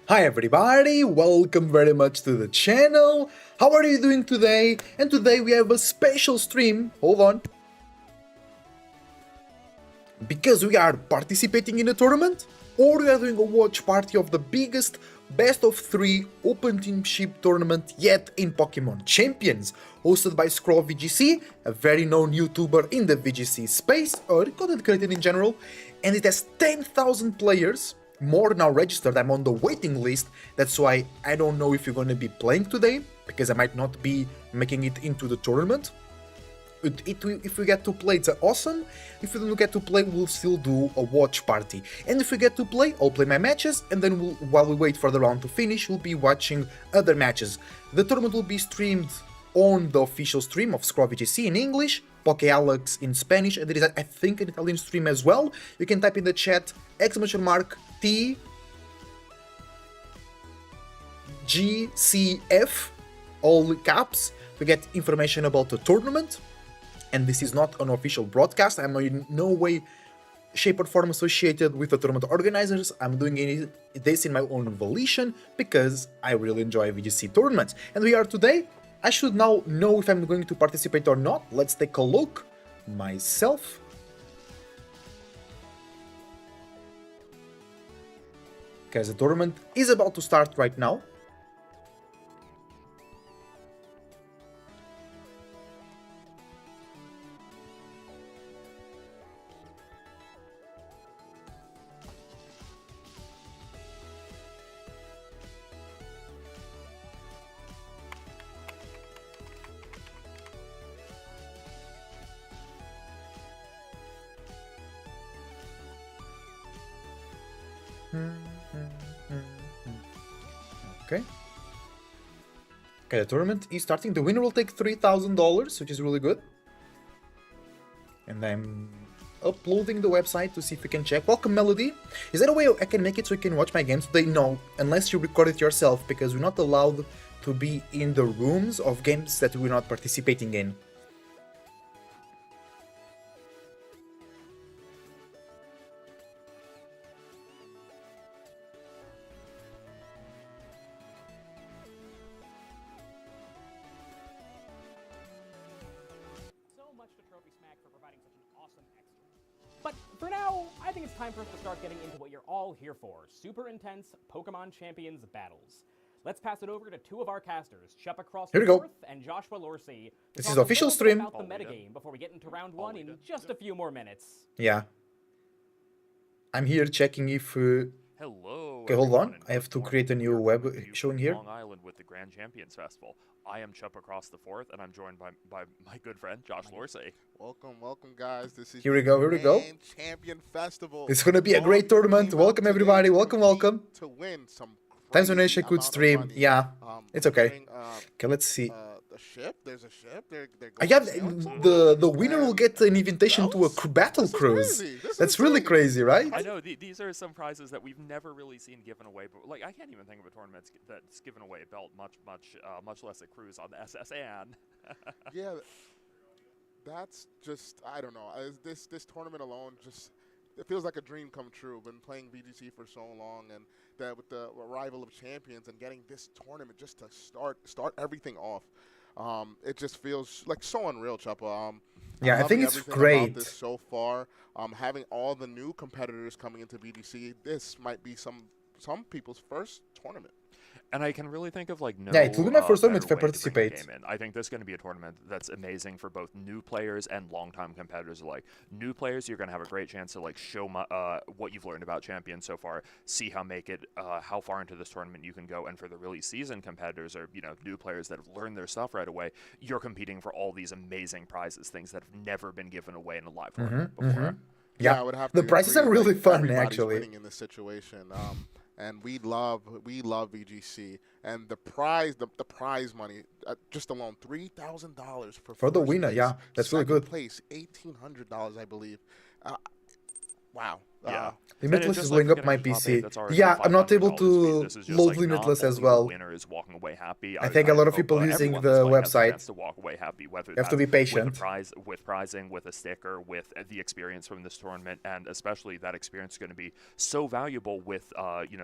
Hi everybody, welcome very much to the channel. How are you doing today? And today we have a special stream, hold on, because we are participating in a tournament, or we are doing a watch party of the biggest best of 3 open teamship tournament yet in Pokemon Champions, hosted by Scroll VGC, a very known YouTuber in the VGC space, or content creator in general, and it has 10,000 players, more now registered. I'm on the waiting list, that's why I don't know if you're gonna be playing today, because I might not be making it into the tournament. If we get to play, it's awesome. If we don't get to play, we'll still do a watch party. And if we get to play, I'll play my matches, and then while we wait for the round to finish, we'll be watching other matches. The tournament will be streamed on the official stream of Scroll VGC in English, Alex in Spanish, and there is, I think, an Italian stream as well. You can type in the chat !TGCF, all caps, to get information about the tournament. And this is not an official broadcast. I'm in no way, shape or form associated with the tournament organizers. I'm doing this in my own volition because I really enjoy VGC tournaments. And we are today. I should now know if I'm going to participate or not. Let's take a look myself. Because the tournament is about to start right now. Okay. Okay, the tournament is starting. The winner will take $3,000, which is really good. And I'm uploading the website to see if we can check. Welcome, Melody. Is there a way I can make it so you can watch my games today? No, unless you record it yourself, because we're not allowed to be in the rooms of games that we're not participating in. But for now, I think it's time for us to start getting into what you're all here for, super intense Pokemon Champions battles. Let's pass it over to two of our casters, Eng-Pt Here we go. and Joshua Lorsey. This is the official stream. About the metagame before we get into round one in just a few more minutes. Yeah. I'm here checking if... Hello. Okay, hold on. I have to create a new web showing here. Long Island with the Grand Champions Festival. I am Eng-Pt, and I'm joined by my good friend Josh Lorsey. Welcome, guys. This is Here we go. Grand Champion Festival. It's gonna be a great tournament. Welcome everybody. Welcome. To win some. Times when Asia could stream. Yeah, it's okay. Okay, let's see. The ship. There's a ship. They're Yeah, going the winner will get an invitation to a battle cruise. That's really crazy, right? I know these are some prizes that we've never really seen given away, but like I can't even think of a tournament that's given away a belt, much less a cruise on the SSN. Yeah, that's just, I don't know. This tournament alone just, it feels like a dream come true. Been playing VGC for so long, and that with the arrival of champions and getting this tournament just to start everything off. It just feels like so unreal, Choppa. Yeah, I think it's everything great. about this so far. Having all the new competitors coming into VGC, this might be some people's first tournament. And I can really think of like no. Yeah, it will be my first tournament if I better way to bring the participate. game in. I think this is going to be a tournament that's amazing for both new players and longtime competitors alike. New players, you're going to have a great chance to like show what you've learned about Champions so far, see how far into this tournament you can go. And for the really seasoned competitors or new players that have learned their stuff right away, you're competing for all these amazing prizes, things that have never been given away in a live tournament before. Yeah, I would have the to prizes agree, are really like, fun, everybody's actually. winning in this situation. And we love VGC, and the prize money just alone $3,000 for the first winner. place. Yeah, that's really Second good. place $1,800, I believe. Wow, Yeah. Limitless And is just, blowing like, up my forgetting top PC. 8, that's already Yeah, I'm not able $500 to This is just, load like, not Limitless as only well. the winner is walking away happy. I think a lot of hope, people using everyone the that's playing has a website. chance to walk away happy, whether You have to that's be patient. with a prize, with prizing, with a sticker, with the experience from this tournament, and especially that experience is going to be so valuable with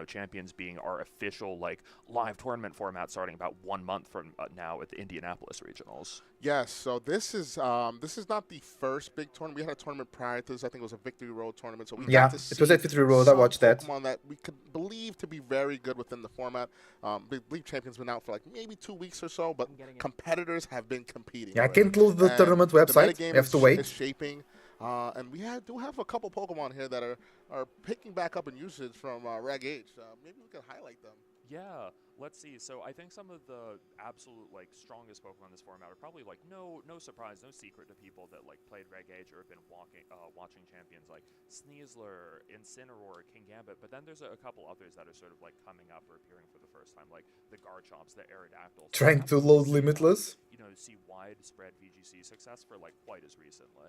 Champions being our official like live tournament format starting about 1 month from now at the Indianapolis Regionals. Yes, so this is not the first big tournament. We had a tournament prior to this. I think it was a Victory Road tournament. So we Yeah, got to see it was at Victory Road. I some watched that. Pokemon that we could believe to be very good within the format. I believe Champions been out for like maybe 2 weeks or so, but competitors have been competing. Yeah, I already. can't load the And tournament website. The metagame I have to wait. is shaping, and we do have a couple Pokemon here that are picking back up in usage from Reg H. Maybe we can highlight them. Yeah, let's see. So I think some of the absolute like strongest Pokemon in this format are probably like no surprise, no secret to people that like played Reg Age or have been watching Champions like Sneasler, Incineroar, Kingambit. But then there's a couple others that are sort of like coming up or appearing for the first time, like the Garchomps, the Aerodactyls. Trying to load Limitless. See widespread VGC success for like quite as recently.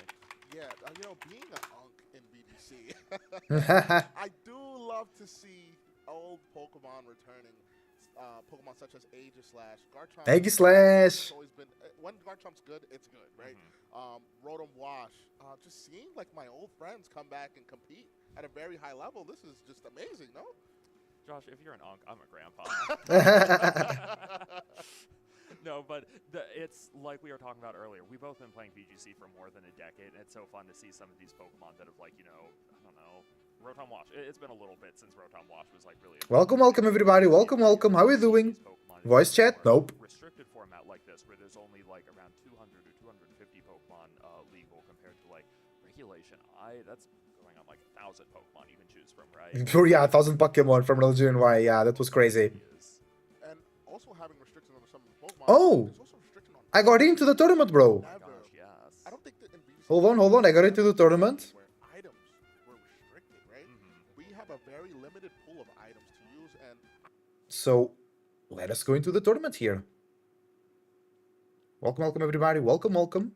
Yeah, being an Unk in VGC, I do love to see old Pokemon returning. Pokemon such as Aegislash, Garchomp. Aegislash. It's always been when Garchomp's good, it's good, right? Rotom Wash. Just seeing like my old friends come back and compete at a very high level. This is just amazing, no? Josh, if you're an Unk, I'm a grandpa. No, but it's like we were talking about earlier. We've both been playing VGC for more than a decade, and it's so fun to see some of these Pokemon that have, like, I don't know, Rotom Wash. It's been a little bit since Rotom Wash was, like, really... Welcome, everybody. Welcome. How are you doing? Voice chat? Nope. Restricted format like this, where there's only, like, around 200 or 250 Pokemon legal compared to, like, Regulation I. That's going on, like, 1,000 Pokemon you can choose from, right? Yeah, 1,000 Pokemon from Religion Y. Yeah, that was crazy. And also having restrictions on some Pokemon. Oh! I got into the tournament, bro. Gosh, yes. I don't think that in VGC Hold on. I got into the tournament. where items were restricted, right? We have a very limited pool of items to use, and So, let us go into the tournament here. Welcome, everybody. Welcome.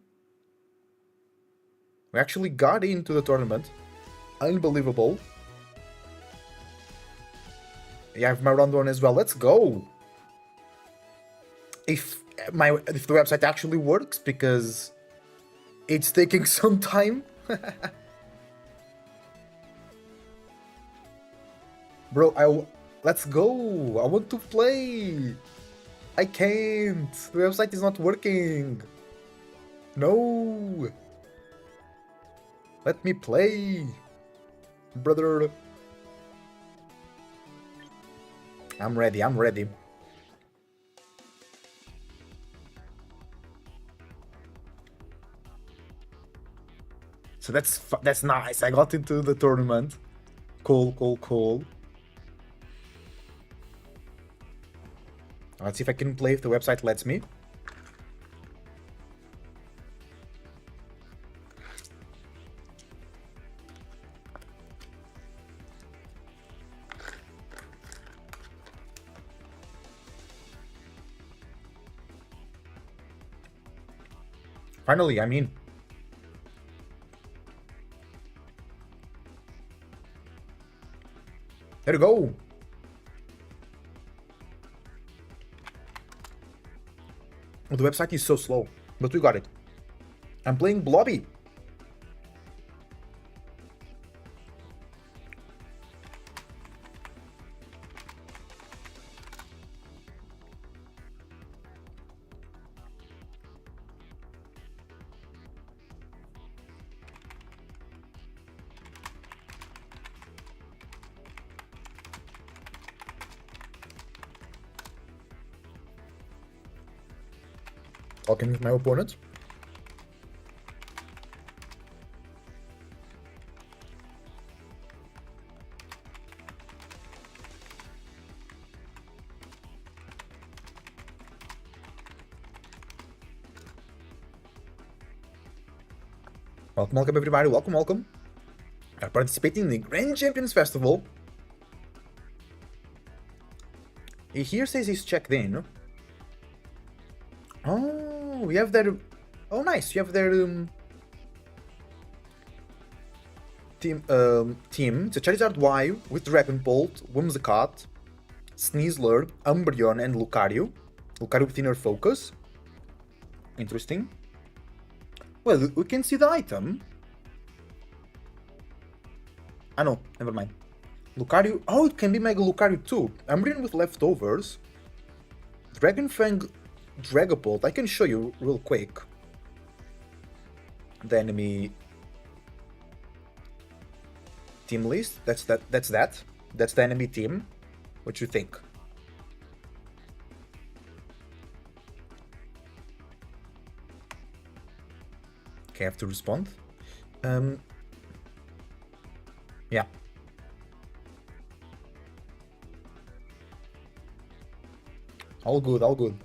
We actually got into the tournament. Unbelievable. Yeah, I have my round one as well. Let's go. If the website actually works, because it's taking some time. Bro, let's go. I want to play. I can't. The website is not working. No. Let me play, brother. I'm ready. So that's nice. I got into the tournament. Cool. Let's see if I can play if the website lets me. Finally, I'm in. There we go. The website is so slow, but we got it. I'm playing Blobby. Talking with my opponent. Welcome everybody, welcome. I'm participating in the Grand Champions Festival. He here says he's checked in. Oh, we have their... Oh, nice. You have their team. It's a Charizard Y with Dragon Bolt, Whimsicott, Sneasler, Umbreon, and Lucario. Lucario with Inner Focus. Interesting. Well, we can see the item. Ah no, never mind. Lucario. Oh, it can be Mega Lucario too. Umbreon with Leftovers. Dragonfang, Dragapult. I can show you real quick. The enemy team list. That's that. That's the enemy team. What you think? Okay, I have to respond. Yeah. All good, all good.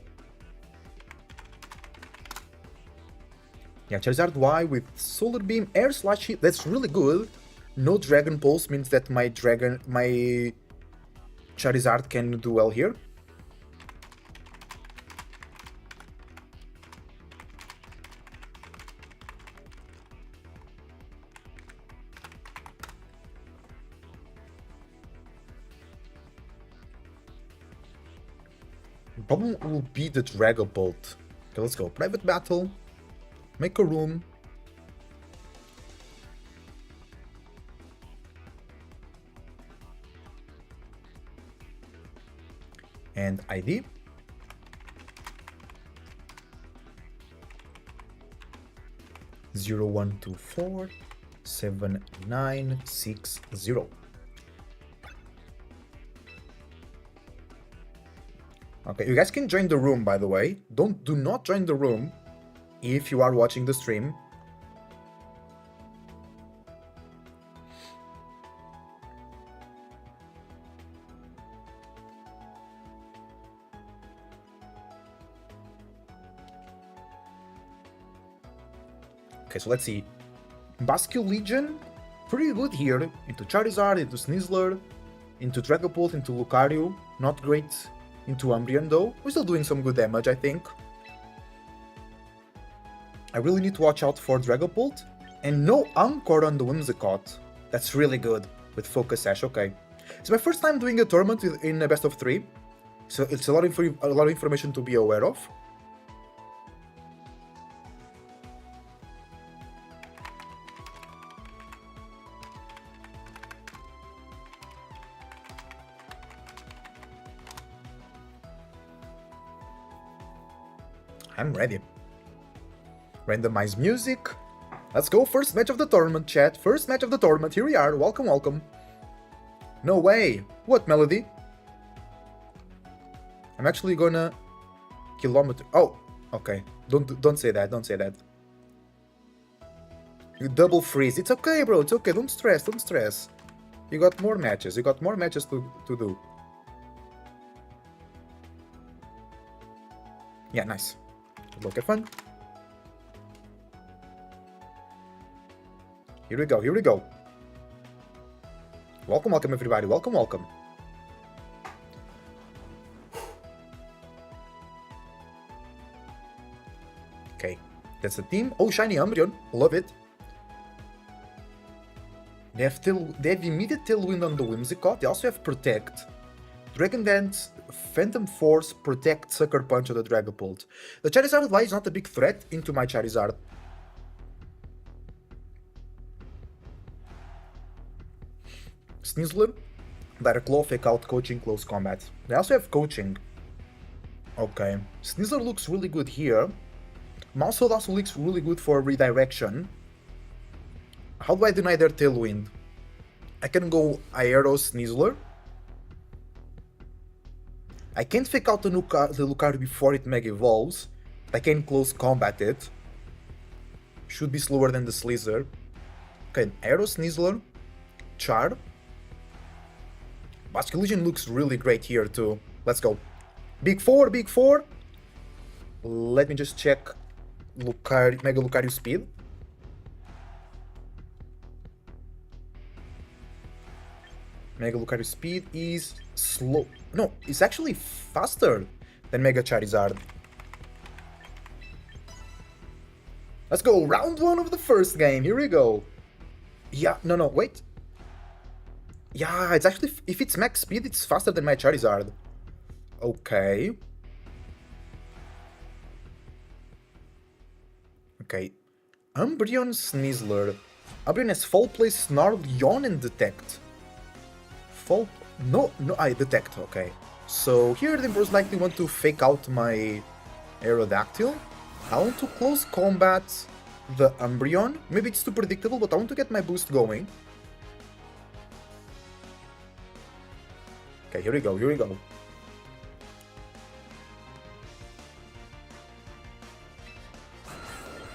Yeah, Charizard Y with Solar Beam, Air Slash Hit. That's really good. No Dragon Pulse means that my Charizard can do well here. The problem will be the Dragapult. Okay, let's go. Private Battle. Make a room. And ID. Zero 124 7960. Okay, you guys can join the room, by the way. Do not join the room if you are watching the stream. Okay, so let's see. Bascule Legion, pretty good here. Into Charizard, into Sneasler, into Dragapult, into Lucario. Not great into Umbreon though. We're still doing some good damage, I think. I really need to watch out for Dragapult. And no Anchor on the Whimsicott. That's really good with Focus Sash, okay. It's my first time doing a tournament in a best of 3. So it's a lot of information to be aware of. I'm ready. Randomize music. Let's go. First match of the tournament, chat. First match of the tournament. Here we are. Welcome, welcome. No way. What melody? I'm actually gonna kilometer. Oh, okay. Don't say that. Don't say that. You double freeze. It's okay, bro. It's okay. Don't stress. Don't stress. You got more matches. You got more matches to do. Yeah, nice. Look at fun. Here we go, here we go. Welcome, welcome everybody, welcome, welcome. Okay, that's the team. Oh, shiny Umbreon, love it. They have immediate Tailwind on the Whimsicott. They also have Protect. Dragon Dance, Phantom Force, Protect, Sucker Punch on the Dragapult. The Charizard Y is not a big threat into my Charizard. Sneasler, Direct Claw, Fake Out, Coaching, Close Combat. They also have Coaching. Okay, Sneasler looks really good here. Mousehold also looks really good for Redirection. How do I deny their Tailwind? I can go Aero Sneasler. I can't fake out the Lucario before it Mega Evolves. I can Close Combat it. Should be slower than the Slizzler. Okay, Aero Sneasler. Char. Bascule Legion looks really great here too. Let's go. Big 4, big 4. Let me just check Mega Lucario speed. Mega Lucario speed is slow. No, it's actually faster than Mega Charizard. Let's go, round 1 of the first game. Here we go. Yeah, no, wait. Yeah, it's actually, if it's max speed, it's faster than my Charizard. Okay. Okay. Umbreon Sneasler. Umbreon has Fall Play, Snarl, Yawn, and Detect. Fall... No, I Detect, okay. So here the most likely want to fake out my Aerodactyl. I want to close combat the Umbreon. Maybe it's too predictable, but I want to get my boost going. Okay, here we go.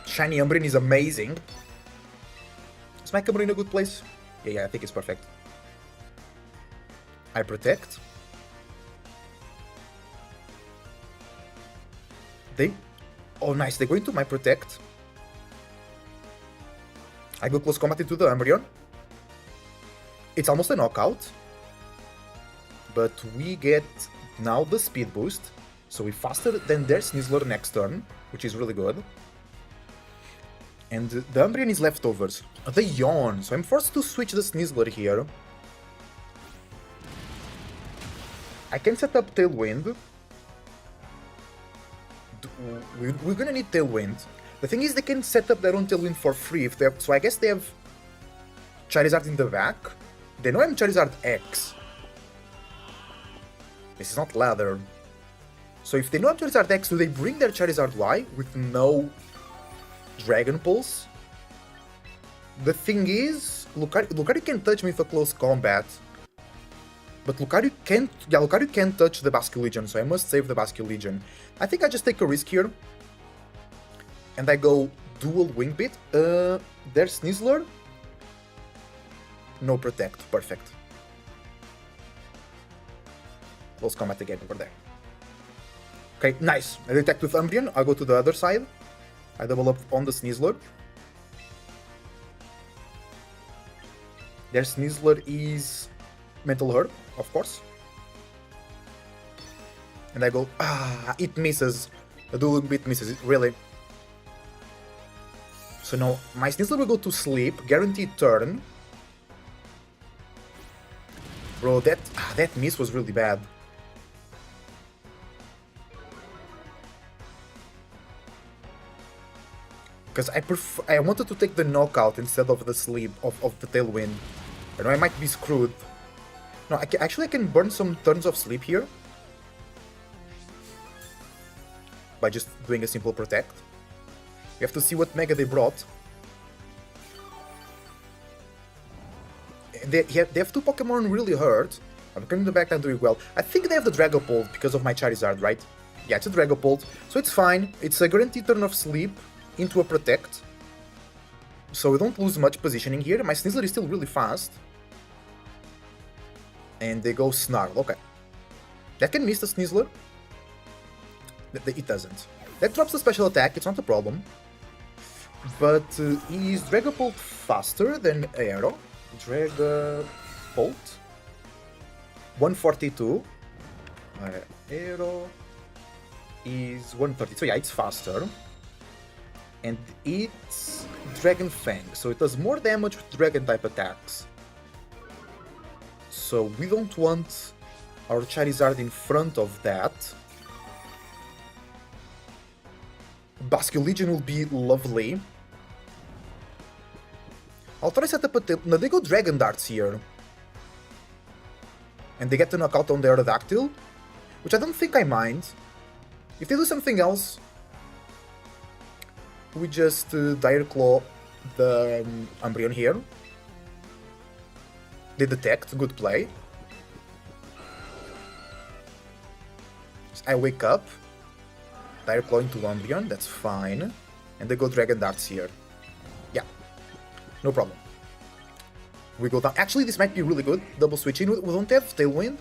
Shiny Umbreon is amazing. Is my Umbreon in a good place? Yeah, I think it's perfect. I protect. Oh nice, they go into my protect. I go close combat into the Umbreon. It's almost a knockout. But we get now the speed boost. So we're faster than their Sneasler next turn, which is really good. And the Umbreon is leftovers. The Yawn, so I'm forced to switch the Sneasler here. I can set up Tailwind. We're gonna need Tailwind. The thing is, they can set up their own Tailwind for free if they have, so I guess they have Charizard in the back. They know I'm Charizard X. This is not Lather. So if they know I'm Charizard X, do they bring their Charizard Y with no Dragon Pulse? The thing is, Lucario can touch me for close combat. But Lucario can't touch the Basculegion, so I must save the Basculegion. I think I just take a risk here. And I go dual Wing Beat. There's Sneasler. No protect, perfect. Close combat again over there. Okay, nice. I detect with Umbreon, I go to the other side. I double up on the Sneasler. Their Sneasler is Mental Herb, of course. And I go, it misses. The dual bit misses, it really. So now, my Sneasler will go to sleep, guaranteed turn. Bro, that miss was really bad. Because I wanted to take the knockout instead of the sleep of the Tailwind. I know I might be screwed. No, actually I can burn some turns of sleep here. By just doing a simple protect. You have to see what Mega they brought. They have two Pokemon really hurt. I'm coming back and doing well. I think they have the Dragapult because of my Charizard, right? Yeah, it's a Dragapult, so it's fine. It's a guaranteed turn of sleep into a protect. So we don't lose much positioning here. My Sneasler is still really fast. And they go Snarl, okay. That can miss the Sneasler. It doesn't. That drops the special attack, it's not a problem. But is Dragapult faster than Aero? Dragapult 142. Aero is 130. So yeah, it's faster. And it's Dragon Fang, so it does more damage with Dragon type attacks. So we don't want our Charizard in front of that. Basculegion will be lovely. I'll try to set up a tip. No, they go Dragon Darts here. And they get to knock out on the Aerodactyl, which I don't think I mind. If they do something else, we just Dire Claw the Umbreon here. They detect, good play. I wake up, Dire Claw into Umbreon, that's fine. And they go Dragon Darts here. Yeah, no problem. We go down. Actually, this might be really good, double switching. We don't have Tailwind,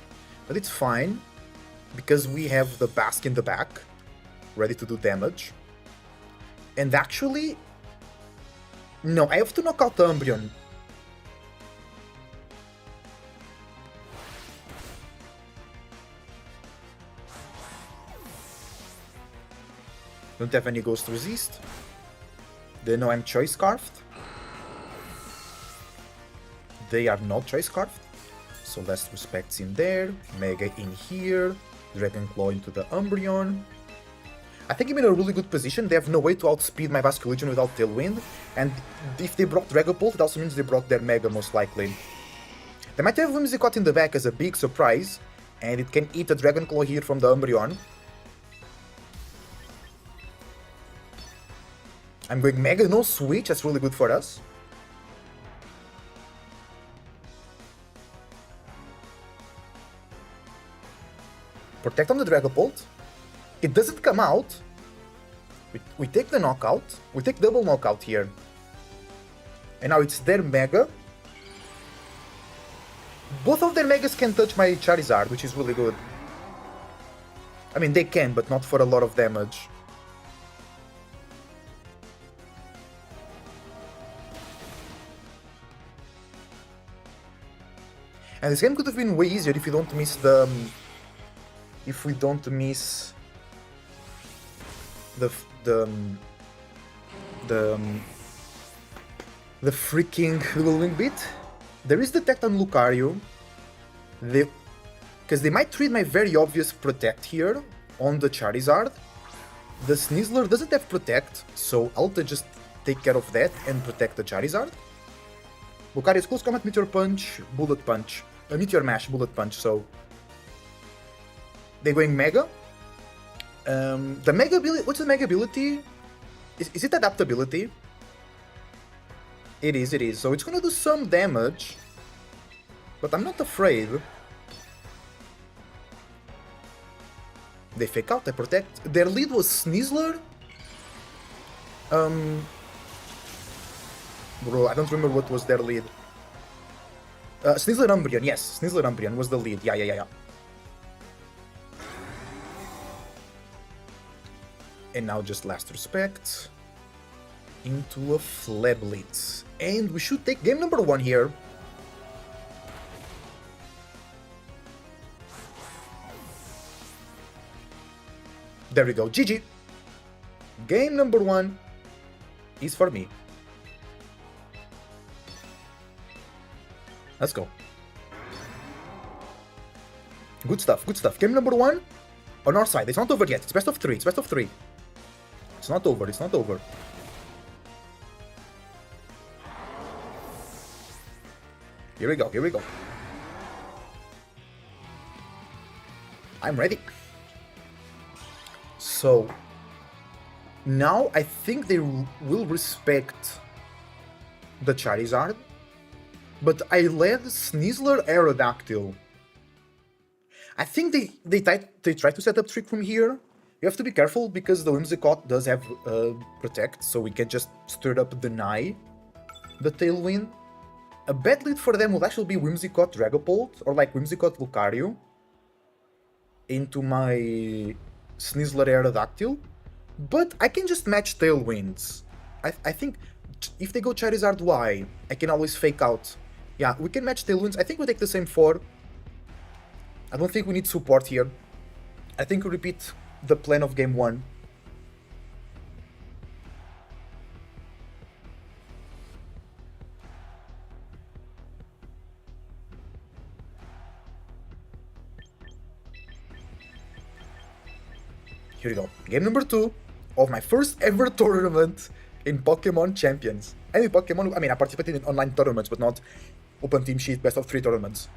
but it's fine. Because we have the Bask in the back, ready to do damage. And actually... No, I have to knock out the Umbreon. Don't have any Ghost Resist. They know I'm Choice Scarfed. they are not Choice Scarfed. So Last Respect's in there, Mega in here, Dragon Claw into the Umbreon. I think I'm in a really good position. They have no way to outspeed my Vasculegion without Tailwind, and if they brought Dragapult, it also means they brought their Mega most likely. They might have Whimsicott in the back as a big surprise, and it can eat a Dragon Claw here from the Umbreon. I'm going Mega, no Switch, that's really good for us. Protect on the Dragapult. It doesn't come out. We take the knockout. We take double knockout here. And now it's their Mega. Both of their Megas can touch my Charizard, which is really good. I mean, they can, but not for a lot of damage. And this game could have been way easier if you don't miss the... if we don't miss... the freaking Eng-Pt bit. There is Detect on Lucario. Because they might treat my very obvious Protect here on the Charizard. The Sneasler doesn't have Protect, so I'll just take care of that and protect the Charizard. Lucario's Close Combat, Meteor Punch, Bullet Punch. Meteor Mash, Bullet Punch, so... they're going Mega. The Mega ability... what's the Mega ability? Is it Adaptability? It is. So it's gonna do some damage. But I'm not afraid. They fake out, they protect. Their lead was Sneasler? Bro, I don't remember what was their lead. Sneasler Umbreon, yes. Sneasler Umbreon was the lead. Yeah. And now just Last Respect into a Flablitz. And we should take game number 1 here. There we go, GG. Game number 1 is for me. Let's go. Good stuff. Game number 1 on our side. It's not over yet. It's best of 3. It's not over. Here we go. I'm ready. So, now I think they will respect the Charizard. But I led Sneasler Aerodactyl. I think they try to set up Trick Room here. You have to be careful because the Whimsicott does have Protect, so we can just straight up deny the Tailwind. A bad lead for them would actually be Whimsicott Dragapult, or like Whimsicott Lucario into my Sneasler Aerodactyl. But I can just match Tailwinds. I think if they go Charizard Y, I can always fake out. Yeah, we can match Tailwinds. I think we take the same 4. I don't think we need support here. I think we repeat the plan of game 1. Here we go. Game number 2 of my first ever tournament in Pokémon Champions. I participated in online tournaments, but not open team sheet best of 3 tournaments.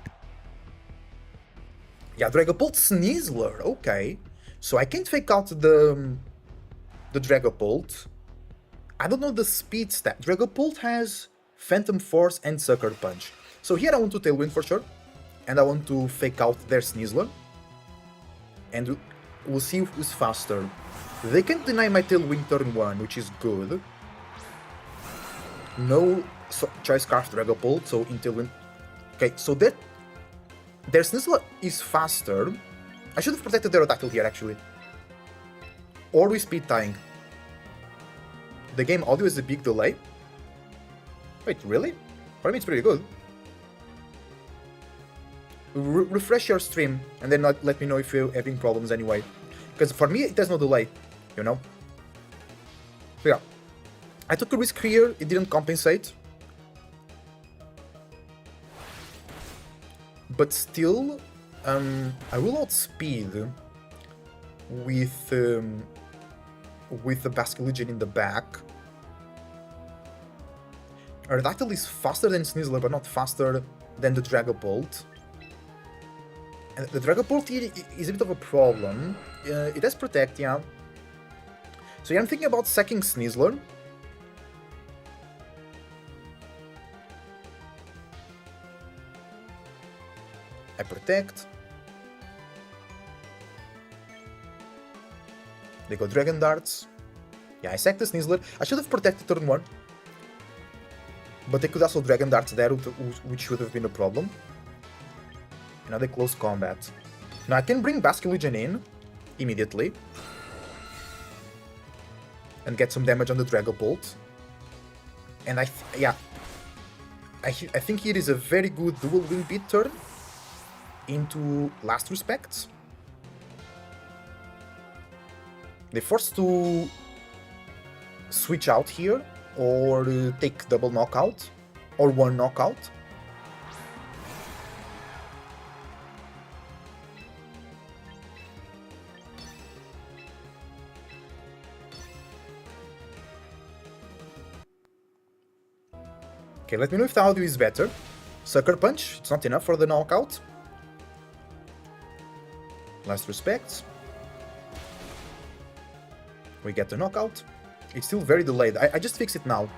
Yeah, Dragapult Sneasler, okay. So I can't fake out the Dragapult. I don't know the speed stat. Dragapult has Phantom Force and Sucker Punch. So here I want to Tailwind for sure. And I want to fake out their Sneasler. And we'll see who's faster. They can deny my Tailwind turn 1, which is good. No Choice Scarf Dragapult, so in Tailwind... Okay, so their Sneasler is faster. I should have protected their Aerodactyl here, actually. Or we speed tying. The game audio is a big delay. Wait, really? For me it's pretty good. Refresh your stream, and then let me know if you're having problems anyway. Because for me, it has no delay, you know? So yeah. I took a risk here, it didn't compensate. but still, I will outspeed with the Basculegion in the back. Aerodactyl is faster than Sneasler, but not faster than the Dragapult. And the Dragapult is a bit of a problem. It has Protect, yeah. So yeah, I'm thinking about sacking Sneasler. I Protect. They go Dragon Darts. Yeah, I sacked the Sneasler. I should have protected turn 1. But they could also Dragon Darts there, which should have been a problem. Now they close combat. Now I can bring Basculegion in immediately. And get some damage on the Dragapult. And I think here is a very good dual wing beat turn into Last Respects. They're forced to switch out here or take double knockout or one knockout. Okay, let me know if the audio is better. Sucker Punch, it's not enough for the knockout. Last Respects. We get the knockout. It's still very delayed. I just fixed it now.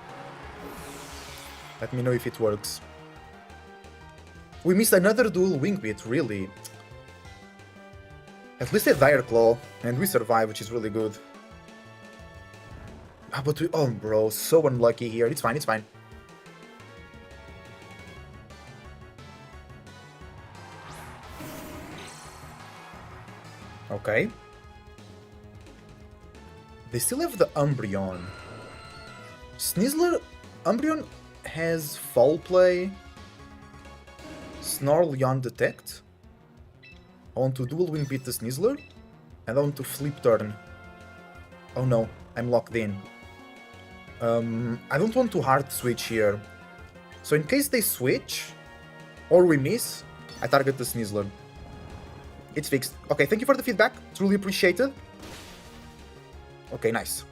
Let me know if it works. We missed another dual wing beat, really. At least a Dire Claw, and we survive, which is really good. Ah, but we... Oh, bro, so unlucky here. It's fine, it's fine. Okay. They still have the Umbreon. Sneasler, Umbreon has Foul Play, Snarl, Yawn, Detect. I want to dual wing beat the Sneasler, and I want to flip turn. Oh no, I'm locked in. I don't want to hard switch here. So in case they switch, or we miss, I target the Sneasler. It's fixed. Okay, thank you for the feedback. Truly appreciated. Okay, nice.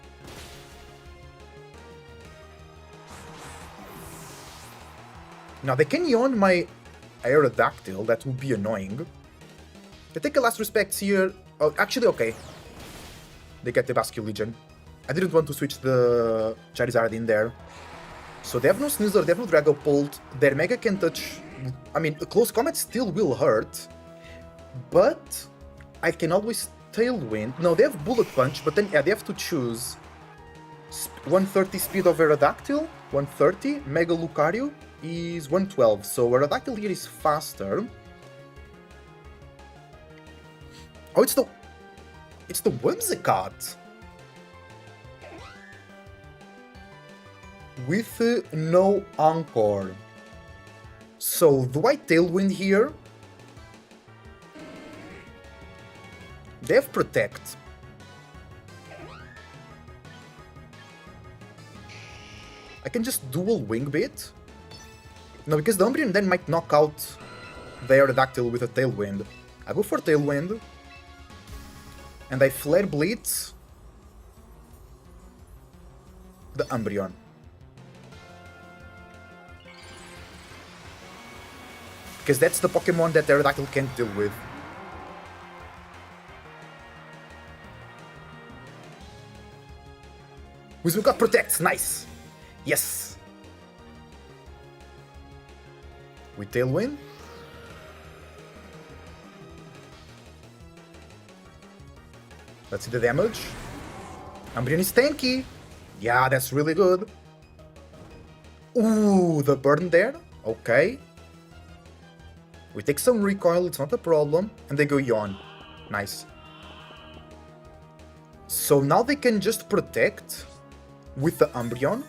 Now they can yawn my Aerodactyl, that would be annoying. They take a Last Respects here. Oh, actually, okay. They get the Basculegion. I didn't want to switch the Charizard in there. So they have no Sneasler, they have no Dragapult. Their Mega can touch... I mean, a close combat still will hurt. But I can always Tailwind. No, they have Bullet Punch, but then yeah, they have to choose 130 speed of Aerodactyl, 130. Mega Lucario is 112, so Aerodactyl here is faster. Oh, it's the Whimsicott with no Encore. So do I Tailwind here? They have Protect. I can just dual Wing Beat. No, because the Umbreon then might knock out the Aerodactyl with a Tailwind. I go for Tailwind. And I Flare Blitz the Umbreon. Because that's the Pokemon that Aerodactyl can't deal with. Whimsicott protects, nice! Yes! We Tailwind. Let's see the damage. Umbreon is tanky. Yeah, that's really good. Ooh, the burn there. Okay. We take some recoil, it's not a problem. And they go Yawn. Nice. So now they can just protect with the Umbreon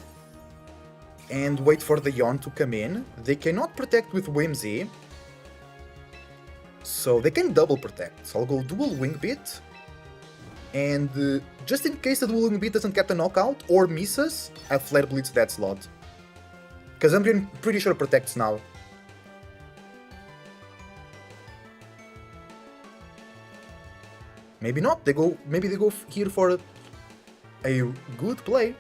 and wait for the Yawn to come in. They cannot protect with Whimsy, so they can double protect. So I'll go dual Wing Beat, and just in case the dual Wing Beat doesn't get the knockout or misses, I Flare Blitz that slot. Because Umbreon pretty sure protects now. Maybe not. Maybe they go here for a good play.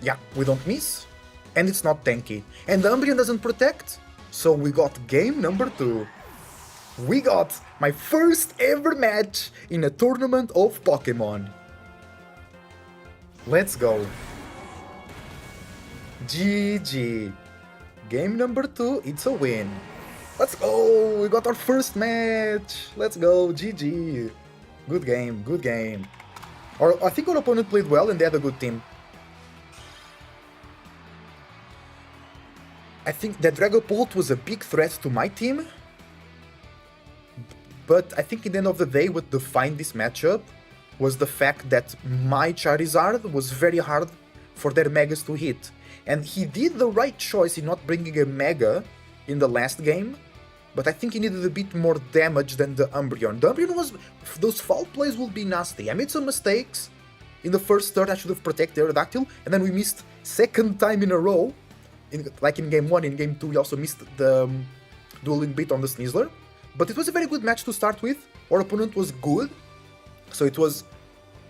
Yeah, we don't miss, and it's not tanky. And the Umbreon doesn't protect, so we got game number 2. We got my first ever match in a tournament of Pokemon. Let's go. GG. Game number 2, it's a win. Let's go, we got our first match. Let's go, GG. Good game, good game. I think our opponent played well and they had a good team. I think that Dragapult was a big threat to my team, but I think at the end of the day what defined this matchup was the fact that my Charizard was very hard for their Megas to hit. And he did the right choice in not bringing a Mega in the last game, but I think he needed a bit more damage than the Umbreon. The Umbreon was... those foul plays will be nasty. I made some mistakes. In the first turn I should have protected Aerodactyl, and then we missed second time in a row. Like in game 1, in game 2 we also missed the dueling bit on the Sneasler. But it was a very good match to start with. Our opponent was good, so it was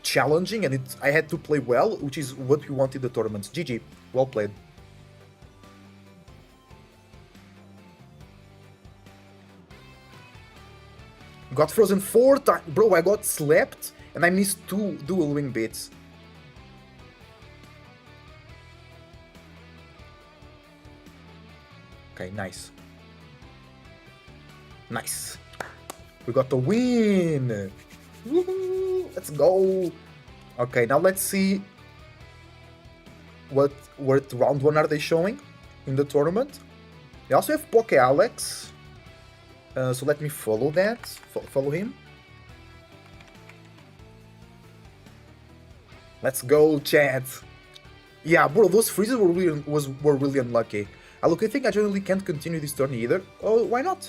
challenging and I had to play well, which is what we wanted the tournaments. GG, well played. Got frozen 4 times. Bro, I got slapped and I missed 2 dual wing bits. Okay, nice. Nice. We got the win! Woohoo! Let's go! Okay, now let's see what round 1 are they showing in the tournament. They also have Poke Alex. So let me follow that. Follow him. Let's go, chat! Yeah, bro, those freezes were really unlucky. Look, I think I generally can't continue this turn either. Oh, why not?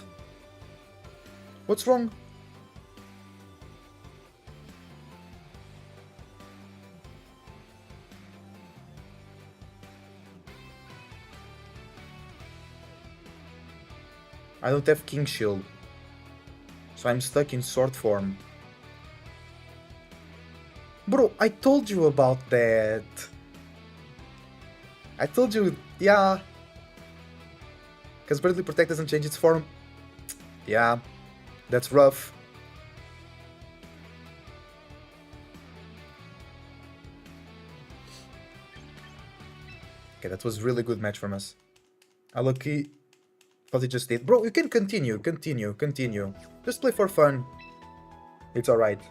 What's wrong? I don't have King Shield, so I'm stuck in sword form. Bro, I told you about that. I told you, yeah. Because Bradley Protect doesn't change its form. Yeah, that's rough. Okay, that was really good match from us. Lucky thought he just did. Bro, you can continue. Just play for fun. It's alright.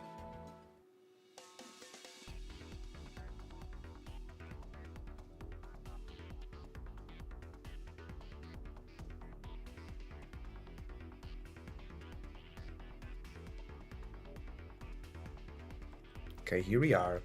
Okay, here we are.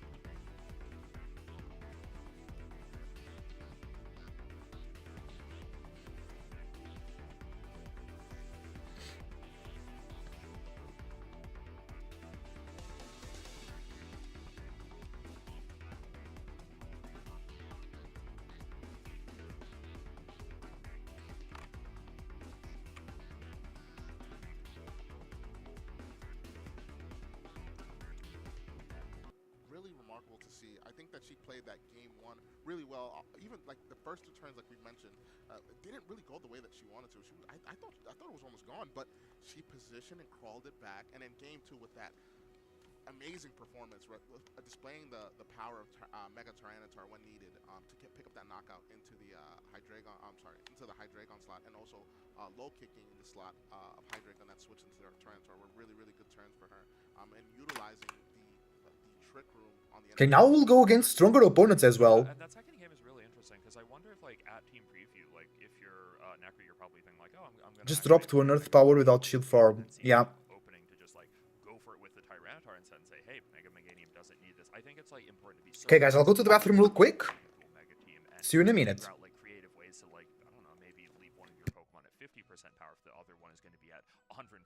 Really remarkable to see. I think that she played that game 1 really well. Even like the first 2 turns, like we mentioned, it didn't really go the way that she wanted to. I thought it was almost gone, but she positioned and crawled it back. And in game 2, with that amazing performance, displaying the power of Mega Tyranitar when needed to pick up that knockout into the Hydreigon. Into the Hydreigon slot, and also low kicking in the slot of Hydreigon that switched into Tyranitar were really, really good turns for her. And utilizing the trick room on the. Okay, now we'll go against stronger opponents as well. And that second game is really interesting because I wonder if, like, at team preview, like, if you're Necro, you're probably thinking like, oh, I'm gonna Just drop to an Earth Power without shield form. Yeah. Opening to just like go for it with the Tyranitar instead and say, hey, Mega Meganium doesn't need this. I think it's like important to be. Okay, guys, I'll go to the bathroom real quick. See you in a minute. Figure out, like, creative ways to, like, I don't know, maybe leave one of your Pokemon at 50% power if the other one is going to be at 150%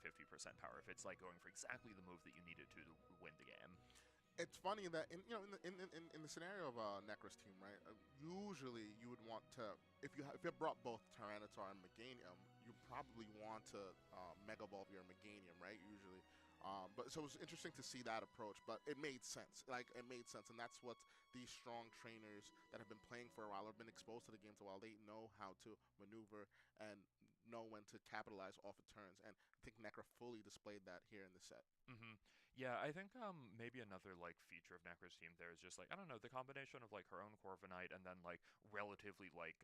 power. If it's like going for exactly the move that you needed to win the game. It's funny that in the scenario of Necro's team, right? Usually you would want to, if you brought both Tyranitar and Meganium, you probably want to Mega Evolve your Meganium, right? Usually, but so it was interesting to see that approach, but it made sense. Like it made sense, and that's what these strong trainers that have been playing for a while, have been exposed to the game for a while. They know how to maneuver and know when to capitalize off of turns, and I think Necro fully displayed that here in the set. Yeah, I think maybe another like feature of Necro's team there is just like I don't know the combination of like her own Corviknight and then like relatively like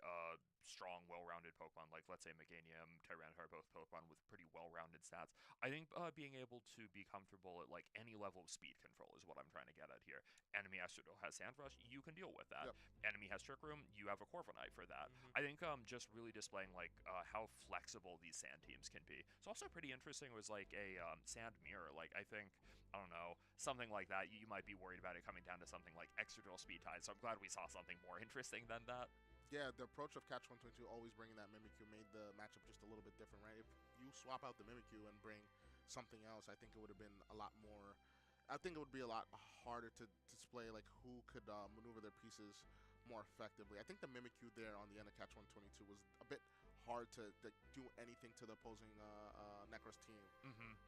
strong, well-rounded Pokemon like let's say Meganium, Tyranitar, both Pokemon with pretty well-rounded stats. I think being able to be comfortable at like any level of speed control is what I'm trying to get at here. Enemy Astrodil has Sandrush, you can deal with that. Yep. Enemy has Trick Room, you have a Corviknight for that. Mhm. I think just really displaying like how flexible these sand teams can be. It's also pretty interesting was like a sand mirror. Like I think I don't know, something like that. You might be worried about it coming down to something like extra drill speed tide. So I'm glad we saw something more interesting than that. Yeah, the approach of Catch 122 always bringing that Mimikyu made the matchup just a little bit different, right? If you swap out the Mimikyu and bring something else, I think it would have been a lot more. I think it would be a lot harder to display like who could maneuver their pieces more effectively. I think the Mimikyu there on the end of Catch 122 was a bit hard to do anything to the opposing Necros team.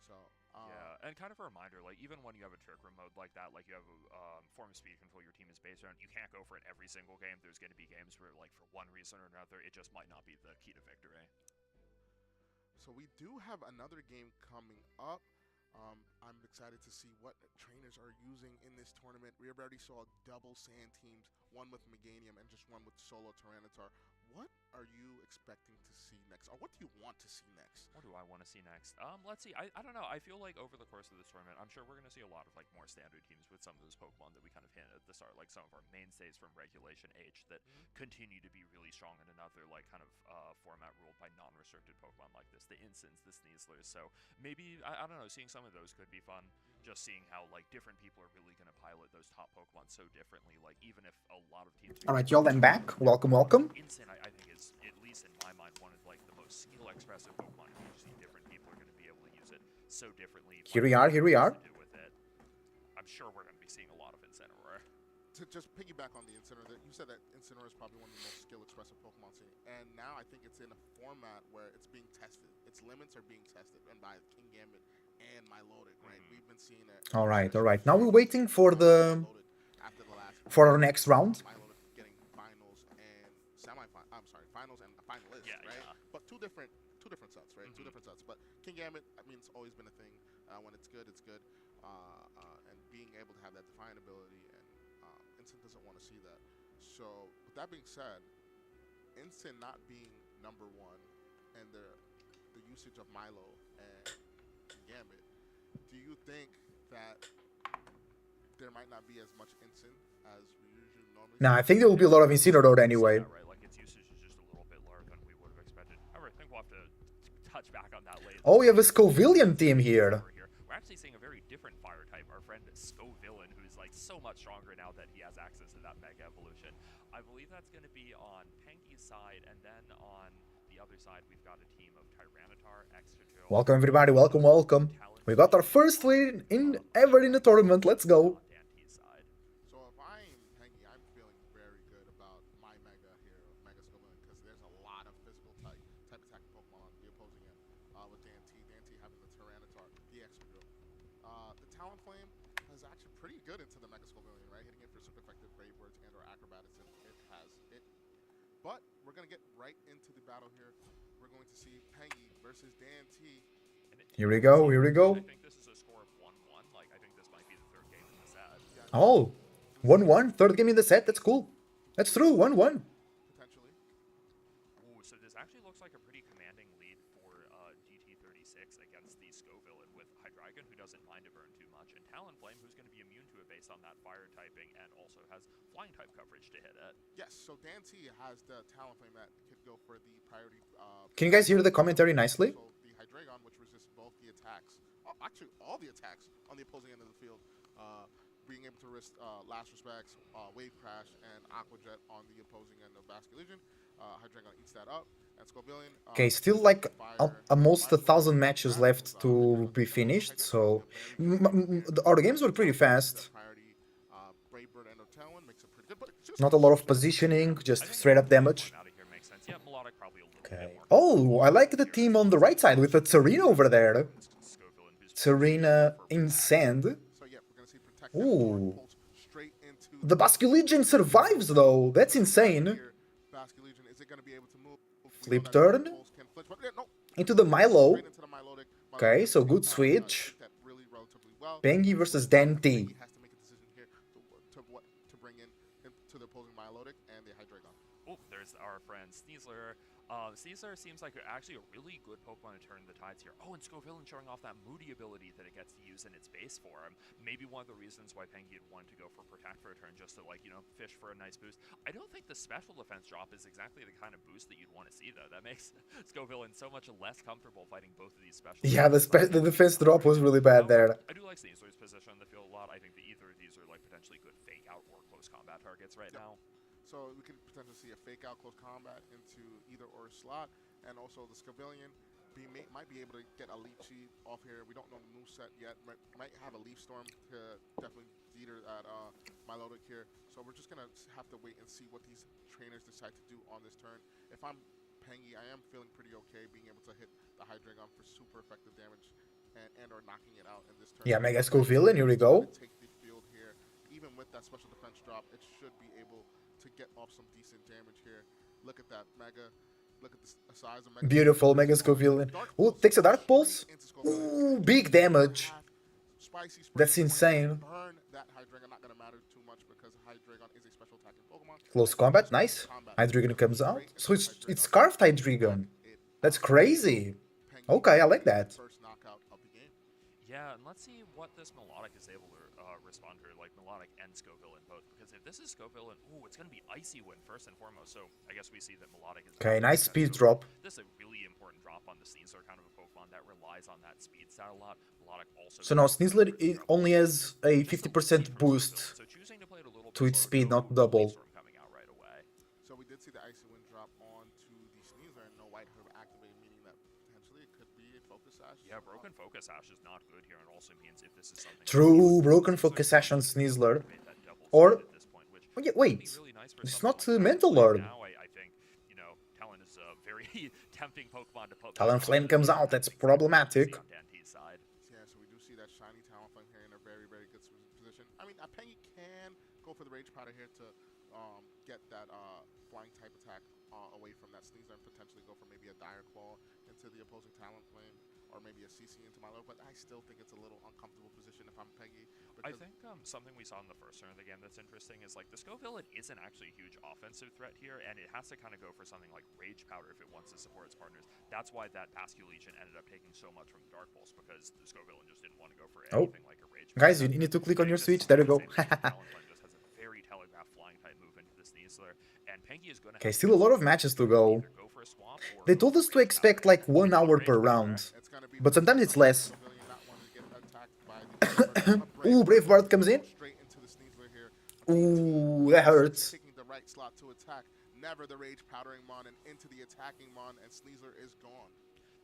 So yeah, and kind of a reminder, like even when you have a trick room mode like that, like you have a form of speed control your team is based on, you can't go for it every single game. There's going to be games where, like for one reason or another, it just might not be the key to victory. So we do have another game coming up. I'm excited to see what trainers are using in this tournament. We already saw double sand teams, one with Meganium and just one with solo Tyranitar. What are you expecting to see next? Or what do you want to see next? What do I want to see next? Let's see. I don't know. I feel like over the course of this tournament, I'm sure we're going to see a lot of like more standard teams with some of those Pokemon that we kind of hinted at the start, like some of our mainstays from Regulation H that continue to be really strong in another like kind of format ruled by non-restricted Pokemon like this, the Insins, the Sneaslers. So maybe I don't know, seeing some of those could be fun. Just seeing how like different people are really going to pilot those top Pokemon so differently. Like even if a lot of teams. All right, y'all, I'm back. Welcome, welcome. Insane, I think is at least in my mind one of like the most skill expressive Pokemon. You see different people are going to be able to use it so differently. Here we are. Here we are. To do with it. I'm sure we're going to be seeing a lot of Incineroar. To just piggyback on the Incineroar, you said that Incineroar is probably one of the most skill-expressive Pokemon seen, and now I think it's in a format where it's being tested. Its limits are being tested, and by Kingambit and Milotic, right? We've been seeing it. All right, all right. Now we're waiting for after the last for our next round. Milotic getting finals and semifinals. I'm sorry, finals and a finalist, Yeah, right? yeah. But two different sets, right? Two different sets. But Kingambit, I mean, it's always been a thing. When it's good, it's good. And being able to have that defiant ability, and Instant doesn't want to see that. So, with that being said, Instant not being number one, and the usage of Milo and Gambit, do you think that there might not be as much Instant as we usually normally? Nah, I think there will be a lot of Incineroar anyway. Yeah, right. Like its usage is just a little bit lower than we would have expected. However, I think we'll have to touch back on that later. Oh, we have a Scovillian team here. We're actually seeing a very different fire type. Our friend Scovillain, who's like so much stronger now that he has access to that Mega Evolution. I believe that's going to be on Pengy's side, and then on the other side, we've got a team of Tyranitar, Exegil. Welcome, everybody. Welcome, welcome. We got our first win ever in the tournament. Let's go. So if I'm Pengy, I'm feeling very good about my Mega here, Mega Scovillain, because there's a lot of physical type attacking Pokemon on the opposing end. With Dante having the Tyranitar, the Exegil. The Talonflame is actually pretty good into the Mega Scovillain, right? Hitting it for super effective Brave Words and or Acrobatics, and it has it. But we're going to get right into the battle here. We're going to see Pengy versus Dante. Here we go, here we go. I think this is a score of 1-1. Like, I think this might be the third game in the set. Oh, 1-1, third game in the set. That's cool. That's true, 1-1. Potentially. Ooh, so this actually looks like a pretty commanding lead for DT36 against the Scovillain with Hydreigon, who doesn't mind to burn too much, and Talonflame, who's going to be immune to it based on that fire typing, and also has flying type coverage to hit it. Yes, so Dante has the Talonflame that could go for the priority. Can you guys hear the commentary nicely? So the Hydreigon, which resists both the attacks, actually all the attacks on the opposing end of the field, being able to risk Last Respects, Wave Crash, and Aqua Jet on the opposing end of Basket Legion. Hydreigon eats that up, and Scovillain. Okay, still like almost 1,000 matches left to be finished, so our games were pretty fast. Not a lot of positioning, just I think straight up damage. out of here makes sense. Yeah, Melodic probably a little Okay. bit more. Oh, I like the team on the right side with the Tsarina over there. Scoville and who's Tsarina for in protect. sand. So yeah, we're gonna see protect Ooh. pulse straight into The Basculegion survives though. That's insane. here. Basculegion, is it gonna be able to move? We know Flip that turn. Pulse can flip, but no, Into the Milo. straight into the Milotic. Okay, so good Take switch. that really relatively well. Pengi versus Dante. He has to make a decision here to bring in to the opposing Milotic and the Hydreigon. Oh, there's our friend Sneasler. Sneasler seems like actually a really good Pokemon to turn the tides here. Oh, and Scoville showing off that Moody ability that it gets to use in its base form. Maybe one of the reasons why Pengi had wanted to go for Protect for a turn, just to, like, you know, fish for a nice boost. I don't think the special defense drop is exactly the kind of boost that you'd want to see, though. That makes Scoville so much less comfortable fighting both of these special Yeah, the defense drop was really bad there. I do like Sneasler's position on the field a lot. I think that either of these are, like, potentially good fake out or close combat targets right now. So we could potentially see a fake out close combat into either or slot, and also the Scovillian might be able to get a Leechy off here. We don't know the moveset yet. Might have a Leaf Storm to definitely Zeter at Milotic here. So we're just gonna have to wait and see what these trainers decide to do on this turn. If I'm Pengi, I am feeling pretty okay being able to hit the Hydreigon for super effective damage and or knocking it out in this turn. Yeah, Mega Scovillian, here we go. Take the field here. Even with that special defense drop, it should be able to get off some decent damage here. Look at that Mega. Look at the size of Mega. Beautiful Mega Scovillian. Ooh, takes a Dark Pulse. Ooh, big damage. That's insane. Burn that Hydreigon, not gonna matter too much because Hydreigon is a special attacking Pokemon. Close combat, nice. Hydreigon comes out. So it's Scarfed Hydreigon. That's crazy. Okay, I like that. First knockout of the game. Yeah, and let's see what this Melodic is able to respond to, like Melodic and Scoville in both. Because if this is Scoville, ooh, it's going to be Icy Wind first and foremost. So I guess we see that Melodic is... Okay, nice speed drop. This is a really important drop on the Sneasler, kind of a Pokemon that relies on that speed stat a lot. Melodic also... So now Sneasler only has a 50% boost So choosing to play it a little to bit its slower, speed, no not double. Storm coming out right away. So we did see the Icy Wind drop onto the Sneasler and no White Herb activated, meaning that potentially it could be a Focus Sash. Yeah, Broken Focus Sash is not good here, and also means if this is something... True, Broken Focus Sash on Sneasler. Or... Oh, yeah, wait, it's not Mental Orb. Now I think, you know, Talon is a very tempting Pokemon to put... Talonflame comes out, that's problematic. On Dante's side. Yeah, so we do see that shiny Talonflame here in a very, very good position. I mean, Pengi can go for the Rage Powder here to get that flying type attack away from that Sneasler and potentially go for maybe a Dire Claw into the opposing Talonflame or maybe a CC into Milo, but I still think it's a little uncomfortable position if I'm Pengi. I think something we saw in the first turn of the game that's interesting is, like, the Scoville isn't actually a huge offensive threat here, and it has to kind of go for something like Rage Powder if it wants to support its partners. That's why that Basculegion ended up taking so much from the Dark Pulse, because the Scoville just didn't want to go for anything like a Rage Powder. Guys, you need to click on your Switch, there you go. Talonflame just has a very telegraphed flying type move into the Sneasler, and Pengi is going to... Okay, still a lot of matches to go. They told us to expect like 1 hour per round, but sometimes it's less. Ooh, Brave Bird comes in. Ooh, that hurts. Taking the right slot to attack. Never the Rage Powdering Mon and into the attacking Mon, and Sneasler is gone.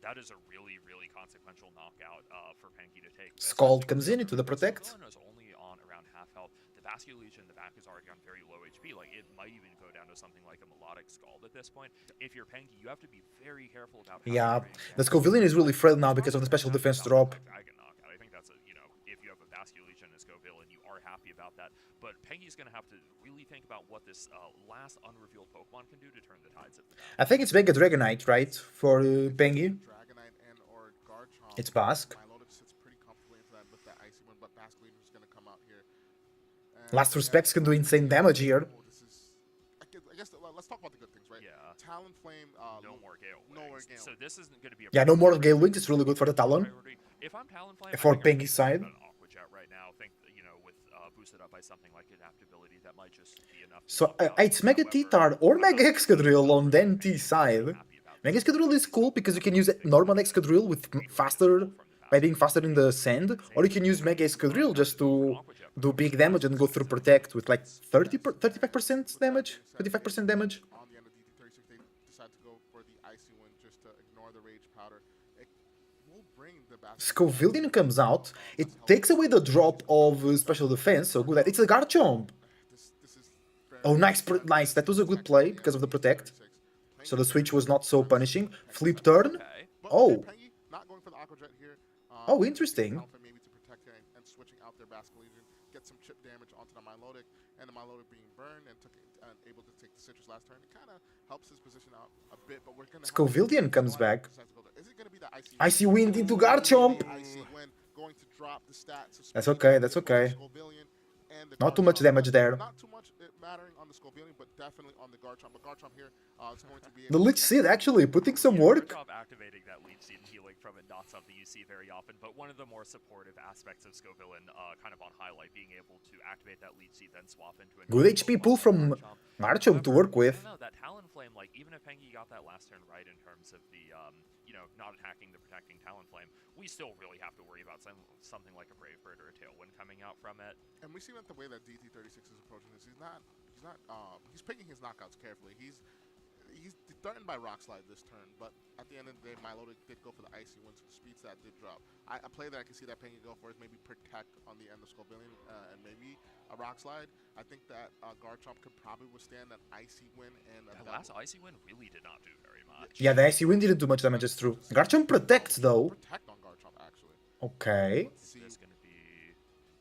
That is a really, really consequential knockout for Pengi to take. Scald comes in into the Protect. Scald is only on around half health. The Basculegion in the back is already on very low HP. Like, it might even go down to something like a Melodic Scald at this point. If you're Pengi, you have to be very careful about... Yeah, the Scovillian is really frail now because of the special defense drop. I think that's a, you know, if you have a Basculegion and Scovillian, you are happy about that. But Pengi's going to have to really think about what this last unrevealed Pokemon can do to turn the tides of the battle. I think it's Mega Dragonite, right, for Pengi? Dragonite and or Garchomp. It's Basque. Milotic sits pretty comfortably into that with that Icy Wind, but Basculegion is going to come out here. Last Respects can do insane damage here. I guess let's talk about the good things, right? Yeah. Talonflame. No more Gale Wings. No more Gale. So this isn't going to be a... Yeah, no more Gale Wings, it's really good for the Talon. If I'm Talonflame, For I think Pengi's side. An Aqua Jet right now. I think, you know, with boosted up by something like adaptability, that might just be enough. So it's Mega T-Tar or Mega Excadrill on Dante's side. Mega Excadrill is cool because you can use normal Excadrill with faster, by being faster in the sand, or you can use Mega Excadrill just to do big damage and go through Protect with like 35% damage, 35% damage. On the end of DT36, they decide to go for the Icy Wind just to ignore the Rage Powder. It will bring the Scovillian comes out, it takes away the drop of special defense, so good. It's a Garchomp. This is very Oh, nice, nice. That was a good play because of the protect. So the switch was not so punishing. Flip turn. Okay. Oh. Pengy not going for the Aqua Jet here. Oh, interesting. Maybe to protect her and switching out their Basculegion, get some chip damage onto the Milotic, and the Milotic being burned and able to take the Citrus last turn. It kind of helps his position out a bit, but we're gonna. Scovillian comes back. Is it gonna be the Icy? Icy Wind into Garchomp. Icy Wind going to drop the stats. That's okay. That's okay. Not too much damage there. Not too much mattering on the Scovillian, but definitely on the Garchomp. But Garchomp here is going to be The Lich Seed actually putting some work. Good job activating that Leech Seed and healing from it, not something you see very often, but one of the more supportive aspects of Scovillian, kind of on highlight, being able to activate that Leech Seed, then swap into a Good HP pull from Garchomp to work with. I don't know, that Talonflame, like, even if Pengy got that last turn right in terms of the, you know, not attacking the protecting Talonflame, we still really have to worry about something like a Brave Bird or a Tailwind coming out from it. And we see that the way that DT36 is approaching this, he's picking his knockouts carefully. He's threatened by Rock Slide this turn, but at the end of the day, Milotic did go for the Icy Wind, so the speed stat did drop. A play that I can see that Pengy go for is maybe Protect on the end of Scovillian and maybe a Rock Slide. I think that Garchomp could probably withstand that Icy Wind. And the last Icy Wind really did not do very much. Yeah, the Icy Wind didn't do much damage, it's true. Garchomp protects though. Protect on Garchomp, actually. Okay. This is going to be...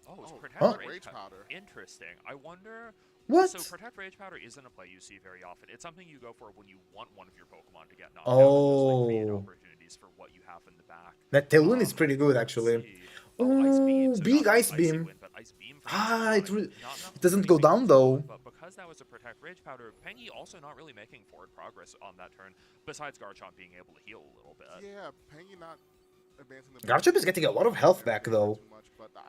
Oh, it's Protect Huh? Rage Powder. Interesting. I wonder... What? So Protect Rage Powder isn't a play you see very often. It's something you go for when you want one of your Pokemon to get knocked out. Oh. Create opportunities for what you have in the back. That Tailwind is pretty good actually. Oh, big Ice Beam. It doesn't go down though. But because that was a Protect Rage Powder, Pengy also not really making forward progress on that turn, besides Garchomp being able to heal a little bit. Yeah, Pengy not advancing the... Garchomp is getting a lot of health back though.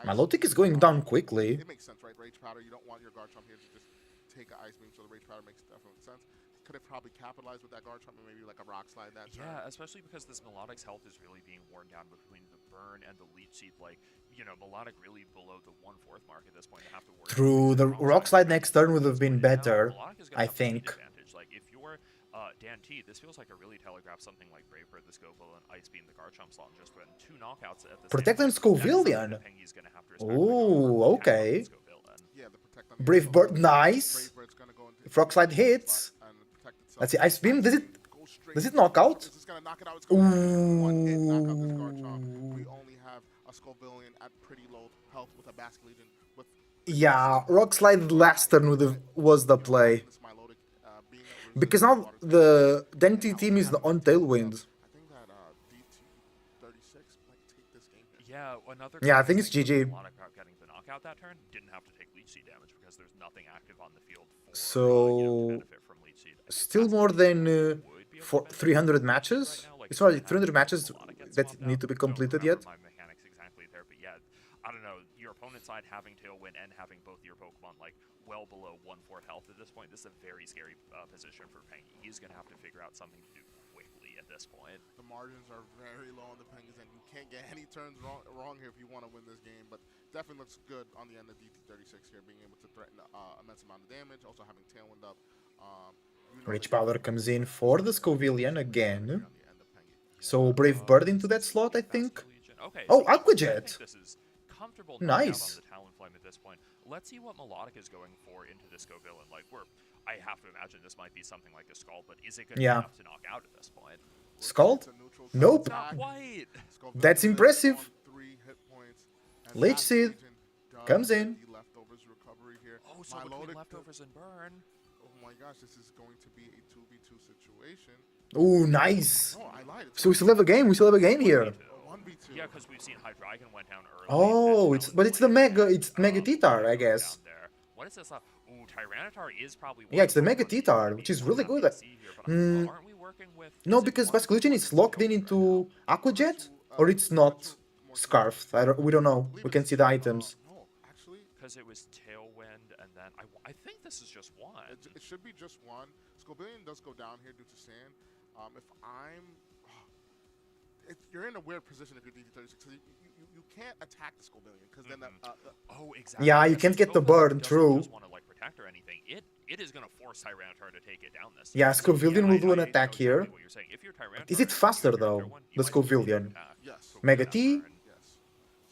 Milotic is going down quickly. It makes sense, right? Rage Powder, you don't want your Garchomp here to just take an Ice Beam, so the Rage Powder makes definitely sense. Could have probably capitalized with that Garchomp and maybe like a Rock Slide that turn. Yeah, especially because this Melodic's health is really being worn down between the Burn and the Leech Seed. Like, you know, Melodic really below the 1/4 mark at this point to have to worry. True, the Rock Slide next turn would have been better, I think. Like, if you're Dan T, this feels like a really telegraph something like Brave Bird, the Scoville, and Ice Beam, the Garchomp slot, and just went 2 knockouts at the Protect and Scovillian. Oh, okay. Yeah, the Protect on Brave Bird, nice. Brave Bird's gonna go into If Rock Slide hits, let's see, Ice Beam, does it knock out? This is gonna knock it out. It's gonna be one hit, knock out this Garchomp. We only have a Scovillian at pretty low health with a Basculegion. With Yeah, Rock Slide last turn was the play. this Milotic, Because now the Denty team is on Tailwind. I think that DT36 might take this game here. Yeah, another. Yeah, I think it's GG. Melodic getting the knockout that turn didn't have to take Leech Seed damage because there's nothing active on the field for So, to benefit from Leech Seed. Still more than for 300 matches? It's already 300 matches that need to be completed yet. My mechanics exactly there, but yeah, I don't know. Your opponent's side having Tailwind and having both your Pokemon like well below 1/4 health at this point, this is a very scary position for Pengy. He's gonna have to figure out something to do quickly at this point. The margins are very low on the Penguins, and you can't get any turns wrong here if you want to win this game. But definitely looks good on the end of DT36 here, being able to threaten immense amount of damage, also having Tailwind up. Rage Powder comes in for the Scovillian again. So Brave Bird into that slot, I think. Okay, Oh, so I Aqua think Jet. This is comfortable Nice. knockout on the Talonflame at this point. Let's see what Melodic is going for into this Scovillian. Like, I have to imagine this might be something like a Scald, but is it going to be enough to knock out at this point? Scald? Nope. Not quite. That's impressive. Leech Seed comes in. Oh, so between leftovers and Burn. Oh my gosh, this is going to be a 2v2 situation. Ooh, nice. Oh, I lied. So we still have a game. We still have a game here. 1v2. Yeah, because we've seen Hydreigon went down early. Oh, it's the Mega T-Tar, I guess. What is this? Ooh, Tyranitar is probably. Yeah, it's the Mega T-Tar, which is really good. Aren't we working with? No, because Basculegion is locked in into Aqua Jet, or it's not scarfed. We don't know. We can see the items. No, actually, because it was Tailwind, and then I think this is just one. It should be just one. Scovillian does go down here due to sand. If I'm... you're in a weird position if you're DT36. So you can't attack the Scovillian, because then... oh, exactly. Yeah, you can't get the burn, true. Just want to, like, protect or anything. It is going to force Tyranitar to take it down this. Yeah, Scovillian will do an attack here. What you're saying. If you're Tyranitar, Is it faster, though, the Scovillian? Yes. Mega T? Yes.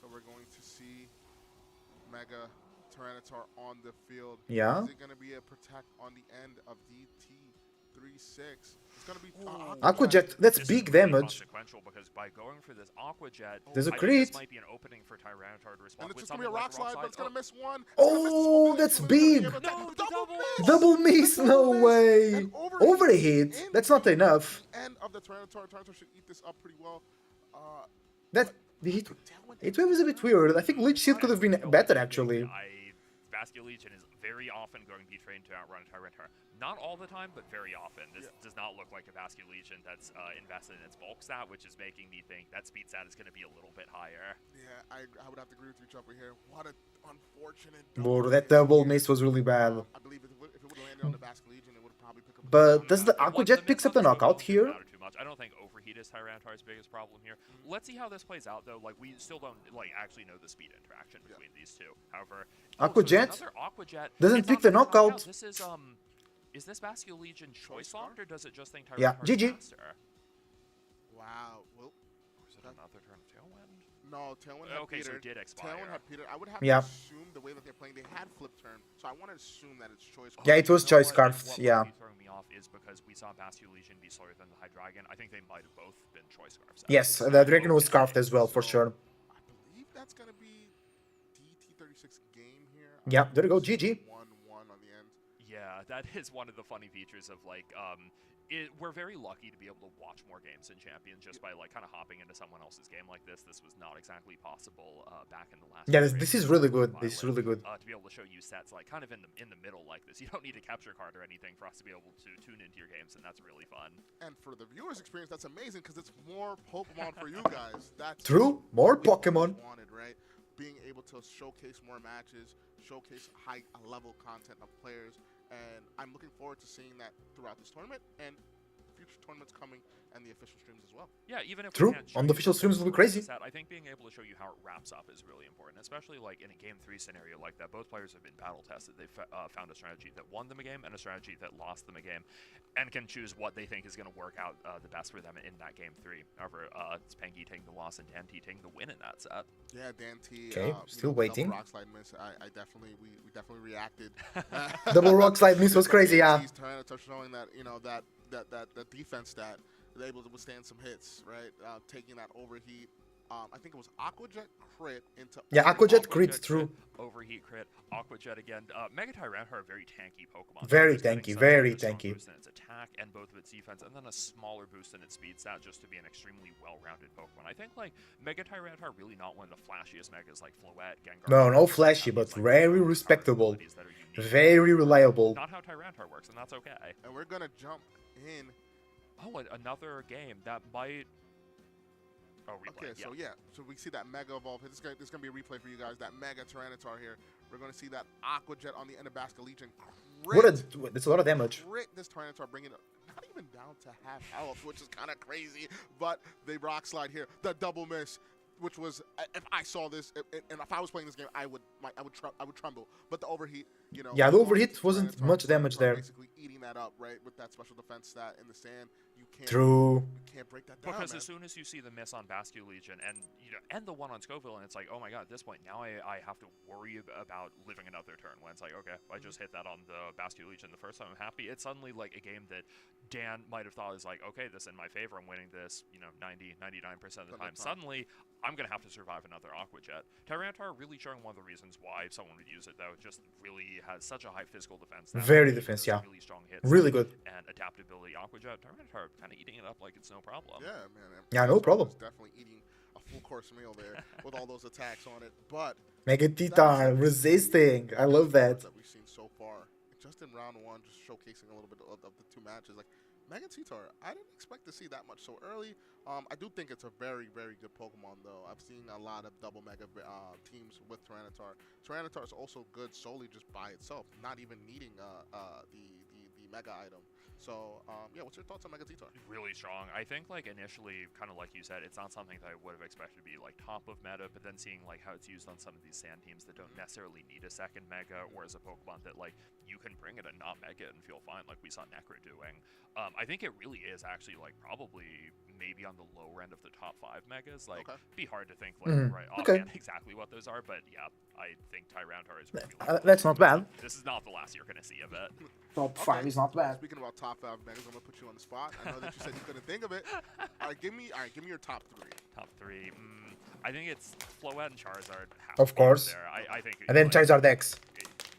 So we're going to see Mega Tyranitar on the field. Yeah. Is it going to be a protect on the end of DT36? It's going to be Aqua Jet, that's This big is really damage. consequential because by going for this Aqua Jet, There's a I think this crit. might be an opening for Tyranitar to respond And it's with just going to be something a rock like slide, but it's going to miss one. Oh, that's big. No, the double Double miss, no way. And Overhit. in That's not enough. the end of the Tyranitar. Tyranitar should eat this up pretty well. That the hit wave is a bit weird. I think Leech Seed could have been better actually. Vascular Legion is very often going to be trained to outrun Tyranitar. Not all the time, but very often. This does not look like a Vascular Legion that's invested in its bulk stat, which is making me think that speed stat is going to be a little bit higher. Yeah, I would have to agree with you, Chopper, here. What an unfortunate Bro, that double miss was really bad. I believe if it would have landed on the Vascular Legion, it would have probably picked up. But does the Aqua Jet picks up the knockout here? Too much. I don't think overheat is Tyranitar's biggest problem here. Let's see how this plays out, though. Like, we still don't actually know the speed interaction between these two. However, Aqua Jet another Aqua Jet doesn't pick the knockout. This is this Vascular Legion choice locked, or does it just think Tyranitar Yeah, GG. faster? Wow. Well, Or is it another turn of Tailwind? no, Tailwind had Okay, so petered. it did expire. Tailwind had petered. I would have Yeah. to assume the way that they're playing, they had flip turn, so I want to assume that it's choice. Yeah, it was You know choice what? scarfed, What yeah. might be throwing me off is because we saw Vascular Legion be slower than the Hydreigon. I think they might have both been choice scarfs. Yes, the Dragon was scarfed as well for sure. I believe that's gonna be DT36 game here. Yeah, there you go, GG. 1-1 on the end. Yeah, that is one of the funny features of we're very lucky to be able to watch more games in Champions just by kind of hopping into someone else's game like this. This was not exactly possible back in the last. Yeah, iteration this is of really the good. pilot. This is really good. To be able to show you sets kind of in the middle like this. You don't need a capture card or anything for us to be able to tune into your games, and that's really fun. And for the viewers' experience, that's amazing because it's more Pokemon for you guys. That's True, more what we Pokemon. wanted, right? Being able to showcase more matches, showcase high level content of players, and I'm looking forward to seeing that throughout this tournament and future tournaments coming and the official streams as well. Yeah, even if True, we can't show on the you official streams will be crazy. set, I think being able to show you how it wraps up is really important, especially in a Game 3 scenario like that. Both players have been battle tested. They've found a strategy that won them a game and a strategy that lost them a game, and can choose what they think is going to work out the best for them in that Game 3. However, it's Pengi taking the loss and Dan T taking the win in that set. Yeah, Dan T. Okay, still waiting. Rock slide miss. I definitely we definitely reacted. Double rock slide miss was crazy, yeah. He's trying to showing that that defense stat. They're able to withstand some hits, right? Taking that overheat. I think it was Aqua Jet crit into. Yeah, Aqua Jet Aqua crit Jet through. Overheat crit. Aqua Jet again. Mega Tyranitar are a very tanky Pokemon. Very It's getting tanky, such very a strong tanky. boost in its attack and both of its defense, and then a smaller boost in its speed stat just to be an extremely well-rounded Pokemon. I think Mega Tyranitar really not one of the flashiest Megas like Floette, Gengar. No flashy, but very respectable. Very reliable. Not how Tyranitar works, and that's okay. And we're gonna jump in. Oh, another game that might. Oh, replay. Okay, so we see that Mega Evolve. This is gonna be a replay for you guys. That Mega Tyranitar here. We're gonna see that Aqua Jet on the end of Vascular Legion. That's a lot of damage. Crit this Tyranitar, bringing it not even down to half health, which is kind of crazy. But they rock slide here. The double miss, which was if I saw this and if I was playing this game, I would tremble. But the overheat, Yeah, the overheat wasn't much damage there. Basically eating that up, right? With that special defense stat in the sand, you can't. True. You can't break that down. Because man. as soon as you see the miss on Vascular Legion and the one on Scoville, and it's like, oh my god, at this point now I have to worry about living another turn. When it's like, okay, I just hit that on the Vascular Legion the first time, I'm happy. It's suddenly like a game that Dan might have thought is like, okay, this in my favor, I'm winning this, 99% of the time. Suddenly, I'm gonna have to survive another Aqua Jet. Tyranitar really showing one of the reasons why someone would use it though. It just really has such a high physical defense. Very defense, yeah. Really strong hits. Really good. And adaptability. Aqua Jet, Tyranitar kind of eating it up like it's no problem. Yeah, man. Yeah, no problem. Definitely eating a full course meal there with all those attacks on it. But Mega Titan resisting. I love that. That we've seen so far, just in round one, just showcasing a little bit of the two matches. Like Mega Titar, I didn't expect to see that much so early. I do think it's a very, very good Pokemon, though. I've seen a lot of double Mega teams with Tyranitar. Tyranitar is also good solely just by itself, not even needing the Mega item. So, yeah, what's your thoughts on Mega T-Tar? Really strong. I think like initially, kind of like you said, it's not something that I would have expected to be like top of meta, but then seeing like how it's used on some of these sand teams that don't necessarily need a second mega, or as a Pokemon that like you can bring it and not mega it and feel fine, like we saw Necro doing. I think it really is actually like probably maybe on the lower end of the top 5 megas. Like, be hard to think like right offhand exactly what those are, but yeah, I think Tyranitar is really That's not bad. This is not the last you're gonna see of it. Top 5 is not bad. Speaking about top 5 megas, I'm gonna put you on the spot. I know that you said you couldn't think of it. All right, give me your top 3. Top 3. I think it's Floette and Charizard. Of course. There. I think. And then like, Charizard X.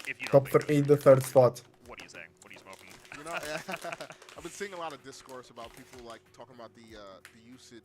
If you Top don't think 3 in the 3rd spot. what are you saying? What are you smoking? You know, I've been seeing a lot of discourse about people like talking about the usage,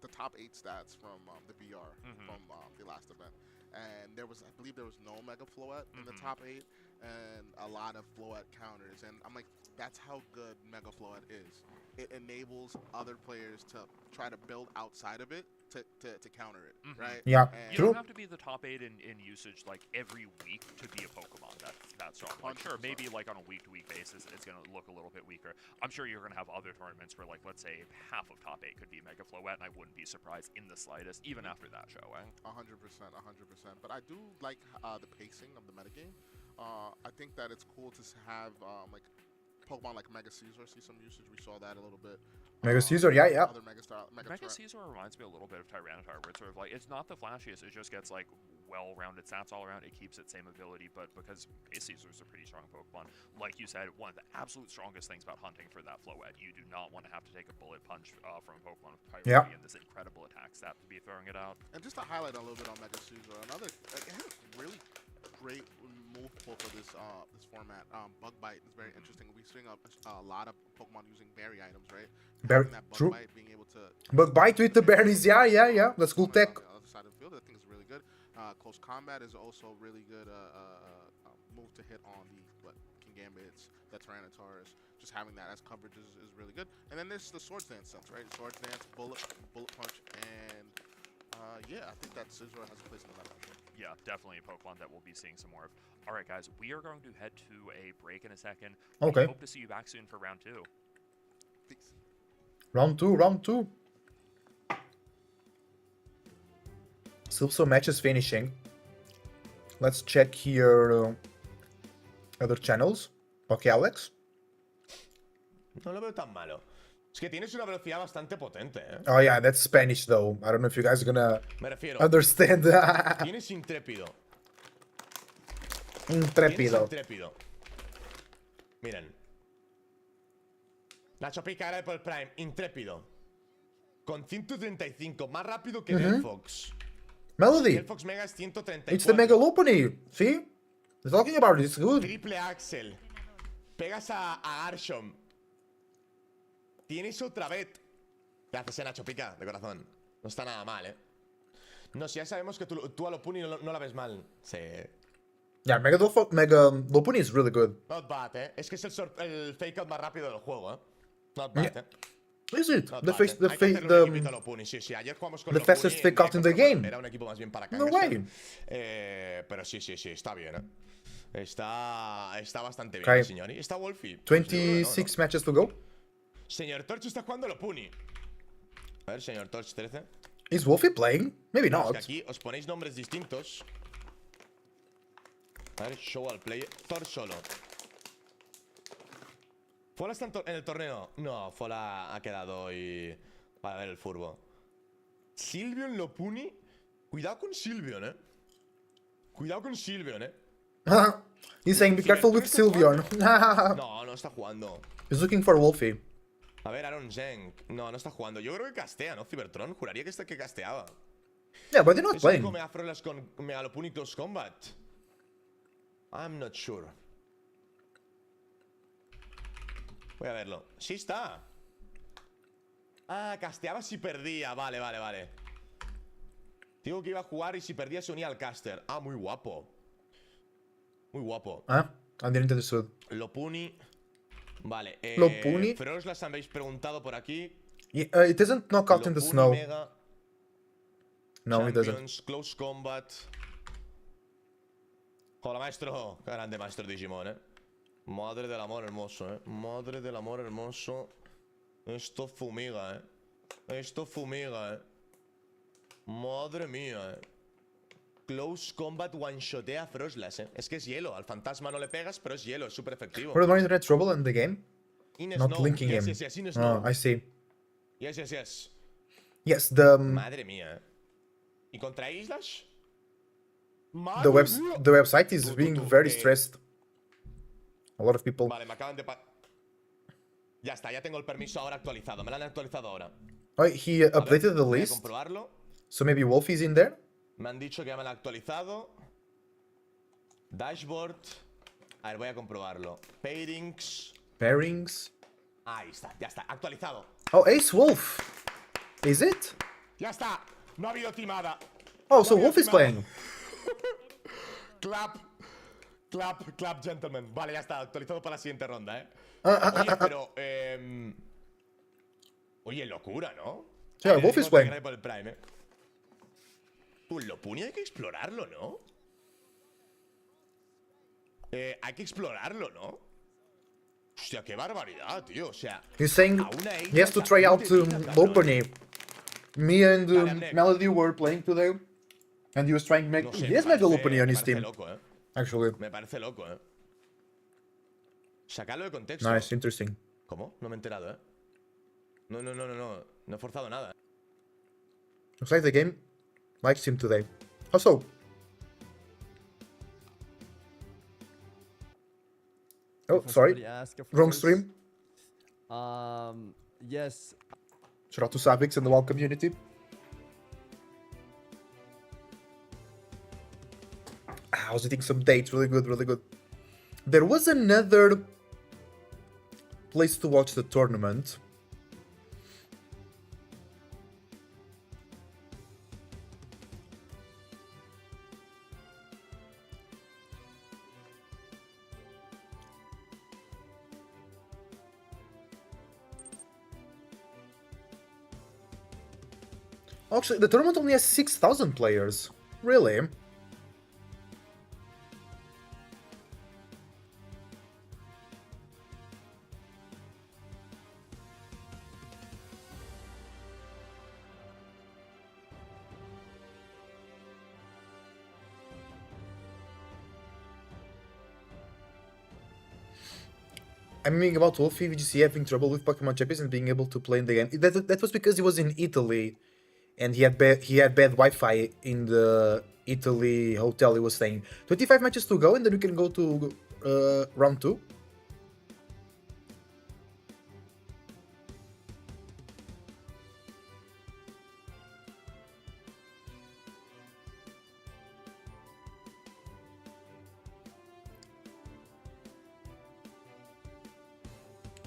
the top 8 stats from the BR from the last event, and I believe there was no Mega Floette in the top 8, and a lot of Floette counters, and I'm like, that's how good Mega Floette is. It enables other players to try to build outside of it to counter it, right? Yeah, and You true. don't have to be the top 8 in usage like every week to be a Pokemon that's strong. Like, sure, 100%. maybe like on a week-to-week basis, it's gonna look a little bit weaker. I'm sure you're gonna have other tournaments where like let's say half of top 8 could be Mega Floette, and I wouldn't be surprised in the slightest, even after that showing. 100%. But I do like the pacing of the metagame. I think that it's cool to have like Pokemon like Mega Caesar see some usage. We saw that a little bit. Mega Caesar, yeah. Other Mega Caesar reminds me a little bit of Tyranitar, where it's sort of like, it's not the flashiest, it just gets like well-rounded stats all around, it keeps its same ability, but because Caesar is a pretty strong Pokemon, like you said, one of the absolute strongest things about hunting for that Floette, you do not want to have to take a bullet punch from a Pokemon with priority and this incredible attack stat to be throwing it out. And just to highlight a little bit on Mega Caesar, another, it has a really great move pull for this this format. Bug Bite is very interesting. We're seeing a lot of Pokemon using berry items, right? Berry, That Bug true. Bite, being able to Bug Bite with the berries, yeah. That's cool tech. on the other side of the field, I think is really good. Close Combat is also really good move to hit on the Kingambits, the Tyranitars. Just having that as coverage is really good. And then there's the Swords Dance sense, right? Swords Dance, Bullet Punch, and yeah, I think that Scizor has a place in the meta. Yeah, definitely a Pokemon that we'll be seeing some more of. All right, guys, we are going to head to a break in a second. Okay. We hope to see you back soon for round 2. Peace. Round 2. Still some matches finishing. Let's check here other channels. Okay, Alex. No lo veo tan malo. Es que tienes una velocidad bastante potente, ¿eh? Oh yeah, that's Spanish though. I don't know if you guys are gonna Me refiero. understand. Tienes intrépido. Intrépido. Tienes intrépido. Miren. Nacho Pica era por el Prime. Intrépido. Con 135. Más rápido que el Fox. Melody. El Fox Mega es 134. It's the Mega Lopunny. See? We're talking about it. It's good. Triple Axel. Pegas a Arshom. Tienes otra vez. Gracias, Nacho Pica, de corazón. No está nada mal, ¿eh? No, si ya sabemos que tú a Lopunny no la ves mal. Sí. Yeah, Mega Lopunny is really good. Not bad, ¿eh? Es que es el fake out más rápido del juego, ¿eh? Not bad, ¿eh? Is it? Not The bad, face, ¿eh? the Hay que face, hacerle un equipito a the Lopunny, sí, sí. Ayer jugamos con the Lopunny fastest en fake out in the directo, pero game. Era un equipo más bien para No Kangaskhan. way. Pero sí, está bien, ¿eh? Está bastante bien, Okay. señor. ¿Y está Wolfie? 26 matches to go. Señor Torch está jugando Lopunny. A ver, señor Torch 13. Is Wolfie playing? Maybe Es not. que aquí os ponéis nombres distintos. A ver, show al player. Thor solo. ¿Fola está en el torneo? No, Fola ha quedado hoy para ver el furbo. Silvion Lopunny. Cuidado con Silvion, Cuidado con Silvion, He's saying be careful with Sylveon. No está jugando. He's looking for Wolfie. A ver, Aaron Zeng. No está jugando. Yo creo que castea, ¿no? Cybertron. Juraría que casteaba. Yeah, but they're not ¿Es playing. único Meafrolas con Megalopunny Close Combat? I'm not sure. Voy a verlo. Sí está. Ah, casteaba si perdía. Vale. Digo que iba a jugar y si perdía se unía al caster. Ah, muy guapo. Muy guapo. I didn't understand. Lopunny. Vale. Lopunny. Froslas habéis preguntado por aquí. Yeah, it doesn't knock out in the Lopunny snow. Mega. No, it doesn't. Champions, Close Combat. Hola, maestro. Grande maestro Digimon, Madre del amor hermoso, Madre del amor hermoso. Esto fumiga, Esto fumiga, Madre mía, Close Combat one-shotea Frostlass, Es que es hielo. Al fantasma no le pegas, pero es hielo. Es súper efectivo. For the internet trouble in the game? In Not snow. linking Yes, him. yes, yes, in snow. I see. Yes, yes, yes. Yes, the Madre mía, ¿Y contra Islas? the Madre mía. the website is Tú, being tú, very stressed. A lot of people. Vale, me acaban de Ya está, ya tengo el permiso ahora actualizado. Me lo han actualizado ahora. Oh, he updated the Voy a list, comprobarlo. so maybe Wolf is in there. Me han dicho que ya me lo han actualizado. Dashboard. A ver, voy a comprobarlo. Pairings. Pairings. Ahí está, ya está, actualizado. Oh, Ace Wolf. Is it? Ya está, no ha habido timada. Oh, so No había Wolf is timada. playing. Clap. Clap, clap, gentlemen. Vale, ya está, actualizado para la siguiente ronda, Oye, pero, Oye, locura, ¿no? Yeah, Vale, Wolf digo is playing. que gané por el Prime, Tú, lo Puni hay que explorarlo, ¿no? Hay que explorarlo, ¿no? Hostia, qué barbaridad, tío. O sea, He's saying a una isla he has to try out cabrón. Lopunny. Me and Dale, Amnek. Melody were playing today, and he was trying to make. No sé, He has me Mega parece- Lopunny on me his parece team, loco, actually. Me parece loco, Sacarlo de contexto. Nice, interesting. ¿Cómo? No me he enterado, No. No he forzado nada. Looks like the game likes him today. Also, oh, sorry, Somebody ask a wrong first. stream. Yes. Shout out to Savix and the WoW community. I was eating some dates, really good, really good. There was another place to watch the tournament. Actually, the tournament only has 6,000 players. Really? I'm meaning about Wolfie VGC having trouble with Pokemon Champions and being able to play in the game. That was because he was in Italy, and he had bad Wi-Fi in the Italy hotel he was staying. 25 matches to go, and then we can go to round 2.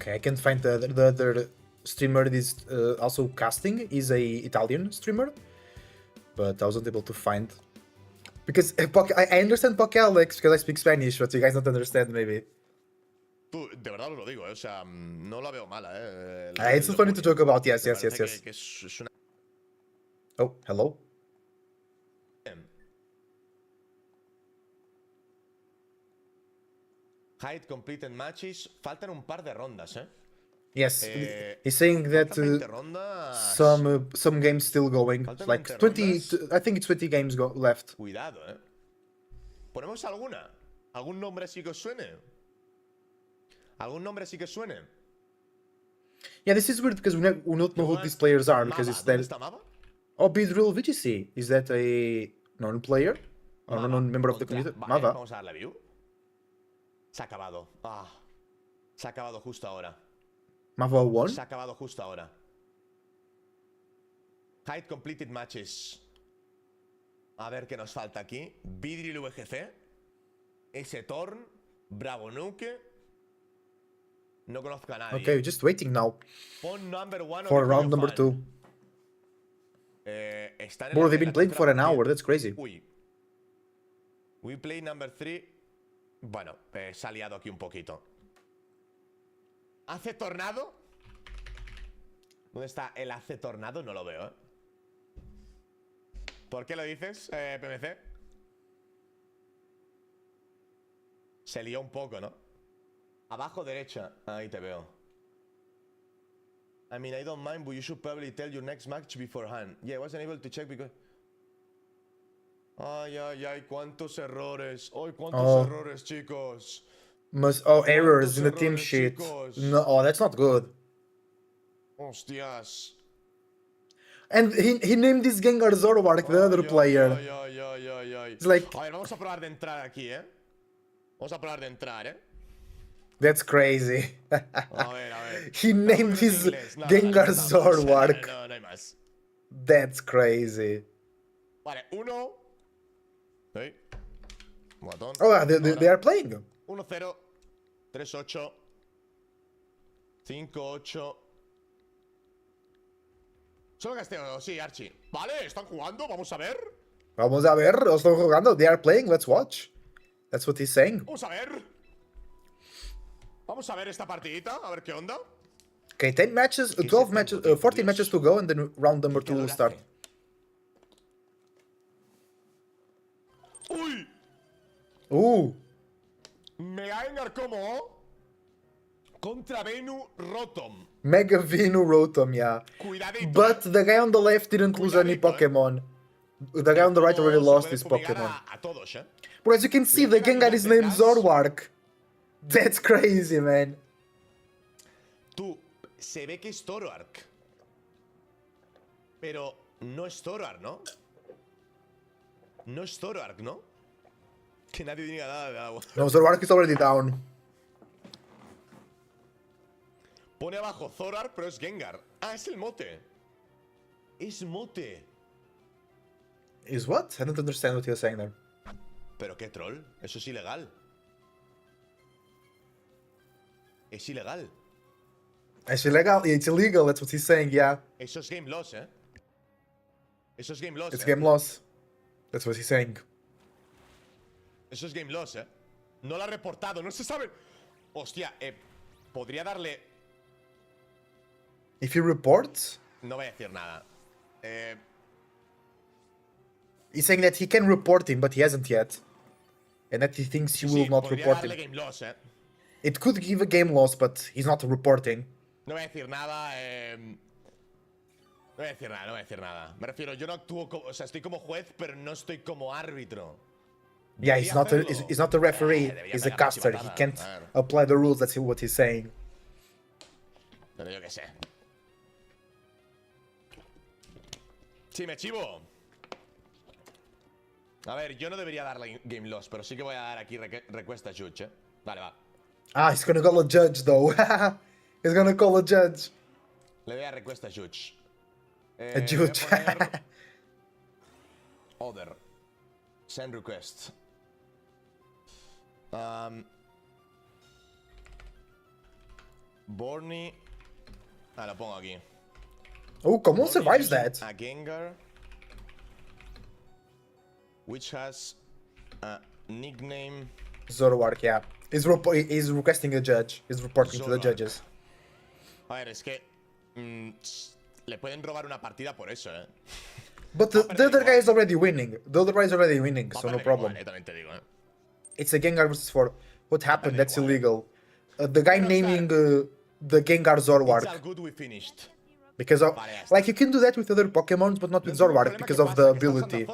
Okay, I can't find the other streamer that is also casting. Is a Italian streamer, but I wasn't able to find because I understand Alex because I speak Spanish, but you guys don't understand maybe. Tú, de verdad os lo digo, O sea, no la veo mala, It's funny to talk about. Yes. Me parece que es una... Oh, hello. Height completed matches. Faltan un par de rondas, Yes, he's saying that Faltan 20 rondas. some games still going. Faltan Like 20 20, rondas. I think it's 20 games left. Cuidado, ¿Ponemos alguna? ¿Algún nombre así que os suene? ¿Algún nombre así que os suene? Yeah, this is weird because we don't know who these players are because Mava, it's ¿dónde that. está Mava? Oh, Beedrill VGC. Is that a known player? Or Mava, known member of the contra- community? Vale, Mava. vamos a darle view. Se ha acabado. Se ha acabado justo ahora. Mava won? Se ha acabado justo ahora. Height completed matches. A ver qué nos falta aquí. Vidril VGC. S Torn. Bravo Nuke. No conozco a nadie. Okay, just waiting now Pon number one for on round number fan. 2. Están en Bro, la they've been playing for an hour. That's crazy. Uy. We play number 3. Bueno, se ha liado aquí un poquito. ¿Hace tornado? ¿Dónde está el hace tornado? No lo veo, ¿Por qué lo dices, PMC? Se lió un poco, ¿no? Abajo derecha. Ahí te veo. I mean, I don't mind, but you should probably tell your next match beforehand. Yeah, I wasn't able to check because... Ay, ay, ay, cuántos errores. Ay, cuántos errores, chicos. Errors in the team errores, sheet. chicos? No, that's not good. Hostias. And he named this Gengar Zoroark, the other player. Ay, ay, ay, ay, ay. It's like, A ver, vamos a probar de entrar aquí, ¿eh? Vamos a probar de entrar, ¿eh? that's crazy. A ver, a ver. He named his Gengar Zoroark. No, no hay más. That's crazy. Vale, 1. ¿Eh? Botón. Oh, they are playing. 1-0. 3-8. 5-8. Solo casteo, sí, Archie. Vale, están jugando, vamos a ver. Vamos a ver, están jugando. They are playing, let's watch. That's what he's saying. Vamos a ver. Vamos a ver esta partidita, a ver qué onda. Okay, 10 matches, 12 matches, 14 matches to go, and then round number 2 will start. ¡Uy! Mega Engar como contra Venu Rotom. Mega Venu Rotom, yeah. Cuidadito. But the guy on the left didn't lose any Pokemon. The guy on the right already lost his Pokemon. A todos, ¿eh? But as you can see, the Gengar is named Zoroark. That's crazy, man. Tú, se ve que es Zoroark. Pero no es Zoroark, ¿no? No es Zoroark, ¿no? Que nadie diga nada de agua. No, Zoroark is already down. Pone abajo Zoroark, pero es Gengar. Ah, es el mote. Es mote. Is what? I don't understand what you're saying there. Pero qué troll. Eso es ilegal. Es ilegal. It's illegal. It's illegal. That's what he's saying. Yeah. Eso es game loss, ¿eh? Eso es game loss. It's game loss. That's what he's saying. Eso es game loss, ¿eh? No lo ha reportado. No se sabe. Hostia, podría darle... If he reports, No voy a decir nada. he's saying that he can report him, but he hasn't yet, and that he thinks he will Sí, not podría report darle him. game loss, ¿eh? It could give a game loss, but he's not reporting. No voy a decir nada, No voy a decir nada, no voy a decir nada. Me refiero, yo no actúo como... O sea, estoy como juez, pero no estoy como árbitro. Yeah, he's not a, hacerlo. he's not a referee. Debería He's a pegar caster. máxima He patada, can't claro. apply the rules. That's what he's saying. Pero yo qué sé. Sí, me chivo. A ver, yo no debería darle game loss, pero sí que voy a dar aquí request a judge, ¿eh? Vale, va. Ah, he's gonna call a judge though. He's gonna call a judge. Le doy a request a judge. A judge. Voy a poner Other. Send request. Borny. Ah, lo pongo aquí. Oh, come on, Borny survives using that. A Gengar, which has a nickname. Zoroark, yeah. He's requesting a judge. He's reporting to the Zoroark. judges. A ver, es que le pueden robar una partida por eso, ¿eh? But the other guy is already winning. The other guy is already winning, so no problem. Igual, también te digo, ¿eh? It's a Gengar versus 4. What happened? That's illegal. The guy naming the Gengar It's all Zoroark. good, we finished. Because of, like, you can do that with other Pokemon, but not with Zoroark because of the ability,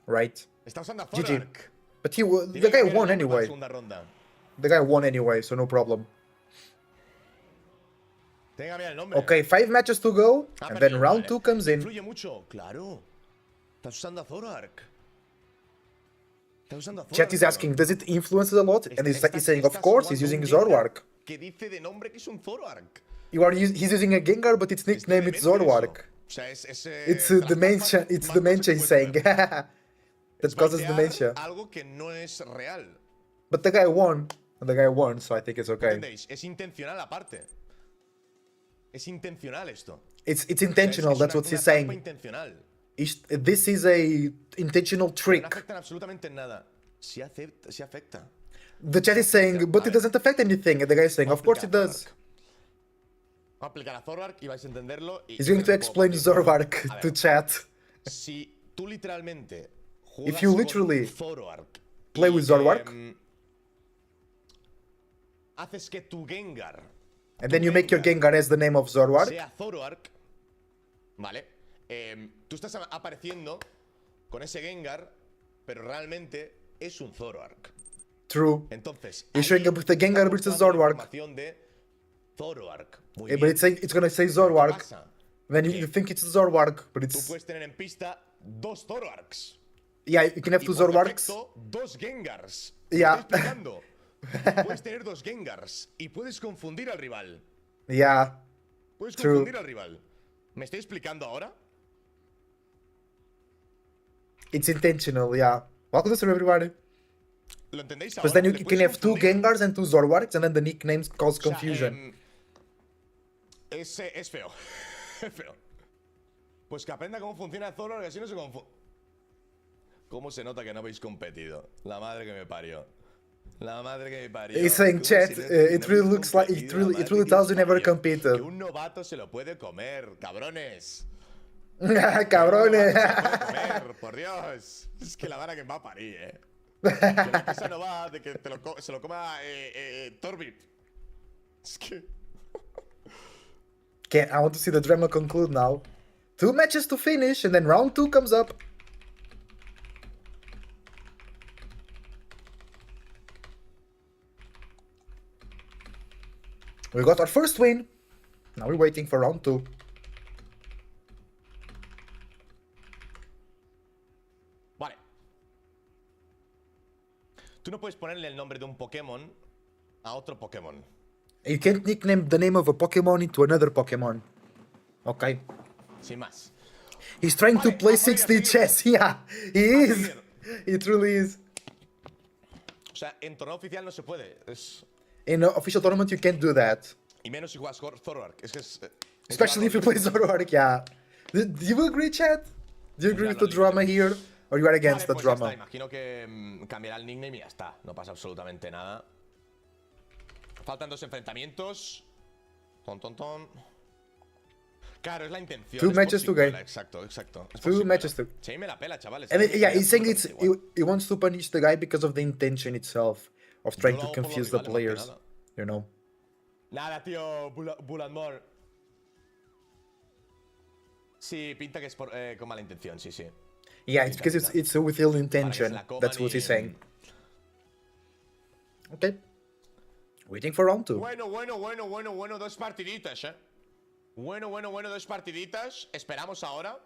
right? Está usando a GG. Zoroark. But the guy won anyway. The guy won anyway, so no problem. Tenga, mira el nombre. Okay, 5 matches to go, and then perdido, round vale. 2 comes in. Influye mucho, claro. Estás usando a Zoroark. Estás usando a Zoroark. Chat is asking, does it influence a lot? And he's saying, of Estás course, he's jugando using un Gengar Zoroark. Que dice de nombre que es un Zoroark. He's using a Gengar, but its nickname is Zoroark. O sea, It's dementia. It's dementia. He's saying that causes dementia. Algo que no es real. But the guy won. The guy won, so I think it's okay. ¿Entendéis? Es intencional aparte. Es intencional esto. It's intentional. That's what he's saying. Intencional. This is a intentional No trick. afectan absolutamente nada. Sí afecta. The chat is saying, but it doesn't affect anything. And the guy is saying, of course it does. Vamos a aplicar a Zoroark y vais a entenderlo. Y He's going to explain Zoroark to chat. Si tú literalmente If you literally Zoroark play with Zoroark, haces que tu Gengar And then you make your Gengar as the name of Zoroark. sea Zoroark, ¿vale? Tú estás apareciendo con ese Gengar, pero realmente es un Zoroark. True. Entonces, You're showing up with the Gengar versus Zoroark. Información de Zoroark. Muy But bien. it's gonna say ¿Qué Zoroark. pasa? Then you think it's Zoroark, but Tú it's... puedes tener en pista 2 Zoroarks. Yeah, you can have Y 2 por Zoroarks. defecto, 2 Gengars. Ya. ¿Me estoy explicando? Puedes tener 2 Gengars y puedes confundir al rival. Yeah. Puedes True. confundir al rival. ¿Me estoy explicando ahora? It's intentional, yeah. Welcome to stream, everybody. ¿Lo entendéis ahora? Because then you ¿Le can puedes have 2 confundir? Gengars and 2 Zoroarks, and then the nicknames cause O sea, confusion. es feo. Es feo. Pues que aprenda cómo funciona Zoroark, así no se confunde. ¿Cómo se nota que no habéis competido? La madre que me parió. La madre que me parió. He's saying, ¿Cómo chat, si no it really habéis looks like, it competido? La really madre que tells you os never parió. competed. Que un novato se lo puede comer, cabrones. Cabrones. Que un novato se lo puede comer, por Dios. Es que la vara que me va a parir, Que la cosa no va de que se lo coma Torbit. Es que... Okay, I want to see the drama conclude now. 2 matches to finish, and then round 2 comes up. We got our first win. Now we're waiting for round 2. Vale. Tú no puedes ponerle el nombre de un Pokémon a otro Pokémon. You can't nickname the name of a Pokemon into another Pokemon. Okay. Sin más. He's trying to Vale, play a seguir, 6D a seguir. chess. Yeah, he is. seguir. He truly is. O sea, en torneo oficial no se puede. In an official tournament, you can't do that. Y menos si juegas Zoroark. Es que es... Especially if you play Zoroark, yeah. Do you agree, chat? Do you agree with the drama here? Or you are against the Vale, pues ya drama? está. Imagino que cambiará el nickname y ya está. No pasa absolutamente nada. Faltan 2 enfrentamientos. Ton, ton, ton. Claro, es la intención. 2 es matches to posible. game. Exacto, exacto. Es 2 posible. matches to... Sí, me la pela, chavales. And Es que yeah, me da he's saying it's absolutamente igual. he wants to punish the guy because of the intention itself of trying Yo to lo hago por los confuse the rivales, más que players. nada. You know. Nada, tío, Bulandmore. Sí, pinta que es con mala intención, sí, sí. Yeah, it's because it's with ill intention. la coman That's what he's y- saying. Okay. Waiting for round 2. Bueno, 2 partiditas, Bueno, 2 partiditas. Esperamos ahora.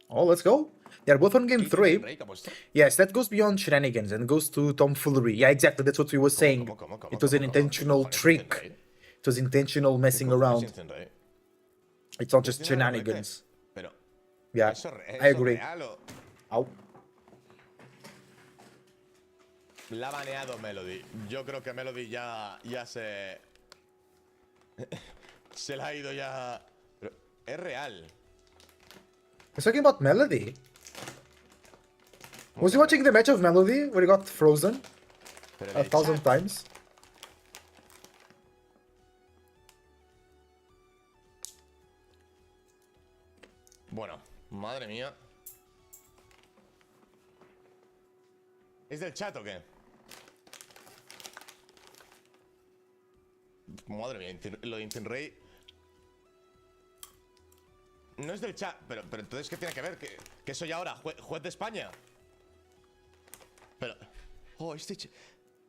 Oh, let's go. They're both on game 3. Rey, ¿qué ha puesto? Yes, that goes beyond shenanigans and goes to tomfoolery. Yeah, exactly. That's what we were saying. ¿Cómo? It was an intentional trick. It was intentional messing around. It's not just shenanigans. Pero, Yeah, ¿eso I agree. real o...? Ow. La ha baneado Melody. Yo creo que Melody ya se... se la ha ido ya... Pero es real. He's talking about Melody. Was he watching the match of Melody where he got frozen Pero en 1,000 el chat, times? Bueno, madre mía. ¿Es del chat o qué? Madre mía, lo de Instant Ray. No es del chat, pero entonces ¿qué tiene que ver? ¿Que soy ahora? ¿Juez de España? Pero... Oh,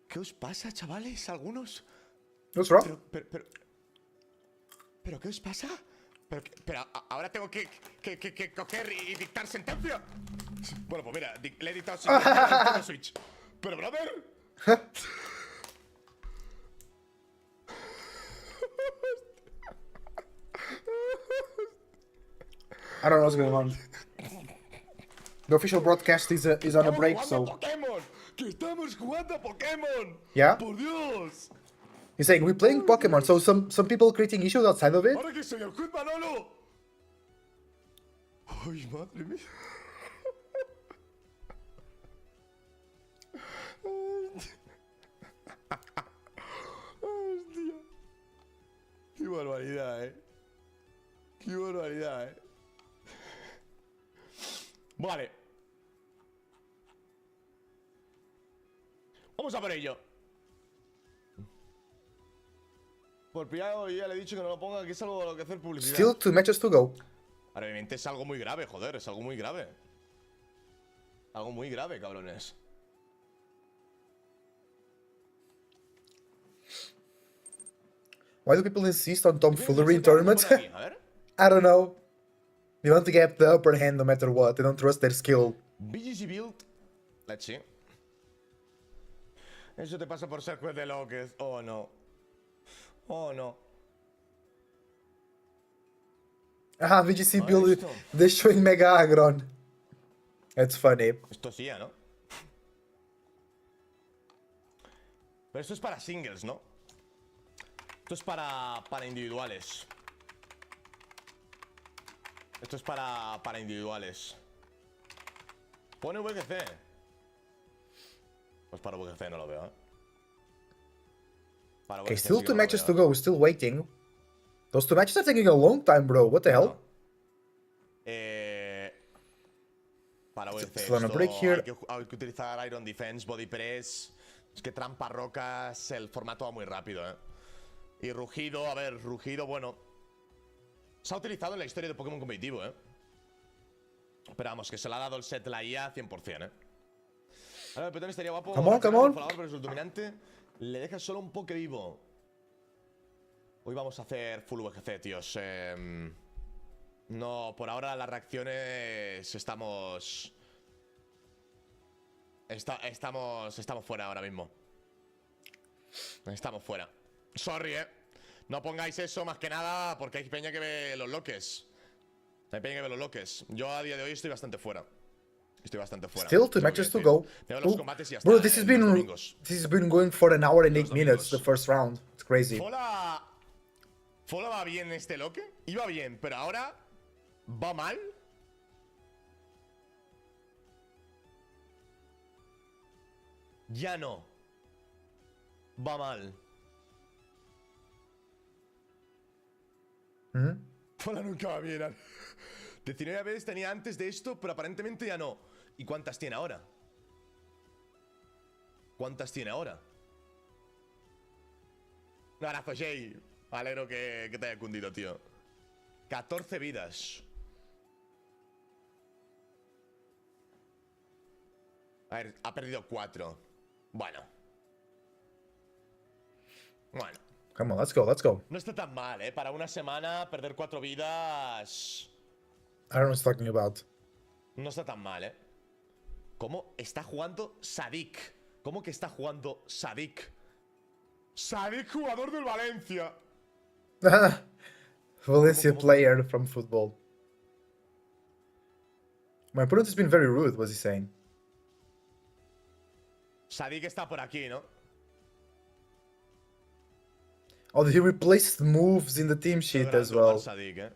¿qué os pasa, chavales? ¿Algunos? What's wrong? ¿Pero qué os pasa? Pero ahora tengo que coger y dictar sentencia. Bueno, pues mira, le he dictado sentencia en Switch. Pero, brother. I don't know what's going on. The official broadcast is on a break, so... Pokémon! ¡Que estamos jugando Pokémon! Yeah? ¡Por Dios! He's saying, we're playing Pokemon, so some people creating issues outside of it? ¡Ahora que soy el juez Manolo! ¡Ay, madre mía! ¡Hostia! ¡Qué barbaridad, ¡Qué barbaridad, Vale. Vamos a por ello. Por privado ya le he dicho que no lo ponga, que es algo a lo que hacer publicidad. Still 2 matches to go. Ahora, obviamente es algo muy grave, joder, es algo muy grave. Algo muy grave, cabrones. Why do people insist on tomfoolery in ¿Qué tournaments? por aquí? A ver. I don't know. They want to get the upper hand no matter what. They don't trust their skill. BGC build. Let's see. Eso te pasa por ser juez de loques. Oh no. Oh no. Ah, VGC Ah, build. esto. They're showing Mega Agron. That's funny. Esto sí, ¿no? Pero esto es para singles, ¿no? Esto es para individuales. Esto es para individuales. Pone VGC. Pues para VGC no lo veo, ¿eh? Para Okay, VGC still sí que 2 no lo matches veo, to ¿eh? go. We're still waiting. Those 2 matches are taking a long time, bro. What the hell? Para VGC Still on a esto break here. hay que utilizar Iron Defense, Body Press. Es que trampa rocas, el formato va muy rápido, ¿eh? Y rugido, a ver, rugido, bueno. Se ha utilizado en la historia de Pokémon competitivo, ¿eh? Pero vamos, que se le ha dado el set la IA 100%, ¿eh? Ahora el petón estaría guapo. Come on, come on. Pero es el dominante. Le deja solo un poke vivo. Hoy vamos a hacer full VGC, tíos. No, por ahora las reacciones estamos fuera ahora mismo. Estamos fuera. Sorry, no pongáis eso más que nada porque hay peña que ve los loques. Hay peña que ve los loques. Yo a día de hoy estoy bastante fuera. Estoy bastante fuera. Still 2 tengo que matches to decir. go. Veo los Ooh. combates y ya Bro, está, los domingos. this has been going for an hour and 8 Los minutes, the domingos. first round. It's crazy. Fola va bien este loque. Iba bien, pero ahora va mal. Ya no. Va mal. Fola nunca va bien. 19 veces tenía antes de esto, pero aparentemente ya no. ¿Y cuántas tiene ahora? ¿Cuántas tiene ahora? Un abrazo, Jay. Me alegro que te haya cundido, tío. 14 vidas. A ver, ha perdido 4. Bueno. Bueno. Come on, let's go, let's go. No está tan mal, ¿eh? Para una semana, perder 4 vidas... I don't know what he's talking about. No está tan mal, ¿eh? ¿Cómo está jugando Sadik? ¿Cómo que está jugando Sadik? Sadik, jugador del Valencia. Valencia player from football. My opponent has been very rude, was he saying? Sadik está por aquí, ¿no? Oh, he replaced moves in the team sheet as well. Sadik, ¿eh?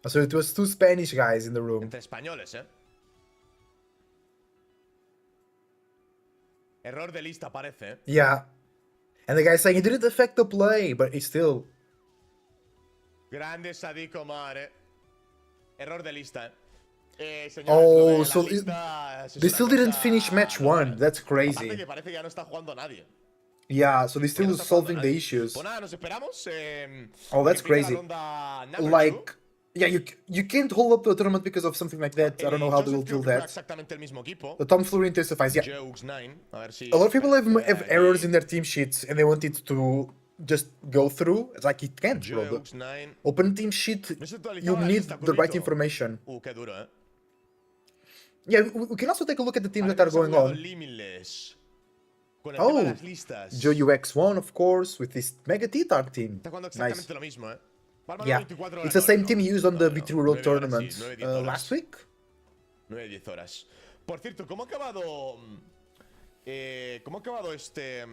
So it was 2 Spanish guys in the room. Entre españoles, ¿eh? Error de lista, parece, ¿eh? Yeah. And the guy's saying it didn't affect the play, but it's still... Grande Sadik Omar, ¿eh? Error de lista, ¿eh? Señores, Oh, la so lista es they una still didn't cosa finish match 1. That's Aparte crazy. que parece que ya no está jugando nadie. Yeah, so they Ya still no está jugando solving the nadie. issues. Pues nada, nos esperamos. Oh, that's que empiece crazy. la ronda number Like, 2. yeah, you can't hold up to a tournament because of something like that. I don't know how they will Joseph creo do que juega that. exactamente el mismo equipo. The tomfoolery intensifies, yeah. Jeux9. A ver si... A lot of people have espera, errors aquí. in their team sheets and they want it to just go through. It's like it can't, bro. The Jeux9. open team sheet, No se actualizaba you la need lista, the right Currito. information. Qué duro, ¿eh? Yeah, we can also take a look at the teams Vale, that are hemos going hablado on. Limitless. Con el tema Oh, de las listas. Joe UX1, of course, with this Mega T-Tar team. Está jugando Nice. exactamente lo mismo, ¿eh? Palma Yeah, 24 it's the horas, same ¿no? team he used on the V3 World 9 horas, Tournament sí, 9-10 horas. last week. 9-10 horas. Por cierto, ¿cómo ha acabado? ¿Cómo ha acabado este?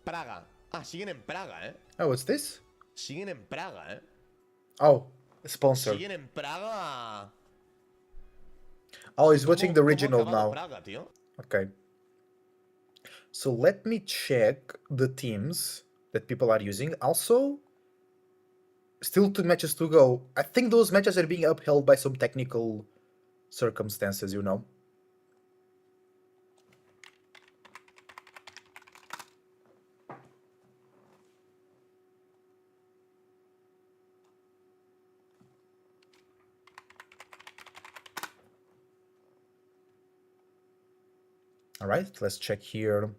Praga. Ah, siguen en Praga, ¿eh? Oh, what's this? Siguen en Praga, ¿eh? Oh, sponsor. Siguen en Praga. Oh, he's watching the ¿Cómo ha original acabado now. Praga, tío? Okay. So let me check the teams that people are using. Also, still 2 matches to go. I think those matches are being upheld by some technical circumstances, you know. All right, let's check here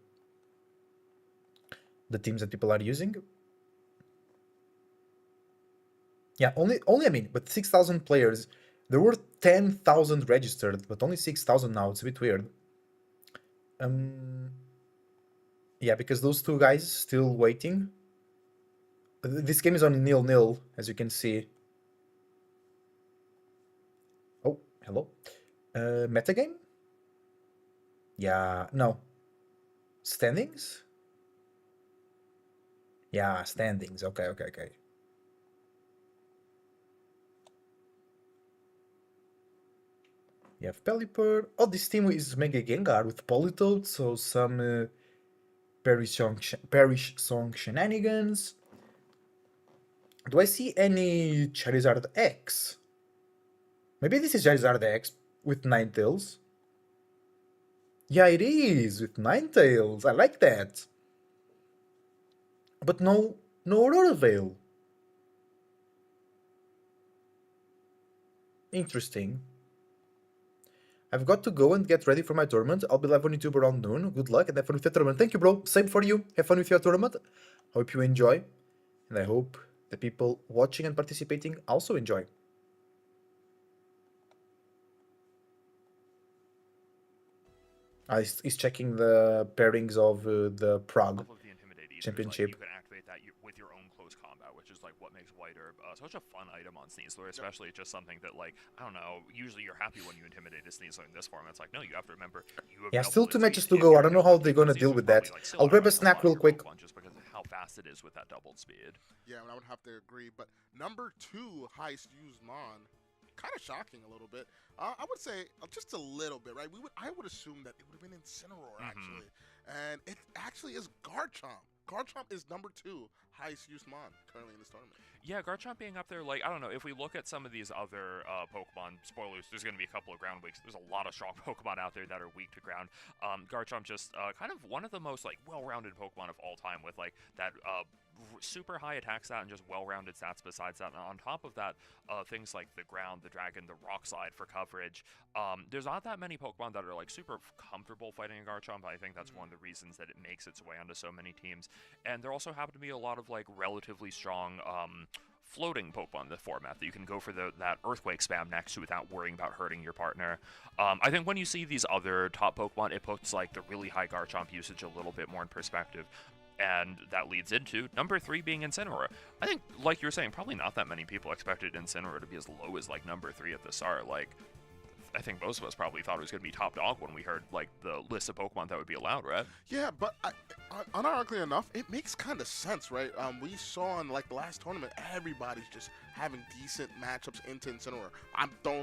the teams that people are using. Yeah, only I mean, with 6,000 players, there were 10,000 registered, but only 6,000 now. It's a bit weird. Yeah, because those two guys still waiting. This game is on 0-0, as you can see. Oh, hello. Metagame? Yeah, no. Standings? Yeah, standings. Okay. You have Pelipper. Oh, this team is Mega Gengar with Politoed, so some Perish Song shenanigans. Do I see any Charizard X? Maybe this is Charizard X with Ninetales. Yeah, it is with Ninetales. I like that. But no Aurora Veil. Interesting. I've got to go and get ready for my tournament. I'll be live on YouTube around noon. Good luck and have fun with your tournament. Thank you, bro. Same for you. Have fun with your tournament. Hope you enjoy. And I hope the people watching and participating also enjoy. He's checking the pairings of the Prague Of the Intimidate Eaters, Championship. Like, you can activate that with your own close combat, which is like what makes White Herb such a fun item on Sneasler, especially just something that, like, I don't know, usually you're happy when you intimidate a Sneasler in this format. It's like, no, you have to remember you have Yeah, still 2 double matches speed to if go. I you're don't know how double they're speed. gonna So deal Sneasler's with that. probably, like, still I'll grab a outranks snack lot of real your quick. Pokemon just because of how fast it is with that doubled speed. Yeah, I would have to agree. But number 2 highest used Mon, kind of shocking a little bit. I would say just a little bit, right? I would assume that it would have been Incineroar actually, and it actually is Garchomp. Garchomp is number 2 highest used Mon currently in this tournament. Yeah, Garchomp being up there, like, I don't know, if we look at some of these other Pokemon, spoilers, there's going to be a couple of ground weaks. There's a lot of strong Pokemon out there that are weak to ground. Garchomp just kind of one of the most, like, well-rounded Pokemon of all time with, like, that super high attack stat and just well-rounded stats besides that. And on top of that, things like the ground, the dragon, the rock slide for coverage. There's not that many Pokemon that are, like, super comfortable fighting a Garchomp. I think that's one of the reasons that it makes its way onto so many teams. And there also happen to be a lot of, like, relatively strong floating Pokemon in the format that you can go for that Earthquake spam next to without worrying about hurting your partner. I think when you see these other top Pokemon, it puts, like, the really high Garchomp usage a little bit more in perspective. And that leads into number 3 being Incineroar. I think, like you were saying, probably not that many people expected Incineroar to be as low as, like, number 3 at the start. Like, I think most of us probably thought it was going to be top dog when we heard, like, the list of Pokemon that would be allowed, right? Yeah, but unironically enough, it makes kind of sense, right? We saw in, like, the last tournament, everybody's just having decent matchups into Incineroar.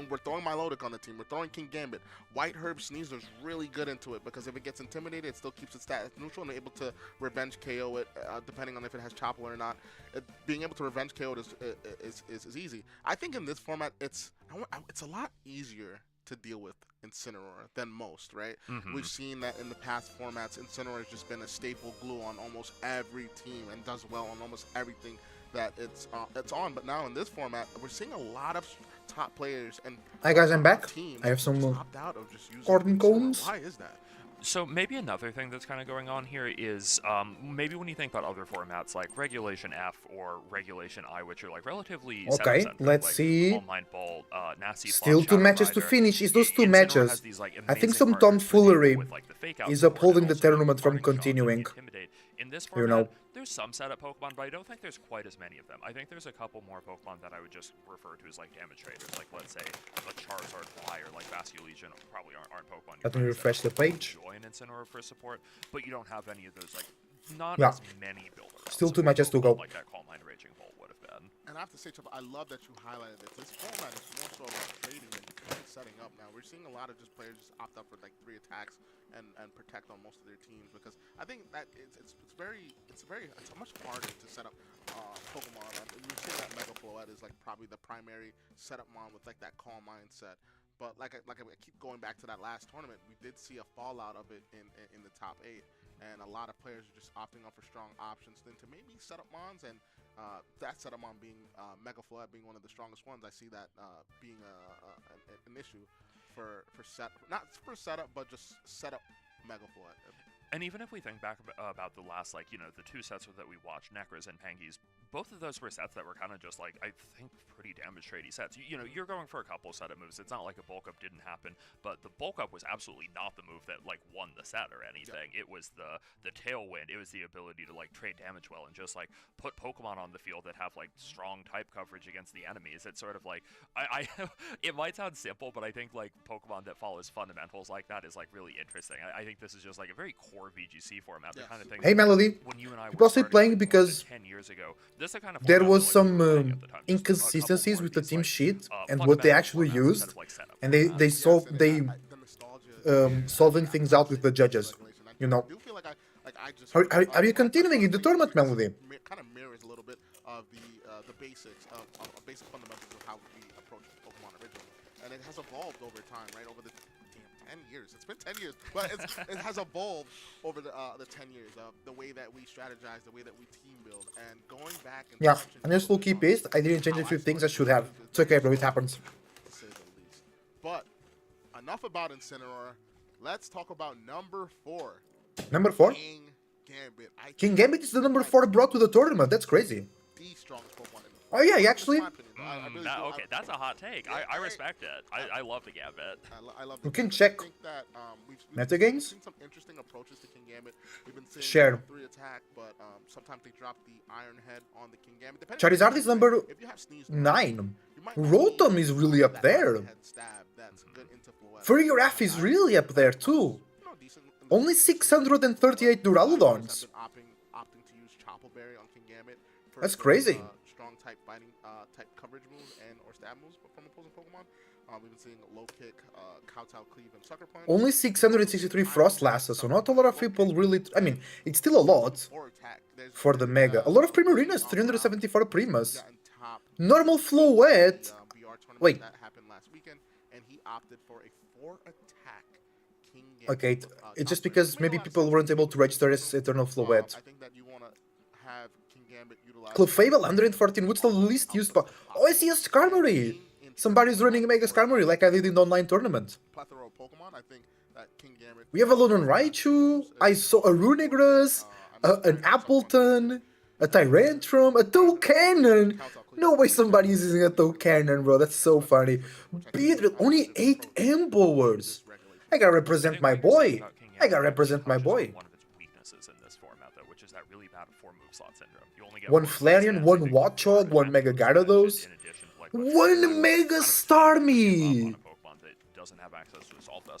We're throwing Milotic on the team. We're throwing King Gambit. White Herb Sneasler's really good into it because if it gets intimidated, it still keeps its stat neutral and able to revenge KO it, depending on if it has Chopple or not. Being able to revenge KO it is easy. I think in this format, it's a lot easier to deal with Incineroar than most, right? We've seen that in the past formats, Incineroar has just been a staple glue on almost every team and does well on almost everything that it's on. But now in this format, we're seeing a lot of top players and Hi guys, I'm back. teams I have some just opt out of just using Gordon Incineroar. cones. Why is that? So maybe another thing that's kind of going on here is maybe when you think about other formats like Regulation F or Regulation I, which are, like, relatively Okay, center-centric, let's like see. Calm Mind Bolt, Nasty Plot, Still 2 Shadow matches to Rider. finish. Is those 2 Incineroar matches? has these, like, I think amazing some partners for dealing tomfoolery with, like, the fake out is support and upholding the also, like, tournament from running shots that continuing. intimidate. In this You format, know. there's some setup Pokemon, but I don't think there's quite as many of them. I think there's a couple more Pokemon that I would just refer to as, like, damage traders. Like, let's say a Charizard Fly or, like, Vasculegion probably aren't Pokemon you're Let me trying to refresh set up the with page. Joy and Incineroar for support, but you don't have any of those, like, not Yeah. as many builders. Still 2 matches to go. Like that Calm Mind Raging Bolt would have been. And I have to say, Chopper, I love that you highlighted this. This format is more so about trading and kind of setting up now. We're seeing a lot of just players just opt up for, like, 3 attacks and protect on most of their teams because I think that it's much harder to set up Pokemon. We've seen that Mega Floette is, like, probably the primary setup mon with, like, that calm mindset. But like I keep going back to that last tournament, we did see a fallout of it in the top 8, and a lot of players are just opting up for strong options then to maybe set up Mons, and that setup Mon being Mega Flood being one of the strongest ones. I see that being an issue for not for setup, but just setup Mega Flood. And even if we think back about the last, like, the 2 sets that we watched, Necros and Pangies, both of those were sets that were kind of just, like, I think pretty damage tradey sets. You're going for a couple setup moves. It's not like a bulk up didn't happen, but the bulk up was absolutely not the move that, like, won the set or anything. It was the tailwind. It was the ability to, like, trade damage well and just, like, put Pokemon on the field that have, like, strong type coverage against the enemies. It's sort of like, it might sound simple, but I think, like, Pokemon that follows fundamentals like that is, like, really interesting. I think this is just, like, a very core VGC format, the kind of thing. Hey, Melody. When you and I People were say starting playing Pokemon because 10 years ago, this is the kind of there format was that, like, we were playing some at the time. Just a couple inconsistencies more with the of these, team like, sheet and what they fundamental actually formats used, instead of, like, setup and they formats. solving things out with the judges. You know. Are you continuing in the tournament, Melody? Kind of mirrors a little bit of the basics of basic fundamentals of how we approach Pokemon originally, and it has evolved over time, right? Over the 10 years. It's been 10 years, but it has evolved over the 10 years of the way that we strategize, the way that we team build, and going back and Yeah, I'm just low-key pissed. I didn't change a few things I should have. It's okay, bro. It happens. To say the least. But enough about Incineroar. Let's talk about number 4. Number 4? King Gambit. King Gambit is the number 4 brought to the tournament. That's crazy. The strongest Pokemon in the Oh yeah, he actually. Okay, that's a hot take. I respect it. I love the Gambit. I love. We can check I think that metagames. seen some interesting approaches to King Gambit. We've been seeing Share. 3 attack, but sometimes they drop the Iron Head on the King Gambit. Charizard is number If you have Sneeze 9. you might Rotom need is really up that there. Iron Head stab that's good into Floette. Furigiraf is really up there too. Decent in the Only 638 Duraludons. Opting to use Chople Berry on King Gambit. For That's those, crazy. Strong type fighting, type coverage moves and or stab moves from opposing Pokemon. We've been seeing low kick, Kowtow Cleave, and Sucker Punch. Only 663 Frostlasses, so not a lot of people really. I mean, it's still a lot for the Mega. A lot of Primarinas, 374 Primas. Normal Floette. Wait. That happened last weekend, and he opted for a 4-attack King Gambit. Okay, it's just because maybe people weren't able to register as Eternal Floette. I think that you want to have King Gambit utilize. Clefable 114, what's the least used? Oh, I see a Skarmory! Somebody's running a Mega Skarmory like I did in the online tournament. Plethora of Pokemon. I think that King Gambit. We have a London Raichu, I saw a Runigras, an Appleton, a Tyrantrum, a Toucannon. No way somebody's using a Toucannon, bro. That's so funny. Beedrill, only 8 Empowers. I gotta represent my boy. I gotta represent my boy. One of its weaknesses in this format, though, which is that really bad 4-move slot syndrome. You only get One Flareon, one Watchog, one Mega Gyarados, one Mega Starmie.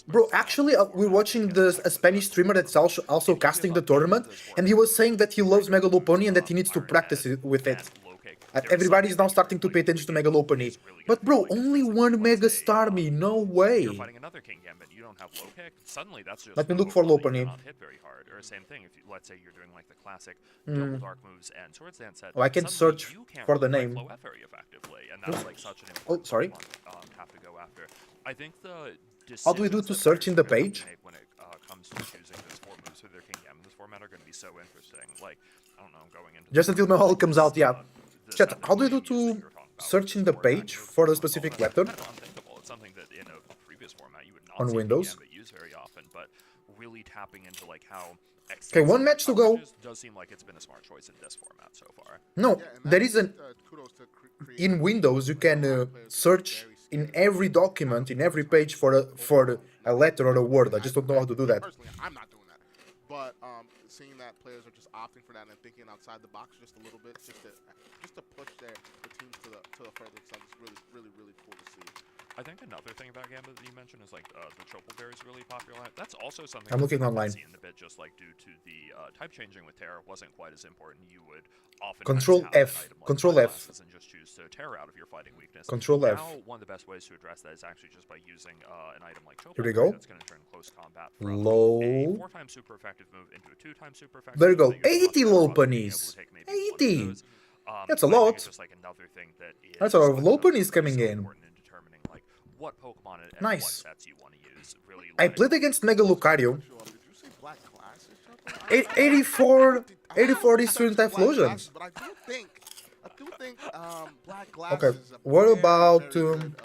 Bro, actually, we're watching a Spanish streamer that's also casting the tournament, and he was saying that he loves Mega Lopunny and that he needs to practice with it. Everybody's now starting to pay attention to Mega Lopunny. But bro, only one Mega Starmie, no way. You're fighting another King Gambit, you don't have low kick. Suddenly that's just Let me look for Lopunny. not hit very hard. Or same thing, if you, let's say you're doing like the classic double dark moves and Swords Dance set. Oh, I can suddenly search you can't for the play name. Floette very effectively, and that's like such an Oh, important sorry. one, have to go after. I think the How do we do decisions to that search in the players are gonna page? make when it comes to choosing those 4 moves for their King Gambit in this format are going to be so interesting. Like, I don't know, going into Just until Mahal comes out, yeah. the Chat, method how do you do used that you to were talking about search in the before, page for the specific that's letter? kind of unthinkable. It's something that in a previous format you would not On see Windows? King Gambit use very often, but really tapping into like how Okay, one match to go. does seem like it's been a smart choice in this format so far. No, Yeah, and there that's, is an... kudos to In Windows, you can search in every document, in every page for a letter or a word. I just don't know how to do that. Personally, I'm not doing that. But seeing that players are just opting for that and thinking outside the box just a little bit, just to push the teams to the further extent is really cool to see. I think another thing about Gambit that you mentioned is like the Chople Berry is really popular. That's also something I'm looking that online. See in the bit just like due to the type changing with Terra wasn't quite as important. You would often Control F. Control F. and just choose to Terra out of your fighting weakness. Control F. Now one of the best ways to address that is actually just by using an item like Chople Here we Berry go. that's going to turn close combat from Low. a 4-time super effective move into a 2-time super effective. There you go. move that you're 80 much better off being able Lopunnies. to take maybe one of 80. those. That's a I think lot. it's just like another thing that is That's a lot of Lopunnies so coming in. important in determining like what Pokemon and Nice. what sets you want to use. Really. I letting played against Mega Lucario. Did you say black glasses, Chapo? 84 I thought it was student black Typhlosions. glasses, but I do think black glasses Okay, is a what very, about, very good,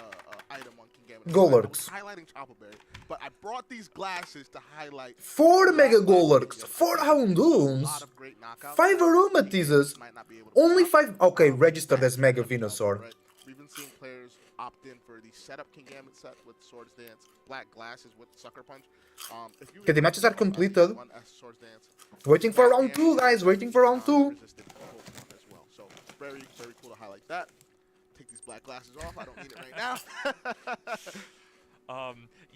item on King Gambit. Golurks? I was highlighting Choppleberry, but I brought these glasses to highlight 4 black Mega glasses. Golurks, Yep, 4 I think a Houndoons, lot of great knockouts 5 that Aromatizers, King might not be able to only pull off. 5. Okay, But registered that's as Mega very tough, Venusaur. right? We've been seeing players opt in for the setup King Gambit set with Swords Dance, black glasses with Sucker Punch. Okay, the matches are completed. One as Swords Dance, Waiting for Black round 2, Gambit guys, waiting for round 2. resistant Pokemon as well. So very, very cool to highlight that. Take these black glasses off. I don't need it right now.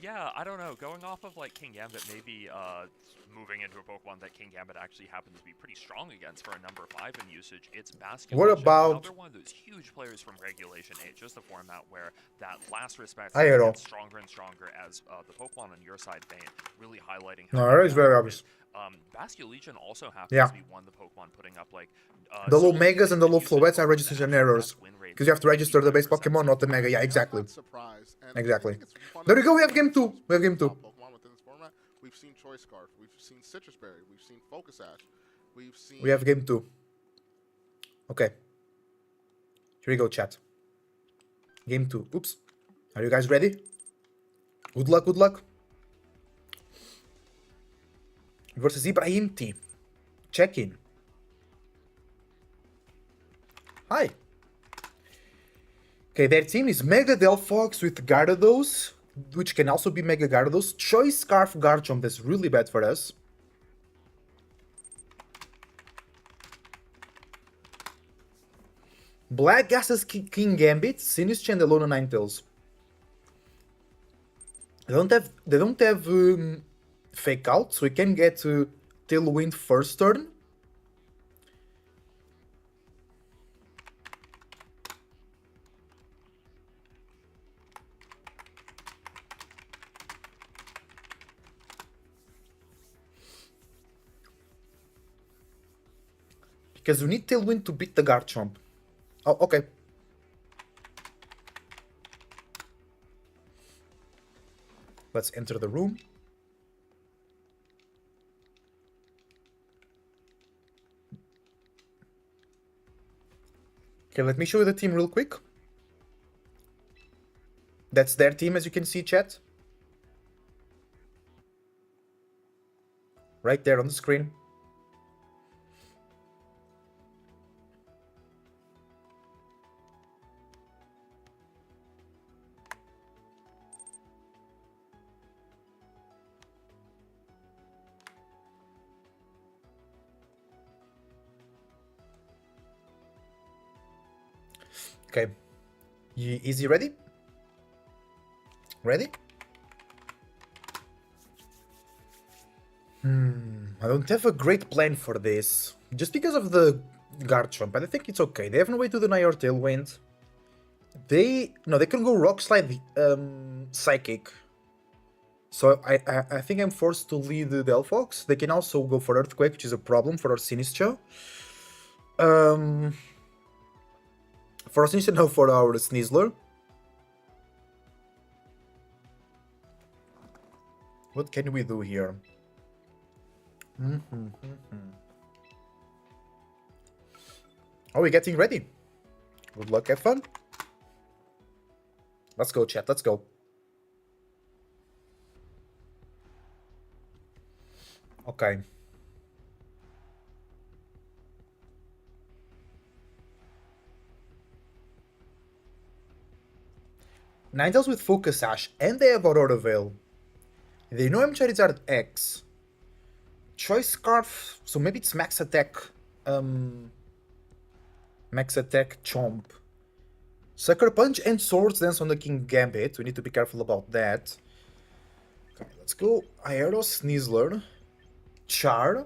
Yeah, I don't know. Going off of like King Gambit, maybe moving into a Pokemon that King Gambit actually happens to be pretty strong against for a number 5 in usage, it's Basculation. What about- another one of those huge players from Regulation 8, just a format where that last respect Aero. gets stronger and stronger as the Pokemon on your side faint, really highlighting how No, good that is that very is. obvious. Basculation also happens Yeah. to be one of the Pokemon putting up like The low so megas and the low usage flowets are Pokemon registration that have the errors. best win rate, Because you have to register the base 85% Pokemon, not the Mega. Yeah, I'm exactly. not surprised. And Exactly. I think it's fun There to we go, we see have game 2. We have game 2. Pokemon within this format. We've seen Choice Scarf. We've seen Citrus Berry. We've seen Focus Ash. We've seen. We have game 2. Okay. Here we go, chat. Game 2. Oops. Are you guys ready? Good luck, good luck. Versus Eng-Pt. Check in. Hi. Okay, their team is Mega Delphox with Gyarados, which can also be Mega Gyarados. Choice Scarf Garchomp, that's really bad for us. Black Gases King Gambit, Sinistcha and Alola Ninetales. They don't have Fake Out, so we can get Tailwind first turn. Because we need Tailwind to beat the Garchomp. Oh, okay. Let's enter the room. Okay, let me show you the team real quick. That's their team, as you can see, chat. Right there on the screen. Okay. Is he ready? Ready? I don't have a great plan for this. Just because of the Garchomp, but I think it's okay. They have no way to deny our Tailwind. They can go Rock Slide, Psychic. So I think I'm forced to lead the Delphox. They can also go for Earthquake, which is a problem for our Sinistcha. For our Sinistcha, no, for our Sneasler. What can we do here? Are we getting ready? Good luck, have fun. Let's go, chat, let's go. Okay. Ninetales with Focus Sash, and they have Aurora Veil. They know I'm Charizard X. Choice Scarf, so maybe it's Max Attack. Max Attack Chomp. Sucker Punch and Swords Dance on the King Gambit. We need to be careful about that. Okay, let's go. Aero Sneasler. Char.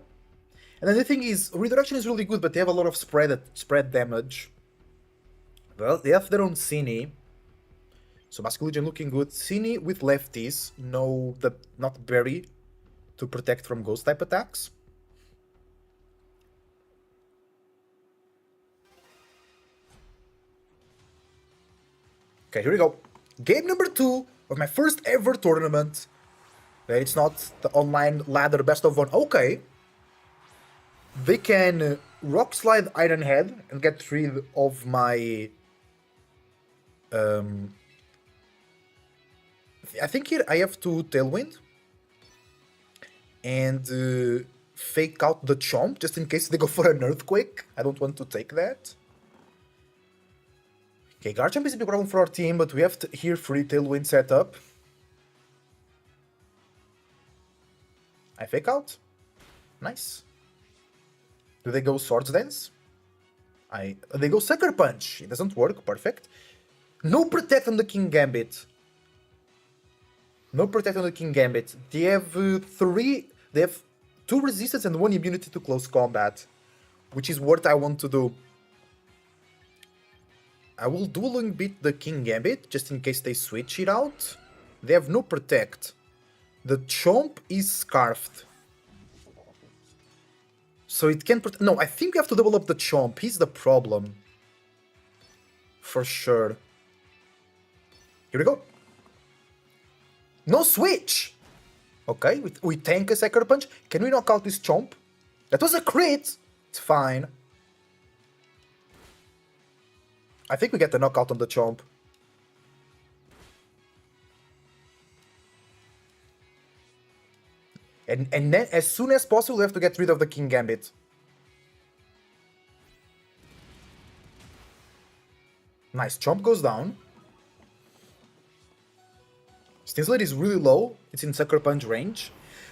And then the thing is, Redirection is really good, but they have a lot of spread damage. Well, they have their own Cine. So Basculation looking good. Cine with lefties. No, not Berry to protect from ghost type attacks. Okay, here we go. Game number 2 of my first ever tournament. It's not the online ladder best of 1. Okay. They can Rock Slide Iron Head and get rid of my... I think here I have to Tailwind. And fake out the Chomp just in case they go for an Earthquake. I don't want to take that. Okay, Garchomp is a big problem for our team, but we have here free Tailwind set up. I fake out. Nice. Do they go Swords Dance? They go Sucker Punch. It doesn't work. Perfect. No Protect on the King Gambit. No Protect on the King Gambit. They have They have 2 resistance and 1 immunity to close combat, which is what I want to do. I will dueling beat the King Gambit just in case they switch it out. They have no Protect. The Chomp is Scarfed. So it can protect. No, I think we have to double up the Chomp. He's the problem. For sure. Here we go. No switch! Okay, we tank a Sucker Punch. Can we knock out this Chomp? That was a crit! It's fine. I think we get the knockout on the Chomp. And then, as soon as possible, we have to get rid of the King Gambit. Nice, Chomp goes down. Snizzler is really low. It's in Sucker Punch range.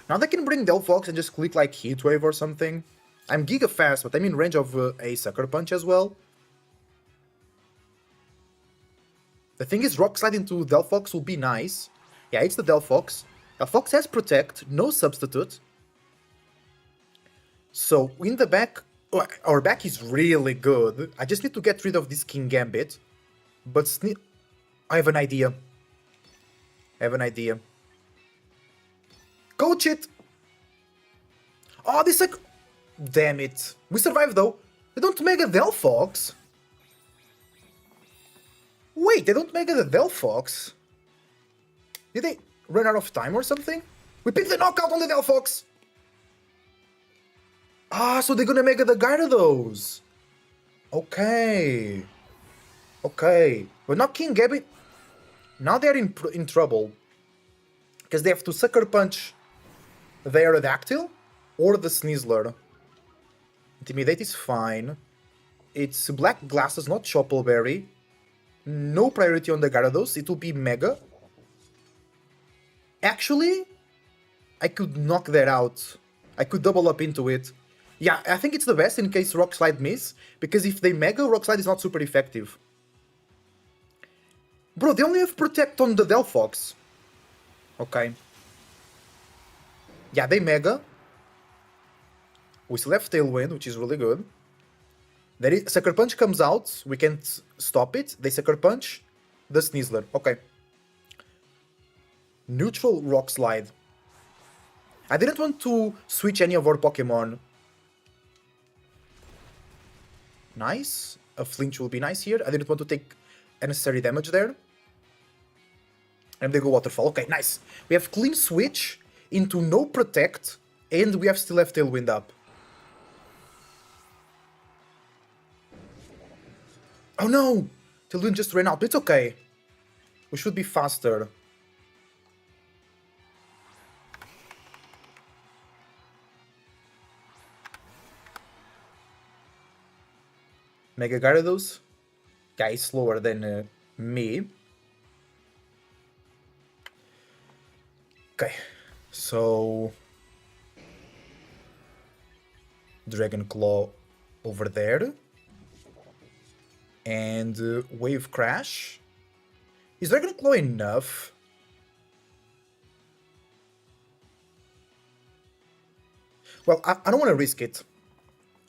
Now they can bring Delphox and just click like Heatwave or something. I'm Giga fast, but I'm in range of a Sucker Punch as well. The thing is, Rock Slide into Delphox will be nice. Yeah, it's the Delphox. Delphox has Protect, no Substitute. So, in the back, our back is really good. I just need to get rid of this King Gambit. But I have an idea. Coach it! Oh, this like... Damn it. We survived though. They don't Mega Delphox. Wait, they don't Mega the Delphox? Did they run out of time or something? We picked the knockout on the Delphox! Ah, so they're gonna Mega the Gyarados. Okay. Okay. But not King Gambit. Now they're in trouble. Because they have to Sucker Punch the Aerodactyl or the Snizzler. Intimidate is fine. It's Black Glasses, not Choppleberry. No priority on the Gyarados. It will be Mega. Actually, I could knock that out. I could double up into it. Yeah, I think it's the best in case Rock Slide miss. Because if they Mega, Rock Slide is not super effective. Bro, they only have Protect on the Delphox. Okay. Yeah, they Mega. We still have Tailwind, which is really good. Sucker Punch comes out. We can't stop it. They Sucker Punch the Snizzler. Okay. Neutral Rock Slide. I didn't want to switch any of our Pokemon. Nice. A flinch will be nice here. I didn't want to take unnecessary damage there. And they go Waterfall. Okay, nice. We have clean switch into no Protect, and we still have Tailwind up. Oh no! Tailwind just ran out, but it's okay. We should be faster. Mega Gyarados. Guy is slower than me. Okay, so Dragon Claw over there. And Wave Crash. Is Dragon Claw enough? Well, I don't want to risk it.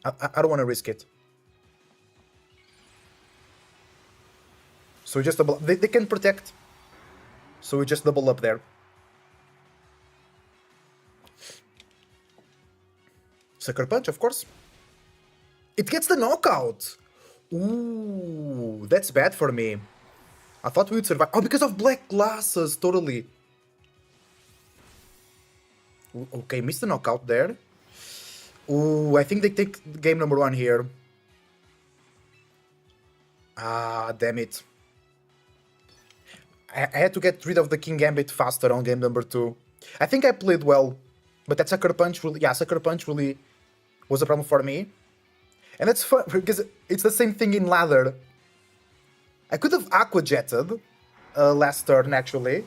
I don't want to risk it. So we just double. They can Protect. So we just double up there. Sucker Punch, of course. It gets the knockout. Ooh, that's bad for me. I thought we would survive. Oh, because of black glasses, totally. Okay, missed the knockout there. Ooh, I think they take game number 1 here. Ah, damn it. I had to get rid of the King Gambit faster on game number 2. I think I played well, but that Sucker Punch really, Sucker Punch really was a problem for me. And that's fun, because it's the same thing in Ladder. I could have Aqua Jetted last turn, actually.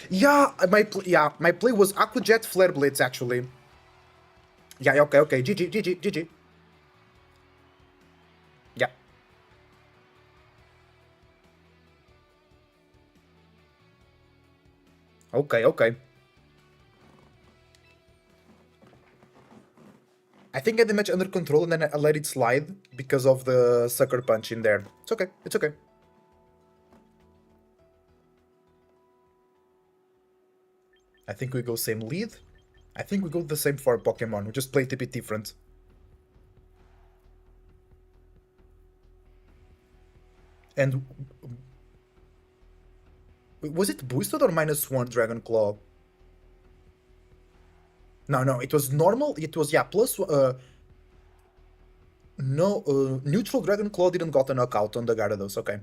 Yeah, my play was Aqua Jet Flare Blitz, actually. Yeah, okay, GG. Yeah. Okay. I think I had the match under control and then I let it slide because of the Sucker Punch in there. It's okay. I think we go same lead. I think we go the same for Pokemon. We just play it a bit different. And was it boosted or -1 Dragon Claw? No, it was normal. It was, plus... neutral Dragon Claw didn't got a knockout on the Gyarados, okay.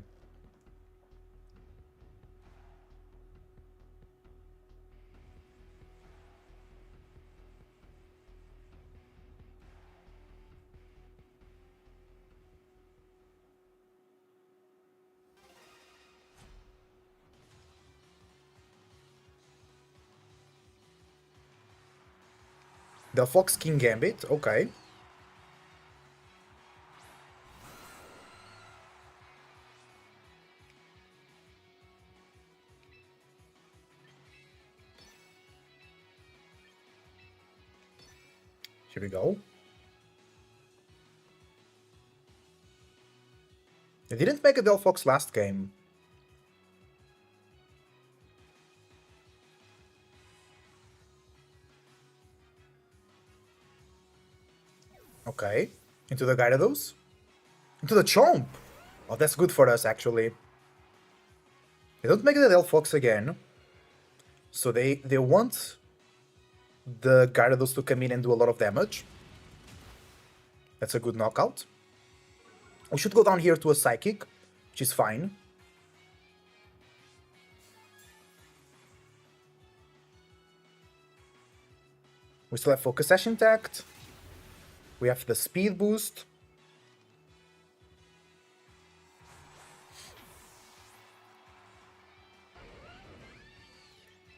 The Fox King Gambit, okay. Here we go. I didn't make a Delphox last game. Okay, into the Gyarados. Into the Chomp! Oh, that's good for us, actually. They don't make the Delphox again. So they want the Gyarados to come in and do a lot of damage. That's a good knockout. We should go down here to a Psychic, which is fine. We still have Focus Sash intact. We have the speed boost.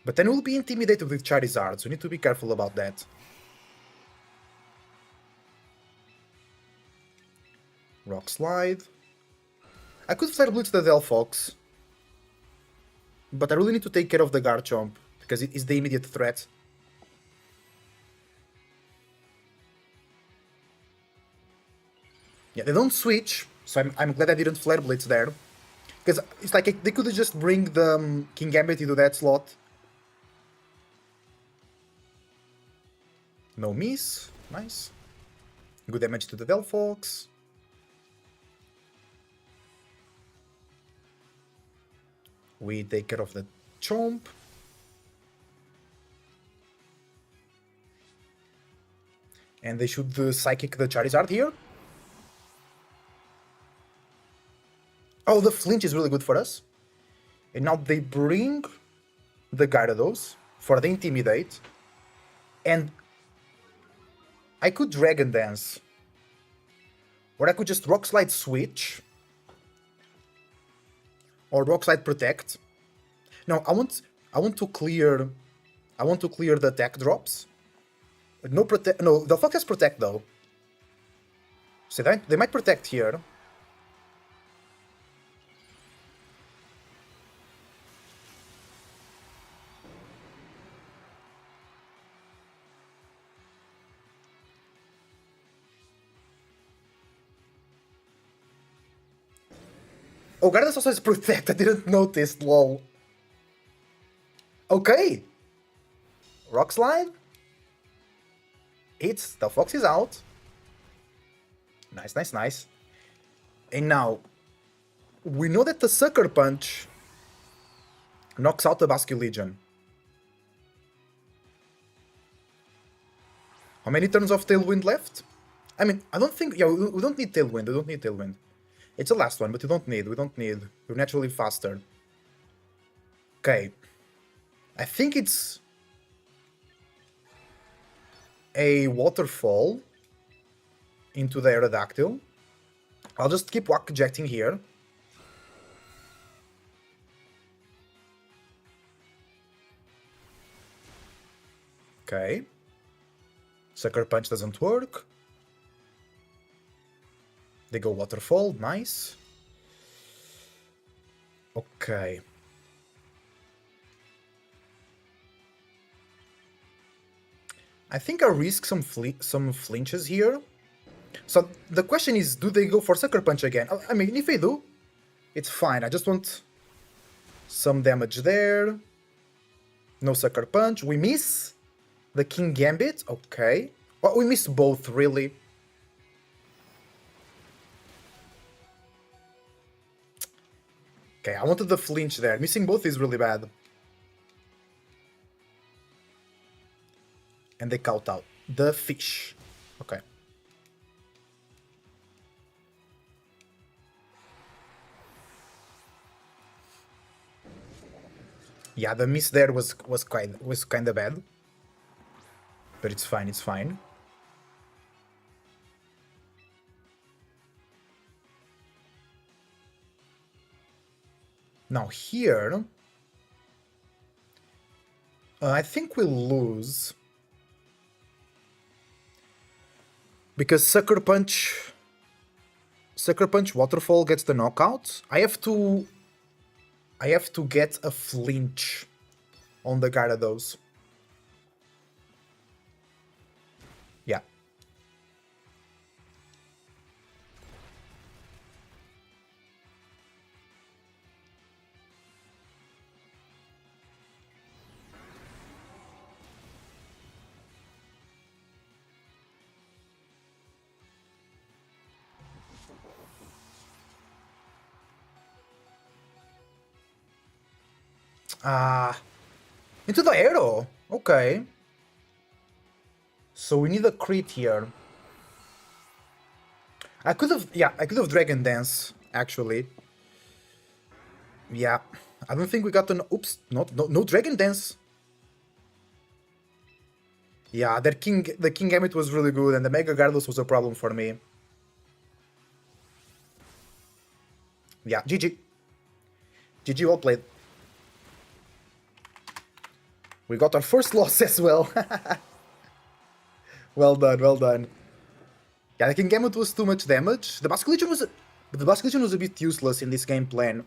But then we'll be intimidated with Charizard, so we need to be careful about that. Rock Slide. I could Flare Blitz the Delphox. But I really need to take care of the Garchomp, because it is the immediate threat. Yeah, they don't switch, so I'm glad I didn't Flare Blitz there. Because it's like they could just bring the King Gambit into that slot. No miss. Nice. Good damage to the Delphox. We take care of the Chomp. And they should Psychic the Charizard here. Oh, the flinch is really good for us. And now they bring the Gyarados for the Intimidate. And I could Dragon Dance. Or I could just Rock Slide switch. Or Rock Slide Protect. No, I want to clear the attack drops. No, the Fox has Protect though. So they might Protect here. Oh, Gyarados also has Protect, I didn't notice, lol. Okay. Rock Slide. Hits, the Fox is out. Nice. And now, we know that the Sucker Punch knocks out the Basculegion. How many turns of Tailwind left? I mean, I don't think... Yeah, we don't need Tailwind. We don't need Tailwind. It's the last one, but we don't need. We don't need. We're naturally faster. Okay. I think it's a Waterfall into the Aerodactyl. I'll just keep Wack ejecting here. Okay. Sucker Punch doesn't work. They go Waterfall, nice. Okay. I think I'll risk some flinches here. So the question is, do they go for Sucker Punch again? I mean, if they do, it's fine. I just want some damage there. No Sucker Punch. We miss the King Gambit. Okay. Well, we missed both, really. Okay, I wanted the flinch there. Missing both is really bad. And they count out the fish. Okay. Yeah, the miss there was kind of bad. But it's fine, it's fine. Now here, I think we'll lose. Because Sucker Punch Waterfall gets the knockout. I have to get a flinch on the Gyarados. Yeah. Into the arrow. Okay. So we need a crit here. I could have Dragon Dance, actually. Yeah. I don't think we got an... Oops. No Dragon Dance. Yeah, the King Gambit was really good, and the Mega Gyarados was a problem for me. Yeah, GG. GG, well played. We got our first loss as well. Well done, well done. Yeah, the King Gambit was too much damage. The Basculegion was a bit useless in this game plan.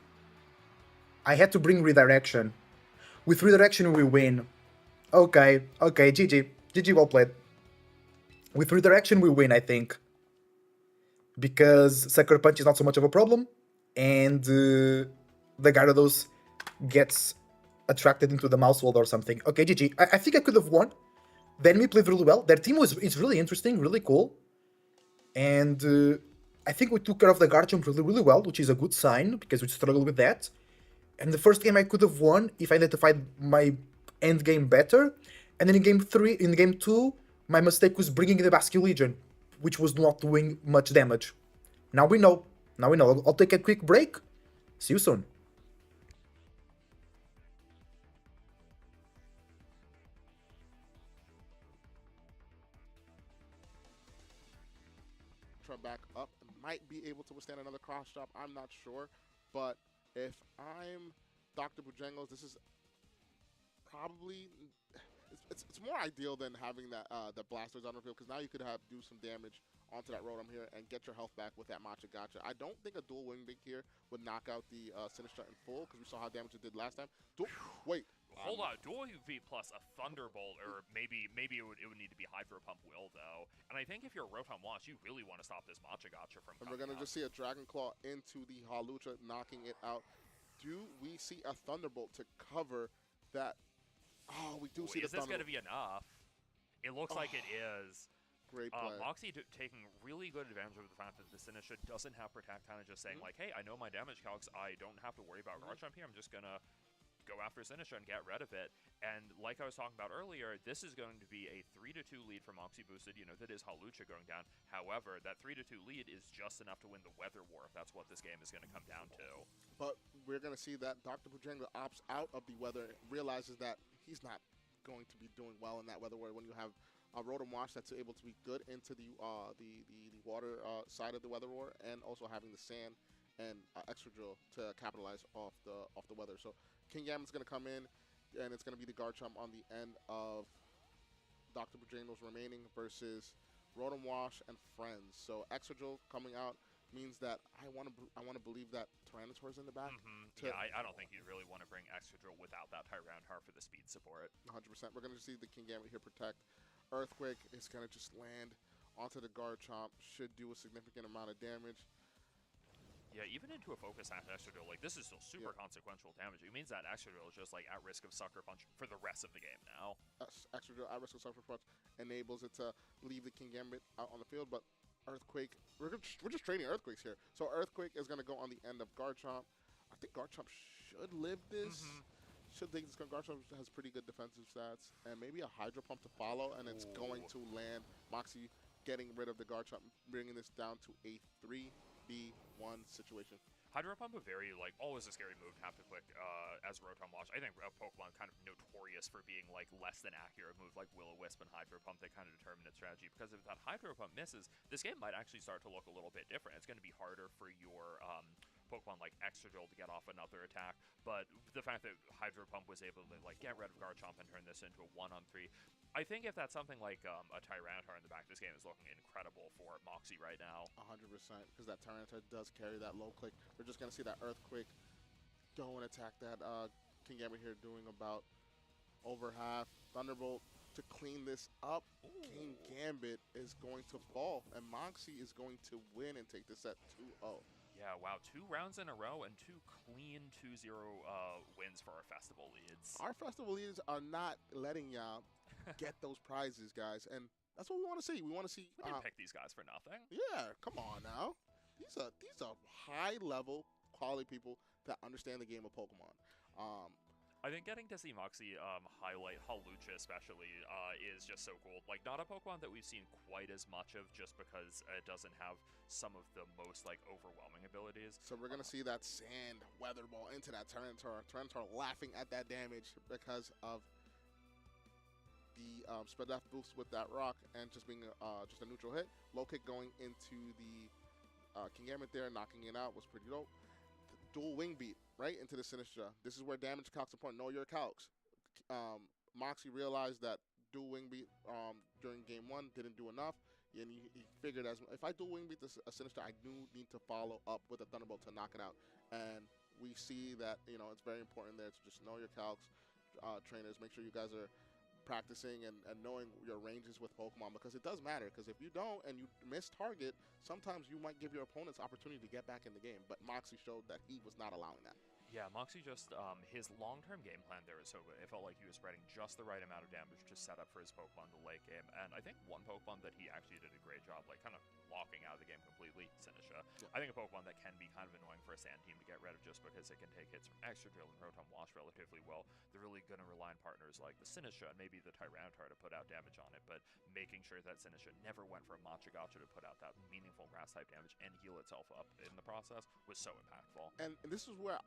I had to bring Redirection. With Redirection we win. Okay, GG. GG, well played. With Redirection we win, I think. Because Sucker Punch is not so much of a problem. And the Gyarados gets attracted into the mouse world or something. Okay, GG. I think I could have won. The enemy played really well. Their team is really interesting, really cool. And I think we took care of the Garchomp really well, which is a good sign, because we struggled with that. And the first game I could have won if I identified my end game better. And then in game 2, my mistake was bringing the Basculegion, which was not doing much damage. Now we know. I'll take a quick break. See you soon. Back up, might be able to withstand another cross chop. I'm not sure, but if I'm Dr. Bojangles, this is probably it's more ideal than having that the blasters on the field, because now you could do some damage onto that Rotom here and get your health back with that Matcha Gotcha. I don't think a dual wing big here would knock out the Sinistcha in full, because we saw how damage it did last time. Wait. Hold on, Dual UV plus a Thunderbolt, or maybe it would need to be Hydro Pump Will, though. And I think if you're Rotom Wash, you really want to stop this Matcha Gotcha from coming. And we're going to just see a Dragon Claw into the Hawlucha, knocking it out. Do we see a Thunderbolt to cover that? Oh, we do see the Thunderbolt. Is this going to be enough? It looks like it is. Great play. Moxie taking really good advantage of the fact that the Sinistra doesn't have Protect, kind of just saying, like, hey, I know my damage calcs. I don't have to worry about Garchomp here. I'm just going to go after Sinistra and get rid of it. And like I was talking about earlier, this is going to be a 3-2 lead for Moxie boosted. You know, that is Hawlucha going down. However, that 3-2 lead is just enough to win the Weather War, if that's what this game is going to come down to. But we're going to see that Dr. Bojangles opts out of the Weather, realizes that he's not going to be doing well in that Weather War when you have a Rotom Wash that's able to be good into the water side of the Weather War, and also having the Sand and Extra Drill to capitalize off the weather. So Kingambit's going to come in, and it's going to be the Garchomp on the end of Dr. Bojangles remaining versus Rotom Wash and Friends. So Extra Drill coming out means that I want to believe that Tyranitar's in the back. Yeah, I don't think you'd really want to bring Extra Drill without that Tyranitar for the speed support. 100%. We're going to see the Kingambit here protect. Earthquake is going to just land onto the Garchomp, should do a significant amount of damage. Yeah, even into a focus after Extra Drill, like, this is still super consequential damage. It means that Extra Drill is just, like, at risk of Sucker Punch for the rest of the game now. Extra Drill at risk of Sucker Punch enables it to leave the Kingambit out on the field, but Earthquake, we're just trading Earthquakes here. So Earthquake is going to go on the end of Garchomp. I think Garchomp should live this. Should think this Garchomp has pretty good defensive stats. And maybe a Hydro Pump to follow, and it's going to land. Moxie getting rid of the Garchomp, bringing this down to a 3v1 situation. Hydro Pump, a very, like, always a scary move to have to click as Rotom Wash. I think Pokemon kind of notorious for being, like, less than accurate moves like Will-O-Wisp and Hydro Pump. They kind of determine its strategy, because if that Hydro Pump misses, this game might actually start to look a little bit different. It's going to be harder for your Pokemon like Extra Drill to get off another attack, but the fact that Hydro Pump was able to, like, get rid of Garchomp and turn this into a 1-on-3, I think if that's something like a Tyranitar in the back, this game is looking incredible for Moxie right now. 100%, because that Tyranitar does carry that low click. We're just going to see that Earthquake go and attack that Kingambit here, doing about over half. Thunderbolt to clean this up. Kingambit is going to fall, and Moxie is going to win and take this at 2-0. Yeah, wow, 2 rounds in a row and 2 clean 2-0 wins for our festival leads. Our festival leaders are not letting y'all get those prizes, guys, and that's what we want to see. We want to see. We didn't pick these guys for nothing. Yeah, come on now. These are high-level quality people that understand the game of Pokemon. I think getting to see Moxie highlight Hawlucha especially is just so cool. Like, not a Pokemon that we've seen quite as much of, just because it doesn't have some of the most, like, overwhelming abilities. So we're going to see that Sand Weather Ball into that Tyranitar. Tyranitar laughing at that damage because of the spread depth boost with that rock, and just being just a neutral hit. Low kick going into the Kingambit there, knocking it out was pretty dope. Dual Wing Beat right into the Sinistra. This is where damage calcs are important. Know your calcs. Moxie realized that Dual Wing Beat during game 1 didn't do enough, and he figured, as if I Dual Wing Beat a Sinistra, I do need to follow up with a Thunderbolt to knock it out. And we see that, you know, it's very important there to just know your calcs. Trainers, make sure you guys are practicing and knowing your ranges with Pokemon, because it does matter. Because if you don't and you miss target, sometimes you might give your opponents opportunity to get back in the game. But Moxie showed that he was not allowing that. Yeah, Moxie just, his long-term game plan there is so good. It felt like he was spreading just the right amount of damage to set up for his Pokemon in the late game. And I think one Pokemon that he actually did a great job, like, kind of locking out of the game completely, Sinistra. Yeah. I think a Pokemon that can be kind of annoying for a Sand team to get rid of, just because it can take hits from Extra Drill and Rotom Wash relatively well. They're really going to rely on partners like the Sinistra and maybe the Tyranitar to put out damage on it, but making sure that Sinistra never went for a Machagacha to put out that meaningful Grass-type damage and heal itself up in the process was so impactful. And this is where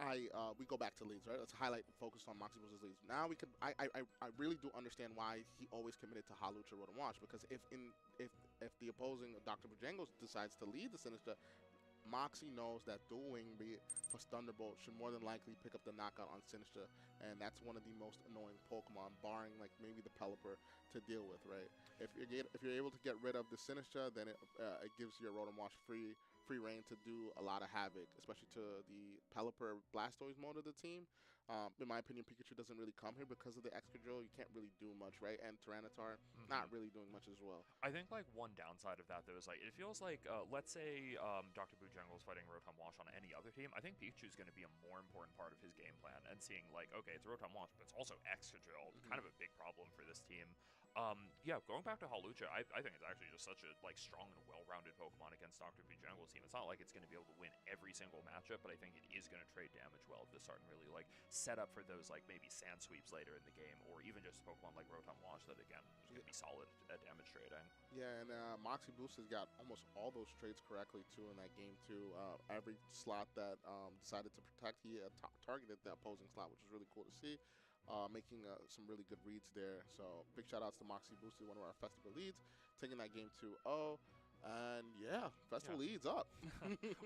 we go back to leads, right? Let's highlight and focus on Moxie versus leads. Now we could, I really do understand why he always committed to Hawlucha Rotom Wash, because if the opposing Dr. Bojangles decides to lead the Sinistra, Moxie knows that Dual Wing Beat plus Thunderbolt should more than likely pick up the knockout on Sinistra, and that's one of the most annoying Pokemon, barring like maybe the Pelipper, to deal with, right? If you're able to get rid of the Sinistra, then it gives your Rotom Wash free reign to do a lot of havoc, especially to the Pelipper Blastoise mode of the team. In my opinion, Pikachu doesn't really come here because of the Extra Drill. You can't really do much, right? And Tyranitar, not really doing much as well. I think, like, one downside of that, though, is, like, it feels like, let's say Dr. Bojangles fighting Rotom Wash on any other team. I think Pikachu's going to be a more important part of his game plan, and seeing, like, okay, it's Rotom Wash, but it's also Extra Drill. Kind of a big problem for this team. Yeah, going back to Hawlucha, I think it's actually just such a strong and well-rounded Pokemon against Dr. B Jungle's team. It's not like it's going to be able to win every single matchup, but I think it is going to trade damage well at the start and really set up for those maybe sand sweeps later in the game, or even just Pokemon like Rotom Wash that again is going to be solid at damage trading. Yeah, and Moxie Boost has got almost all those trades correctly too in that game too. Every slot that decided to protect, he targeted the opposing slot, which is really cool to see. Making some really good reads there. So big shout outs to Moxie Boosted, one of our festival leads, taking that game 2-0. And yeah, festival leads up.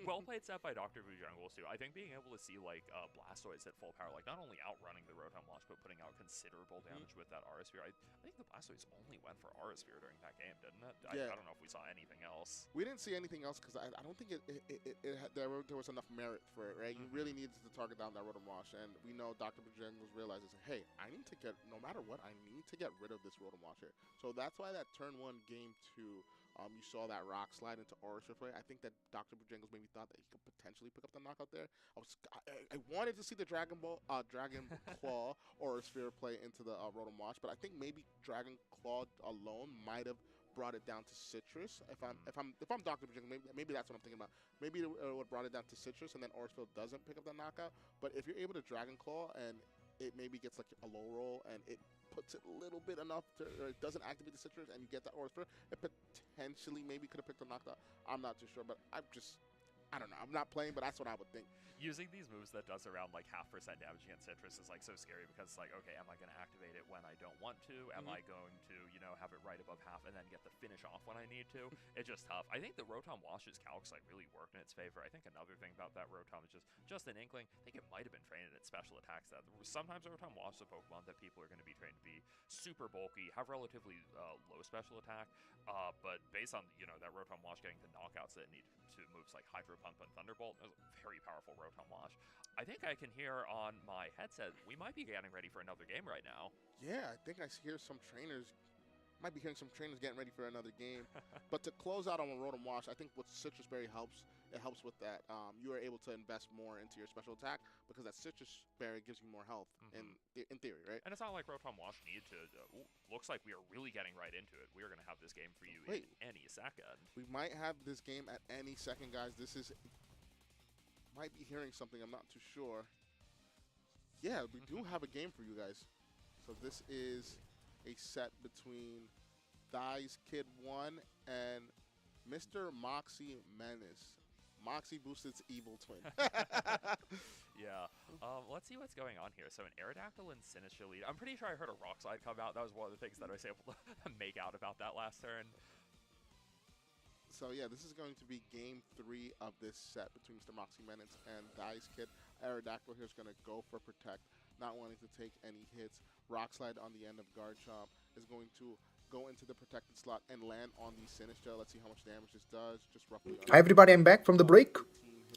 Well played set by Dr. Vu Jungles too. I think being able to see Blastoise at full power, not only outrunning the Rotom Wash, but putting out considerable damage with that Aura Sphere. I think the Blastoise only went for Aura Sphere during that game, didn't it? Yeah. I don't know if we saw anything else. We didn't see anything else because I don't think there was enough merit for it, right? You really needed to target down that Rotom Wash, and we know Dr. V Jungles realizes, hey, I need to get, no matter what, I need to get rid of this Rotom Wash here. So that's why that turn 1 game 2, you saw that rock slide into Aura Sphere. I think that Dr. Bojangles maybe thought that he could potentially pick up the knockout there. I wanted to see the Dragon Claw Aura Sphere play into the Rotom Wash, but I think maybe Dragon Claw alone might have brought it down to Citrus. If I'm Dr. Bojangles, maybe that's what I'm thinking about. Maybe it would brought it down to Citrus, and then Aura Sphere doesn't pick up the knockout. But if you're able to Dragon Claw and it maybe gets a low roll and it puts it a little bit enough to, or it doesn't activate the Citrus and you get that Aura Sphere, it potentially maybe could have picked a knockout. I'm not too sure, but I don't know. I'm not playing, but that's what I would think. Using these moves that does around 0.5% damage against Citrus is so scary because it's okay, am I going to activate it when I don't want to? Am I going to, have it right above half and then get the finish off when I need to? It's just tough. I think the Rotom Wash's calcs really worked in its favor. I think another thing about that Rotom is just an inkling. I think it might have been trained in its special attacks. That sometimes Rotom Wash is a Pokemon that people are going to be trained to be super bulky, have relatively low special attack, but based on that Rotom Wash getting the knockouts that it need to moves like Hydro Pump and Thunderbolt, it was a very powerful Rotom Wash. I think I can hear on my headset we might be getting ready for another game right now. Yeah, I think I hear some trainers. Might be hearing some trainers getting ready for another game. But to close out on a Rotom Wash, I think what Citrus Berry helps, it helps with that. You are able to invest more into your special attack because that Citrus Berry gives you more health in theory, right? And it's not like Rotom Wash need to. Looks like we are really getting right into it. We are going to have this game for you in any second. We might have this game at any second, guys. This is. Might be hearing something. I'm not too sure. Yeah, we do have a game for you guys. So this is a set between Thighs Kid 1 and Mr. Moxie Menace. Moxie Boosted's evil twin. Yeah. Let's see what's going on here. So an Aerodactyl and Sinistcha lead. I'm pretty sure I heard a Rock Slide come out. That was one of the things that I was able to make out about that last turn. So yeah, this is going to be game 3 of this set between Mr. Moxie Menace and Thighs Kid. Aerodactyl here is going to go for Protect, not wanting to take any hits. Rock Slide on the end of Garchomp is going to go into the protected slot and land on the Sinistcha. Let's see how much damage this does. Just roughly. Hi everybody, I'm back from the break.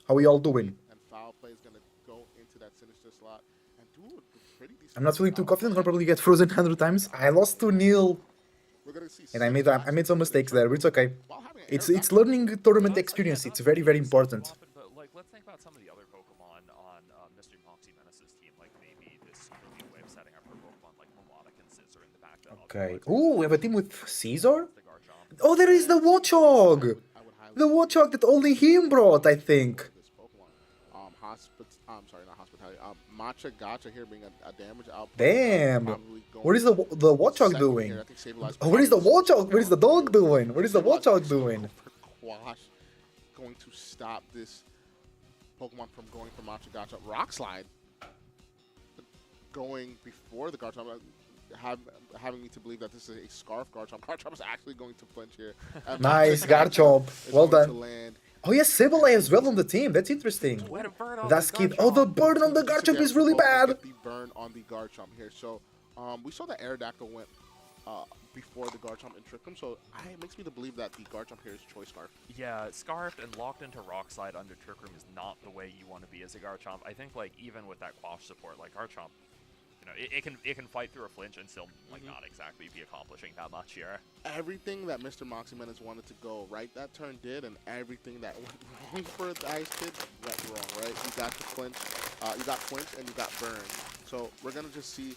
How are you all doing? And Foul Play is going to go into that Sinistcha slot and do a pretty decent. I'm not feeling too confident. I'll probably get frozen 100 times. I lost 2-0. We're gonna see And I made some mistakes there, but it's okay. It's learning tournament experience. It's very, very important. But let's think about some of the other Pokemon on Mr. Moxie Menace's team, maybe this could be a way of setting up for Pokemon like Melodic and Scizor in the back. Okay. Ooh, we have a team with Caesar? Oh, there is the Watchog! The Watchog that only him brought, I think. Matcha Gacha here being a damage output. Damn! What is the Watchog doing? What is the Watchog? What is the dog doing? What is the Watchog doing? Quash going to stop this Pokemon from going for Matcha Gacha. Rock Slide going before the Garchomp, having me to believe that this is a Scarf Garchomp. Garchomp is actually going to flinch here. Nice, Garchomp. Well done. Oh yes, Sableye as well on the team. That's interesting. That's kid. Oh, the burn on the Garchomp is really bad. The burn on the Garchomp here. So we saw that Aerodactyl went before the Garchomp and tricked him. So it makes me to believe that the Garchomp here is Choice Scarf. Yeah, Scarfed and locked into Rock Slide under Trick Room is not the way you want to be as a Garchomp. I think even with that Quash support, Garchomp, it can fight through a flinch and still not exactly be accomplishing that much here. Everything that Mr. Moxie Menace wanted to go right that turn did, and everything that went wrong for the Ice Kid went wrong, right? You got the flinch, you got flinch, and you got burn. So we're gonna just see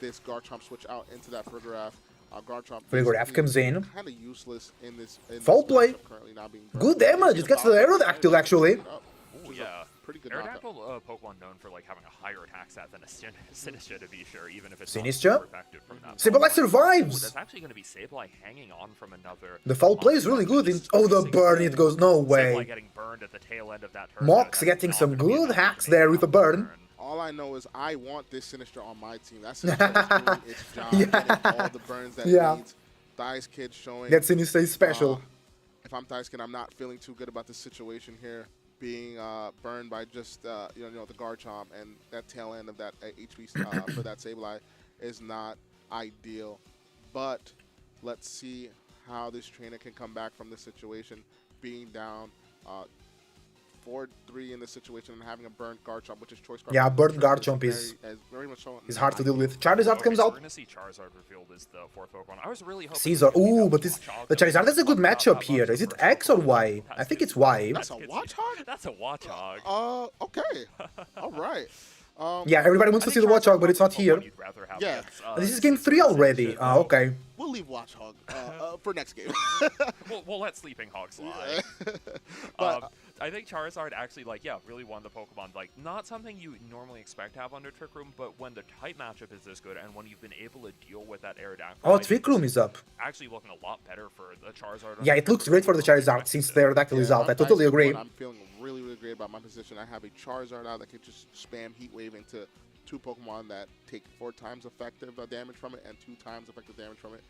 this Garchomp switch out into that Fergarath. Garchomp Frigoraph comes in. kind of useless in this. Foul play. Currently not being Good damage. It gets the Aerodactyl, actually. Ooh, yeah. Pretty good knockout. Aerodactyl, Pokemon known for like having a higher attack stat than a Sinistra, to be sure, even if it's Sinistra? not super effective from that. Sableye Ooh, survives. that's actually going to be Sableye hanging on from another. The foul play is really good. Oh, the burn, it goes. No Sableye way. getting burned at the tail end of that turn. Mox That's getting not some gonna be good enough hacks to there make with a that burn. turn. All I know is I want this Sinistra on my team. That Sinistra is doing its job, getting all the burns that it needs. Dice Kid showing. That Sinistra is special. If I'm Dice Kid, I'm not feeling too good about the situation here. Being burned by just the Garchomp, and that tail end of that HP for that Sableye is not ideal. But let's see how this trainer can come back from this situation, being down 4-3 in this situation and having a burnt Garchomp, which is choice Garchomp. Yeah, burnt Garchomp is very much so hard to deal with. Charizard comes We're out. going to see Charizard revealed as the fourth Pokemon. I was really hoping Caesar. Ooh, but this, the Charizard has a good matchup here. Is it X or Y? I think it's Y. That's a Watchog? That's a Watchog. Okay. All right. Yeah, everybody wants to see the Watchog, but it's not here. Yeah. This is game 3 already. Okay. We'll leave Watchog for next game. We'll let Sleeping Hog slide. But I think Charizard actually, really won the Pokemon. Not something you normally expect to have under Trick Room, but when the type matchup is this good, and when you've been able to deal with that Aerodactyl... Oh, Trick Room is up. Actually looking a lot better for the Charizard. Yeah, it looks great for the Charizard since the Aerodactyl is out. I totally agree. I'm feeling really great about my position. I have a Charizard out that can just spam Heat Wave into 2 Pokemon that take 4 times effective damage from it and 2 times effective damage from it.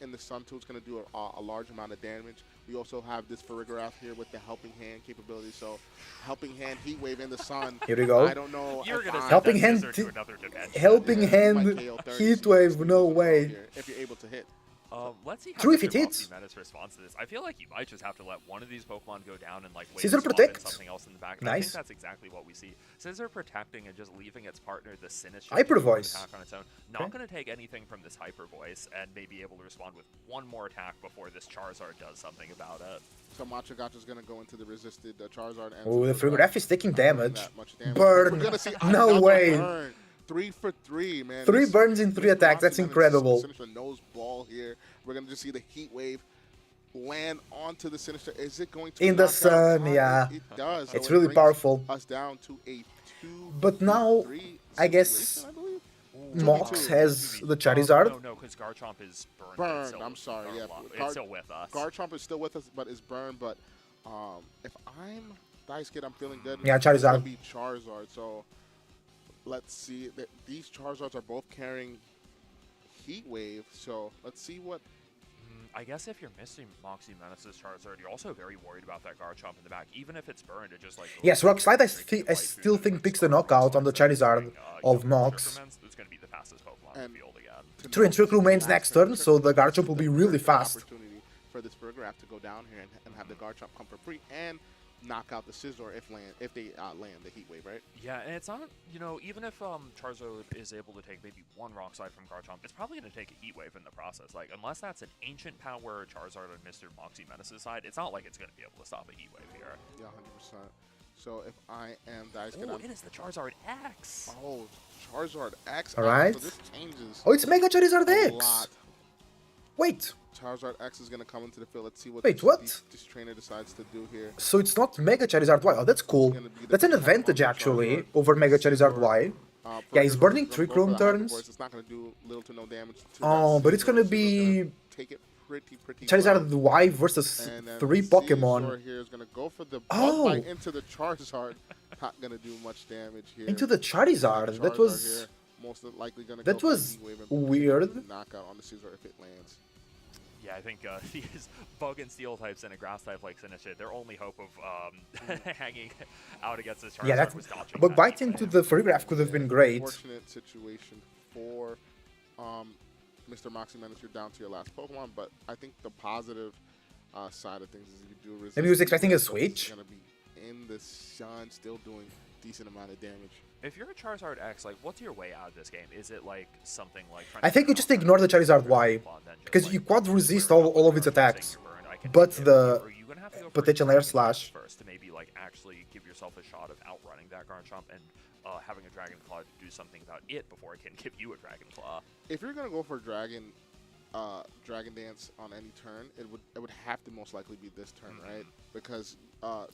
In the Sun too, it's going to do a large amount of damage. We also have this Farigiraf here with the Helping Hand capability. So, Helping Hand, Heat Wave in the Sun. Here we go. I don't know. You're going to Helping Hand, Helping Hand, Heat Wave, no way. If you're able to hit. Let's see how True if it hits. Menace responds to this. I feel like you might just have to let one of these Pokemon go down and wait Scissor to swap protect. in something else in the back. Nice. I think that's exactly what we see. Scissor protecting and just leaving its partner, the Sinistra, Hyper to Voice. attack on its own. Not going to take anything from this Hyper Voice and maybe able to respond with one more attack before this Charizard does something about it. So Machagacha is going to go into the resisted Charizard. Oh, the Frigoraph is taking damage. Burn. Burn. We're gonna see No way. Burn. 3 for 3, man. 3 burns in 3 attacks. That's incredible. Sinistra nose ball here. We're gonna just see the Heat Wave land onto the Sinistra. Is it going to In the knock out sun, It yeah. does. It's So it really brings powerful. Us down to a 2. But now, I guess Mox has the Charizard. No, because Garchomp is burned. Burned. Still, I'm sorry. Yeah, it's still with us. Garchomp is still with us, but is burned. But if I'm Dice Kid, I'm feeling good. Yeah, It's gonna Charizard. be Charizard. So let's see. These Charizards are both carrying Heat Wave. So let's see what. I guess if you're missing Moxie Menace's Charizard, you're also very worried about that Garchomp in the back. Even if it's burned, it just Yes, Rock Slide I still think picks the knockout on the Charizard of Mox. It's going to be the fastest Pokemon in the field again. True, and Trick Room ends next turn, so the Garchomp will be really fast. Opportunity for this Farigiraf to go down here and have the Garchomp come for free and knock out the Scizor if they land the Heat Wave, right? Yeah, and it's not, even if Charizard is able to take maybe one Rock Slide from Garchomp, it's probably going to take a Heat Wave in the process. Unless that's an Ancient Power Charizard on Mr. Moxie Menace's side, it's not like it's going to be able to stop a Heat Wave here. Yeah, 100%. So if I am Dice Kid, it is the Charizard X! Oh, Charizard X. Alright. So this changes Oh, it's Mega Charizard a X! lot. Wait, Charizard X is going to come into the field. Let's see what, Wait, what? This trainer decides to do here. so it's not Mega Charizard Y. Oh, that's cool. That's an advantage, actually, over Mega Charizard Y. Yeah, he's burning Farigiraf's gonna Trick go for Room the Hyper turns. Voice. It's not going to do little to no damage to Oh, that but it's gonna Scizor, so be take it pretty Charizard well. Y versus And then 3 Scizor Pokemon. here is going to go for the Oh. bug bite into the Charizard. Not going to do much damage here. Into the Charizard. That was here, most likely going to that go was for the Heat Wave and weird. knockout on the Scizor if it lands. Yeah, I think these Bug and Steel types and a Grass type like Sinistcha, their only hope of hanging out against this Charizard Yeah, that was dodging but that bite Heat into Wave. the Farigiraf could have been great. Fortunate situation for Mr. Moxie Menace. You're down to your last Pokemon, but I think the positive side of things is if you do resist. Maybe he was expecting a it's switch. going to be in the sun, still doing decent amount of damage. If you're a Charizard X, what's your way out of this game? Is it something like... I think you just ignore the Charizard Y, because you quad resist all of its attacks, but the potential air slash. First to maybe actually give yourself a shot of outrunning that Garchomp and having a Dragon Claw to do something about it before it can give you a Dragon Claw. If you're going to go for Dragon, Dragon Dance on any turn, it would have to most likely be this turn, right? Because I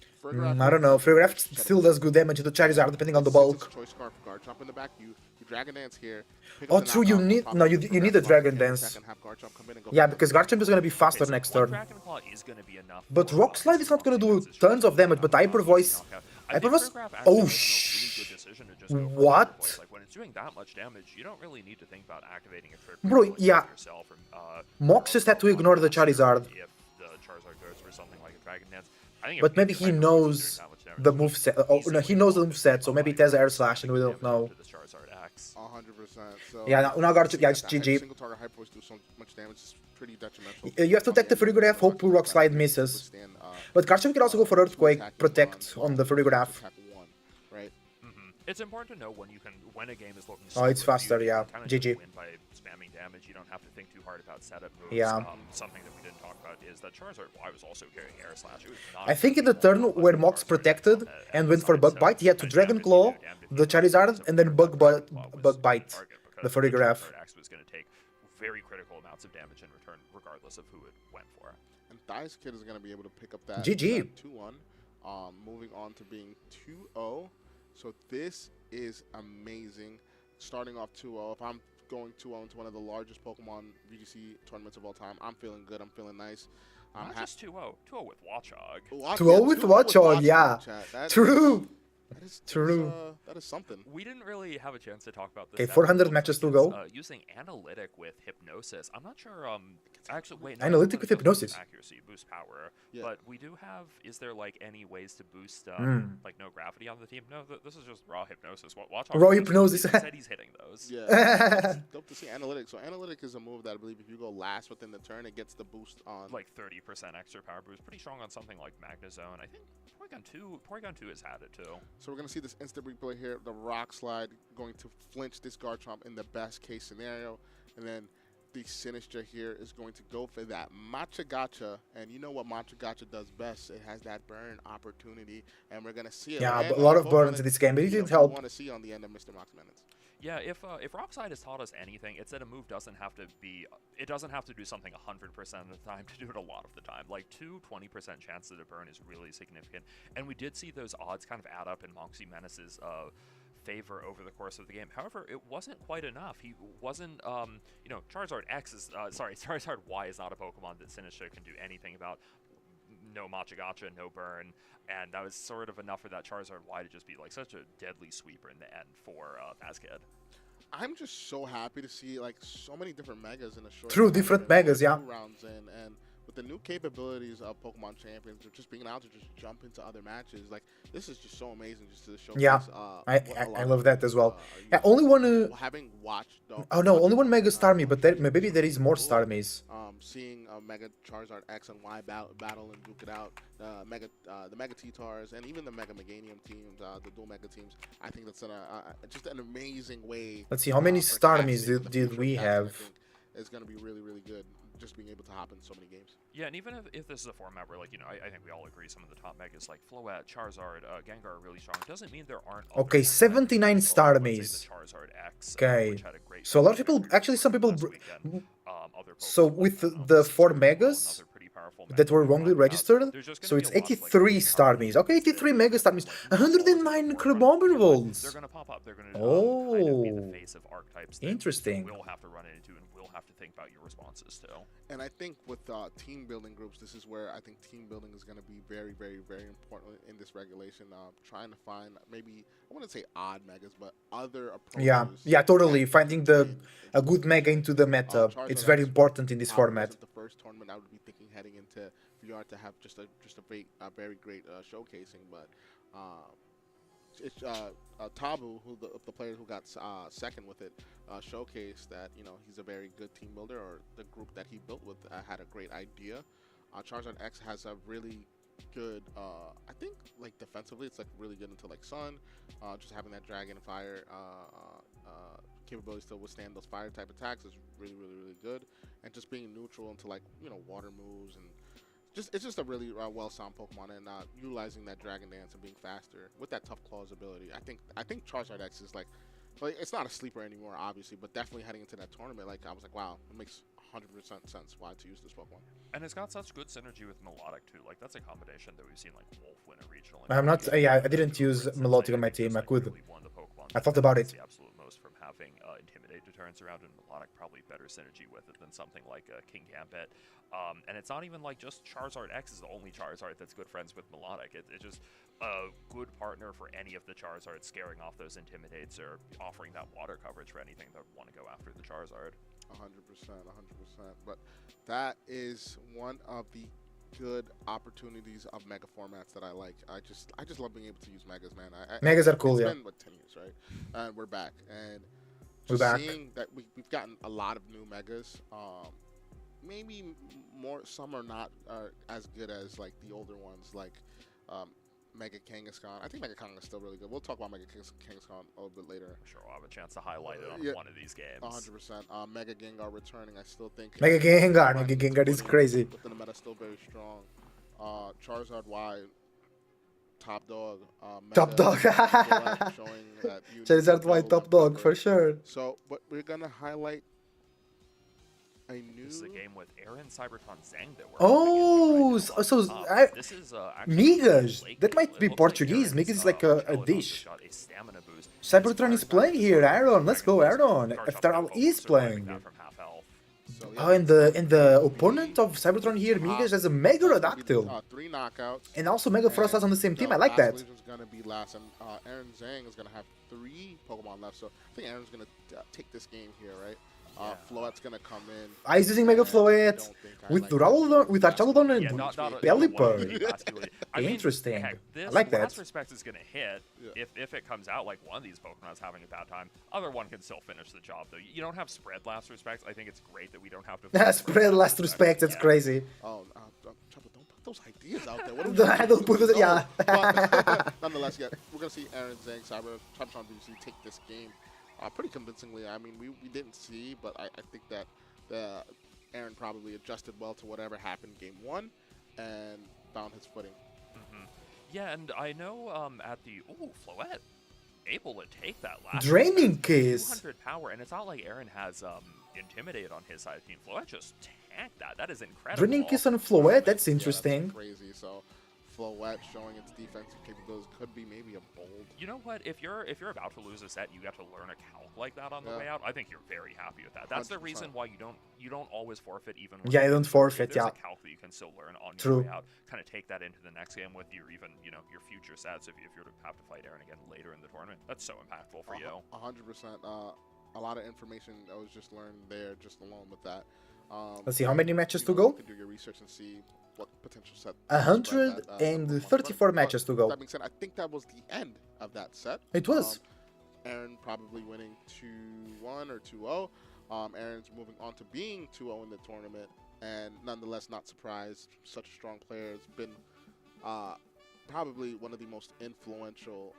don't know. Frigoraph still does good damage to Charizard depending on the bulk. Choice Scarf, Garchomp in the back. You Dragon Dance here. Oh, true. You need you need a Dragon Dance. Yeah, because Garchomp is gonna be faster next turn. Dragon Claw is going to be enough. But for, Rock Slide is not gonna do defenses. tons of damage. But Hyper Voice. Hyper Voice. Oh what? Like when it's doing that much damage, you don't really need to think about activating a trick. Bro, yeah. Yourself or, Mox just had to ignore the Charizard. If the Charizard goes for something like a Dragon Dance. I think But maybe he knows the moveset. Oh no, he knows the moveset, so maybe it has Air Slash and we don't know. 100%. So Yeah, now Garchomp. Yeah, it's GG. Single target Hyper Voice do so much damage is pretty detrimental. You have to attack the Frigoraph. Hope Rock Slide misses. But Garchomp can also go for Earthquake, Protect on the Frigoraph. Right? It's important to know when a game is looking. Oh, it's slow, faster, you yeah. can kinda GG. just win by spamming damage. You don't have to think too hard about setup moves. Yeah. Something that we didn't talk about is that Charizard Y was also carrying Air Slash. It was not I think in the turn where Mox protected and went for Bug Bite, he had to Dragon Claw the Charizard and then Bug Bite the Frigoraph. X was going to take very critical amounts of damage in return, regardless of who it went for. And Dice Kid is going to be able to pick up that GG. 2-1, moving on to being 2-0. So this is amazing. Starting off 2-0. If I'm going 2-0 into one of the largest Pokemon VGC tournaments of all time, I'm feeling good. I'm feeling nice. Not just 2-0. 2-0 with Watchog. 2-0 with Watchog, yeah. True. True. That is something. We didn't really have a chance to talk about this. Okay, 400 matches to go. Using Analytic with Hypnosis. I'm not sure. Actually, wait. Analytic with Hypnosis. Accuracy, boost power. Yeah. But we do have. Is there like any ways to boost like no gravity on the team? No, this is just raw Hypnosis. Watch Raw Hypnosis. He said he's hitting those. Yeah. It's dope to see Analytic. So Analytic is a move that I believe if you go last within the turn, it gets the boost on. Like 30% extra power boost. Pretty strong on something like Magnezone. I think Porygon 2 has had it too. So we're going to see this instant replay here. The Rock Slide going to flinch this Garchomp in the best case scenario. And then the Sinistcha here is going to go for that Matcha Gotcha. And you know what Matcha Gotcha does best? It has that burn opportunity. And we're going to see it. Yeah, a lot of burns in this game, but it didn't help. want to see on the end of Mr. Mox Minutes. Yeah, if Rockslide has taught us anything, it's that a move doesn't have to be, it doesn't have to do something 100% of the time to do it a lot of the time. Like 20% chance that a burn is really significant. And we did see those odds kind of add up in Moxie Menace's favor over the course of the game. However, it wasn't quite enough. He wasn't, you know, Charizard X is, Charizard Y is not a Pokemon that Sinistcha can do anything about. No Matcha Gotcha, no burn, and that was sort of enough for that Charizard Y to just be like such a deadly sweeper in the end for Vazkid. I'm just so happy to see like so many different megas in a short. True, different megas, yeah. Rounds in, and with the new capabilities of Pokemon Champions, just being able to just jump into other matches, like this is just so amazing. Just to show. Yeah, I love that as well. Yeah, only one. Having watched. Oh no, only one Mega Starmie, but maybe there is more Starmies. Seeing Mega Charizard X and Y battle and duke it out, the Mega T-Tars, and even the Mega Meganium teams, the dual Mega teams. I think that's just an amazing way. Let's see, how many Starmies did we have? It's going to be really, really good. Just being able to hop in so many games. Yeah, and even if this is a format where, like, you know, I think we all agree some of the top megas like Floette, Charizard, Gengar are really strong. It doesn't mean there aren't. Okay, 79 Starmies. Charizard X, okay, which had a great so a lot of people, actually, some people. So with the 4 megas that were wrongly registered, so it's 83 Starmies. Okay, 83 Mega Starmies, 109 Crabominable. They're gonna pop up. They're gonna kind of be the face of archetypes. Interesting. We'll have to run into, and we'll have to think about your responses too. And I think with team building groups, this is where I think team building is going to be very, very, very important in this regulation. Trying to find maybe, I wouldn't say odd megas, but other approaches. Yeah, totally. Finding a good mega into the meta. It's very important in this format. The first tournament I would be thinking heading into VR to have just a very great showcasing, but it's Tabu, who the player who got second with it, showcased that he's a very good team builder, or the group that he built with had a great idea. Charizard X has a really good, I think like defensively, it's like really good into like Sun, just having that Dragon Fire capabilities to withstand those fire type attacks is really, really, really good, and just being neutral into like water moves and. It's just a really well-sound Pokemon, and utilizing that Dragon Dance and being faster with that Tough Claws ability. I think Charizard X is like it's not a sleeper anymore, obviously, but definitely heading into that tournament, like I was like, wow, it makes 100% sense why to use this Pokemon. And it's got such good synergy with Melodic too. Like that's a combination that we've seen like Wolf win a regional. I'm not. Yeah, I didn't use Melodic on my team. I could. I thought about it. The absolute most from having Intimidate deterrence around and Melodic probably better synergy with it than something like King Gambit. And it's not even like just Charizard X is the only Charizard that's good friends with Melodic. It's just a good partner for any of the Charizards, scaring off those Intimidates or offering that water coverage for anything that want to go after the Charizard. 100%. But that is one of the good opportunities of mega formats that I like. I just love being able to use megas, man. Megas are cool, it's yeah. been, 10 years, right? And we're back. And We're just back. seeing that we've gotten a lot of new megas. Maybe more, some are not as good as like the older ones, like Mega Kangaskhan. I think Mega Kangaskhan is still really good. We'll talk about Mega Kangaskhan a little bit later. I'm sure we'll have a chance to highlight it on one of these games. 100%. Mega Gengar returning. I still think Mega Gengar is crazy. Within the meta, still very strong. Charizard Y, top dog. Top dog. showing that Charizard Y, top dog for sure. So, but we're gonna highlight a new. This is a game with Aaron Cybertron Zhang that we're Oh, right now. so this is actually Migas. Lake That might It be looks Portuguese. Aaron's, Migas is like a Portugal dish. got a stamina boost. Cybertron is playing here. Aaron, let's go, Aaron. After is playing. That from half health. So, Oh, and the opponent of Cybertron here, Migas, has a Mega Rodactyl. 3 knockouts. And also Mega Frostas on the same team. I like that. Legion's gonna be last, and Aaron Zhang is gonna have 3 Pokemon left. So I think Aaron's gonna take this game here, right? Floette's gonna come in. He's using Mega Floette with Duraludon, with Archaludon and Yeah, not Pelipper. I mean, Interesting. heck, this I like that. Last Respect is going to hit if it comes out like one of these Pokemon's having a bad time. Other one can still finish the job, though. You don't have spread Last Respect. I think it's great that we don't have to... Spread Last Respect, it's crazy. Oh, Chopper, don't put those ideas out there. What are we Don't put it, yeah. But nonetheless, yeah, we're gonna see Aaron Zhang, Cybertron VC take this game pretty convincingly. I mean, we didn't see, but I think that Aaron probably adjusted well to whatever happened game 1 and found his footing. Yeah, and I know at the... Ooh, Floette able to take that last... Draining Kiss. 200 power, and it's not like Aaron has Intimidate on his side of Team Floette. Just tanked that. That is incredible. Draining Kiss on Floette, that's Yeah, interesting. that's crazy. So Floette showing its defensive capabilities could be maybe a bold. You know what? If you're about to lose a set, you have to learn a calc like that on the way out. I think you're very happy with that. That's the 100%. reason why you don't always forfeit even. When Yeah, you don't forfeit. There's Yeah. a calc that you can still learn on True. your way out. Kind of take that into the next game with your even your future sets. If you're to have to fight Aaron again later in the tournament, that's so impactful for you. 100%. A lot of information that was just learned there, just alone with that. Let's see, how many matches to You go? can do your research and see what potential set. 134 matches to go. That being said, I think that was the end of that set. It was. Aaron probably winning 2-1 or 2-0. Aaron's moving on to being 2-0 in the tournament, and nonetheless, not surprised. Such a strong player. Has been probably one of the most influential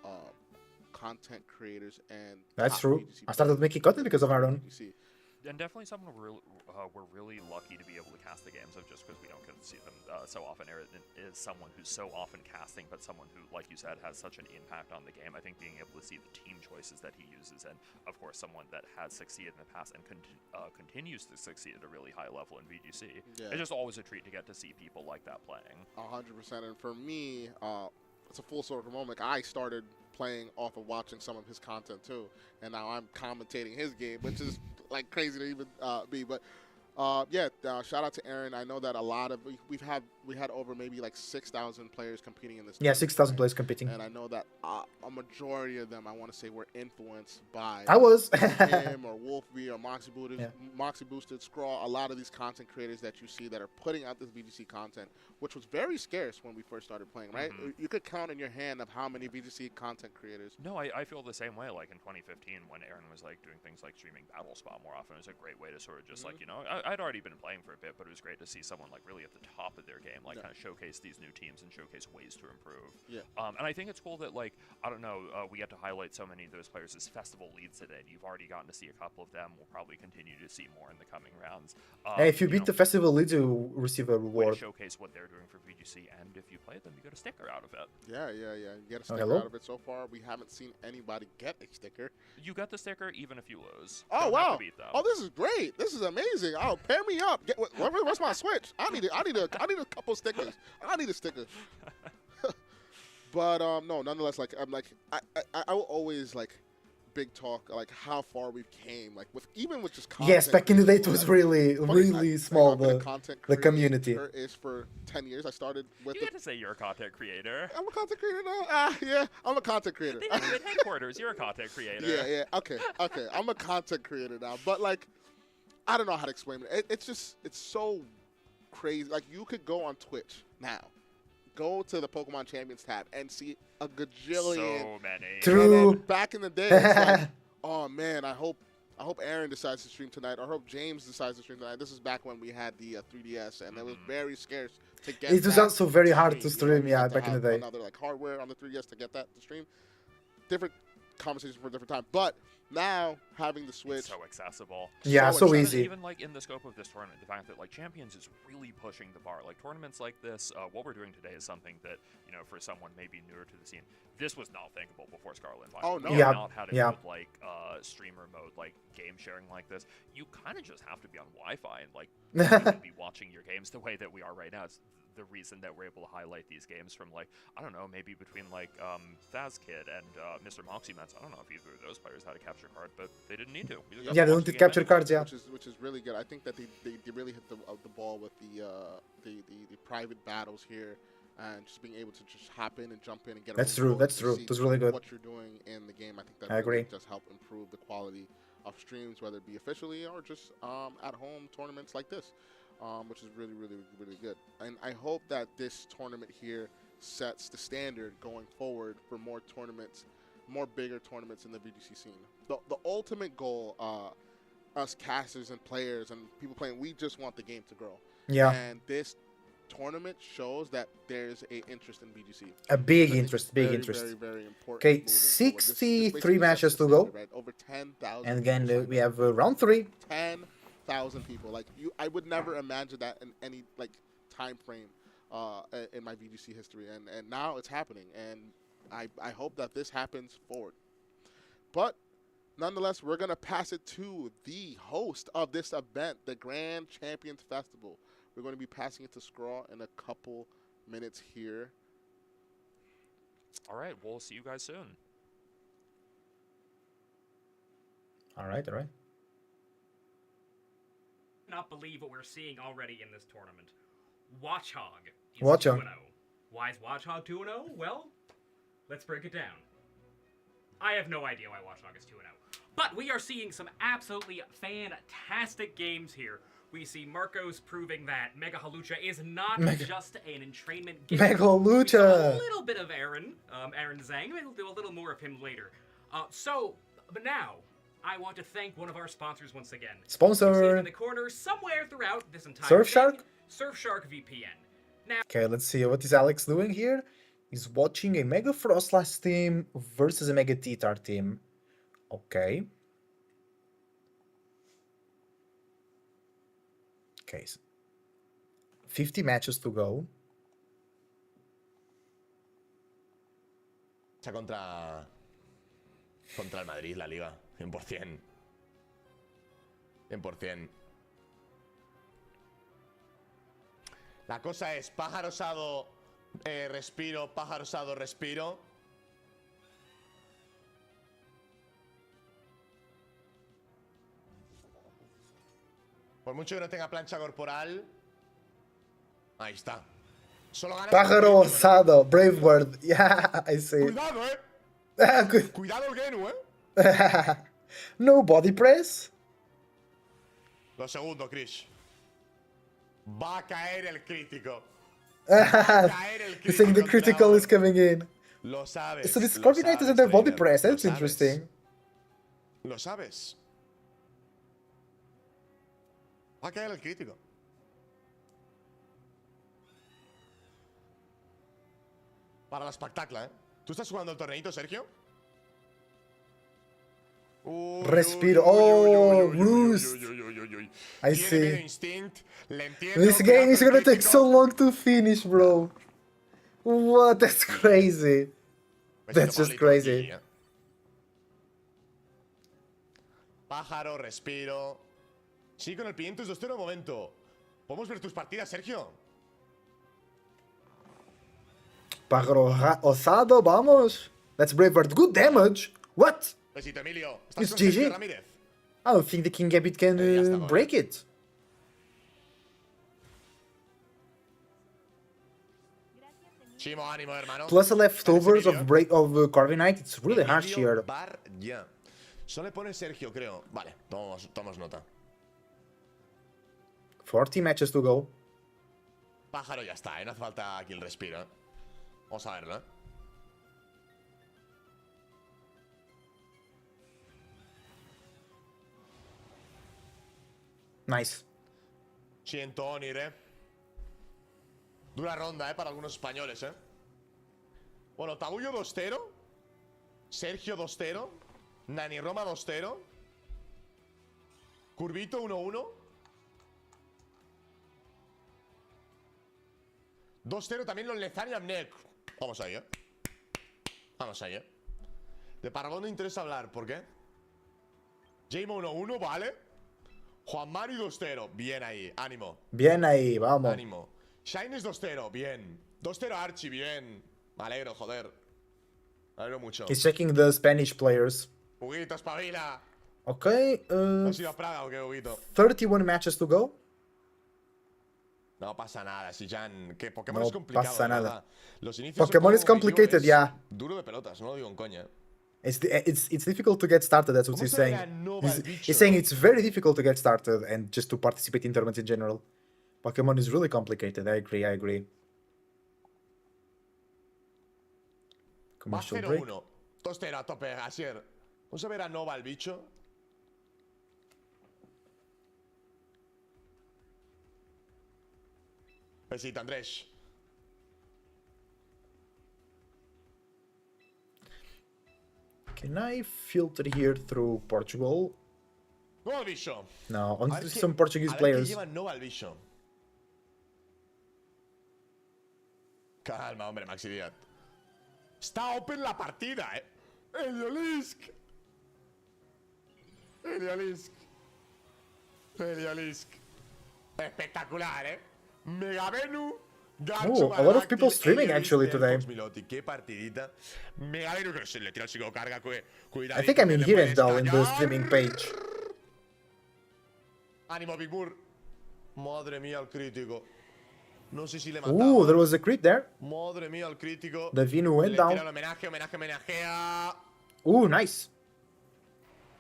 content creators and. That's top true. VGC I started making content because of Aaron. And definitely someone we're really lucky to be able to cast the games of, just because we don't get to see them so often. Aaron is someone who's so often casting, but someone who, like you said, has such an impact on the game. I think being able to see the team choices that he uses, and of course someone that has succeeded in the past and continues to succeed at a really high level in VGC. Yeah. It's just always a treat to get to see people like that playing. 100%. And for me, it's a full circle moment. I started playing off of watching some of his content too, and now I'm commentating his game, which is like crazy to even be. But shout out to Aaron. I know that a lot of we had over maybe like 6,000 players competing in this. Yeah, tournament, 6,000 right? players competing. And I know that a majority of them, I want to say, were influenced by I was. him or Wolfie or Moxie Boosted, Scrawl, a lot of these content creators that you see that are putting out this VGC content, which was very scarce when we first started playing, right? You could count in your hand of how many VGC content creators. No, I feel the same way. Like in 2015, when Aaron was like doing things like streaming Battle Spot more often, it was a great way to sort of just like, I'd already been playing for a bit, but it was great to see someone like really at the top of their game, like kind of showcase these new teams and showcase ways to improve. Yeah. And I think it's cool that, like, I don't know, we get to highlight so many of those players as festival leads today. You've already gotten to see a couple of them. We'll probably continue to see more in the coming rounds. Hey, if you beat the festival leads, you receive a way to reward. showcase what they're doing for VGC, and if you play them, you get a sticker out of it. Yeah. You get a sticker hello? out of it. So far, we haven't seen anybody get a sticker. You get the sticker even if you lose. Oh, Don't have wow. to beat them. Oh, this is great. This is amazing. Oh, yo, pair me up. Where's my Switch? I need a couple stickers. I need a sticker. But no, nonetheless, like I will always like big talk like how far we've came, like even with just content. Yes, back in the day it creation, was like, really small, I've been a content the community. creator is for 10 years. I started with You get to say you're a content creator. I'm a content creator now. Yeah, I'm a content creator. They have it at headquarters. You're a content creator. Yeah. Okay. I'm a content creator now, but like, I don't know how to explain it. It's so crazy. Like, you could go on Twitch now, go to the Pokemon Champions tab, and see a gajillion. So many. True. And then back in the day, it's like, oh man, I hope Aaron decides to stream tonight, or I hope James decides to stream tonight. This is back when we had the 3DS, and it was very scarce to get. It was that also very hard to stream, you yeah, had to back in the have day. Another like hardware on the 3DS to get that to stream. Different conversation for a different time, but now having the Switch, It's so accessible. Yeah, so accessible. easy. Even like in the scope of this tournament, the fact that like Champions is really pushing the bar. Like tournaments like this, what we're doing today is something that, you know, for someone maybe newer to the scene, this was not thinkable before Scarlet and Violet. Oh, no. We Yeah, have not had it yeah. with like streamer mode, like game sharing like this. You kind of just have to be on Wi-Fi and like really be watching your games the way that we are right now. It's the reason that we're able to highlight these games from like, I don't know, maybe between like Thazkid and Mr. Moxie Mets. I don't know if either of those players had a capture card, but they didn't need to. We just got Yeah, to they watch don't the need game capture anyway. cards, yeah. which is really good. I think that they really hit the ball with the private battles here, and just being able to just hop in and jump in and get. That's a true, remote that's to true. see That's really good. What you're doing in the game, I think that I really agree. just help improve the quality of streams, whether it be officially or just at home tournaments like this, which is really good. And I hope that this tournament here sets the standard going forward for more tournaments, more bigger tournaments in the VGC scene. The ultimate goal, us casters and players and people playing, we just want the game to grow. Yeah, And this tournament shows that there's a interest in BGC. a big That is interest, very, big interest. very important. Okay, moving forward. This 63 basically matches sets the to go. standard, right? Over 10,000. And again, people we signed up. have round 3. 10,000 people. Like I would never imagine that in any like time frame in my VGC history, and now it's happening, and I hope that this happens forward. But nonetheless, we're gonna pass it to the host of this event, the Grand Champions Festival. We're going to be passing it to Scraw in a couple minutes here. All right, we'll see you guys soon. All right. Not believe what we're seeing already in this tournament. Watchog is Watchog. 2-0. Why is Watchog 2-0? Well, let's break it down. I have no idea why Watchog is 2-0. But we are seeing some absolutely fantastic games here. We see Marcos proving that Mega Halucha is not just an entrainment game. Mega Halucha! We saw a little bit of Aaron Zhang. We'll do a little more of him later. But now, I want to thank one of our sponsors once again. Sponsor. You see it in the corner somewhere throughout this entire Surfshark? thing. Surfshark VPN. Now, Okay, let's see. What is Alex doing here? He's watching a Mega Frostlass team versus a Mega T-Tar team. Okay. Okay. 50 matches to go. Contra el Madrid, la Liga, 100%. 100%. La cosa es pájaro osado, respiro, pájaro osado, respiro. Por mucho que no tenga plancha corporal. Ahí está. Solo gana. Pájaro osado, Brave Bird. Yeah, I see. Cuidado, Good. Cuidado el Genu, No body press? Lo segundo, Chris. Va a caer el crítico. He's saying the critical is coming in. Lo sabes. So this lo coordinator doesn't sabes, have body trainer, press. lo That's sabes. interesting. Lo sabes. Va a caer el crítico. Para la espectacle, ¿Tú estás jugando el torneito, Sergio? Respiro. Oh, Roost. I Tiene see. medio instinct, le entiendo, This game is pedazo de gonna take crítico. so long to finish, bro. What? That's crazy. Besito, That's just Pablito, crazy. aquí. Pájaro, respiro. Sí, con el 502-0 de momento. ¿Podemos ver tus partidas, Sergio? Pájaro osado, vamos. That's Braveheart. Good damage. What? Besito, Emilio. ¿Estás It's con Sergio GG. Ramírez? I don't think the Eng-Pt can ya está, gol. break it. Chimo, ánimo, hermano. Plus the leftovers Emilio. of Corviknight. It's really harsh Emilio here. Bar ya. Solo le pone Sergio, creo. Vale, tomamos nota. 40 matches to go. Pájaro ya está, no hace falta aquí el respiro. Vamos a verlo, Nice. Siento, Nire. Dura ronda, para algunos españoles, Bueno, Tabullo 2-0. Sergio 2-0. Nani Roma 2-0. Curvito 1-1. 2-0 también los Lezani Amnek. Vamos ahí, Vamos ahí, De Paragón no interesa hablar, ¿por qué? Jamo 1-1, vale. Juan Mari 2-0, bien ahí, ánimo. Bien ahí, vamos. Ánimo. Shines 2-0, bien. 2-0 Archie, bien. Me alegro, joder. Me alegro mucho. He's checking the Spanish players. Huguito, espabila. Okay, ¿Has ido a Praga o qué, Huguito? 31 matches to go. No pasa nada, Sijan. Que Pokémon es No complicado, pasa de nada. verdad. Los inicios Pokémon en is Pokémon complicated, es yeah. Duro de pelotas, no lo digo en coña. It's difficult to get started. That's what ¿Cómo he's se saying. ganó He's, al bicho? he's saying it's very difficult to get started and just to participate in tournaments in general. Pokemon is really complicated. I agree. I agree. Va Commercial break. 0-1. 2-0 a tope, Asier. Vamos a ver a Nova, el bicho. Besito, Andrés. Can I filter here through Portugal? Nova al bicho. No, A only ver some Portuguese a ver players. qué lleva Nova al bicho. Calma, hombre, Maxi Díaz. Está open la partida, Heliolisk. Heliolisk. Heliolisk. Espectacular, Megavenu. Oh, a lot of people streaming actually today. Qué partidita. Megavenu que se le tira el psicocarga. Cuidado. I think I'm in here as well in the streaming page. Ánimo, Big Burr. Madre mía, el crítico. No sé si le mataba. Ooh, there was a crit there. Madre mía, el crítico. The Vinu went Le tira el down. homenajea. Ooh, nice.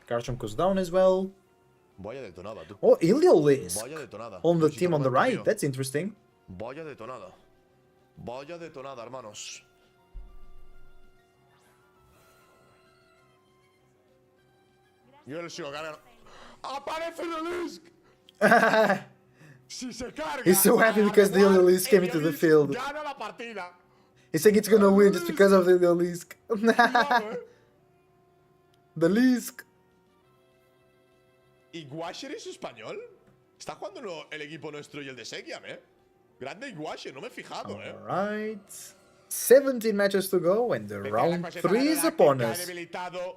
Garchomp goes down as well. Vaya detonada, tú. Oh, Iliolisk Vaya detonada. on the Pues si team on the toma el right. tío. That's interesting. Vaya detonada. Vaya detonada, hermanos. Yo le sigo cargando. ¡Aparece Iliolisk! Si se carga. He's so happy because the Iliolisk came into the field. Gana la partida. He's saying it's gonna win just because of the Iliolisk. Cuidado, The Lisk. ¿Y Washer es español? Está jugando el equipo nuestro y el de Sekiam, Grande Washer, no me he fijado, Alright. 17 matches to go and the Venga, round la coseta 3 is galáctica, upon us. debilitado.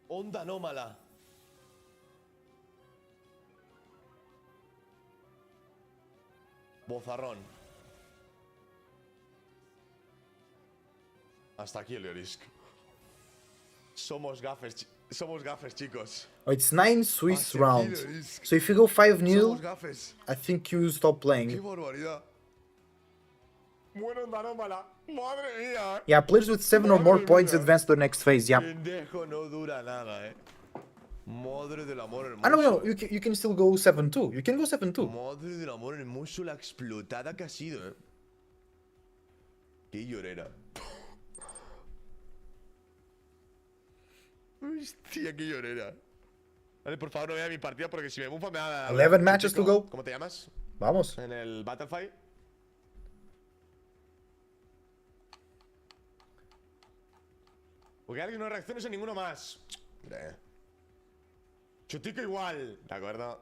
Onda anómala. Bozarrón. Hasta aquí el Iliolisk. Somos gafes, chicos. Oh, it's 9 Swiss Hasta aquí rounds. Iliolisk. So if you go 5-0, Somos gafes. I think you stop Qué playing. barbaridad. Bueno, onda anómala. Madre mía, Yeah, players with 7 or more points advance to the next phase. Yeah. Pendejo no dura nada, Madre del amor hermoso. I don't know. You can still go 7-2. You can go 7-2. Madre del amor hermoso, la explotada que ha sido, Qué llorera. Hostia, qué llorera. Vale, por favor, no vea mi partida porque si me bufa me da. 11 matches to go. ¿Cómo te llamas? Vamos. En el Battlefield. Porque alguien no reacciona en ninguno más. Chutico igual. De acuerdo.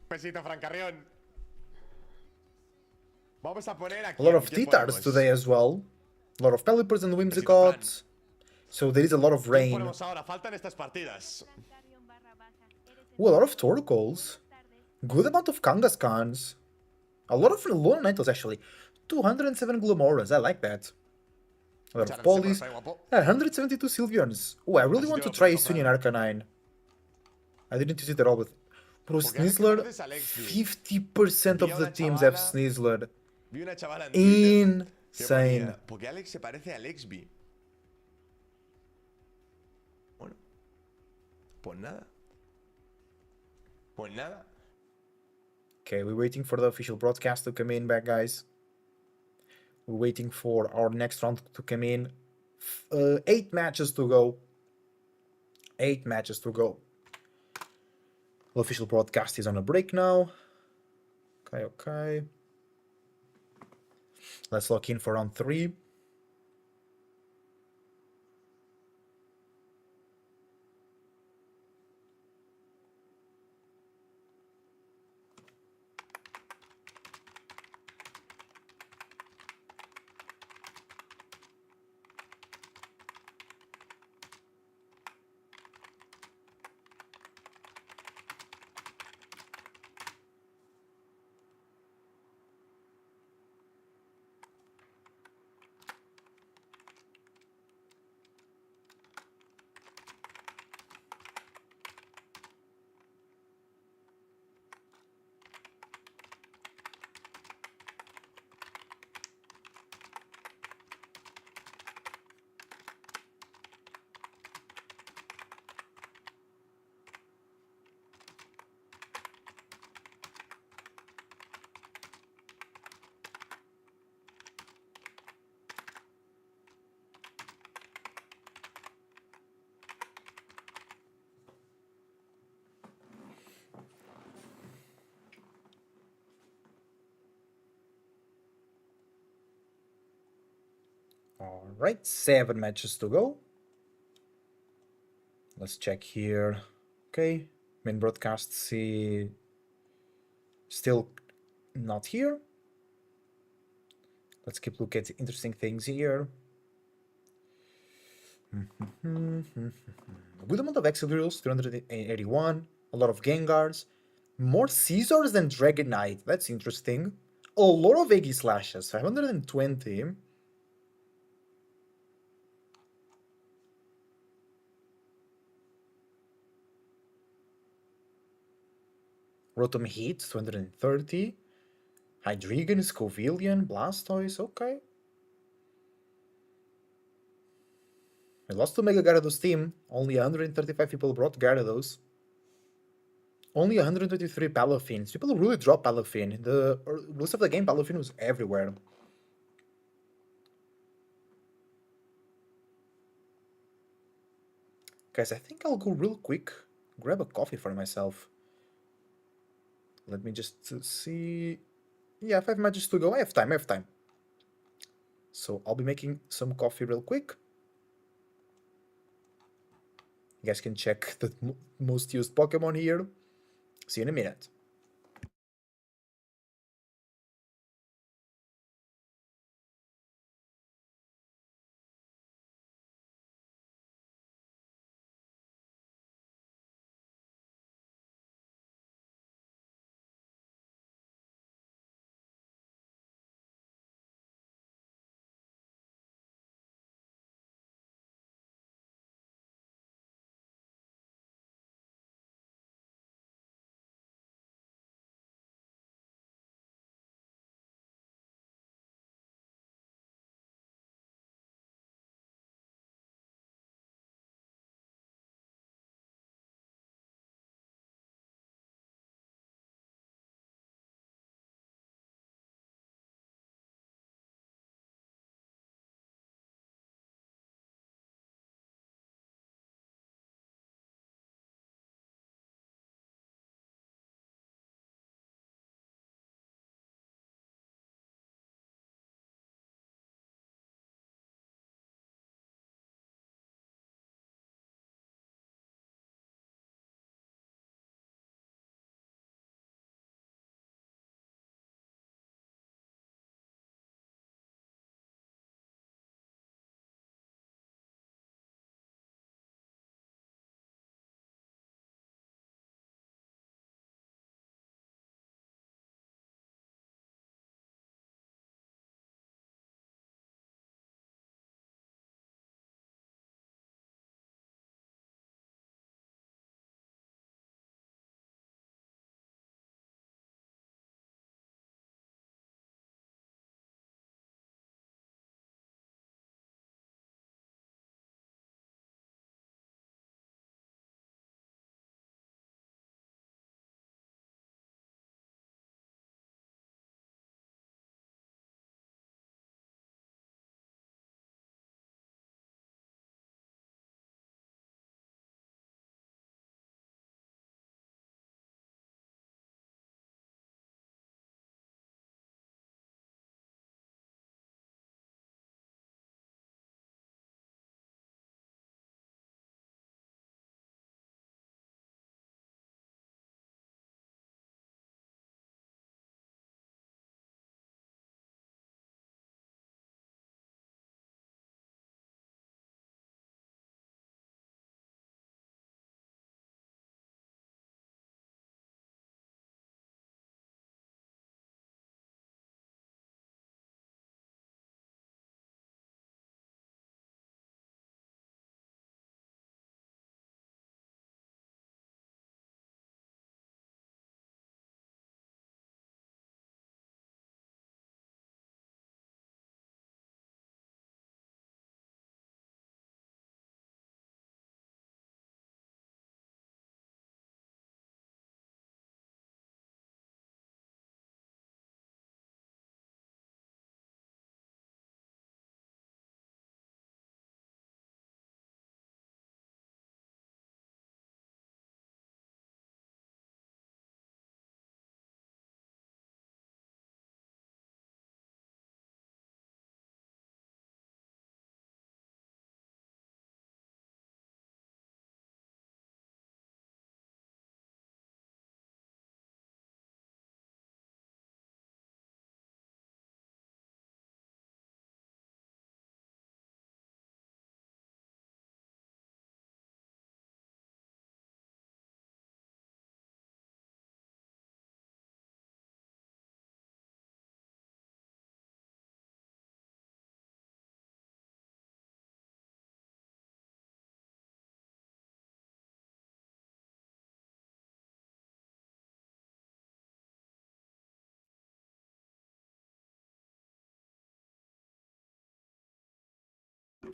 Besito, Francarrión. Vamos a poner aquí. A lot of T-Tars today as well. A lot of Pelipper's and Necesito Fran. Whimsicott. So there is a lot of ¿Qué rain. ponemos ahora? Faltan estas partidas. Ooh, a lot of Torkoals. Good amount of Kangaskhans. A lot of Lone Nightles, actually. 207 Glamoras, I like that. A lot of Charan, Polys. siempre guapo. 172 Sylveons. Oh, I really Así want te to voy a try poder Sunny comprar. Arcanine. I didn't use it at all with... Bro, Porque a ver qué Sneasler, conoces a Alexby. 50% Vi of a the una teams have chavala- Sneasler. Vi una chavala en Twitter que Insane. ponía, porque Alex se parece a Alexby. Bueno, pues nada. Pues nada. Okay, we're waiting for the official broadcast to come in back, guys. We're waiting for our next round to come in. 8 matches to go. 8 matches to go. The official broadcast is on a break now. Okay. Let's lock in for round 3. Alright, 7 matches to go. Let's check here. Okay, main broadcast, see, still not here. Let's keep looking at interesting things here. A good amount of Excaliburs, 281. A lot of Gengars. More Caesars than Dragonite. That's interesting. A lot of Eggy Slashes, 520. Rotom Heat, 230. Hydreigon, Scovillian, Blastoise, okay. We lost to Mega Gyarados team. Only 135 people brought Gyarados. Only 123 Palafins. People really dropped Palafin. The rest of the game, Palafin was everywhere. Guys, I think I'll go real quick. Grab a coffee for myself. Let me just see... Yeah, 5 matches to go. I have time. So I'll be making some coffee real quick. You guys can check the most used Pokemon here. See you in a minute.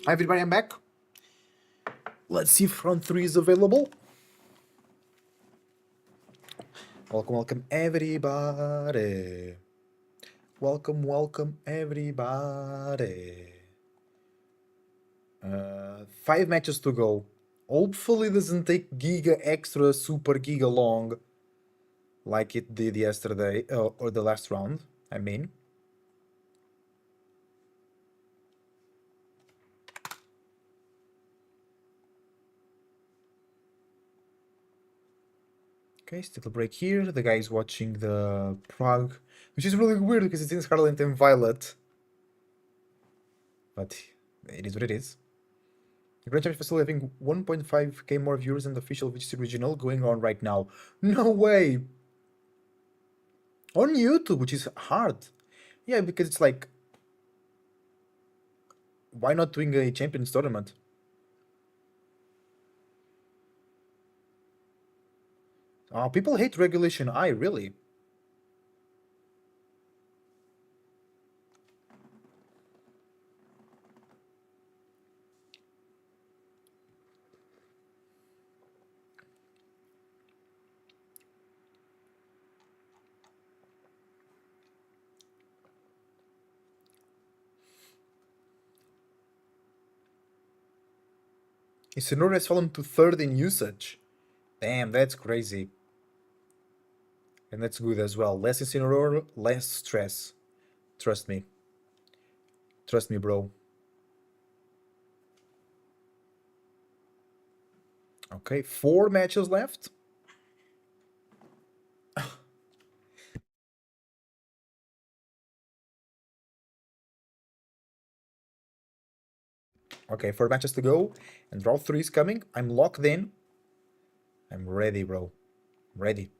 Hi everybody, I'm back. Let's see if round 3 is available. Welcome everybody. Welcome everybody. 5 matches to go. Hopefully it doesn't take giga extra super giga long like it did yesterday, or the last round, I mean. Okay, still a break here. The guy is watching the Prague, which is really weird because it's in Scarlet and Violet. But it is what it is. The Grand Champions Festival having 1.5k more viewers than the official VGC regional going on right now. No way! On YouTube, which is hard. Yeah, because it's like, why not doing a Champions tournament? People hate Regulation I, really. Isinoro has fallen to 3rd in usage. Damn, that's crazy. And that's good as well. Less Incineroar, less stress. Trust me. Trust me, bro. Okay, 4 matches left. Okay, 4 matches to go. And round 3 is coming. I'm locked in. I'm ready, bro. Ready.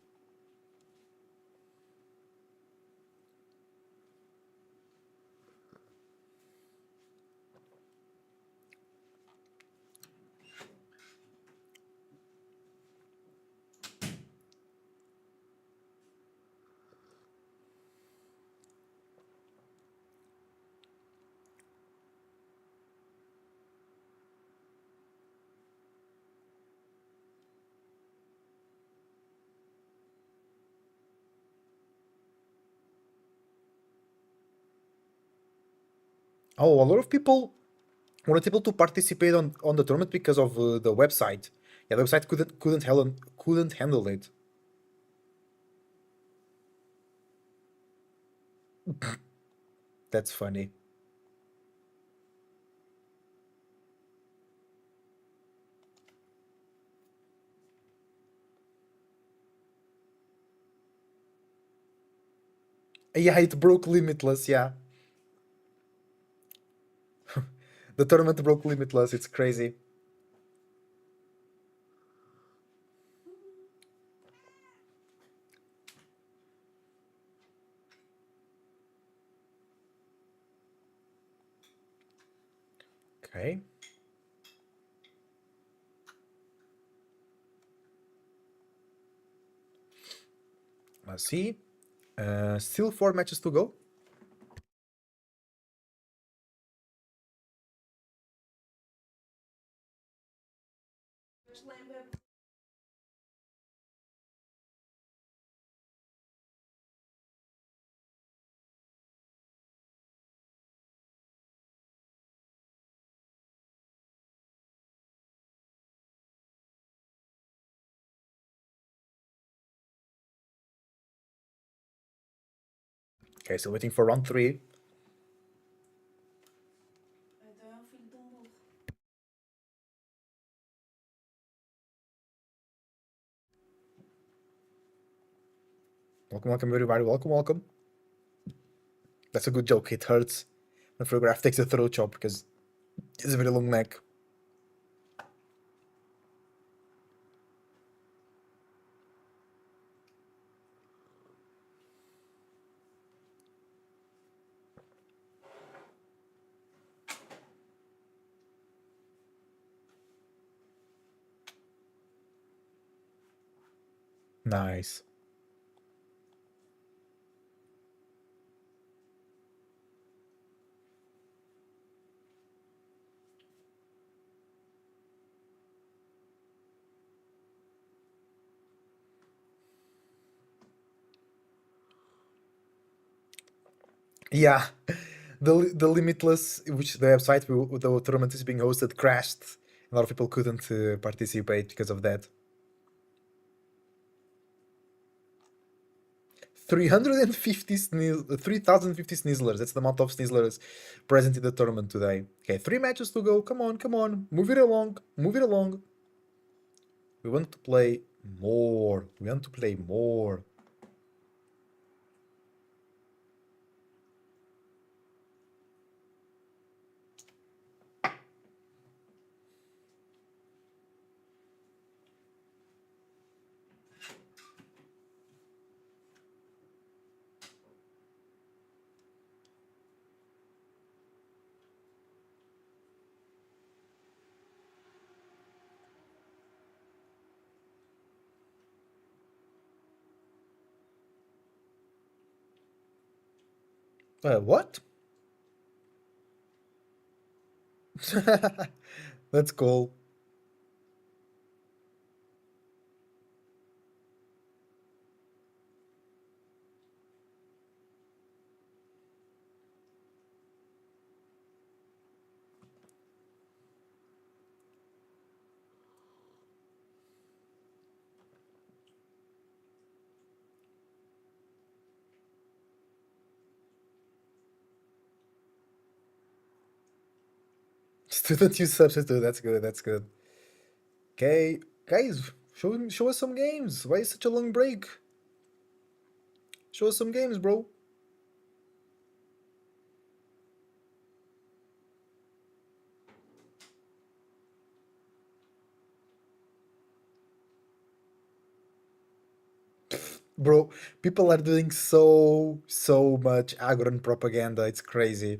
Oh, a lot of people weren't able to participate on the tournament because of the website. Yeah, the website couldn't handle it. That's funny. Yeah, it broke Limitless, yeah. The tournament broke Limitless, it's crazy. Okay. Let's see. Still 4 matches to go. Okay, still waiting for round 3. Welcome everybody, welcome. That's a good joke, it hurts when Photograph takes a throat chop because it's a very long neck. Nice. Yeah, the Limitless, which the website where the tournament is being hosted, crashed. A lot of people couldn't participate because of that. 350 3050 Snizzlers. That's the amount of Snizzlers present in the tournament today. Okay, 3 matches to go. Come on, come on. Move it along. Move it along. We want to play more. We want to play more. What? That's cool. Student use substitute. That's good. That's good. Okay, guys, show us some games. Why is such a long break? Show us some games, bro. Bro, people are doing so much Agron propaganda. It's crazy.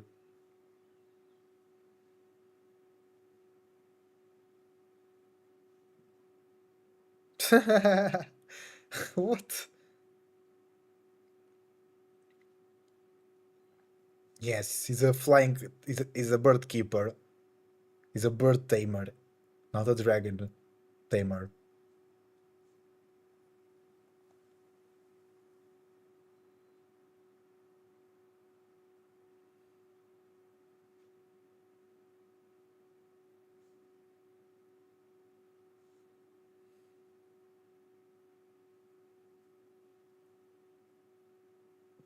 What? Yes, he's a flying. He's a bird keeper. He's a bird tamer, not a dragon tamer.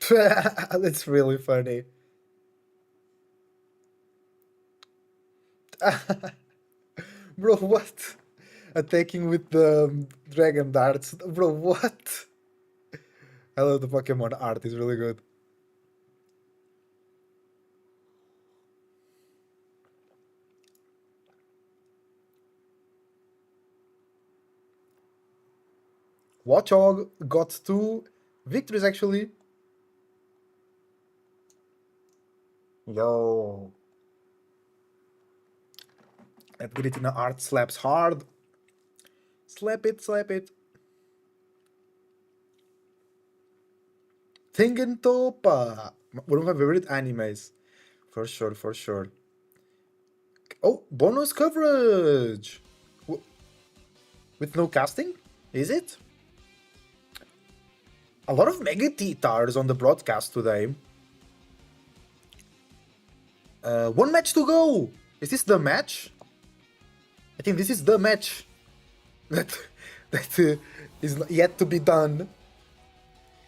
That's really funny. Bro, what? Attacking with the dragon darts. Bro, what? I love the Pokemon art, it's really good. Watchog got 2 victories actually. Yo. That Giratina art slaps hard. Slap it, slap it. Tengen Toppa. One of my favorite animes. For sure, for sure. Oh, bonus coverage! With no casting? Is it? A lot of Mega T-Tars on the broadcast today. 1 match to go! Is this the match? I think this is the match that is yet to be done.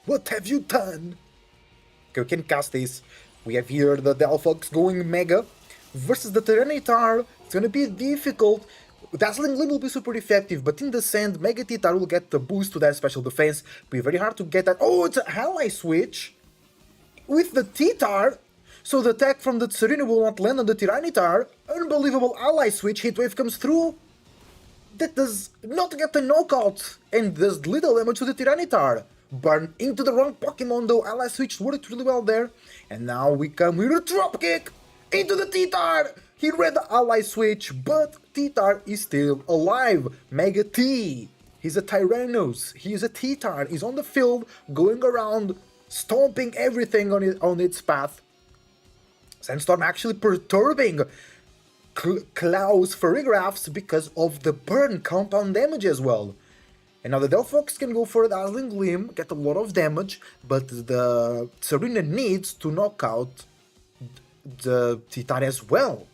What have you done? Okay, we can cast this. We have here the Delphox going Mega versus the Tyranitar. It's gonna be difficult. Dazzling Gleam will be super effective, but in the sand, Mega T-Tar will get the boost to that special defense. Be very hard to get that. Oh, it's an ally switch with the T-Tar. So the attack from the Tsarina will not land on the Tyranitar. Unbelievable ally switch. Heatwave comes through. That does not get the knockout and does little damage to the Tyranitar. Burn into the wrong Pokemon though. Ally switch worked really well there. And now we come with a drop kick into the T-Tar. He read the ally switch, but T-Tar is still alive. Mega T. He's a Tyrannos. He is a T-Tar. He's on the field, going around, stomping everything on its path. Sandstorm actually perturbing Klaus Farigaraphs because of the burn compound damage as well. And now the Delphox can go for a Dazzling Gleam, get a lot of damage, but the Serena needs to knock out the Titar as well.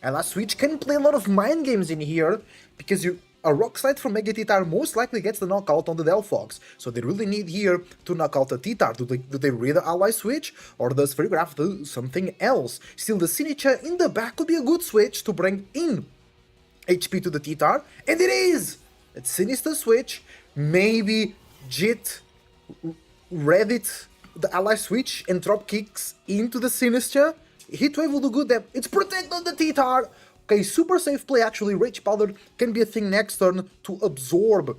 And last Switch can play a lot of mind games in here, because a Rock Slide from Mega Titar most likely gets the knockout on the Delphox. So they really need here to knock out the Titar. Do they read the Ally Switch, or does Freegraph do something else? Still, the Signature in the back could be a good switch to bring in HP to the Titar, and it is! It's Sinister Switch, maybe Jit read it, the Ally Switch, and drop kicks into the Sinister. Heatwave will do good there. It's protected the Titar! Okay, super safe play actually. Rage Powder can be a thing next turn to absorb.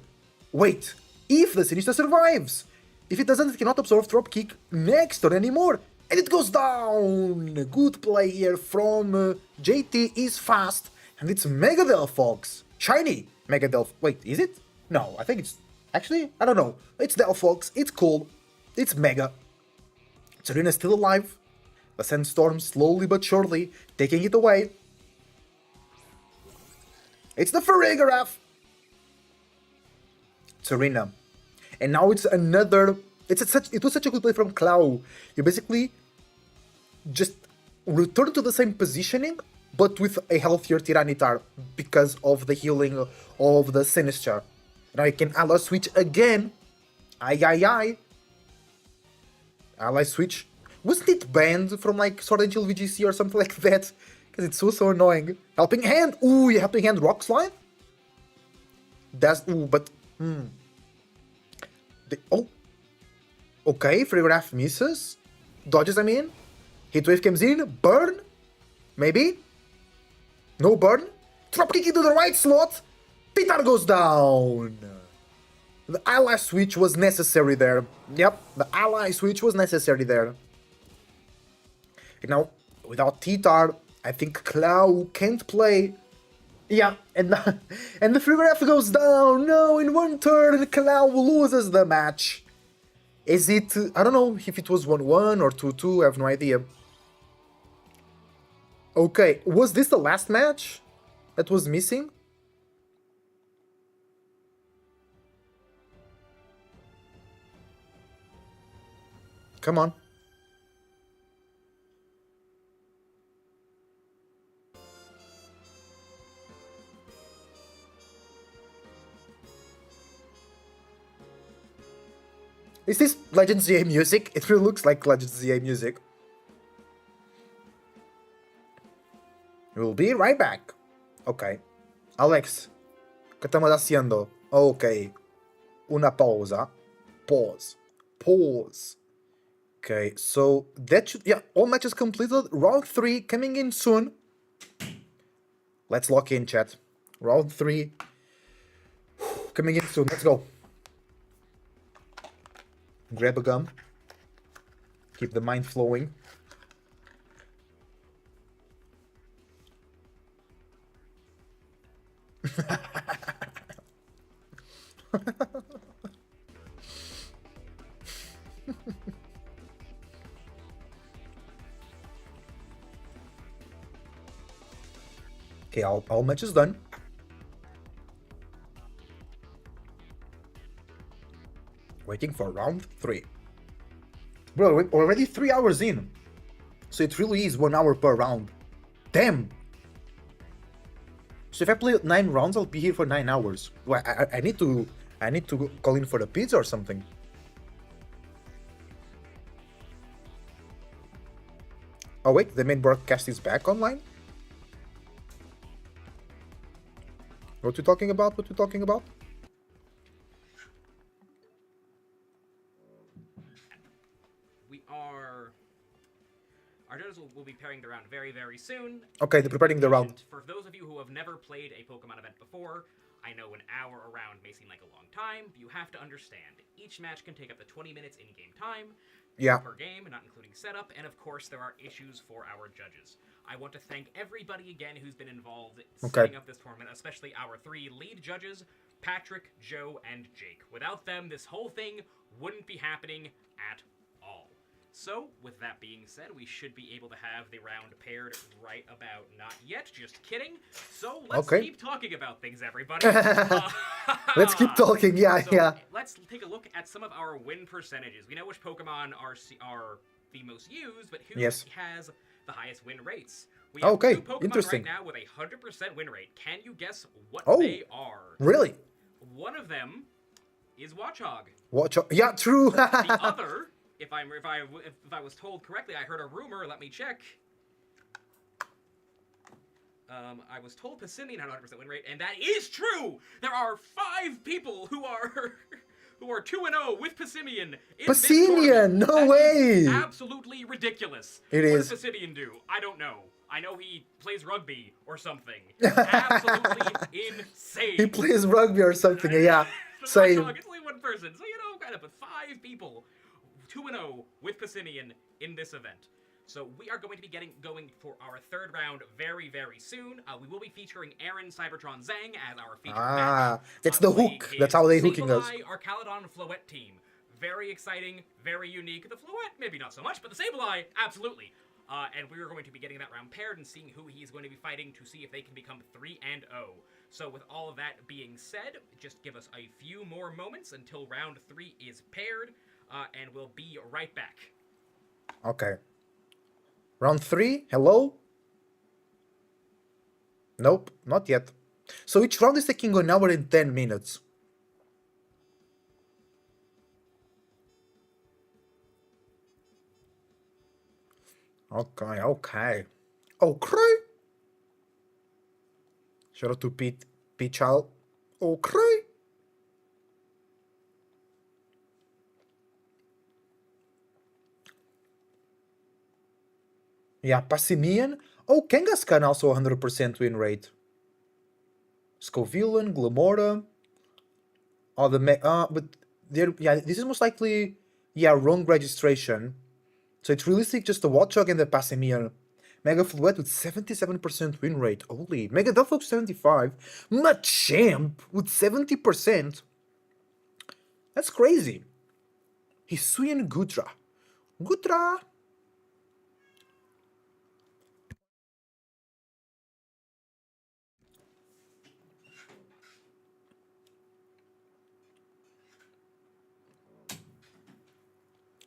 Wait, if the Sinister survives! If it doesn't, it cannot absorb drop kick next turn anymore. And it goes down! Good play here from JT, is fast. And it's Mega Delphox. Shiny Mega Delphox. Wait, is it? No, I think it's... Actually, I don't know. It's Delphox, it's cool, it's Mega. Serena's still alive. The Sandstorm slowly but surely taking it away. It's the Farigiraf! Serena. And now it's another... It was such a good play from Clow. You basically just return to the same positioning, but with a healthier Tyranitar because of the healing of the Sinister. Now you can Ally Switch again. Aye. Ally Switch. Wasn't it banned from like Sword and Shield VGC or something like that? Because it's so annoying. Helping Hand! Ooh, Helping Hand Rock Slide? That's... Ooh, but... Oh. Okay, Freegraph misses. Dodges, I mean. Heatwave comes in. Burn? Maybe? No burn? Drop kick into the right slot. Titar goes down. The Ally Switch was necessary there. Yep, the Ally Switch was necessary there. And now, without Titar, I think Clow can't play. Yeah, and the Freegraph goes down. No, in one turn, Clow loses the match. Is it... I don't know if it was 1-1 or 2-2, I have no idea. Okay, was this the last match that was missing? Come on. Is this Legends ZA music? It really looks like Legends ZA music. We'll be right back. Okay. Alex, ¿qué estamos haciendo? Okay. Una pausa. Pause. Okay, so that should... Yeah, all matches completed. Round 3 coming in soon. Let's lock in, chat. Round 3 coming in soon. Let's go. Grab a gum. Keep the mind flowing. Okay, all matches done. Waiting for round 3. Bro, we're already 3 hours in. So it really is 1 hour per round. Damn! So if I play 9 rounds, I'll be here for 9 hours. Well, I need to call in for the pizza or something. Oh wait, the main broadcast is back online? What you talking about? Our judges will be pairing the round very, very soon. Okay, they're preparing the round. For those of you who have never played a Pokemon event before, I know an hour a round may seem like a long time, but you have to understand, each match can take up to 20 minutes in-game time per game, not including setup, and of course there are issues for our judges. I want to thank everybody again who's been involved setting up this tournament, especially our 3 lead judges, Patrick, Joe, and Jake. Without them, this whole thing wouldn't be happening at all. So, with that being said, we should be able to have the round paired right about not yet. Just kidding. So, let's keep talking about things, everybody. Let's keep talking. Yeah, So yeah. let's take a look at some of our win percentages. We know which Pokemon are the most used, but who Yes. has the highest win rates? We have Okay, two Pokemon interesting. right now with a 100% win rate. Can you guess what Oh. they are? Really? One of them is Watchog. Watch out. Yeah, true. The other, if I was told correctly, I heard a rumor. Let me check. I was told Passimian had 100% win rate, and that is true. There are 5 people who are 2-0 with Passimian. Passimian, no way. Absolutely ridiculous. It What is. does Passimian do? I don't know. I know he plays rugby or something. Absolutely insane. He plays rugby or something. Yeah. The Same. Watchdog, it's only one person, so kind of, but 5 people, 2-0 with Passimian in this event. So we are going to be going for our 3rd round very, very soon. We will be featuring Aaron Cybertron Zhang as our featured match. That's the playing hook. his That's how they hooking us. Sableye Arcalodon Floette team. Very exciting, very unique. The Floette, maybe not so much, but the Sableye, absolutely. And we are going to be getting that round paired and seeing who he's going to be fighting to see if they can become 3-0. So with all of that being said, just give us a few more moments until round 3 is paired, and we'll be right back. Okay. Round 3, hello? Nope, not yet. So each round is taking 1 hour and 10 minutes. Okay, okay. Okay. Shout out to Pichal. Okay. Yeah, Passimian. Oh, Kangaskhan also 100% win rate. Scovillain, Glamora. Oh, but there. Yeah, this is most likely wrong registration. So it's realistic just the Watchog and the Passimian. Mega Fluet with 77% win rate. Holy. Mega Dufflock 75. Machamp with 70%. That's crazy. Hisuian Gutra. Gutra.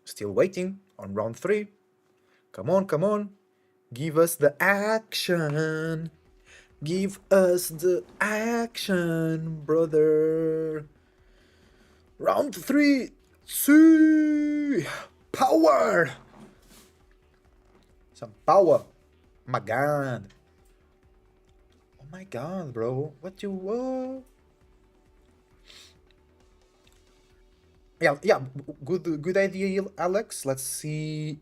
Still waiting on round 3. Come on, come on. Give us the action. Give us the action, brother. Round 3. See. Power. Some power. My god. Oh my god, bro. What you want? Yeah, good idea, Alex. Let's see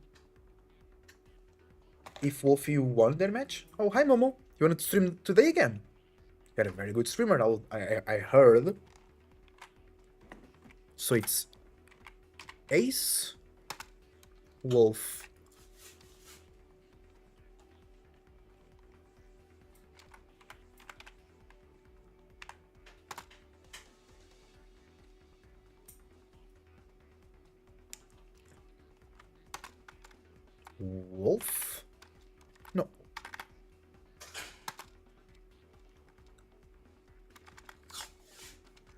if Wolfie won their match. Oh, hi, Momo. You wanted to stream today again? You're a very good streamer, I heard. So it's Ace, Wolf. Wolf? No.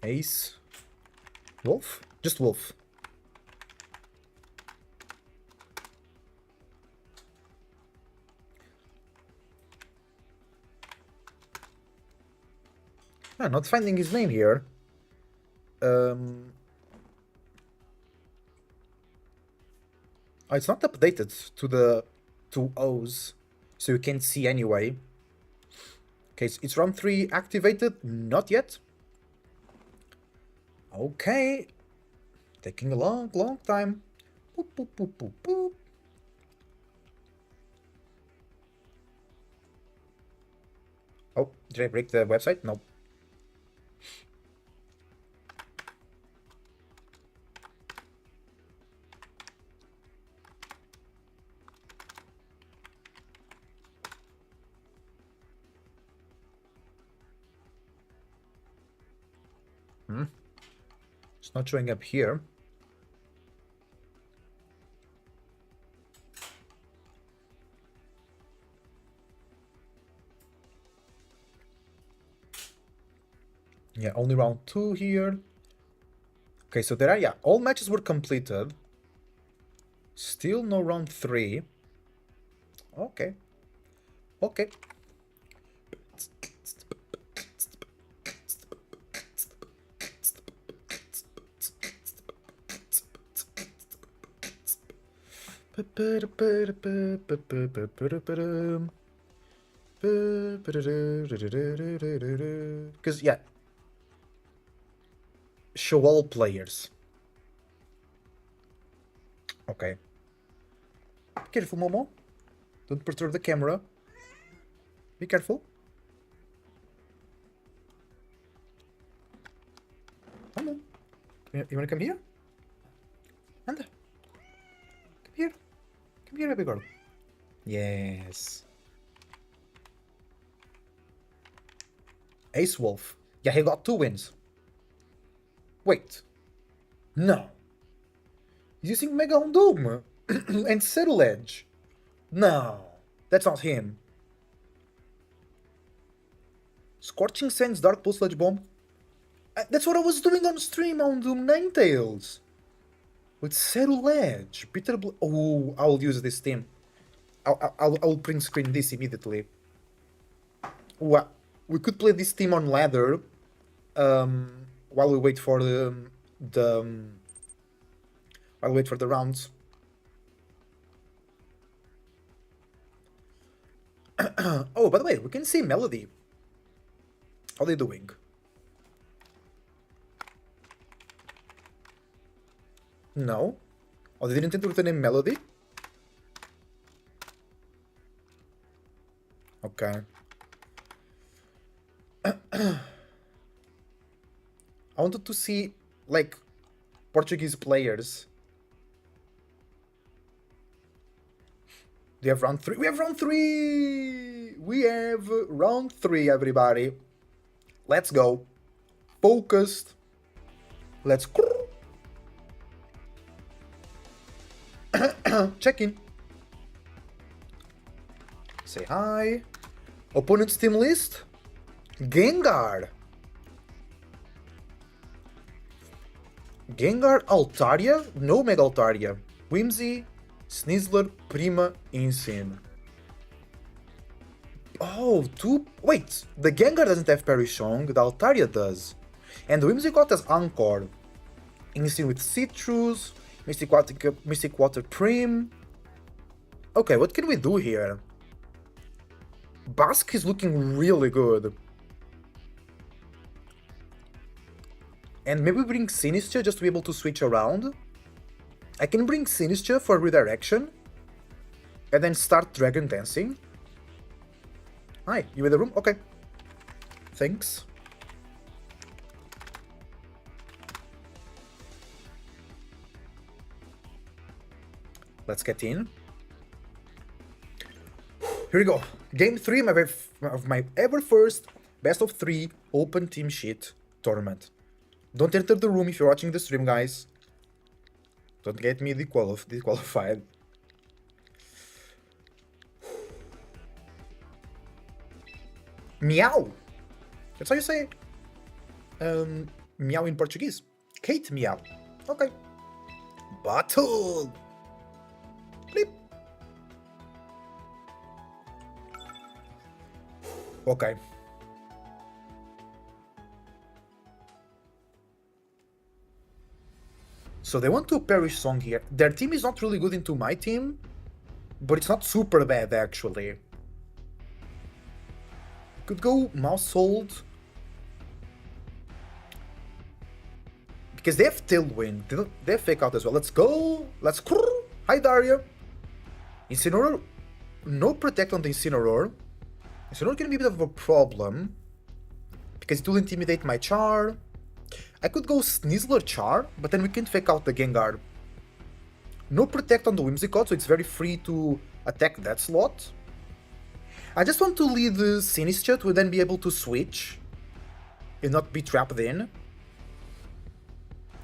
Ace. Wolf? Just Wolf. I'm not finding his name here. Oh, it's not updated to the 2 O's, so you can't see anyway. Okay, so it's round 3 activated? Not yet. Okay. Taking a long time. Boop, boop, boop, boop, boop. Oh, did I break the website? No. It's not showing up here. Yeah, only round 2 here. Okay, so there are, yeah, all matches were completed. Still no round 3. Okay. Okay. Because, yeah. Show all players. Okay. Be careful, Momo. Don't perturb the camera. Be careful. Momo. You wanna come here? Anda. Come here. Come here, baby girl. Yes. Ace Wolf. Yeah, he got 2 wins. Wait. No. He's using Mega on Doom and Settle Edge. No. That's not him. Scorching Sands, Dark Pulse, Sludge Bomb. That's what I was doing on stream on Doom Ninetales. With Settle Edge. Bitter Blood. Oh, I'll use this team. I'll print screen this immediately. Well, we could play this team on ladder while we wait for while we wait for the rounds. Oh, by the way, we can see Melody. How are they doing? No. Oh, they didn't enter with the name Melody? Okay. I wanted to see, like, Portuguese players. Do you have round 3? We have round 3! We have round 3, everybody. Let's go. Focused. Let's... check in. Say hi. Opponent's team list. Gengar. Gengar, Altaria, no Mega Altaria. Whimsy, Snizzler, Prima, Insane. Oh, 2... Wait, the Gengar doesn't have Perichong, the Altaria does. And the Whimsicott has Anchor. Insane with Citrus, Mystic Water Prim. Okay, what can we do here? Basque is looking really good. And maybe bring Sinistcha just to be able to switch around. I can bring Sinistcha for redirection. And then start Dragon Dancing. Hi, you in the room? Okay. Thanks. Let's get in. Here we go. Game 3 of my ever first best of 3 open team sheet tournament. Don't enter the room if you're watching the stream, guys. Don't get me disqualified. Meow. That's how you say meow in Portuguese. Kate meow. Okay. Battle. Bleep. Okay. So they want to perish Song here. Their team is not really good into my team, but it's not super bad actually. Could go Mousehold. Because they have Tailwind. They have Fake Out as well. Let's go. Let's... Hi, Daria. Incineroar. No Protect on the Incineroar. Incineroar can be a bit of a problem. Because it will intimidate my Char. I could go Snizzler Char, but then we can Fake Out the Gengar. No Protect on the Whimsicott, so it's very free to attack that slot. I just want to lead Sinistcha to then be able to switch and not be trapped in.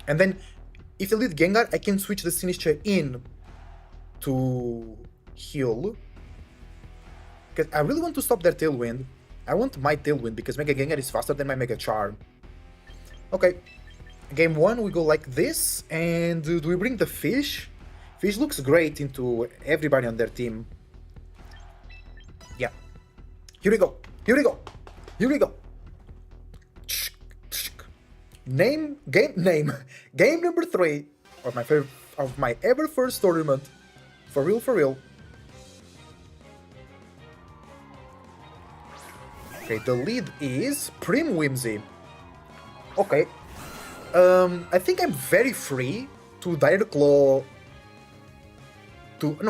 And then, if I lead Gengar, I can switch the Sinistcha in to heal. Because I really want to stop their Tailwind. I want my Tailwind because Mega Gengar is faster than my Mega Char. Okay. Game 1, we go like this, and do we bring the fish? Fish looks great into everybody on their team. Yeah. Here we go. Here we go. Here we go. Name game game number 3 of my favorite of my ever first tournament. For real, for real. Okay, the lead is Prim Whimsy. Okay. I think I'm very free to Direct Claw.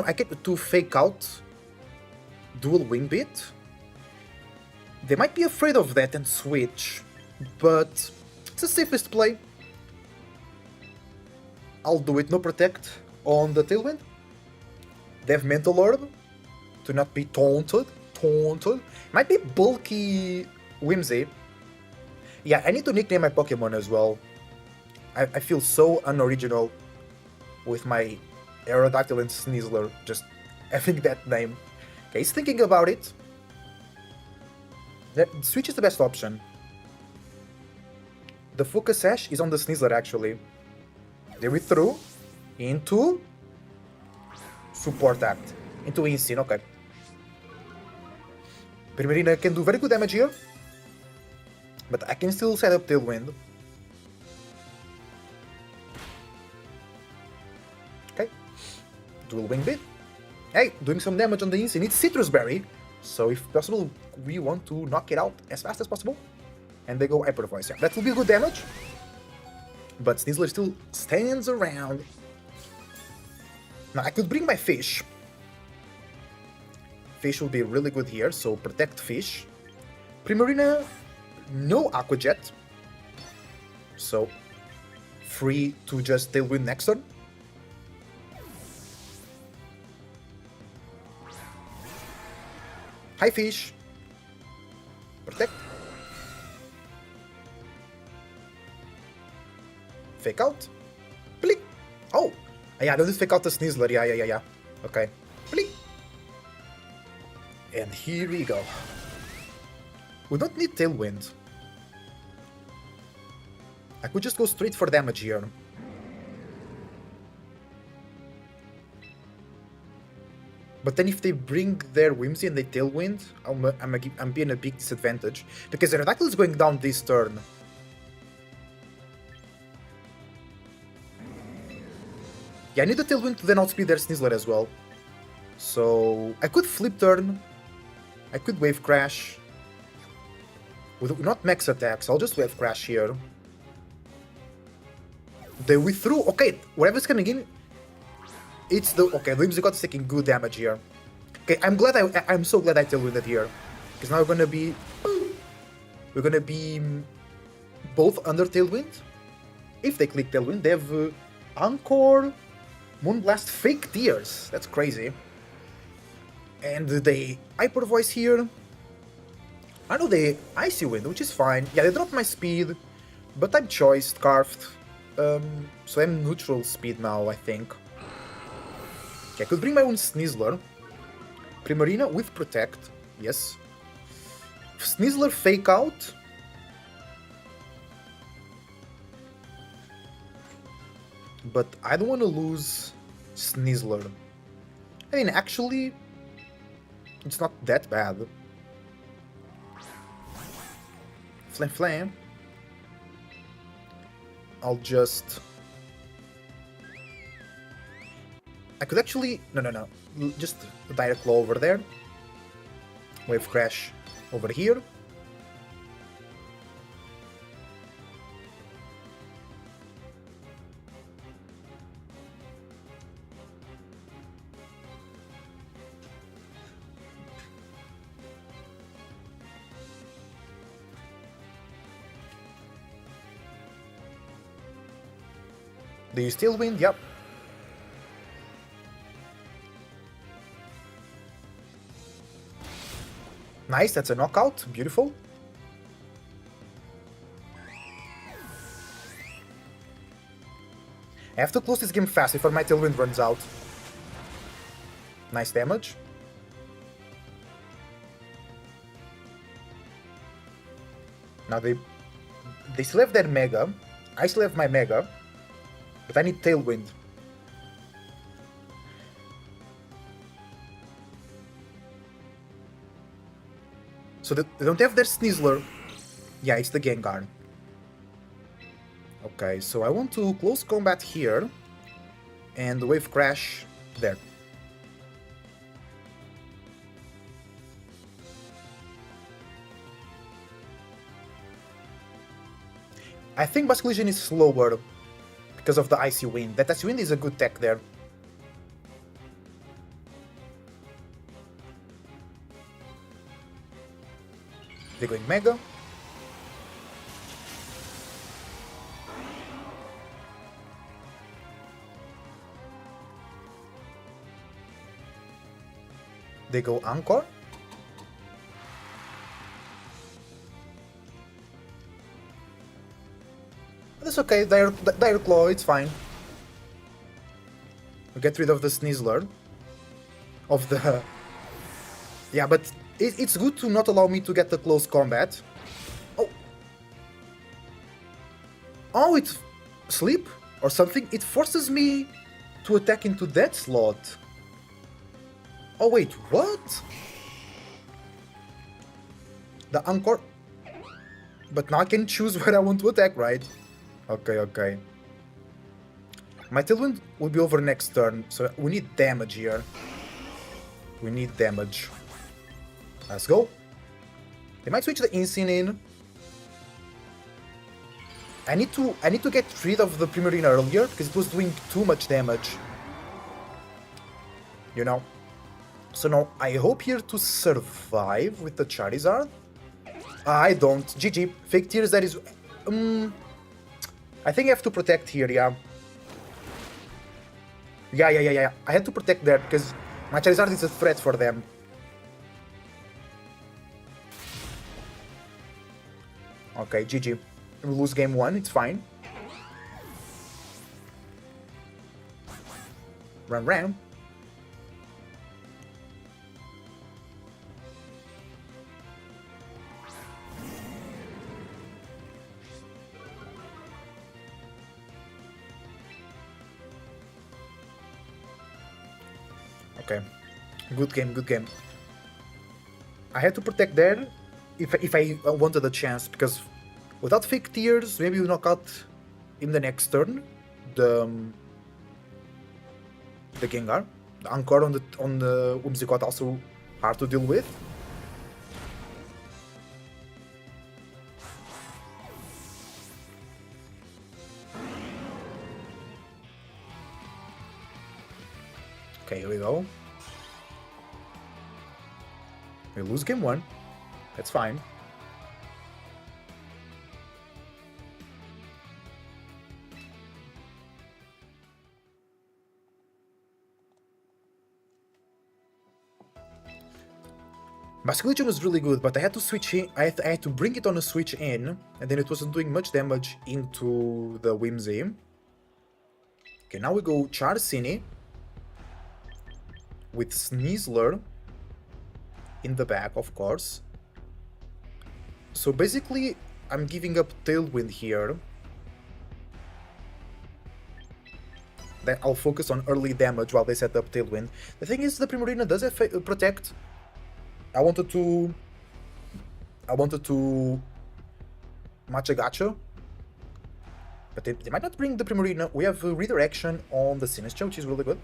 I get to fake out dual Wing Beat. They might be afraid of that and switch, but it's the safest play. I'll do it, no protect on the Tailwind. They have Mental Orb to not be taunted. Might be bulky Whimsy. Yeah, I need to nickname my Pokemon as well. I feel so unoriginal with my Aerodactyl and Sneasler just having that name. Okay, he's thinking about it. The switch is the best option. The Focus Sash is on the Sneasler actually. They withdrew into Support Act. Into Insane, okay. Primarina can do very good damage here. But I can still set up Tailwind. Okay. Dual Wing Beat. Hey, doing some damage on the Insane. It's Citrus Berry. So if possible, we want to knock it out as fast as possible. And they go Hyper Voice. Yeah, that will be good damage. But Sneasler still stands around. Now I could bring my Fish. Fish will be really good here, so protect Fish. Primarina, no Aqua Jet. So free to just Tailwind next turn. Hi Fish. Protect. Fake out. Blink. Oh! Yeah, this is fake out the Sneasler. Yeah. Okay. Blink. And here we go. We don't need Tailwind. I could just go straight for damage here. But then if they bring their Whimsy and they Tailwind, I'm being a big disadvantage. Because Aerodactyl is going down this turn. Yeah, I need a Tailwind to then outspeed their Sneasler as well. So I could flip turn. I could Wave Crash. With not max attacks, I'll just Wave Crash here. They withdrew. Okay, whatever's coming in, it's the... Okay, the Whimsicott is taking good damage here. Okay, I'm so glad I Tailwinded here. Because now we're gonna be... We're gonna be both under Tailwind. If they click Tailwind, they have Encore, Moonblast, Fake Tears. That's crazy. And they Hyper Voice here. I know they Icy Wind, which is fine. Yeah, they dropped my speed, but I'm choiced, Scarfed. So I'm neutral speed now, I think. Okay, I could bring my own Sneasler. Primarina with Protect, yes. Sneasler Fake Out. But I don't want to lose Sneasler. I mean, actually, it's not that bad. Flam. I'll just... I could actually... No. Just Direct Claw over there. Wave Crash over here. Do you still win? Yep. Nice, that's a knockout. Beautiful. I have to close this game fast before my Tailwind runs out. Nice damage. Now they still have their Mega. I still have my Mega. But I need Tailwind. So they don't have their Sneasler. Yeah, it's the Gengar. Okay, so I want to close combat here. And Wave Crash there. I think Basculation is slower because of the Icy Wind. That Icy Wind is a good tech there. They're going Mega. They go Anchor. That's okay, Dire Claw, it's fine. We get rid of the Sneasler. Of the... Yeah, but it's good to not allow me to get the close combat. Oh! Oh, it's... Sleep? Or something? It forces me to attack into that slot. Oh wait, what? The Anchor... But now I can choose where I want to attack, right? Okay, okay. My Tailwind will be over next turn, so we need damage here. We need damage. Let's go. They might switch the Insane in. I need to get rid of the Primarina earlier, because it was doing too much damage. You know? So now, I hope here to survive with the Charizard. I don't. GG. Fake Tears, that is... I think I have to protect here, yeah. Yeah. I had to protect there, because my Charizard is a threat for them. Okay, GG. We lose game 1, it's fine. Ram. Okay, good game. I had to protect there if I wanted a chance, because without Fake Tears, maybe we knock out in the next turn the Gengar. The Anchor on the Whimsicott also hard to deal with. Okay, here we go. We lose game 1. That's fine. Basculation was really good, but I had to switch in. I had to bring it on a switch in, and then it wasn't doing much damage into the Whimsy. Okay, now we go Charcini with Sneasler in the back, of course. So basically, I'm giving up Tailwind here. Then I'll focus on early damage while they set up Tailwind. The thing is, the Primarina does protect. I wanted to match a gacha, but they might not bring the Primarina. We have redirection on the Sinistcha, which is really good.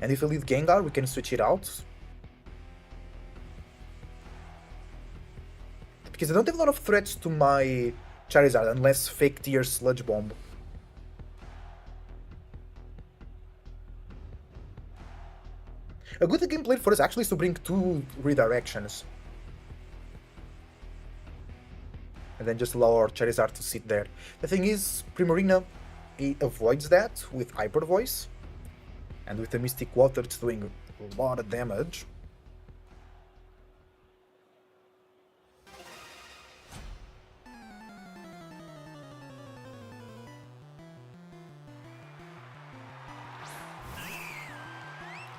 And if we leave Gengar, we can switch it out. Because I don't have a lot of threats to my Charizard unless Fake Tears Sludge Bomb. A good game plan for us actually is to bring 2 redirections. And then just allow our Charizard to sit there. The thing is, Primarina avoids that with Hyper Voice. And with the Mystic Water, it's doing a lot of damage.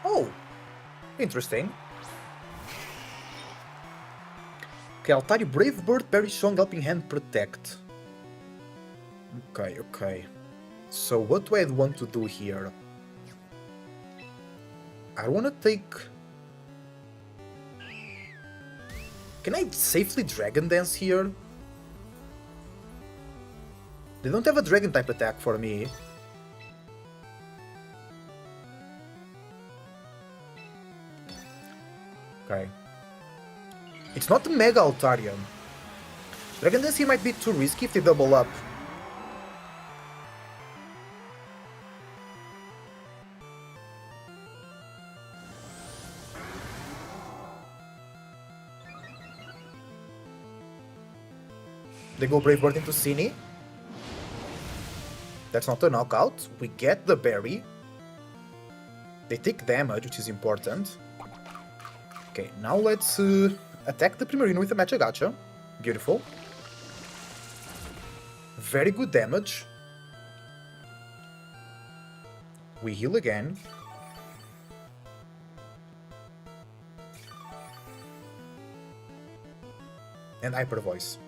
Oh! Interesting. Okay, Altari, Brave Bird, very strong, helping hand, protect. Okay. So what do I want to do here? I want to take... Can I safely Dragon Dance here? They don't have a Dragon type attack for me. Okay. It's not the Mega Altarian. Dragon Dance here might be too risky if they double up. They go Brave Bird into Cine. That's not a knockout. We get the berry. They take damage, which is important. Okay, now let's attack the Primarina with a Matcha Gacha. Beautiful. Very good damage. We heal again. And Hyper Voice.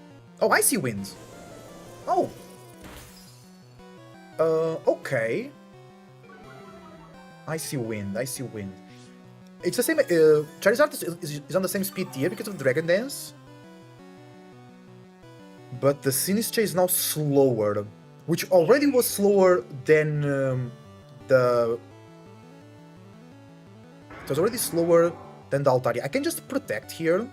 Oh, Icy Wind! Oh! Okay. Icy Wind. It's the same, Charizard is on the same speed tier because of Dragon Dance. But the Sinistcha is now slower, which already was slower than the... It was already slower than the Altari. I can just protect here.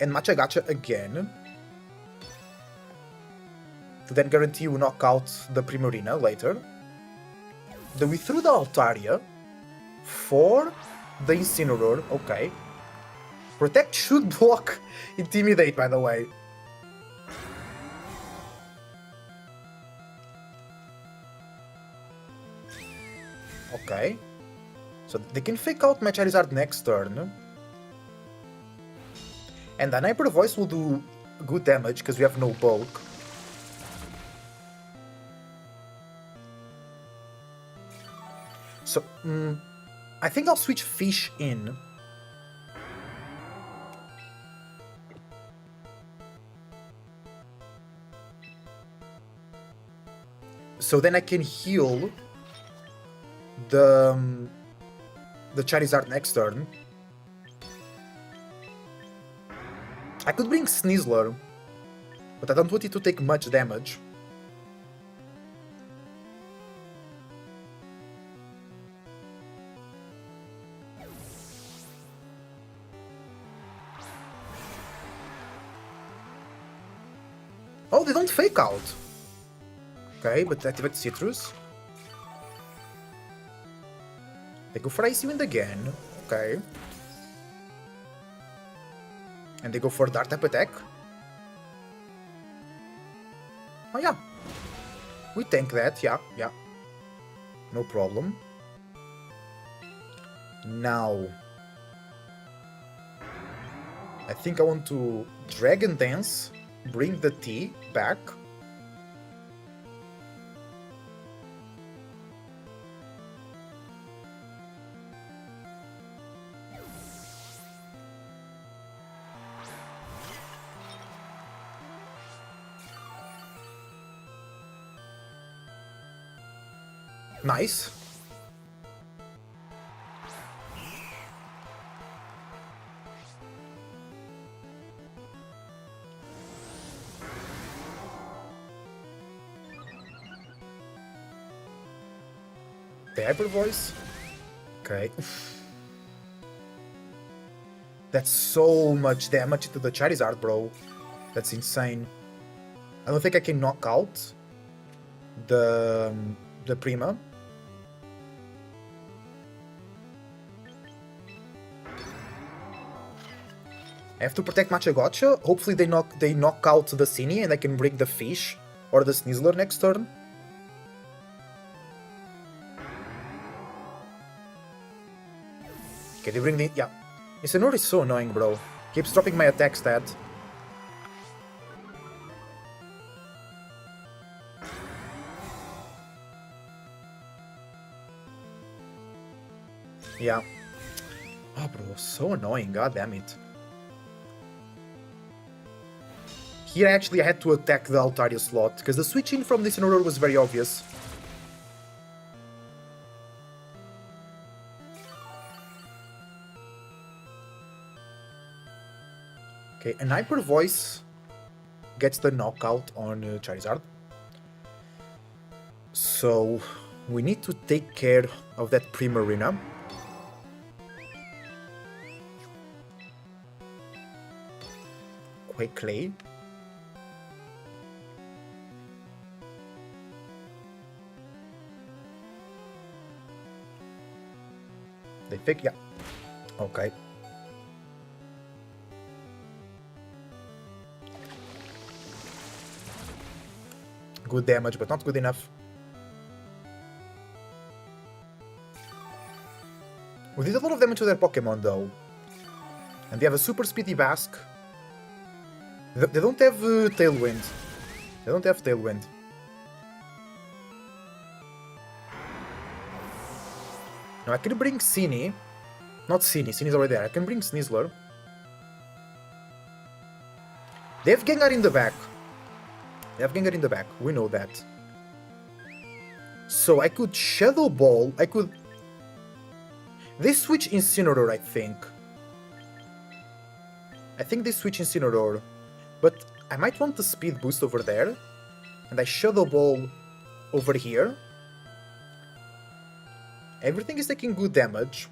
And Matcha Gacha again. To then guarantee you knock out the Primarina later. Then we threw the Altaria for the Incineroar. Okay. Protect should block Intimidate, by the way. Okay. So they can fake out my Charizard next turn. And then Hyper Voice will do good damage because we have no bulk. So, I think I'll switch Fish in. So then I can heal the Charizard next turn. I could bring Sneasler, but I don't want it to take much damage. Oh, they don't fake out. Okay, but activate Citrus. They go for Icy Wind again. Okay. And they go for Dart type attack. Oh yeah. We tank that, yeah. No problem. Now... I think I want to Dragon Dance, bring the T back. Nice. The Hyper Voice. Okay. That's so much damage to the Charizard, bro. That's insane. I don't think I can knock out the Prima. I have to protect Matcha Gotcha. Hopefully they knock out the Cine and I can bring the Fish or the Sneasler next turn. Okay, they bring the... yeah. Incineroar is so annoying, bro. Keeps dropping my attack stat. Yeah. Oh, bro, so annoying, god damn it. Here actually I had to attack the Altaria slot, because the switch in from the Incineroar was very obvious. Okay, an Hyper Voice gets the knockout on Charizard. So we need to take care of that Primarina. Quickly. They pick, yeah. Okay. Good damage, but not good enough. We did a lot of damage to their Pokemon though. And they have a super speedy Bask. They don't have Tailwind. They don't have Tailwind. Now I can bring Cini. Not Cini, Cini's already there. I can bring Sneasler. They have Gengar in the back. They have Gengar in the back. We know that. So I could Shadow Ball. I could... They switch Incineroar, I think. I think they switch Incineroar. But I might want the speed boost over there. And I Shadow Ball over here. Everything is taking good damage.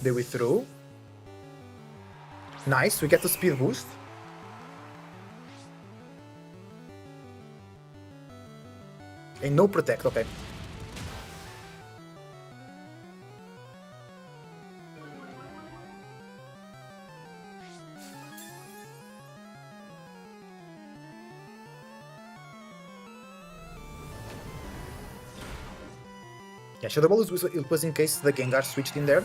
They withdrew. Nice, we get the speed boost. And no protect, okay. Yeah, Shadow Ball was in case the Gengar switched in there.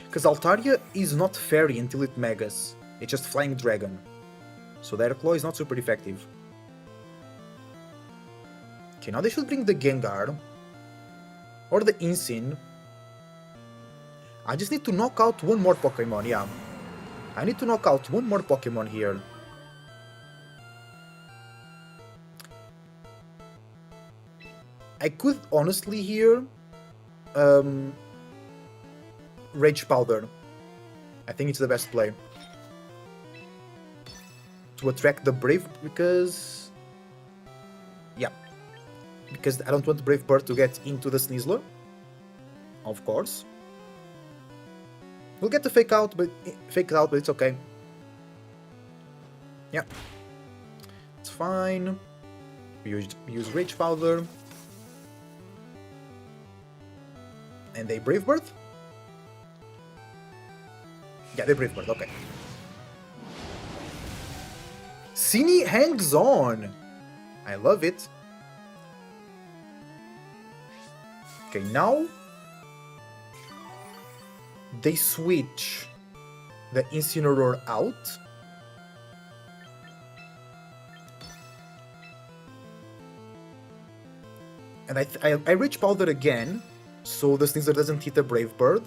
Because Altaria is not Fairy until it Megas. It's just Flying Dragon. So their Claw is not super effective. Okay, now they should bring the Gengar. Or the Incin. I just need to knock out one more Pokemon, yeah. I need to knock out one more Pokemon here. I could honestly here... Rage Powder. I think it's the best play. To attract the Brave, because... Yeah. Because I don't want Brave Bird to get into the Sneasler. Of course. We'll get the Fake Out, but it's okay. Yeah. It's fine. Use Rage Powder. And they Brave Bird? Yeah, they Brave Bird, okay. Cini hangs on! I love it. Okay, now... They switch the Incineroar out. And I Rage Powder again, so the Sneasler doesn't hit a Brave Bird.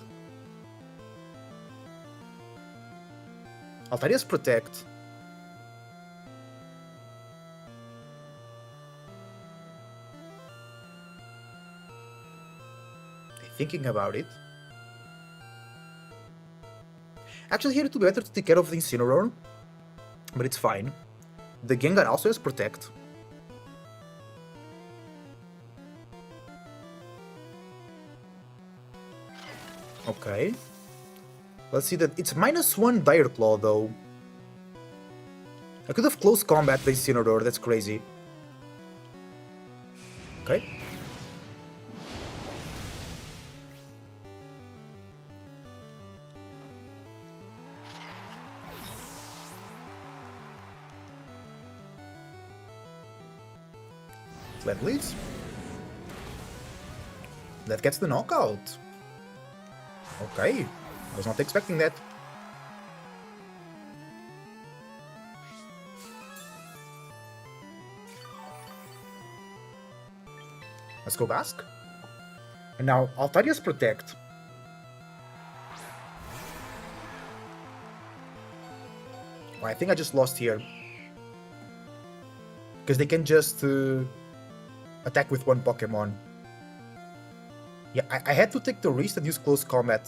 Altaria's Protect. They're thinking about it. Actually, here it would be better to take care of the Incineroar, but it's fine. The Gengar also has Protect. Okay. Let's see that it's -1 Dire Claw though. I could have close combat the Incineroar, that's crazy. Okay. Flame Blitz. That gets the knockout. Okay, I was not expecting that. Let's go Bask. And now Altaria's Protect. Oh, I think I just lost here. Because they can just attack with one Pokemon. Yeah, I had to take the risk and use Close Combat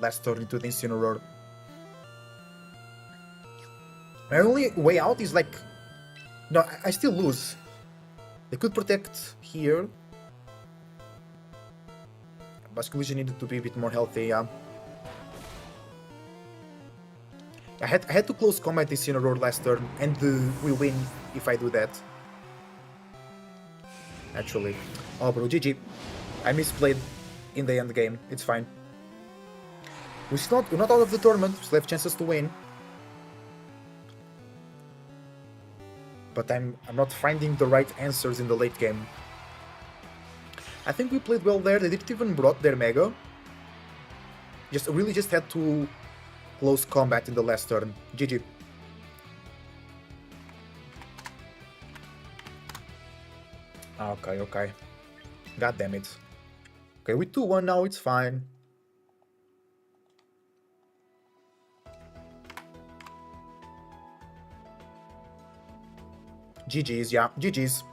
last turn into the Incineroar. My only way out is like... No, I still lose. They could protect here. Basculegion needed to be a bit more healthy, yeah. I had to Close Combat this Incineroar last turn, and we win if I do that. Actually. Oh bro, GG. I misplayed in the end game. It's fine. We're not out of the tournament. We still have chances to win. But I'm not finding the right answers in the late game. I think we played well there. They didn't even brought their Mega. Really just had to Close Combat in the last turn. GG. Okay. God damn it. Okay, with 2-1 now, it's fine. GG's, yeah, GG's.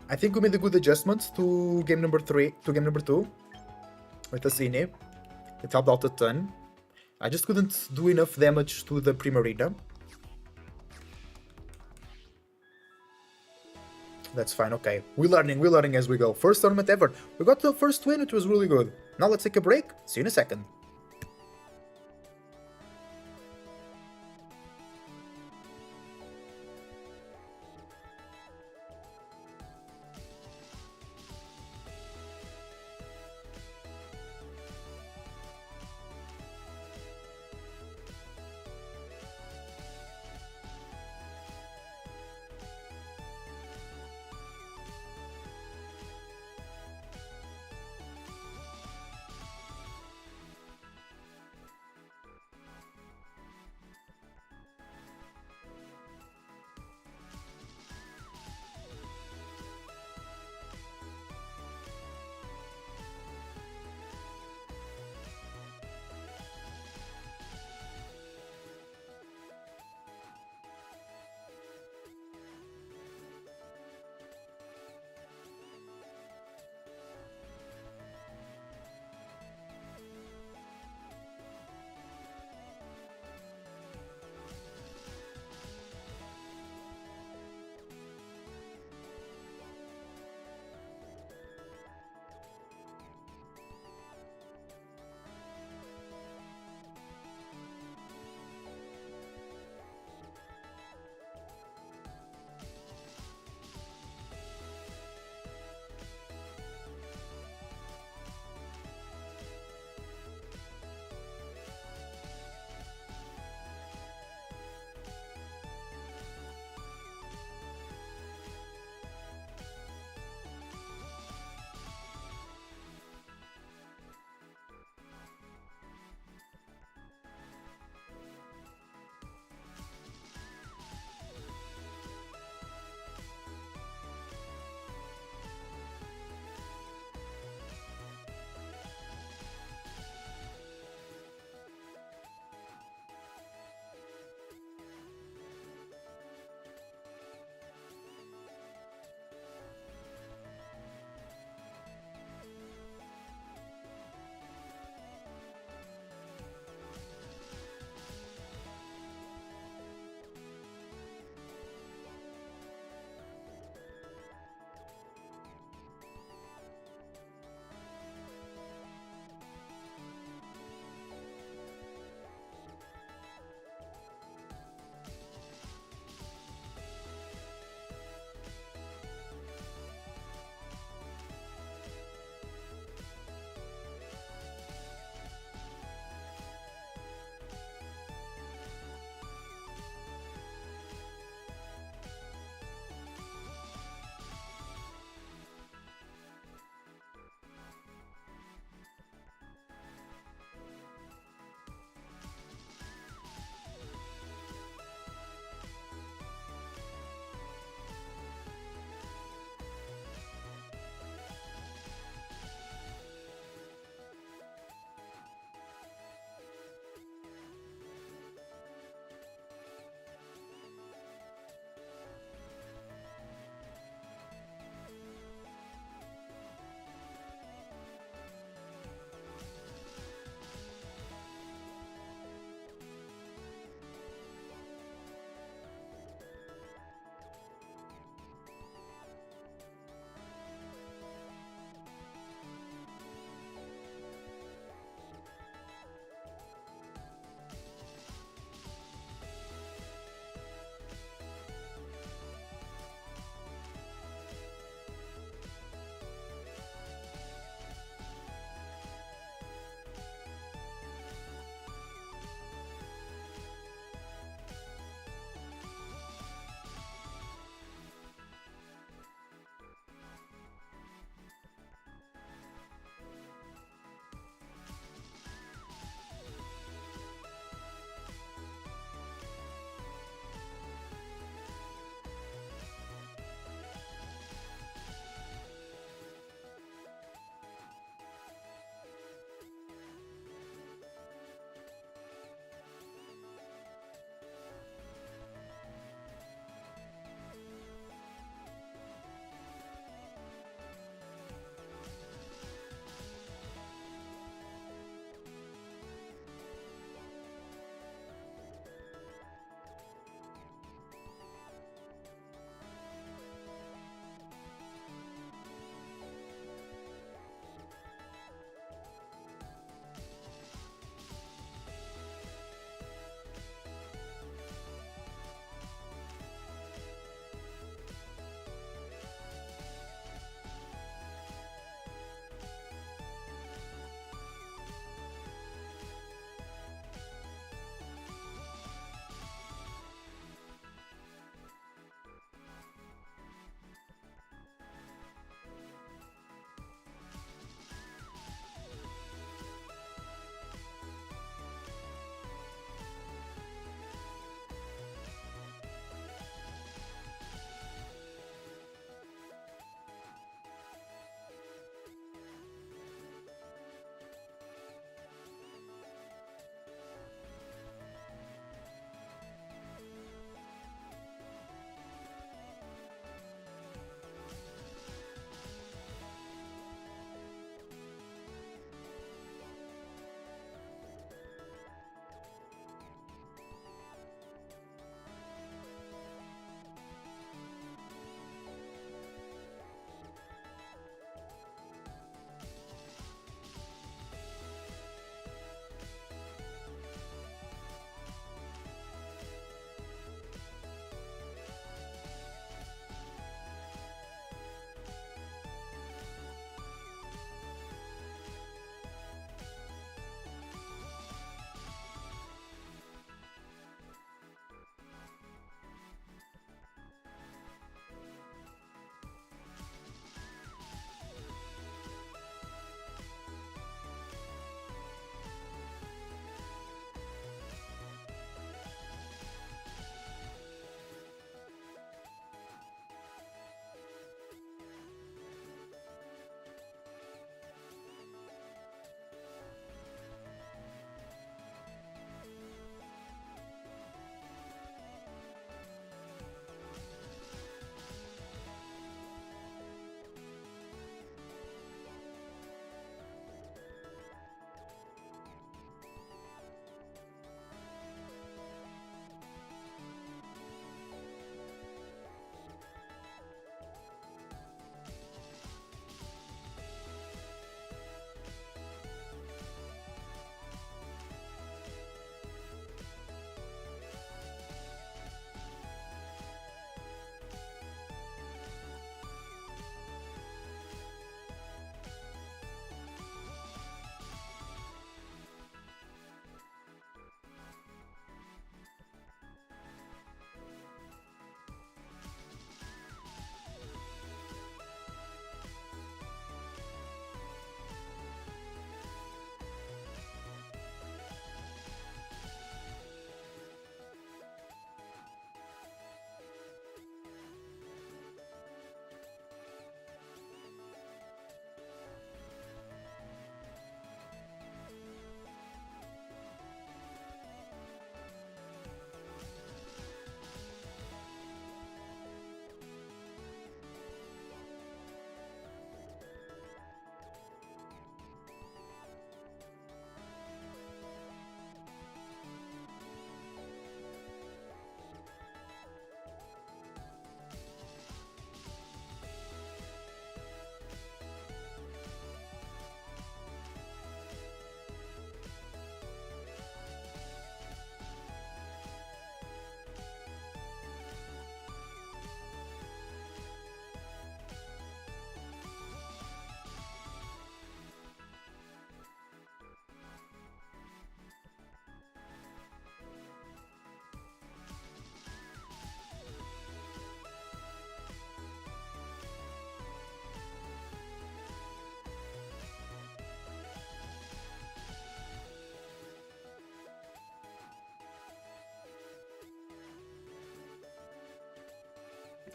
I think we made a good adjustment to game number 2 with Asini. It helped out a ton. I just couldn't do enough damage to the Primarina. That's fine, okay. We're learning as we go. First tournament ever. We got the first win, it was really good. Now let's take a break. See you in a second.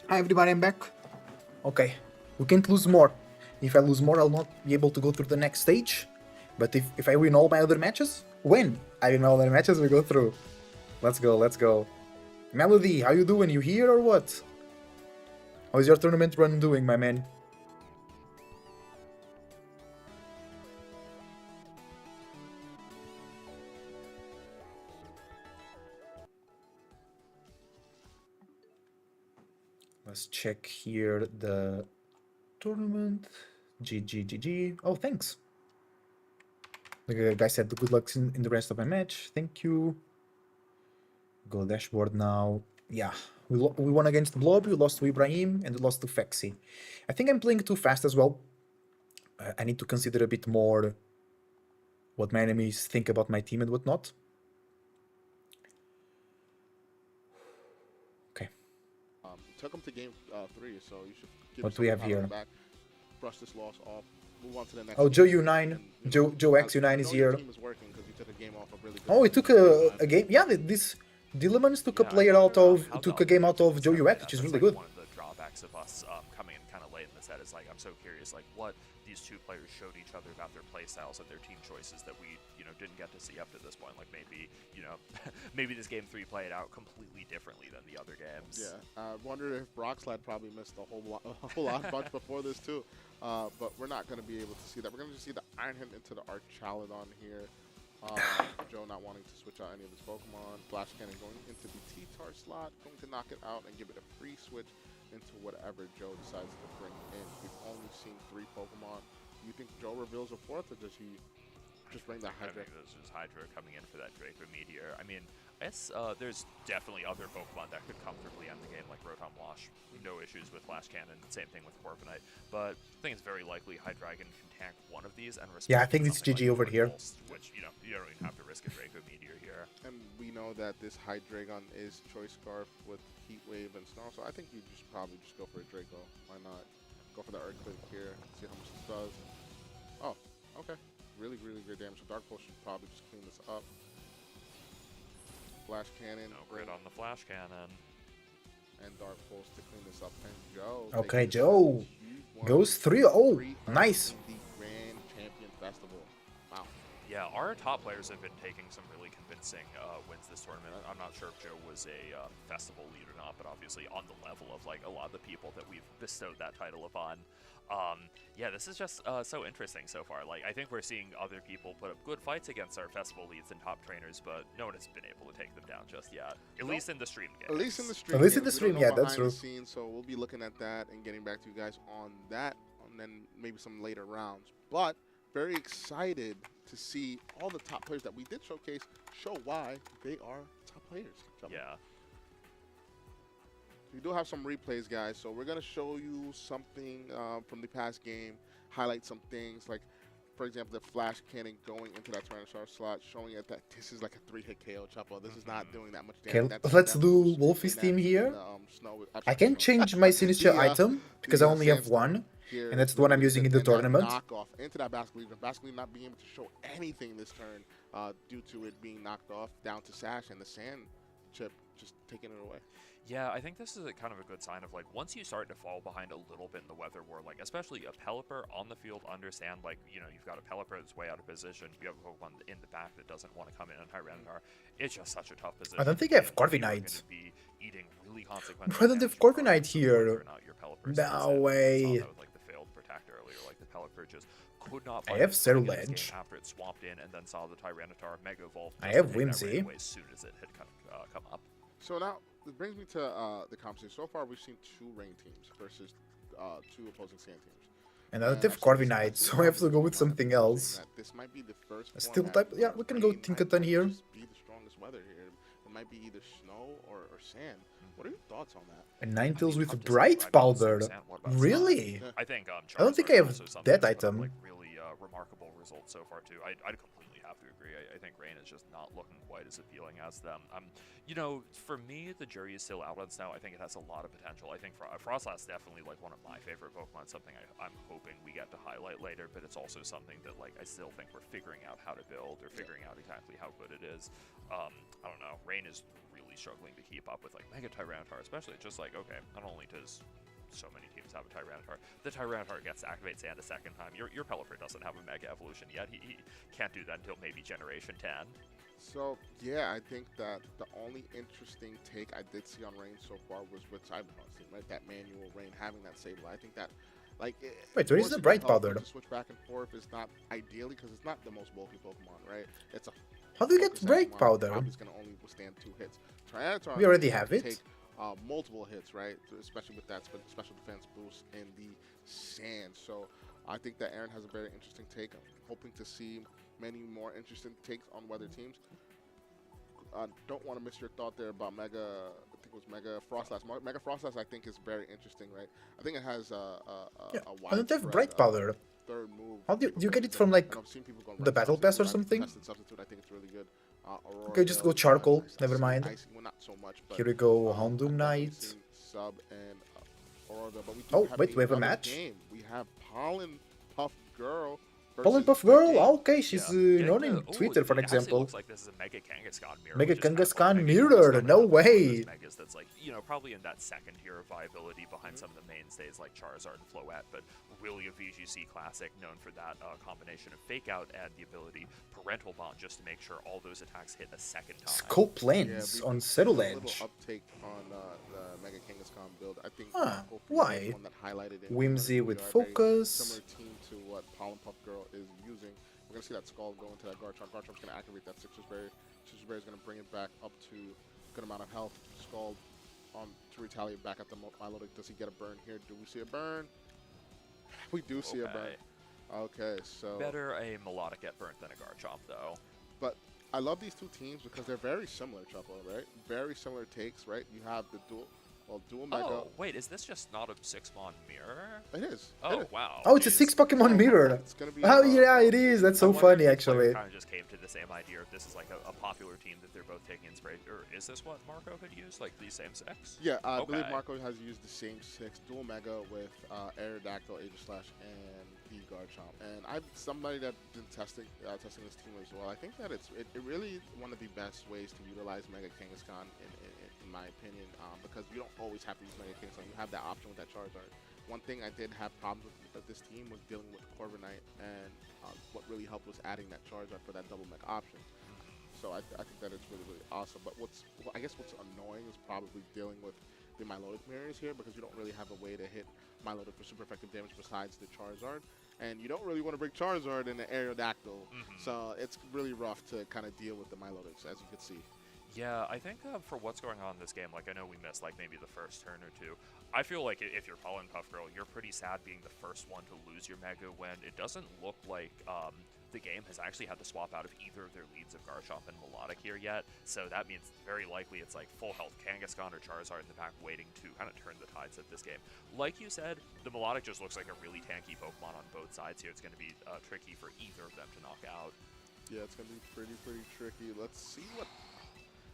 Hi everybody, I'm back. Okay, we can't lose more. If I lose more, I'll not be able to go through the next stage. But if I win all my other matches, when I win all the matches, we go through. Let's go, let's go. Melody, how you doing? You here or what? How's your tournament run doing, my man? Let's check here the tournament. GG. Oh, thanks. The guy said good luck in the rest of my match. Thank you. Go dashboard now. Yeah, we won against Blob, we lost to Ibrahim, and we lost to Fexi. I think I'm playing too fast as well. I need to consider a bit more what my enemies think about my team and whatnot. Okay. Took him to game 3, so you should give What do we have here? back, brush this loss off, move on to the next. Oh, Joe game, U9, and, Joe X U9 is your here. team is working because you took a game off of really good Oh, he took a game. Yeah, this Dillemans took a player out of a game out of Joe UX, which is really good. One of the drawbacks of us coming in kind of late in the set is like I'm so curious like what these two players showed each other about their play styles and their team choices that we didn't get to see up to this point. Like maybe maybe this game 3 played out completely differently than the other games. Yeah, I wonder if Broxlad probably missed a whole lot bunch before this too. But we're not going to be able to see that. We're going to see the Iron Hand into the Archaladon here. Joe not wanting to switch out any of his Pokemon. Flash Cannon going into the T-Tar slot, going to knock it out and give it a free switch into whatever Joe decides to bring in. We've only seen 3 Pokemon. Do you think Joe reveals a 4th, or does he just bring that Hydra? I think this is Hydra coming in for that Draco Meteor. I mean, there's definitely other Pokemon that could comfortably end the game, like Rotom Wash. No issues with Flash Cannon. Same thing with Corviknight. But I think it's very likely Hydreigon can tank one of these and respond. Yeah, I think it's something GG over here. Pulse, which you don't even have to risk a Draco Meteor here. And we know that this Hydreigon is Choice Scarf with Heat Wave and Snarl, so I think you probably just go for a Draco. Why not? Go for the Earthquake here, see how much this does. Oh, okay. Really great damage. So Dark Pulse should probably just clean this up. Flash Cannon. No grid on the Flash Cannon. And Dark Pulse to clean this up. And Joe. Okay, Joe goes 3-0. Nice. In the Grand Champion Festival. Wow. Yeah, our top players have been taking some really convincing wins this tournament. I'm not sure if Joe was a festival lead or not, but obviously on the level of like a lot of the people that we've bestowed that title upon. Yeah, this is just so interesting so far. Like, I think we're seeing other people put up good fights against our festival leads and top trainers, but no one has been able to take them down just yet. At least in the stream games. At least in the stream. At least in games. the stream, We don't yeah, know that's behind the true. scenes, so we'll be looking at that and getting back to you guys on that, and then maybe some later rounds. But very excited to see all the top players that we did showcase show why they are top players. Yeah. We do have some replays, guys, so we're going to show you something from the past game, highlight some things, like, for example, the Flash Cannon going into that Tyranitar slot, showing it that this is like a 3-hit KO, Chapo. This is not doing that much damage. Okay, let's do Wolfie's team here. I can change my signature item, because I only have one, and that's the one I'm using in the tournament. Knockoff into that Basket Leader. Basket Leader not being able to show anything this turn due to it being knocked off down to Sash, and the Sand Chip just taking it away. Yeah, I think this is kind of a good sign of, like, once you start to fall behind a little bit in the weather war, like, especially a Pelipper on the field, understand, like, you've got a Pelipper that's way out of position, you have a Pokemon in the back that doesn't want to come in on Tyranitar. It's just such a tough position. I don't think I have Corviknight. Be eating really consequential I don't have Corviknight damage here. whether or not your Pelipper No stays in. way. We saw that with, like, the failed Protect earlier, like, the Pelipper just could not I find have its footing in this Cerulege. game after it swamped in and then saw the Tyranitar Mega Evolve. I have just take that Whimsy. right away as soon as it had come up. So now, it brings me to the competition. So far, we've seen 2 rain teams versus 2 opposing sand teams. And I don't have Corviknight, so I have to go with something else. This might be the first Still format type, yeah, where we can go rain might Tinkaton here. just be the strongest weather here. It might be either snow or sand. What are your thoughts on that? And Ninetales with Up to Bright 75% Powder. what about Really? I think I don't think I Charizard have is also something that that's put up, item. like really remarkable results so far too. I'd completely have have to agree. I think Rain is just not looking quite as appealing as them. You know, for me, the jury is still out on Snow. I think it has a lot of potential. I think Frostlass definitely like one of my favorite Pokemon. Something I'm hoping we get to highlight later. But it's also something that like I still think we're figuring out how to build or figuring out exactly how good it is. I don't know. Rain is really struggling to keep up with like Mega Tyranitar, especially. Just like okay, not only does so many teams have a Tyranitar. The Tyranitar gets to activate Sand a second time. Your Pelipper doesn't have a Mega Evolution yet. He can't do that until maybe Generation 10. So, yeah, I think that the only interesting take I did see on Rain so far was what I've seen, right? That manual Rain having that Sable. I think that, like... Wait, where is the Bright Powder? To switch back and forth is not ideally, because it's not the most bulky Pokemon, right? It's a... How do you get Bright Powder? Probably going to only withstand 2 hits. Tyranitar... We already have it? Take, multiple hits, right? Especially with that special defense boost in the sand. So I think that Aaron has a very interesting take. I'm hoping to see many more interesting takes on weather teams. Don't want to miss your thought there about Mega. I think it was Mega Frostlass. Mega Frostlass, I think, is very interesting, right? I think it has a I don't have Bright Powder. Third move. How do you get it from like the Battle Pass or something? Substitute, I think it's really good. Okay, just go Charcoal. Never mind. Well, not so much, but, Here we go, Houndoom Knight. Sub and Aurora, but we Oh, wait, we have a match? Game. We have Pollen Puff Girl. Pollen Puff Girl? Okay, she's known in Twitter, for it actually example. looks like this is a Mega Kangaskhan mirror. Mega which is kind of Kangaskhan like mirror, Kangaskhan no is one of those way. Megas that's like, you know, probably in that second tier of viability behind some of the mainstays like Charizard and Floette, but really a VGC classic known for that combination of Fake Out and the ability Parental Bond just to make sure all those attacks hit a second time. Scope Lens on Settle A Edge. little uptake on the Mega Kangaskhan build. I think Why? one that highlighted in Whimsy we with are a very focus. Similar team to what Pollen Puff Girl is using. We're gonna see that Skull go into that Garchomp. Garchomp's gonna activate that Citrus Berry. Citrus Berry is gonna bring it back up to a good amount of health. Skull to retaliate back at the Milotic. Does he get a burn here? Do we see a burn? We do see a burn. Okay, so Better a Melodic get burnt than a Garchomp, though. But I love these two teams because they're very similar, Choco, right? Very similar takes, right? You have the dual Mega. Oh, wait, is this just not a 6-mon mirror? It is. Oh, it is. wow. Oh, it's a Jeez. 6 Pokemon mirror. It's gonna be. Oh, yeah, it is. That's so I wonder funny, if the player actually. kind of just came to the same idea if this is like a popular team that they're both taking inspiration. Or is this what Marco had used? Like the same 6? Yeah, I believe Okay. Marco has used the same 6 dual Mega with Aerodactyl, Aegislash, and the Garchomp. And I'm somebody that's been testing this team as well. I think that it really one of the best ways to utilize Mega Kangaskhan in my opinion, because you don't always have to use Mega Kangaskhan. You have that option with that Charizard. One thing I did have problems with this team was dealing with Corviknight, and what really helped was adding that Charizard for that double Mega option. So I think that it's really, really awesome. But I guess what's annoying is probably dealing with the Milotic mirrors here, because you don't really have a way to hit Milotic for super effective damage besides the Charizard. And you don't really want to bring Charizard in the Aerodactyl. So it's really rough to kind of deal with the Milotics, as you can see. Yeah, I think for what's going on in this game, like I know we missed like maybe the first turn or two. I feel like if you're Pollen Puff Girl, you're pretty sad being the first one to lose your Mega when it doesn't look like the game has actually had to swap out of either of their leads of Garchomp and Melodic here yet. So that means very likely it's like full health Kangaskhan or Charizard in the back waiting to kind of turn the tides of this game. Like you said, the Melodic just looks like a really tanky Pokemon on both sides here. It's going to be tricky for either of them to knock out. Yeah, it's going to be pretty tricky. Let's see what...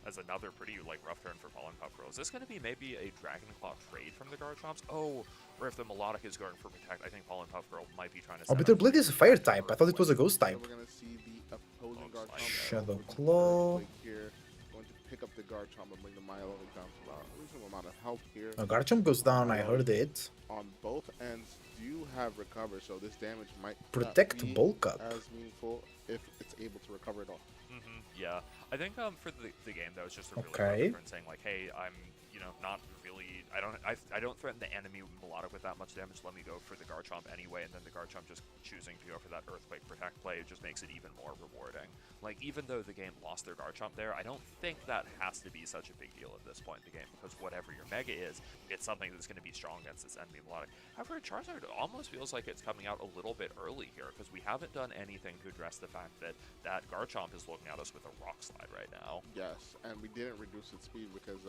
As another pretty like rough turn for Pollen Puff Girl. Is this going to be maybe a Dragon Claw trade from the Garchomps? Oh, or if the Melodic is going for Protect, I think Pollen Puff Girl might be trying to... Oh, Bitter Blade is a fire type. I thought it was a ghost type. We're going to see the opposing Garchomp. Shadow Claw. Here, going to pick up the Garchomp and bring the Milotic down to a reasonable amount of health here. Garchomp goes down, I heard it. On both ends, do have recover, so this damage might Protect not be Bulk Up. as meaningful if it's able to recover it all. Yeah, I think for the game though, it's just a really Okay. rough turn saying like, hey, I'm not really, I don't threaten the enemy Melodic with that much damage. Let me go for the Garchomp anyway, and then the Garchomp just choosing to go for that Earthquake Protect play just makes it even more rewarding. Like even though the game lost their Garchomp there, I don't think that has to be such a big deal at this point in the game because whatever your Mega is, it's something that's going to be strong against this enemy Melodic. However, Charizard almost feels like it's coming out a little bit early here because we haven't done anything to address the fact that that Garchomp is looking at us with a Rock Slide right now. Yes, and we didn't reduce its speed because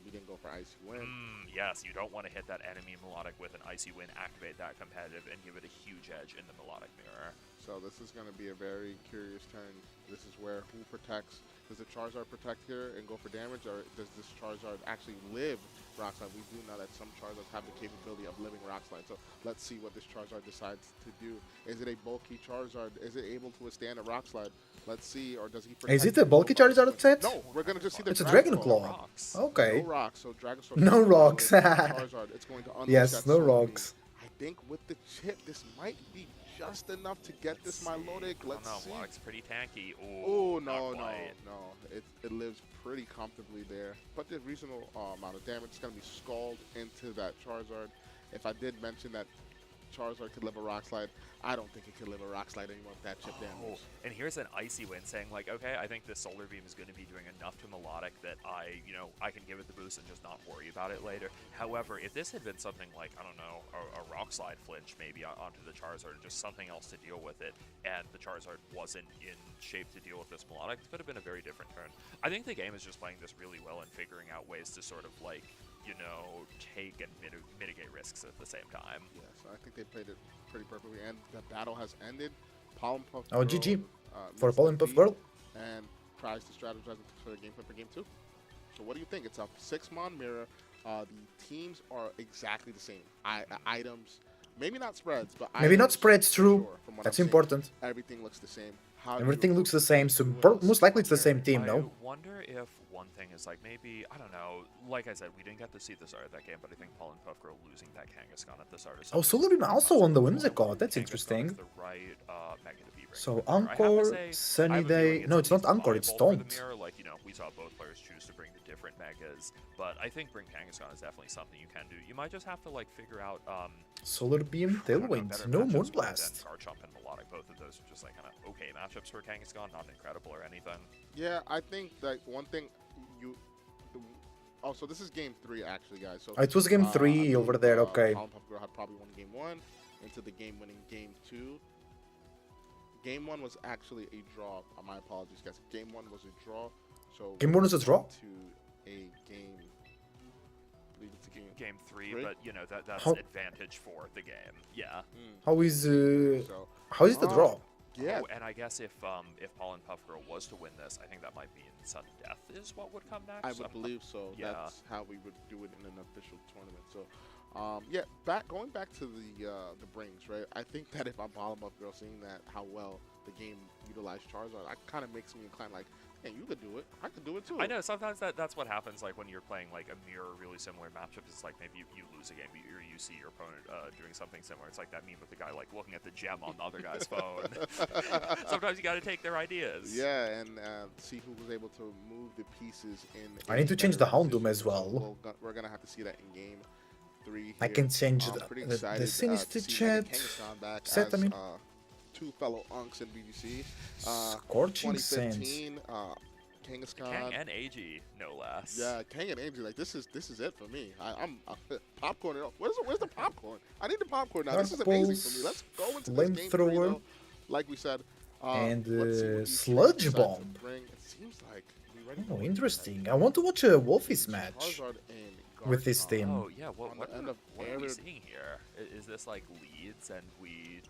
we didn't go for Icy Wind. Yes, you don't want to hit that enemy melodic with an Icy Wind, activate that competitive, and give it a huge edge in the melodic mirror. So this is going to be a very curious turn. This is where who protects. Does the Charizard protect here and go for damage, or does this Charizard actually live Rock Slide? We do know that some Charizards have the capability of living Rock Slide. So let's see what this Charizard decides to do. Is it a bulky Charizard? Is it able to withstand a Rock Slide? Let's see, or does he protect? Is it a bulky Charizard set? No, we're going to just see the It's a Dragon Claw. Rocks. Okay. No rocks, so Dragon Sword. No rocks. Charizard, it's going to unleash Yes, that no Sword Beam. rocks. I think with the chip, this might be just enough to get this Milotic. Let's see. Melodic's pretty tanky. Oh, Ooh, no, not no, quite. no. It lives pretty comfortably there. But the reasonable amount of damage is going to be scalded into that Charizard. If I did mention that Charizard could live a Rock Slide, I don't think it could live a Rock Slide anymore with that chip damage. And here's an Icy Wind saying like, okay, I think this Solar Beam is going to be doing enough to Melodic that I can give it the boost and just not worry about it later. However, if this had been something like, I don't know, a Rock Slide flinch maybe onto the Charizard, or just something else to deal with it, and the Charizard wasn't in shape to deal with this Melodic, it could have been a very different turn. I think the game is just playing this really well and figuring out ways to sort of like, take and mitigate risks at the same time. Yeah, so I think they played it pretty perfectly, and the battle has ended. Pollen Puff Oh, Girl, GG for missed Pollen the Puff beat Girl. and tries to strategize for the gameplay for game 2. So what do you think? It's a 6-mon mirror. The teams are exactly the same. Items, maybe not spreads, but Maybe not items, spreads, for true. sure, from what That's I'm seeing. important. Everything looks the same. How do Everything you looks the same, so duels most likely it's the same compare? team, no? I wonder if one thing is like maybe, I don't know, like I said, we didn't get to see the start of that game, but I think Pollen Puff Girl losing that Kangaskhan at the start of Oh, Solar Beam also on the Whimsicott, that's Kangaskhan interesting. is the right Mega to be So ranked. I have to Encore, say, I Sunny have a feeling Day. No, it's not at least Encore, it's viable for the Taunt. mirror. Like, we saw both players choose to bring the different megas, but I think bring Kangaskhan is definitely something you can do. You might just have to like figure out Solar Beam, I don't know, Tailwind, better no matchups Moon with Blast. Garchomp and Melodic, both of those are just like kind of okay matchups for Kangaskhan, not incredible or anything. Yeah, I think that one thing so this is game 3 actually, guys. So It was game I 3 believe, over there, okay. Pollen Puff Girl had probably won game 1 into the game-winning game 2. Game 1 was actually a draw. My apologies, guys. Game 1 was a draw. So Game 1 was a draw? to a game. I believe it's a game. Game 3, Three? but that's How- advantage for the game. Yeah. How is So it a draw? yeah, Oh, and I guess if Pollen Puff Girl was to win this, I think that might mean sudden death is what would come next. I would believe so. Yeah. That's how we would do it in an official tournament. So, yeah, going back to the brings, right? I think that if I'm Pollen Puff Girl, seeing that how well the game utilized Charizard, it kind of makes me inclined like, hey, you could do it. I could do it too. I know sometimes that's what happens. Like when you're playing like a mirror, really similar matchup. It's like maybe you lose a game, or you see your opponent doing something similar. It's like that meme with the guy like looking at the gem on the other guy's phone. Sometimes you got to take their ideas. Yeah, and see who was able to move the pieces in. I need to change the better Houndoom position. as well. So we're gonna have to see that in game 3. I here. can change I'm the- pretty the excited, Sinister to see Mega Chat Kangaskhan back set, as, I mean. 2 fellow Unks in BGC. Scorching Sands. 2015, Kangaskhan. Kang and AG, no less. Yeah, Kang and Angel, like this is it for me. I'm popcorn. Where's the popcorn? I need the popcorn now. This is amazing for me. Let's go into this game 3, Flamethrower. though. Like we said, And, let's see what these Sludge teams decide to Bomb. bring. It seems like we ready Oh, for it. interesting. I want to watch a Wolfies match Charizard and with this Garchomp. team. Oh yeah. On What the end of are we Arid- seeing here? Is this like leads and we?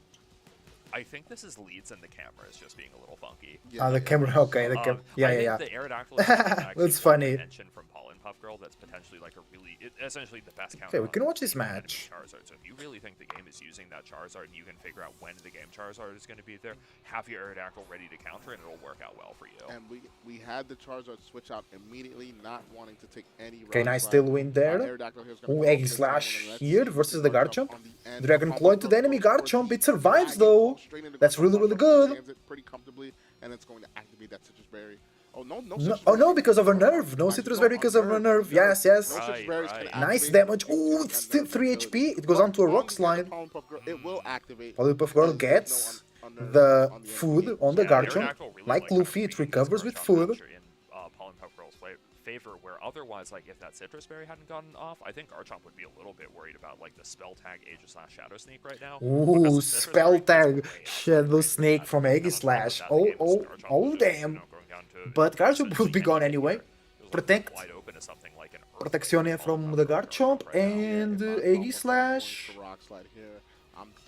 I think this is leads and the camera is just being a little funky. Yeah, The camera, okay, the camera. Yeah, I yeah, think yeah. the Aerodactyl is actually That's one funny. mention from Pollen Puff Girl that's potentially like a really, essentially the best counter. Okay, we on can the watch this team enemy match. Charizard. So if you really think the game is using that Charizard and you can figure out when the game Charizard is going to be there, have your Aerodactyl ready to counter and it'll work out well for you. And we had the Charizard switch out immediately, not wanting to take any. Okay, route nice slide. Tailwind there. Aerodactyl here is gonna Ooh, go Egg for this Slash one, and let's here see versus if the Garchomp. on the end. Dragon Pollen Claw Puff into the Girl enemy goes for Garchomp. It the survives Dragon though. Claw straight into That's really, Garchomp. really Garchomp good. lands it pretty comfortably, and it's going to activate that Citrus Berry. Oh no, no. No, Citrus oh no, Berry. because of a nerve. No I Citrus know, Berry because of a nerve. Yes, yes. No Citrus Right, Berries can right. activate Nice it. damage. You Ooh, can it's still end 3 that HP. It ability. goes on to a But rock on the slide. Pollen Puff Girl, it will activate. Pollen Puff Girl because there's gets no under- the on the food enemy. on the Yeah, Garchomp. Aerodactyl really, Like kind of Luffy, it beat this recovers with Garchomp food. capture in Pollen Puff Girl's favor, where otherwise, like if that Citrus Berry hadn't gotten off, I think Garchomp would be a little bit worried about like the spell tag Aegis/Shadow Sneak right now. because Ooh, the Citrus spell Berry gets tag way Shadow outplayed Snake that. from And on Aegis top of Slash. that, the Oh, game was oh, Garchomp oh, was just, damn. going down to But Garchomp essentially will be gone anything anyway. here. It was, like, Protect. wide open to something like an Protezione from the Garchomp and Eggy Slash.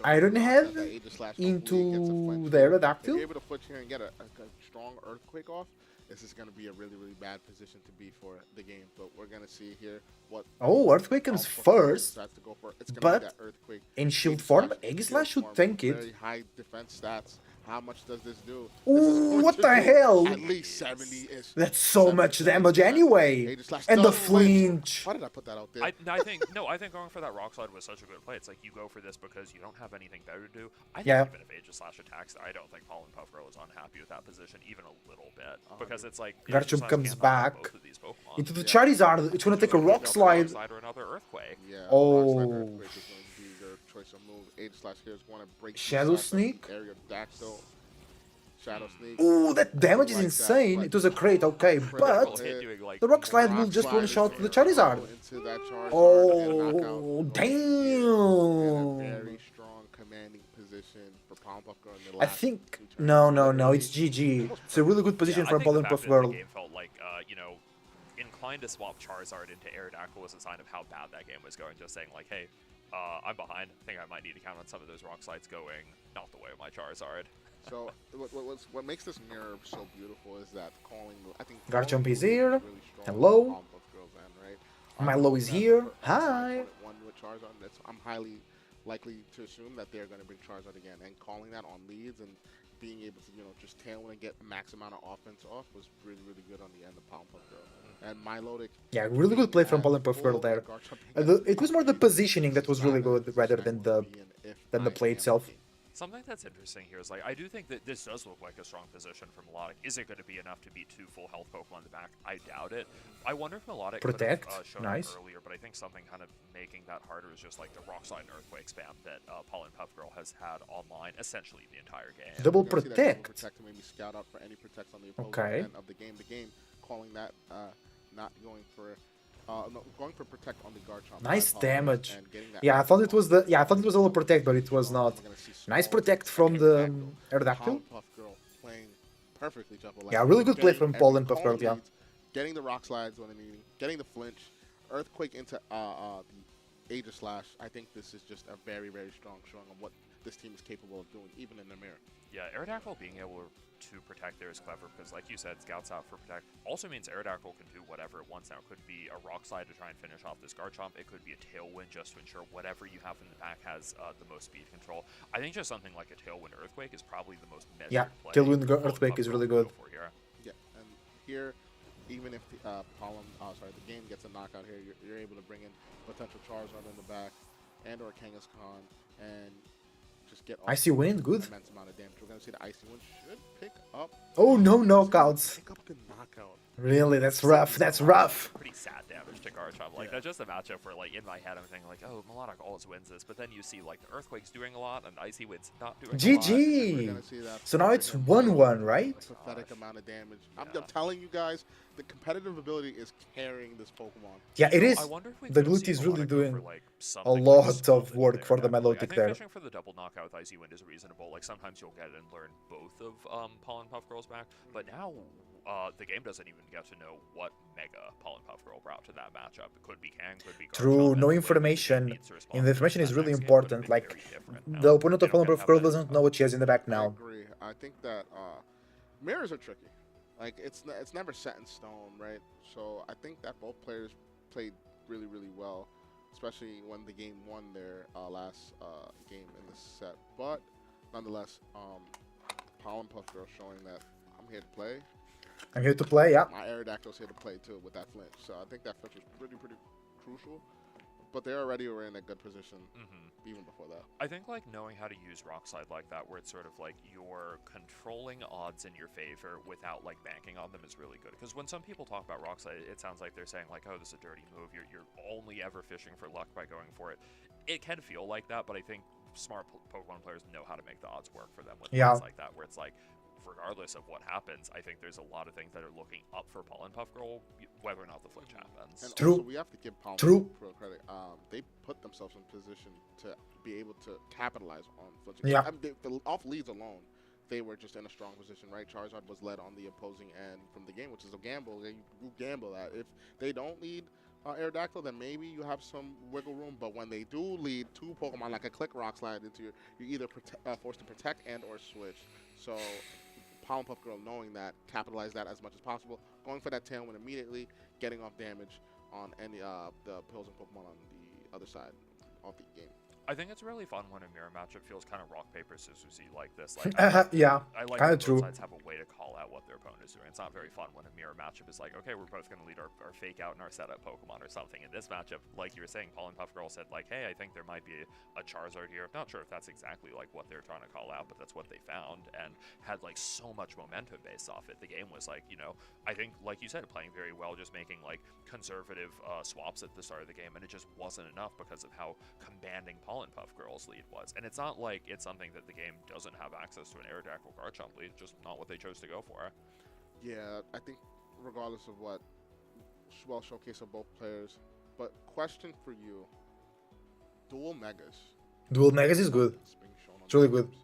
Iron Head into the Aerodactyl. If you're able to flinch here and get a strong Earthquake off, this is going to be a really, really bad position to be for the game. But we're going to see here what... Oh, Earthquake comes first, It's gonna be but that Earthquake. in shield form, Eggy Slash should tank it. Very high defense stats. How much does this do? Ooh, what the hell? At least 70-ish. That's so much damage anyway. And the flinch. Why did I put that out there? I think going for that Rock Slide was such a good play. It's like you go for this because you don't have anything better to do. I think Yeah. even if Aegis Slash attacks, I don't think Pollen Puff Girl is unhappy with that position even a little bit because it's like Aegis Garchomp Slash comes can't knock out back both of these Pokemon. into the Charizard. It's gonna take a Rock Slide. Or another Earthquake. Yeah, Oh. Rock Slide Earthquake is going to be your choice of move. Aegis Slash here is going to break Shadow these Sneak? Area Dactyl. Shadow Sneak. Ooh, that damage is Like that, insane. but It was a crate, okay, but the Rock Slide will just one shot the Charizard. Into that Charizard Oh, and damn. very strong commanding position for Pollen Puff Girl in the I last think two turns. no, it's GG. It's a really good position for a Pollen Puff The Girl. game felt like, inclined to swap Charizard into Aerodactyl was a sign of how bad that game was going. Just saying, like, hey, I'm behind. I think I might need to count on some of those Rock Slides going not the way of my Charizard. So what makes this mirror so beautiful is that calling. I think Garchomp is calling here. really strong Hello. on Pollen Puff Girl's end, right? Milo is here. Hi. One with Charizard. I'm highly likely to assume that they're going to bring Charizard again, and calling that on leads and being able to just tailwind and get max amount of offense off was really, really good on the end of Pollen Puff Girl. And Milotic. Yeah, really good play from Pollen Puff Girl there. It was more the positioning that was really good rather than the play itself. Something that's interesting here is, like, I do think that this does look like a strong position for Melodic. Is it going to be enough to beat two full health Pokemon in the back? I doubt it. I wonder if Melodic Protect, could have shown nice. it earlier, but I think something kind of making that harder is just like the Rock Slide and Earthquake spam that Pollen Puff Girl has had online essentially the entire game. Double We're gonna see that double protect. protect to maybe scout out for any protects on the opposing Okay. end of the game. The game calling that not going for no, going for protect on the Garchomp. Nice damage. And getting that Yeah, I thought it was the I thought it was a little protect, but it was not. We're gonna see Nice small protect from the Aerodactyl. Pollen Puff Girl playing perfectly Jumbo. Yeah, really good play from Getting Pollen every Puff Girl, call yeah. leads, getting the Rock Slides when needing, getting the flinch, Earthquake into the Aegis Slash. I think this is just a very, very strong showing of what this team is capable of doing, even in the mirror. Yeah, Aerodactyl being able to protect there is clever because, like you said, scouts out for protect. Also means Aerodactyl can do whatever it wants now. It could be a Rock Slide to try and finish off this Garchomp. It could be a Tailwind just to ensure whatever you have in the back has the most speed control. I think just something like a Tailwind Earthquake is probably the most measured Yeah, play Tailwind Pollen Earthquake Puff is Girl really can good. go for here. Yeah, and here, even if the the game gets a knockout here, you're able to bring in potential Charizard in the back, and/or Kangaskhan, and just get. Icy Wind, good. Immense amount of damage. We're gonna see the Icy Wind should pick up. Oh no, knockouts. Pick up the knockout. Really, that's rough. That's rough. Pretty sad damage to Garchomp. Like, that's just a matchup where, like, in my head, I'm thinking, like, oh, Melodic always wins this. But then you see, like, the Earthquake's doing a lot, and Icy Wind's not doing a lot. We're GG. gonna see that. So now it's 1-1, right? Pathetic amount of damage. I'm Yeah. telling you guys, the competitive ability is carrying this Pokemon. Yeah, it is. I wonder if we The could ability see is really Melodic go doing for, like, a something lot like of Stolen work there, for the definitely. Melodic I think there. fishing for the double knockout with Icy Wind is reasonable. Like, sometimes you'll get it and learn both of Pollen Puff Girl's back. But now, the game doesn't even get to know what Mega Pollen Puff Girl brought to that matchup. It could be Kang, could be Garchomp, True, and no the way the game information. needs to respond And the to information is that really next game could important. be Like, very different. Now, the opponent they of don't Pollen get Puff to Girl have that doesn't know what she has in the back I now. agree. I think that mirrors are tricky. Like it's never set in stone, right? So I think that both players played really, really well, especially when the game won their last game in the set. But nonetheless, Pollen Puff Girl showing that I'm here to play. I'm here to play, yeah. My Aerodactyl's here to play too with that flinch. So I think that flinch was pretty crucial. But they already were in a good position even before that. I think, like, knowing how to use Rock Slide like that, where it's sort of like you're controlling odds in your favor without, like, banking on them is really good. Because when some people talk about Rock Slide, it sounds like they're saying, like, oh, this is a dirty move. You're only ever fishing for luck by going for it. It can feel like that, but I think smart Pokemon players know how to make the odds work for them with things like that, where it's like, regardless of what happens, I think there's a lot of things that are looking up for Pollen Puff Girl, whether or not the flinch happens. And True. also, we have to give Pollen True. Puff Girl credit. They put themselves in position to be able to capitalize on flinching. Yeah. I mean, off leads alone, they were just in a strong position, right? Charizard was led on the opposing end from the game, which is a gamble. You gamble that if they don't lead Aerodactyl, then maybe you have some wiggle room. But when they do lead two Pokemon, like a Click Rock Slide into you're either forced to protect and or switch. So Pollen Puff Girl, knowing that, capitalize that as much as possible, going for that Tailwind immediately, getting off damage on any the opposing Pokemon on the other side of the game. I think it's really fun when a mirror matchup feels kind of rock paper scissors like this. Like, Yeah, I like kind when of true. both sides have a way to call out what their opponent is doing. It's not very fun when a mirror matchup is like, okay, we're both going to lead our fake out and our setup Pokemon or something. In this matchup, like you were saying, Pollen Puff Girl said like, hey, I think there might be a Charizard here. Not sure if that's exactly like what they're trying to call out, but that's what they found and had like so much momentum based off it. The game was like, you know, I think like you said, playing very well, just making like conservative swaps at the start of the game, and it just wasn't enough because of how commanding Pollen Puff Girl's lead was. And it's not like it's something that the game doesn't have access to an Aerodactyl Garchomp lead, just not what they chose to go for. Yeah, I think regardless of what, well, showcase of both players. But question for you, Dual Megas. Dual Megas is good. It's being shown on It's really the good. games.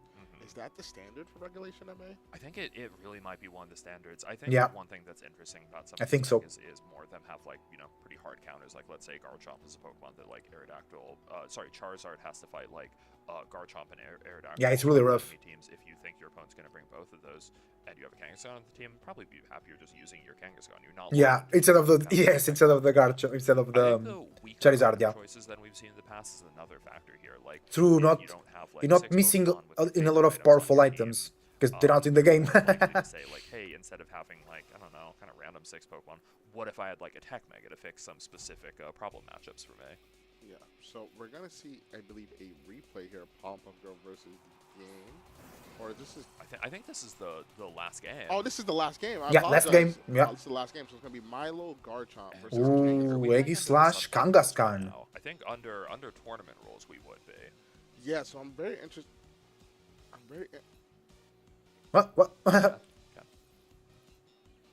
Is that the standard for Regulation MA? I think it really might be one of the standards. I think Yeah. one thing that's interesting about some I of think these so. Megas is more of them have like, you know, pretty hard counters. Like let's say Garchomp is a Pokemon that like Charizard has to fight like Garchomp and Aerodactyl. Yeah, it's really rough. Teams, if you think your opponent's going to bring both of those and you have a Kangaskhan on the team, probably be happier just using your Kangaskhan. You're not Yeah, instead of the instead of the Garchomp, instead of I think the the weaker Charizard, Pokemon yeah. choices than we've seen in the past is another factor here. Like True, if not you don't have, like, you're not 6 missing Pokemon with in a big lot of items on powerful your team, items because they're not in the game. more likely to say like, hey, instead of having like, I don't know, kind of random 6 Pokemon, what if I had like a Tech Mega to fix some specific problem matchups for me? Yeah. So we're gonna see, I believe, a replay here of Pollen Puff Girl versus the game, or this is. I think this is the last game. Oh, this is the last game. I Yeah, last apologize. game, yeah. This is the last game. So it's gonna be Milo Garchomp versus Ooh, Kangaskhan. We might Eggy end up slash doing something like this right Kangaskhan. now. I think under tournament rules we would be. Yeah. So I'm very interested. What? Okay.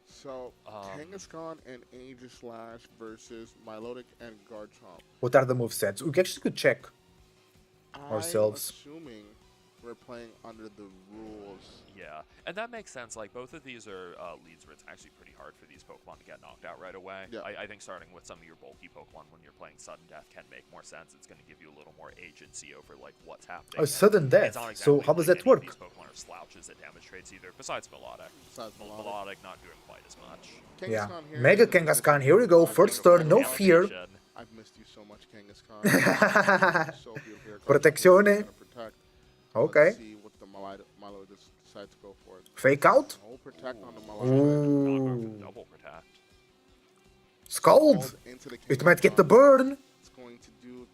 So Kangaskhan and Aegislash versus Milotic and Garchomp. What are the movesets? We actually could check. Ourselves. I'm assuming we're playing under the rules. Yeah, and that makes sense. Like, both of these are leads where it's actually pretty hard for these Pokemon to get knocked out right away. Yeah. I think starting with some of your bulky Pokemon when you're playing Sudden Death can make more sense. It's going to give you a little more agency over, like, what's happening. Oh, Sudden And Death. it's not So exactly how does like that any of work? These Pokemon are slouches at damage traits either, besides Melodic. Melodic not doing quite as much. Yeah. Kangaskhan here Mega is- Kangaskhan, here we go. First turn, no fear. I've missed you so much, Kangaskhan. So beautiful here. Protezione. Gonna protect. Okay. Let's see what the Milo decides to go for. Fake out. No protect on the Milo. Ooh. Double protect. Scald. Into the It might get the Kangaskhan. burn. It's going to do.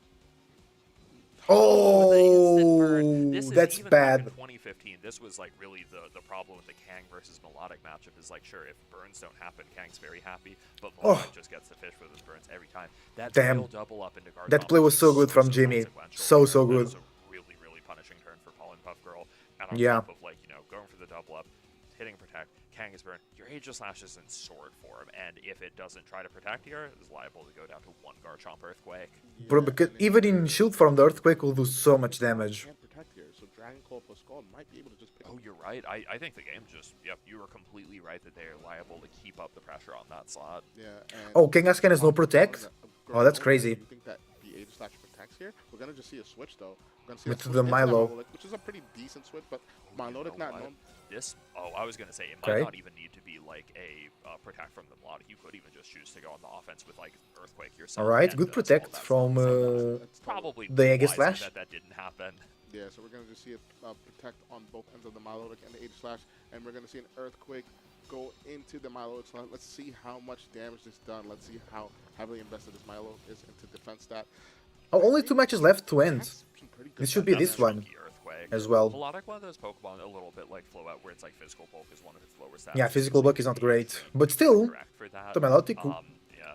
Oh, This is that's even back in bad. 2015, this was like really the problem with the Kang versus Melodic matchup is like, sure, if burns don't happen, Kang's very happy, but Melodic just gets the fish for those burns every time. That Damn. real double up into Garchomp That play was so good from Jimmy. consequential. So That good. was a really, really punishing turn for Pollen Puff Girl. And on Yeah. top of, like, you know, going for the double up, hitting protect, Kang is burned, your Aegislash is in sword form, and if it doesn't try to protect here, it's liable to go down to 1 Garchomp Earthquake. Bro, because even in shield form, the earthquake will do so much damage. Can't protect here, so Dragon Claw plus Scald might be able to just pick. Oh, you're right. I think the game just, yep, you were completely right that they are liable to keep up the pressure on that slot. Yeah. And Oh, Kangaskhan has no protect? Oh, that's crazy. You think that the Aegislash protects here? We're gonna just see a switch though. We're gonna see a With switch the into that Milo. Milotic, which is a pretty decent switch, but You Milotic know not what? known. This, I was gonna say it Okay. might not even need to be like a protect from the Melodic. You could even just choose to go on the offense with like Earthquake yourself. Alright, and, good scald protect that from slot. So That's probably the wise Aegislash. that didn't happen. Yeah, so we're gonna just see it protect on both ends of the Milotic and the Aegislash, and we're gonna see an Earthquake go into the Milotic slot. Let's see how much damage is done. Let's see how heavily invested this Milo is into defense stat. Oh, only 2 matches left to end. That's some pretty good This should be stats. this one Chunky Earthquake as well. Melodic, one of those Pokemon, a little bit like Flowout, where it's like physical bulk is one of its lower stats. Yeah, physical bulk is not great, but still, Correct for that. the Melodic Yeah,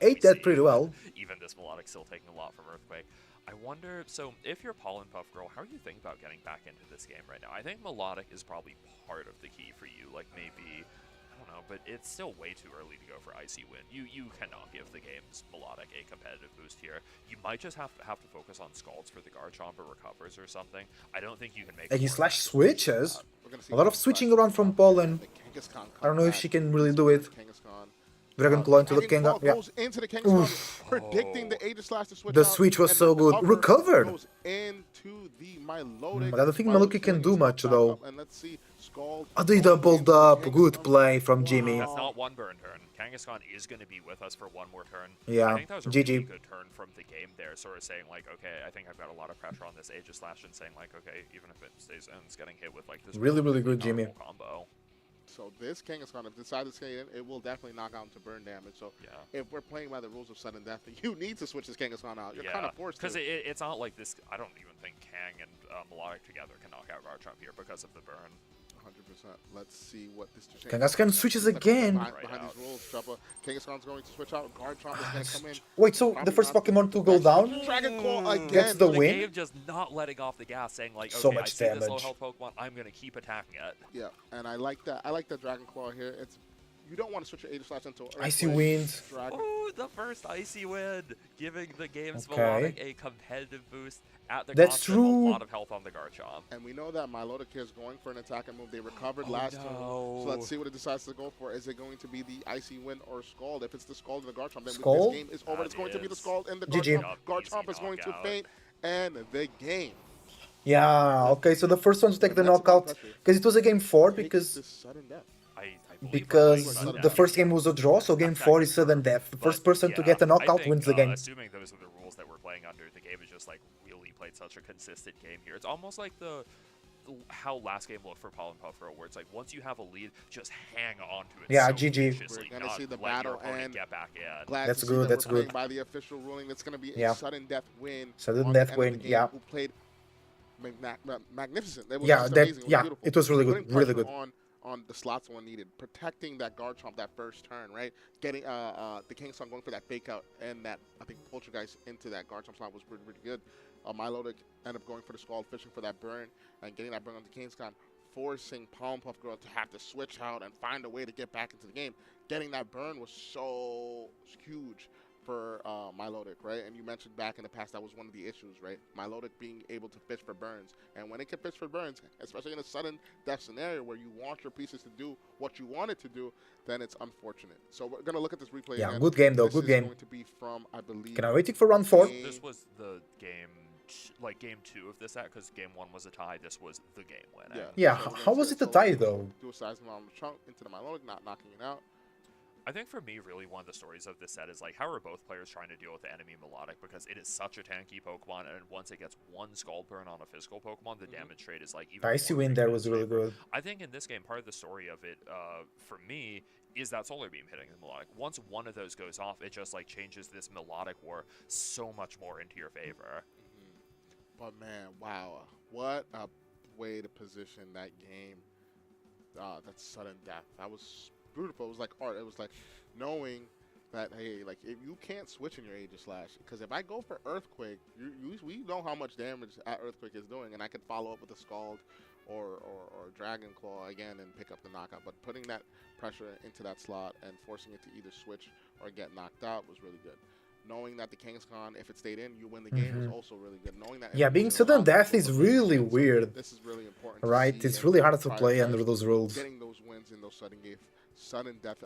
ate we that see pretty well. Even this Melodic still taking a lot from Earthquake. I wonder, so if you're Pollen Puff Girl, how are you thinking about getting back into this game right now? I think Melodic is probably part of the key for you, like maybe, I don't know, but it's still way too early to go for Icy Wind. You cannot give the game's Melodic a competitive boost here. You might just have to focus on Scalds for the Garchomp or Recovers or something. I don't think you can make Aegislash switches. We're gonna see A lot of Aegislash switching around from Pollen. the Kangaskhan I don't know if come she back. can really do it. Kangaskhan Dragon Claw into the Dragon Claw Kangaskhan. Yeah. goes into the Kangaskhan, predicting the Aegislash to switch The out, switch was and so the good. cover Recovered. Goes into the Milotic. I don't think Maluki can do much, though. And let's see, Scald. Oh, they going doubled into the up. Good Kangaskhan. play from Jimmy. That's not one burn turn. Kangaskhan is going to be with us for one more turn. Yeah, I think that was a GG. really good turn from the game there, sort of saying like, okay, I think I've got a lot of pressure on this Aegislash, and saying like, okay, even if it stays in, it's getting hit with like this Really good, Jimmy. powerful combo. So this Kangaskhan, if it decides to stay in, it will definitely knock out into burn damage. So Yeah. if we're playing by the rules of sudden death, you need to switch this Kangaskhan out. You're kind Yeah, of forced because to. it's not like this. I don't even think Kang and Melodic together can knock out Garchomp here because of the burn. 100%. Let's see what this Kangaskhan switches again. Behind these rules, Choppa. Kangaskhan's going to switch out. Garchomp is going to come in. Wait, so the first Pokemon to go down? Dragon Claw again. Gets the The win? game just not letting off the gas, saying like, okay, So I much see this low damage. health Pokemon, I'm gonna keep attacking it. Yeah, and I like that. I like the Dragon Claw here. It's you don't want to switch your Aegislash into Icy Earthquake, Wind. Dragon. Ooh, the first Icy Wind, giving the game's Okay. Melodic a competitive boost at the That's cost of true. a lot of health on the Garchomp. And we know that Milotic here is going for an attack and move. They recovered Oh, last turn. no. So let's see what it decides to go for. Is it going to be the Icy Wind or Scald? If it's the Scald and the Garchomp, then Scald? this game is over. That it's going to be the is Scald and the GG. Garchomp. Garchomp Easy is going to knockout. faint, and the game. Yeah, okay, so the first one to take the That's about knockout. pressure. Because it was a game 4, Takes because this sudden death. I believe because we're going the down. first game was a draw, so game 4 is sudden death. The first But, person to yeah, get a I knockout think, wins the game. Assuming those are the rules that we're playing under, the game is just like really played such a consistent game here. It's almost like how last game looked for Pollen Puffer, where it's like once you have a lead, just hang on to it. Yeah, so GG. viciously, We're gonna not see the let battle, your opponent and get back in. Glad That's to see good, that that's we're playing good. by the official ruling. That's going to be Yeah. a sudden death win. Sudden on the death end of the win, game. yeah. Who played magnificent. It was Yeah, just that- amazing. It was yeah, beautiful. it was really good, Putting really pressure good. On the slots one needed, protecting that Garchomp that first turn, right? Getting the Kangaskhan going for that fake out and that I think Poltergeist into that Garchomp slot was pretty good. Milotic ended up going for the Scald, fishing for that burn and getting that burn on the Kangaskhan, forcing Palm Puff Girl to have to switch out and find a way to get back into the game. Getting that burn was so huge for Milotic, right? And you mentioned back in the past that was one of the issues, right? Milotic being able to fish for burns. And when it can fish for burns, especially in a sudden death scenario where you want your pieces to do what you want it to do, then it's unfortunate. So we're going to look at this replay Yeah, again. good game though, This good is game. going to be from, I believe, Can I waiting for round 4? This was the game, like game 2 of this set, because game 1 was a tie. This was the game winner. Yeah, so we're how gonna was see it a so tie though? Do a seismic on the chunk into the Milotic, not knocking it out. I think for me, really, one of the stories of this set is like, how are both players trying to deal with the enemy Melodic, because it is such a tanky Pokemon, and once it gets one Scald Burn on a physical Pokemon, the damage trade is like even Icy more Wind there in was its really favor. good. I think in this game, part of the story of it, for me, is that Solar Beam hitting the Melodic. Once one of those goes off, it just like changes this Melodic war so much more into your favor. But man, wow, what a way to position that game. That sudden death. That was beautiful. It was like art. It was like knowing that, hey, like if you can't switch in your Aegislash, because if I go for Earthquake, we know how much damage that Earthquake is doing, and I could follow up with a Scald or Dragon Claw again and pick up the knockout. But putting that pressure into that slot and forcing it to either switch or get knocked out was really good. Knowing that the Kangaskhan, if it stayed in, you win the game was also really good. Knowing that Yeah, being sudden death is really weird. This is really important. to Right, see it's and really hard to prioritize play under those rules. Getting those wins in those sudden death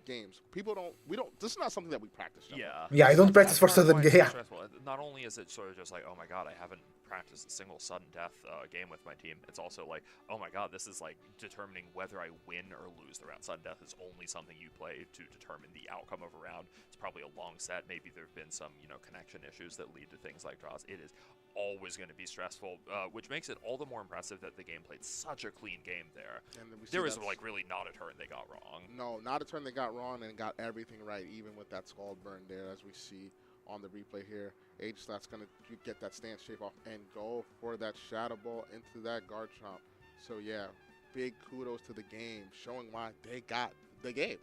games. We don't. This is not something that we practice. John. Yeah, I don't practice for That's part of sudden why it's so yeah. stressful. Not only is it sort of just like, oh my god, I haven't practiced a single sudden death game with my team, it's also like, oh my god, this is like determining whether I win or lose the round. Sudden death is only something you play to determine the outcome of a round. It's probably a long set. Maybe there have been some, connection issues that lead to things like draws. It is always going to be stressful, which makes it all the more impressive that the game played such a clean game there. And we see There was that's- like really not a turn they got wrong. No, not a turn they got wrong and got everything right, even with that Scald Burn there, as we see on the replay here. Aegislash's going to get that stance shape off and go for that Shadow Ball into that Garchomp. So, yeah, big kudos to the game, showing why they got the game.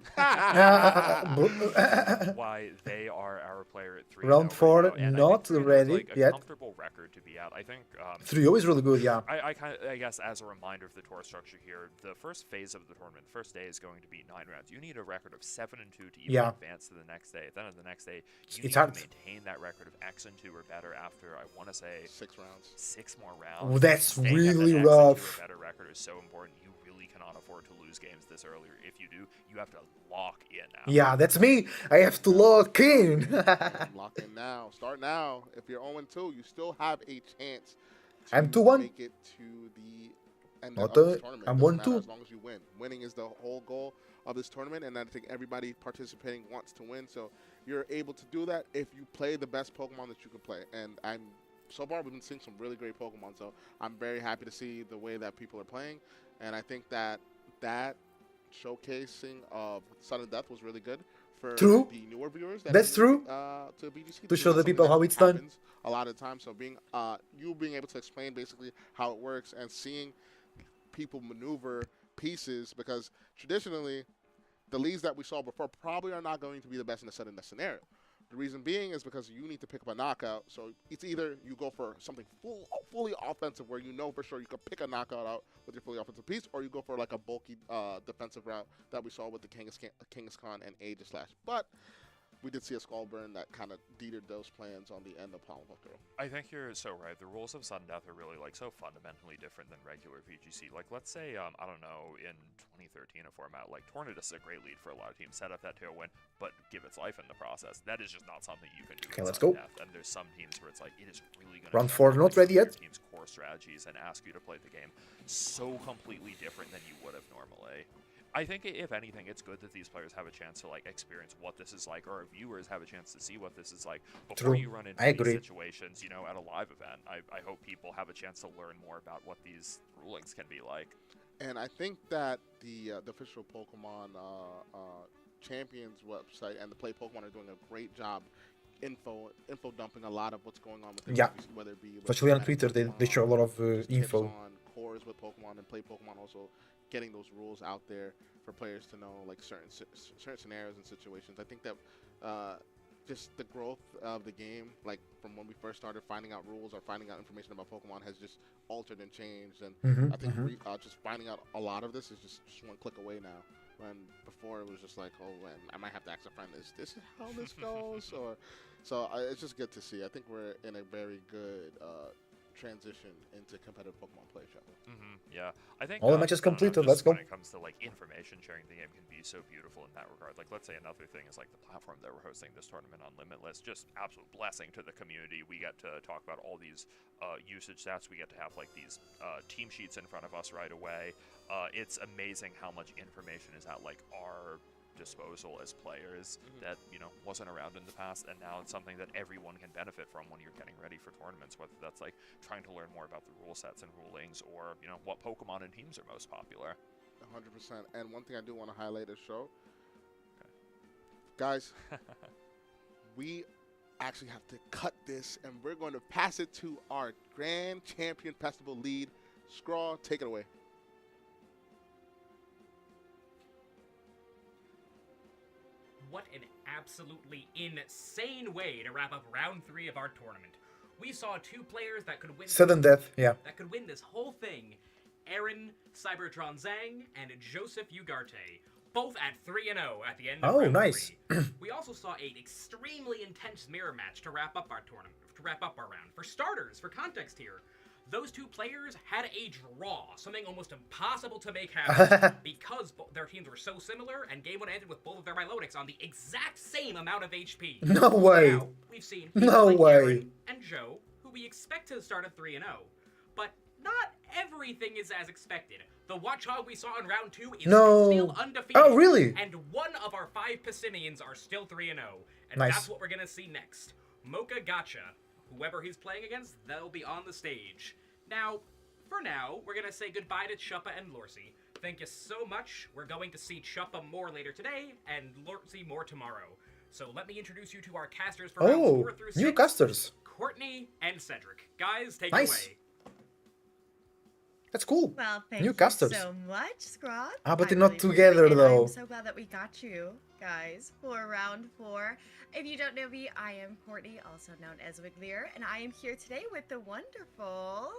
Why they are our player at 3. Round 4, right now. And I not think 3-0 is, ready like a yet. comfortable record to be at. I think 3-0 is really good, yeah. I guess as a reminder of the tour structure here, the first phase of the tournament, the first day is going to be 9 rounds. You need a record of 7-2 to even Yeah. advance to the next day. Then on the next day, you It's need hard. to maintain that record of X and 2 or better after, I want to say, 6 rounds. 6 more Oh, rounds. that's Staying at that really X and 2 or rough. better record is so important. You really cannot afford to lose games this early. If you do, you have to lock in now. Yeah, that's me. I have to lock in. Lock in now. Start now. If you're 0-2, you still have a chance to I'm 2-1. make it to the end Not of this a- tournament. I'm It doesn't 1-2. matter as long as you win. Winning is the whole goal of this tournament, and I think everybody participating wants to win. So you're able to do that if you play the best Pokemon that you can play. And so far we've been seeing some really great Pokemon. So I'm very happy to see the way that people are playing, and I think that showcasing of Sudden Death was really good for True. the newer viewers. That's true. To BGC To because show the that's people something how that it's done. happens a lot of the time. So being able to explain basically how it works and seeing people maneuver pieces, because traditionally the leads that we saw before probably are not going to be the best in a sudden death scenario. The reason being is because you need to pick up a knockout. So it's either you go for something fully offensive where you know for sure you can pick a knockout out with your fully offensive piece, or you go for like a bulky defensive route that we saw with the Kangaskhan and Aegislash. But we did see a Skull Burn that kind of deterred those plans on the end of Palmhooker. I think you're so right. The rules of Sudden Death are really like so fundamentally different than regular VGC. Like, let's say, I don't know, in 2013, a format like Tornadus is a great lead for a lot of teams. Set up that tailwind, but give its life in the process. That is just not something you can do. Okay, in let's Sudden go. Death. And there's some teams where it's like it is really going to Round 4 not ready yet. Team's core strategies and ask you to play the game so completely different than you would have normally. I think, if anything, it's good that these players have a chance to like experience what this is like, or our viewers have a chance to see what this is like before True. you run into I these agree. situations, you know, at a live event. I hope people have a chance to learn more about what these rulings can be like. And I think that the official Pokemon Champions website and the Play Pokemon are doing a great job info dumping a lot of what's going on with it, Yeah. whether it be with Especially on Pokemon, Twitter, they show a lot of tips info. on cores with Pokemon, and Play Pokemon also getting those rules out there for players to know, like certain scenarios and situations. I think that just the growth of the game, like from when we first started finding out rules or finding out information about Pokemon, has just altered and changed. And I think just finding out a lot of this is just one click away now. When before it was just like, oh, man, I might have to ask a friend, is this how this goes? So it's just good to see. I think we're in a very good transition into competitive Pokemon play, Trevor. Yeah, I think All the matches I don't know, completed, just let's go. When it comes to like information sharing, the game can be so beautiful in that regard. Like, let's say another thing is like the platform that we're hosting this tournament on, Limitless. Just absolute blessing to the community. We get to talk about all these usage stats. We get to have like these team sheets in front of us right away. It's amazing how much information is at like our disposal as players that, you know, wasn't around in the past, and now it's something that everyone can benefit from when you're getting ready for tournaments, whether that's like trying to learn more about the rule sets and rulings, or, you know, what Pokemon and teams are most popular. 100%. And one thing I do want to highlight is show, guys, we actually have to cut this, and we're going to pass it to our Grand Champion Festival lead. Scrawl, take it away. What an absolutely insane way to wrap up round 3 of our tournament. We saw 2 players that could win Sudden death, yeah. that could win this whole thing. Aaron Cybertron Zhang and Joseph Ugarte, both at 3-0 at the end of Oh, round nice. 3. We also saw an extremely intense mirror match to wrap up our tournament, to wrap up our round. For starters, for context here, those 2 players had a draw, something almost impossible to make happen because their teams were so similar, and game 1 ended with both of their Milotics on the exact same amount of HP. No way. Now, we've seen No people like way. Aaron and Joe, who we expect to start at 3-0, but not everything is as expected. The Watchog we saw in round 2 is No. still undefeated. Oh, really? And 1 of our 5 Passimians are still 3-0, and Nice. that's what we're gonna see next. Mocha Gotcha. Whoever he's playing against, they'll be on the stage. Now, for now, we're gonna say goodbye to Chuppa and Lorcy. Thank you so much. We're going to see Chuppa more later today, and Lorcy more tomorrow. So let me introduce you to our casters for rounds 4 through 6. New casters. Courtney and Cedric. Guys, take Nice. it away. That's cool. Well, thank New you casters. so much, Scrod. Ah, but I they're not really together, appreciate it. though. I'm so glad that we got you guys for round 4. If you don't know me, I am Courtney, also known as Wiglier, and I am here today with the wonderful...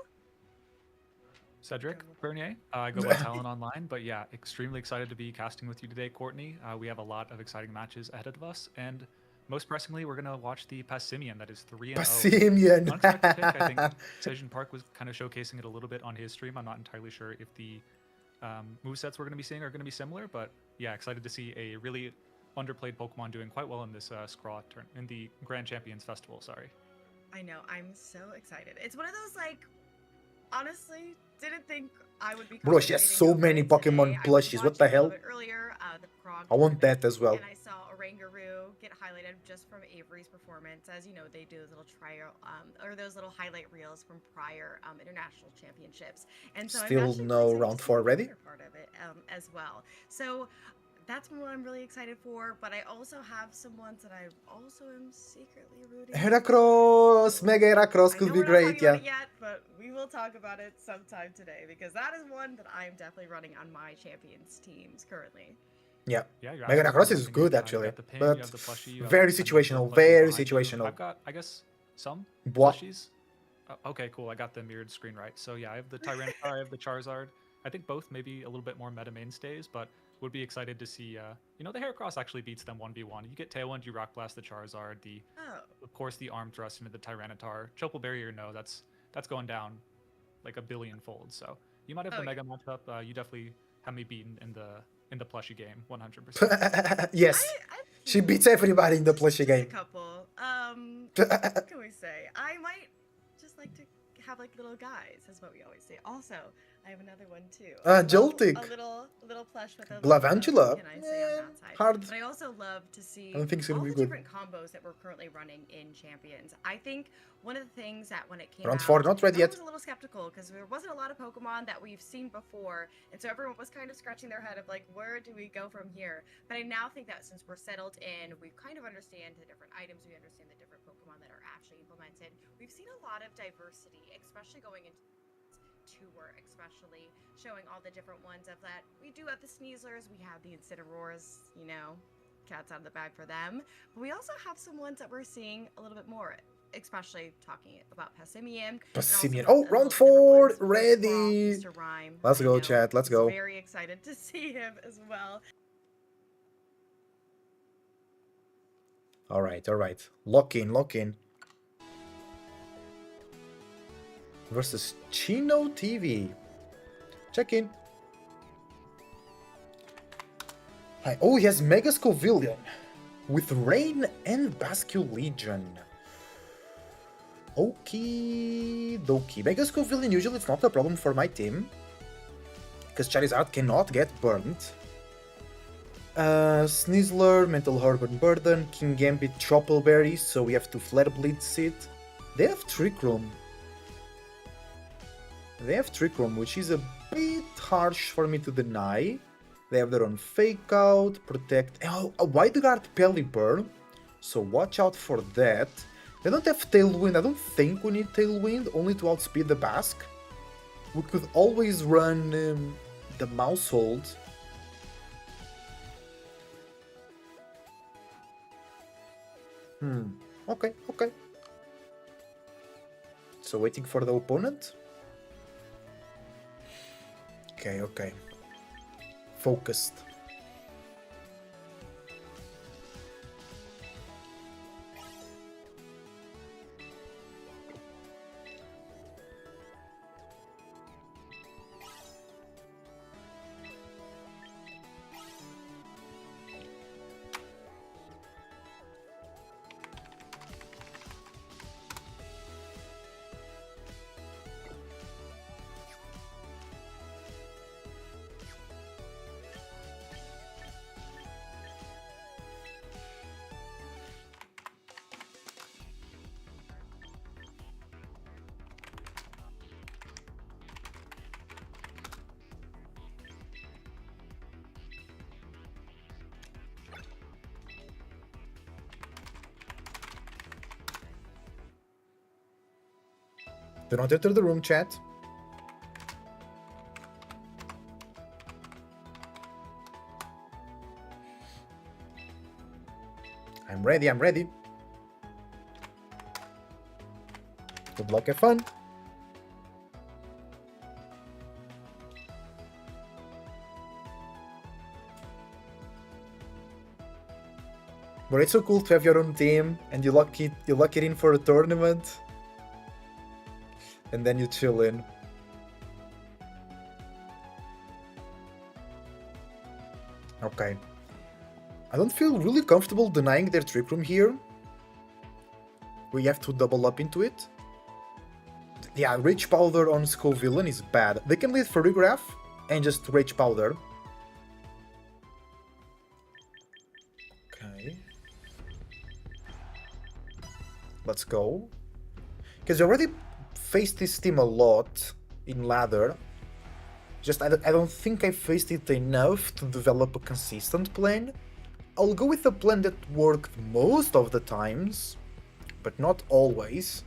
Cedric Bernier. I go by Talon online, but yeah, extremely excited to be casting with you today, Courtney. We have a lot of exciting matches ahead of us, and most pressingly, we're going to watch the Passimian that is 3-0. Passimian. Unexpected pick. I think Sejin Park was kind of showcasing it a little bit on his stream. I'm not entirely sure if the movesets we're going to be seeing are going to be similar, but yeah, excited to see a really underplayed Pokemon doing quite well in this Scraw turn in the Grand Champions Festival. Sorry. I know. I'm so excited. It's one of those, like, honestly, didn't think I would be. Bro, she has so many Pokemon plushies. What the hell? Earlier, the Krog I want that as well. And I saw Oranguru get highlighted just from Avery's performance. As you know, they do those little trial, or those little highlight reels from prior international championships. And so Still no round 4 ready. Part of it as well. So that's what I'm really excited for. But I also have some ones that I also am secretly rooting. Heracross, Mega Heracross could be great, yeah. Yet, but we will talk about it sometime today because that is one that I am definitely running on my champions teams currently. Yeah, yeah, Mega Heracross is good actually, but very situational, very situational. I've got, I guess, some What? plushies. Okay, cool. I got the mirrored screen right. So yeah, I have the Tyranitar, I have the Charizard. I think both maybe a little bit more meta mainstays, but would be excited to see, you know, the Heracross actually beats them 1v1. You get Tailwind, you Rock Blast the Charizard, of course the Arm Thrust into the Tyranitar. Chople Barrier, no, that's going down like a billion fold. So you might have the Mega matchup. You definitely have me beaten in the plushie game, 100%. Yes, she beats everybody in the plushie game. A couple. What can we say? I might just like to have like little guys, is what we always say. Also, I have another one too. Joltik. A little plush with a Glavantula. Can I say on that side? Hard. But I also love to see I don't think it's gonna all be the good. different combos that we're currently running in Champions. I think one of the things that when it came Round out, 4, not ready I yet. was a little skeptical because there wasn't a lot of Pokemon that we've seen before, and so everyone was kind of scratching their head of like, where do we go from here? But I now think that since we're settled in, we kind of understand the different items, we understand the different Pokemon that are actually implemented. We've seen a lot of diversity, especially going into tour, especially showing all the different ones of that. We do have the Sneaslers, we have the Incineroars, you know, cats out of the bag for them. But we also have some ones that we're seeing a little bit more, especially talking about Passimian. Passimian. Oh, round 4, ready. Mr. Rhyme. Let's go, chat. Let's go. Very excited to see him as well. All right, all right. Lock in, lock in. Versus Chino TV. Check in. Hi. Oh, he has Mega Scovillion with Rain and Bascule Legion. Okie dokie. Mega Scovillion usually it's not a problem for my team because Charizard cannot get burned. Sneasler, Mental Urban Burden, King Gambit, Choppleberry, so we have to Flare Blitz it. They have Trick Room. They have Trick Room, which is a bit harsh for me to deny. They have their own Fake Out, Protect... Oh, a Wide Guard Pelipper, so watch out for that. They don't have Tailwind, I don't think we need Tailwind, only to outspeed the Basque. We could always run the Mousehold. Okay, okay. So waiting for the opponent. Okay, okay. Focused. Do not enter the room, chat. I'm ready, I'm ready. Good luck, have fun. But it's so cool to have your own team and you lock it in for a tournament. And then you chill in. Okay. I don't feel really comfortable denying their Trick Room here. We have to double up into it. Yeah, Rage Powder on Scovillain is bad. They can lead Furrygraph and just Rage Powder. Okay. Let's go. Because you already faced this team a lot in ladder. Just I don't think I faced it enough to develop a consistent plan. I'll go with a plan that worked most of the times, but not always.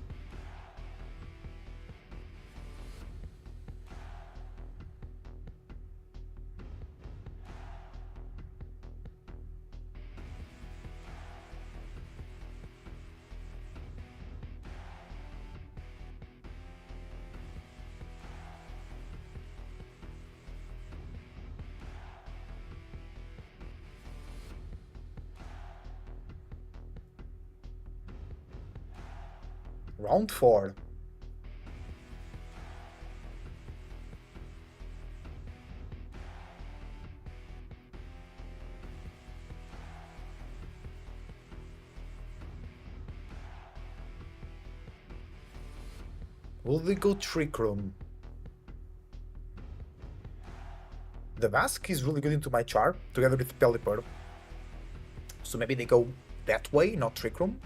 Round 4. Will they go Trick Room? The Mask is really good into my char, together with Pelipper. So maybe they go that way, not Trick Room.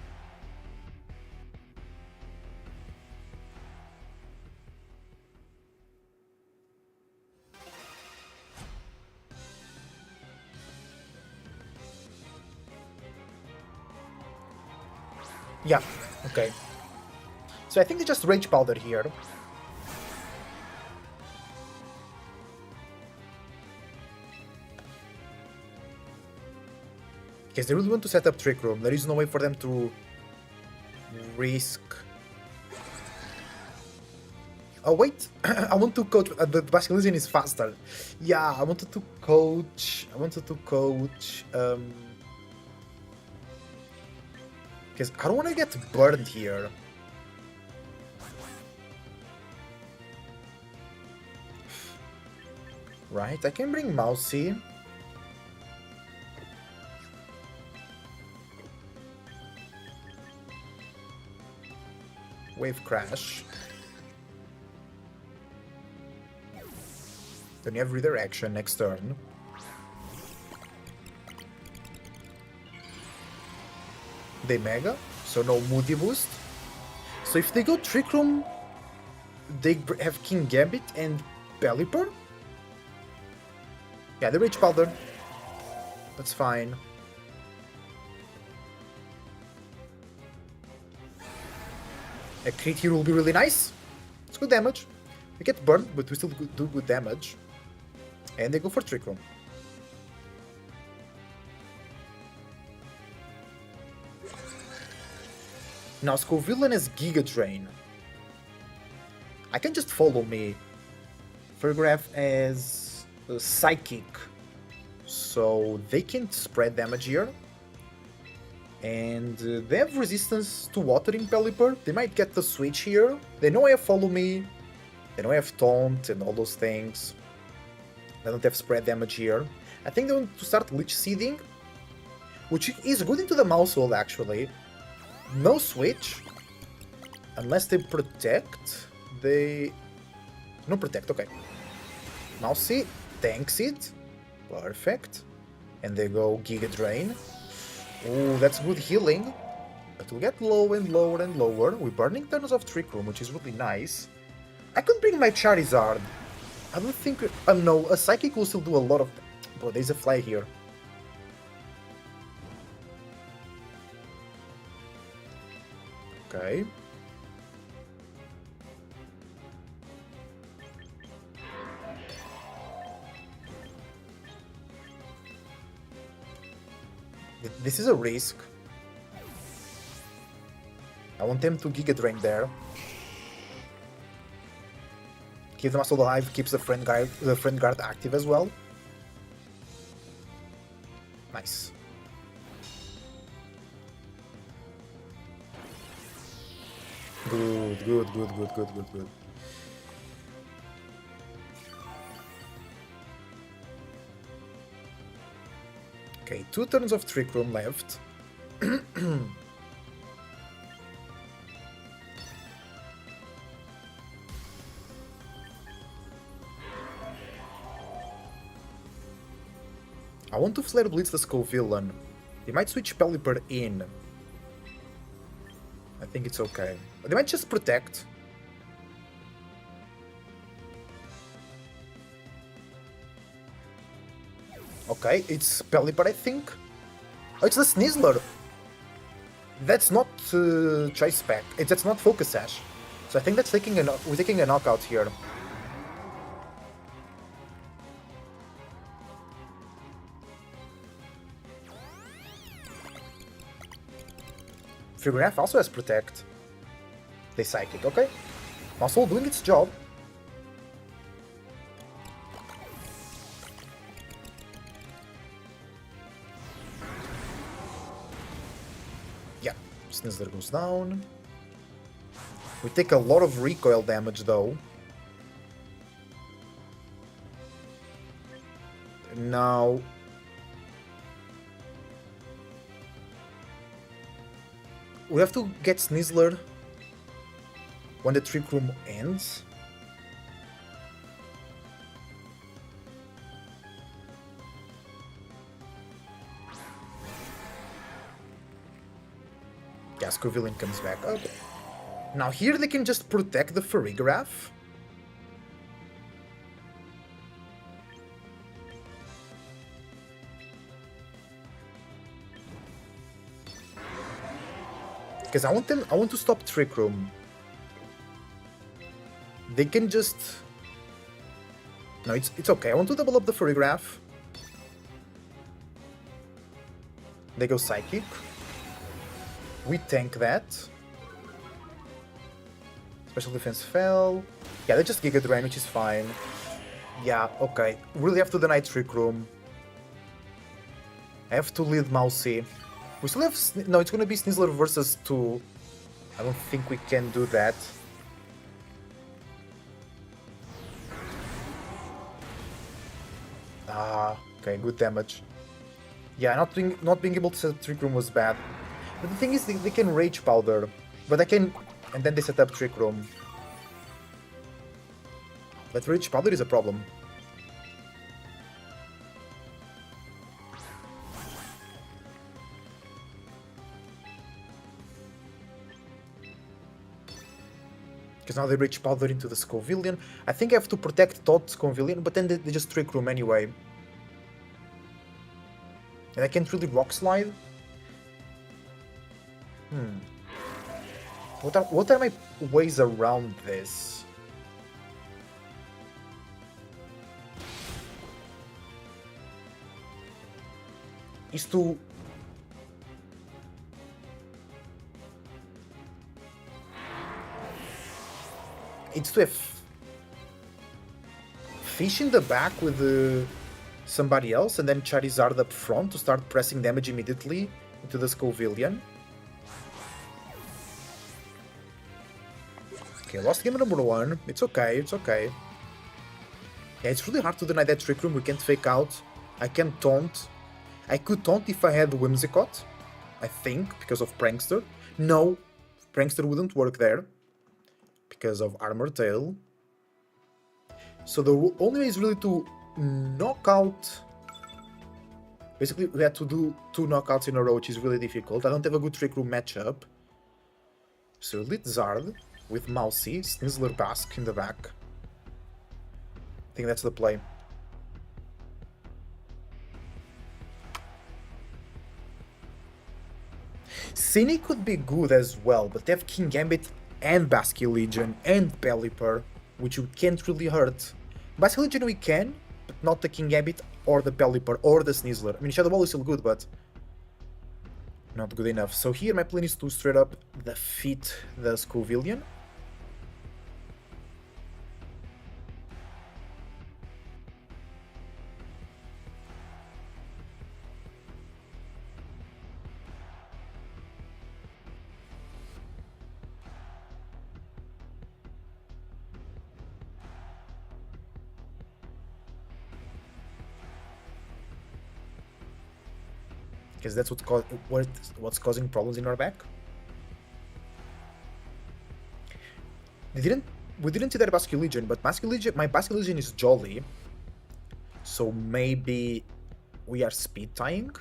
Yeah, okay. So I think they just Rage Powder here. Because they really want to set up Trick Room. There is no way for them to risk... Oh wait, I want to coach... the Basilizian is faster. Yeah, I wanted to coach... Because I don't want to get burned here. Right, I can bring Mousy. Wave Crash. Then you have Redirection next turn. They Mega, so no Moody Boost. So if they go Trick Room, they have King Gambit and Pelipper. Yeah, they Rage Powder. That's fine. A crit here will be really nice. It's good damage. We get burned, but we still do good damage. And they go for Trick Room. Now Scovillain has Giga Drain. I can just follow me. Furgraph as Psychic. So they can spread damage here. And they have resistance to water in Pelipper. They might get the switch here. They know I have Follow Me. They know I have Taunt and all those things. They don't have spread damage here. I think they want to start Leech Seeding, which is good into the Mouse Hole actually. No switch. Unless they protect. No protect, okay. Mousy tanks it. Perfect. And they go Giga Drain. Ooh, that's good healing. But we'll get low and lower and lower. We're burning turns of Trick Room, which is really nice. I could bring my Charizard. I don't think... no, a Psychic will still do a lot of... Bro, there's a fly here. Okay. This is a risk. I want them to Giga Drain there. Keep the muscle alive, keeps the friend guard active as well. Nice. Good. Okay, 2 turns of Trick Room left. I want to Flare Blitz the Scovillain. They might switch Pelipper in. I think it's okay. But they might just protect. Okay, it's Pelipper, I think. Oh, it's the Snizzler. That's not Chase Pack. That's not Focus Sash. So I think that's we're taking a knockout here. Frigoraph also has Protect. They Psychic, okay. Muscle doing its job. Yeah, Snizzler goes down. We take a lot of recoil damage though. Now... we have to get Snizzler when the Trick Room ends. Yeah, Scovillain comes back up. Now here they can just protect the Farigiraf. Because I want to stop Trick Room. They can just... no, it's okay. I want to double up the Farigiraf. They go Psychic. We tank that. Special Defense fell. Yeah, they just Giga Drain, which is fine. Yeah, okay. Really have to deny Trick Room. I have to lead Mousy. We still have... no, it's gonna be Snizzler versus 2. I don't think we can do that. Ah, okay, good damage. Yeah, not being able to set up Trick Room was bad. But the thing is, they can Rage Powder. But I can... and then they set up Trick Room. But Rage Powder is a problem. Because now they Rage Powder into the Scovillain. I think I have to protect Todd Scovillain, but then they just Trick Room anyway. And I can't really Rock Slide. What are my ways around this? Is to... it's to have Fish in the back with somebody else, and then Charizard up front to start pressing damage immediately into the Scovillain. Okay, lost game number 1. It's okay, it's okay. Yeah, it's really hard to deny that Trick Room. We can't Fake Out. I can Taunt. I could Taunt if I had Whimsicott, I think, because of Prankster. No, Prankster wouldn't work there, because of Armor Tail. So the only way is really to knock out... basically, we had to do 2 knockouts in a row, which is really difficult. I don't have a good Trick Room matchup. So Elite Zard with Mousy, Snizzler Bask in the back. I think that's the play. Cine could be good as well, but they have King Gambit and Basque Legion and Pelipper, which you can't really hurt. Basque Legion we can, but not the King Gambit or the Pelipper or the Snizzler. I mean, Shadow Ball is still good, but not good enough. So here my plan is to straight up defeat the Scovillain. Because that's what's causing problems in our back. We didn't see that Basculegion, but my Basculegion is Jolly. So maybe we are speed tying.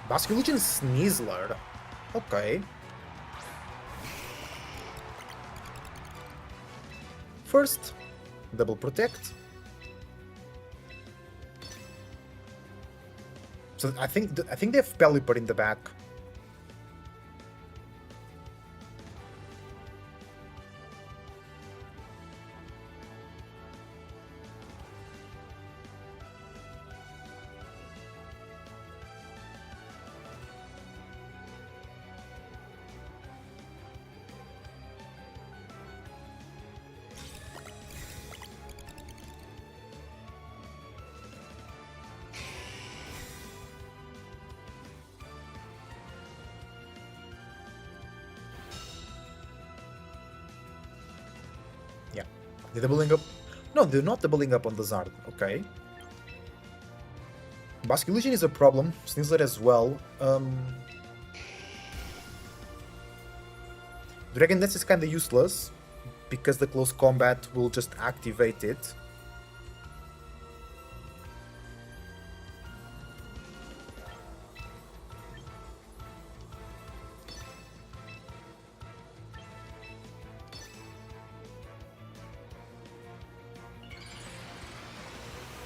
Basculegion Sneasler. Okay. First, double protect. So I think they have Pelipper in the back. Yeah, they're doubling up. No, they're not doubling up on the Zard. Okay. Basculegion is a problem. Sneasler as well. Dragon Dance is kind of useless because the close combat will just activate it.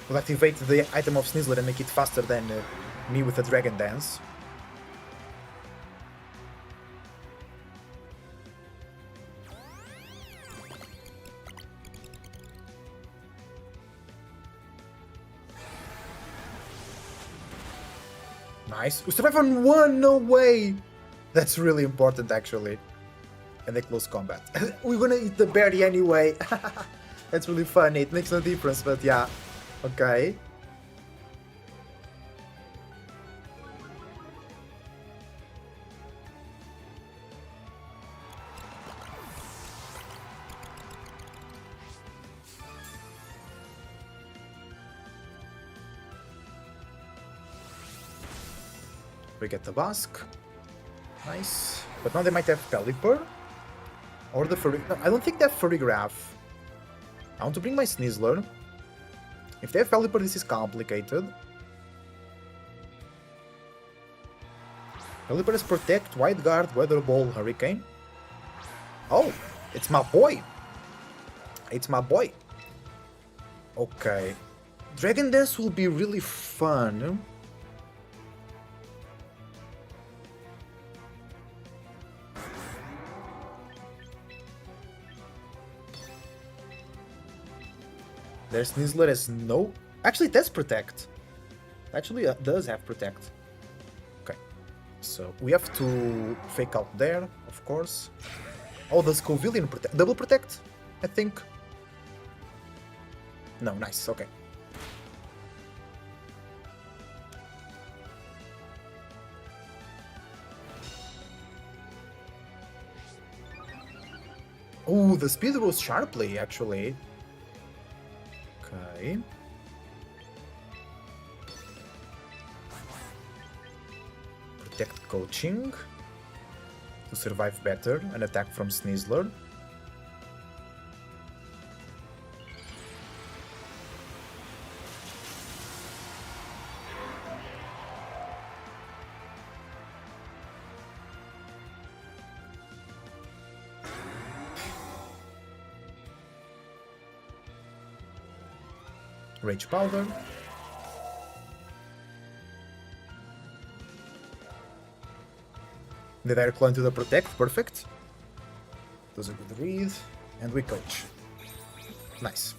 Will activate the item of Sneasler and make it faster than me with a Dragon Dance. Nice. We survive on one, no way! That's really important actually. And the close combat. We're gonna eat the berry anyway. That's really funny, it makes no difference, but yeah. Okay. We get the Bask. Nice. But now they might have Pelipper. Or the Furry... No, I don't think they have Furrygraph. I want to bring my Sneasler. If they have Pelipper, this is complicated. Pelipper has Protect, Wide Guard, Weather Ball, Hurricane. Oh, it's my boy. It's my boy. Okay. Dragon Dance will be really fun. Their Sneasler has no... Actually, it does Protect. Actually, it does have Protect. Okay. So, we have to fake out there, of course. Oh, does Covillian Protect? Double Protect, I think. No, nice, okay. Oh, the speed rose sharply, actually. Okay. Protect Coaching to survive better. An attack from Sneasler. Rage Powder. The Dire Claw into the Protect, perfect. Does a good read. And we coach. Nice.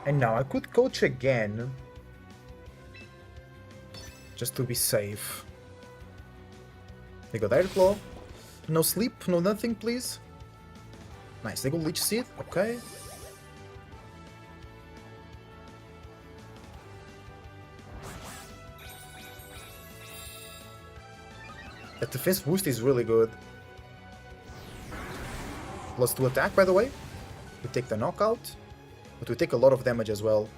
And now I could coach again. Just to be safe. They go Dire Claw. No sleep, no nothing, please. Nice, they go Leech Seed, okay. That defense boost is really good. +2 attack, by the way. We take the knockout, but we take a lot of damage as well.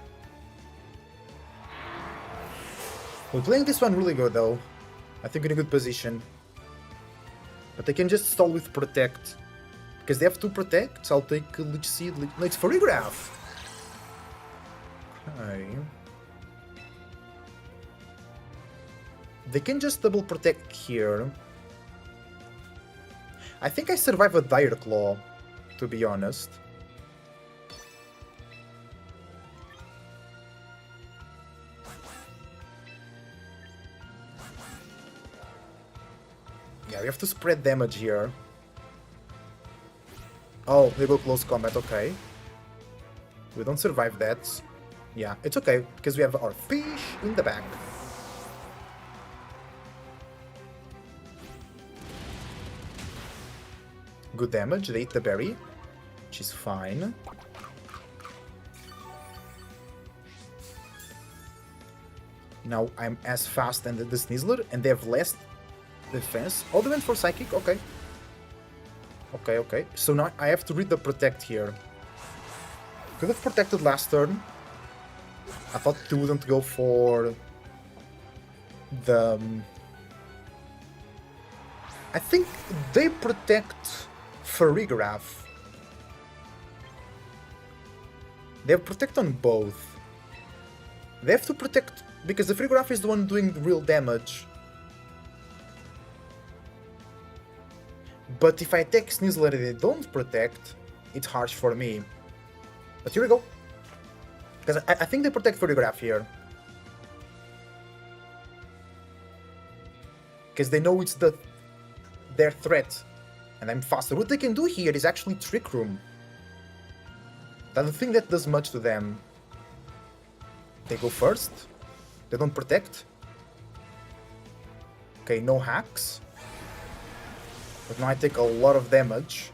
We're playing this one really good though. I think in a good position. But they can just stall with Protect. Because they have 2 Protects, I'll take Leech Seed. No, it's Choreograph! Okay. They can just double Protect here. I think I survive a Dire Claw, to be honest. Yeah, we have to spread damage here. Oh, they go close combat, okay. We don't survive that. Yeah, it's okay, because we have our fish in the back. Good damage, they eat the berry, which is fine. Now I'm as fast as the Sneasler, and they have less defense. Oh, they went for Psychic, okay. Okay. So now I have to read the Protect here. Could have protected last turn. I thought they wouldn't go for the... I think they protect Choreograph. They have Protect on both. They have to protect because the Choreograph is the one doing real damage. But if I take Sneasler and they don't protect, it's harsh for me. But here we go. Because I think they protect Choreograph here. Because they know it's their threat. And I'm faster. What they can do here is actually Trick Room. That's the thing that does much to them. They go first. They don't protect. Okay, no hacks. But now I take a lot of damage.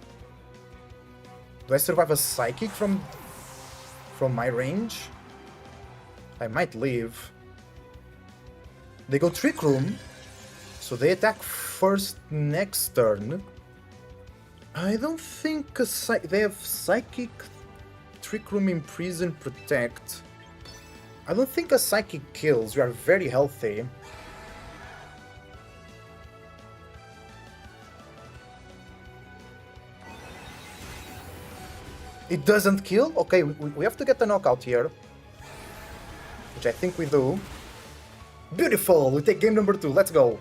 Do I survive a Psychic from my range? I might live. They go Trick Room. So they attack first next turn. I don't think they have Psychic, Trick Room, Imprison, Protect. I don't think a Psychic kills. We are very healthy. It doesn't kill? Okay, we have to get the knockout here. Which I think we do. Beautiful! We take game number 2. Let's go.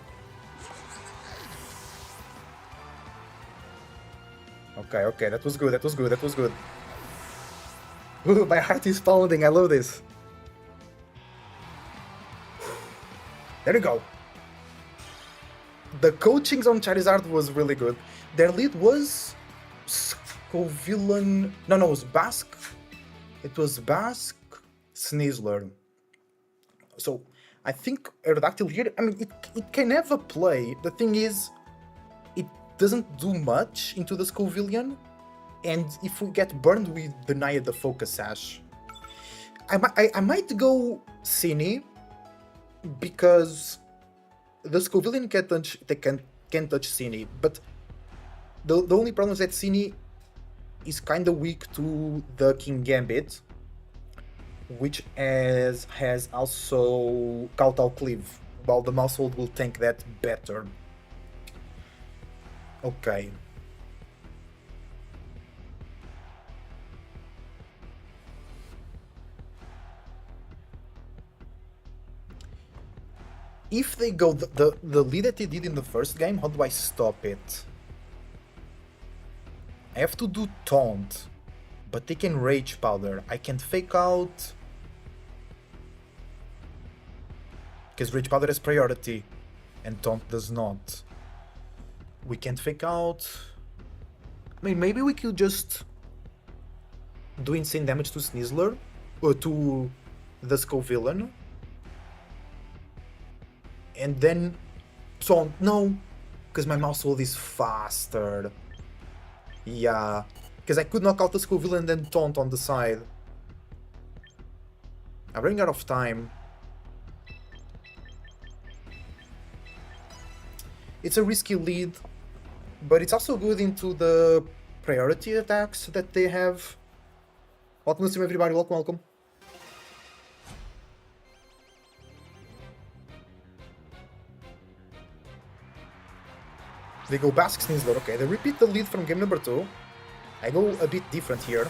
Okay, that was good. Ooh, my heart is pounding. I love this. There you go. The coachings on Charizard was really good. Their lead was Scovillain. No, it was Basque. It was Basque, Sneasler. So I think Aerodactyl here, I mean, it can have a play. The thing is, it doesn't do much into the Scovillain. And if we get burned, we deny the Focus Sash. I might go Cine, because the Scovillain can't touch Cine, but the only problem is that Cine is kind of weak to the King Gambit, which has also Kautal Cleave, while the Mousehold will tank that better. Okay. If they go the lead that they did in the first game, how do I stop it? I have to do Taunt, but they can Rage Powder. I can Fake Out, because Rage Powder has priority, and Taunt does not. We can't Fake Out. I mean, maybe we could just do insane damage to Sneasler, or to the Scovillain. And then Taunt. No, Because my mouse hold is faster. Yeah. Because I could knock out the Scoville and then taunt on the side. I'm running out of time. It's a risky lead, but it's also good into the priority attacks that they have. Welcome to stream, everybody. Welcome, welcome. They go Basque Sneasler. Okay, they repeat the lead from game number 2. I go a bit different here.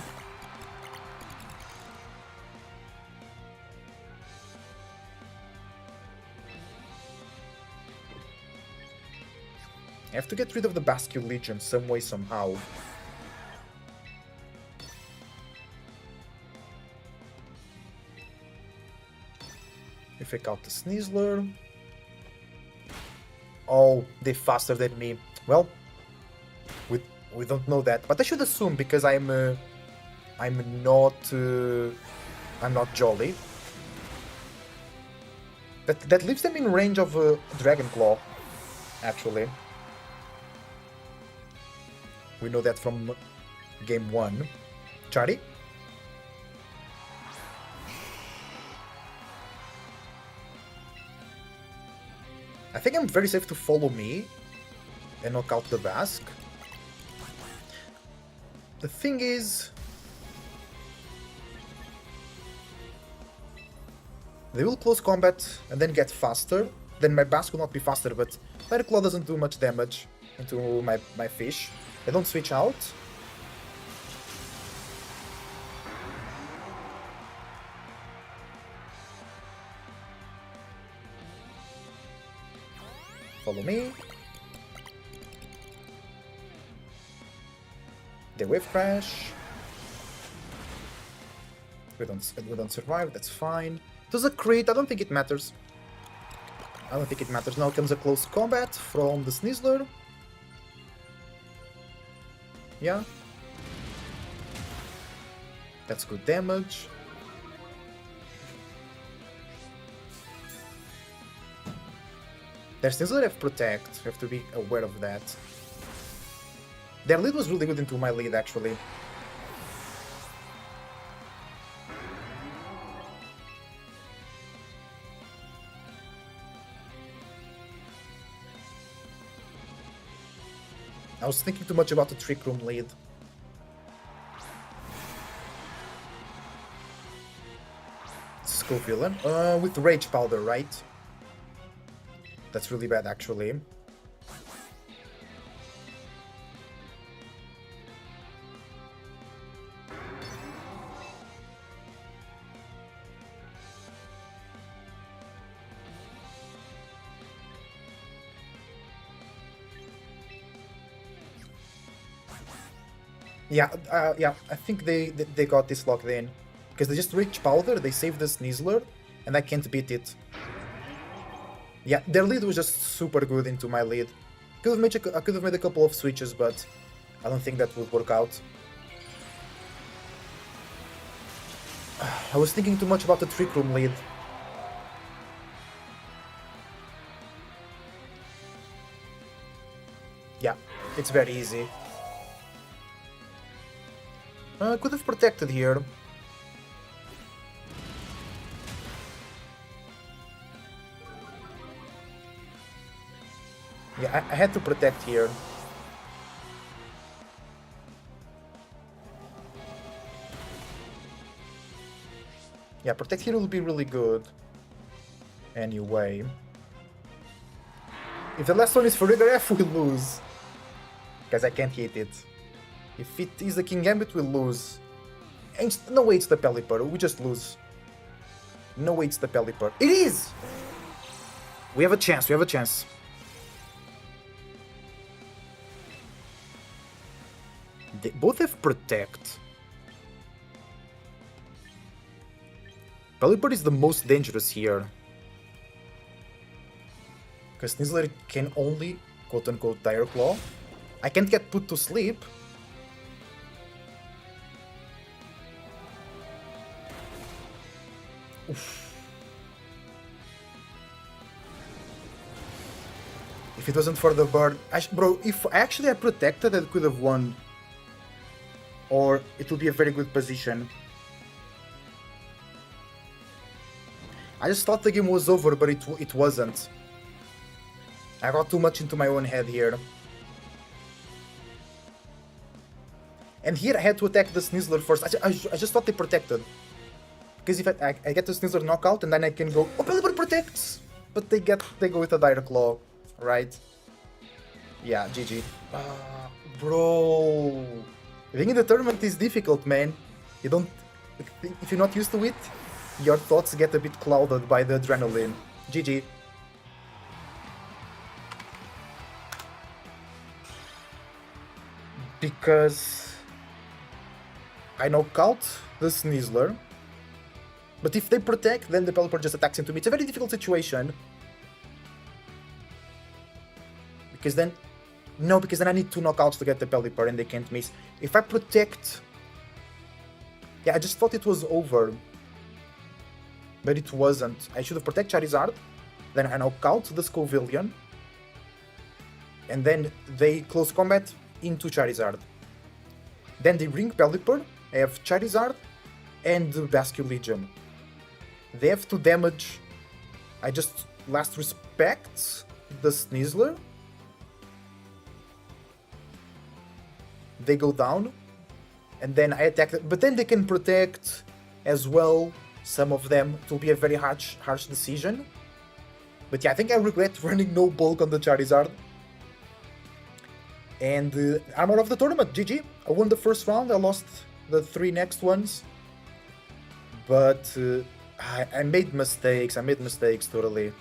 I have to get rid of the Basque Legion some way, somehow. If I count the Sneasler. Oh, they're faster than me. Well, we don't know that, but I should assume because I'm not jolly. That leaves them in range of Dragon Claw, actually. We know that from game 1. Charlie? I think I'm very safe to follow me and knock out the Basque. The thing is, they will close combat and then get faster. Then my Basque will not be faster, but Fire Claw doesn't do much damage into my fish. I don't switch out. Follow me. The wave crash. We don't survive, that's fine. Does a crit? I don't think it matters. I don't think it matters. Now comes a close combat from the Sneasler. Yeah. That's good damage. Their Sneasler have Protect, you have to be aware of that. Their lead was really good into my lead, actually. I was thinking too much about the Trick Room lead. Skull Villain. With Rage Powder, right? That's really bad, actually. Yeah, I think they got this locked in. Because they just reached Powder, they saved the Sneasler, and I can't beat it. Yeah, their lead was just super good into my lead. I could have made a couple of switches, but I don't think that would work out. I was thinking too much about the Trick Room lead. Yeah, it's very easy. Could have protected here. Yeah, I had to protect here. Yeah, protect here will be really good. Anyway. If the last one is for Rigger F, we'll lose. Because I can't hit it. If it is the King Gambit, we'll lose. And no way it's the Pelipper, we just lose. No way it's the Pelipper. It is! We have a chance, we have a chance. They both have Protect. Pelipper is the most dangerous here. Because Sneasler can only, quote-unquote, Dire Claw. I can't get put to sleep. Oof. If it wasn't for the bird... Bro, if actually I protected, I could have won. Or it would be a very good position. I just thought the game was over, but it wasn't. I got too much into my own head here. And here I had to attack the Snizzler first. I just thought they protected. Because if I get the Snizzler knockout and then I can go... Oh, Pelipper protects! But they go with a Dire Claw, right? Yeah, GG. Bro... Being in the tournament is difficult, man. You don't... If you're not used to it, your thoughts get a bit clouded by the adrenaline. GG. Because I knock out the Snizzler, but if they protect, then the Pelipper just attacks into me. It's a very difficult situation. Because then... No, because then I need 2 knockouts to get the Pelipper and they can't miss. If I protect... Yeah, I just thought it was over. But it wasn't. I should have protected Charizard, then I knock out the Scovillion, and then they close combat into Charizard. Then they bring Pelipper, I have Charizard, and Basculegion. They have to damage... I just last respect the Snizzler. They go down, and then I attack them. But then they can protect as well, some of them. It will be a very harsh decision. But yeah, I think I regret running no bulk on the Charizard. And I'm out of the tournament, GG. I won the first round, I lost the 3 next ones. But I made mistakes, totally.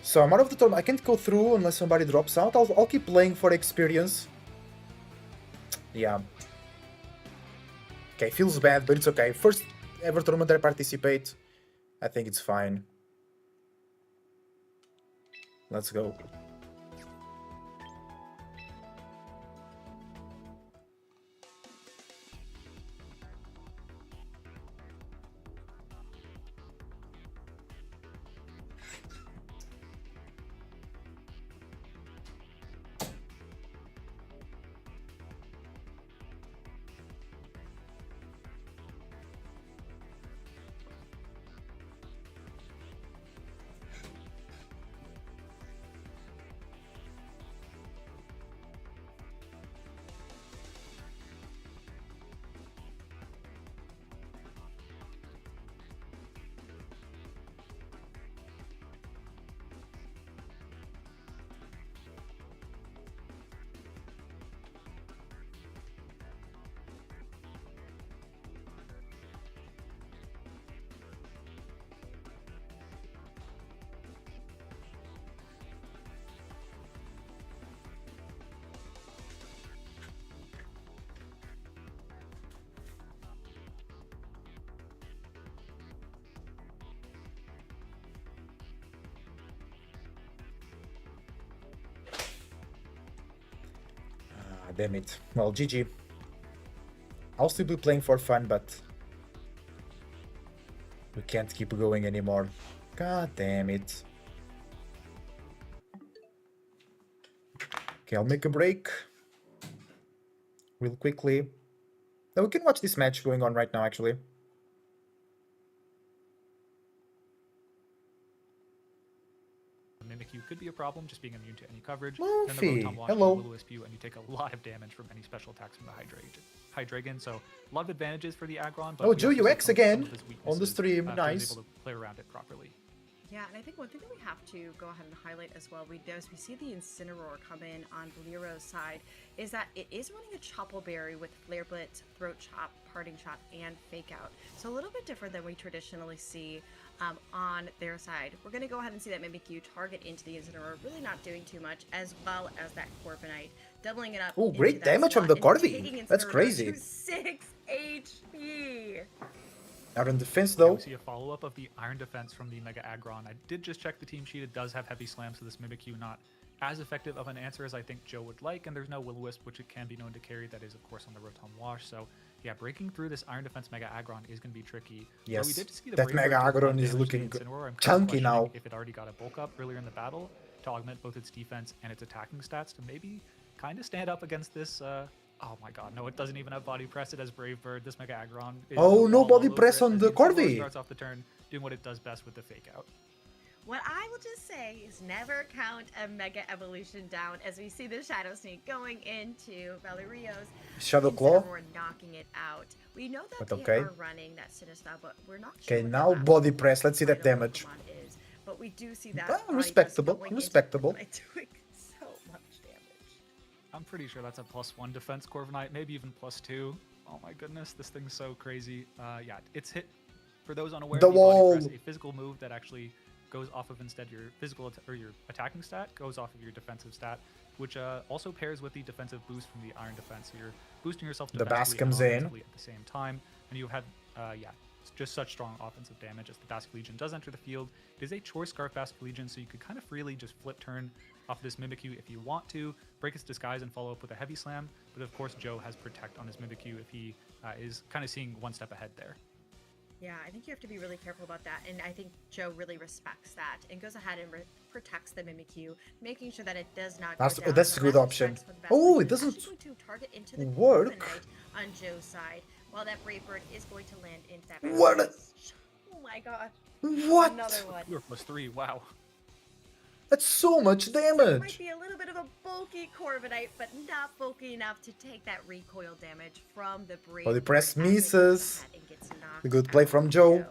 So I'm out of the tournament. I can't go through unless somebody drops out. I'll keep playing for experience. Yeah. Okay, feels bad, but it's okay. First ever tournament I participate. I think it's fine. Let's go. Damn it. Well, GG. I'll still be playing for fun, but we can't keep going anymore. God damn it. Okay, I'll make a break real quickly. Now we can watch this match going on right now, actually. Mimikyu could be a problem, just being immune to any coverage. Luffy, Then the hello. will Wisp you, and you take a lot of damage from any special attacks from the Hydreigon. So a lot of advantages for the Aggron. But Oh, we also Joe see UX some again of his on the weaknesses, stream. so he's Nice. able to play around it properly. Yeah, and I think one thing that we have to go ahead and highlight as well, we see the Incineroar come in on Blero's side, is that it is running a Chople Berry with Flare Blitz, Throat Chop, Parting Shot, and Fake Out. So a little bit different than we traditionally see on their side. We're going to go ahead and see that Mimikyu target into the Incineroar, really not doing too much, as well as that Corviknight, doubling it up. Oh, into great that damage from slot the and Corvi. taking That's Incineroar crazy. to 6 HP. Out in defense, Yeah, though. we see a follow-up of the Iron Defense from the Mega Aggron. I did just check the team sheet. It does have Heavy Slam, so this Mimikyu not as effective of an answer as I think Joe would like, and there's no Will-O-Wisp, which it can be known to carry. That is, of course, on the Rotom Wash. So, yeah, breaking through this Iron Defense Mega Aggron is going to be tricky. Yes, we did see the that Brave Mega Bird do a lot of Aggron is damage to the looking Incineroar. I'm kind of chunky questioning now. if it already got a bulk up earlier in the battle to augment both its defense and its attacking stats to maybe kind of stand up against this. Oh my god, no, it doesn't even have Body Press. It has Brave Bird. This Mega Aggron is Oh, no all Body over Press it on as the Incineroar Corvi. starts off the turn doing what it does best with the Fake Out. What I will just say is never count a Mega Evolution down as we see the Shadow Sneak going into Valerio's Shadow Claw. Incineroar knocking it out. We know that But they okay. are running that Sinister, but we're not sure Okay, what now the Body last Press. Let's see that final damage. Pokemon is. But we do see that Well, Body Press respectable, going into respectable. Corviknight doing so much damage. I'm pretty sure that's a +1 defense Corviknight, maybe even +2. Oh my goodness, this thing's so crazy. Yeah, it's hit. For those unaware, The Body wall. Press, a physical move that actually goes off of instead your physical or your attacking stat goes off of your defensive stat, which also pairs with the defensive boost from the Iron Defense. So you're boosting yourself The Bass defensively comes and in. offensively at the same time, and you had yeah, just such strong offensive damage as the Basque Legion does enter the field. It is a Choice Scarf Basque Legion, so you could kind of freely just flip turn off this Mimikyu if you want to, break its disguise and follow up with a Heavy Slam, but of course Joe has Protect on his Mimikyu if he is kind of seeing one step ahead there. Yeah, I think you have to be really careful about that, and I think Joe really respects that and goes ahead and protects the Mimikyu, making sure that it does not That's- go down. that's a The good last option. strikes for the Oh, Basilisk it is doesn't actually going to target into the work. Corviknight on Joe's side, while that Brave Bird is going to land into that What? Basilisk. Oh my god. What? Another one. You're +3, wow. That's so much It damage. might be a little bit of a bulky Corviknight, but not bulky enough to take that recoil damage from the Brave Body Bird Press as it goes misses. ahead and gets knocked Good play out. from Joe.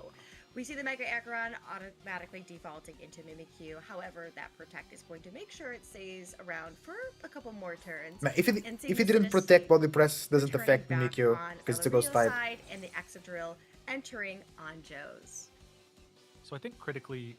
We see the Mega Aggron automatically defaulting into Mimikyu. However, that Protect is going to make sure it stays around for a couple more turns. Man, if And it seeing didn't Sinistcha protect Body Press, doesn't returning affect back Mimikyu on because it's a ghost Valerio's type. side, and the Excadrill entering on Joe's. So I think critically,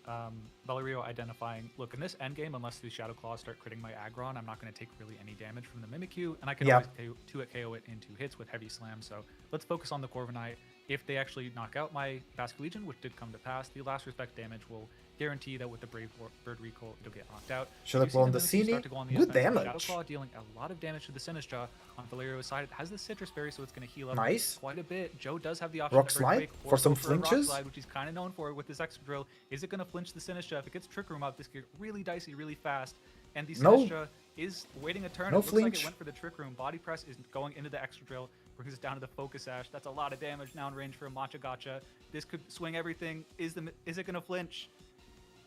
Valerio identifying, look, in this endgame, unless the Shadow Claws start critting my Aggron, I'm not going to take really any damage from the Mimikyu, and I can Yeah. always KO it in 2 hits with Heavy Slam, so let's focus on the Corviknight. If they actually knock out my Basque Legion, which did come to pass, the last respect damage will guarantee that with the Brave Bird Recall, it'll get knocked out. Shadow You see Claw on the Mimikyu start Cine. to go on the Good offensive. damage. Shadow Claw dealing a lot of damage to the Sinistcha on Valerio's side. It has the Citrus Berry, so it's going to heal up Nice. quite a bit. Joe does have the option Rock to Slide Earthquake or for some go for a Rock flinches. Slide, which he's kind of known for with this Excadrill. Is it going to flinch the Sinistcha? If it gets Trick Room out, this gets really dicey really fast. And the No. Sinistcha is waiting a turn. No It looks like flinch. it went for the Trick Room. Body Press is going into the Excadrill, brings us down to the Focus Ash. That's a lot of damage now in range for a Matcha Gotcha. This could swing everything. Is it going to flinch?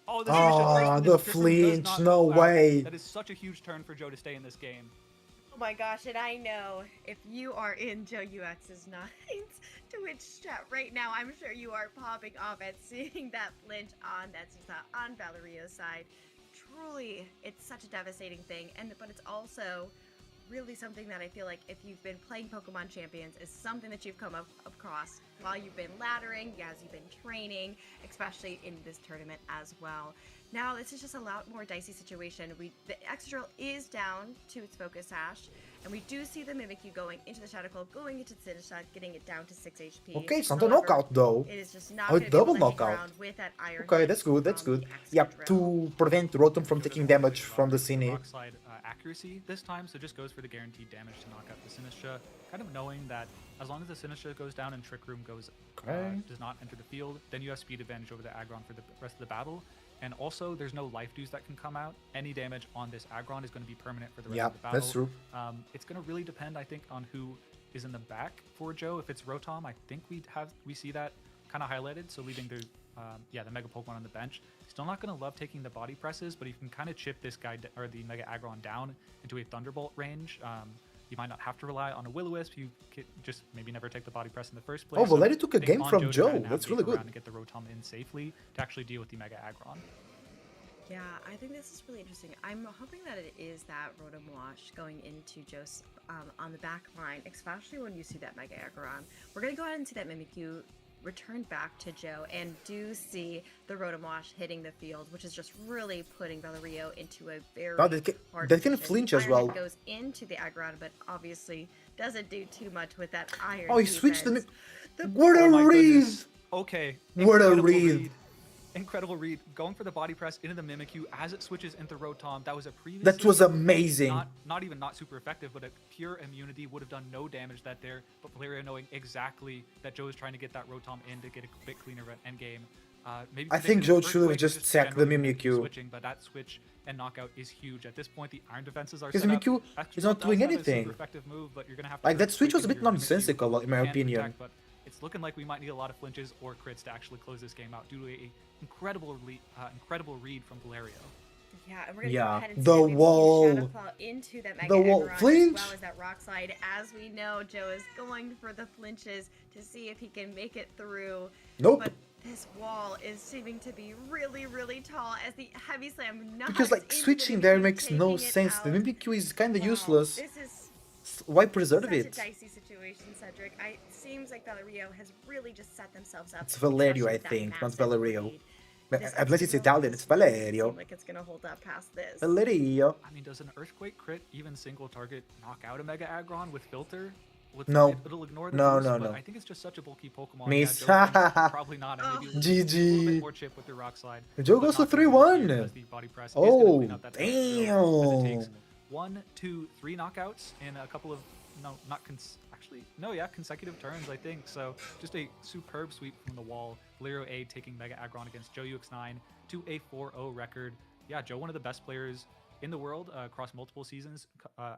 Oh, the Sinistcha Ah, breaks, and the Trick Room does flinch, not no go out. way. That is such a huge turn for Joe to stay in this game. Oh my gosh, and I know if you are in Joe UX's Twitch chat right now, I'm sure you are popping off at seeing that flinch on Valerio's side. Truly, it's such a devastating thing, but it's also really something that I feel like if you've been playing Pokemon Champions is something that you've come across while you've been laddering, as you've been training, especially in this tournament as well. Now, this is just a lot more dicey situation. The Excadrill is down to its Focus Sash, and we do see the Mimikyu going into the Shadow Claw, going into the Sinistcha, getting it down to 6 HP. Okay, it's not a However, knockout though. It is just not Oh, going to double be able to hang knockout. around with that Iron Okay, Hit that's good, that's from good. the Yeah, Excadrill. to prevent Rotom from Joe taking does a damage good from the job with Cine. Rock Slide accuracy this time, so just goes for the guaranteed damage to knock out the Sinistcha. Kind of knowing that as long as the Sinistcha goes down and Trick Room Okay. does not enter the field, then you have speed advantage over the Aggron for the rest of the battle. And also, there's no life dews that can come out. Any damage on this Aggron is going to be permanent for the rest Yeah, of the battle. that's true. It's going to really depend, I think, on who is in the back for Joe. If it's Rotom, I think we see that kind of highlighted, so leaving the Mega Pokemon on the bench. Still not going to love taking the body presses, but you can kind of chip this guy or the Mega Aggron down into a Thunderbolt range. You might not have to rely on a Will-O-Wisp. You could just maybe never take the body press in the first place. Oh, Valeri took a I think game on from to Joe. kinda That's navigate really good. around and get the Rotom in safely to actually deal with the Mega Aggron. Yeah, I think this is really interesting. I'm hoping that it is that Rotom Wash going into Joe's on the back line, especially when you see that Mega Aggron. We're going to go ahead and see that Mimikyu return back to Joe and do see the Rotom Wash hitting the field, which is just really putting Valerio into a very Oh, they hard can position. flinch The as Iron well. Head goes into the Aggron, but obviously doesn't do too much with that Iron Oh, he switched the... defense. What a Oh my read! goodness. Okay. What a incredible read. incredible read, going for the body press into the Mimikyu as it switches into Rotom. That was a previous. That was amazing. Not super effective, but a pure immunity would have done no damage that there. But Valerio knowing exactly that Joe is trying to get that Rotom in to get a bit cleaner endgame. Maybe I think Joe should have Earthquake, just sacked the generally Mimikyu. switching, but that switch and knockout is huge. At this point, the iron defenses are Because set up. Mimikyu is not doing anything. Effective move, but you're gonna have to Like, that switch was a bit Earthquake into your nonsensical, Mimikyu in my and opinion. protect, but it's looking like we might need a lot of flinches or crits to actually close this game out due to a incredible read from Valerio. Yeah, and we're gonna Yeah, go ahead and the see if we wall. can Shadow Claw into that Mega The wall. Aggron Flinch? as well as that Rock Slide. As we know, Joe is going for the flinches to see if he can make it through. Nope. But this wall is seeming to be really, really tall as the heavy slam knocks Because, like, into the switching there Mimikyu, makes no taking it sense. The out. Mimikyu is kind of Wow, useless. This is Why preserve such it? a dicey situation, Cedric. It seems like Valerio has really just set themselves up. It's Valerio, especially I with that think, not massive Valerio. lead. But This unless it's will Italian, just it's really Valerio. seem like it's gonna hold up past this. Valerio. I mean, does an Earthquake crit even single target knock out a Mega Aggron with filter? No. It'll ignore the No, boost, no, but no. I think it's just such a bulky Pokemon. Miss. Yeah, Joe thinks probably not. And maybe a little GG. bit more chip with the Rock Slide. Joe but goes to not gonna 3-1. interfere as the body press is gonna Oh, clean up that damage throw, as it takes damn. 1, 2, 3 knockouts in a couple of consecutive turns, I think. So just a superb sweep from the wall. Valerio A taking Mega Aggron against Joe UX9 to a 4-0 record. Yeah, Joe, one of the best players in the world across multiple seasons.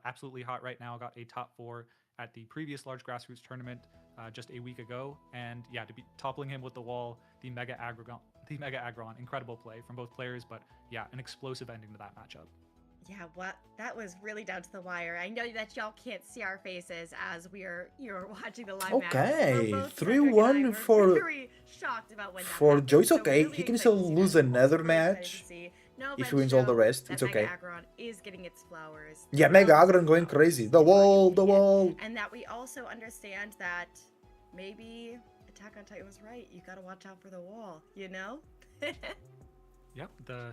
Absolutely hot right now. Got a top 4 at the previous large grassroots tournament just a week ago. And yeah, to be toppling him with the wall, the Mega Aggron, incredible play from both players. But yeah, an explosive ending to that matchup. Yeah, that was really down to the wire. I know that y'all can't see our faces as you're watching the live match. Okay, But both 3-1 Cedric and I were for- very shocked about when that For happened. Joe, it's So okay. really He can excited still to see lose that. another Also really excited match. to see. No If he offense, wins all the Joe, rest, that it's Mega okay. Aggron is getting its flowers. Yeah, Mega Aggron going crazy. The wall, the wall. And that we also understand that maybe Attack on Titan was right. You gotta watch out for the wall, you know? Yep,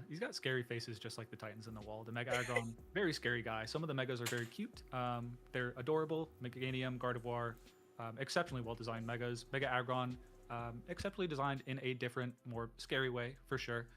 he's got scary faces just like the Titans in the wall. The Mega Aggron, very scary guy. Some of the Megas are very cute. They're adorable. Meganium, Gardevoir, exceptionally well-designed Megas. Mega Aggron, exceptionally designed in a different, more scary way, for sure.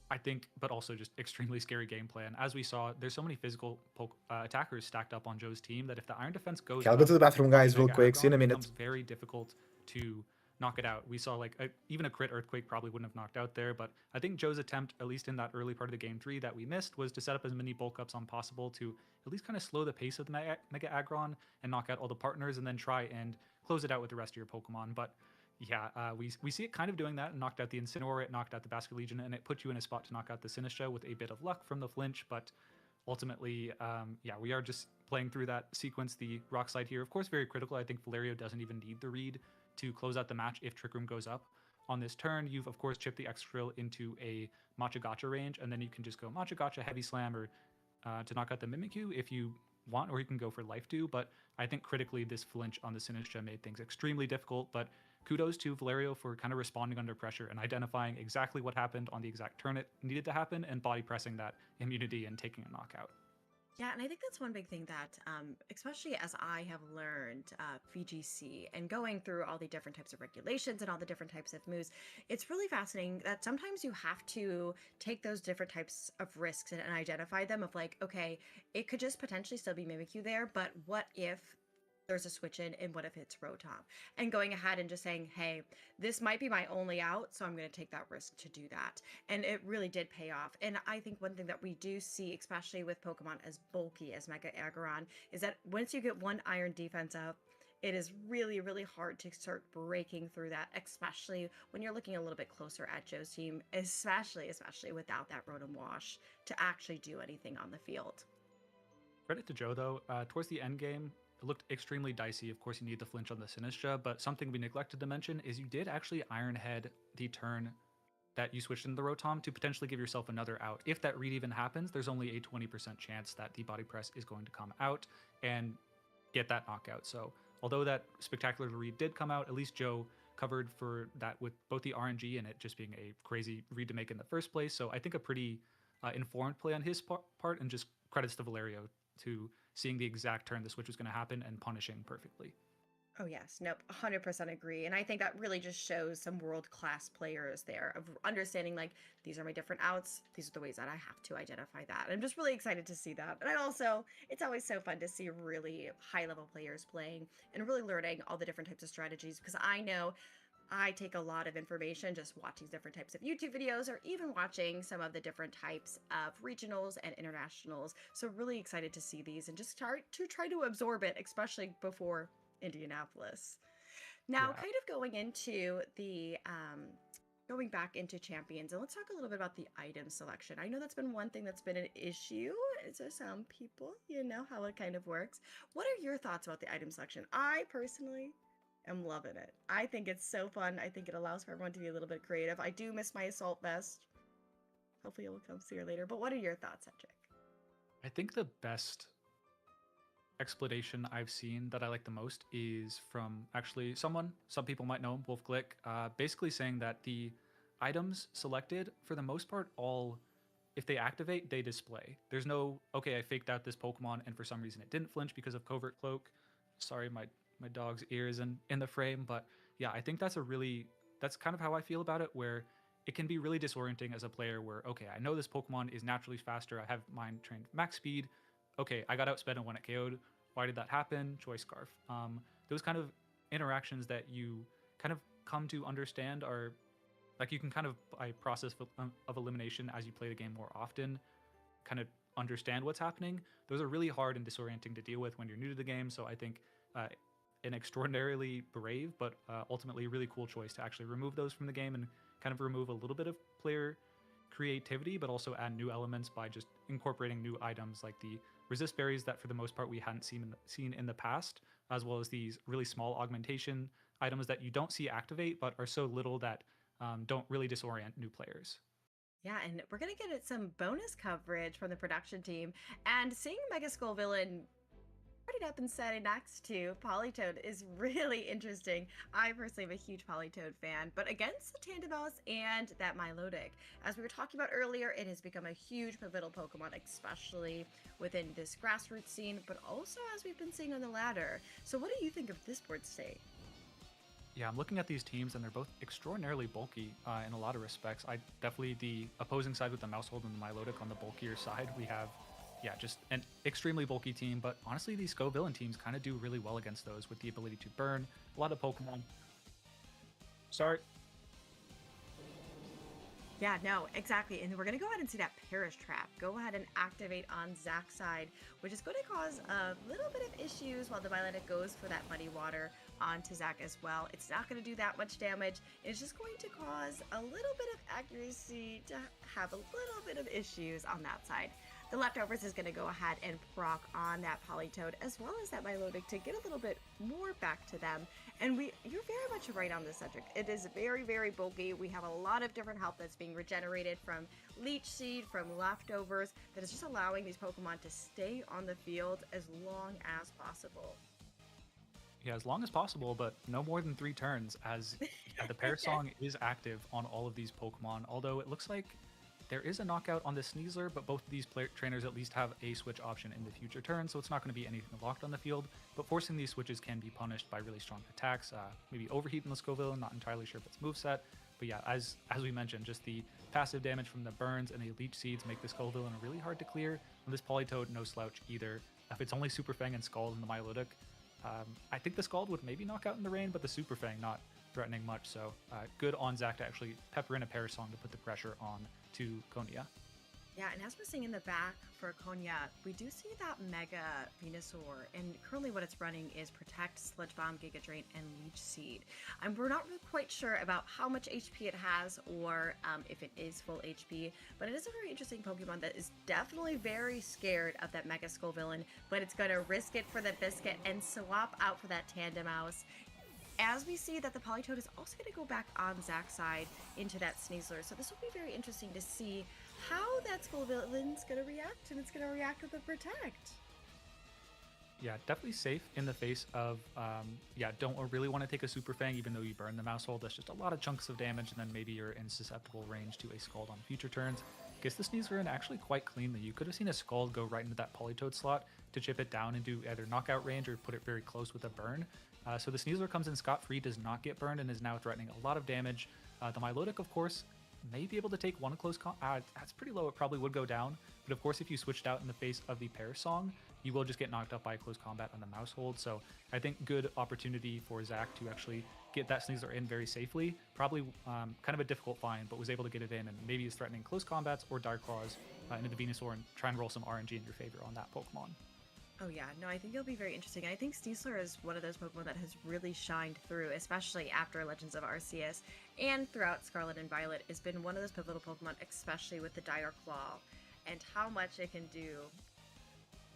I think, but also just extremely scary gameplay. And as we saw, there's so many physical attackers stacked up on Joe's team that if the Iron Defense goes Okay, I'll go up, to the bathroom, guys, real Mega quick. See you in a Aggron, minute. it becomes very difficult to knock it out. We saw like even a crit Earthquake probably wouldn't have knocked out there, but I think Joe's attempt, at least in that early part of the game 3 that we missed, was to set up as many bulk ups on possible to at least kind of slow the pace of the Mega Aggron and knock out all the partners and then try and close it out with the rest of your Pokemon. But yeah, we see it kind of doing that and knocked out the Incineroar, it knocked out the Basket Legion, and it put you in a spot to knock out the Sinistcha with a bit of luck from the flinch, but ultimately, yeah, we are just playing through that sequence. The Rock Slide here, of course, very critical. I think Valerio doesn't even need the read to close out the match if Trick Room goes up. On this turn, you've, of course, chipped the Excadrill into a Matcha Gotcha range, and then you can just go Matcha Gotcha, Heavy Slam, or to knock out the Mimikyu if you want, or you can go for Life Dew, but I think critically this flinch on the Sinistcha made things extremely difficult, but kudos to Valerio for kind of responding under pressure and identifying exactly what happened on the exact turn it needed to happen and body pressing that immunity and taking a knockout. Yeah, and I think that's one big thing that, especially as I have learned VGC and going through all the different types of regulations and all the different types of moves, it's really fascinating that sometimes you have to take those different types of risks and identify them of like, okay, it could just potentially still be Mimikyu there, but what if there's a switch in and what if it's Rotom? And going ahead and just saying, hey, this might be my only out, so I'm going to take that risk to do that. And it really did pay off. And I think one thing that we do see, especially with Pokemon as bulky as Mega Aggron, is that once you get one Iron defense up, it is really, really hard to start breaking through that, especially when you're looking a little bit closer at Joe's team, especially without that Rotom Wash to actually do anything on the field. Credit to Joe, though. Towards the end game, it looked extremely dicey. Of course, you need the flinch on the Sinistcha, but something we neglected to mention is you did actually Iron Head the turn that you switched into the Rotom to potentially give yourself another out. If that read even happens, there's only a 20% chance that the body press is going to come out and get that knockout. So although that spectacular read did come out, at least Joe covered for that with both the RNG and it just being a crazy read to make in the first place. So I think a pretty informed play on his part, and just credits to Valerio to seeing the exact turn the switch was going to happen and punishing perfectly. Oh, yes. Nope. 100% agree. And I think that really just shows some world-class players there of understanding like these are my different outs. These are the ways that I have to identify that. I'm just really excited to see that. And I also, it's always so fun to see really high-level players playing and really learning all the different types of strategies because I know I take a lot of information just watching different types of YouTube videos or even watching some of the different types of regionals and internationals. So really excited to see these and just start to try to absorb it, especially before Indianapolis. Now, Yeah. kind of going into the going back into champions, and let's talk a little bit about the item selection. I know that's been one thing that's been an issue to some people. You know how it kind of works. What are your thoughts about the item selection? I personally am loving it. I think it's so fun. I think it allows for everyone to be a little bit creative. I do miss my assault vest. Hopefully it will come sooner or later. But what are your thoughts, Cedric? I think the best explanation I've seen that I like the most is from actually some people might know him, Wolf Glick, basically saying that the items selected, for the most part, all, if they activate, they display. There's no, okay, I faked out this Pokemon and for some reason it didn't flinch because of Covert Cloak. Sorry, my dog's ear is in the frame, but yeah, I think that's kind of how I feel about it, where it can be really disorienting as a player where, okay, I know this Pokemon is naturally faster, I have mine trained max speed, okay, I got outsped when it KO'd. Why did that happen? Choice Scarf. Those kind of interactions that you kind of come to understand are like you can kind of by process of elimination as you play the game more often, kind of understand what's happening. Those are really hard and disorienting to deal with when you're new to the game. So I think an extraordinarily brave but ultimately really cool choice to actually remove those from the game and kind of remove a little bit of player creativity, but also add new elements by just incorporating new items like the resist berries that for the most part we hadn't seen in the past, as well as these really small augmentation items that you don't see activate but are so little that don't really disorient new players. Yeah, and we're gonna get at some bonus coverage from the production team, and seeing Mega Skull Villain put up and setting next to Politoed is really interesting. I personally am a huge Politoed fan, but against the Tandemaus and that Milotic, as we were talking about earlier, it has become a huge pivotal Pokemon, especially within this grassroots scene, but also as we've been seeing on the ladder. So what do you think of this board state? Yeah, I'm looking at these teams and they're both extraordinarily bulky in a lot of respects. I definitely, the opposing side with the Mousehold and the Milotic on the bulkier side, we have, yeah, just an extremely bulky team, but honestly, these Scovillain teams kind of do really well against those with the ability to burn a lot of Pokemon. Sorry. Yeah, no, exactly. And we're going to go ahead and see that Perish Trap. Go ahead and activate on Zach's side, which is going to cause a little bit of issues while the Milotic goes for that Muddy Water onto Zach as well. It's not going to do that much damage. It's just going to cause a little bit of accuracy to have a little bit of issues on that side. The Leftovers is going to go ahead and proc on that Politoed as well as that Milotic to get a little bit more back to them. And you're very much right on this subject. It is very, very bulky. We have a lot of different health that's being regenerated from Leech Seed, from Leftovers, that is just allowing these Pokemon to stay on the field as long as possible. Yeah, as long as possible, but no more than 3 turns, as yeah, the Pair Song is active on all of these Pokemon, although it looks like there is a knockout on the Sneasler, but both of these trainers at least have a switch option in the future turn, so it's not going to be anything locked on the field, but forcing these switches can be punished by really strong attacks, maybe Overheat in the Scoville, not entirely sure if it's moveset, but yeah, as we mentioned, just the passive damage from the burns and the Leech Seeds make the Scoville really hard to clear, and this Politoed no slouch either. If it's only Super Fang and Scald in the Milotic, I think the Scald would maybe knock out in the rain, but the Super Fang not threatening much, so good on Zach to actually pepper in a Parasong to put the pressure on to Konya. Yeah, and as we're seeing in the back for Konya, we do see that Mega Venusaur, and currently what it's running is Protect, Sludge Bomb, Giga Drain, and Leech Seed. We're not really quite sure about how much HP it has or if it is full HP, but it is a very interesting Pokemon that is definitely very scared of that Mega Scovillain, but it's going to risk it for the Biscuit and swap out for that Tandemaus. As we see that the Politoed is also going to go back on Zach's side into that Sneasler. So this will be very interesting to see how that Scovillain's going to react, and it's going to react with a Protect. Yeah, definitely safe in the face of, don't really want to take a Super Fang even though you burn the Mousehold. That's just a lot of chunks of damage, and then maybe you're in susceptible range to a Scald on future turns. gets the Sneasler in actually quite cleanly. You could have seen a Scald go right into that Politoed slot to chip it down and do either knockout range or put it very close with a burn. So the Sneasler comes in scot-free, does not get burned, and is now threatening a lot of damage. The Milotic, of course, may be able to take one close that's pretty low. It probably would go down. But of course, if you switched out in the face of the Parasong, you will just get knocked up by a close combat on the mouse hold. So I think good opportunity for Zach to actually get that Sneasler in very safely. Probably kind of a difficult find, but was able to get it in, and maybe is threatening close combats or Dire Claws into the Venusaur and try and roll some RNG in your favor on that Pokemon. Oh yeah, no, I think it'll be very interesting. I think Sneasler is one of those Pokemon that has really shined through, especially after Legends of Arceus and throughout Scarlet and Violet. It's been one of those pivotal Pokemon, especially with the Dire Claw, and how much it can do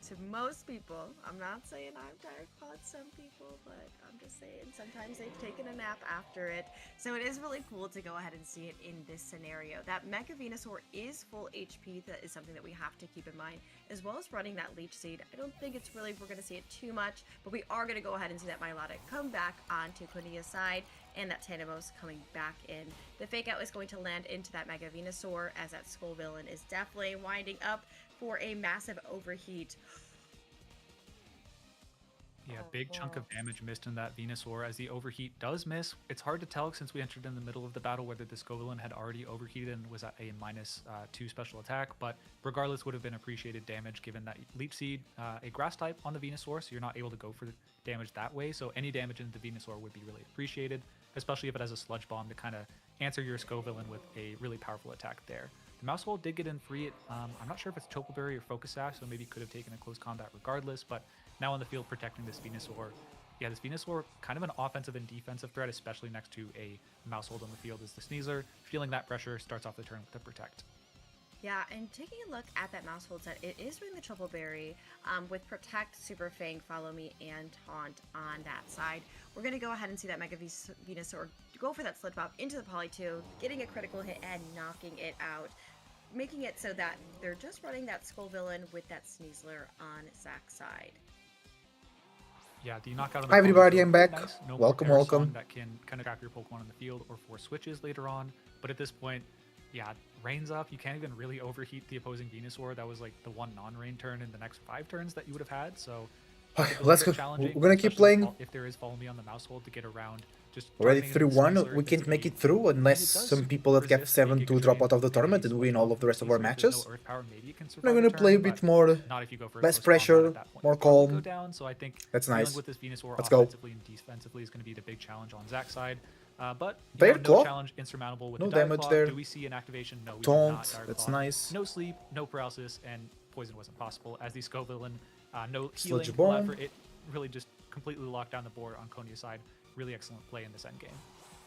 to most people. I'm not saying I've Dire Clawed some people, but I'm just saying sometimes they've taken a nap after it. So it is really cool to go ahead and see it in this scenario. That Mega Venusaur is full HP. That is something that we have to keep in mind, as well as running that Leech Seed. I don't think it's really, we're going to see it too much, but we are going to go ahead and see that Milotic come back onto Quinia's side, and that Tandemos coming back in. The Fake Out is going to land into that Mega Venusaur, as that Skull Villain is definitely winding up for a massive overheat. Yeah, big chunk of damage missed in that Venusaur. As the overheat does miss, it's hard to tell since we entered in the middle of the battle whether the Scovillain had already overheated and was at a -2 special attack, but regardless would have been appreciated damage given that Leech Seed, a grass type on the Venusaur, so you're not able to go for the damage that way, so any damage into the Venusaur would be really appreciated, especially if it has a Sludge Bomb to kind of answer your Scovillain with a really powerful attack there. The Mousehole did get in free. I'm not sure if it's Chople Berry or Focus Sash, so maybe could have taken a close combat regardless, but now on the field protecting this Venusaur. Yeah, this Venusaur, kind of an offensive and defensive threat, especially next to a Mousehold on the field is the Sneasler. Feeling that pressure, starts off the turn with the Protect. Yeah, and taking a look at that Mousehold set, it is running the Chople Berry with Protect, Super Fang, Follow Me, and Taunt on that side. We're going to go ahead and see that Mega Venusaur go for that Sludge Bomb into the Poly 2, getting a critical hit and knocking it out, making it so that they're just running that Skull Villain with that Sneasler on Zach's side. Yeah, the knockout on the Hi everybody, Poly I'm Two, back. nice. No more Welcome, Parasong welcome. That can kind of trap your Pokemon on the field or force switches later on. But at this point, yeah, Rain's up. You can't even really overheat the opposing Venusaur. That was like the one non-rain turn in the next 5 turns that you would have had. So Let's go. We're gonna keep playing. If there is Follow Me on the Mousehold to get around, just Already targeting the 3-1. Sneasler We gets can't to make be- it through unless it does some people that get resist 7 a to Giga drop Drain out of the and tournament a and win Sludge all of the rest of our Bomb. If there's matches. no Earth Power, maybe it can I'm survive gonna the play a turn, bit but more, not if you go for a less close combat pressure, at that point. more You'll probably calm. Go down, so I think That's dealing nice. with this Venusaur Let's go. offensively and defensively is going to be the big challenge on Zach's side. But you Dire know, no Claw? challenge insurmountable with No the Dire damage Claw. there. Do we see an activation? No, we do Taunt, not. Dire that's Claw. nice. No sleep, no paralysis, and poison wasn't possible. As the Scovillain, no Sludge healing. Bomb. However, it really just completely locked down the board on Konia's side. Really excellent play in this endgame.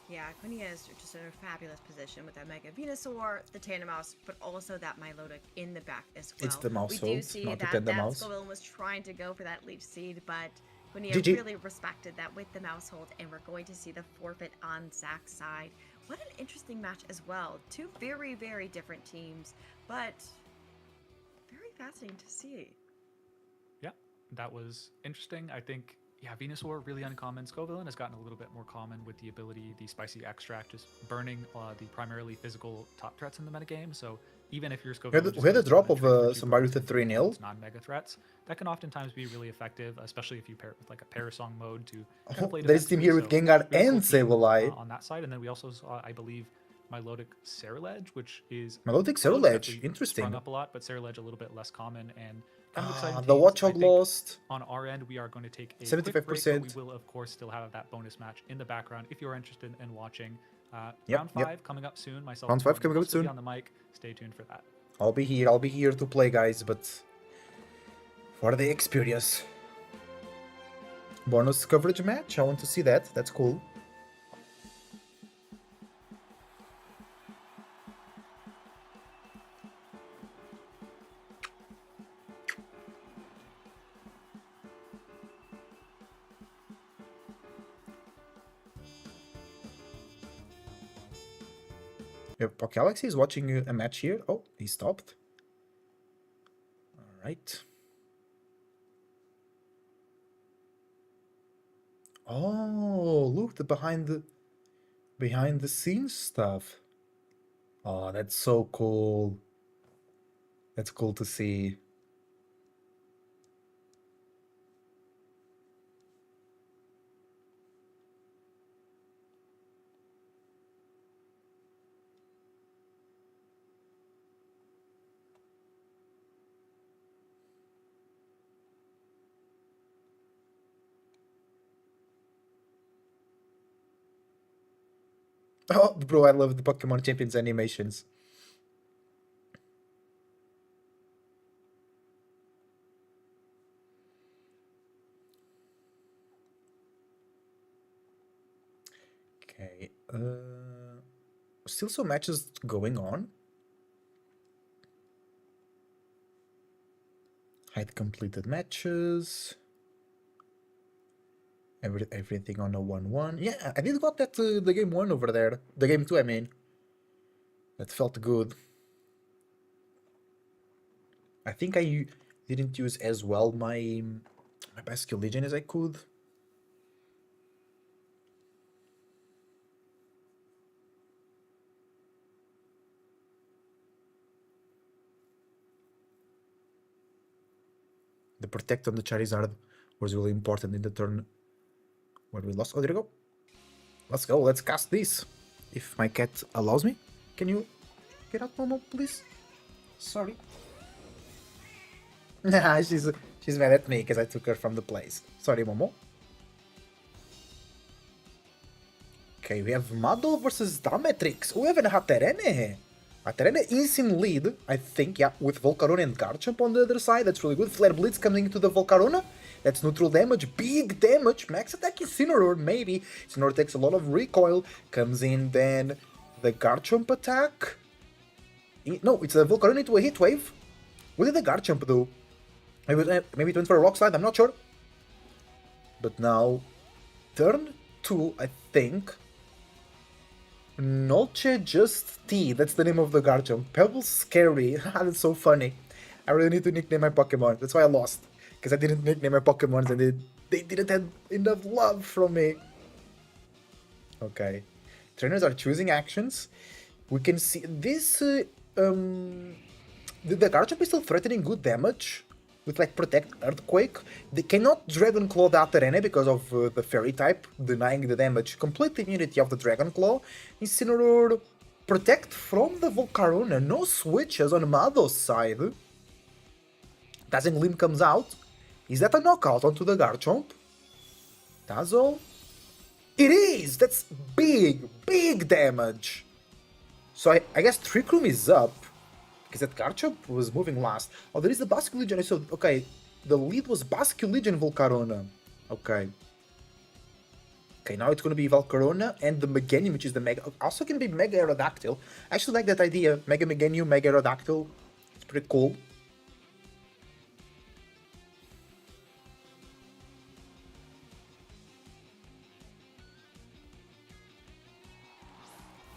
Yeah, Quinia is just in a fabulous position with that Mega Venusaur, the Tandemos, but also that Milotic in the back as well. It's the We Mousehold, do see not the that Tandemos. Skullvillain was trying to go for that Leech Seed, but Quinia GG. really respected that with the Mousehold, and we're going to see the forfeit on Zach's side. What an interesting match as well. 2 very, very different teams, but very fascinating to see. Yeah, that was interesting. I think, yeah, Venusaur, really uncommon. Scovillain has gotten a little bit more common with the ability, the Spicy Extract, just burning the primarily physical top threats in the metagame. So even if your Scovillain... We had a drop of somebody with a 3-0. Non-mega threats, that can oftentimes be really effective, especially if you pair it with like a Parasong mode to kind of play There's team defensively. here with So Gengar really and cool team, Sableye. on that side. And then we also saw, I believe, Milotic Ceruledge, which is... Milotic close, Ceruledge, actually interesting. sprung up a lot, but Ceruledge a little bit less common and kind of exciting. The teams. Watchog I think lost. on our end, we are going to take a 75%. quick break, but we will, of course, still have that bonus match in the background if you're interested in watching. Round 5 coming up soon. Myself Round and 5 Jordan coming will up still be soon. on the mic. Stay tuned for that. I'll be here to play, guys, but for the experience. Bonus coverage match, I want to see that. That's cool. Yeah, Galaxy is watching a match here. Oh, he stopped. All right. Oh, look, the behind the scenes stuff. Oh, that's so cool. That's cool to see. Oh, bro, I love the Pokemon Champions animations. Okay. Still some matches going on. Hide completed matches. Everything on a 1-1. Yeah, I did got that the game 1 over there. The game 2, I mean. That felt good. I think I didn't use as well my Basque Legion as I could. The protect on the Charizard was really important in the turn where we lost. Oh, there we go. Let's go. Let's cast this. If my cat allows me. Can you get out, Momo, please? Sorry. Nah, she's mad at me because I took her from the place. Sorry, Momo. Okay, we have Mado versus Dametrix. We have an Haterene. Haterene is in lead, I think, yeah, with Volcarona and Garchomp on the other side. That's really good. Flare Blitz coming into the Volcarona. That's neutral damage, big damage. Max attack Incineroar, maybe. Incineroar takes a lot of recoil. Comes in then the Garchomp attack. No, it's a Volcarona into a Heat Wave. What did the Garchomp do? Maybe it went for a Rock Slide, I'm not sure. But now, turn 2, I think. Noche Just Tea, that's the name of the Garchomp. Pebble Scary, that's so funny. I really need to nickname my Pokemon, that's why I lost. Because I didn't nickname my Pokemons and they didn't have enough love from me. Okay. Trainers are choosing actions. We can see this... the Garchomp is still threatening good damage. With like Protect, Earthquake. They cannot Dragon Claw the Aterene because of the Fairy type, denying the damage. Complete immunity of the Dragon Claw. Incineroar Protect from the Volcarona. No switches on Mado's side. Dazzling Gleam comes out. Is that a knockout onto the Garchomp? Dazzle? It is! That's big, big damage. So I guess Trick Room is up. Because that Garchomp was moving last. Oh, there is the Basque Legion. So, okay, the lead was Basque Legion Volcarona. Okay. Okay, now it's going to be Volcarona and the Meganium, which is the Mega... Also can be Mega Aerodactyl. I actually like that idea. Mega Meganium, Mega Aerodactyl. It's pretty cool.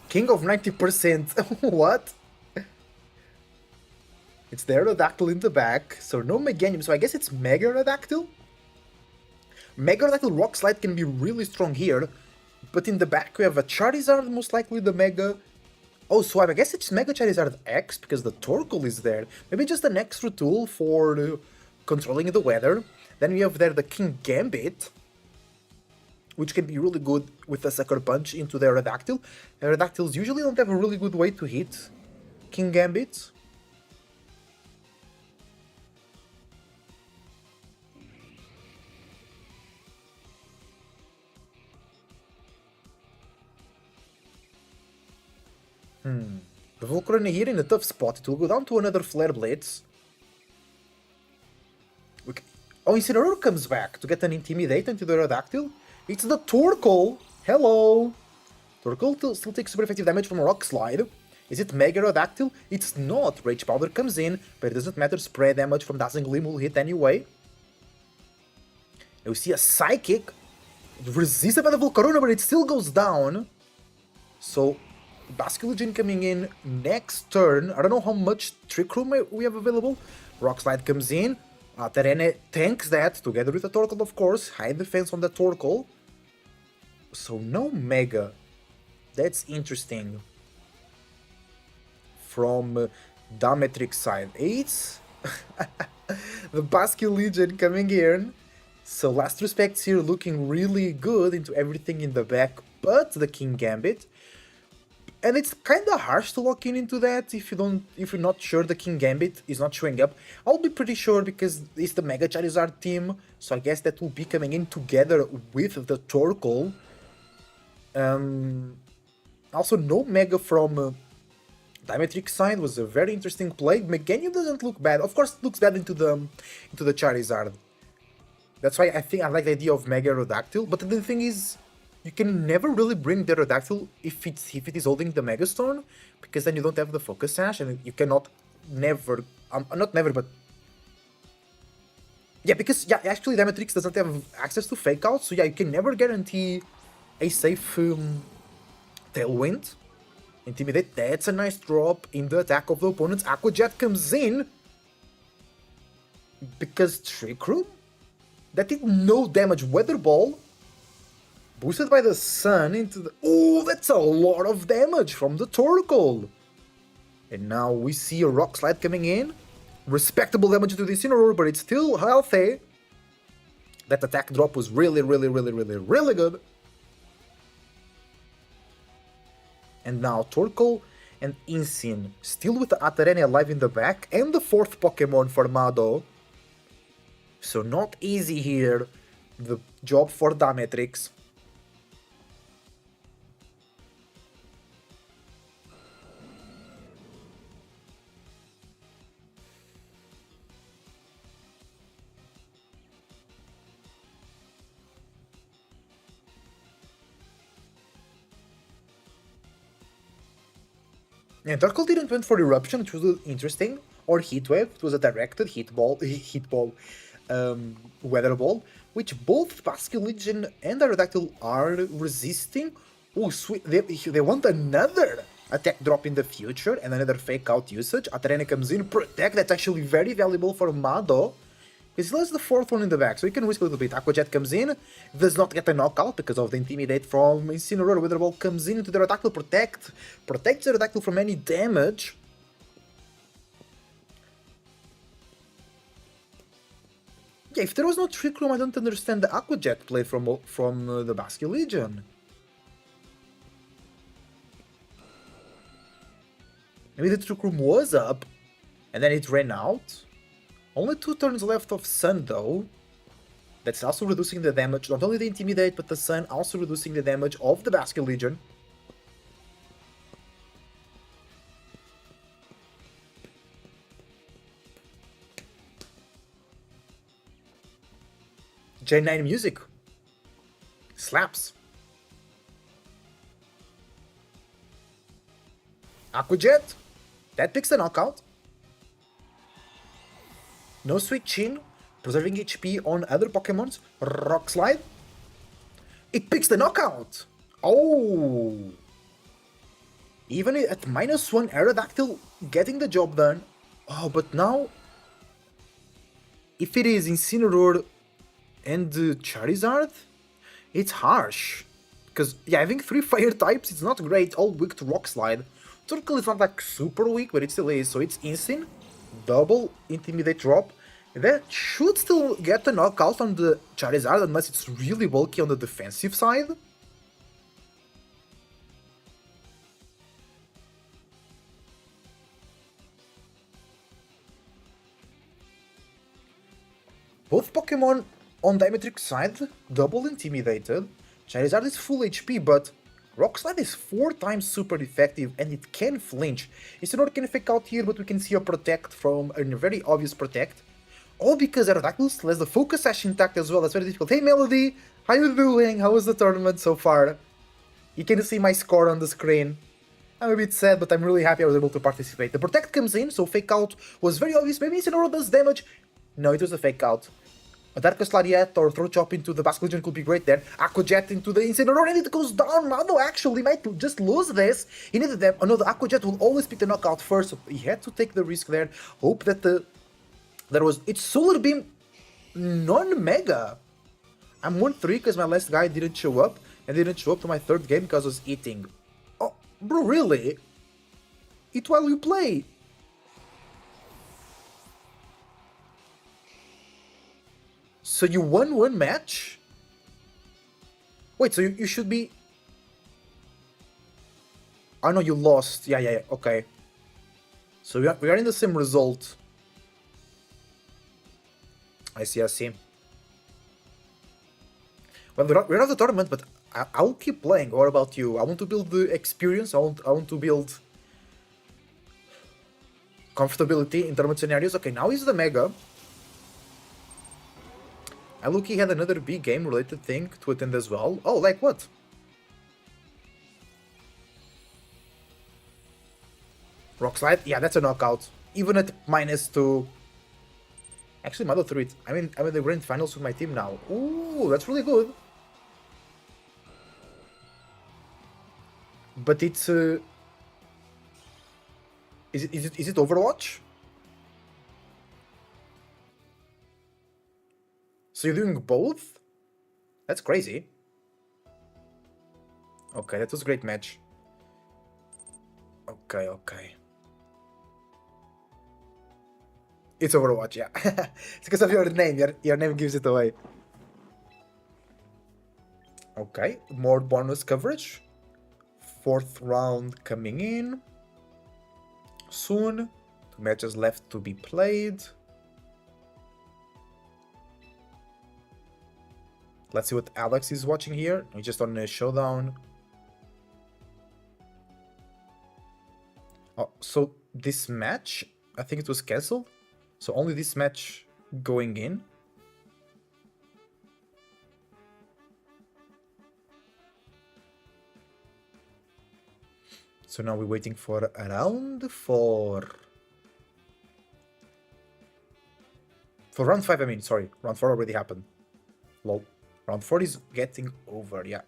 King of 90%. What? It's the Aerodactyl in the back, so no Meganium, so I guess it's Mega Aerodactyl? Mega Aerodactyl Rock Slide can be really strong here, but in the back we have a Charizard, most likely the Mega... Oh, so I guess it's Mega Charizard X, because the Torkoal is there. Maybe just an extra tool for controlling the weather. Then we have there the King Gambit, which can be really good with a Sucker Punch into the Aerodactyl. Aerodactyls usually don't have a really good way to hit King Gambit. The Volcarona here in a tough spot. It will go down to another Flare Blitz. Oh, Incineroar comes back to get an Intimidate into the Aerodactyl. It's the Torkoal! Hello! Torkoal still takes super effective damage from a Rock Slide. Is it Mega Aerodactyl? It's not. Rage Powder comes in, but it doesn't matter. Spray damage from Dazzling Gleam will hit anyway. You see a Psychic resisted by the Volcarona, but it still goes down. So... Basque Legion coming in next turn. I don't know how much Trick Room we have available. Rock Slide comes in. Terene tanks that together with the Torkoal, of course. High defense on the Torkoal. So no Mega. That's interesting. From Dimetric side 8. The Basque Legion coming in. So last respects here looking really good into everything in the back, but the King Gambit. And it's kind of harsh to lock in into that if you're not sure the King Gambit is not showing up. I'll be pretty sure because it's the Mega Charizard team, so I guess that will be coming in together with the Torkoal. Also, no Mega from Dimetric side was a very interesting play. Meganium doesn't look bad. Of course, it looks bad into the Charizard. That's why I think I like the idea of Mega Aerodactyl. But the thing is, you can never really bring the Aerodactyl if it is holding the Megastone, because then you don't have the Focus Sash, and you cannot never, not never, but yeah, because yeah, actually Dimetrix doesn't have access to Fake Out, so yeah, you can never guarantee a safe Tailwind. Intimidate, that's a nice drop in the attack of the opponents. Aqua Jet comes in because Trick Room, that did no damage. Weather Ball boosted by the sun into the... Oh, that's a lot of damage from the Torkoal. And now we see a Rock Slide coming in. Respectable damage to the Incineroar, but it's still healthy. That attack drop was really good. And now Torkoal and Incin still with the Atarene alive in the back, and the 4th Pokemon for Mado. So not easy here, the job for Dimetrix. And Torkoal didn't went for Eruption, which was interesting, or Heatwave. It was a directed Weather Ball, which both Basque Legion and Aerodactyl are resisting. Oh, sweet! They want another attack drop in the future and another Fake Out usage. Atarene comes in, Protect. That's actually very valuable for Mado, because he has the 4th one in the back, so he can risk a little bit. Aqua Jet comes in, does not get a knockout because of the Intimidate from Incineroar. Weather Ball comes in into the Aerodactyl, protects the Aerodactyl from any damage. Yeah, if there was no Trick Room, I don't understand the Aqua Jet play from the Basque Legion. Maybe the Trick Room was up, and then it ran out. Only 2 turns left of Sun though. That's also reducing the damage, not only the Intimidate, but the Sun also reducing the damage of the Basque Legion. Gen 9 music. Slaps. Aqua Jet. That picks the knockout. No Switch in, preserving HP on other Pokemons. Rock Slide. It picks the knockout! Oh! Even at -1, Aerodactyl getting the job done. Oh, but now... if it is Incineroar and Charizard, it's harsh. Because, yeah, having 3 fire types, it's not great, all weak to Rock Slide. Torkoal is not like super weak, but it still is, so it's Incin. Double Intimidate drop. That should still get a knockout on the Charizard unless it's really bulky on the defensive side. Both Pokemon on Dimetric side double intimidated. Charizard is full HP, but Rock Slide is 4 times super effective and it can flinch. Incineroar can Fake Out here, but we can see a Protect from a very obvious Protect. All because Aerodactyl still has the Focus Sash intact as well. That's very difficult. Hey Melody, how you doing? How was the tournament so far? You can see my score on the screen. I'm a bit sad, but I'm really happy I was able to participate. The Protect comes in, so Fake Out was very obvious. Maybe Incineroar does damage. No, it was a Fake Out. A Darkest Lariat or Throat Chop into the Basque Legion could be great there. Aqua Jet into the Incineroar and it goes down. Mado actually might just lose this. He needed them. Oh no, the Aqua Jet will always pick the knockout first, so he had to take the risk there. Hope that it's Solar Beam non-mega. I'm 1-3 because my last guy didn't show up, and didn't show up to my 3rd game because I was eating. Oh, bro, really? Eat while you play. So you won one match? Wait, so you should be... Oh no, you lost. Yeah, okay. So we are in the same result. I see. Well, we're not the tournament, but I'll keep playing. What about you? I want to build the experience. I want to build comfortability in tournament scenarios. Okay, now is the Mega. I look, he had another big game related thing to attend as well. Oh, like what? Rock Slide? Yeah, that's a knockout. Even at -2. Actually, Mother 3. I'm in the grand finals with my team now. Ooh, that's really good. But it's is it Overwatch? So you're doing both? That's crazy. Okay, that was a great match. Okay. It's Overwatch, yeah. It's because of your name. Your name gives it away. Okay, more bonus coverage. 4th round coming in soon. 2 matches left to be played. Let's see what Alex is watching here. We're just on a showdown. Oh, so this match, I think it was cancelled. So only this match going in. So now we're waiting for round 4. For round 5, I mean, sorry. Round 4 already happened. Lol. Round 4 is getting over, yeah.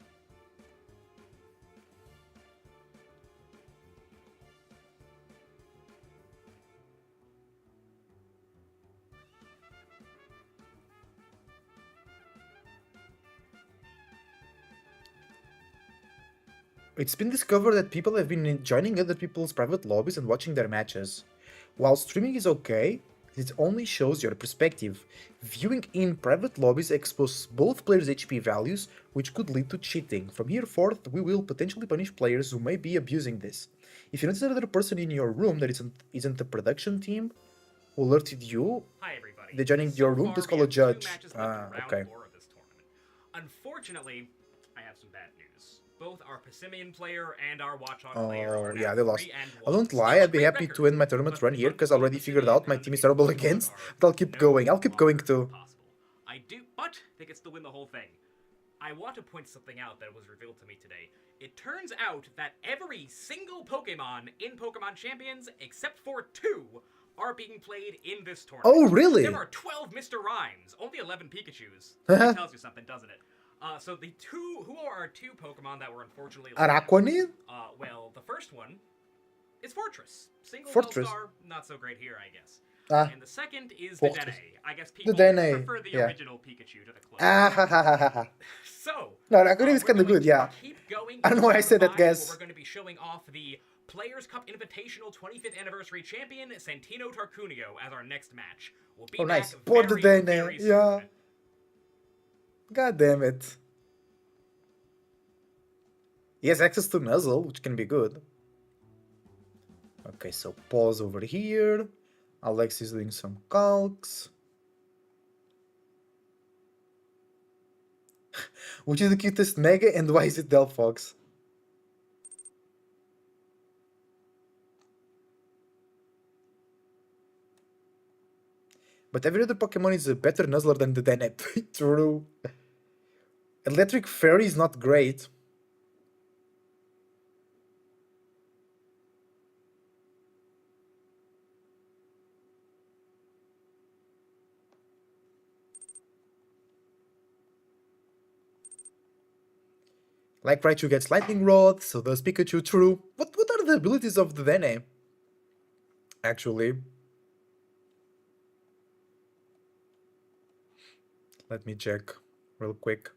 It's been discovered that people have been joining other people's private lobbies and watching their matches. While streaming is okay, it only shows your perspective. Viewing in private lobbies exposes both players' HP values, which could lead to cheating. From here forth, we will potentially punish players who may be abusing this. If you notice another person in your room that isn't the production team who alerted you, Hi everybody. they're joining your room, please call a judge. Okay. Unfortunately, I have some bad news. Both our Pessimian player and our Watchdog Oh, player are now yeah, they lost. 3-1. I don't lie, I'd be happy to end my tournament run here, because I already figured out my team is terrible against, but I'll keep going. I'll keep going too. I do, but they can still win the whole thing. I want to point something out that was revealed to me today. It turns out that every single Pokemon in Pokemon Champions, except for 2, are being played in this tournament. Oh, really? There are 12 Mr. Rhymes, only 11 Pikachus. That tells you something, doesn't it? So the 2, who are our 2 Pokemon that were unfortunately Araquanid? Well, the first one is Fortress. Single Fortress. Star, not so great here, I guess. Ah. And the second is Fortress. the Dene. I guess people Dene, prefer the yeah. original Pikachu to the clone. Ah, ha, ha, ha, ha. So, No, Araquanid is we're kinda going good, to yeah. Keep going. I don't know why I said that, where guys. We're going to be showing off the Players' Cup Invitational 25th Anniversary Champion, Santino Tarcunio, as our next match. We'll be Oh, back nice. Poor very, Dene, very soon. yeah. God damn it. He has access to Nuzzle, which can be good. Okay, so pause over here. Alex is doing some calcs. Which is the cutest Mega and why is it Delphox? But every other Pokemon is a better Nuzzler than the Dene. True. Electric Fairy is not great. Like Raichu gets Lightning Rod, so does Pikachu. True. What are the abilities of the Dene? Actually. Let me check real quick.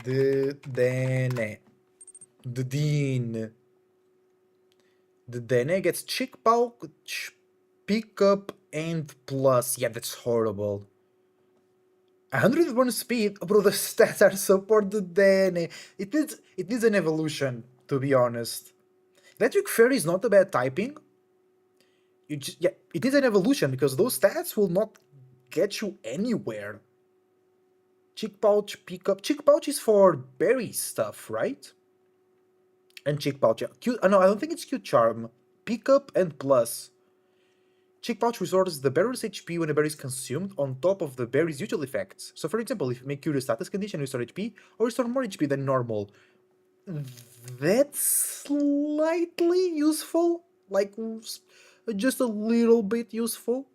The Dene. The Dean. The Dene gets Chick Pouch, Pick Up, and Plus. Yeah, that's horrible. 101 speed, bro. The stats are supported. Then it needs an evolution, to be honest. Electric Fairy is not a bad typing. Yeah, it needs an evolution because those stats will not get you anywhere. Chick Pouch, Pickup. Chick Pouch is for berry stuff, right? And Chick Pouch. Yeah. No, I don't think it's Q Charm. Pickup and Plus. Chick Pouch restores the bearer's HP when a berry is consumed on top of the berry's usual effects. So, for example, if you make Curious status condition, restore HP, or restore more HP than normal. That's slightly useful. Like, just a little bit useful.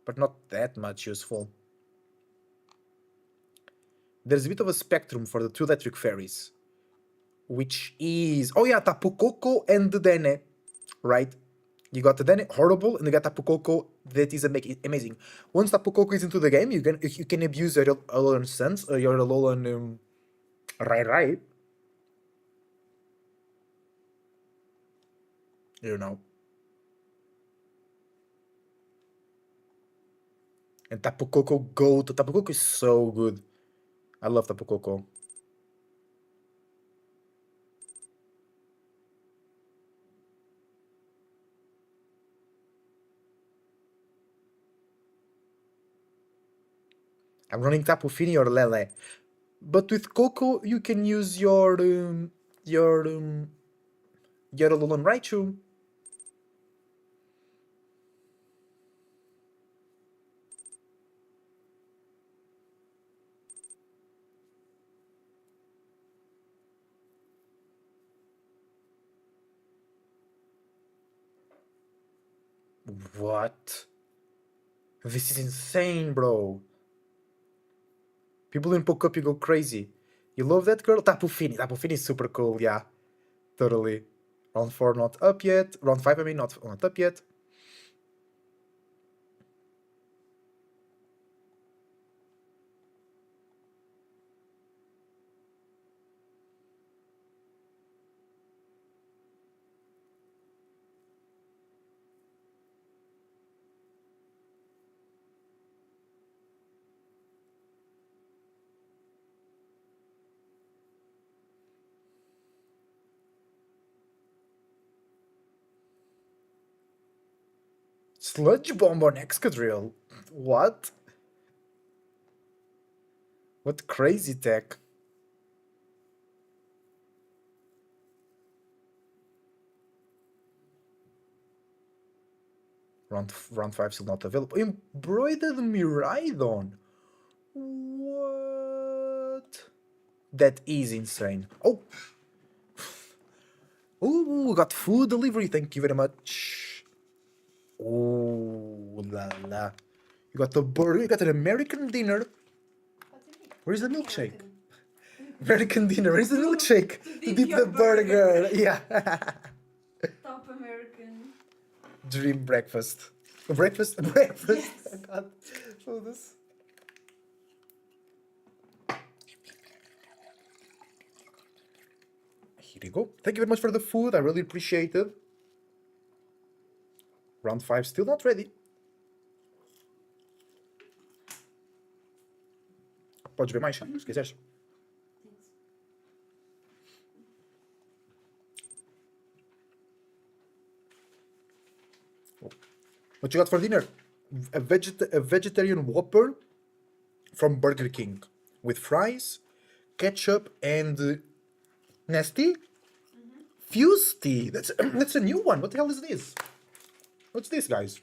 But not that much useful. There's a bit of a spectrum for the two electric fairies. Which is... Oh yeah, Tapu Koko and the Dene. Right? You got the Dene, horrible, and you got Tapu Koko, that is amazing. Once Tapu Koko is into the game, you can abuse your Alolan Suns, your Alolan Rai. You know. And Tapu Koko Tapu Koko is so good. I love Tapu Koko. I'm running Tapu Fini or Lele. But with Coco, you can use your Alolan Raichu. What? This is insane, bro. People in Poke you go crazy. You love that girl? Tapu Fini. Tapu Fini is super cool, yeah. Totally. Round 4 not up yet. Round 5, I mean, not up yet. Sludge Bomb on Excadrill? What? What crazy tech? Round 5 still not available. Embroidered Miraidon? What? That is insane. Oh! Oh, got food delivery. Thank you very much. Oh la la. You got the burger, you got an American dinner. Where's the milkshake? American dinner, where's the milkshake? To dip the burger. Yeah. Top American. Dream breakfast. Breakfast? Breakfast? Yes. I got so this. Here you go. Thank you very much for the food. I really appreciate it. Round 5 still not ready. Podes ver mais, se quiseres. What you got for dinner? A vegetarian Whopper from Burger King with fries, ketchup, and nasty Fuse tea. That's a new one. What the hell is this? What's this, guys?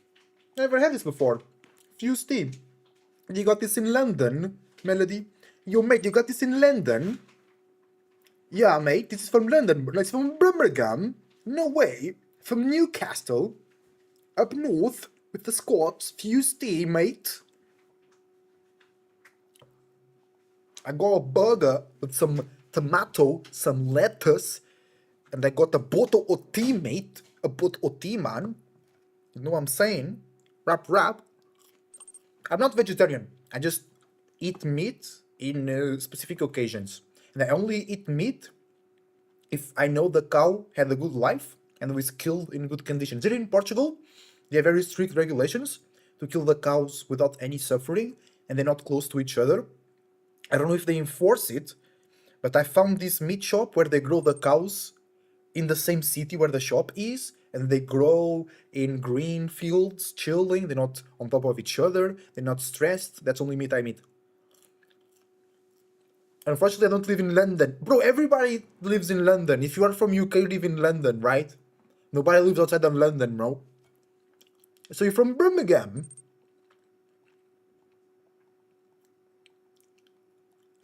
Never had this before. Fuse tea. You got this in London, Melody. Yo, mate, you got this in London? Yeah, mate, this is from London. It's from Birmingham. No way. From Newcastle. Up north with the Scots. Fuse tea, mate. I got a burger with some tomato, some lettuce, and I got a bottle of tea, mate. A bottle of tea, man. You know what I'm saying? Rap. I'm not vegetarian. I just eat meat in specific occasions. And I only eat meat if I know the cow had a good life and was killed in good conditions. Here in Portugal, they have very strict regulations to kill the cows without any suffering. and they're not close to each other. I don't know if they enforce it, but I found this meat shop where they grow the cows in the same city where the shop is, and they grow in green fields, chilling. They're not on top of each other. They're not stressed. That's only meat I eat. Unfortunately, I don't live in London. Bro, everybody lives in London. If you are from UK, you live in London, right? Nobody lives outside of London, bro. So you're from Birmingham?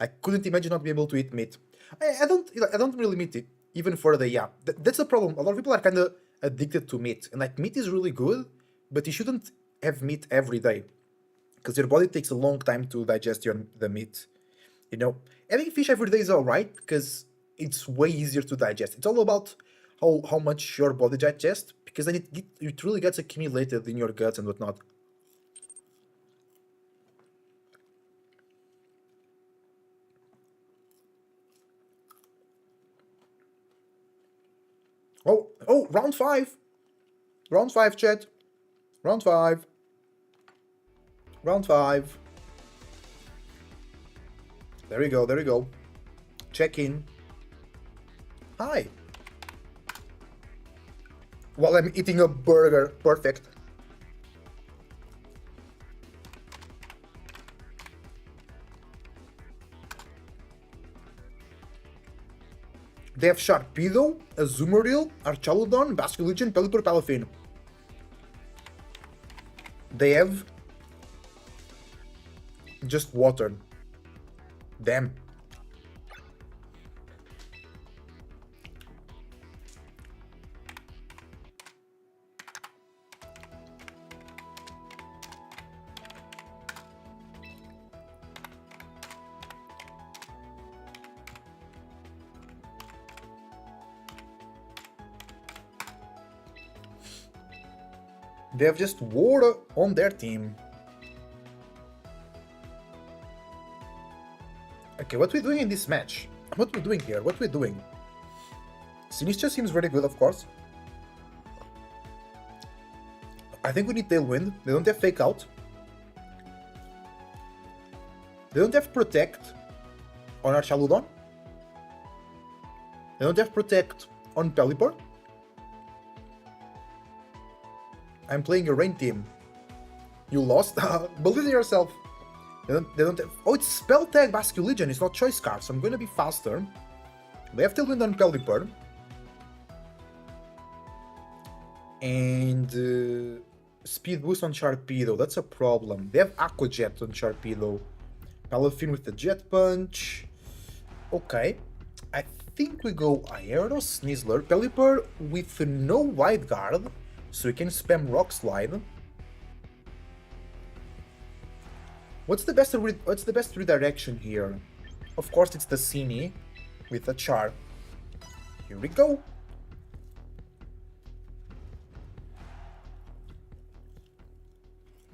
I couldn't imagine not being able to eat meat. I don't really eat it, even for the, yeah. That's the problem. A lot of people are kind of addicted to meat. And like, meat is really good, but you shouldn't have meat every day. Because your body takes a long time to digest the meat. You know, having fish every day is alright, because it's way easier to digest. It's all about how much your body digests, because then it really gets accumulated in your guts and whatnot. Oh, round 5. Round 5, chat. Round 5. Round 5. There we go. Check in. Hi. While I'm eating a burger. Perfect. They have Sharpedo, Azumarill, Archaludon, Basculegion, Pelipper, Palafin. They have just water. Damn. They have just water on their team. Okay, what are we doing in this match? What are we doing here? What are we doing? Sinistra seems very good, of course. I think we need Tailwind. They don't have Fake Out. They don't have Protect on Archaludon. They don't have Protect on Pelipper. I'm playing a rain team. You lost? Believe in yourself. They don't have... Oh, it's Spell Tag Basculegion. It's not Choice Scarf, so I'm gonna be faster. They have Tailwind on Pelipper. And... Speed Boost on Sharpedo. That's a problem. They have Aqua Jet on Sharpedo. Palafin with the Jet Punch. Okay. I think we go Aero Snizzler. Pelipper with no Wide Guard, so we can spam Rock Slide. What's the best redirection here? Of course, it's the Cine with a Char. Here we go.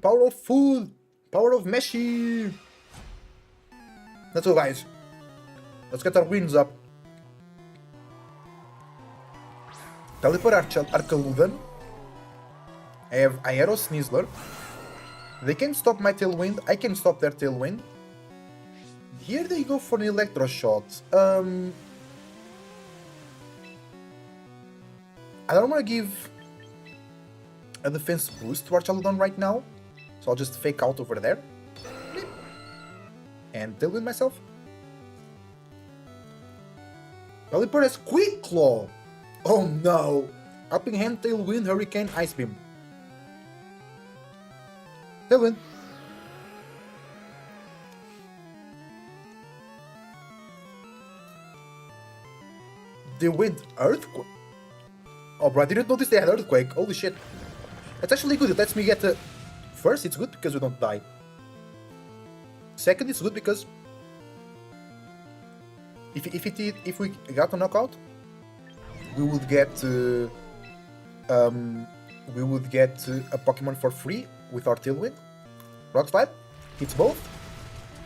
Power of food! Power of Meshi! Let's go, guys. Let's get our wins up. Pelipper Archaludon. I have Aero Snizzler. They can stop my Tailwind. I can stop their Tailwind. Here they go for an Electro Shot. I don't want to give a defense boost to Archaludon right now, so I'll just Fake Out over there. And Tailwind myself. Pelipper has Quick Claw! Oh no! Upping Hand, Tailwind, Hurricane, Ice Beam. Tailwind. They went Earthquake? Oh bro, I didn't notice they had Earthquake. Holy shit. That's actually good. It lets me get... First, it's good because we don't die. Second, it's good because... If we got a knockout, we would get... a Pokemon for free with our Tailwind. Rock Slide hits both.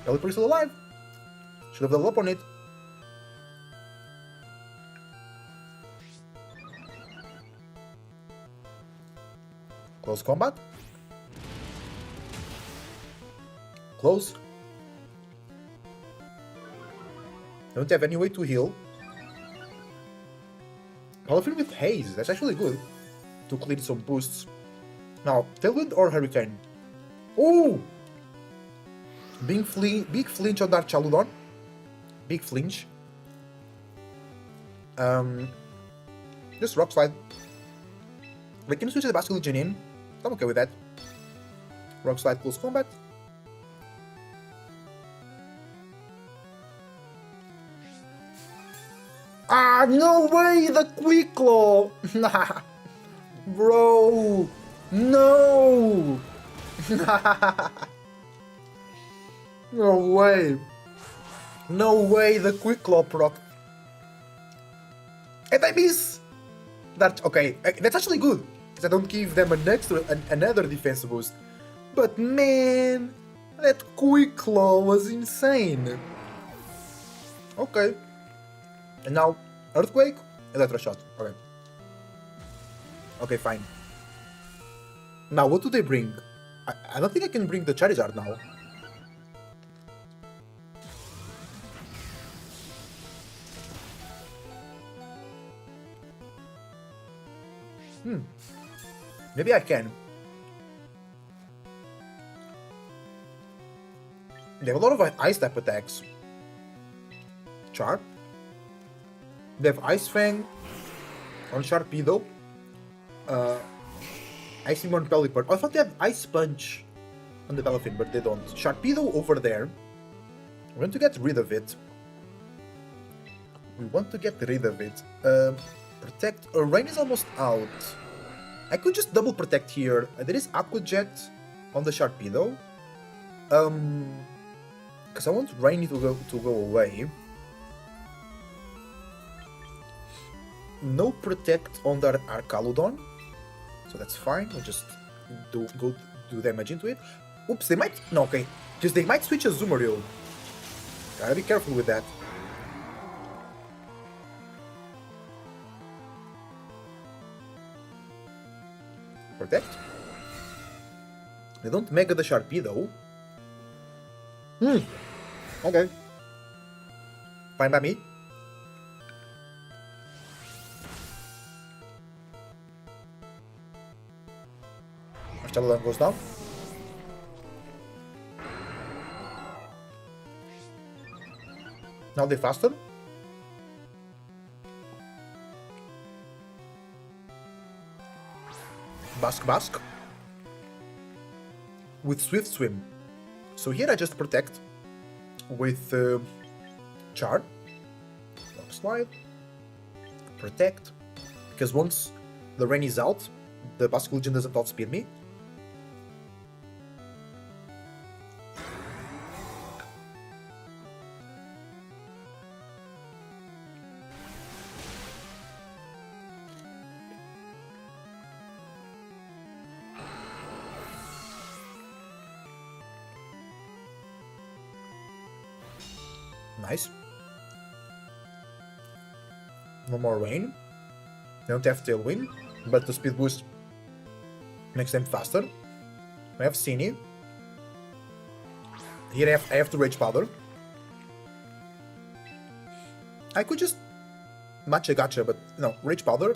Pelipper is still alive. Should have leveled up on it. Close combat. close. Don't have any way to heal. Balafin with Haze, that's actually good. To clear some boosts. Now, Tailwind or Hurricane? Oh! Big flinch on Dark Chaludon. Big flinch. Just Rock Slide. We can switch the Basket Legion in. I'm okay with that. Rock Slide close combat. Ah, no way! The Quick Claw! Nah. Bro! No! No way! No way! The Quick Claw proc. And I miss! That, okay, that's actually good. Because I don't give them another defense boost. But man, that Quick Claw was insane. Okay. And now, Earthquake, Electroshock. Okay. Okay, fine. Now, what do they bring? I don't think I can bring the Charizard now. Maybe I can. They have a lot of ice type attacks. Char. They have Ice Fang on Sharpedo. Ice Beam on Pelipper. I thought they have Ice Punch on the Balafin, but they don't. Sharpedo over there. We want to get rid of it. Protect. Rain is almost out. I could just double protect here. There is Aqua Jet on the Sharpedo. Because I want Rain to go away. No protect on the Arcaludon, so that's fine. We'll just do damage into it. Oops, they might okay, because they might switch a Azumarill. Gotta be careful with that. Protect. They don't Mega the Sharpedo. Okay. Fine by me. Chaludon goes down. Now they're faster. Bask. With Swift Swim. So here I just protect with Char. Rock Slide. Protect. Because once the rain is out, the Basket Legion doesn't outspeed me. Nice. No more rain. They don't have Tailwind, but the speed boost makes them faster. I have Cini. Here I have to Rage Powder. I could just match a gacha, but no, Rage Powder.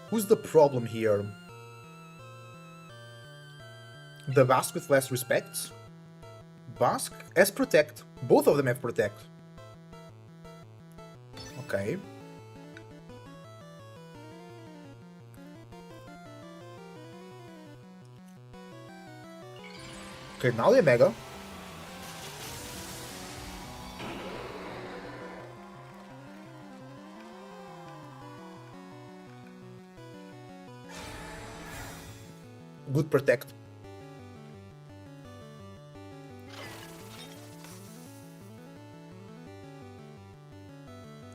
Who's the problem here? The Bask with less respect. Bask has Protect. Both of them have Protect. Okay. Okay, now they Mega. Good Protect.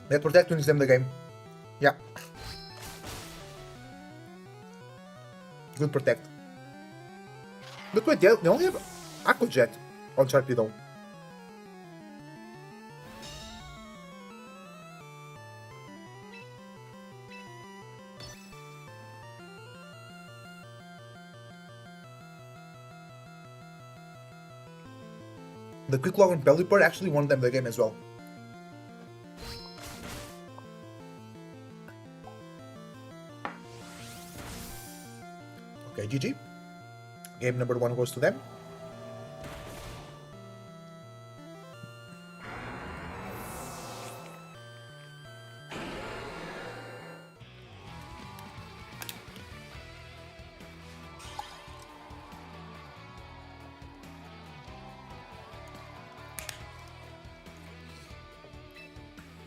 That Protect wins them the game. Yeah. Good Protect. But wait, they only have Aqua Jet on Sharpedo. The quick log on Pelipper actually won them the game as well. Okay, GG. Game number 1 goes to them.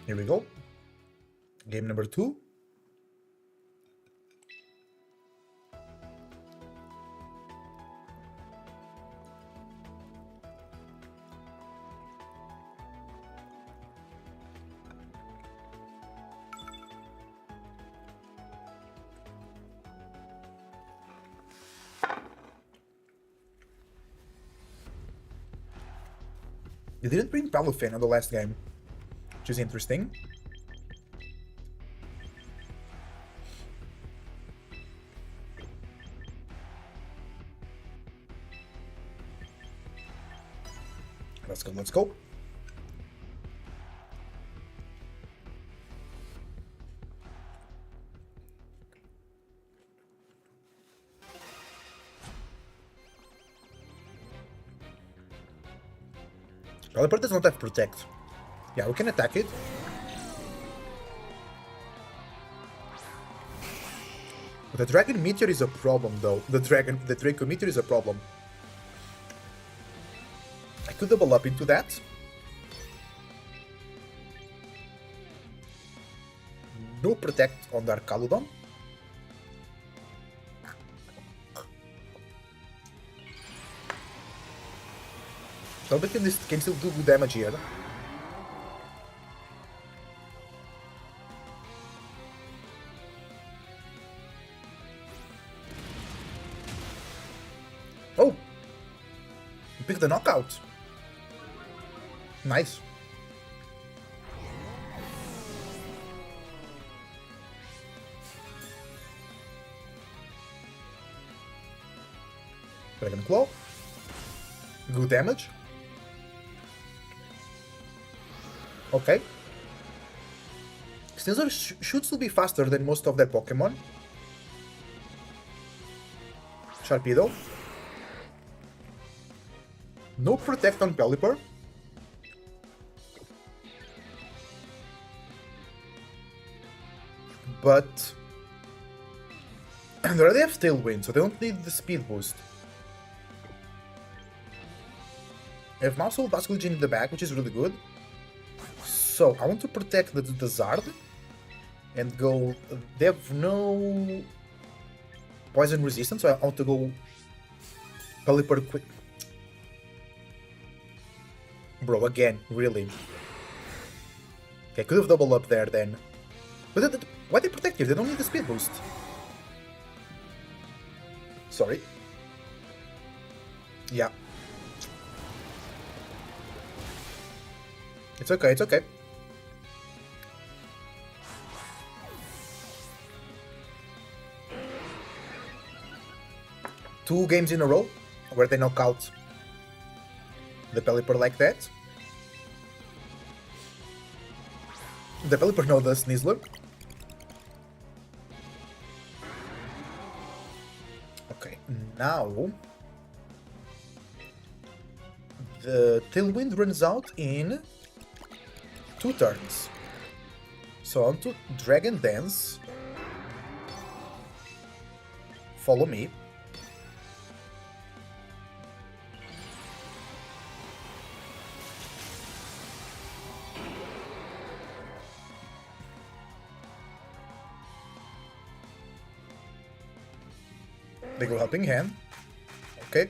Here we go. Game number 2. They didn't bring Palafin on the last game, which is interesting. Let's go, let's go. Pelipper does not have Protect. Yeah, we can attack it. But the Dragon Meteor is a problem, though. The Draco Meteor is a problem. I could double up into that. No Protect on the Arcaludon. Talbot can still do good damage here. Oh! He picked the knockout. Nice. Dragon Claw. Good damage. Okay. Sneasler should still be faster than most of their Pokemon. Sharpedo. No Protect on Pelipper. But they already have Tailwind, so they don't need the speed boost. They have Mousehole, Basculin in the back, which is really good. So I want to protect the Zard and go. They have no poison resistance, so I want to go Pelipper quick. Bro, again, really. Okay, could have doubled up there then. But why they protect you? They don't need the speed boost. Sorry. Yeah. It's okay, it's okay. Two games in a row where they knock out the Pelipper like that. The Pelipper knows the Sneasler. Okay, now the Tailwind runs out in 2 turns. So on to Dragon Dance. Follow me. They go Helping Hand. Okay.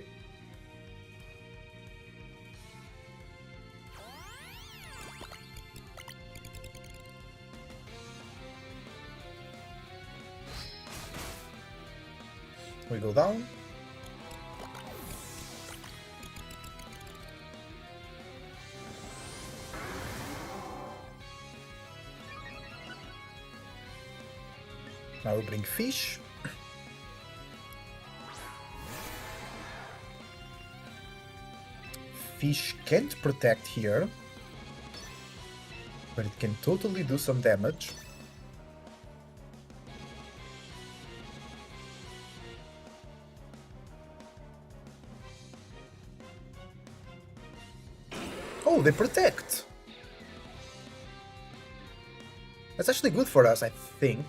We go down. Now we bring Fish. Fish can't protect here, but it can totally do some damage. Oh, they protect! That's actually good for us, I think,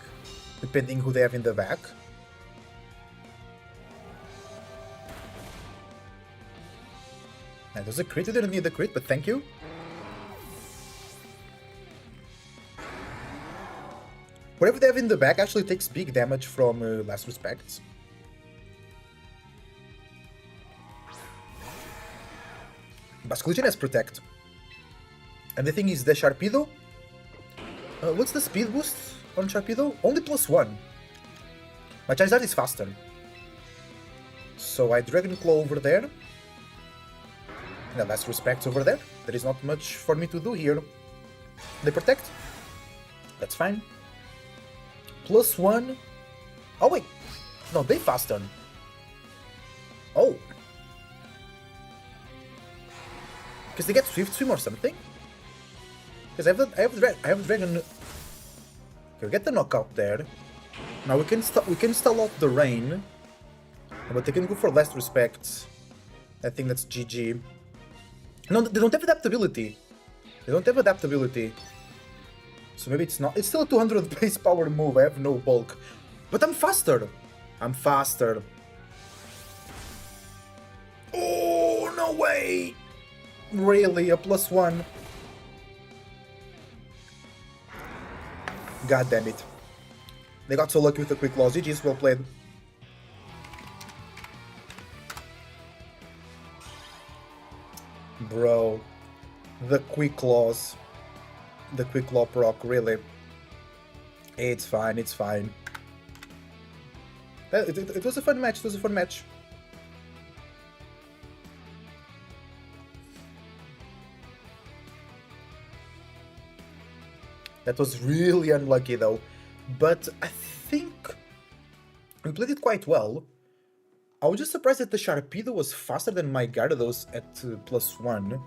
depending who they have in the back. And there's a crit, you didn't need the crit, but thank you. Whatever they have in the back actually takes big damage from Last Respect. Basculigen has Protect. And the thing is, the Sharpedo... what's the speed boost on Sharpedo? Only +1. My Charizard is faster. So I Dragon Claw over there. And Last Respect over there. There is not much for me to do here. They Protect. That's fine. +1. Oh wait. No, they faster. Oh. Because they get Swift Swim or something? Because I have a Dragon... Okay, we get the knockout there. Now we can stall off the rain. But they can go for Last Respect. I think that's GG. No, they don't have adaptability. They don't have adaptability. So maybe it's not... It's still a 200 base power move, I have no bulk. But I'm faster! I'm faster. Oh, no way! Really, a +1. God damn it. They got so lucky with the quick loss. GG's, well played. Bro. The quick loss. The quick law proc, really. It's fine, it's fine. It was a fun match, it was a fun match. That was really unlucky though. But I think we played it quite well. I was just surprised that the Sharpedo was faster than my Gyarados at +1.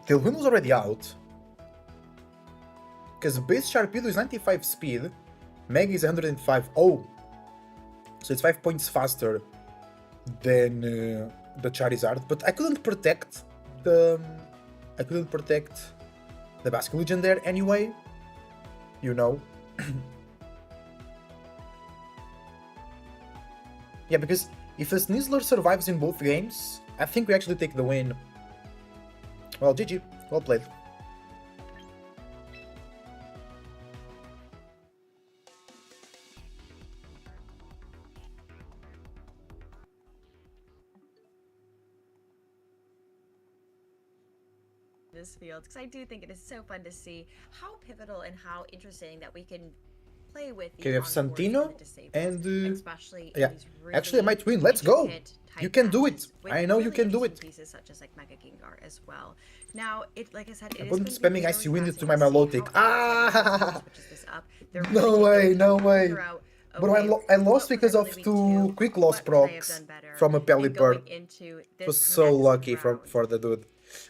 Tailwind was already out. Because base Sharpedo is 95 speed, Mega is 105. Oh! So it's 5 points faster than the Charizard. But I couldn't protect the... I couldn't protect the Basculigen there anyway. You know. Yeah, because if a Sneasler survives in both games, I think we actually take the win. Well, GG. Well played. This field, because I do think it is so fun to see how pivotal and how interesting that we can play with. Okay, we have Santino and especially yeah. really Actually, I might win. Let's go. You can do it. I know you can do it. Pieces such as like Mega Gengar as well. Now, it like I said, I wasn't spamming Icy Wind into my Milotic. Ah! No really way, no way. But okay, I lost what because can I of really two do, quick loss what could I have procs done better, from a and going Pelipper. into It this was so next lucky round. for the dude.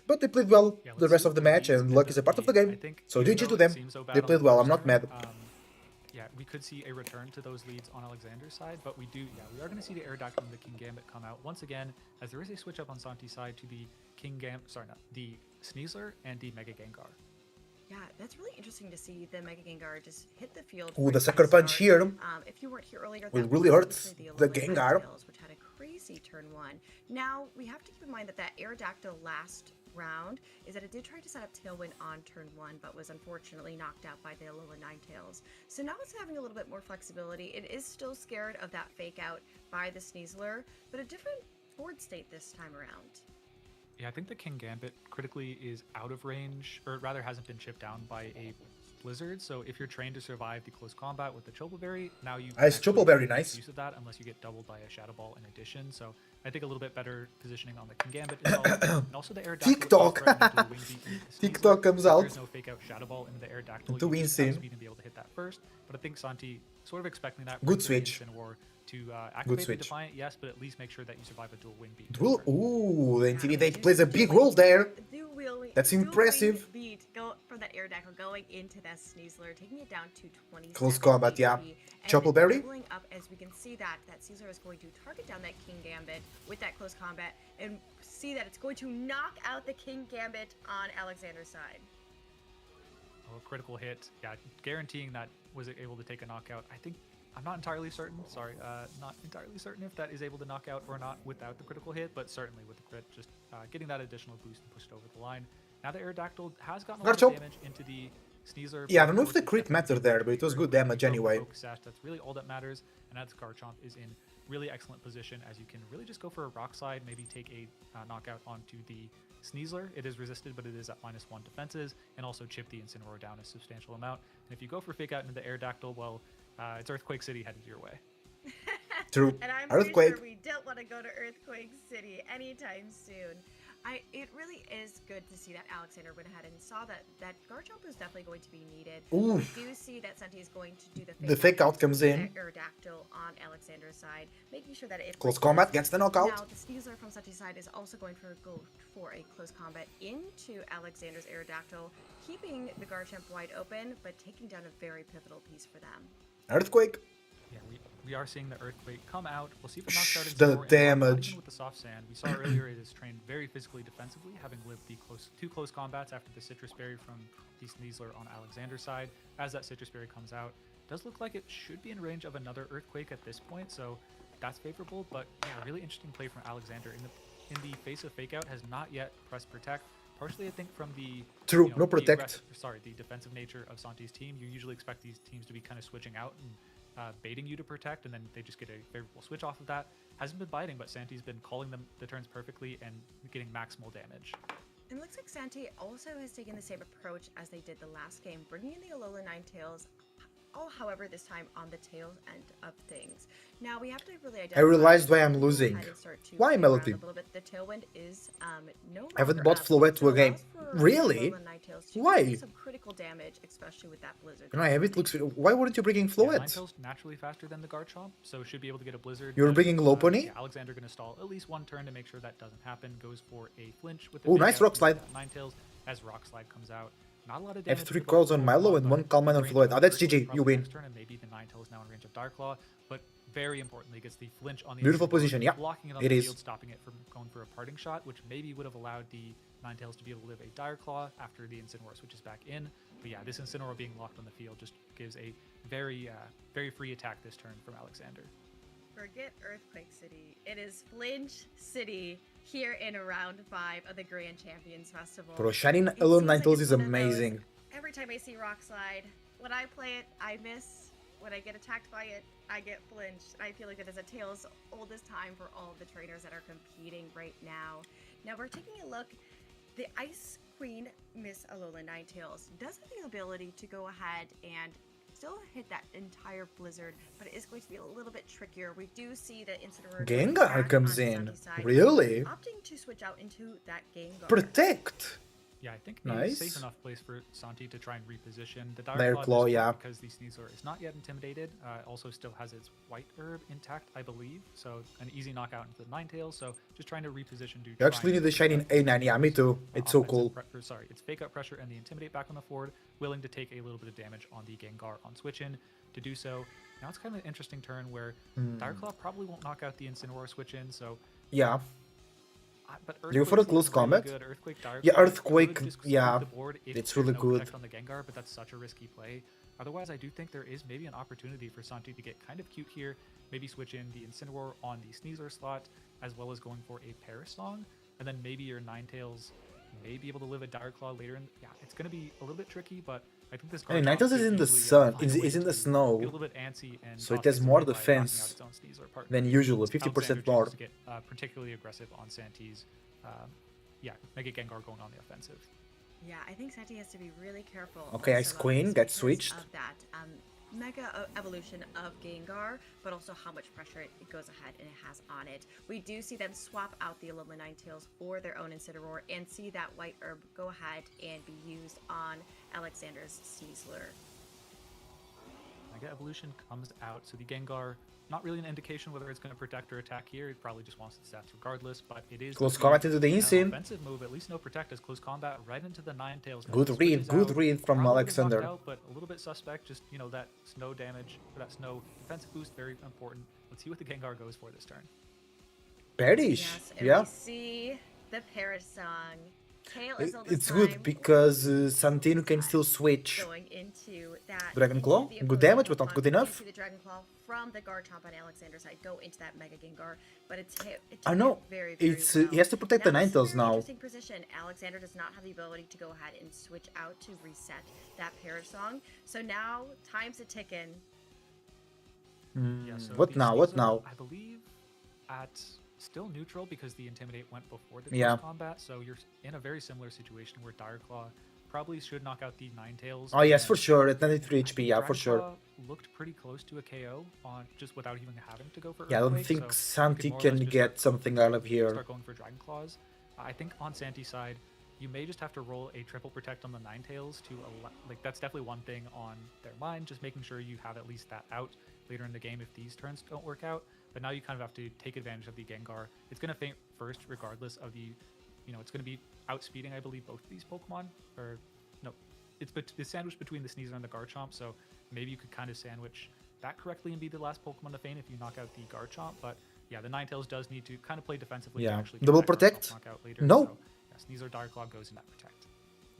But they played well Yeah, the let's rest see of the what match, leads and end luck up is a part of the being. game. I think So even GG to though it them. seems so bad They on played the well, first I'm not turn, mad. Yeah, we could see a return to those leads on Alexander's side, but we are going to see the Aerodactyl and the King Gambit come out once again, as there is a switch up on Santi's side to the the Sneasler and the Mega Gengar. Yeah, that's really interesting to see the Mega Gengar just hit the field. Ooh, right the from Sucker Punch start. here If you weren't here earlier, will that really was hurt actually the Alolan Gengar. Ninetales, which had a crazy turn 1. Now, we have to keep in mind that Aerodactyl last round is that it did try to set up Tailwind on turn 1, but was unfortunately knocked out by the Alolan Ninetales. So now it's having a little bit more flexibility. It is still scared of that fake out by the Sneasler, but a different board state this time around. Yeah, I think the King Gambit critically is out of range, or rather hasn't been chipped down by a Blizzard. So if you're trained to survive the close combat with the Chople Berry, now you Nice Chople Berry, nice. use of that unless you get doubled by a Shadow Ball in addition. So I think a little bit better positioning on the King Gambit is all, and also the Aerodactyl. TikTok. TikTok comes out. There's no fake out Shadow Ball into the Aerodactyl. To You win just have soon. speed and be able to hit that first. But I think Santi sort of expecting that. Good brings in the switch. Incineroar to activate the switch. Defiant, yes, but at least make sure that you survive a dual wing beat. Dual. Ooh, the Yeah, Intimidate we plays a do big wing- role there. That's dual wing impressive. Beat go from that Aerodactyl going into that Sneasler, taking it down to 20. Close combat, yeah. Choppleberry? Doubling up as we can see that Sneasler is going to target down that King Gambit with that close combat, and see that it's going to knock out the King Gambit on Alexander's side. Oh, critical hit. Yeah, guaranteeing that was it able to take a knockout. I think I'm not entirely certain. Sorry, not entirely certain if that is able to knock out or not without the critical hit, but certainly with the crit, just getting that additional boost and pushed over the line. Now the Aerodactyl has gotten a lot of damage into the Sneasler. Yeah, I don't know if the crit mattered there, but it was good damage anyway. That's really all that matters, and that's Garchomp is in really excellent position as you can really just go for a Rock Slide, maybe take a knockout onto the Sneasler. It is resisted, but it is at -1 defenses, and also chip the Incineroar down a substantial amount. And if you go for Fake Out into the Aerodactyl, well, it's Earthquake City headed your way. True. And I'm Earthquake. pretty sure we don't want to go to Earthquake City anytime soon. It really is good to see that Alexander went ahead and saw that Garchomp is definitely going to be needed. Oof. We do see that Senti is going to do The fake out comes in. Aerodactyl on Alexander's side, making sure that it Close combat gets the knockout. Now the Sneasler from Senti's side is also going to go for a close combat into Alexander's Aerodactyl, keeping the Garchomp wide open, but taking down a very pivotal piece for them. Earthquake. Yeah, we are seeing the Earthquake come out. We'll see if it knocks out The Incineroar, and damage. even with the soft sand. We saw earlier it is trained very physically defensively, having lived the two close combats after the Citrus Berry from the Sneasler on Alexander's side. As that Citrus Berry comes out, does look like it should be in range of another Earthquake at this point, so that's favorable. But yeah, really interesting play from Alexander in the face of Fake Out, has not yet pressed Protect. Partially, I think, from the True, you know, no the protect. the defensive nature of Santi's team. You usually expect these teams to be kind of switching out and baiting you to protect, and then they just get a favorable switch off of that. Hasn't been biting, but Santi's been calling them the turns perfectly and getting maximal damage. And it looks like Santi also has taken the same approach as they did the last game, bringing in the Alola Ninetales. However, this time on the tail end of things. Now we have to really identify. I realized why I'm losing. Why, Melody? A little bit. The Tailwind is no I haven't longer bought up, Floette so to a game. allows for Really? Alola Ninetales to Why? do some critical damage, especially with that Blizzard. You know, I have it. Looks. Why weren't you bringing Yeah, Floette? Ninetales naturally faster than the Garchomp, so should be able to get a Blizzard. You were but, bringing Lopunny? yeah, Alexander going to stall at least one turn to make sure that doesn't happen. Goes for a flinch with the Ooh, Fake nice Out Rock into Slide. that Ninetales as Rock Slide comes out. Not a lot of I have damage. 3 to the calls on Pokemon, Milo and but 1 Calm Man on range Floette. of Oh, that's Earthquake GG. You probably win. next turn, and maybe the Ninetales now in range of Dark Claw, but very importantly gets the flinch on the Beautiful Incineroar, position, yeah. blocking it on It the is. field, stopping it from going for a parting shot, which maybe would have allowed the Ninetales to be able to live a Dire Claw after the Incineroar switches back in. But yeah, this Incineroar being locked on the field just gives a very free attack this turn from Alexander. Forget Earthquake City. It is Flinch City here in round 5 of the Grand Champions Festival. Bro, Shining It Alone seems like Ninetales it's is one of those, amazing. every time I see Rock Slide, when I play it, I miss. When I get attacked by it, I get flinched. I feel like it is a tale's oldest time for all of the trainers that are competing right now. Now we're taking a look. The Ice Queen, Miss Alola Ninetales, does have the ability to go ahead and still hit that entire Blizzard, but it is going to be a little bit trickier. We do see that Incineroar Gengar comes on in. Santi's side, Really? opting to switch out into that Gengar. Protect. Yeah, I think Nice. a safe enough place for Santi to try and reposition. The Dire Dire Claw, Claw, yeah. because the Sneasler is not yet intimidated. Also still has its White Herb intact, I believe. So an easy knockout into the Ninetales. So just trying to reposition to You actually need the Shining A9. Yeah, me too. It's so cool. It's Fake Out pressure and the Intimidate back on the forward, willing to take a little bit of damage on the Gengar on switch in. To do so, now it's kind of an interesting turn where Dire Claw probably won't knock out the Incineroar switch in. So Yeah. but Do you go for a Earthquake's close really combat? good. Earthquake, Dire Yeah, Claw Earthquake, could just yeah, sweep the board if it's there's really no good. protect on the Gengar, but that's such a risky play. Otherwise, I do think there is maybe an opportunity for Santi to get kind of cute here. Maybe switch in the Incineroar on the Sneasler slot, as well as going for a Parasong, and then maybe your Ninetales may be able to live a Dire Claw later. Yeah, it's going to be a little bit tricky, but I think this I mean, Garchomp Ninetales is could in the easily, sun, find a way is in the to snow, get a little bit antsy and so it knock has things more away by knocking out defense its own Sneasler partner. than usual, Alexander 50% more. chooses to get particularly aggressive on Santi's, Mega Gengar going on the offensive. Yeah, I think Santi has to be really careful. Okay, also Ice about Queen this gets because switched. Of that mega evolution of Gengar, but also how much pressure it goes ahead and it has on it. We do see them swap out the Alola Ninetales for their own Incineroar and see that White Herb go ahead and be used on Alexander's Sneasler. Mega Evolution comes out. So the Gengar, not really an indication whether it's going to protect or attack here. It probably just wants its stats regardless, but it is Close the combat into the an Insim. offensive move, at least no protect as close combat right into the Ninetales. Good read, good read from Probably gets knocked Alexander. out, but a little bit suspect, just, you know, that snow damage, or that snow defensive boost, very important. Let's see what the Gengar goes for this turn. Perish, Yes, and yeah. we see the Paris song. Tail is all this It's good time because Santino can still switch. going into that Dragon into Claw, the good opposing damage, but not Pokemon. good We do enough. see the Dragon Claw from the Garchomp on Alexander's side go into that Mega Gengar, but it's hit. It's I know. hit very, very It's well. he has to protect the Now, this is a Ninetales very now. Interesting position. Alexander does not have the ability to go ahead and switch out to reset that Paris song. So now time's a ticking. Yeah, so What the now? What Sneasel, now? I believe at still neutral because the Intimidate went before the Yeah. close combat, so you're in a very similar situation where Dire Claw probably should knock out the Ninetales. Oh yes, and for sure. At 93 I HP, think yeah, for Dragon sure. Claw looked pretty close to a KO on just without even having to go for Yeah, I don't Earthquake, think so you could Santi more or can less just get start something going out of for- here. Start going for Dragon Claws. I think on Santi's side, you may just have to roll a triple protect on the Ninetales to like that's definitely one thing on their mind, just making sure you have at least that out later in the game if these turns don't work out. But now you kind of have to take advantage of the Gengar. It's going to faint first regardless of the, you know, it's going to be outspeeding, I believe, both of these Pokemon. Or, no, it's sandwiched between the Sneasel and the Garchomp, so maybe you could kind of sandwich that correctly and be the last Pokemon to faint if you knock out the Garchomp. But yeah, the Ninetales does need to kind of play defensively to Yeah. actually get Double that Garchomp protect? knockout later. No. So, yeah, Sneasel Dire Claw goes in that protect.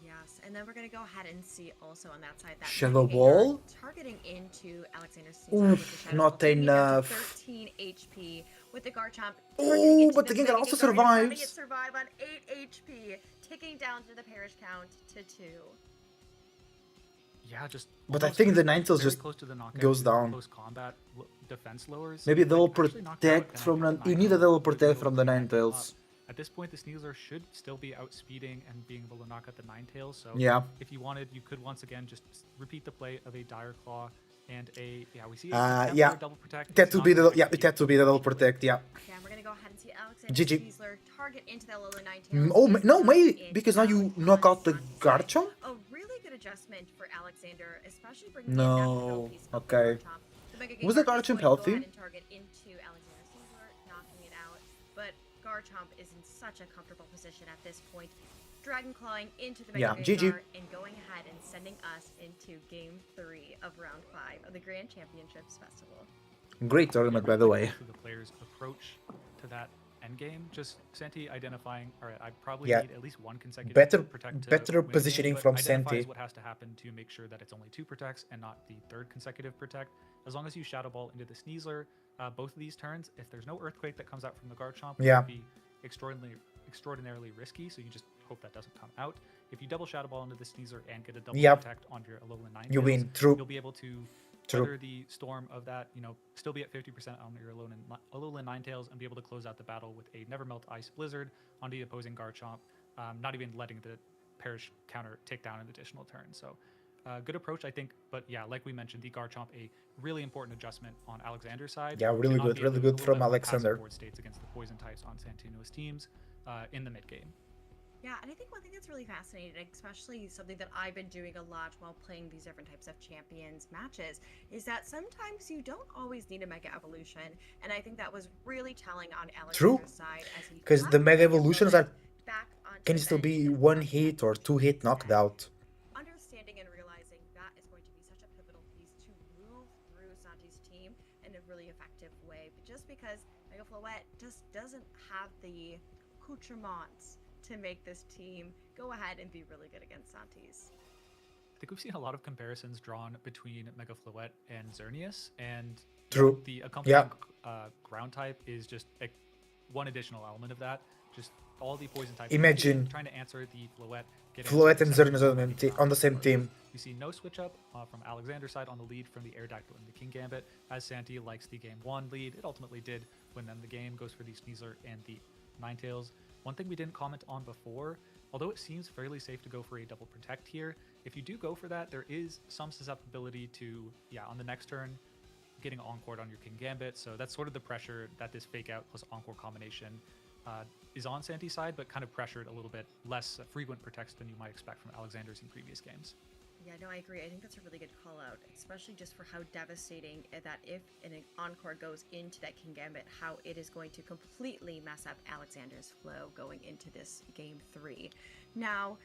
Yes, and then we're gonna go ahead and see also on that side that Shadow Mega Gengar Ball? targeting into Alexander's Oof, with the Shadow not Ball, taking it down to enough. 13 HP with the Garchomp. Ooh, targeting into but the this Gengar Mega also Gengar and having it survives. survive on 8 HP, ticking down to the parish count to 2. Yeah, just. But I almost think the very Ninetales just close to the knockout goes due to down. Close combat defense lowers. Maybe they'll Like, actually knocked out, protect and I from think the. You need a Ninetales double would be protect able from to the back them up. Ninetales. At this point, the Sneasler should still be outspeeding and being able to knock out the Ninetales. So Yeah. if you wanted, you could once again just repeat the play of a Dire Claw and a we see Yeah. double protect. That It's to not be the gonna yeah, actually it had to be the double unfortunately. protect, yeah. Yeah, we're gonna go ahead and see Alexander GG. Sneasler target into that Alola Ninetales. No, and maybe in because now you Alex knock on out the Santi's side. Garchomp. A really good adjustment for Alexander, especially bringing in that No, control piece of the okay. Garchomp. The Mega Was the Gengar is Garchomp going to go healthy? ahead and target into Alexander Sneasler, knocking it out. But Garchomp is in such a comfortable position at this point. Dragon Clawing into the Mega Yeah, Gengar GG. and going ahead and sending us into Game 3 of Round 5 of the Grand Championships Festival. Great tournament, by the way. To the player's approach to that end game, just Santi identifying. All right, I probably Yeah. need at least one consecutive Better- protect to better win the game, positioning but from identifies Santi. what has to happen to make sure that it's only 2 protects and not the 3rd consecutive protect. As long as you Shadow Ball into the Sneasler, both of these turns, if there's no Earthquake that comes out from the Garchomp, it Yeah. would be extraordinarily risky. So you just hope that doesn't come out. If you double Shadow Ball into the Sneasler and get a double Yep. protect on your Alolan Ninetales, You win, true. You'll be able to True. weather the storm of that, still be at 50% on your Alolan Ninetales and be able to close out the battle with a Never Melt Ice Blizzard on the opposing Garchomp, not even letting the Perish counter tick down an additional turn. So good approach, I think. But yeah, like we mentioned, the Garchomp, a really important adjustment on Alexander's side. Yeah, to really not good, be really a good little from bit more passive Alexander. board states against the poison types on Santino's teams in the mid game. Yeah, and I think one thing that's really fascinating, especially something that I've been doing a lot while playing these different types of champions matches, is that sometimes you don't always need a Mega Evolution, and I think that was really telling on True. Alexander's side as he Because the clapped Mega his Evolutions opponent are back onto can the still bench be and one knocked hit him or 2 hit dead. knocked out. Understanding and realizing that is going to be such a pivotal piece to move through Santi's team in a really effective way. But just because Mega Floette just doesn't have the accoutrements to make this team go ahead and be really good against Santis. I think we've seen a lot of comparisons drawn between Mega Floette and Xerneas, and True. the accompanying Yeah. ground type is just one additional element of that. Just all the poison types. Imagine trying to answer the Floette. get Floette into and the second Xerneas round on the same board. team. We see no switch up from Alexander's side on the lead from the Aerodactyl and the King Gambit, as Santi likes the game 1 lead. It ultimately did win them the game, goes for the Sneasler and the Ninetales. One thing we didn't comment on before, although it seems fairly safe to go for a double protect here, if you do go for that, there is some susceptibility to, on the next turn, getting Encored on your King Gambit. So that's sort of the pressure that this Fake Out plus Encore combination is on Santi's side, but kind of pressured a little bit less frequent protects than you might expect from Alexander's in previous games. Yeah, no, I agree. I think that's a really good call out, especially just for how devastating that if an Encore goes into that King Gambit, how it is going to completely mess up Alexander's flow going into this game 3. Now,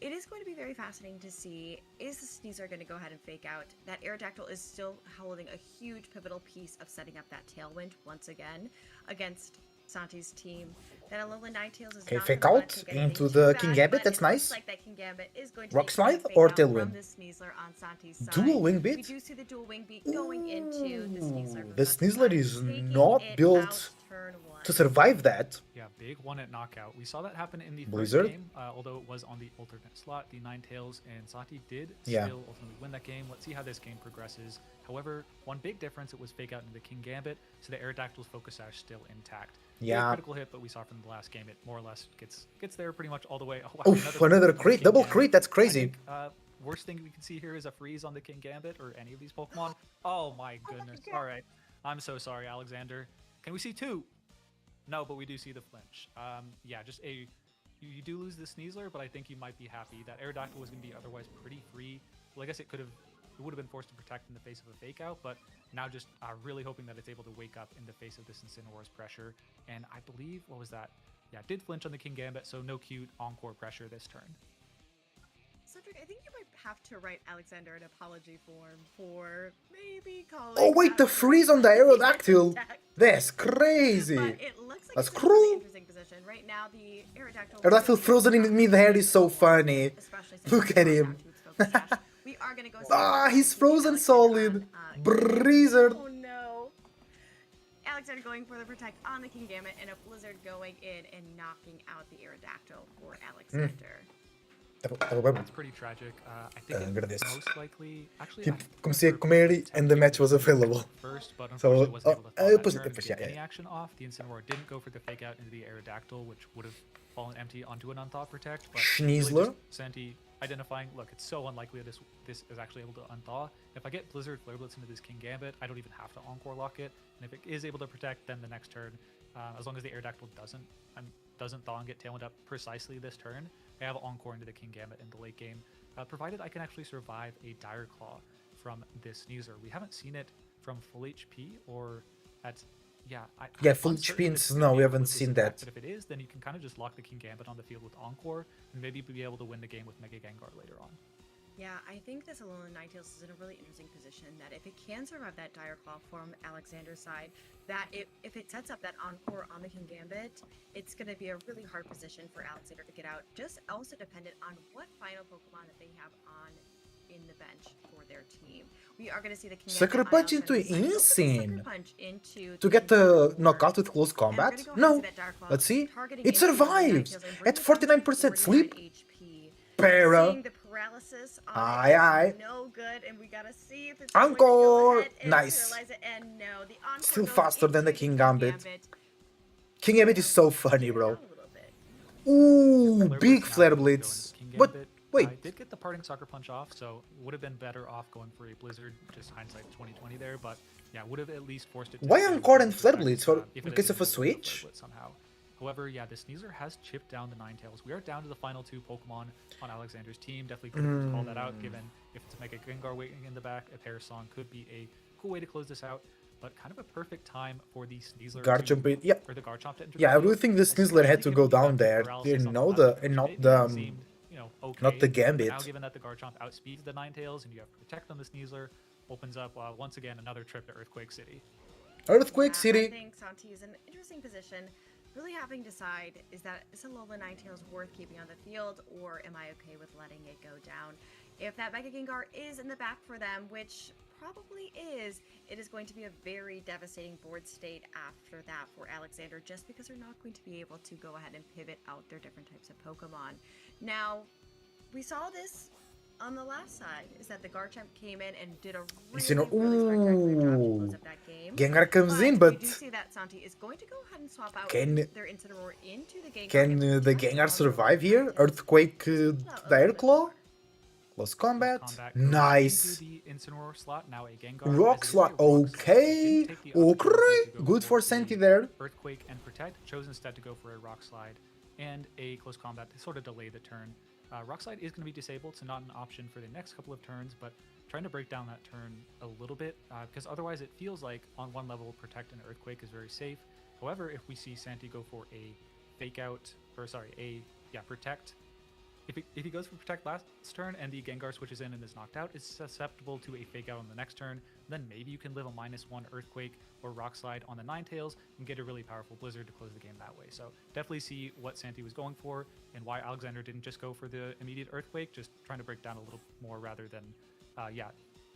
it is going to be very fascinating to see, is the Sneasler going to go ahead and fake out? That Aerodactyl is still holding a huge pivotal piece of setting up that Tailwind once again against Santi's team. That Alolan Ninetales is Okay, not fake gonna let out to get into anything the too King bad, Gambit, but that's it looks nice. like that King Gambit is going to Rock be Slide fake or out from Tailwind? the Sneasler on Santi's side. Dual Wing We Beat? do see the dual wing beat going into the Sneasler. from The Santi's Sneasler side, is taking not it built out turn 1. to survive that. Yeah, big one at knockout. We saw that happen in the Blizzard? first game, although it was on the alternate slot. The Ninetales and Santi did Yeah. still ultimately win that game. Let's see how this game progresses. However, one big difference, it was fake out into the King Gambit, so the Aerodactyl's Focus Sash still intact. Very Yeah. critical hit, but we saw from the last game, it more or less gets there pretty much all the way. Oh, wow, Oof, another on the crit, King double Gambit. crit, that's I crazy. think, worst thing we can see here is a freeze on the King Gambit or any of these Pokemon. Oh my goodness. All right. I'm so sorry, Alexander. Can we see 2? No, but we do see the flinch. Yeah, just you do lose the Sneasler, but I think you might be happy. That Aerodactyl was going to be otherwise pretty free. Well, I guess it would have been forced to protect in the face of a fake out, but now just really hoping that it's able to wake up in the face of this Incineroar's pressure. And I believe, what was that? Yeah, did flinch on the King Gambit, so no cute Encore pressure this turn. Cedric, I think you might have to write Alexander an apology form for maybe calling. Oh wait, the out freeze on the Aerodactyl. attack. That's crazy. But it looks like That's it's in a really cruel. interesting position right now. The Aerodactyl. Aerodactyl frozen in mid-air is so funny. Especially since Look it's at not him. to its focus dash. We are gonna go. see Ah, he's Alexander frozen on, solid. Blizzard. Oh no. Alexander going for the protect on the King Gambit, and a Blizzard going in and knocking out the Aerodactyl for Alexander. It's pretty tragic. I think it agradeço. most likely... Actually, Tipo, I comecei a remember comer Blizzard and the match was attempted to available. First, but So, unfortunately wasn't able to thaw that depois- turn depois, to get yeah, any yeah. action off. The Incineroar didn't go for the fake out into the Aerodactyl, which would have fallen empty onto an unthaw protect. But really Schneasler? just Santi identifying, look, it's so unlikely that this is actually able to unthaw. If I get Blizzard Flare Blitz into this King Gambit, I don't even have to Encore lock it. And if it is able to protect, then the next turn, as long as the Aerodactyl doesn't thaw and get Tailwind up precisely this turn, I have Encore into the King Gambit in the late game, provided I can actually survive a Dire Claw from this Sneasler. We haven't seen it from full HP or at... Yeah, Yeah, I'm full uncertain HP if it's no, gonna we be able haven't to seen survive, that. But if it is, then you can kind of just lock the King Gambit on the field with Encore and maybe be able to win the game with Mega Gengar later on. Yeah, I think this Alolan Ninetales is in a really interesting position that if it can survive that Dire Claw from Alexander's side, that if it sets up that Encore on the King Gambit, it's going to be a really hard position for Alexander to get out. Just also dependent on what final Pokemon that they have on in the bench for their team. We are going to see the King Sucker Gambit on Punch into Alexander's side. Go for the Insane. Sucker Punch into To the get King the Gambit. knockout with close And we're combat? gonna go ahead and No. see that Dire Claw Let's see. targeting It into Alolan survives Ninetales and at bringing it down to 49% sleep. 49 HP. Para. Seeing the paralysis on Aye, it is aye. no good, and we gotta see if it's Encore! going to go ahead and Nice. paralyze it. And no, the Encore Still goes faster than the into King Gambit. King Gambit is so funny, bro. Down a little bit. Ooh, Flare big Blitz now Flare able to go into Blitz. King But Gambit. wait, I did get the parting Sucker Punch off, so would have been better off going for a Blizzard, just hindsight 2020 there, but yeah, would have at least forced it to why stay Encore with and the Flare protect, Blitz? For if it because is of a able to go Flare switch? Blitz somehow. However, yeah, the Sneasler has chipped down the Ninetales. We are down to the final 2 Pokemon on Alexander's team. Definitely could call that out, given if it's Mega Gengar waiting in the back, a Pair Song could be a cool way to close this out. But kind of a perfect time for the Sneasler Garchomp, to, yeah. or the Garchomp to enter Yeah, the I really field, think the Sneasler had to especially go given we down got the there. paralysis You on know last the turn, and which not maybe the seemed, you know, okay. not the But Gambit. now, given that the Garchomp outspeeds the Ninetales and you have to protect on the Sneasler, opens up once again another trip to Earthquake City. Earthquake I City. think Santi is in an interesting position. Really having to decide, is Alolan Ninetales worth keeping on the field, or am I okay with letting it go down? If that Mega Gengar is in the back for them, which probably is, it is going to be a very devastating board state after that for Alexander, just because they're not going to be able to go ahead and pivot out their different types of Pokemon. Now, we saw this on the last side, is that the Garchomp came in and did a really spectacular job to close up that game. Gengar comes in, we but do see that Santi is going to go ahead and swap out Can- their Incineroar into the Gengar. can and the protect Gengar on survive the here? Ninetales. Earthquake Out a little Dire bit Claw? more. Close combat. Combat goes Nice. into the Incineroar slot, now a Gengar. Rock as it is a slot. rock slot. Okay. Didn't take the opportunity Okay. to go Good for the Santi there. Earthquake and Protect, chose instead to go for a Rock Slide and a Close Combat to sort of delay the turn. Rockslide is going to be disabled, so not an option for the next couple of turns, but trying to break down that turn a little bit, because otherwise it feels like on one level Protect and Earthquake is very safe. However, if we see Santi go for a Fake Out, or sorry, Protect, if he goes for Protect last turn and the Gengar switches in and is knocked out, it's susceptible to a Fake Out on the next turn. Then maybe you can live a -1 Earthquake or Rock Slide on the Ninetales and get a really powerful Blizzard to close the game that way. So definitely see what Santi was going for and why Alexander didn't just go for the immediate Earthquake, just trying to break down a little more rather than,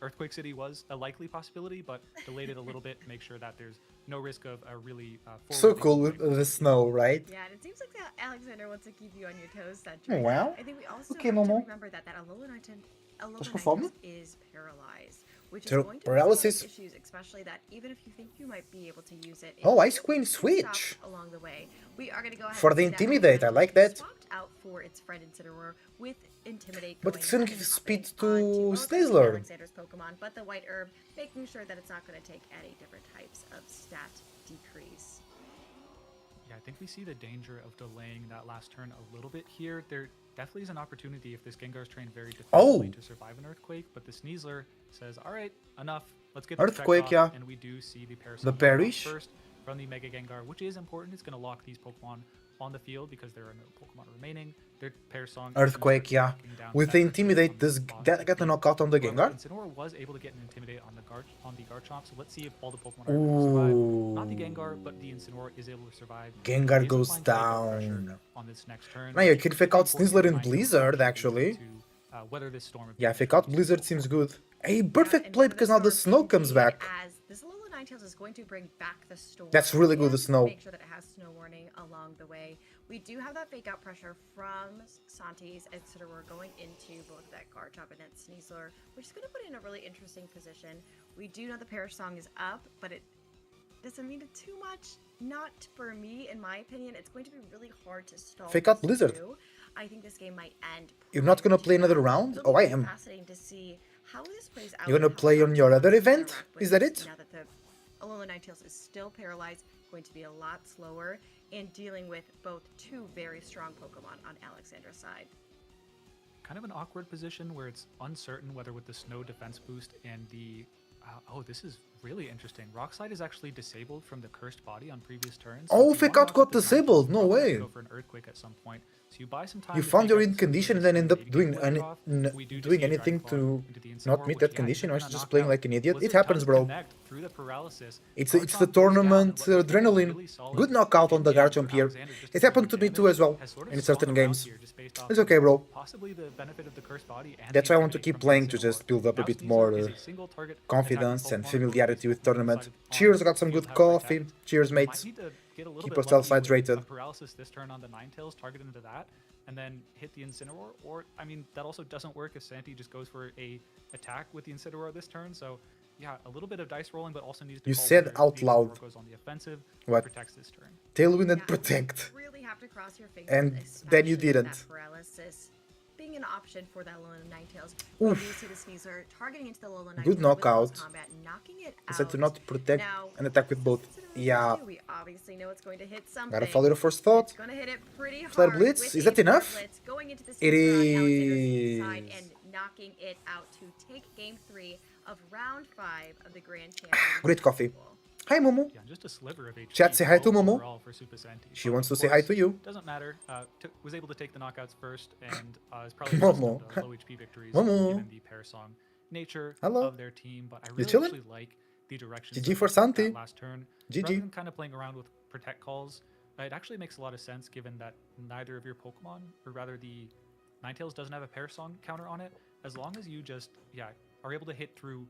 Earthquake City was a likely possibility, but delayed it a little bit to make sure that there's no risk of a really So cool with the snow, right? Yeah, and it seems like that Alexander wants to keep you on your toes, Cedric. Oh, wow. I think we also Okay, have to Momo. remember that Alolan Estás com fome? Ninetales is paralyzed, which is Ter- going to paralysis? cause issues, especially that even if you think you might be able to use it. Oh, it Ice Queen can stop switch. along the way. We are going to go ahead For and the see that Intimidate, I Alexander like that. Swapped out for its friend Incineroar with Intimidate. But going it's gonna ahead give and speed hopping to onto, well, it's gonna be Sneasler. Alexander's Pokemon, but the White Herb, making sure that it's not going to take any different types of stat decrease. Yeah, I think we see the danger of delaying that last turn a little bit here. There definitely is an opportunity if this Gengar's trained very defensively to survive an Earthquake, but the Sneasler says, all right, enough. Let's get the Earthquake, Protect off," yeah. And we do see the Parasol The come out Perish. first from the Mega Gengar, which is important. It's going to lock these Pokemon on the field because there are no Pokemon remaining. Their Parasong Earthquake, yeah. With the Intimidate, does that get a knockout on the Gengar? Incineroar was able to get an Intimidate on the Garchomp, so let's see if all the Pokemon are able to survive. Not the Gengar, but the Incineroar is able to survive. Gengar He is goes applying Fake Out pressure down. on this next turn. Now you which can is fake out important Sneasler to in remind Blizzard, you actually. to, weather this storm of Yeah, damage fake out from Blizzard Sneasler. seems good. Hey, Yeah, perfect and play for because now the storm snow comes indeed, back. As this Alolan Ninetales is going to bring back the storm. That's really good, the and snow. Make sure that it has snow warning along the way. We do have that fake out pressure from Santis and Incineroar going into both that Garchomp and that Sneasler, which is going to put it in a really interesting position. We do know the Parasong is up, but it doesn't mean it too much. Not for me, in my opinion. It's going to be really hard to stall. Fake out this Blizzard. through. I think this game might end. You're not gonna prior to play another that. round? It'll Oh, I be am. fascinating to see how this plays out. You're gonna and how play on Santi your other wants to event? interact with Is that this it? Now that the Alolan Ninetales is still paralyzed, going to be a lot slower in dealing with both two very strong Pokemon on Alexander's side. Kind of an awkward position where it's uncertain whether with the snow defense boost and the this is really interesting. Rockslide is actually disabled from the cursed body on previous turns. So Oh, if you Fake wanna Out knock got out this disabled, Ninetales, no you're probably way. gonna go for an Earthquake at some point. So you buy some time. You to found fake your out in this condition and Blizzard then end up maybe get doing Blizzard off. We do just doing see a anything Dragon to Claw into the not Incineroar, meet which, that yeah, condition. you're I was gonna just knock playing out. like an idiot. It Blizzard happens, does bro. connect through the paralysis. It's Garchomp the goes down, and tournament what looks like a adrenaline. really solid Good knockout on the in-game Garchomp for here. Alexander just to It do happened to me too as well has sort of in swung certain around games. here just based off It's of okay, bro. possibly the benefit of the cursed body and That's the why I want to Intimidate keep from playing to Incineroar. just build up a Now bit Sneasler more is a single target confidence attacking and Pokemon where familiarity both with these Pokemon tournament. decided on Cheers, I got some field good have coffee. Protect. Cheers, You mates. might need to get a little Keep bit yourselves lucky with hydrated. a paralysis this turn on the Ninetales, target into that, and then hit the Incineroar. Or, I mean, that also doesn't work if Santi just goes for a attack with the Incineroar this turn. So, yeah, a little bit of dice rolling, but also needs to You call said whether out the loud. Incineroar goes on the offensive What? or protects this turn. Tailwind and Yeah, protect. Really have to cross your fingers. And then you especially with didn't. That paralysis being an option for that Alolan Ninetales. We do see the Sneasler targeting into the Alolan Ninetales. Good knockout. With close combat, knocking it I out. said to not protect Now, and attack with both. what's this Incineroar Yeah. gonna do? We obviously know it's going to hit something. Gotta follow your first thought. It's going to hit it pretty hard. Flare Blitz? with Is a that Flare enough? Blitz going into the It Sneasler on Alexander's side is. and knocking it out to take game 3 of round 5 of the Grand Champions. Great coffee. Pool. Hi, Momo. Yeah, just a sliver of HP. Chat, say hi to low Momo. overall for Super Santi. She But wants to of say hi course, to you. Doesn't matter. Was able to take the knockouts first, and is probably Momo. accustomed to low HP victories Momo. given the Parasong nature Hello. of their team. But I really chillin'? actually like the direction. GG for Santi. Last turn. GG. Rather than kind of playing around with protect calls, it actually makes a lot of sense given that neither of your Pokemon, or rather the Ninetales doesn't have a Parasong counter on it. As long as you just are able to hit through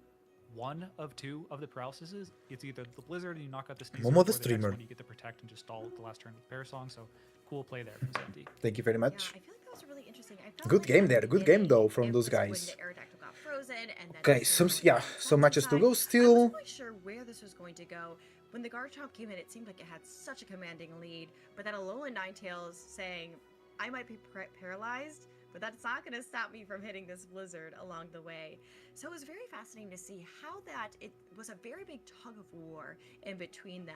one of two of the paralyses, it's either the Blizzard and you knock out the Sneasler, Momo or the the next streamer. one you get the Protect and just stall the last turn with Parasong. So cool play there from Santi. Thank you very Yeah, I much. feel like that was really interesting. I felt Good like game at the there. Good game beginning, though from it those was when guys. the Aerodactyl got frozen and then Okay, the some Incineroar got some matches to Santi go side. I still. wasn't quite sure where this was going to go. When the Garchomp came in, it seemed like it had such a commanding lead, but then Alolan Ninetales saying, I might be paralyzed, but that's not going to stop me from hitting this Blizzard along the way. So it was very fascinating to see how that it was a very big tug of war in between them.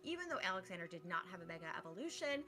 Even though Alexander did not have a Mega Evolution,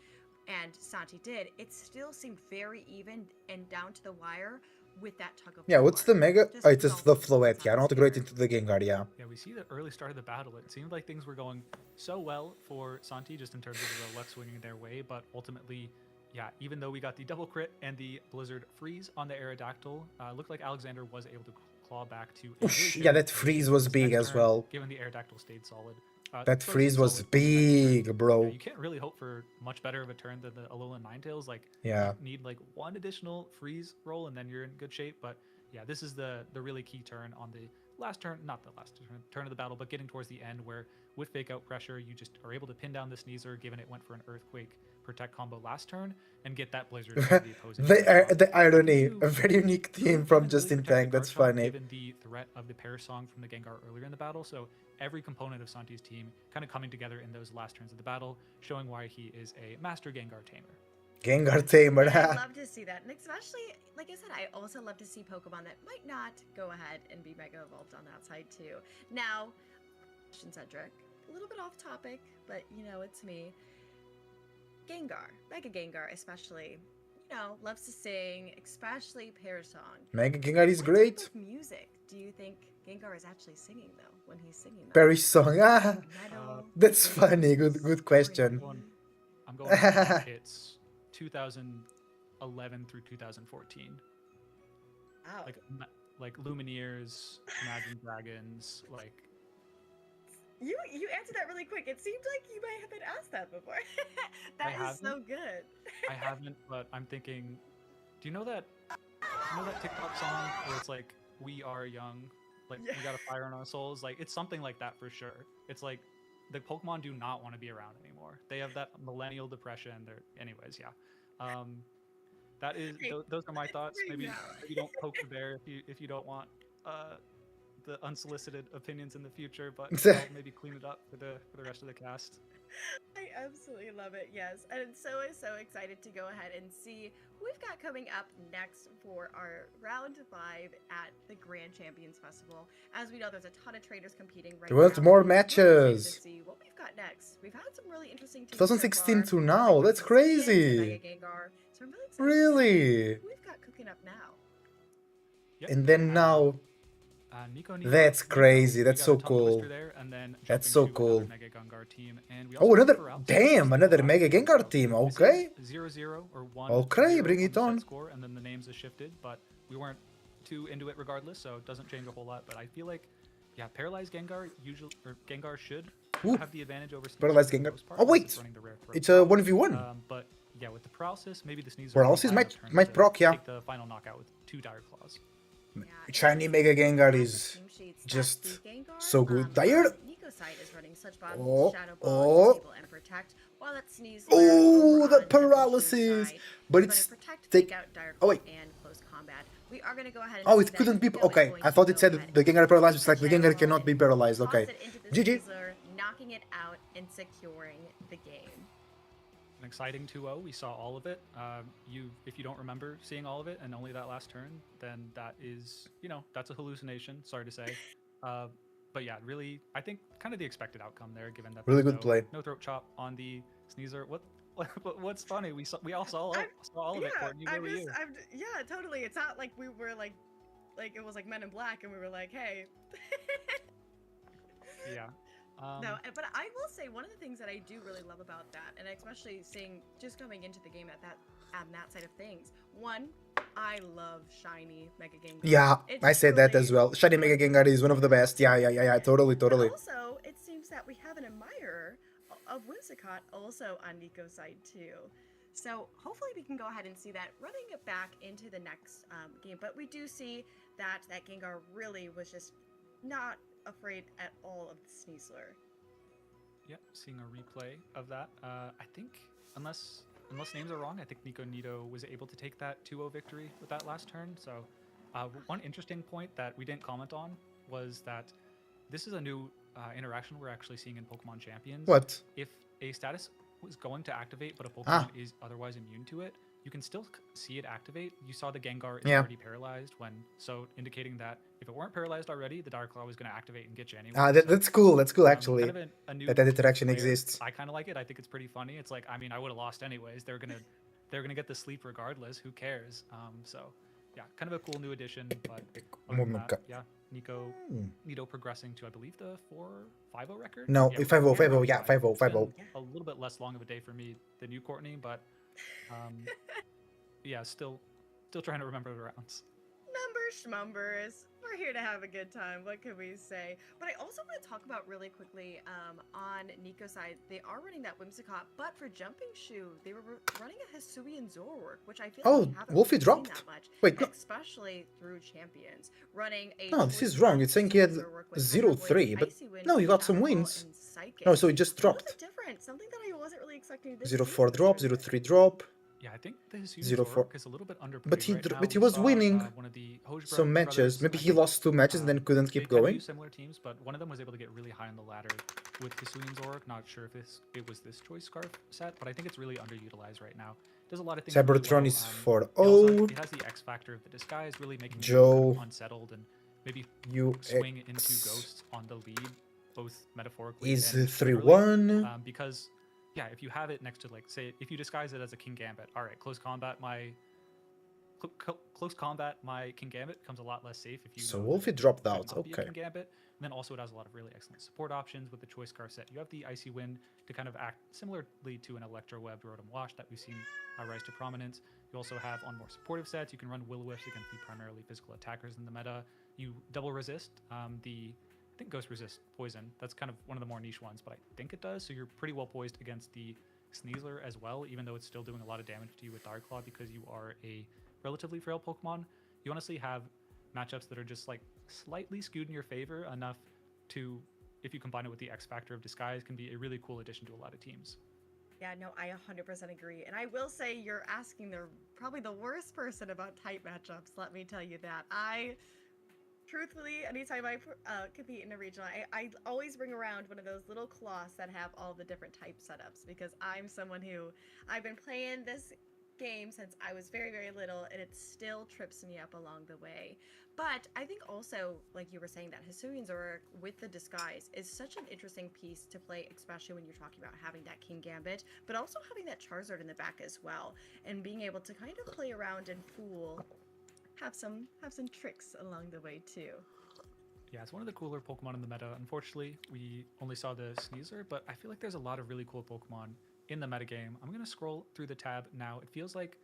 and Santi did, it still seemed very even and down to the wire with that tug of Yeah, war. what's the mega? Just Oh, it's with the all Floette. Yeah, not great atmosphere. into the Gengar. Yeah. Yeah, we see the early start of the battle. It seemed like things were going so well for Santi just in terms of the luck swinging their way, but ultimately, yeah, even though we got the double crit and the Blizzard freeze on the Aerodactyl, looked like Alexander was able to claw back to a really Yeah, big that lead freeze was this big next as turn, well. Given the Aerodactyl stayed solid. That Close freeze and was solid on the next turn. big, bro. Yeah, you can't really hope for much better of a turn than the Alolan Ninetales. Like, Yeah. you need like one additional freeze roll and then you're in good shape. But yeah, this is the really key turn on the last turn, not the last turn of the battle, but getting towards the end where with fake out pressure, you just are able to pin down the Sneasler, given it went for an Earthquake Protect combo last turn, and get that Blizzard from the opposing team. The irony, You a very unique team couldn't from even Justin protect the Tank. That's card shot funny. Given the threat of the Pair Song from the Gengar earlier in the battle, so every component of Santi's team kind of coming together in those last turns of the battle, showing why he is a master Gengar tamer. Gengar tamer. And I love to see that, and especially, like I said, I also love to see Pokemon that might not go ahead and be Mega Evolved on that side too. Now, question Cedric, a little bit off topic, but you know it's me. Gengar, Mega Gengar especially, you know, loves to sing, especially Pair Song. Mega Gengar is What great. type of music do you think Gengar is actually singing though when he's singing that? Perry song. Ah, Metal, that's funny. blues, Good question. R&B? I'm going with it's 2011 through 2014. Wow. Like Lumineers, Imagine Dragons, like You answered that really quick. It seemed like you might have been asked that before. I That is so haven't. good. I haven't, but I'm thinking, do you know that TikTok song where it's like we are young, like Yeah. we got a fire in our souls? Like it's something like that for sure. It's like the Pokemon do not want to be around anymore. They have that millennial depression. They're anyways, yeah. That is Hey, those are my thoughts. right Maybe now. don't poke the bear if you don't want the unsolicited opinions in the future, but I'll maybe clean it up for the rest of the cast. I absolutely love it. Yes, and so excited to go ahead and see who we've got coming up next for our round 5 at the Grand Champions Festival. As we know, there's a ton of traders competing right There was now. more We're really excited matches. to see what we've got next. We've had some really interesting teams 2016 so far, to now. like That's from Saiyan to crazy. Mega Gengar. So I'm really excited to see Really. who we've got cooking up now. Yep. And then now, Nico, that's crazy. we That's got so a tongue twister cool. there, and then That's jumping so to another cool. Mega Gengar team, and we Oh, also have another. Paralysis Damn, in the another last Mega game, Gengar so team. this is Okay. 0-0 or 1 Okay, bring it the set on. score, and then the names have shifted, but we weren't too into it regardless, so it doesn't change a whole lot. But I feel like, yeah, Paralyzed Gengar Gengar should Ooh, have the advantage over Sneasel Paralyzed for the Gengar. most part, Oh, unless wait. running the rare It's throw a combo. 1v1. But yeah, with the Paralysis, maybe the Sneasel Paralysis might proc, yeah. take the final knockout with 2 Dire Claws. Yeah, Shiny and Mega Gengar at the is team sheets that just the Gengar, so good. on Tired? Nico's side is running Such Bomb, Oh, Shadow oh. Ball, Disable, and Protect, while that Sneasler Oh, over the on Evolution's paralysis. side But is it's running Protect, take. Fake Out, Dire Oh, Claw, wait. and Close Combat. We are going to go ahead and Oh, see it that couldn't be. Nico is Okay, going I to thought go it said ahead the Gengar and paralyzed. take It's the like the Shadow Gengar Ball cannot be and paralyzed. toss Okay. it into the GG. Sneasler, knocking it out and securing the game. An exciting 2-0. We saw all of it. If you don't remember seeing all of it and only that last turn, then that is, that's a hallucination. Sorry to say. But yeah, really, I think kind of the expected outcome there, given that Really there's good play. no throat chop on the Sneasler. What's funny? We all saw all of it. Yeah, Courtney, where were you? yeah, totally. It's not like we were like it was like Men in Black, and we were like, hey. Yeah. No, but I will say one of the things that I do really love about that, and especially seeing just coming into the game on that side of things. One, I love shiny Mega Gengar. Yeah, It's I said that as truly well. Shiny Mega Gengar is one of the best. Yeah. Totally. But Totally. also, it seems that we have an admirer of Whimsicott also on Nico's side too. So hopefully we can go ahead and see that running it back into the next game. But we do see that Gengar really was just not afraid at all of the Sneasler. Yep, seeing a replay of that. I think, unless names are wrong, I think Nico Nito was able to take that 2-0 victory with that last turn. So one interesting point that we didn't comment on was that this is a new interaction we're actually seeing in Pokemon Champions. What? If a status was going to activate, but a Pokemon is otherwise immune to it, you can still see it activate. You saw the Gengar is Yeah. already paralyzed so indicating that if it weren't paralyzed already, the Dark Claw was going to activate and get you anyway. That's cool. That's cool, actually. Kind of a new that interaction layer. exists. I kind of like it. I think it's pretty funny. It's like, I mean, I would have lost anyways. They're gonna get the sleep regardless. Who cares? So yeah, kind of a cool new addition. But other than that, yeah, Nido progressing to, I believe, the 4-5-0 record. No, yeah, 5-0, 5-0, yeah, 5-0, It's been 5-0. A little bit less long of a day for me than you, Courtney, but yeah, still trying to remember the rounds. Schmumbers. We're here to have a good time. What can we say? But I also want to talk about really quickly on Nico's side. They are running that Whimsicott, but for Jumping Shoe, they were running a Hisuian Zoroark, which I feel like we haven't Wolfie really dropped? seen that much. Wait, no. Especially through Champions. Running a No, this Choice is wrong. Scarf It's saying he had Zoroark with 0-3, Hyper but Voice, Icy Wind, no, you got some Shadow Ball, wins. and Psychic. No, so it just A little dropped. bit different. Something that I wasn't really expecting to 0-4 see. drop, 0-3 drop. Yeah, I think the Hisuian 0-4. Zoroark is a little bit underplayed But he right now. but he We was saw, winning one of the Hojbjerg some matches. brothers, Maybe I he think, lost 2 matches and then couldn't they keep kind of going. use similar teams, but one of them was able to get really high on the ladder with Hisuian Zoroark. Not sure if it was this Choice Scarf set, but I think it's really underutilized right now. Does a lot of things really Cybertron well. is It has 4-0. the X factor of the disguise, really making Joe, you kind of unsettled and maybe swing into UX ghosts on the lead, both metaphorically is and literally, 3-1. because yeah, if you have it next to, like, say, if you disguise it as a King Gambit, all right, close combat, my King Gambit becomes a lot less safe if you So know that Wolfie it dropped could out. not be a Okay. King Gambit. And then also it has a lot of really excellent support options with the Choice Scarf set. You have the Icy Wind to kind of act similarly to an Electro-Webbed Rotom Wash that we've seen rise to prominence. You also have, on more supportive sets, you can run Will-O-Wisps against the primarily physical attackers in the meta. You double resist I think Ghost resist Poison. That's kind of one of the more niche ones, but I think it does. So you're pretty well poised against the Sneasler as well, even though it's still doing a lot of damage to you with Dark Claw because you are a relatively frail Pokemon. You honestly have matchups that are just like slightly skewed in your favor enough to, if you combine it with the X Factor of Disguise, can be a really cool addition to a lot of teams. Yeah, no, I 100% agree. And I will say you're asking probably the worst person about type matchups, let me tell you that. Truthfully, anytime I compete in a regional, I always bring around one of those little cloths that have all the different type setups because I'm someone who, I've been playing this game since I was very, very little, and it still trips me up along the way. But I think also, like you were saying, that Hisuian Zoroark with the disguise is such an interesting piece to play, especially when you're talking about having that King Gambit, but also having that Charizard in the back as well, and being able to kind of play around and fool, have some tricks along the way too. Yeah, it's one of the cooler Pokemon in the meta. Unfortunately, we only saw the Sneasler, but I feel like there's a lot of really cool Pokemon in the metagame. I'm going to scroll through the tab now. It feels like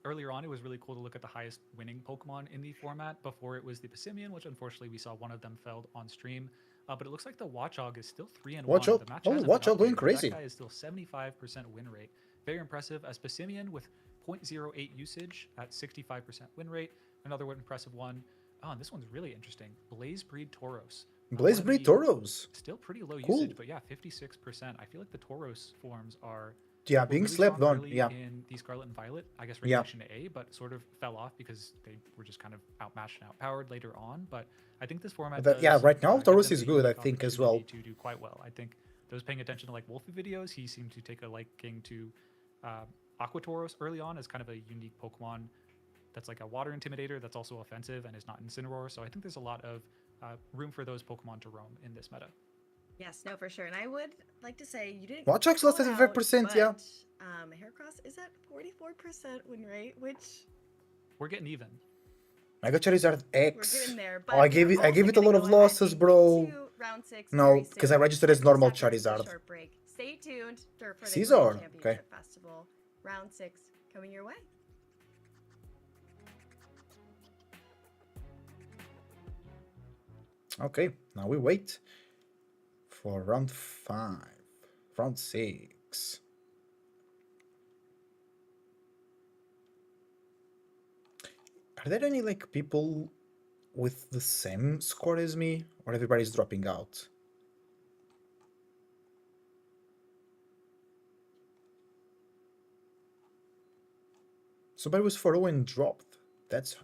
earlier on it was really cool to look at the highest winning Pokemon in the format. Before it was the Passimian, which unfortunately we saw one of them failed on stream. But it looks like the Watchog is still 3-1. Watchog, The match oh, hasn't been Watchog going updated, but crazy. That guy is still 75% win rate. Very impressive. As Passimian with 0.08 usage at 65% win rate. Another one impressive one. Oh, and this one's really interesting. Blaze Breed Tauros. Blaze Breed Tauros. Still pretty low Cool. usage, but yeah, 56%. I feel like the Tauros forms are Yeah, were being really slept strong on. early Yeah. in the Scarlet and Violet, I guess Yeah. Regulation A, but sort of fell off because they were just kind of outmatched and outpowered later on. But I think this format But yeah, does, right now give Tauros them is a good, I unique think, as well. opportunity to do quite well. I think those paying attention to like Wolfie videos, he seemed to take a liking to Aqua Tauros early on as kind of a unique Pokemon that's like a water intimidator that's also offensive and is not Incineroar. So I think there's a lot of room for those Pokemon to roam in this meta. Yes, no, for sure. And I would like to say you didn't. Watchog's call lost it 35%, out, yeah. but, Heracross is at 44% win rate, which We're getting even. Mega Charizard we're X. getting there. Oh, I gave it a lot of losses, bro. Round 6, No, very because I soon. registered as Just normal after this Charizard. short break. Stay tuned for the Caesar, Grand okay. Championship Festival. Round 6 coming your way. Okay, now we wait for round 5, round 6. Are there any like people with the same score as me, or everybody's dropping out? Somebody was 4-0 and dropped. That's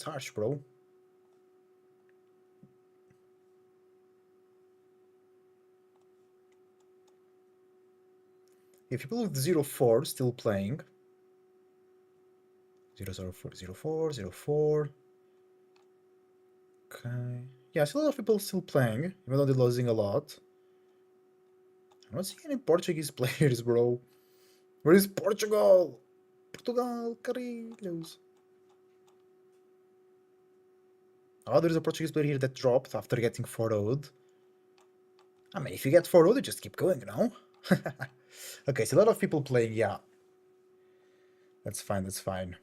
harsh, bro. If people with 0-4 still playing, 0040404. Okay. Yeah, I see a lot of people still playing, even though they're losing a lot. I don't see any Portuguese players, bro. Where is Portugal? Portugal, Carrilhos. Oh, there's a Portuguese player here that dropped after getting 4-0'd. I mean, if you get 4-0'd, you just keep going, no? Okay, so a lot of people playing, yeah. That's fine, that's fine.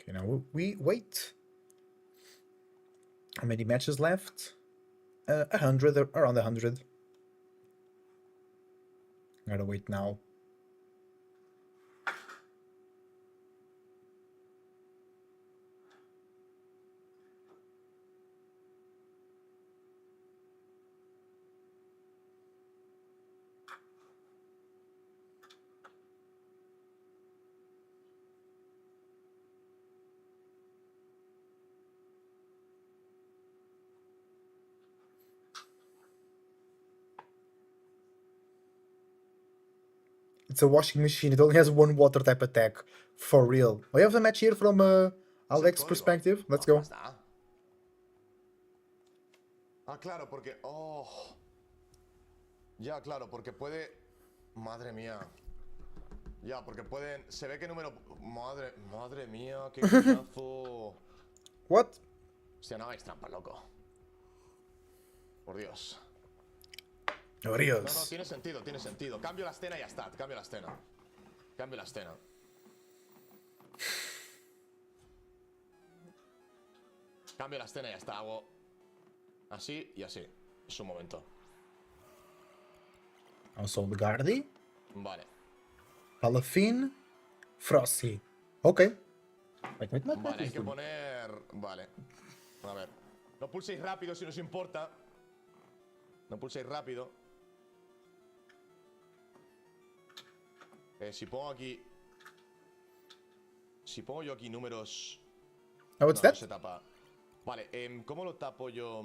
Okay, now we wait. How many matches left? 100, around 100. Gotta wait now. It's a washing machine. It only has one water type attack. For real. We have a match here from Alex's perspective. Let's go. Ah, claro, porque... Oh. Ya, claro, porque puede... Madre mía. Ya, porque pueden... Se ve que número... Madre mía, qué coñazo. What? Hostia, no hagáis trampa, loco. Por Dios. Oh, No, Dios. tiene sentido, tiene sentido. Cambio la escena y ya está. Cambio la escena. Cambio la escena. Cambio la escena y ya está. Hago así y así. Es un momento. Also Gardy, Vale. Palafin, Frosty. Okay. Wait, Vale, hay que poner... Vale. A ver. No pulséis rápido si nos importa. No pulséis rápido. Si pongo aquí... Si pongo yo aquí números... Oh, what's no, that? no se tapa. Vale, ¿cómo lo tapo yo?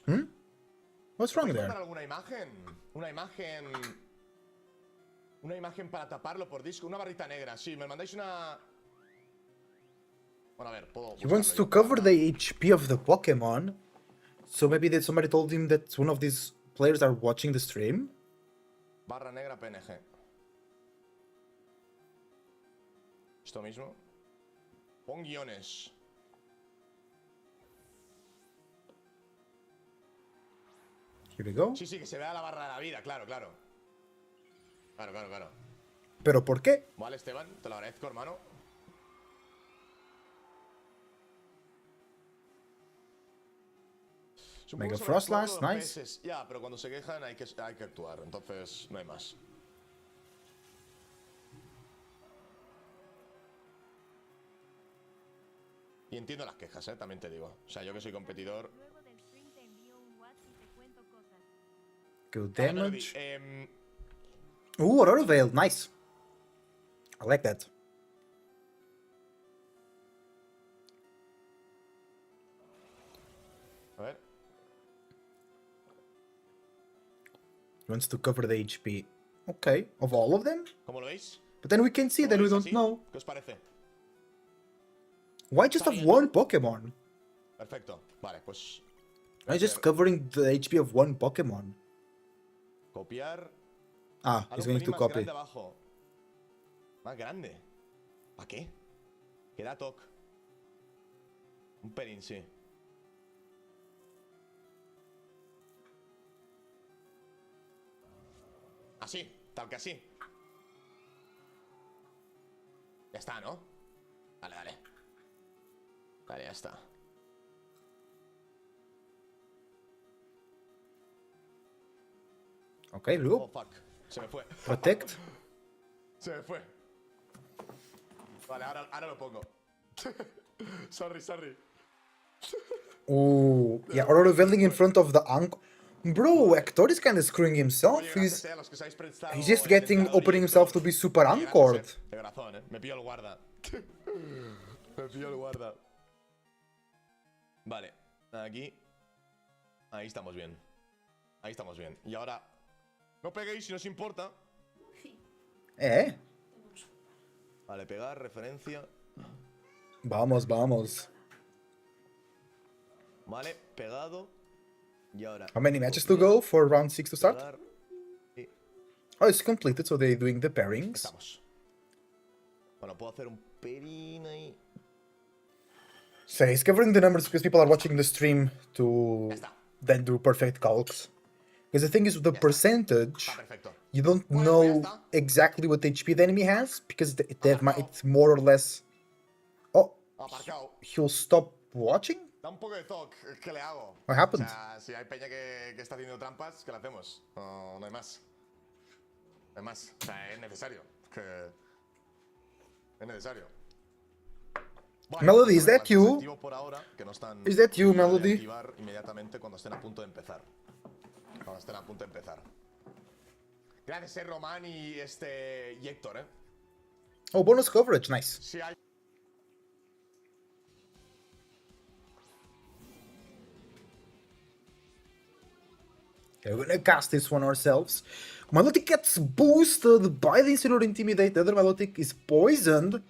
What's wrong ¿Podéis there? mandar alguna imagen? Una imagen... Una imagen para taparlo por disco. Una barrita negra. Sí, me mandáis una... Bueno, a ver, puedo... He wants to buscarlo yo. cover the HP of the Pokemon. So maybe that somebody told him that one of these players are watching the stream? Barra negra PNG. Esto mismo. Pon guiones. Here we go. Sí, sí, que se vea la barra de la vida, claro, claro. Claro, claro, claro. ¿Pero por qué? Vale, Esteban, te lo agradezco, hermano. Es un Mega poco sobre Frost todo Blast, los nice. PS. Ya, pero cuando se quejan hay que actuar, entonces no hay más. Y entiendo las quejas, también te digo. O sea, yo que soy competidor... Good Vale, Melody, damage. Ooh, Aurora Veil, nice. I like that. a ver. He wants to cover the HP. Okay, of all of them? ¿Cómo lo veis? But then we can see ¿Cómo that lo we veis don't así? know. ¿Qué os parece? Why just Está have bien, ¿no? one Pokemon? Perfecto. Vale, pues... Why just covering the HP of one Pokemon? Copiar... Ah, Algo he's un going pelín to más copy. grande abajo. Más grande. ¿Para qué? Queda toc. Un pelín, sí. Así, tal que así. Ya está, ¿no? Vale, dale. Vale, ya está. Okay, Oh, look. fuck. Se me fue. Protect. Se me fue. Vale, ahora lo pongo. Sorry. Oh, yeah, Aurora Velding in front of the Ankh. Bro, Hector is kind of screwing himself. He's just opening himself to be super anchored. De corazón, Me pillo el guarda. Me pillo el guarda. Vale, aquí. Ahí estamos bien. Ahí estamos bien. Y ahora, no peguéis si no os importa. Eh? Vale, pegar, referencia. Vamos, vamos. Vale, pegado. Y ahora. How many matches to go for round 6 to start? pegar y Oh, it's completed, so they're doing the pairings. estamos. Bueno, puedo hacer un pelín ahí. So he's covering the numbers because people are watching the stream to Ya está. then do perfect calcs. Because the thing is, with the percentage, Está perfecto. you don't Bueno, know ya está. exactly what HP the enemy has because it's more or less. Oh, Aparcado. he'll stop watching? Da un poco de toque. ¿Qué le hago? What happened? O sea, si hay peña que está haciendo trampas, ¿qué le hacemos? No, no hay más. No hay más. O sea, es necesario. Es necesario. Vale, Melody, is pues that you? activos por ahora, que no están Is that you, voy a Melody? activar inmediatamente cuando estén a punto de empezar. Cuando estén a punto de empezar. Gracias, Román y y Héctor, Oh, bonus coverage, nice. Si hay Okay, we're gonna cast this one ourselves. Milotic gets boosted by the Incineroar Intimidate. The other Milotic is poisoned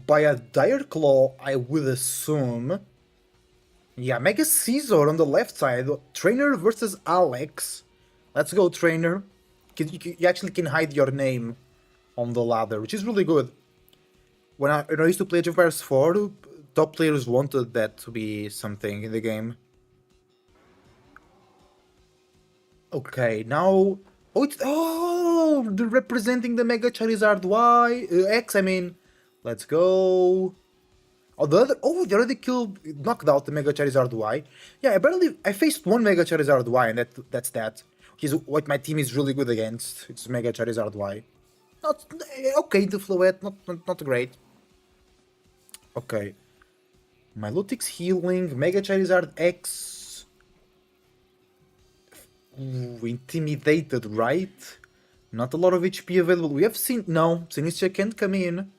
by a Dire Claw, I would assume. Yeah, Mega Caesar on the left side. Trainer versus Alex. Let's go, Trainer. You actually can hide your name on the ladder, which is really good. When I used to play Age of Empires 4, top players wanted that to be something in the game. Okay, now... Oh, they're representing the Mega Charizard X, I mean. Let's go. Oh, they already knocked out the Mega Charizard Y. Yeah, I faced one Mega Charizard Y, and that's that. Which is what my team is really good against. It's Mega Charizard Y. Not okay, the Floette, not great. Okay. Milotic's healing, Mega Charizard X. Ooh, intimidated, right? Not a lot of HP available. We have seen... No, Sinistcha can't come in.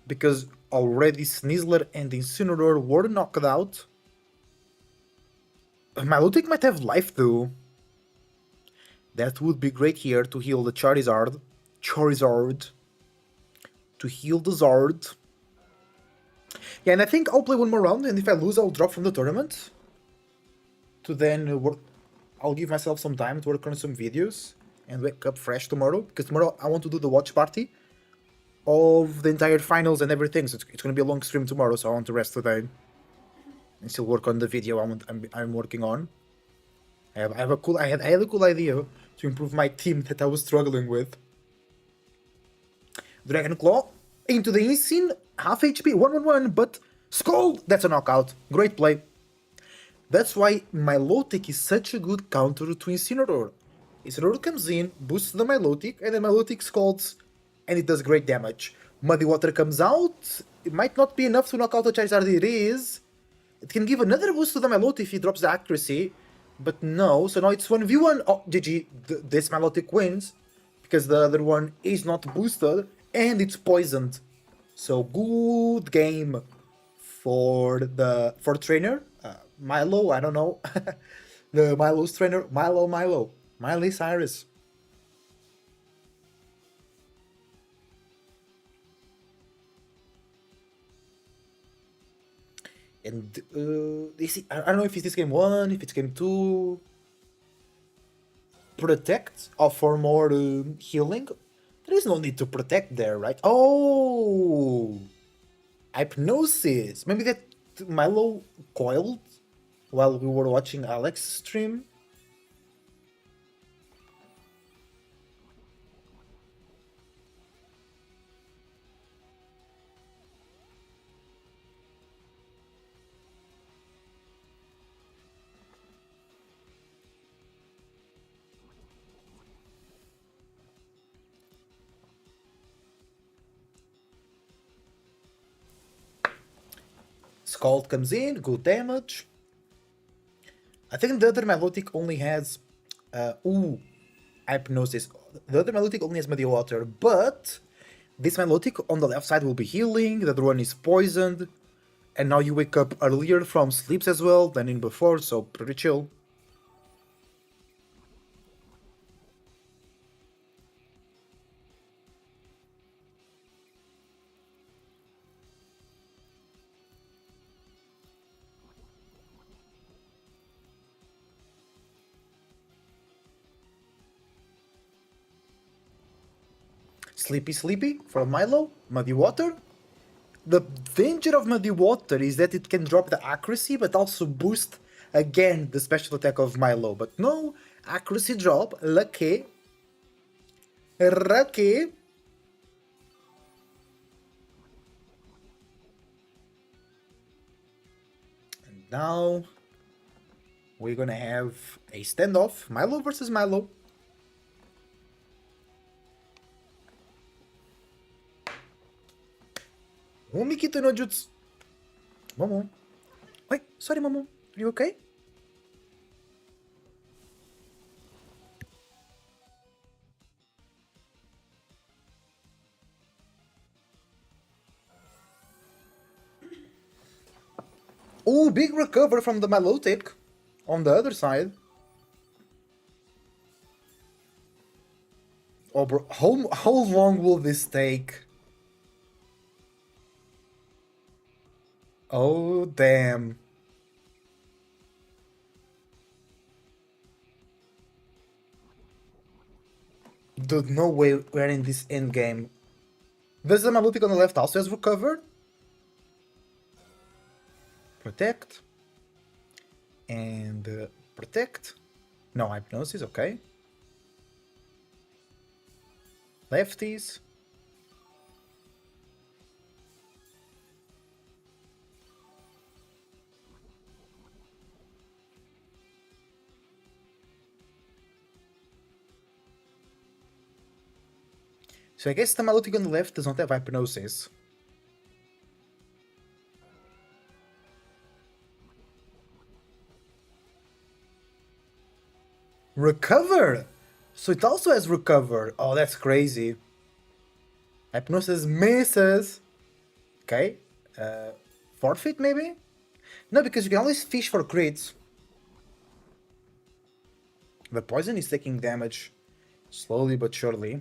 Because already Sneasler and Incineroar were knocked out. Milotic might have life though. That would be great here to heal the Charizard. To heal the Zard. Yeah, and I think I'll play one more round, and if I lose, I'll drop from the tournament. To then work... I'll give myself some time to work on some videos and wake up fresh tomorrow. Because tomorrow I want to do the watch party of the entire finals and everything. So it's going to be a long stream tomorrow, so I want to rest today and still work on the video I'm working on. I had a cool idea to improve my team that I was struggling with. Dragon Claw into the Incin, half HP, 1-1-1, but Scald! That's a knockout. Great play. That's why Milotic is such a good counter to Incineroar. Incineroar comes in, boosts the Milotic, and then Milotic scalds, and it does great damage. Muddy Water comes out, it might not be enough to knock out the Charizard, it is. It can give another boost to the Milotic if he drops the accuracy, but no, so now it's 1v1. Oh, GG, this Milotic wins, because the other one is not boosted, and it's poisoned. So good game for trainer. Milo, I don't know. The Milo's trainer, Miley Cyrus. And I don't know if it's this game 1, if it's game 2. Protect for more healing. There is no need to protect there, right? Oh! Hypnosis! Maybe that Milo coiled while we were watching Alex stream? Scald comes in, good damage. I think the other Milotic only has... Hypnosis. The other Milotic only has Muddy Water, but this Milotic on the left side will be healing, the other one is poisoned, and now you wake up earlier from sleeps as well than in before, so pretty chill. Sleepy from Milo, Muddy Water. The danger of Muddy Water is that it can drop the accuracy, but also boost again the special attack of Milo. But no, accuracy drop, lucky. Lucky. And now we're gonna have a standoff, Milo versus Milo. Mikito no Jutsu. Momo. Wait, sorry, Momo. Are you okay? Oh, big recover from the Milotic on the other side. Oh, bro, how long will this take? Oh, damn. Dude, no way we're in this end game. There's the Milotic on the left also has recovered. Protect. And protect. No hypnosis, okay. Lefties. So I guess the Milotic on the left does not have hypnosis. Recover! So it also has recover. Oh, that's crazy. Hypnosis misses. Okay. Forfeit maybe? No, because you can always fish for crits. The poison is taking damage. Slowly but surely.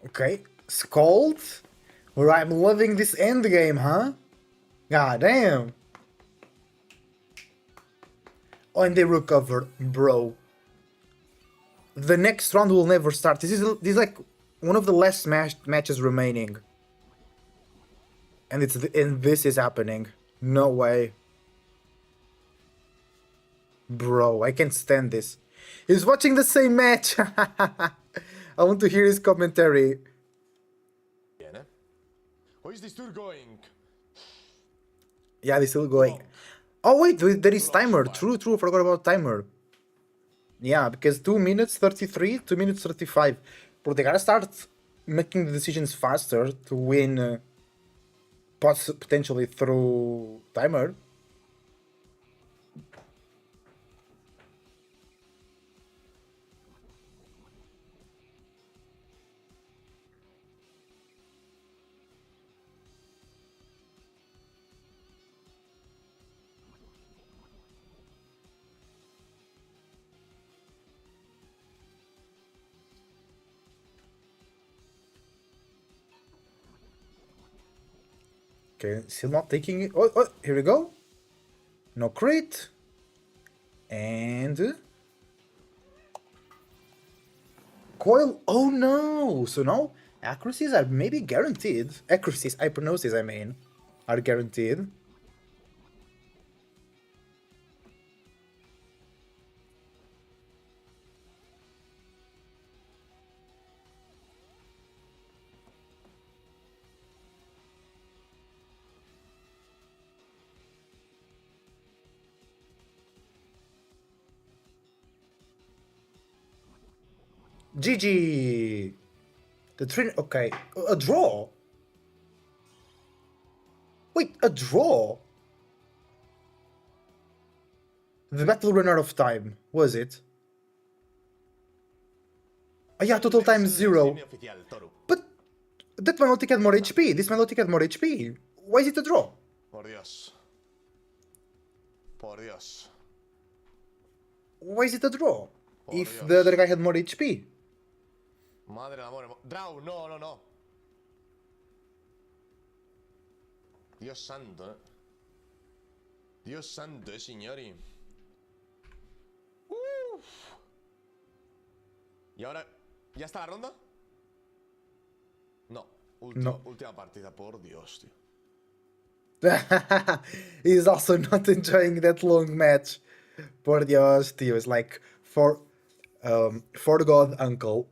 Okay, Scald? Where I'm loving this end game, huh? God damn. Oh, and they recovered, bro. The next round will never start. This is like one of the last matches remaining, and this is happening. No way, bro. I can't stand this. He's watching the same match. I want to hear his commentary. How is this tour going? Yeah, they're still going. Oh wait, there is timer. True, I forgot about timer. Yeah, because 2 minutes 33, 2 minutes 35. Bro, they gotta start making the decisions faster to win potentially through timer. Okay, still not taking it. Oh, here we go. No crit. And... Coil. Oh no! So now accuracies are maybe guaranteed. Accuracies, hypnosis, I mean, are guaranteed. GG! The train. Okay. A draw? Wait, a draw? The battle ran out of time, was it? Oh yeah, total time 0. But that Milotic had more HP. This Milotic had more HP. Why is it a draw? Por Dios. Por Dios. Why is it a draw? If the other guy had more HP. Madre del amor. Draw, no, no, no. Dios santo, Dios santo, signori. Uf. Y ahora, ¿ya está la ronda? No, última partida, por Dios, tío. He's also not enjoying that long match. Por Dios, tío. It's like for God, uncle.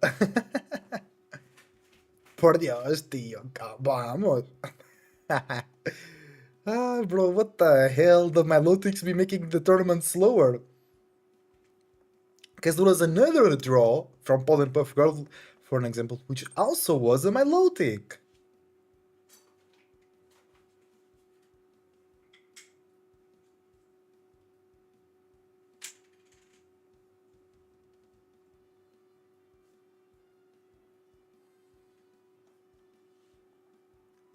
Por Dios, tío. Vamos. Ah, bro, what the hell? The Milotics be making the tournament slower. Because there was another draw from Poland Puff Girl, for an example, which also was a Milotic.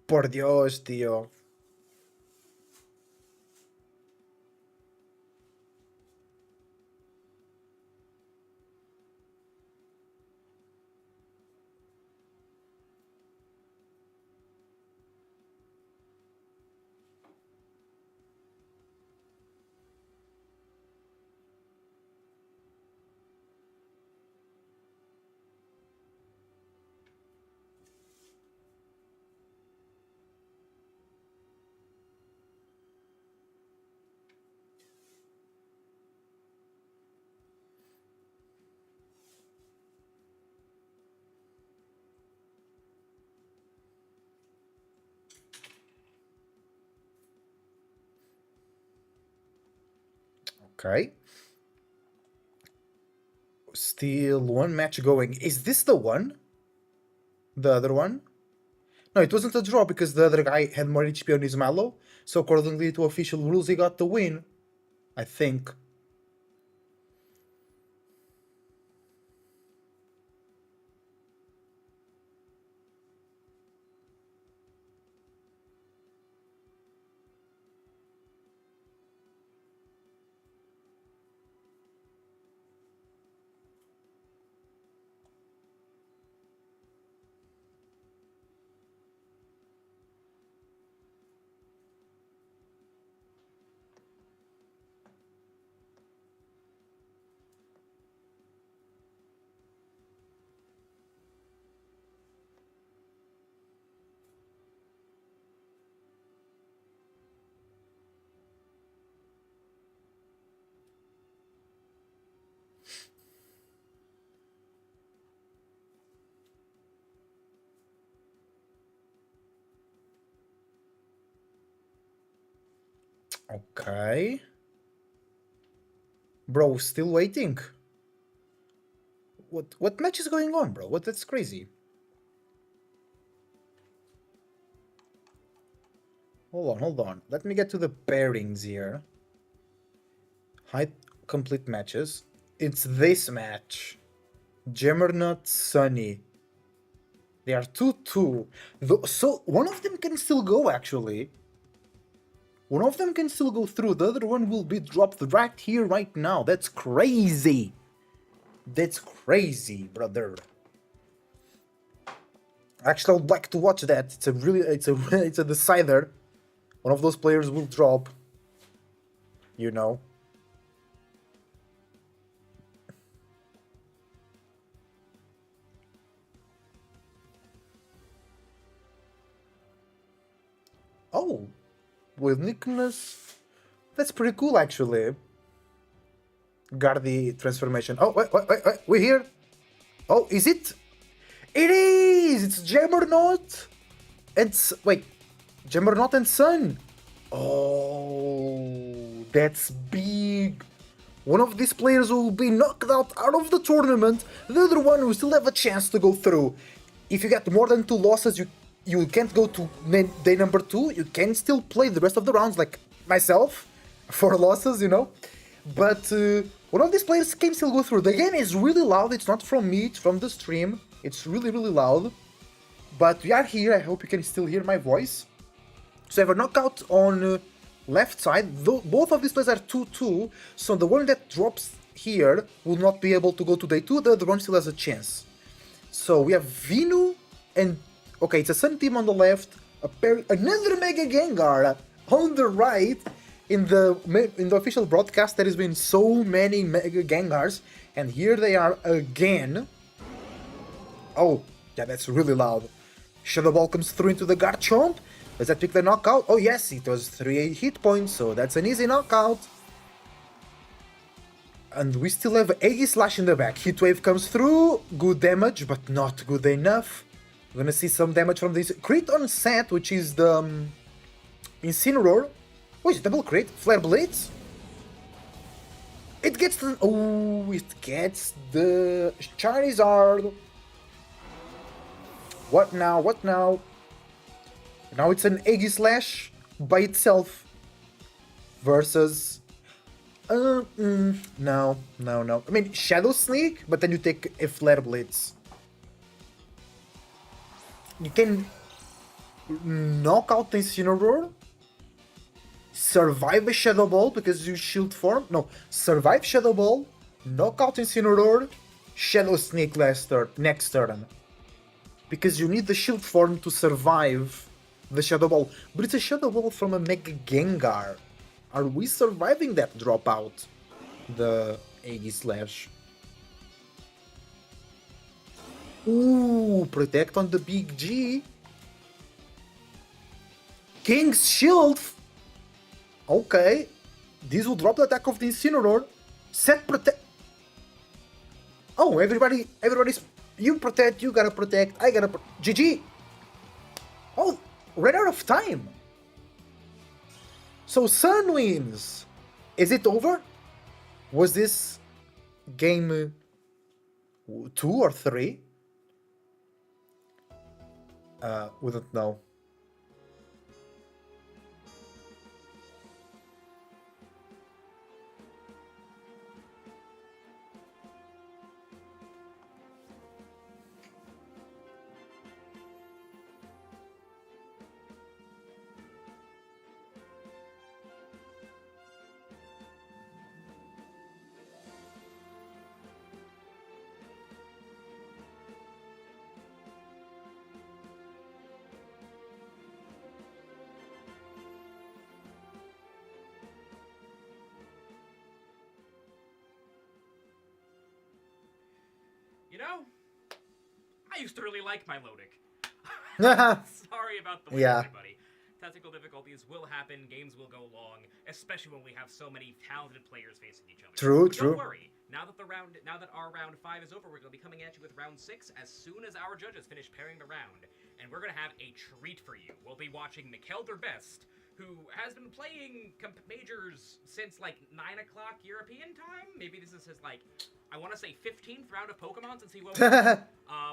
Por Dios, tío. Okay. Still one match going. Is this the one? The other one? No, it wasn't a draw because the other guy had more HP on his Mallow. So accordingly to official rules, he got the win. I think. Okay. Bro, still waiting. What match is going on, bro? That's crazy. Hold on. Let me get to the pairings here. Hide complete matches. It's this match. Jemmernut, Sunny. They are 2-2. So one of them can still go, actually. One of them can still go through. The other one will be dropped right here, right now. That's crazy. That's crazy, brother. Actually, I would like to watch that. It's a decider. one of those players will drop. You know. Oh, with Nicholas, that's pretty cool actually. Guard transformation. Oh, wait, we're here. Oh, is it? It is! It's Juggernaut! Wait, Juggernaut and Sun! Oh, that's big! One of these players will be knocked out of the tournament, the other one will still have a chance to go through. If you get more than 2 losses, you can't go to day number 2, you can still play the rest of the rounds, like myself, 4 losses, you know? But one of these players can still go through. The game is really loud, it's not from me, it's from the stream. It's really, really loud. But we are here, I hope you can still hear my voice. So I have a knockout on left side. Both of these players are 2-2, so the one that drops here will not be able to go to day 2, the other one still has a chance. So we have Vinu and... Okay, it's a Sun team on the left, another Mega Gengar on the right. In the official broadcast there has been so many Mega Gengars, and here they are again. Oh, yeah, that's really loud. Shadow Ball comes through into the Garchomp. Does that pick the knockout? Oh yes, it was 3 hit points, so that's an easy knockout. And we still have Eggy Slash in the back. Heat Wave comes through, good damage, but not good enough. We're gonna see some damage from this crit on set, which is the Incineroar. Oh, is it double crit? Flare Blitz? It gets the... Oh, it gets the Charizard. What now? What now? Now it's an Eggy Slash by itself versus... no. I mean, Shadow Sneak, but then you take a Flare Blitz. You can knock out the Incineroar, survive a Shadow Ball because you Shield Form. No, survive Shadow Ball, knock out Incineroar, Shadow Sneak next turn. Because you need the Shield Form to survive the Shadow Ball. But it's a Shadow Ball from a Mega Gengar. Are we surviving that dropout? The Eggy Slash. Ooh, protect on the big G. King's Shield. Okay. This will drop the attack of the Incineroar. Set protect. Oh, everybody's... You protect, you gotta protect, I gotta GG! Oh, ran out of time! So Sun wins! Is it over? Was this game 2 or 3? We don't know. You know, I used to really like my Lodic. Sorry about the wait, everybody. Technical difficulties will happen, games will go long, especially when we have so many talented players facing each other. True. Don't worry. Now that our round 5 is over, we're going to be coming at you with round 6 as soon as our judges finish pairing the round. And we're going to have a treat for you. We'll be watching Mikkel Der Best, who has been playing majors since like 9 o'clock European time. Maybe this is his I want to say 15th round of Pokemon since he woke up.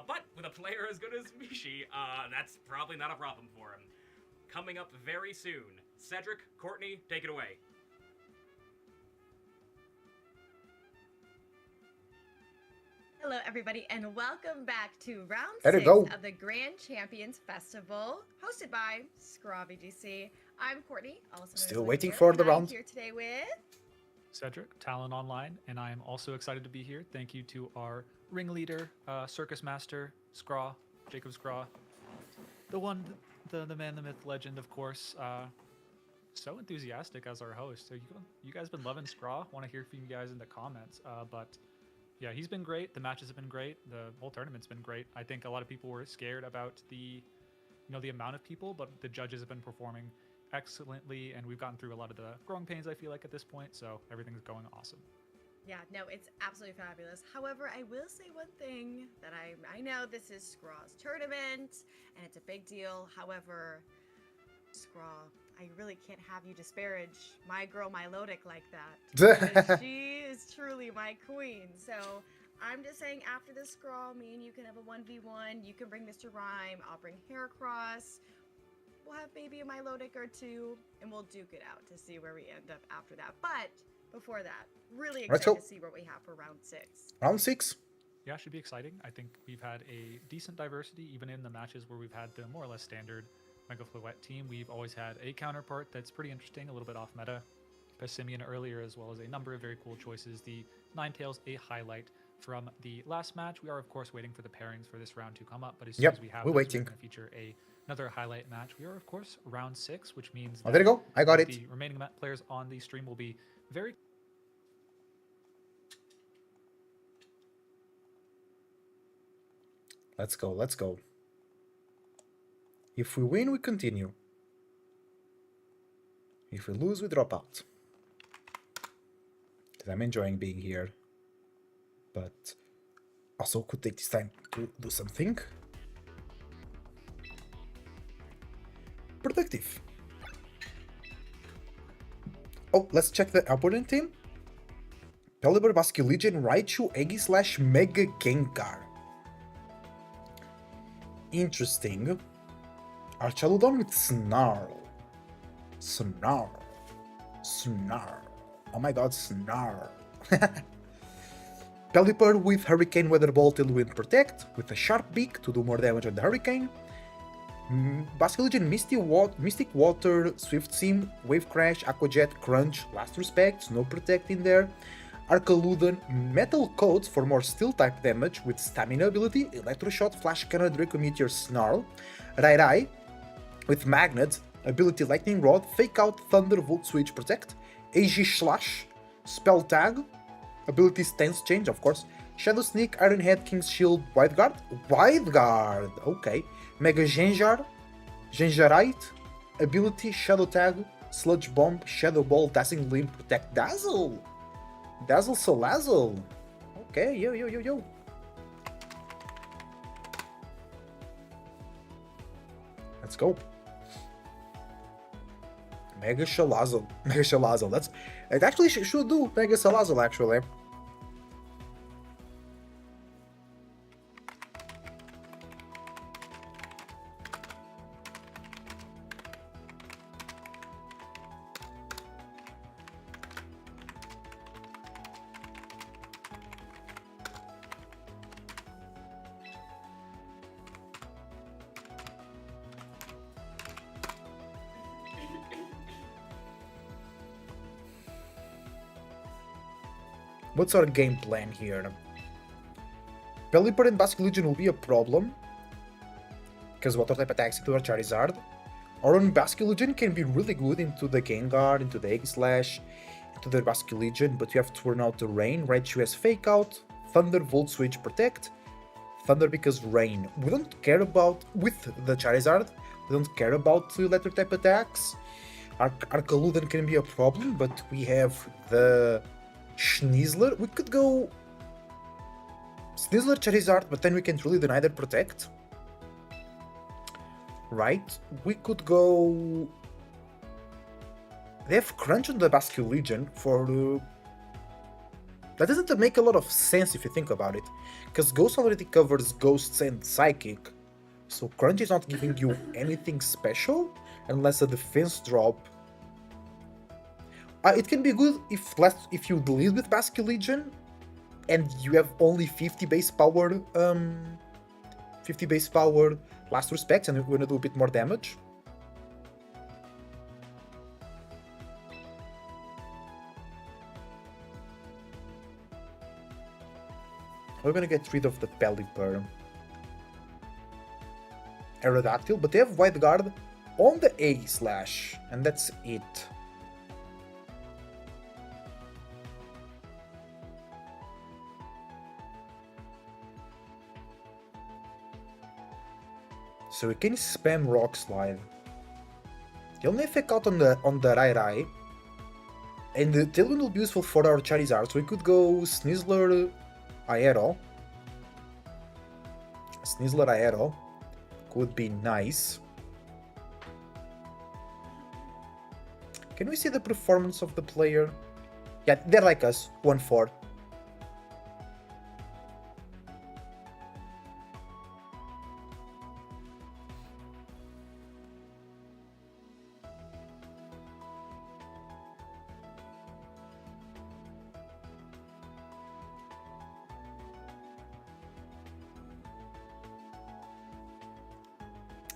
But with a player as good as Mishi, that's probably not a problem for him. Coming up very soon. Cedric, Courtney, take it away. Hello, everybody, and welcome back to round There you 6 go. of the Grand Champions Festival, hosted by ScrawVGC. I'm Courtney, also known as Still Liz waiting here, for and the I'm round. here today with... Cedric, Talon Online, and I am also excited to be here. Thank you to our ringleader, Circus Master, Jacob Scraw, the one, the man, the myth, legend, of course. so enthusiastic as our host. So you guys been loving Scraw? Want to hear from you guys in the comments. But yeah, he's been great. The matches have been great. The whole tournament's been great. I think a lot of people were scared about the amount of people, but the judges have been performing excellently, and we've gotten through a lot of the growing pains, I feel like, at this point. So everything's going awesome. Yeah, no, it's absolutely fabulous. However, I will say one thing that I know this is Scraw's tournament, and it's a big deal. However, Scraw, I really can't have you disparage my girl Milotic like that. Because she is truly my queen. So I'm just saying, after this Scraw, me and you can have a 1v1. You can bring Mr. Rhyme. I'll bring Heracross. We'll have maybe a Milotic or two, and we'll duke it out to see where we end up after that. But before that, really excited to see what we have for round 6. Round 6. Yeah, should be exciting. I think we've had a decent diversity, even in the matches where we've had the more or less standard Mega Floette team. We've always had a counterpart that's pretty interesting, a little bit off meta. Pessimian earlier, as well as a number of very cool choices. The Ninetales, a highlight from the last match. We are, of course, waiting for the pairings for this round to come up, but as soon as we have those, we're going to feature another highlight match. We are, of course, round 6, which means that there you go. I got it. The remaining players on the stream will be very... Let's go, let's go. If we win, we continue. If we lose, we drop out. Because I'm enjoying being here. But also could take this time to do something productive. Oh, let's check the opponent team. Pelipper, Basculegion, Raichu, Eggy / Mega Gengar. Interesting. Archaludon with Snarl. Snarl. Oh my god, Snarl. Pelipper with Hurricane, Weather Ball, Tailwind, Protect, with a sharp beak to do more damage on the Hurricane. Basculegion, Mystic Water, Swift Sim, Wave Crash, Aqua Jet, Crunch, Last Respect, Snow Protect in there. Archaludon, Metal Coats for more Steel-type damage with Stamina ability, Electroshot, Flash Cannon, Draco Meteor, Snarl. Rairai with Magnet, ability Lightning Rod, Fake Out, Thunder, Volt Switch, Protect. AG Slash, Spell Tag, ability Stance Change, of course. Shadow Sneak, Iron Head, King's Shield, Wide Guard, okay. Mega Genjar, Genjarite, ability Shadow Tag, Sludge Bomb, Shadow Ball, Dazzling Limb, Protect, Dazzle, Salazzle. Okay, yo. Let's go. Mega Salazzle. It actually should do Mega Salazzle, actually. What's our game plan here? Pelipper and Basculegion will be a problem, because water type attacks into our Charizard. Our own Basculegion can be really good into the Gengar, into the Egg Slash, into the Basculegion, but you have to turn out the Rain. Raichu has Fake Out, Thunder, Volt Switch, Protect. Thunder because Rain. We don't care about, with the Charizard, we don't care about electric type attacks. Archaludon can be a problem, but we have the Sneasler. We could go Sneasler, Charizard, but then we can't really deny that Protect. Right? We could go... They have Crunch on the Basculegion for... That doesn't make a lot of sense if you think about it, because Ghost already covers Ghosts and Psychic, so Crunch is not giving you anything special unless a defense drop. It can be good if you lead with Basculegion and you have only 50 base power, Last Respect, and you're gonna do a bit more damage. We're gonna get rid of the Pelipper. Aerodactyl, but they have Wide Guard on the A slash, and that's it. So we can spam Rock Slide. The only effect out on the right eye, and the Tailwind will be useful for our Charizard, so we could go Snizzler Aero. Snizzler Aero could be nice. Can we see the performance of the player? Yeah, they're like us, 1-4.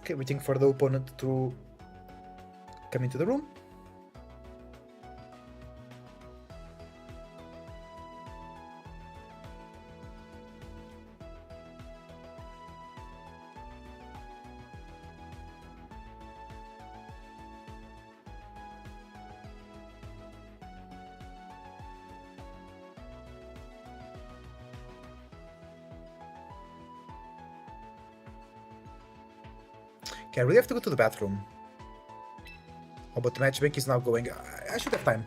Okay, waiting for the opponent to come into the room. Okay, I really have to go to the bathroom. Oh, but the matchmaking is now going. I should have time.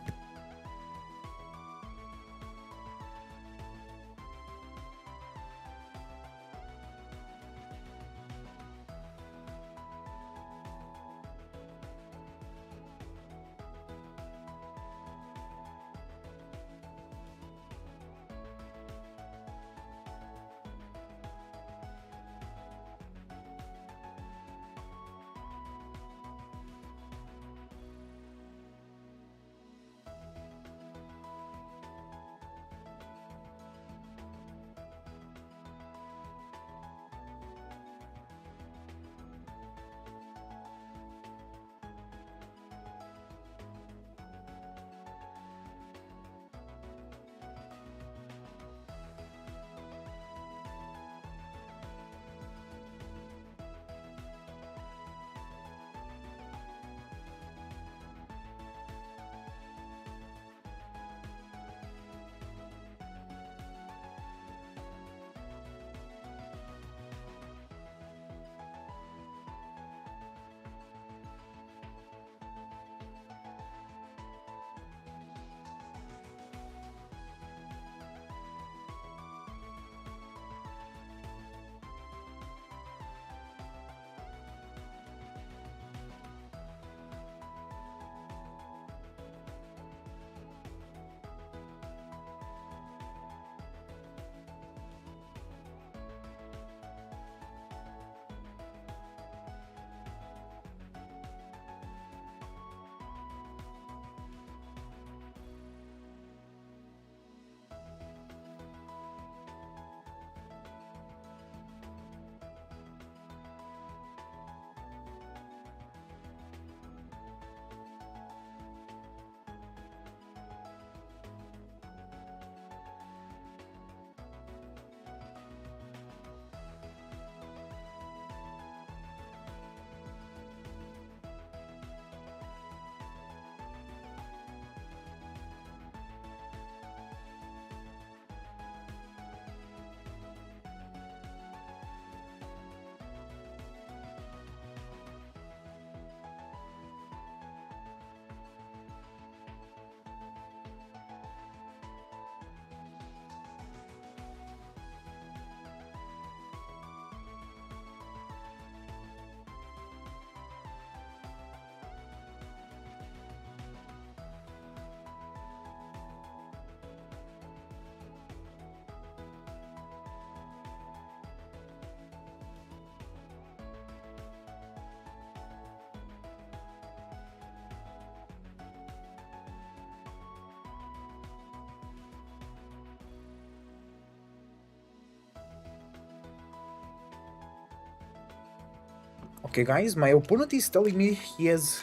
Okay, guys, my opponent is telling me he has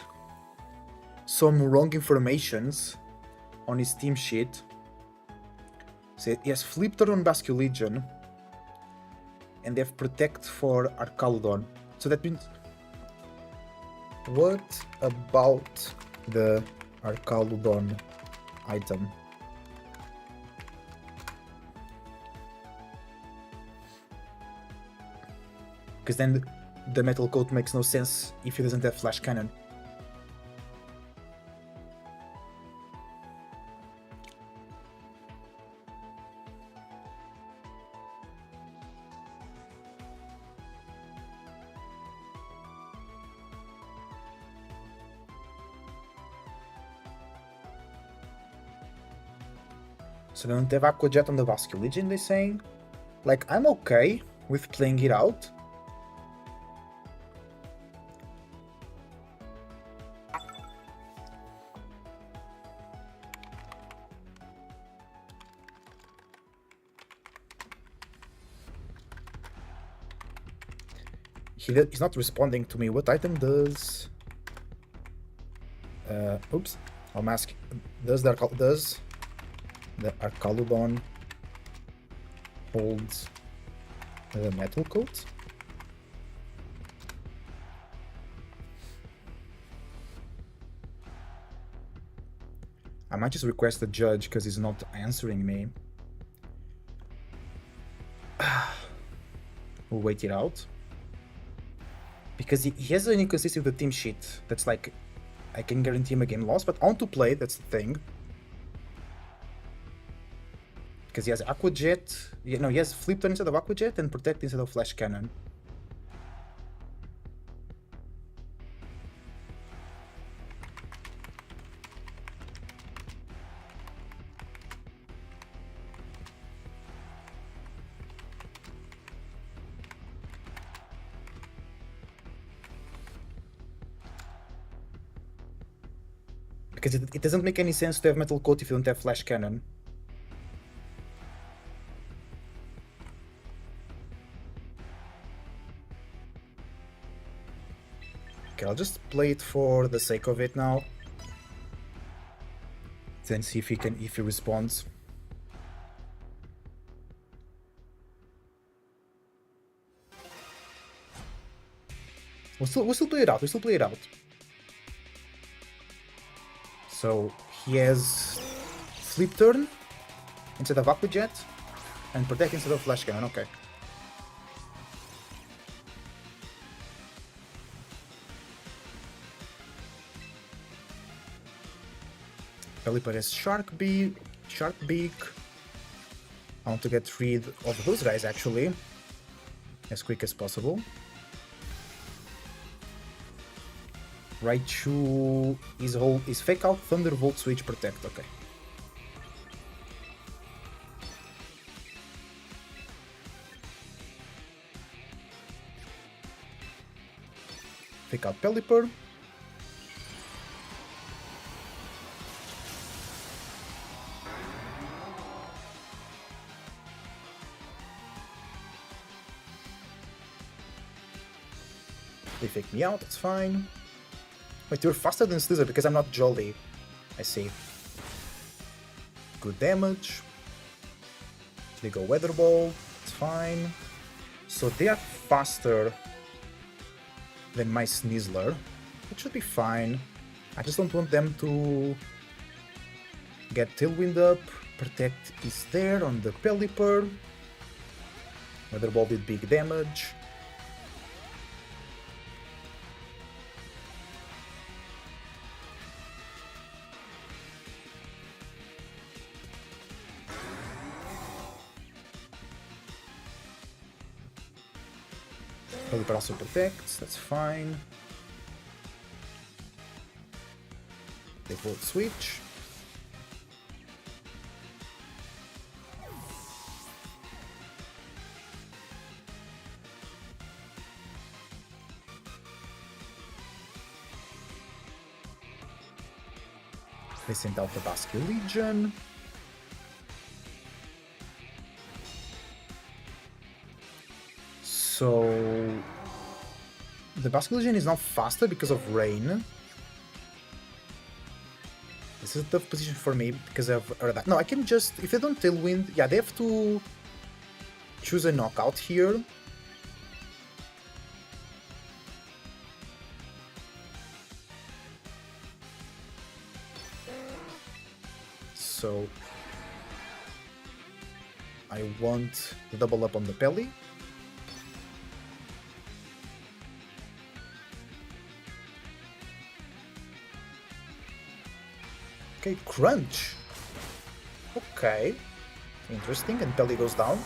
some wrong informations on his team sheet. So he has Flipper on Basculegion, and they have Protect for Arcaludon. So that means What about the Arcaludon item? Because then the metal coat makes no sense if he doesn't have flash cannon. So they don't have Aqua Jet on the Vasculigion, they're saying? Like, I'm okay with playing it out. He's not responding to me. What item does... oops. I'm asking... Does the Arcaludon hold the metal coat? I might just request the judge because he's not answering me. We'll wait it out. Because he has an inconsistency with the team sheet. That's like, I can guarantee him a game loss, but on to play, that's the thing. Because he has Aqua Jet, he has Flip Turn instead of Aqua Jet and Protect instead of Flash Cannon. Because it doesn't make any sense to have Metal Coat if you don't have Flash Cannon. Okay, I'll just play it for the sake of it now. Then see if he responds. We'll still play it out. So he has Flip Turn instead of Aqua Jet and Protect instead of Flash Cannon. Okay. Pelipper has Shark Beak. I want to get rid of those guys actually as quick as possible. Raichu is Fake Out, Thunderbolt, Switch, Protect. Okay. Fake Out Pelipper. They fake me out, it's fine. Wait, you're faster than Slither because I'm not Jolly. I see. Good damage. They go Weather Ball, it's fine. So they are faster than my Sneasler. It should be fine. I just don't want them to get Tailwind up. Protect is there on the Pelipper. Weather Ball did big damage. Pelipper also protects, that's fine. They both switch. They sent out the Vasculigion. So the Vasculigion is now faster because of rain. This is a tough position for me because of that. No, I can just, if they don't Tailwind, yeah, they have to choose a knockout here. So I want to double up on the Pelly. Okay, Crunch. Okay. Interesting, and Pelly goes down.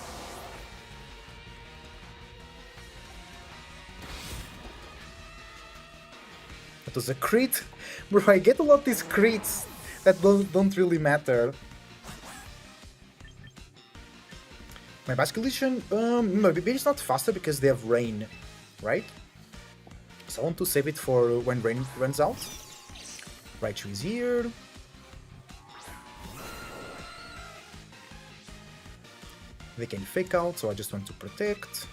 That was a crit. Bro, I get a lot of these crits that don't really matter. My Basculation, maybe it's not faster because they have rain, right? So I want to save it for when rain runs out. Raichu is here. They can fake out, so I just want to protect.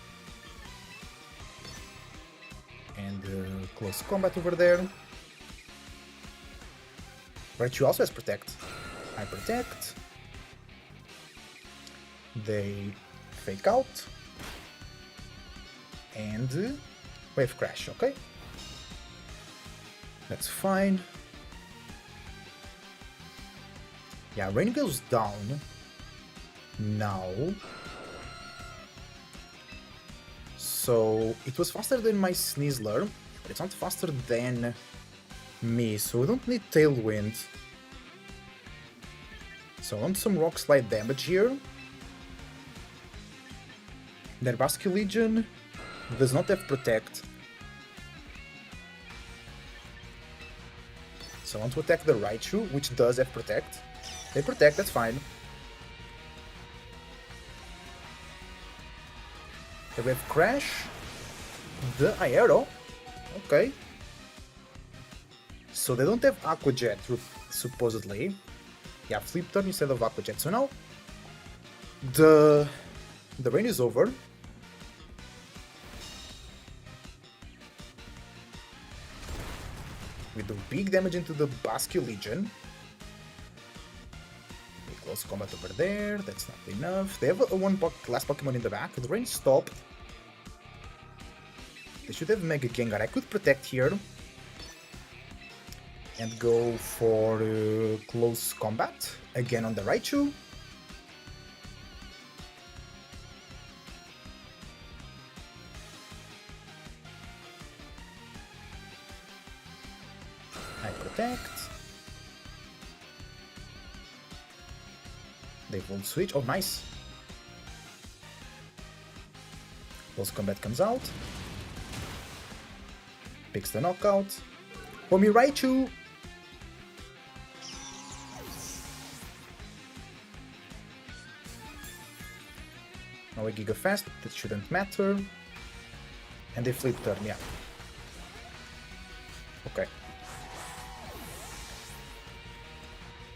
And close combat over there. Raichu also has protect. I protect. They fake out. And wave crash, okay? That's fine. Yeah, rain goes down. Now. So it was faster than my Sneasler, but it's not faster than me, so we don't need Tailwind. So I want some Rock Slide damage here. Their Basculegion does not have Protect. So I want to attack the Raichu, which does have Protect. They Protect, that's fine. They have Crash. The Aero. Okay. So they don't have Aqua Jet, supposedly. Yeah, Flip Turn instead of Aqua Jet. So now the rain is over. We do big damage into the Basculegion. Close combat over there, that's not enough. They have one last Pokemon in the back. The rain stopped. They should have Mega Gengar. I could protect here. And go for close combat. Again on the Raichu. I protect. They won't switch. Oh, nice. Close combat comes out. Picks the knockout. For me, Raichu. Now we Giga Fast. That shouldn't matter. And they Flip Turn, yeah. Okay.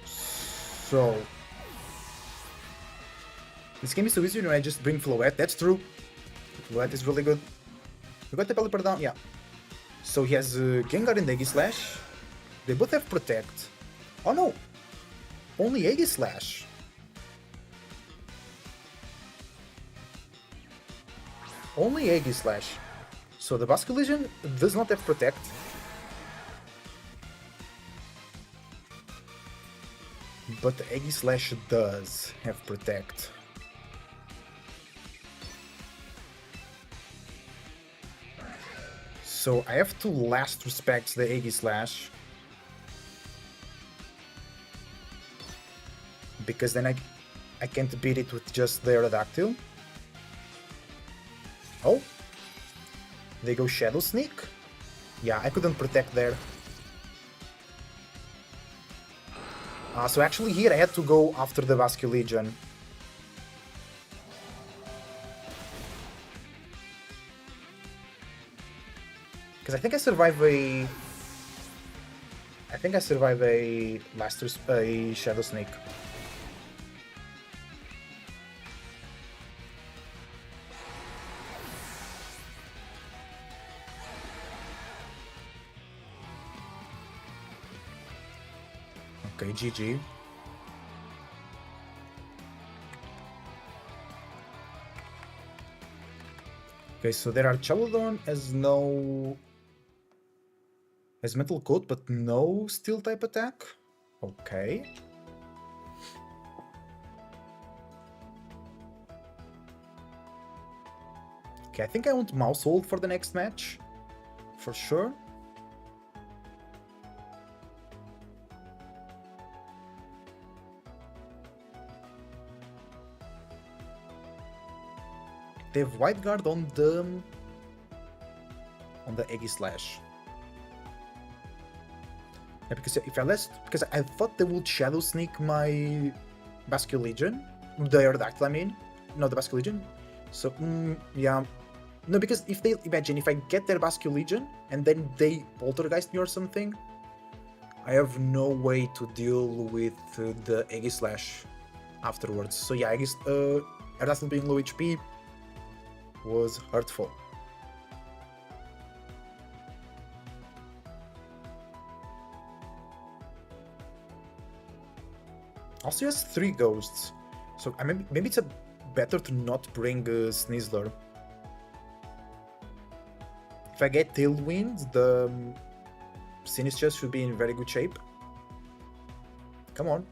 So this game is so easy when I just bring Floette. That's true. Floette is really good. We got the Pelipper down, yeah. So he has Gengar and Aegislash. They both have Protect. Oh no! Only Aegislash. Only Aegislash. So the Basculegion does not have Protect. But the Aegislash does have Protect. So I have to last respect the Aegislash. Because then I can't beat it with just the Aerodactyl. Oh. They go Shadow Sneak. Yeah, I couldn't protect there. So actually here I had to go after the Basculegion. Because I think I survive a a Shadow Snake. Okay, GG. Okay, so there are Chaludon has Metal Coat, but no Steel type attack. Okay. Okay, I think I want Mouse Hold for the next match. For sure. They have Wide Guard on the Eggy Slash. Yeah, because if I because I thought they would Shadow Sneak my Basculegion, the Aerodactyl, I mean, not the Basculegion. So yeah, no, because if they imagine if I get their Basculegion and then they Poltergeist me or something, I have no way to deal with the Eggy Slash afterwards. So yeah, I guess Aerodactyl being low HP was hurtful. Also has 3 ghosts, so maybe it's better to not bring Sneasler. If I get Tailwind, the Sinistras should be in very good shape. Come on.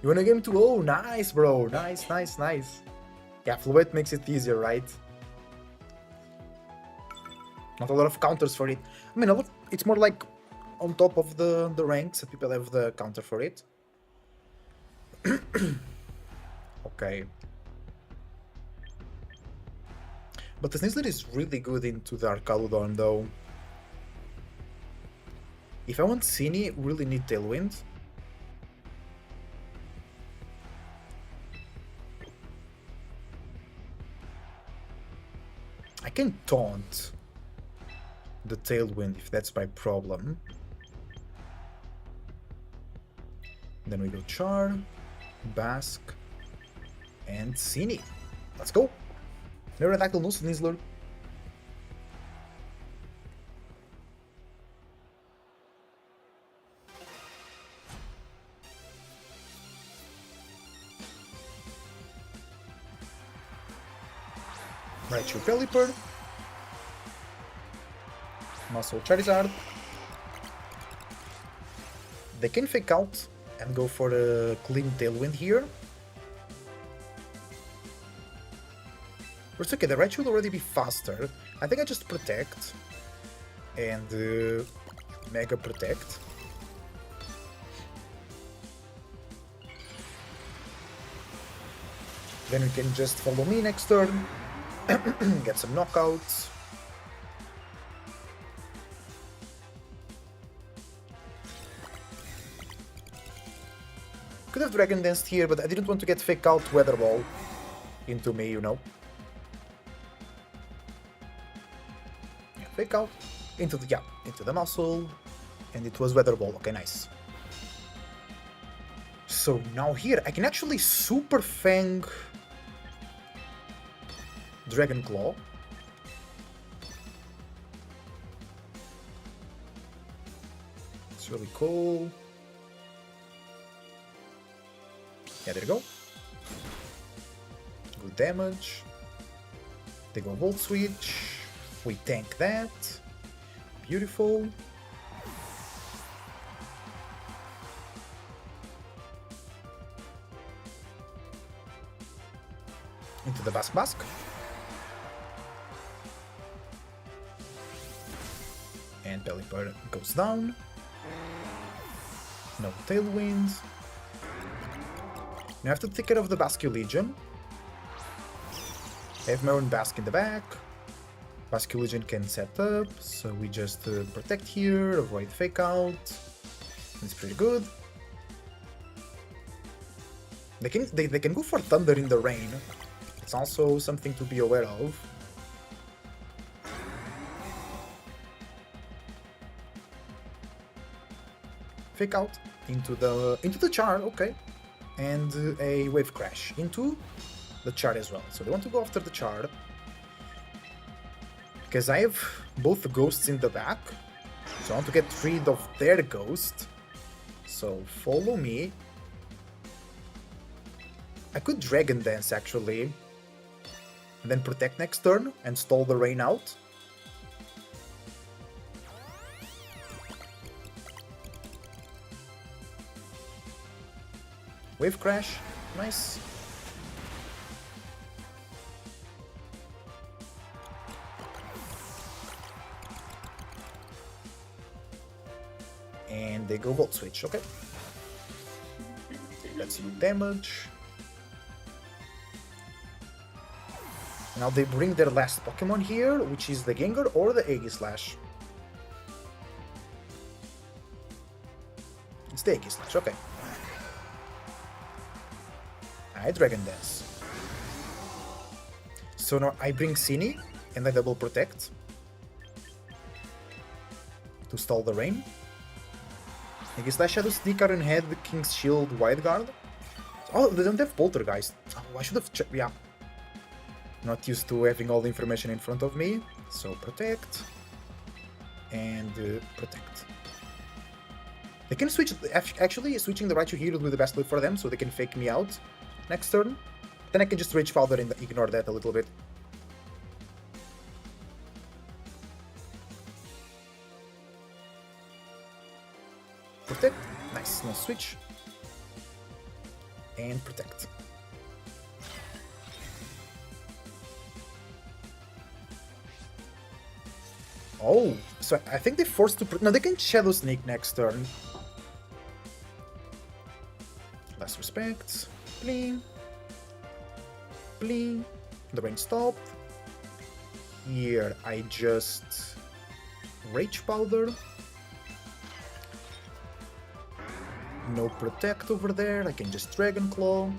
You want a game to go? Nice, bro. Nice, nice, nice. Yeah, Fluid makes it easier, right? Not a lot of counters for it. I mean, it's more like on top of the ranks that people have the counter for it. Okay. But the Sneasler is really good into the Arcaludon, though. If I want Cini, really need Tailwind. I can taunt the Tailwind if that's my problem. Then we go Char, Bask, and Cini. Let's go! Aerodactyl, no Sneasler. Raichu Pelipper. Muscle Charizard. They can fake out and go for a clean Tailwind here. But it's okay, the Raichu will already be faster. I think I just Protect and Mega Protect. Then we can just follow me next turn. Get some knockouts. Could have Dragon Danced here, but I didn't want to get Fake Out Weather Ball into me, you know. Yeah, Fake Out into the muscle, and it was Weather Ball. Okay, nice. So now here I can actually Super Fang Dragon Claw. It's really cool. Yeah, there you go. Good damage. They go Volt Switch. We tank that. Beautiful. Into the Bask. And Pelipper goes down. No Tailwind. Now I have to take care of the Basculegion. I have my own Bask in the back. Basculegion can set up, so we just protect here, avoid Fake Out. It's pretty good. They can go for Thunder in the rain. It's also something to be aware of. Fake Out into the Char, okay, and a Wave Crash into the Char as well. So they want to go after the Char. Because I have both the ghosts in the back. So I want to get rid of their ghost. So follow me. I could Dragon Dance actually. And then protect next turn and stall the rain out. Wave Crash. Nice. And they go Volt Switch, okay. Let's do damage. Now they bring their last Pokemon here, which is the Gengar or the Aegislash. It's the Aegislash, okay. I Dragon Dance. So now I bring Cini and I double protect to stall the rain. Aegislash, Shadow Sneak, Iron Head, King's Shield, Wide Guard. Oh, they don't have Poltergeist. Oh, I should have checked. Yeah. Not used to having all the information in front of me. So protect and protect. They can switch. Actually, switching the Raichu here will be the best play for them, so they can fake me out next turn. Then I can just Rage Powder and ignore that a little bit. Protect. Nice. No switch. And protect. Oh, so I think they forced to... No, they can Shadow Sneak next turn. Last respect. Bling. Bling. The rain stopped. Here, I just... Rage Powder. No protect over there. I can just Dragon Claw.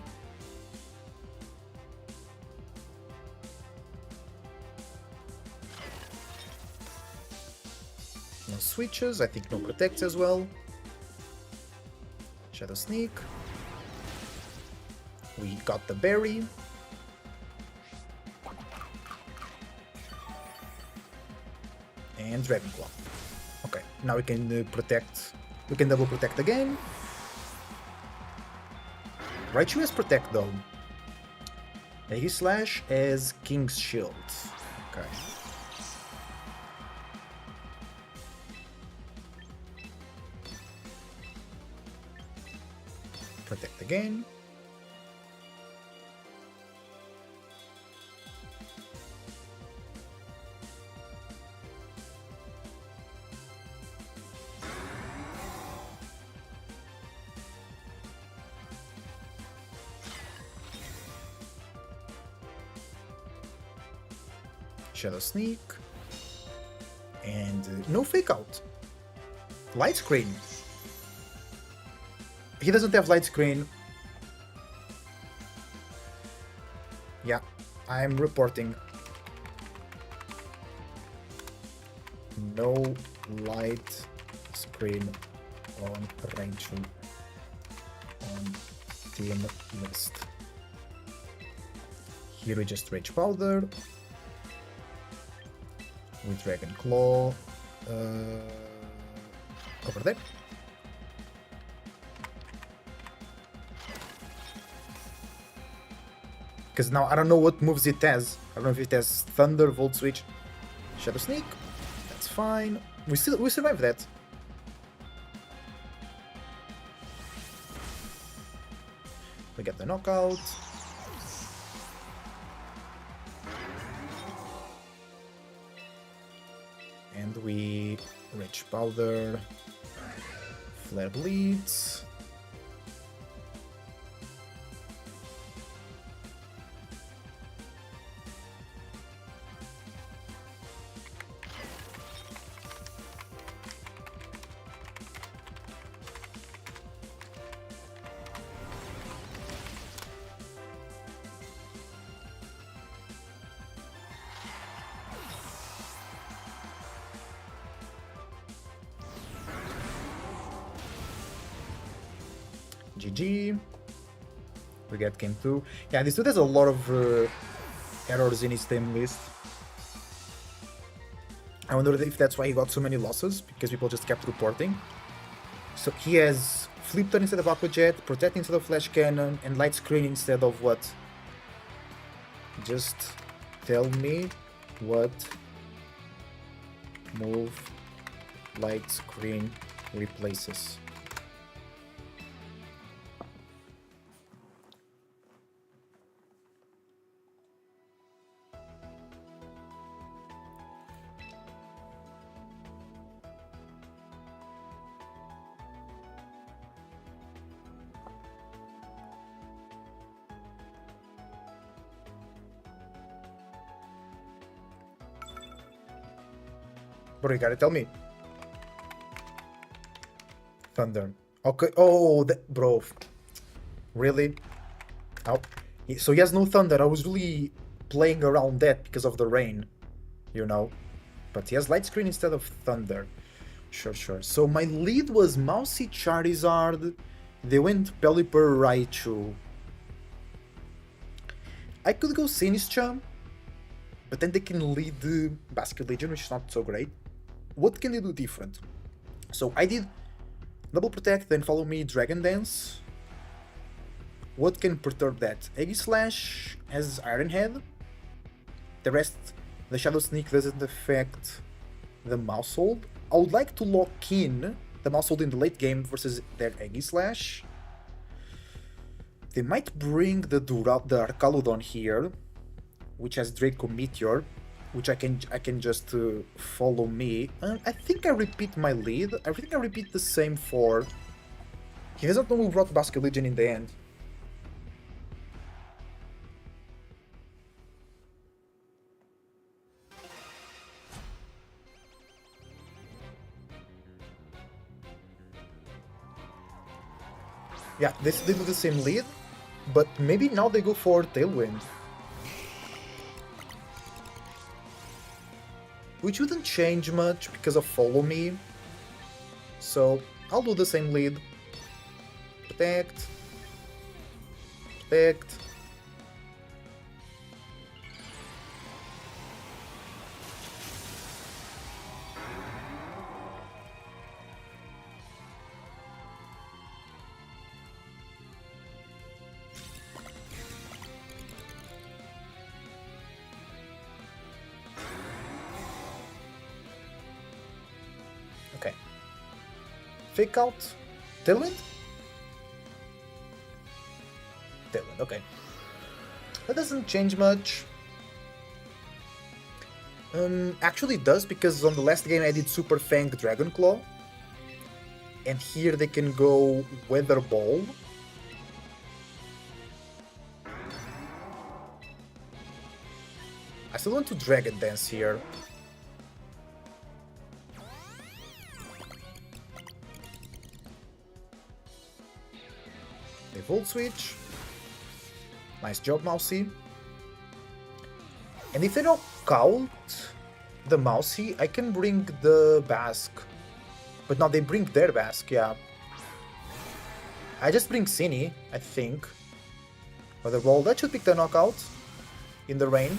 No switches. I think no protects as well. Shadow Sneak. We got the berry. And Dragon Claw. Okay, now we can protect. We can double protect again. Raichu has protect though. Aegislash as King's Shield. Okay. Protect again. Shadow Sneak. And no Fake Out. Light Screen. He doesn't have Light Screen. Yeah, I'm reporting. No Light Screen on Raichu on team list. Here we just Rage Powder. With Dragon Claw over there. Because now I don't know what moves it has. I don't know if it has Thunder, Volt Switch, Shadow Sneak. That's fine. We survived that. We get the knockout. And we Rage Powder, Flare Bleeds. GG. We get game 2. Yeah, this dude has a lot of errors in his team list. I wonder if that's why he got so many losses, because people just kept reporting. So he has Flip Turn instead of Aqua Jet, Protect instead of Flash Cannon, and Light Screen instead of what? Just tell me what move Light Screen replaces. Bro, you gotta tell me. Thunder. Okay. Oh, bro. Really? Oh. So he has no thunder. I was really playing around that because of the rain, you know. But he has light screen instead of thunder. Sure, sure. So my lead was Mousy Charizard. They went Pelipper Raichu. I could go Sinistcha, but then they can lead Basket Legion, which is not so great. What can they do different? So I did Double Protect, then follow me Dragon Dance. What can perturb that? Eggy Slash has Iron Head. The rest, the Shadow Sneak doesn't affect the Mousehold. I would like to lock in the Mousehold in the late game versus their Eggy Slash. They might bring the Arcaludon here, which has Draco Meteor, which I can just follow me. I think I repeat my lead. I think I repeat the same for... He doesn't know who brought Basket Legion in the end. Yeah, they do the same lead, but maybe now they go for Tailwind. Which wouldn't change much because of Follow Me. So I'll do the same lead. Protect. Protect. Okay. Fake out. Tailwind? Tailwind, okay. That doesn't change much. Actually it does, because on the last game I did Super Fang Dragon Claw. And here they can go Weather Ball. I still want to Dragon Dance here. They Volt Switch. Nice job, Mousy. And if they knock out the Mousy, I can bring the Bask. But now they bring their Bask, yeah. I just bring Cini, I think. Weather Ball, that should pick the knockout in the rain.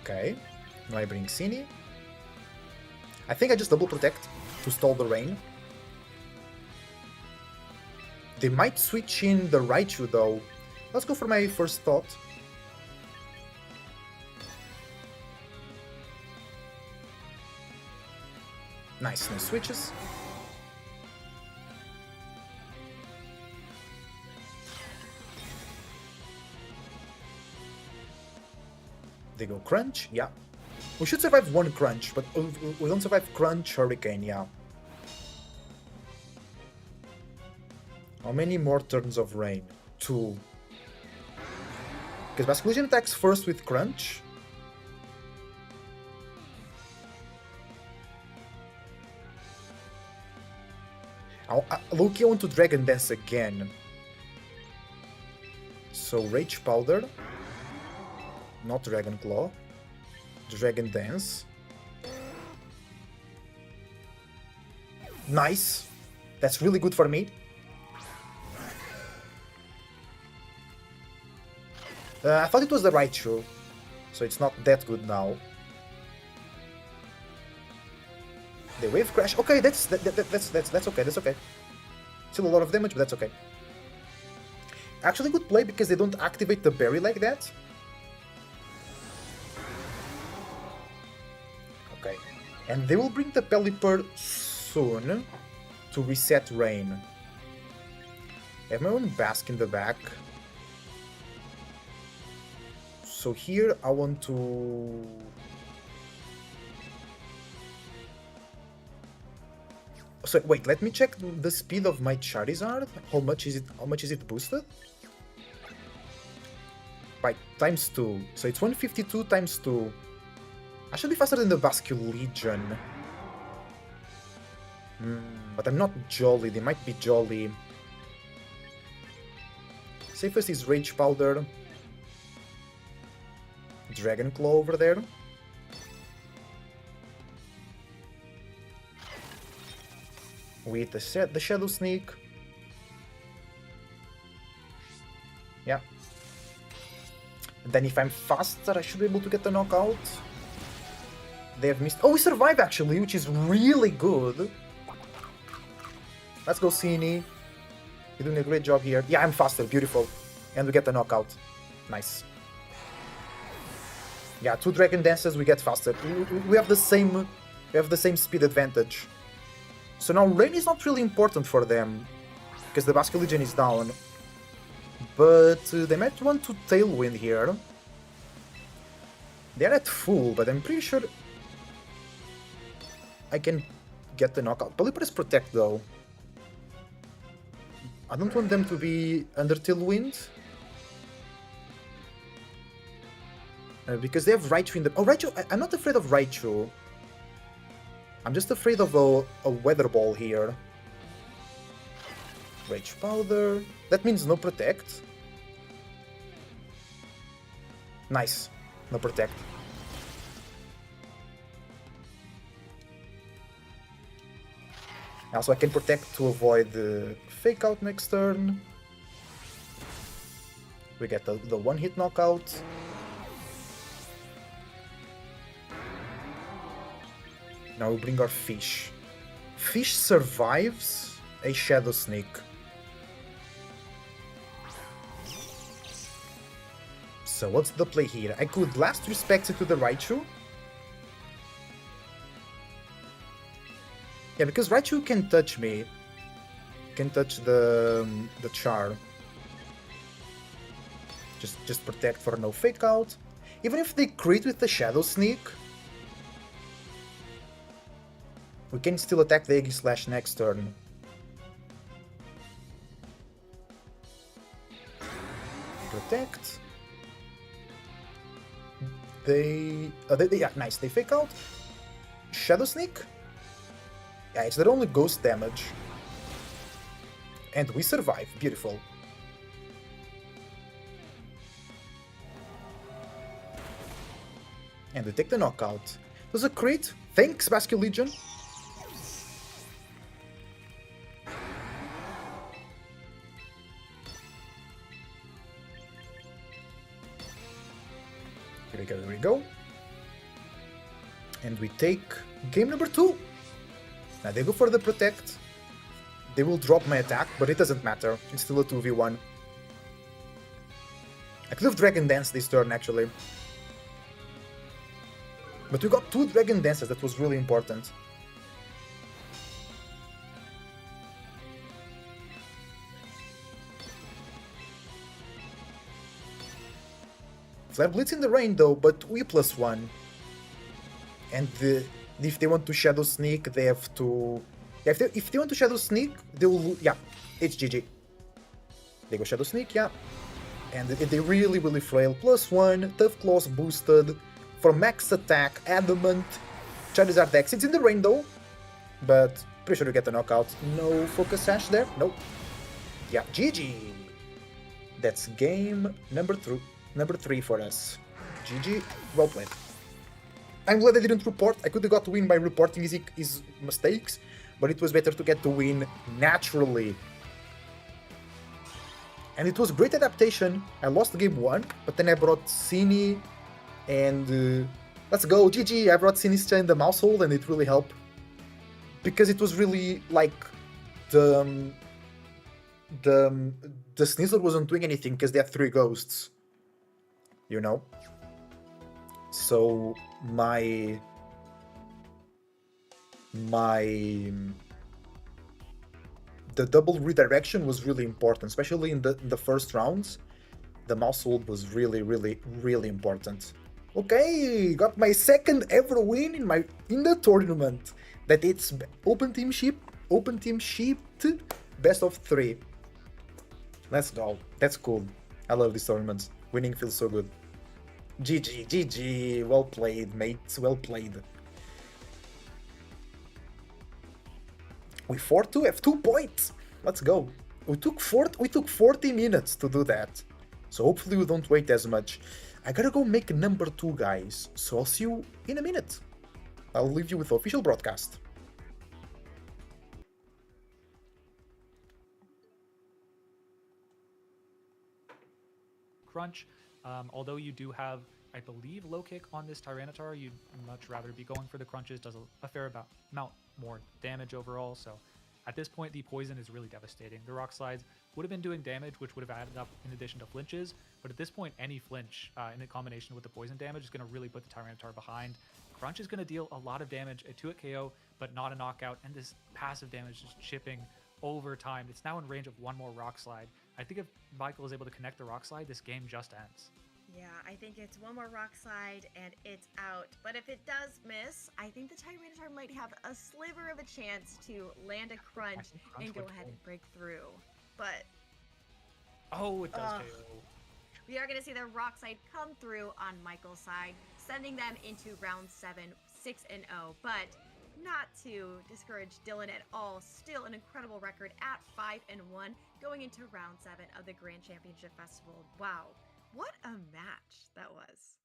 Okay, now I bring Cini. I think I just double protect to stall the rain. They might switch in the Raichu though. Let's go for my first thought. Nice, no switches. They go Crunch, yeah. We should survive one Crunch, but we don't survive Crunch, Hurricane, yeah. How many more turns of rain? 2. Because Basket Legion attacks first with Crunch. Loki, I want to Dragon Dance again. So Rage Powder. Not Dragon Claw. Dragon Dance. Nice. That's really good for me. I thought it was the Raichu, so it's not that good now. The Wave Crash. Okay, that's okay. That's okay. Still a lot of damage, but that's okay. Actually, good play because they don't activate the berry like that. Okay, and they will bring the Pelipper soon to reset Rain. I have my own Basque in the back. So here I want to... So wait, let me check the speed of my Charizard. How much is it? How much is it boosted? By times 2. So it's 152 times 2. I should be faster than the Basculegion. But I'm not Jolly. They might be Jolly. Safest is Rage Powder. Dragon Claw over there. With the Shadow Sneak. Yeah. And then if I'm faster, I should be able to get the knockout. They have missed... Oh, we survive actually, which is really good. Let's go, Cini. You're doing a great job here. Yeah, I'm faster. Beautiful. And we get the knockout. Nice. Yeah, 2 Dragon Dances, we get faster. We have the same speed advantage. So now Rain is not really important for them, because the Basculegion is down. But they might want to Tailwind here. They're at full, but I'm pretty sure I can get the knockout. Polypress Protect though. I don't want them to be under Tailwind. Because they have Raichu in the... Oh, Raichu! I'm not afraid of Raichu. I'm just afraid of a Weather Ball here. Rage Powder. That means no Protect. Nice. No Protect. Also, I can Protect to avoid the Fake Out next turn. We get the one-hit knockout. Now we bring our Fish. Fish survives a Shadow Sneak. So what's the play here? I could Last Respect it to the Raichu. Yeah, because Raichu can touch me. Can touch the Char. Just Protect for no Fake Out. Even if they crit with the Shadow Sneak, we can still attack the Aegislash next turn. Protect. Yeah, nice. They Fake Out. Shadow Sneak. Yeah, it's their only ghost damage. And we survive. Beautiful. And we take the knockout. It was a crit. Thanks, Basculegion. Here we go. And we take game number 2. Now they go for the Protect. They will drop my attack, but it doesn't matter. It's still a 2v1. I could have Dragon Dance this turn, actually. But we got 2 Dragon Dances, that was really important. Flare Blitz in the rain though, but we +1. And if they want to Shadow Sneak, they have to... Yeah, if they want to Shadow Sneak, they will... Yeah, it's GG. They go Shadow Sneak, yeah. And they really flail. +1, Tough Claws boosted. For max attack, Adamant, Charizard X. It's in the rain though, but pretty sure you get the knockout. No Focus Sash there? Nope. Yeah, GG. That's game number 3 for us. GG, well played. I'm glad I didn't report. I could have got the win by reporting his mistakes, but it was better to get the win naturally. And it was great adaptation. I lost game 1, but then I brought Cine and let's go, GG. I brought Sinistra in the household and it really helped. Because it was really like the Sneasel wasn't doing anything because they had 3 ghosts. You know? So my the double redirection was really important, especially in the first rounds. The mousehold was really, really, really important. Okay, got my second ever win in the tournament. That it's open team shipped best of 3. Let's go. That's cool. I love these tournaments. Winning feels so good. GG, GG. Well played, mates. Well played. We 4-2 have 2 points. Let's go. We took 40 minutes to do that. So hopefully we don't wait as much. I gotta go make number 2, guys. So I'll see you in a minute. I'll leave you with the official broadcast. Crunch. Although you do have, I believe, low kick on this Tyranitar, you'd much rather be going for the crunches. Does a fair amount more damage overall. So at this point, the poison is really devastating. The rock slides would have been doing damage, which would have added up in addition to flinches. But at this point, any flinch in a combination with the poison damage is going to really put the Tyranitar behind. Crunch is going to deal a lot of damage, a 2-hit KO, but not a knockout. And this passive damage is chipping over time. It's now in range of 1 more rock slide. I think if Michael is able to connect the rock slide, this game just ends. Yeah, I think it's 1 more rock slide and it's out. But if it does miss, I think the Tyranitar might have a sliver of a chance to land a crunch and go ahead and break through. But oh, it does KO. We are going to see the rock slide come through on Michael's side, sending them into round 7, 6-0. But not to discourage Dylan at all. Still an incredible record at 5-1 going into round 7 of the Grand Championship Festival. Wow. What a match that was.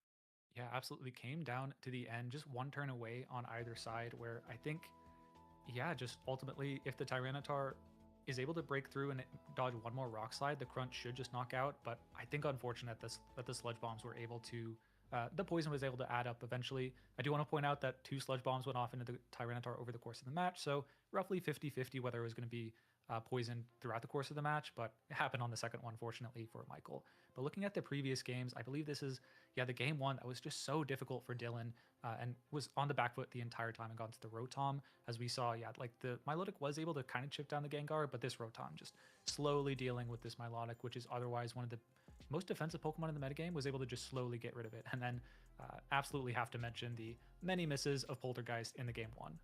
Yeah, absolutely. Came down to the end, just 1 turn away on either side, where I think, yeah, just ultimately, if the Tyranitar is able to break through and dodge 1 more rock slide, the crunch should just knock out. But I think unfortunate that the sludge bombs were able to, the poison was able to add up eventually. I do want to point out that 2 sludge bombs went off into the Tyranitar over the course of the match, so roughly 50-50 whether it was going to be poisoned throughout the course of the match, but it happened on the second one, fortunately, for Michael. But looking at the previous games, I believe this is, yeah, the game 1 that was just so difficult for Dylan and was on the back foot the entire time and got into the Rotom. As we saw, yeah, like the Milotic was able to kind of chip down the Gengar, but this Rotom just slowly dealing with this Milotic, which is otherwise one of the most defensive Pokemon in the metagame, was able to just slowly get rid of it. And then absolutely have to mention the many misses of Poltergeist in the game 1.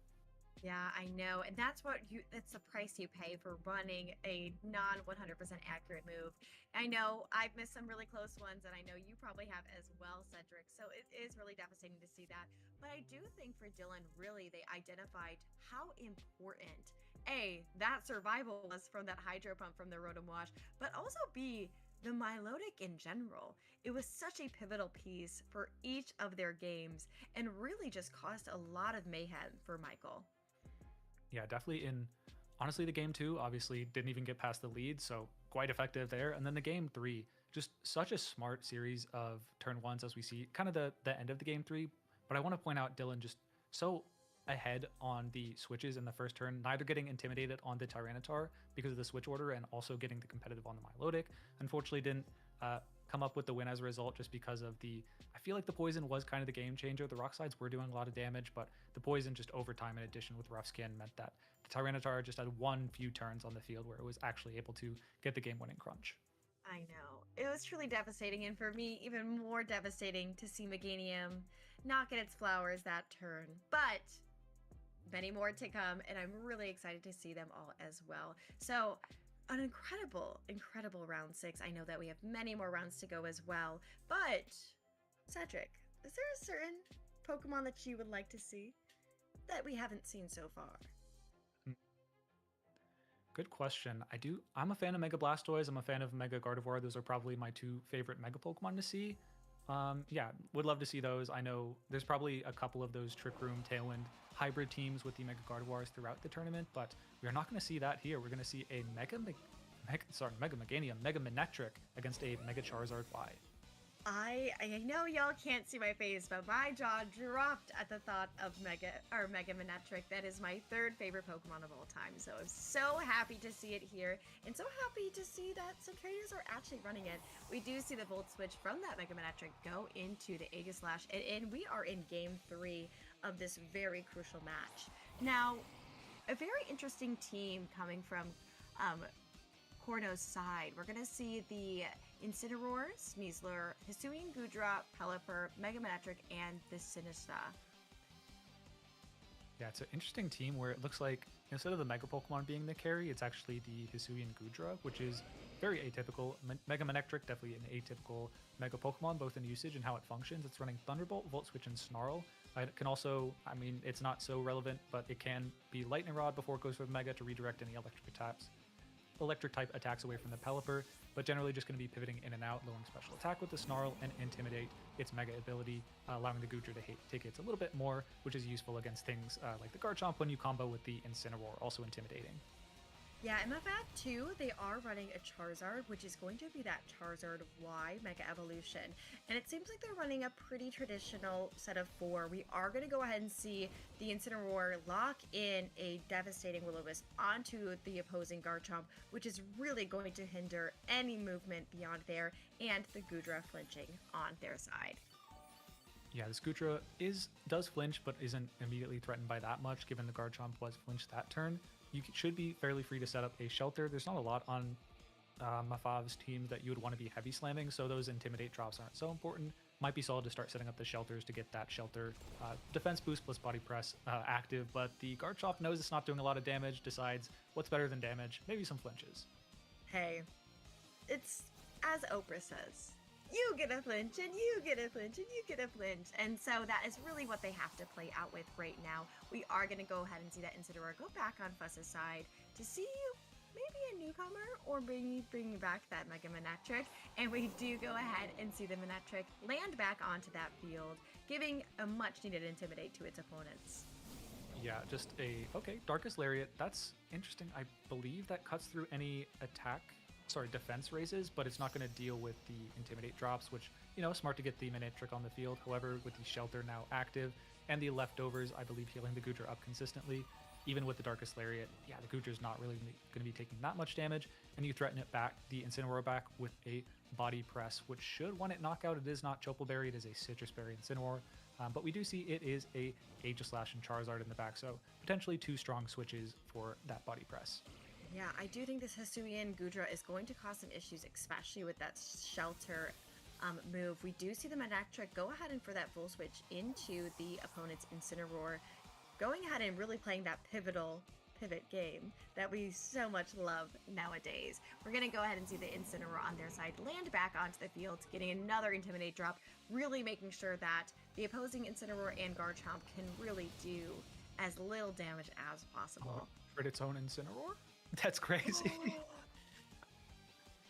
Yeah, I know. And that's the price you pay for running a non 100% accurate move. I know I've missed some really close ones, and I know you probably have as well, Cedric. So it is really devastating to see that. But I do think for Dylan, really, they identified how important, A, that survival was from that hydro pump from the Rotom Wash, but also B, the Milotic in general. It was such a pivotal piece for each of their games and really just caused a lot of mayhem for Michael. Yeah, definitely honestly, the game 2 obviously didn't even get past the lead, so quite effective there. And then the game 3, just such a smart series of turn 1s as we see, kind of the end of the game 3. But I want to point out Dylan just so ahead on the switches in the first turn, neither getting intimidated on the Tyranitar because of the switch order and also getting the competitive on the Milotic. Unfortunately didn't come up with the win as a result, just because of I feel like the poison was kind of the game changer. The rock slides were doing a lot of damage, but the poison just over time, in addition with rough skin, meant that the Tyranitar just had few turns on the field where it was actually able to get the game winning crunch. I know. It was truly devastating, and for me, even more devastating to see Meganium not get its flowers that turn. But many more to come, and I'm really excited to see them all as well. So an incredible round 6. I know that we have many more rounds to go as well, but Cedric, is there a certain Pokemon that you would like to see that we haven't seen so far? Good question. I'm a fan of Mega Blastoise. I'm a fan of Mega Gardevoir. Those are probably my 2 favorite Mega Pokemon to see. Yeah, would love to see those. I know there's probably a couple of those Trick Room Tailwind hybrid teams with the Mega Gardevoirs throughout the tournament, but we're not going to see that here. We're going to see a Mega Meganium, Mega Manectric against a Mega Charizard Y. I know y'all can't see my face, but my jaw dropped at the thought of Mega Manectric. That is my third favorite Pokemon of all time. So I'm so happy to see it here, and so happy to see that some traders are actually running it. We do see the Volt Switch from that Mega Manectric go into the Aegislash, and we are in Game 3 of this very crucial match. Now, a very interesting team coming from Corno's side. We're going to see the Incineroar, Sneasler, Hisuian Goodra, Pelipper, Mega Manectric, and the Sinistcha. Yeah, it's an interesting team where it looks like instead of the Mega Pokemon being the carry, it's actually the Hisuian Goodra, which is very atypical. Mega Manectric, definitely an atypical Mega Pokemon, both in usage and how it functions. It's running Thunderbolt, Volt Switch, and Snarl. It can also, I mean, it's not so relevant, but it can be Lightning Rod before it goes for Mega to redirect any electric type attacks away from the Pelipper, but generally just going to be pivoting in and out, lowering special attack with the Snarl and Intimidate, its Mega ability, allowing the Goodra to take hits a little bit more, which is useful against things like the Garchomp when you combo with the Incineroar, also intimidating. Yeah, MFF 2, they are running a Charizard, which is going to be that Charizard Y Mega Evolution. And it seems like they're running a pretty traditional set of 4. We are going to go ahead and see the Incineroar lock in a devastating Will-O-Wisp onto the opposing Garchomp, which is really going to hinder any movement beyond there, and the Goodra flinching on their side. Yeah, this Goodra does flinch, but isn't immediately threatened by that much, given the Garchomp was flinched that turn. You should be fairly free to set up a Shelter. There's not a lot on Mafav's team that you would want to be heavy slamming, so those Intimidate drops aren't so important. Might be solid to start setting up the Shelters to get that Shelter defense boost plus body press active, but the Garchomp knows it's not doing a lot of damage, decides what's better than damage, maybe some flinches. Hey, it's as Oprah says, you get a flinch, and you get a flinch, and you get a flinch. And so that is really what they have to play out with right now. We are going to go ahead and see that Incineroar go back on Fuss's side to see maybe a newcomer or bring back that Mega Manectric. And we do go ahead and see the Manectric land back onto that field, giving a much needed Intimidate to its opponents. Yeah, just Darkest Lariat. That's interesting. I believe that cuts through any defense raises, but it's not going to deal with the Intimidate drops, which, smart to get the Manectric on the field. However, with the Shelter now active and the leftovers, I believe healing the Goodra up consistently, even with the Darkest Lariat, yeah, the Goodra's not really going to be taking that much damage, and you threaten it back, the Incineroar back, with a Body Press, which should one-hit knockout. It is not Chople Berry, it is a Citrus Berry Incineroar, but we do see it is a Aegislash and Charizard in the back, so potentially 2 strong switches for that Body Press. Yeah, I do think this Hisuian Goodra is going to cause some issues, especially with that Shelter move. We do see the Manectric go ahead and for that full switch into the opponent's Incineroar, going ahead and really playing that pivot game that we so much love nowadays. We're going to go ahead and see the Incineroar on their side land back onto the field, getting another Intimidate drop, really making sure that the opposing Incineroar and Garchomp can really do as little damage as possible. For its own Incineroar? That's crazy.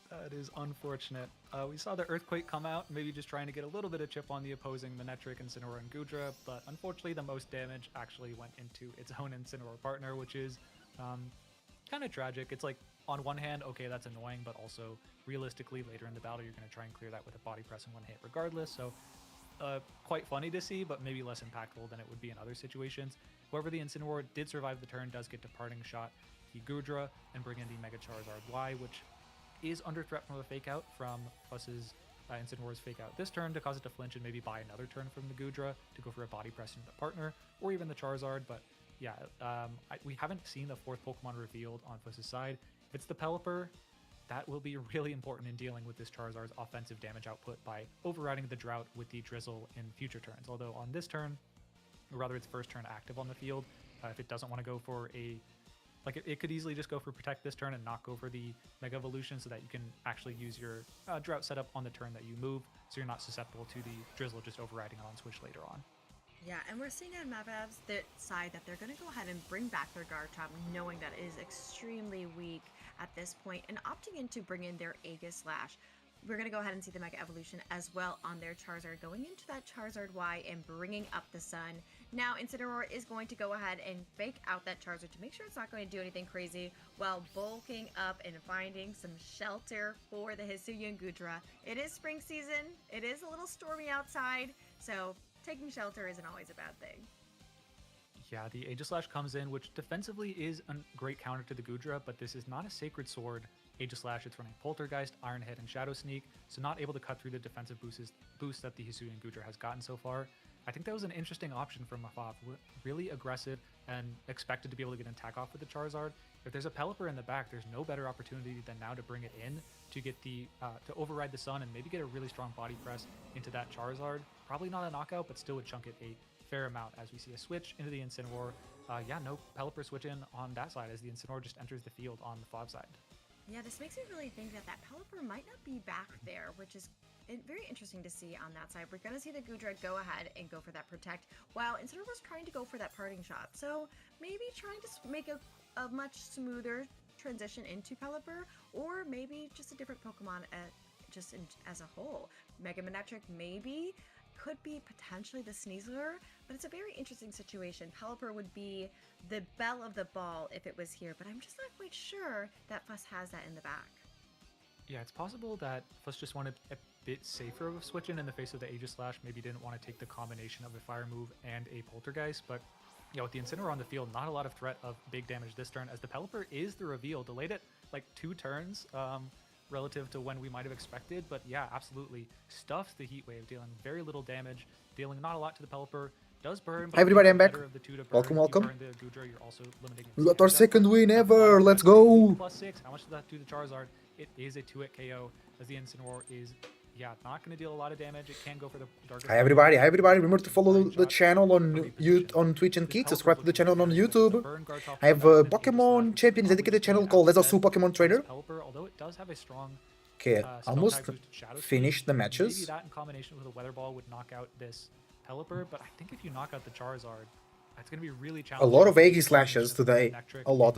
That is unfortunate. We saw the Earthquake come out, maybe just trying to get a little bit of chip on the opposing Manectric, Incineroar, and Goodra, but unfortunately the most damage actually went into its own Incineroar partner, which is kind of tragic. It's like, on one hand, okay, that's annoying, but also realistically later in the battle you're going to try and clear that with a Body Press in one hit regardless, so quite funny to see, but maybe less impactful than it would be in other situations. However, the Incineroar did survive the turn, does get Departing Shot the Goodra, and bring in the Mega Charizard Y, which is under threat from a Fake Out from Fuss's Incineroar's Fake Out this turn to cause it to flinch and maybe buy another turn from the Goodra to go for a Body Press into the partner, or even the Charizard, but yeah, we haven't seen the 4th Pokemon revealed on Fuss's side. If it's the Pelipper, that will be really important in dealing with this Charizard's offensive damage output by overriding the Drought with the Drizzle in future turns, although on this turn, or rather its first turn active on the field, if it doesn't want to go for it could easily just go for Protect this turn and not go for the Mega Evolution so that you can actually use your Drought setup on the turn that you move, so you're not susceptible to the Drizzle just overriding on switch later on. Yeah, and we're seeing on Mavav's side that they're going to go ahead and bring back their Garchomp, knowing that it is extremely weak at this point, and opting in to bring in their Aegislash. we're going to go ahead and see the Mega Evolution as well on their Charizard, going into that Charizard Y and bringing up the Sun. Now, Incineroar is going to go ahead and fake out that Charizard to make sure it's not going to do anything crazy while bulking up and finding some shelter for the Hisuian Goodra. It is spring season. It is a little stormy outside, so taking shelter isn't always a bad thing. Yeah, the Aegislash comes in, which defensively is a great counter to the Goodra, but this is not a Sacred Sword Aegislash. It's running Poltergeist, Iron Head, and Shadow Sneak, so not able to cut through the defensive boost that the Hisuian Goodra has gotten so far. I think that was an interesting option from Mafaf. Really aggressive and expected to be able to get an attack off with the Charizard. If there's a Pelipper in the back, there's no better opportunity than now to bring it in to get the to override the Sun and maybe get a really strong body press into that Charizard. Probably not a knockout, but still would chunk it a fair amount as we see a switch into the Incineroar. Yeah, no Pelipper switch in on that side as the Incineroar just enters the field on the Fob side. Yeah, this makes me really think that Pelipper might not be back there, which is very interesting to see on that side. We're going to see the Goodra go ahead and go for that Protect, while Incineroar's trying to go for that Parting Shot. So maybe trying to make a much smoother transition into Pelipper, or maybe just a different Pokemon as a whole. Mega Manectric maybe could be potentially the Sneasler, but it's a very interesting situation. Pelipper would be the belle of the ball if it was here, but I'm just not quite sure that Fuss has that in the back. Yeah, it's possible that Fuss just wanted a bit safer of a switch in the face of the Aegislash. Maybe didn't want to take the combination of a Fire move and a Poltergeist, but yeah, with the Incineroar on the field, not a lot of threat of big damage this turn, as the Pelipper is the reveal. Delayed it like 2 turns relative to when we might have expected, but yeah, absolutely stuffs the Heat Wave, dealing very little damage, dealing not a lot to the Pelipper. Does burn, Hi everybody, I'm back. Welcome, welcome. You're also limiting We got our second win ever. Let's go. +6. How much does that do to Charizard? It is a 2-hit KO, as the Incineroar is, yeah, not going to deal a lot of damage. It can go for the Dark. Hi everybody, hi everybody. Remember to follow the channel on Twitch and Kids. Subscribe to the channel on YouTube. I have a Pokemon Champions dedicated channel called Let's Also Pokemon Trainer. Although it does have a strong Okay, almost finished the Maybe matches. that in combination with a Weather Ball would knock out this Pelipper, but I think if you knock out the Charizard, that's going to be really A challenging. lot of Aegislashes today. A lot.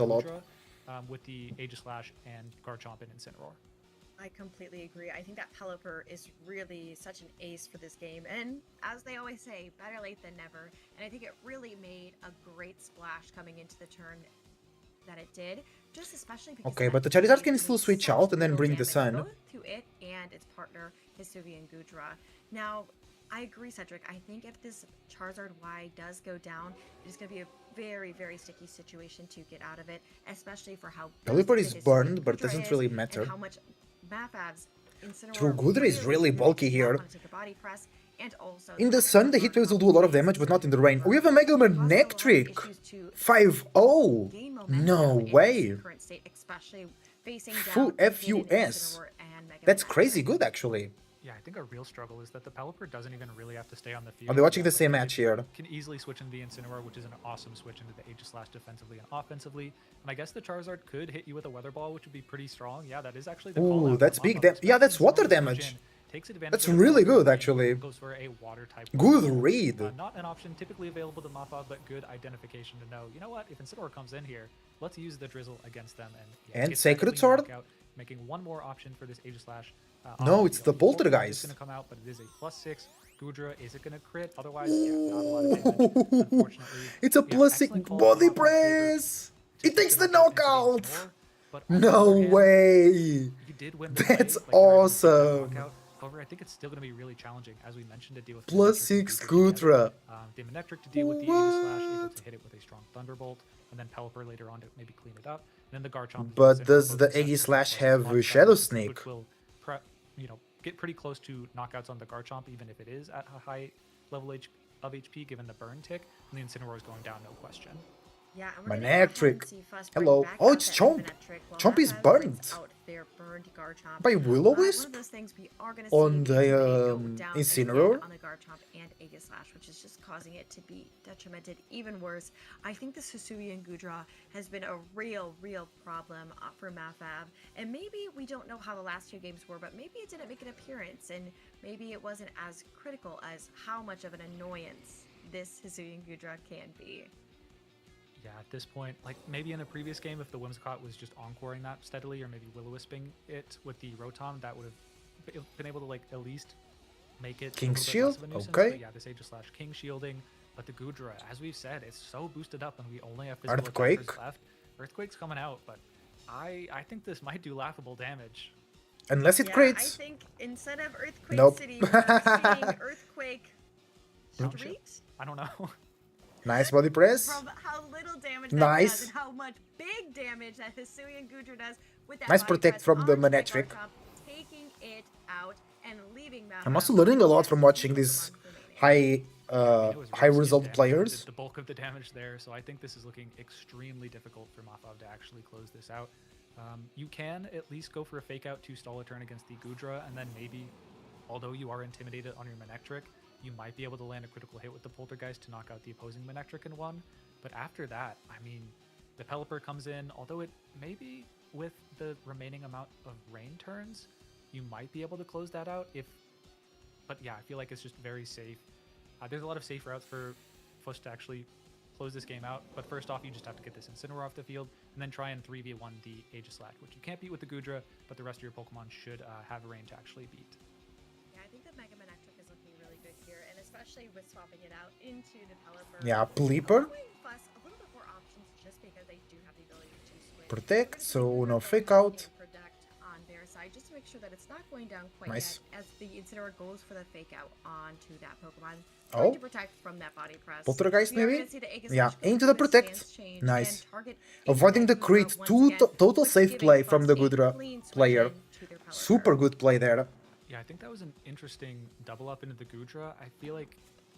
With the Aegislash and Garchomp and Incineroar. I completely agree. I think that Pelipper is really such an ace for this game, and as they always say, better late than never. And I think it really made a great splash coming into the turn that it did, just especially because Okay, but the Charizard can still switch out and then bring the Sun. both to it and its partner Hisuian Goodra. Now, I agree, Cedric. I think if this Charizard Y does go down, it is going to be a very, very sticky situation to get out of it, especially for how Pelipper is boosted burned, Hisuian but it Goodra doesn't is really and matter. how much Mafab's Incineroar True, Goodra is really bulky does not here. want to take a body press, and also In the sun, the heat waves will do a lot of damage, but not in the rain. We have a Mega Manectric. 5-0. No way. Full FUS. That's crazy good, actually. Yeah, I think a real struggle is that the Pelipper doesn't even really have to stay on the field. Are they watching the Like, same it match here? Can easily switch into the Incineroar, which is an awesome switch into the Aegislash defensively and offensively. And I guess the Charizard could hit you with a Weather Ball, which would be pretty strong. Yeah, that is actually the call Ooh, out that's from big. Mafab, Yeah, that's especially water Incineroar damage. switch in, takes advantage That's of the really Pelipper good, and actually. Goes for a water type. Good Weather Ball. read. Not an option typically available to Mafab, but good identification to know. You know what? If Incineroar comes in here, let's use the Drizzle against them. And And get that Sacred clean Sword? knockout, making one more option for this Aegislash. No, it's the Poltergeist. It's going to come out, but it is a +6. Goodra, is it going to crit? Otherwise, yeah, not a lot of damage, unfortunately. It's a Yeah, +6 excellent call body from Mafab favor press. to It takes the get knocked out into the knockout. Incineroar, but on the No other hand, way. you did win the That's play, like, you were able to take that awesome. knockout. However, I think it's still going to be really challenging, as we mentioned, to deal with +6 Goodra. Manectric to deal with the Aegislash, able to hit it with a strong Thunderbolt, and then Pelipper later on to maybe clean it up. And then the Garchomp. But does the Aegislash have Shadow Sneak? Which will, get pretty close to knockouts on the Garchomp, even if it is at a high level of HP, given the burn tick. And the Incineroar is going down, no question. Yeah, and we're gonna go ahead and Manectric. see Fuss bring Hello. back Oh, out it's that Chomp. Manectric while Chomp is Mafab brings burnt. out their burned Garchomp. By Will-O-Wisp? One of those things we are gonna On see the, go down Incineroar? again on the Garchomp and Aegislash, which is just causing it to be detrimented even worse. I think this Hisuian Goodra has been a real problem for Mafab, and maybe we don't know how the last 2 games were, but maybe it didn't make an appearance, and maybe it wasn't as critical as how much of an annoyance this Hisuian Goodra can be. Yeah, at this point, like maybe in a previous game, if the Whimsicott was just encoring that steadily, or maybe Will-O-Wisping it with the Rotom, that would have been able to like at least make it King's a little bit less Shield? of a nuisance, Okay. but yeah, this Aegis/Slash King shielding. But the Goodra, as we've said, it's so boosted up, and we only have physical Earthquake? attackers left. Earthquake's coming out, but I think this might do laughable damage. Unless it Yeah, I crits. think instead of Earthquake Nope. City, we're seeing Earthquake Township? Street. I don't know. Nice body press. From how little damage that Nice. does and how much big damage that Hisuian Goodra does with that Nice body protect press from the onto Manectric. Garchomp, taking it out and leaving that. I'm also learning a lot from watching these high It was high real result damage. players. Did the bulk of the damage there, so I think this is looking extremely difficult for Mafov to actually close this out. You can at least go for a fake out to stall a turn against the Goodra, and then maybe, although you are intimidated on your Manectric, you might be able to land a critical hit with the Poltergeist to knock out the opposing Manectric in one. But after that, I mean, the Pelipper comes in, although it maybe with the remaining amount of rain turns, you might be able to close that out if. But yeah, I feel like it's just very safe. There's a lot of safe routes for Fush to actually close this game out, but first off, you just have to get this Incineroar off the field, and then try and 3v1 the Aegis/Slash, which you can't beat with the Goodra, but the rest of your Pokemon should have a range to actually beat. Yeah, I think the Mega Manectric is looking really good here, and especially with swapping it out into the Pelipper. Yeah, Pelipper. Allowing Fuss a little bit more options just because they do have the ability to switch. Protect, We're gonna so see no Goodra fake go ahead out. and Protect on their side, just to make sure that it's not going down quite Nice. yet, as the Incineroar goes for the fake out onto that Pokemon. Oh. Trying to protect from that body press. Poltergeist, We are maybe? gonna see the Aegis Yeah, Slash go into for the protect. stance change Nice. and target Avoiding the into that crit. Goodra Two once again, total which safe giving play from Fuss the a Goodra clean switch player. into their Pelipper. Super good play there. Yeah, I think that was an interesting double up into the Goodra. I feel like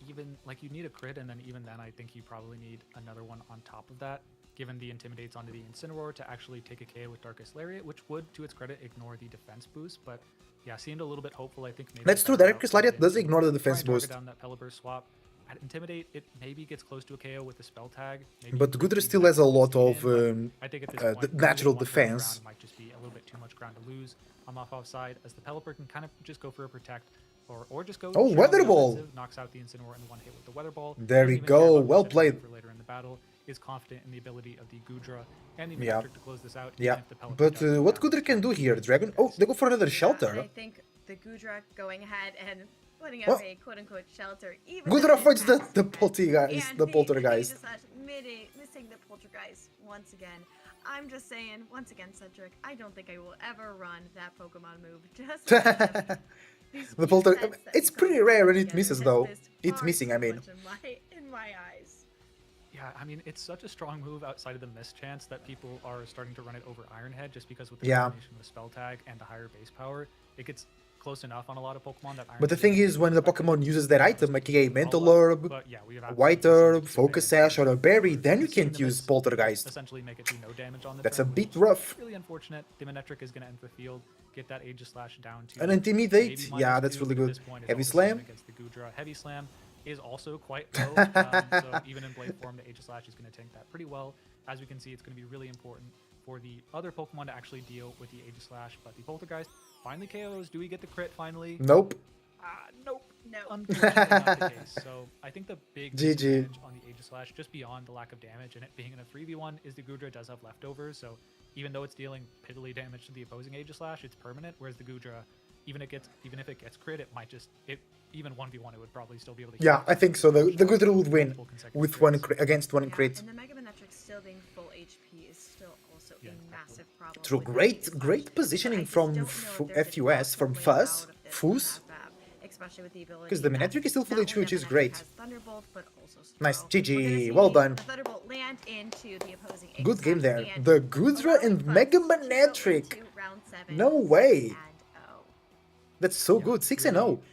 even like you need a crit, and then even then I think you probably need another one on top of that, given the intimidates onto the Incineroar to actually take a KO with Darkest Lariat, which would, to its credit, ignore the defense boost. But yeah, seemed a little bit hopeful. I think maybe That's true, better Darkest route Lariat does to ignore the try defense and target boost. down that Pelipper swap. At Intimidate, it maybe gets close to a KO with the spell tag. Maybe But you Goodra keep still that has a lot speed of in, but I think at this point, the losing natural one turn defense. around might just be a little bit too much ground to lose on Mafov's side, as the Pelipper can kind of just go for a protect, or just go. Oh, straight on Weather the Ball! offensive, knocks out the Incineroar in one hit with the Weather Ball. There doesn't we even care go, about well the played. for later in the battle. Is confident in the ability of the Goodra and the Yeah. Manectric to close this out. Yeah, even if the Pelipper but does what damage Goodra can do to here? the Dragon. Oh, they go for another Yeah, and shelter. I think the Goodra going ahead and putting Oh. up a quote-unquote shelter. Even Goodra though fights the attacks Poltergeist. and The Poltergeist. Aegis/Slash missing the Poltergeist once again. I'm just saying, once again, Cedric, I don't think I will ever run that Pokemon move. Just because of these The few Polter. sets that It's we pretty go rare and it together misses has though. missed It's far missing. I too mean. much in my eyes. Yeah, I mean, it's such a strong move outside of the miss chance that people are starting to run it over Ironhead, just because with the Yeah. combination of the spell tag and the higher base power, it gets close enough on a lot of Pokemon that But the Ironhead thing isn't is, when the expected Pokemon to uses that use item, it aka to Mental follow up. Orb, But yeah, we have White absolutely seen Herb, this Focus advantage Sash, or a where Berry, we're then you seeing can't the use miss Poltergeist. essentially make it do no damage on the That's a turn, bit which rough. is really unfortunate. The Manectric is going to enter the field, get that Aegis/Slash down to An maybe Intimidate? -2. Yeah, that's really At good. this point, it's Heavy all the same Slam? against the Goodra. Heavy Slam is also quite low, so even in Blade form, the Aegis/Slash is going to tank that pretty well. As we can see, it's going to be really important for the other Pokemon to actually deal with the Aegis/Slash, but the Poltergeist finally KOs. Do we get the crit finally? Nope. Nope. No. Unfortunately not the case. So I think the big GG. disadvantage on the Aegis/Slash, just beyond the lack of damage and it being in a 3v1, is the Goodra does have leftovers. So even though it's dealing piddly damage to the opposing Aegis/Slash, it's permanent. Whereas the Goodra, even if it gets crit, it might just even 1v1 it would probably still be able to. Yeah, keep I think so. The Goodra would win multiple consecutive with one crits. against one Yeah, crit. and the Mega Manectric still being full HP is still also Yeah, a exactly. massive problem. True, with the great Aegis/Slash. positioning But I just from don't know if there's an FUS, from optimal way Fuzz, out of this Fuzz. map, especially with the ability Because the that Manectric is still full not HP, only which the is Manectric great. has Thunderbolt, but also Nice, Stro. GG, We're gonna well see done. the Thunderbolt land into the opposing Good game there. Aegis/Slash and The Goodra allowing and Fuzz Mega to go Manectric. into round 7, No way. 6-0. That's so Yeah, good. 6 really- and 0. really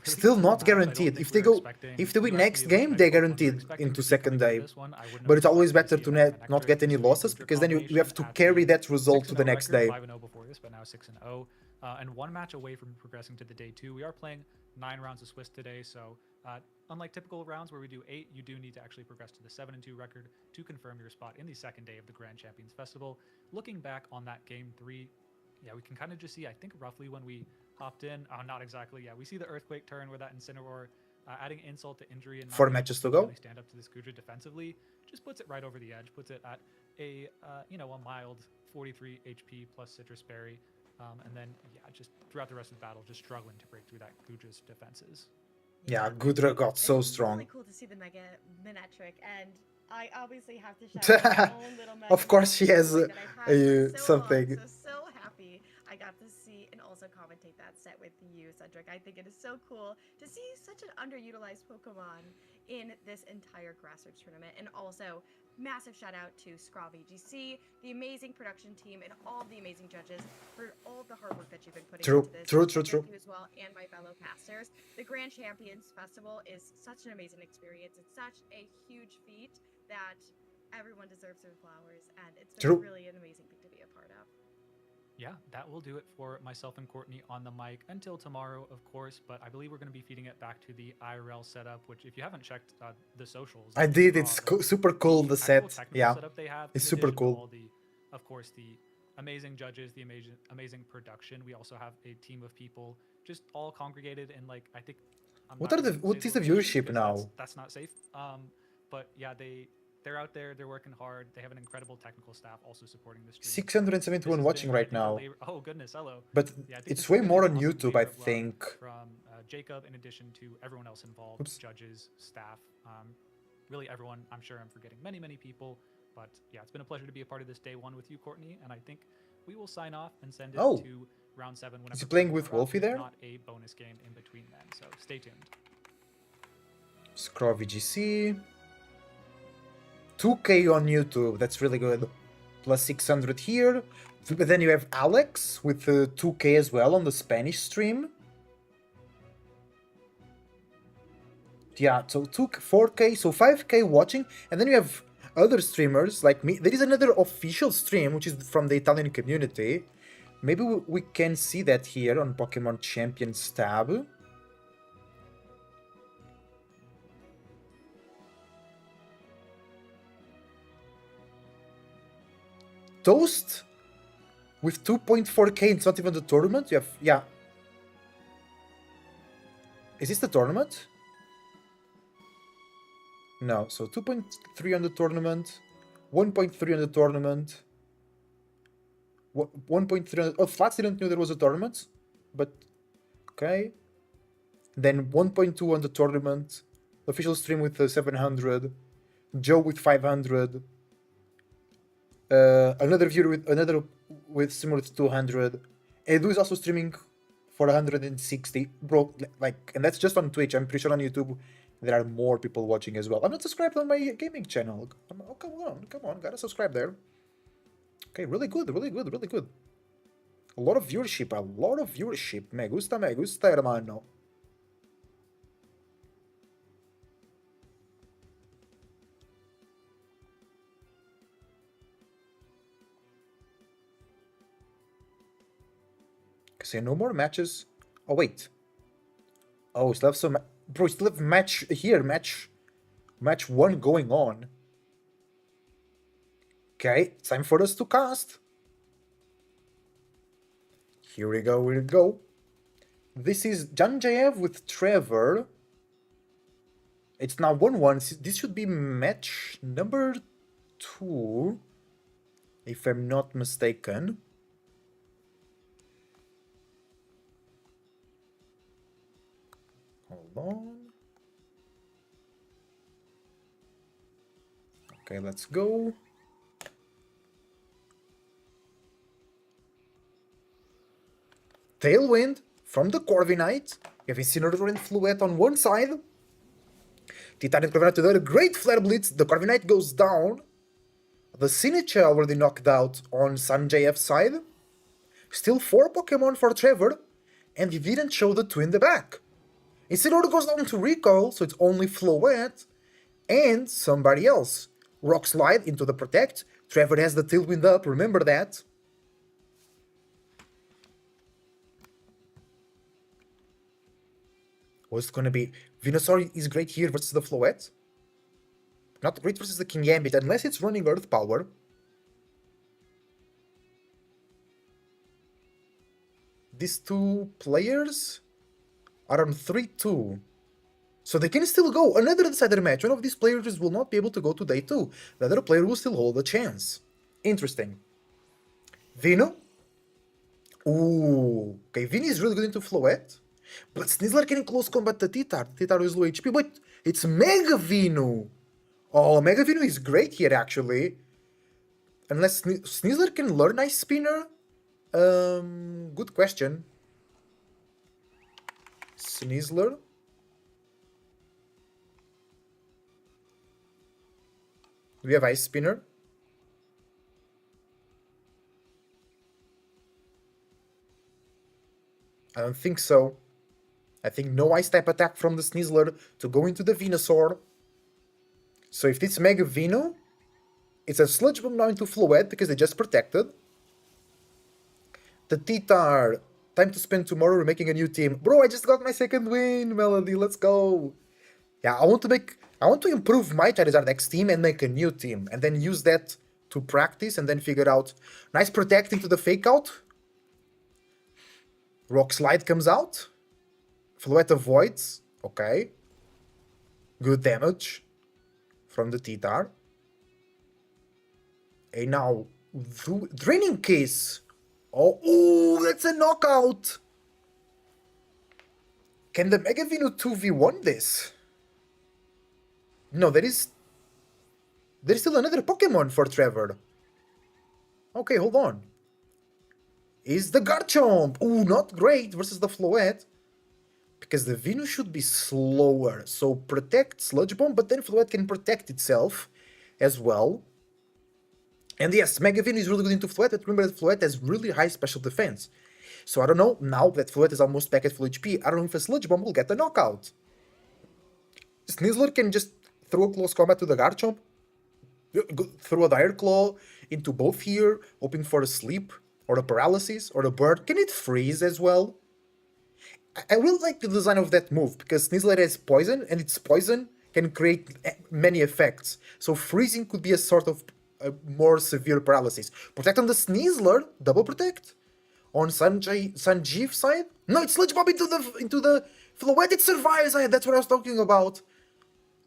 Still cool not match. I don't guaranteed. think If we they were go, expecting- if they win you asked next me, like, game, next they're one, we were guaranteed expecting into to see second coming out day. this one. I wouldn't But have it's always expected better to to see a Mega not Manectric get any Hisuian losses, Goodra because then you have to combination at carry the that result to 6-0 the next record, day. 5-0 before this, but now 6-0. And one match away from progressing to the day 2. We are playing 9 rounds of Swiss today, so unlike typical rounds where we do 8, you do need to actually progress to the 7-2 record to confirm your spot in the second day of the Grand Champions Festival. Looking back on that game 3, yeah, we can kind of just see, I think roughly when we hopped in, not exactly, yeah, we see the Earthquake turn where that Incineroar, adding insult to injury and not 4 being able matches to go. really stand up to this Goodra defensively, just puts it right over the edge, puts it at a, a mild 43 HP plus Citrus Berry. And then, yeah, just throughout the rest of the battle, just struggling to break through that Guja's defenses. Yeah, Gudra got so It's strong. really cool to see the Mega Minetric, and I obviously have to shout out my own little Mega Of course she has Minetric that I've had for so something. long. So happy I got to see and also commentate that set with you, Cedric. I think it is so cool to see such an underutilized Pokemon in this entire grassroots tournament, and also massive shout out to Scraw VGC, the amazing production team, and all the amazing judges for all the hard work that you've been putting into this. True. Thank you as well, and my fellow casters. The Grand Champions Festival is such an amazing experience. It's such a huge feat that everyone deserves their flowers, and it's been really an amazing thing to be a part of. Yeah, that will do it for myself and Courtney on the mic until tomorrow, of course. But I believe we're going to be feeding it back to the IRL setup, which, if you haven't checked the socials, I did. It's super cool, the set. Yeah, setup they have, it's super cool. all the, of course, the amazing judges, the amazing production. We also have a team of people just all congregated in, like, I think. What is the viewership now? That's not safe. But yeah, they're out there, they're working hard, they have an incredible technical staff also supporting the stream. 671 watching right now. Oh goodness, hello. But yeah, it's way more on YouTube, I think. From Jacob, in addition to everyone else involved, judges, staff, really everyone. I'm sure I'm forgetting many people, but yeah, it's been a pleasure to be a part of this day one with you, Courtney, and I think we will sign off and send it to round 7. Is he playing with Wolfie there? Not a bonus game in between then, so stay tuned. Scraw VGC. 2K on YouTube, that's really good. Plus 600 here. But then you have Alex with 2K as well on the Spanish stream. Yeah, so 4K, so 5K watching. And then you have other streamers like me. There is another official stream, which is from the Italian community. Maybe we can see that here on Pokémon Champions tab. Toast with 2.4k, it's not even the tournament. You have, yeah. Is this the tournament? No, so 2.3 on the tournament, 1.3 on the tournament, 1.3 on, oh, Flats didn't know there was a tournament, but okay. Then 1.2 on the tournament, official stream with 700, Joe with 500, another viewer with similar to 200. Edu is also streaming for 160. Bro, like, and that's just on Twitch. I'm pretty sure on YouTube there are more people watching as well. I'm not subscribed on my gaming channel. Oh, come on, gotta subscribe there. Okay, really good. A lot of viewership. Me gusta, hermano. Say no more matches. Oh wait. Oh, still have some. Bro, still have match here. Match 1 going on. Okay, time for us to cast. Here we go. This is Janjayev with Trevor. It's now 1-1. This should be match number 2, if I'm not mistaken. Hold on. Okay, let's go. Tailwind from the Corviknight. You have Incineroar and Fluette on one side. Titanic Corviknight to the other. Great Flare Blitz. The Corviknight goes down. The Sinistcha already knocked out on Sanjayev's side. Still 4 Pokemon for Trevor. And he didn't show the 2 in the back. Incineroar goes down to Recall, so it's only Floette and somebody else. Rock Slide into the Protect. Trevor has the Tailwind up, remember that. What's gonna be? Venusaur is great here versus the Floette. Not great versus the Eng-Pt, unless it's running Earth Power. These 2 players are on 3-2. So they can still go. Another decider match. One of these players will not be able to go to day 2. The other player will still hold a chance. Interesting. Vino Ooh. Okay, Vinny is really good into Floette. But Sneasler can close combat the Titar. Titar is low HP. Wait, it's Mega Vinu. Oh, Mega Vinu is great here, actually. Unless Sneasler can learn Ice Spinner? Good question. Sneasler? Do we have Ice Spinner? I don't think so. I think no Ice type attack from the Sneasler to go into the Venusaur. So if it's Mega Venu, it's a Sludge Bomb now into Floette because they just protected. The Titar, time to spend tomorrow making a new team. Bro, I just got my second win, Melody, let's go. Yeah, I want to improve my Charizard X team and make a new team. And then use that to practice and then figure out. Nice protecting to the fake out. Rock Slide comes out. Floette avoids. Okay. Good damage from the Titar. And now, Draining Kiss. Oh, ooh, that's a knockout. Can the Mega Venu 2v1 this? No, there's still another Pokemon for Trevor. Okay, hold on. Is the Garchomp. Ooh, not great versus the Floette. Because the Venu should be slower. So protect Sludge Bomb, but then Floette can protect itself as well. And yes, Mega Venu is really good into Floette, but remember that Floette has really high special defense. So I don't know, now that Floette is almost back at full HP, I don't know if a Sludge Bomb will get the knockout. Sneasler can just throw a close combat to the Garchomp, throw a Dire Claw into both here, hoping for a sleep, or a paralysis, or a bird. Can it freeze as well? I really like the design of that move, because Sneasler has poison, and its poison can create many effects. So freezing could be a sort of a more severe paralysis. Protect on the Sneasler, double protect. On Sanjeev's side, no, it's Sludge Bomb into the Floette, it survives. That's what I was talking about.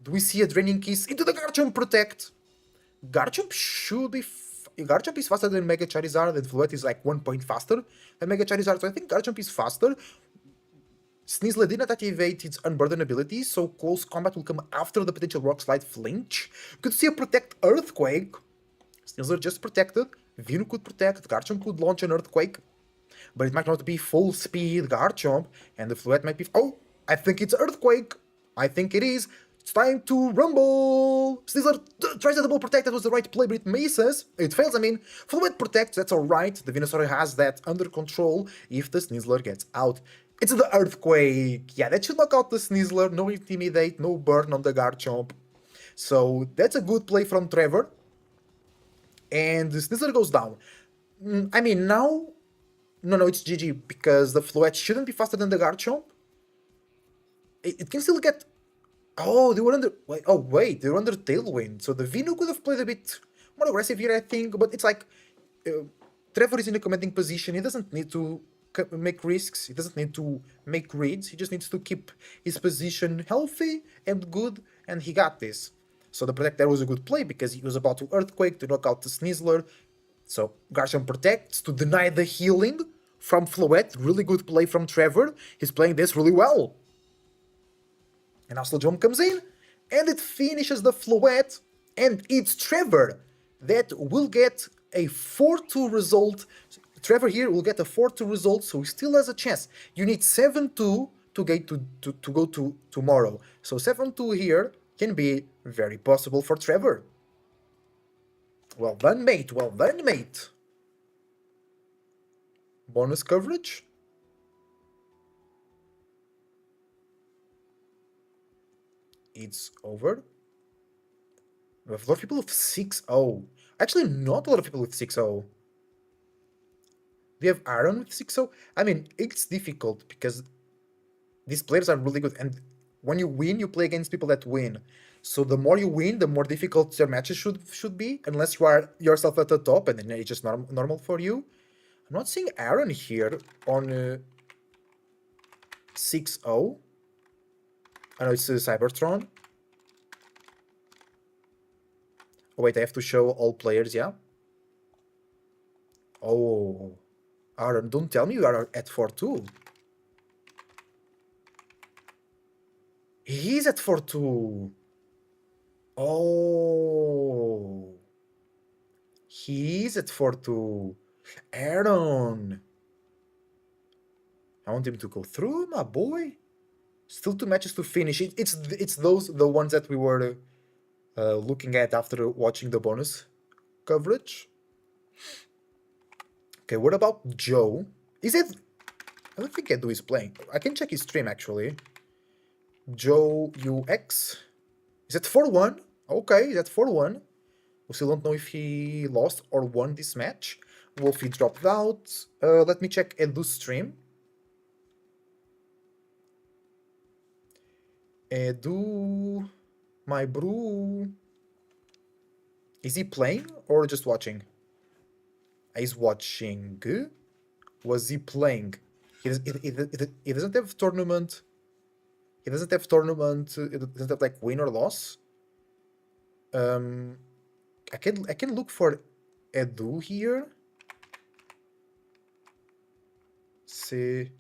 Do we see a Draining Kiss into the Garchomp protect? Garchomp should be. Garchomp is faster than Mega Charizard, and Floette is like 1 point faster than Mega Charizard, so I think Garchomp is faster. Sneasler did not activate its Unburden ability, so close combat will come after the potential Rock Slide flinch. Could see a Protect Earthquake. Sneasler just protected. Venu could protect. Garchomp could launch an Earthquake. But it might not be full speed Garchomp, and the Floette might be. Oh, I think it's Earthquake. I think it is. It's time to rumble. Sneasler tries to double protect. That was the right play, but it misses. It fails, I mean. Floette protects. That's alright. The Venusaur has that under control if the Sneasler gets out. It's the Earthquake. Yeah, that should knock out the Sneasler. No Intimidate, no burn on the Garchomp. So that's a good play from Trevor. And the Sneasler goes down. I mean, now. No, it's GG, because the Floette shouldn't be faster than the Garchomp. It can still get. Oh, they were under. Wait, they were under Tailwind. So the Venu could have played a bit more aggressive here, I think. But it's like. Trevor is in a commanding position. He doesn't need to make risks. He doesn't need to make reads. He just needs to keep his position healthy and good. And he got this. So the Protect there was a good play because he was about to Earthquake to knock out the Sneasler. So Garchomp protects to deny the healing from Floette. Really good play from Trevor. He's playing this really well. And now Sludge Bomb comes in. And it finishes the Floette. And it's Trevor that will get a 4-2 result. Trevor here will get a 4-2 result, so he still has a chance. You need 7-2 to get to go to tomorrow. So 7-2 here can be very possible for Trevor. Well done, mate. Well done, mate. Bonus coverage. It's over. We have a lot of people with 6-0. Actually, not a lot of people with 6-0. We have Aaron with 6-0. I mean, it's difficult because these players are really good. And when you win, you play against people that win. So the more you win, the more difficult your matches should be, unless you are yourself at the top, and then it's just normal for you. I'm not seeing Aaron here on 6-0. I know it's Cybertron. Oh wait, I have to show all players, yeah? Oh. Aaron, don't tell me you are at 4-2. He's at 4-2. Oh. He's at 4-2. Aaron. I want him to go through, my boy. Still 2 matches to finish. It's the ones that we were looking at after watching the bonus coverage. Okay, what about Joe? Is it? I don't think Edu is playing. I can check his stream actually. Joe UX. Is it 4-1? Okay, that's 4-1. We still don't know if he lost or won this match. Wolfie dropped out. Let me check Edu's stream. Edu, my bro. Is he playing or just watching? He's watching. Was he playing? He doesn't have tournament. He doesn't have tournament. It doesn't have like win or loss. I can look for Edu here. CPT,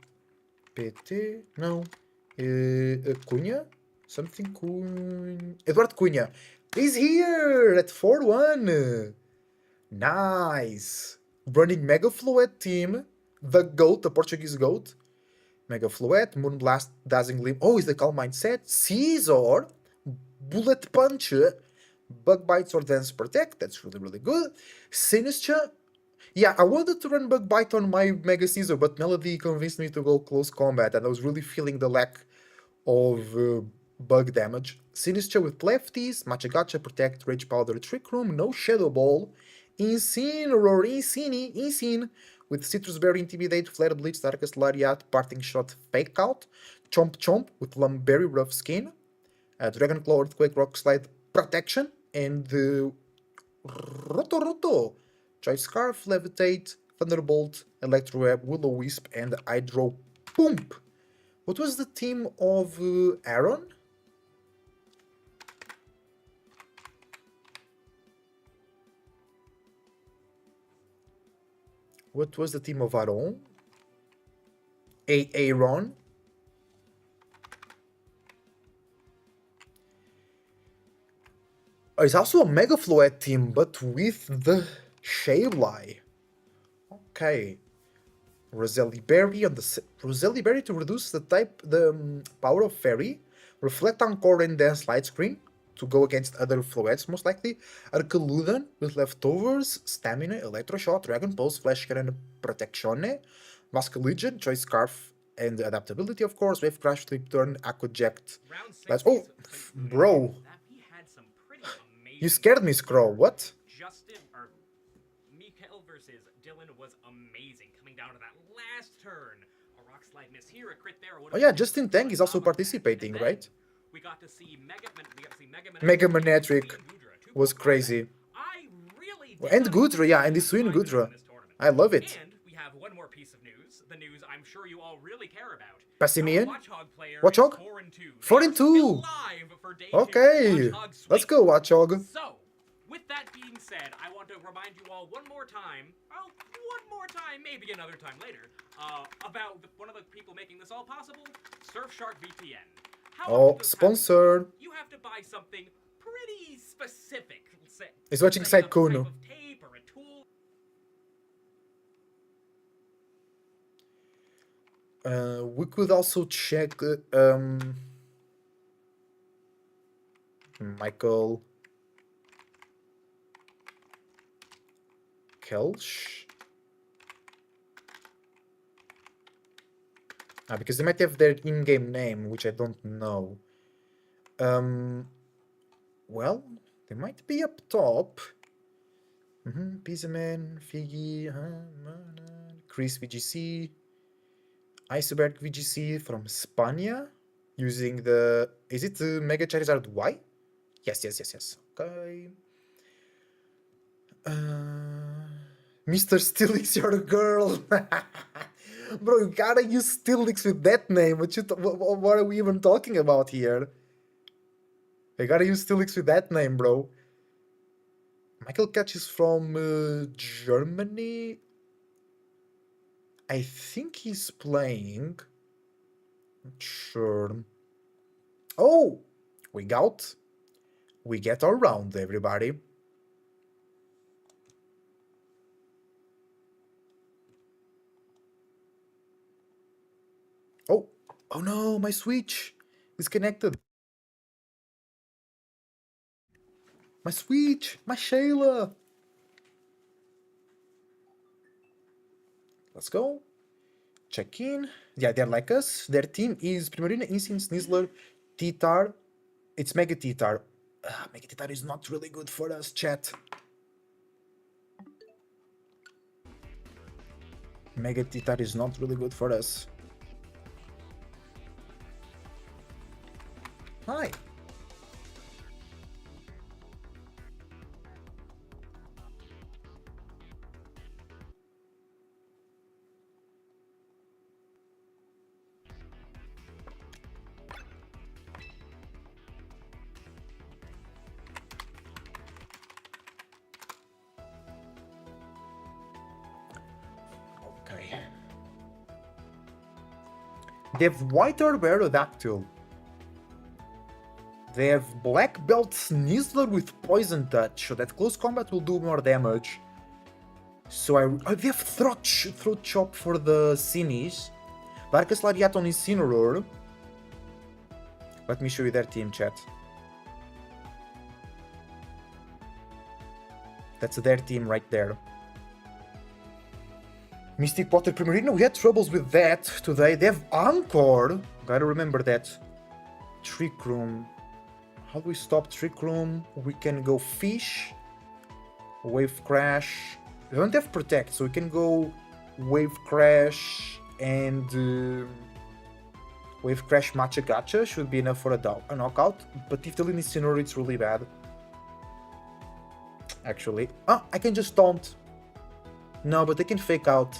no. Cunha? Something Cunha. Eduardo Cunha. He's here at 4-1. Nice. Running Mega Floet team. The GOAT, the Portuguese GOAT. Mega Floet, Moonblast, Dazzling Gleam. Oh, is the Calm Mindset. Caesar. Bullet Punch. Bug Bites or Dance Protect. That's really, really good. Sinister. Yeah, I wanted to run Bug Bite on my Mega Caesar, but Melody convinced me to go Close Combat, and I was really feeling the lack of bug damage. Sinister with lefties, Machagacha, Protect, Rage Powder, Trick Room, no Shadow Ball, Incineroar, Incine, with Citrus Berry, Intimidate, Flare Blitz, Darkest Lariat, Parting Shot, Fake Out, Chomp Chomp with Lumberry, Rough Skin, Dragon Claw, Earthquake, Rock Slide, Protection, and Roto, Choice Scarf, Levitate, Thunderbolt, Electroweb, Will-O-Wisp, and Hydro Pump. What was the team of Aaron? What was the team of Aaron? Aaron? Oh, it's also a Mega Floet team, but with the Shableye. Okay. Roselli Berry on the Roselli Berry to reduce the power of Fairy, Reflect on Core and Dance Light Screen to go against other Floettes most likely, Arcaludan with Leftovers, Stamina, Electroshot, Dragon Pulse, Flash Cannon, Protectione, Masculigion, Choice Scarf, and Adaptability of course, Wave Crash, Flip Turn, Aquaject. Let's bro. You scared me, Scroll. What? Justin or Mikael versus Dylan was amazing. Coming down to that last turn, a rock slide miss here, a crit there. Oh yeah, Justin Tang is also participating, right? We got to see Mega Manectric was crazy. I really and Gudra, yeah, and the Swin Gudra. I love it. And we have one more piece of news. The news I'm sure you all really care about. Passimian? Watchog? 4-2. Okay, let's go, Watchog. So, with that being said, I want to remind you all one more time, maybe another time later, about one of the people making this all possible, Surfshark VPN. Sponsored. You have to buy something pretty specific. He's watching Saikuno. Tape or a tool. We could also check Michael Kelch. Because they might have their in-game name, which I don't know. Well, they might be up top. Pizzaman, Figgy, Chris VGC, Iceberg VGC from Spania, using the... Is it the Mega Charizard Y? Yes. Okay. Mr. Steelix, you're a girl. Bro, you gotta use Steelix with that name. What are we even talking about here? You gotta use Steelix with that name, bro. Michael Catch is from Germany. I think he's playing. Not sure. Oh, we get our round, everybody. Oh no, my Switch disconnected. My Switch, my Shayla. Let's go. Check in. Yeah, they're like us. Their team is Primarina, Instinct, Snizzler, T-Tar. It's Mega T-Tar. Mega T-Tar is not really good for us, chat. Mega T-Tar is not really good for us. Hi. Okay. They have White Orb Aerodactyl. They have Black Belt Snizzler with Poison Touch, so that close combat will do more damage. So they have Throat Chop for the Sinis. Darkus Lariat on Incineroar. Let me show you their team, chat. That's their team right there. Mystic Potter Primarina, we had troubles with that today. They have Anchor. Gotta remember that. Trick Room. How do we stop Trick Room? We can go Fish. Wave Crash. We don't have Protect, so we can go Wave Crash and Wave Crash Matcha Gacha should be enough for a knockout. But if the Lin Incineroar, it's really bad. Actually. I can just taunt. No, but they can fake out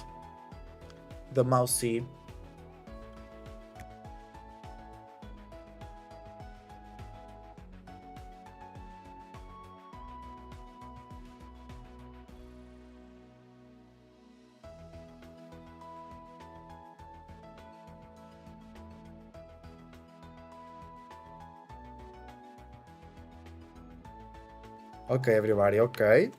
the Mousy. Okay, everybody, okay.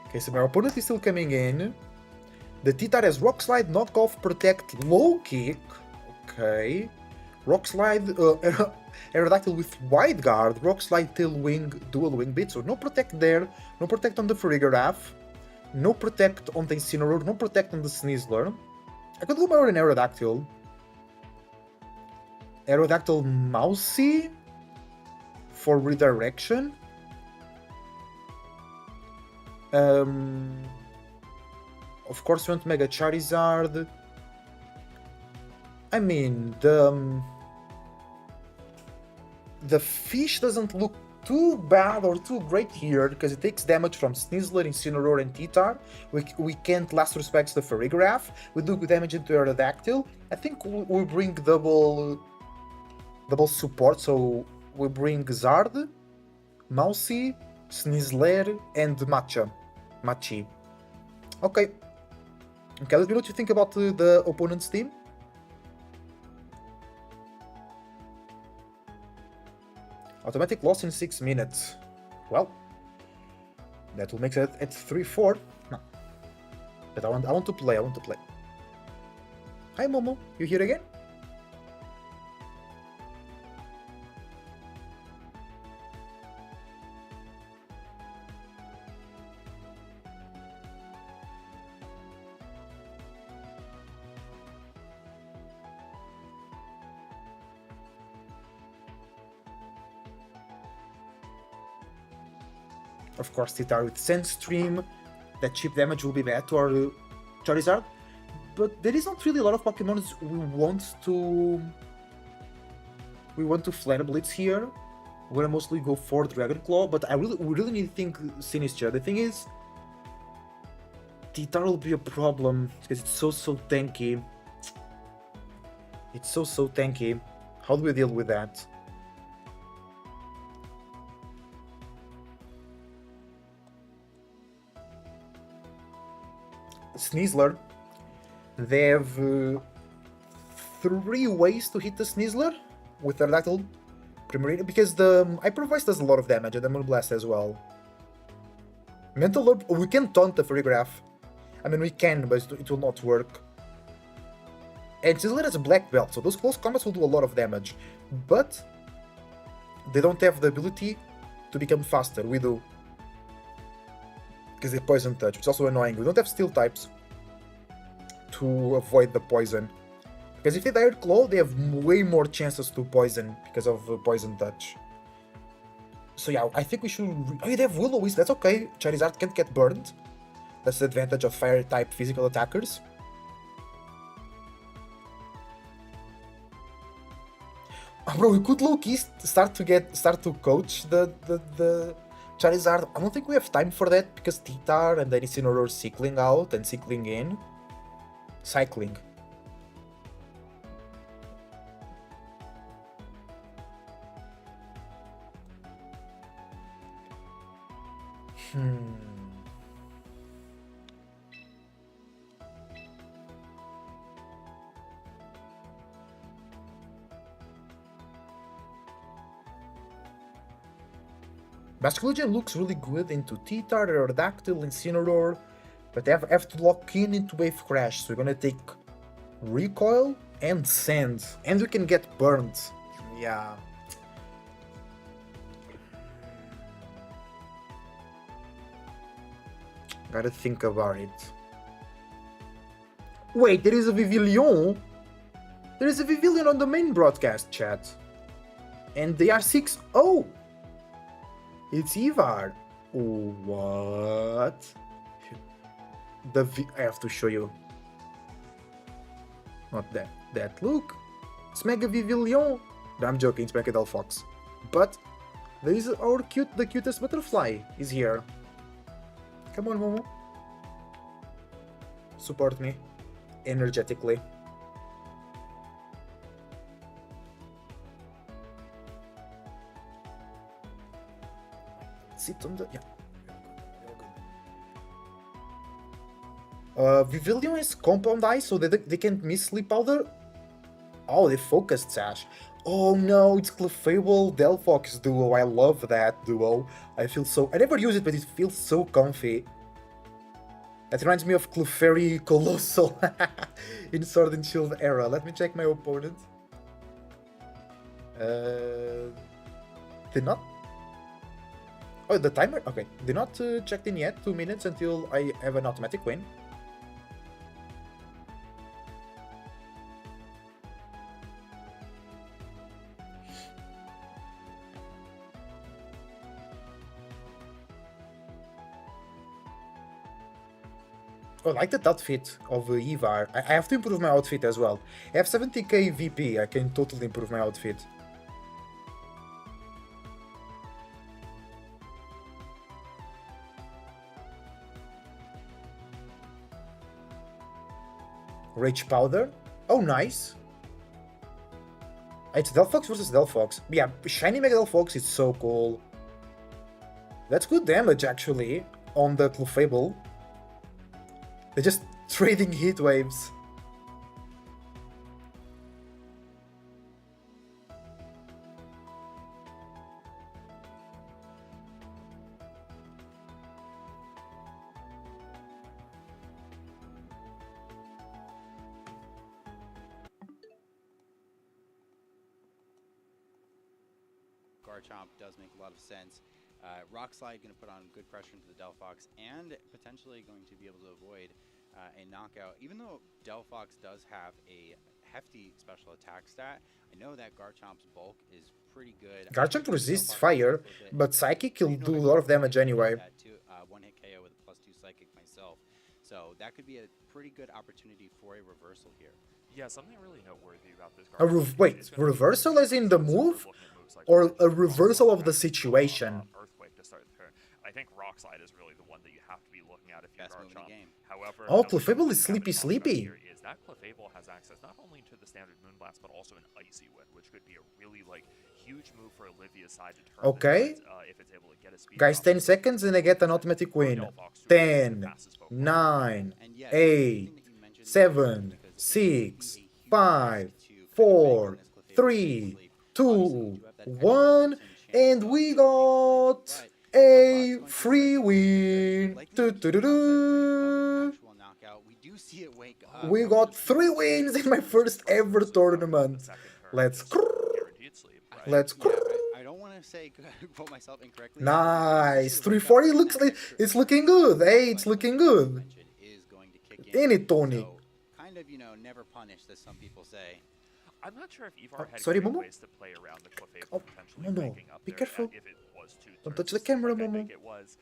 Okay, so my opponent is still coming in. The T-Tar has Rock Slide, Knock Off, Protect, Low Kick. Okay. Rock Slide, Aerodactyl with Wide Guard, Rock Slide, Tail Wing, Dual Wing Beat. So no Protect there, no Protect on the Farigiraf, no Protect on the Incineroar, no Protect on the Snizzler. I could go more in Aerodactyl. Aerodactyl Mousy for redirection. Of course, we want Mega Charizard. I mean, the fish doesn't look too bad or too great here because it takes damage from Snizzler, Incineroar, and T-Tar. We can't last respects the Farigiraf. We do damage into Aerodactyl. I think we bring double support, so we bring Zard, Mousy, Snizzler, and Machi. Okay, let me know what you think about the opponent's team. Automatic loss in 6 minutes. Well, that will make it at 3-4. No. But I want to play. Hi Momo, you here again? Of course, T-Tar with Sand Stream, that cheap damage will be bad to our Charizard. But there is not really a lot of Pokemon we want to Flare Blitz here. We're gonna mostly go for Dragon Claw, but we really need to think Sinister. The thing is, T-Tar will be a problem because it's so tanky. It's so tanky. How do we deal with that? Sneasler, they have 3 ways to hit the Sneasler with Aerodactyl Primarina, because the Hyper Voice does a lot of damage and the Moonblast as well. Mental Orb, we can taunt the Freegraph. I mean, we can, but it will not work. And Sneasler has a Black Belt, so those close combats will do a lot of damage. But they don't have the ability to become faster. We do. Because they Poison Touch, which is also annoying. We don't have Steel types to avoid the poison. Because if they Direct Claw, they have way more chances to poison because of Poison Touch. So yeah, I think we should... Oh, they have Will-O-Wisp, that's okay. Charizard can't get burned. That's the advantage of Fire-type physical attackers. Oh, bro, we could low-key start to coach the Charizard. I don't think we have time for that because T-Tar and then Incineroar cycling out and cycling in. Cycling. Basculegion looks really good into T-Tar, Aerodactyl, Incineroar, but they have to lock into Wave Crash, so we're gonna take Recoil and Sand, and we can get burned. Yeah. Gotta think about it. Wait, there is a Vivillon? There is a Vivillon on the main broadcast chat. And they are 6-0. It's Ivar. What? I have to show you. Not that. That. Look. It's Mega Vivillon. No, I'm joking. It's Mega Delphox. But there is the cutest butterfly is here. Come on, Momo. Support me energetically. Sit on the... Yeah. Vivillon is Compound Ice, so they can't miss Sleep Powder. Oh, they focused Sash. Oh no, it's Clefable Delphox duo. I love that duo. I never use it, but it feels so comfy. That reminds me of Clefairy Colossal in Sword and Shield era. Let me check my opponent. Did not... Oh, the timer? Okay, did not checked in yet. 2 minutes until I have an automatic win. Oh, I like that outfit of Ivar. I have to improve my outfit as well. I have 70k VP, I can totally improve my outfit. Rage Powder? Oh, nice. It's Delphox versus Delphox. Yeah, Shiny Mega Delphox is so cool. That's good damage, actually, on the Clefable. They're just trading heat waves. Garchomp does make a lot of sense. Rock Slide going to put on good pressure into the Delphox and potentially going to be able to avoid a knockout. Even though Delphox does have a hefty special attack stat, I know that Garchomp's bulk is pretty good. Garchomp resists fire, but Psychic will do a lot of damage anyway. One-hit KO with a +2 Psychic myself. So that could be a pretty good opportunity for a reversal here. Yeah, something really noteworthy about this. Wait, reversal as in the move? Or a reversal of the situation? Earthquake to start the turn. I think Rock Slide is really the one that you have to be looking at if you're Best move in the Garchomp. game. However, Oh, another thing Clefable that is we haven't sleepy, talked about sleepy. here is that Clefable has access not only to the standard Moonblast, but also an Icy Wind, which could be a really like huge move for Olivia's side to turn Okay. the tides, if it's able to get a speed Guys, drop 10 seconds and I get an automatic win. Delphox, who is the 10, fastest Pokemon. 9, And yes, 8, everything that you mentioned 7, because it would 6, be a huge 5, risk to kind of bank 4, on this Clefable 3, sleep. 2, Obviously, you do have that 1, 10% chance and of we being got sleep, a but Delphox going free for win. likely to keep Rock Slide free of an actual knockout. We do see it wake up. We got 3 wins in my first ever tournament. Let's Guaranteed sleep, right? let's I don't want to say quote myself incorrectly. nice. but we do see it wake up, 340 and looks that like extra it's looking good. Hey, it's looking good. mentioned is going to kick in. In it, Tony. So, kind of, never punished, as some people say. I'm not sure if Ivar had sorry, great Momo? ways to play around the Clefable Oh, potentially Momo, waking up be there, careful. if it was two Don't turns touch the camera, like I Momo. think it was.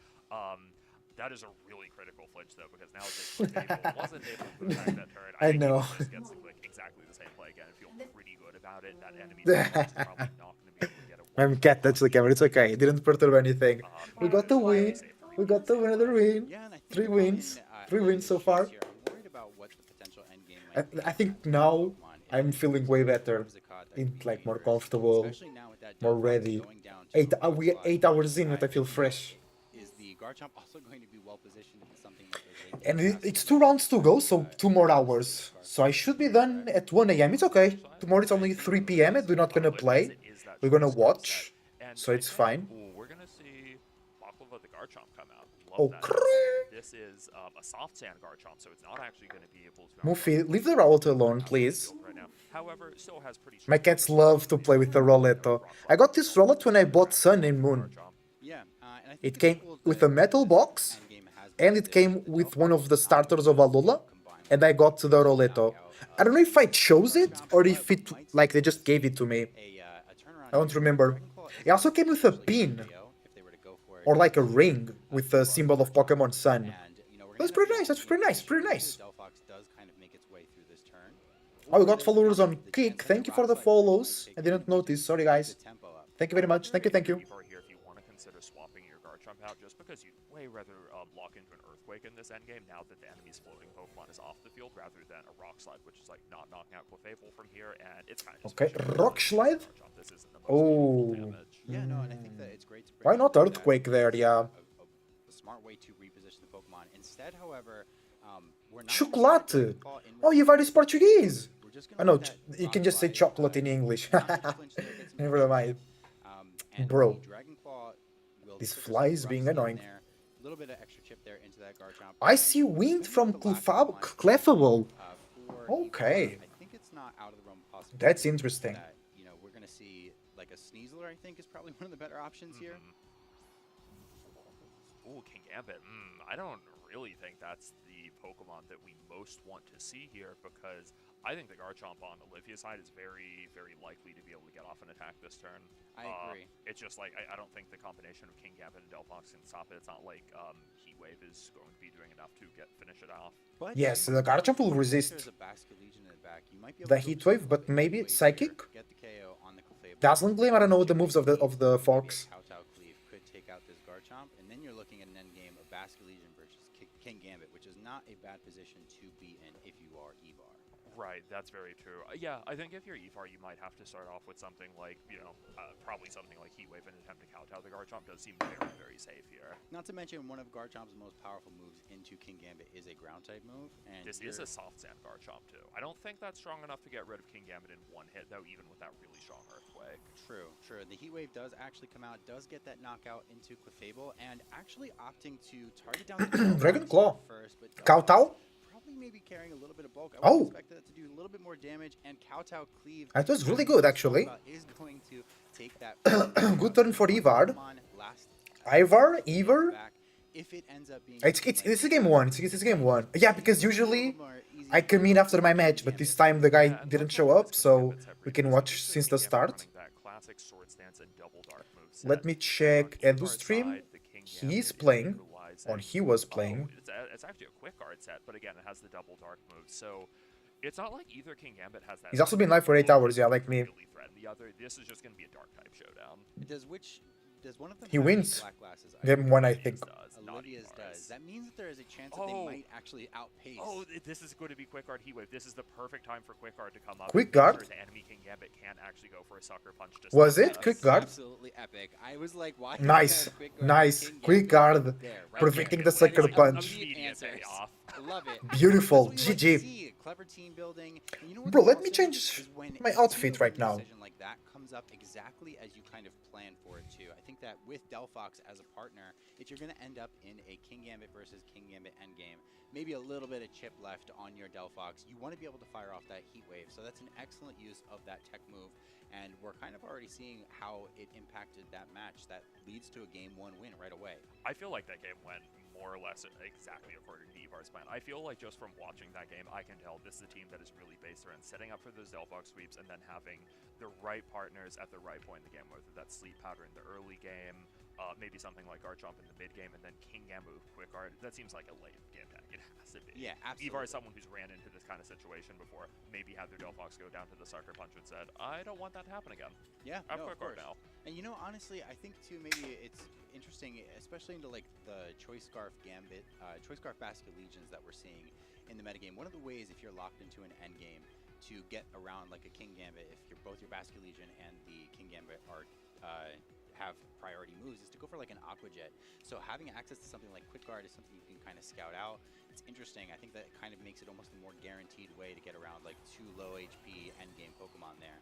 That is a really critical flinch though, because now that Clefable wasn't able to attack that turn, I think know. he just gets like exactly the same play again and feel pretty good about it. That enemy is probably not going to be able to get a I'm cat, touch the camera. It's okay. It didn't perturb anything. We got the win. We got the another win. Yeah, and I think 3 we're going wins. in, 3 wins so far. here. I'm worried about what the potential end game might be. I think now I'm feeling way better. In like more comfortable, Especially now with that more Delphox ready. going down to We 8 hours in, but I feel fresh. Is the Garchomp also going to be well positioned to be something like those late And game it's passes? 2 rounds to go, so 2 more hours. So I should be done at 1 a.m. It's okay. Tomorrow it's only 3 p.m. and we're not gonna play. We're gonna watch. So it's fine. We're gonna see Baklava the Garchomp come out. Oh, Love that. crrrr. This is a soft sand Garchomp, so it's not actually going to be able to. Muffy, leave the Rowlet alone, please. Right now. However, still has pretty My cats love to play with the Rowlet. I got this Rowlet when I bought Sun and Moon. Yeah, and I think It it's came cool with that a metal this box, endgame has and been it came the with Delphox one of the is starters not of Alola, combined and I got the Roleto. I don't know if I chose it or if it like they just gave it to me. a turnaround I don't remember. It also came with a pin if they were to go for it. or like a ring with the symbol of Pokemon Sun. And, we're That's gonna pretty have nice. to That's pretty nice. make Pretty sure nice. the Delphox does kind of make its way through this turn. Oh, we got Or followers on the Kick. chance Thank that you for the Rockslide follows. might I take didn't in notice. Sorry, guys. the tempo up. Thank you very much. Thank you. Thank you. Here, if you want to consider swapping your Garchomp out, just because you'd way rather lock into an Earthquake in this endgame now that the enemy's floating Pokemon is off the field, rather than a Rock Slide, which is like not knocking out Clefable from here, and it's kind of just Okay, Rock Slide? This isn't the most Oh. damage. Yeah, no, and I think that it's great to bring Why up not that Earthquake there? it's Yeah. a smart way to reposition the Pokemon. Instead, however, we're not Chocolate. gonna start Dragon Claw in Oh, you've already response. Portuguese. We're just I gonna know. let that You can just say Rock chocolate Slide, in English. not just flinch there, get some Never good mind. and Bro. the Dragon Claw will This put fly some is being rough annoying. in there, a little bit of extra chip there into that Garchomp. I Again, see wind it's from gonna be the last Pokemon Clefable. for Okay. Ivar. I think it's not out of the realm of possibility. That's interesting. That, we're gonna see like a Sneasler. I think is probably one of the better options here. Ooh, King Gambit. I don't really think that's the Pokemon that we most want to see here, because I think the Garchomp on Olivia's side is very, very likely to be able to get off an attack this turn. I agree. It's just like, I don't think the combination of King Gambit and Delphox can stop it. It's not like Heat Wave is going to be doing enough to finish it off. But Yes, the Garchomp will there's resist a Basculegion in the back. You might be able the to go Heat for Wave, but something maybe like Heat Wave Psychic? here, get the KO on the Clefable. Dazzling Gleam. I don't know the moves of the Maybe Fox. a Kowtow Cleave could take out this Garchomp, and then you're looking at an endgame of Basculegion versus King Gambit, which is not a bad position to be in if you are Ivar. Right, that's very true. Yeah, I think if you're Ivar, you might have to start off with something like, probably something like Heat Wave and attempt to kowtow. The Garchomp does seem very, very safe here. Not to mention, one of Garchomp's most powerful moves into King Gambit is a ground type move. And This is a soft sand Garchomp, too. I don't think that's strong enough to get rid of King Gambit in one hit, though, even with that really strong Earthquake. True. The Heat Wave does actually come out, does get that knockout into Clefable, and actually opting to target down the Dragon Claw. first, but Kowtow? probably maybe carrying a little bit of bulk. I would Oh. expect that to do a little bit more damage, and Kowtow Cleave. That was really good, actually. Is going to take that. Good turn for Ivar. Pokemon last Ivar? back. If it ends up being This is game 1. It's game 1. Yeah, because usually I come in after my match, but this time the guy didn't show up, so we can watch since the start. Let me check Edu stream. He's playing, or he was playing. It's actually a quick guard set, but again, it has the double dark move, so it's not like either King Gambit has that. He's also been live for 8 hours, yeah, like me. Really threaten the other. This is just going to be a dark type showdown. Does which does one of them He have any wins. black glasses? Game 1, I think. Olivia's does. That means that there is a chance that they might actually outpace. Oh, this is going to be Quick Guard Heat Wave. This is the perfect time for Quick Guard to come up. Quick and make Guard? sure the enemy King Gambit can't actually go for a sucker punch. To Was stop it? us. Quick Guard? Absolutely epic. I was like, why? Nice. Quick Guard Nice. King Quick Gambit Guard. there, right Preventing there. the sucker That is punch. immediate Immediate answers. payoff. Love it. Beautiful. That's what we like to GG. see. Clever team building. And you know what Bro, is let me awesome change is when my a outfit team right now. decision like that comes up exactly as you kind of plan for it to. I think that with Delphox as a partner, if you're going to end up in a King Gambit versus King Gambit endgame, maybe a little bit of chip left on your Delphox, you want to be able to fire off that Heat Wave. So that's an excellent use of that tech move. And we're kind of already seeing how it impacted that match. That leads to a Game 1 win right away. I feel like that game went more or less exactly according to Evar's plan. I feel like just from watching that game, I can tell this is a team that is really based around setting up for those Delphox sweeps and then having the right partners at the right point in the game, whether that's Sleep Powder in the early game, maybe something like Garchomp in the mid game, and then King Gambit with Quick Guard. That seems like a late game tag. It has to be. Yeah, absolutely. Ivar is someone who's ran into this kind of situation before, maybe had their Delphox go down to the sucker punch and said, I don't want that to happen again. Yeah, I have no, Quick of Guard course. now. And you know, honestly, I think too maybe it's interesting, especially into like the Choice Scarf Gambit, Choice Scarf Basket Legions that we're seeing in the metagame. One of the ways, if you're locked into an end game, to get around like a King Gambit, if you're both your Basket Legion and the King Gambit are have priority moves, is to go for like an Aqua Jet. So having access to something like Quick Guard is something you can kind of scout out. It's interesting. I think that kind of makes it almost a more guaranteed way to get around like 2 low HP endgame Pokemon there.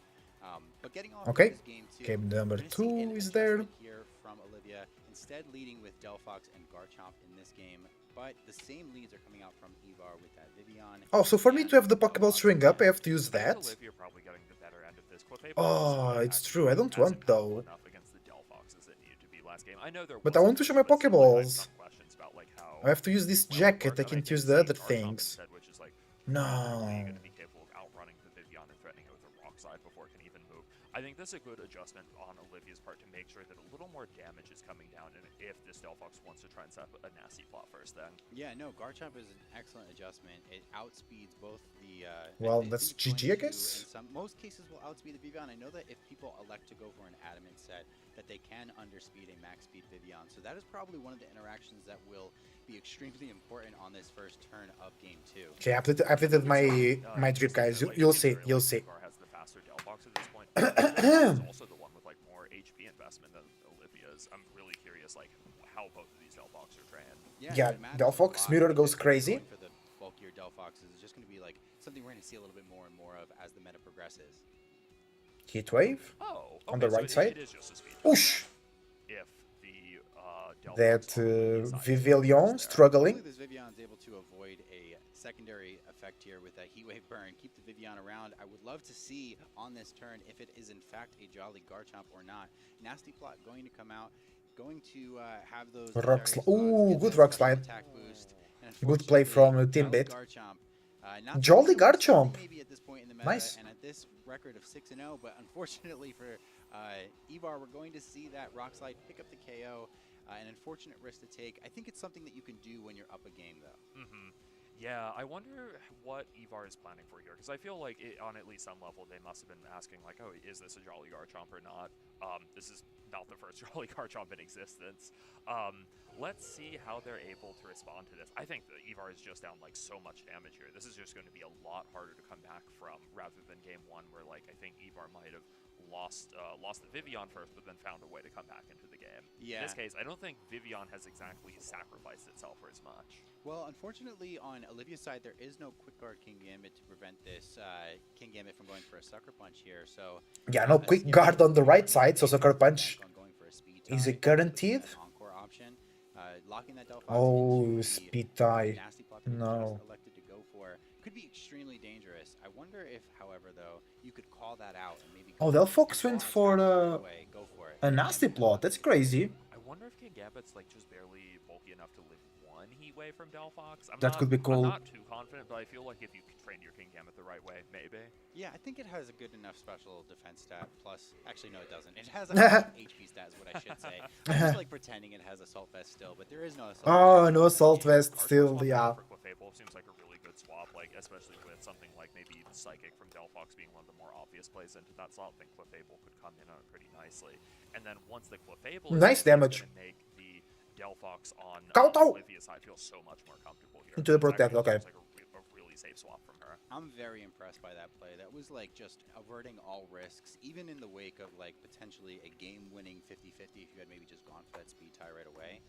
But getting off Okay. this game too, Game number we're gonna see 2 an is there. adjustment here from Olivia, instead leading with Delphox and Garchomp in this game. But the same leads are coming out from Ivar with that Vivian. Oh, so for me to have the Pokeball string up, I have to use I think that? Olivia probably getting the better end of this. Clefable Oh, also it's actually true. I don't hasn't want, been though. enough against the Delphox as it needed to be last game. I know there But I was want to show my but still, I have Pokeballs. some questions about, like, how I have to use this well jacket. Garchomp- I can't think use the seeing other Garchomp things. instead, which is like No. going to be capable of outrunning the Vivian and threatening it with a rock slide before it can even move. I think that's a good adjustment on Olivia's part to make sure that a little more damage is coming down, and if this Delphox wants to try and set up a nasty plot first, then Yeah, no, Garchomp is an excellent adjustment. It outspeeds both the. Well, I think that's it's going GG, I to, guess. In most cases, will outspeed the Vivian. I know that if people elect to go for an adamant set, that they can underspeed a max speed Vivian. So that is probably one of the interactions that will be extremely important on this first turn of game 2. Okay, I updated my drip, guys. You'll see. You'll see. Ivar has the faster Delphox at this point. It's also the one with like more HP investment than Olivia's. I'm really curious, like how both of these Delphox are trained. Yeah, it matters Delphox a lot. mirror I think goes that crazy. going for the bulkier Delphoxes is just going to be like something we're going to see a little bit more and more of as the meta progresses. Heat wave. Oh, On the okay, so right side? It is just a speed. Whoosh! If the Delphox That on the side Vivillon is there. struggling. Hopefully this Vivian's able to avoid a secondary effect here with that Heat Wave burn. Keep the Vivian around. I would love to see on this turn if it is in fact a Jolly Garchomp or not. Nasty Plot going to come out. Going to have those Rock various sli- bugs, Ooh, get good that rock special slide. attack boost, and Good play from unfortunately, Timbit. Jolly Garchomp, not Jolly so much Garchomp. maybe at this point in the meta, Nice. and at this record of 6-0, but unfortunately for Ivar, we're going to see that rock slide pick up the KO. An unfortunate risk to take. I think it's something that you can do when you're up a game, though. Yeah, I wonder what Ivar is planning for here, because I feel like on at least some level they must have been asking, like, oh, is this a Jolly Garchomp or not? This is not the first Jolly Garchomp in existence. Let's see how they're able to respond to this. I think that Ivar is just down, like, so much damage here. This is just going to be a lot harder to come back from, rather than game 1, where, like, I think Ivar might have lost the Vivian first, but then found a way to come back into the game. Yeah. In this case, I don't think Vivian has exactly sacrificed itself for as much. Well, unfortunately, on Olivia's side, there is no Quick Guard King Gambit to prevent this King Gambit from going for a Sucker Punch here. So Yeah, no a Quick scary Guard on the right situation side, so Sucker Punch on going for a speed is tie, it guaranteed? an encore option. Locking that Delphox Oh, into the, speed tie. nasty plot that he No. just elected to go for could be extremely dangerous. I wonder if, however, though, you could call that out and maybe. Oh, Delphox went for Go for it. a nasty plot. That's crazy. I wonder if King Gambit's like just barely bulky enough to live one Heat Wave from Delphox. That could be cool. I'm not too confident, but I feel like if you train your King Gambit the right way, maybe. Yeah, I think it has a good enough special defense stat. Plus, actually, no, it doesn't. It has a high HP stat, is what I should say. I'm just like pretending it has Assault Vest still, but there is no Assault Oh, Vest. no Assault Vest Garchomp still, swapping yeah. for Clefable seems like a really good swap, like especially with something like maybe Psychic from Delphox being one of the more obvious Arceus plays into that slot, I think Clefable could come in on it pretty nicely. And then once the Clefable Nice is in, damage. it's gonna make the Delphox on Kowtow! Olivia's side feel so much more comfortable here. Into the It's protect, actually okay. just like a really safe swap from her. I'm very impressed by that play. That was like just averting all risks, even in the wake of like potentially a game-winning 50-50 if you had maybe just gone for that speed tie right away.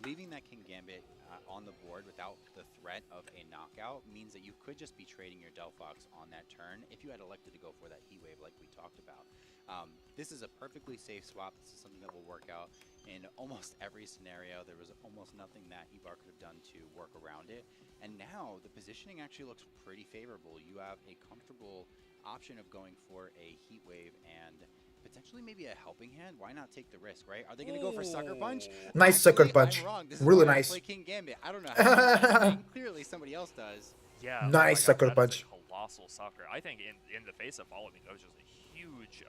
Leaving that King Gambit on the board without the threat of a knockout means that you could just be trading your Delphox on that turn if you had elected to go for that Heat Wave like we talked about. This is a perfectly safe swap. This is something that will work out in almost every scenario. There was almost nothing that Ivar could have done to work around it. And now the positioning actually looks pretty favorable. You have a comfortable option of going for a Heat Wave and potentially maybe a helping hand. Why not take the risk, right? Are they going to go for Sucker Punch? Nice Actually, Sucker Punch. I'm wrong. This is Really why I nice. play King Gambit. I don't know how. Clearly somebody else does. Yeah. Nice oh my Sucker God, that is Punch. a colossal sucker. I think in the face of Follow Me, that was just a huge.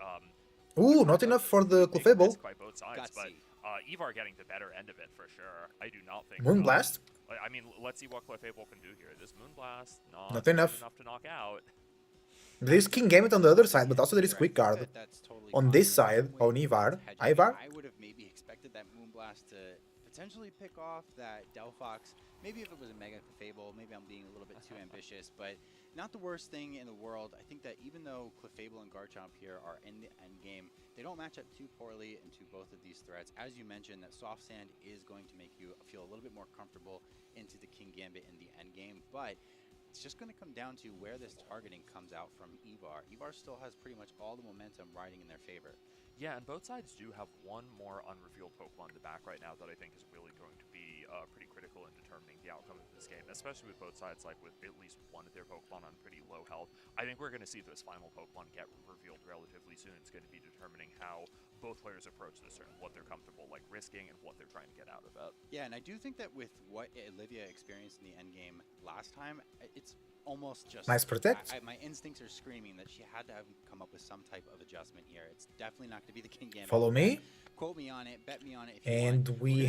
Ooh, not enough for the big Clefable. risk by both sides, but Gutsy. Ivar getting the better end of it for sure. I do not think. Moonblast? I mean, let's see what Clefable can do here. This Moonblast, Not enough. to knock out. There is King Gambit on the other side, but also there is Quick Guard. That's totally On fine. this In side, some on ways, Ivar. it's hedging. Ivar? I would have maybe expected that Moonblast to potentially pick off that Delphox. Maybe if it was a Mega Clefable, maybe I'm being a little bit too ambitious, but not the worst thing in the world. I think that even though Clefable and Garchomp here are in the end game, they don't match up too poorly into both of these threats. As you mentioned, that Soft Sand is going to make you feel a little bit more comfortable into the King Gambit in the end game, but it's just going to come down to where this targeting comes out from Ivar. Ivar still has pretty much all the momentum riding in their favor. Yeah, and both sides do have one more unrevealed Pokemon in the back right now that I think is really going to be pretty critical in determining the outcome of this game, especially with both sides, like with at least one of their Pokemon on pretty low health. I think we're going to see this final Pokemon get revealed relatively soon. It's going to be determining how both players approach this turn, what they're comfortable like risking and what they're trying to get out of it. Yeah, and I do think that with what Olivia experienced in the end game last time, it's almost just Nice protect. my instincts are screaming that she had to have come up with some type of adjustment here. It's definitely not going to be the King Gambit. Follow me. Quote me on it, bet me on it if you And want. we We're gonna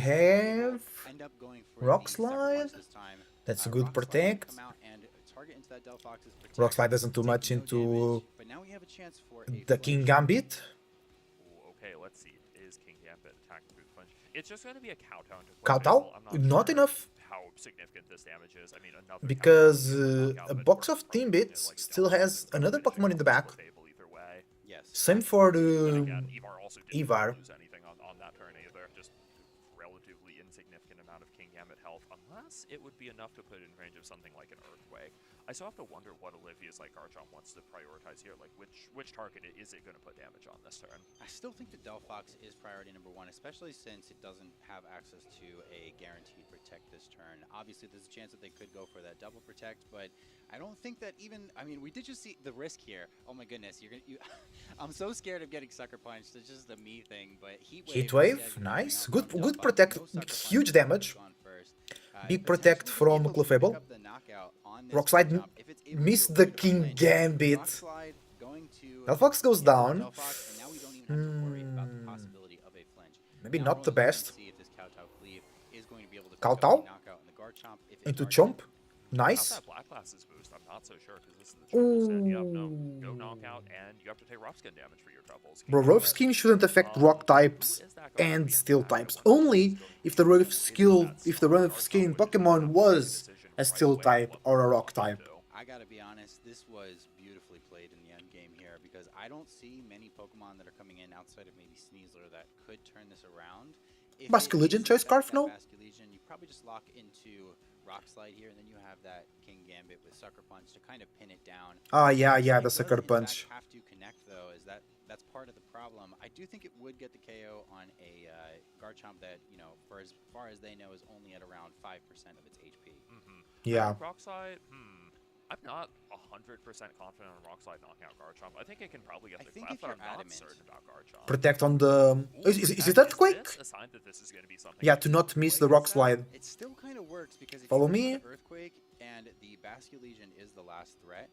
have end up going for Rock the Sucker Punch Slide. this time. That's a Rock good Slide will protect. come out and target into that Delphox's protect. Rock Slide doesn't do Take much no into damage, but now we have a chance for a the King flinch. Gambit. Ooh, okay, let's see. Is King Gambit attacking through the punch? It's just going to be a Kowtow into Kowtow? I'm Not sure enough. how significant this damage is. I mean, another Because Kowtow knockout, a but box we're of probably Team looking at, Bits like, a still Delphox has or another finishing Pokemon in the off back. Clefable either way. Yes. Same for And the again, Ivar also didn't Ivar. lose anything on that turn either. Just relatively insignificant amount of King Gambit health, unless it would be enough to put it in range of something like an Earthquake. I still have to wonder what Olivia's like Garchomp wants to prioritize here. Like, which target is it going to put damage on this turn? I still think the Delphox is priority number one, especially since it doesn't have access to a guaranteed protect this turn. Obviously, there's a chance that they could go for that double protect, but I don't think that even. I mean, we did just see the risk here. Oh my goodness, I'm so scared of getting Sucker Punched. It's just a me thing, but Heat Wave, nice. Good protect, huge damage. Big protect from Clefable. Rock Slide missed the King Gambit. Delphox goes down. Maybe not the best. Kowtow into Chomp. Nice. Without that Black Glasses boost, I'm not so sure because this is the triple set. You have no Ooh. knockout, and you have to take rough skin damage for your troubles. Bro, rough skin shouldn't affect rock types and steel types. Only if the rough skin Pokemon was a steel type or a rock type. I gotta be honest, this was beautifully played in the end game here because I don't see many Pokemon that are coming in outside of maybe Sneasler that could turn this around. If Basculegion it is Choice that Scarf, no? Basculegion, you probably just lock into Rock Slide here, and then you have that King Gambit with Sucker Punch to kind of pin it down. Ah, yeah, It the does, Sucker in fact, Punch. have to connect though, is that's part of the problem. I do think it would get the KO on a Garchomp that, you know, for as far as they know, is only at around 5% of its HP. Yeah. Rock Slide, I'm not 100% confident on Rock Slide knocking out Garchomp. I think it can probably get I the think clap, if but you're I'm not adamant. certain about Garchomp. Protect on the... Is it Earthquake? Is this a sign that this is going to be something Yeah, like to not miss the Rock Slide. It still kind of works because if Follow you go me. for the Earthquake and the Basculegion is the last threat,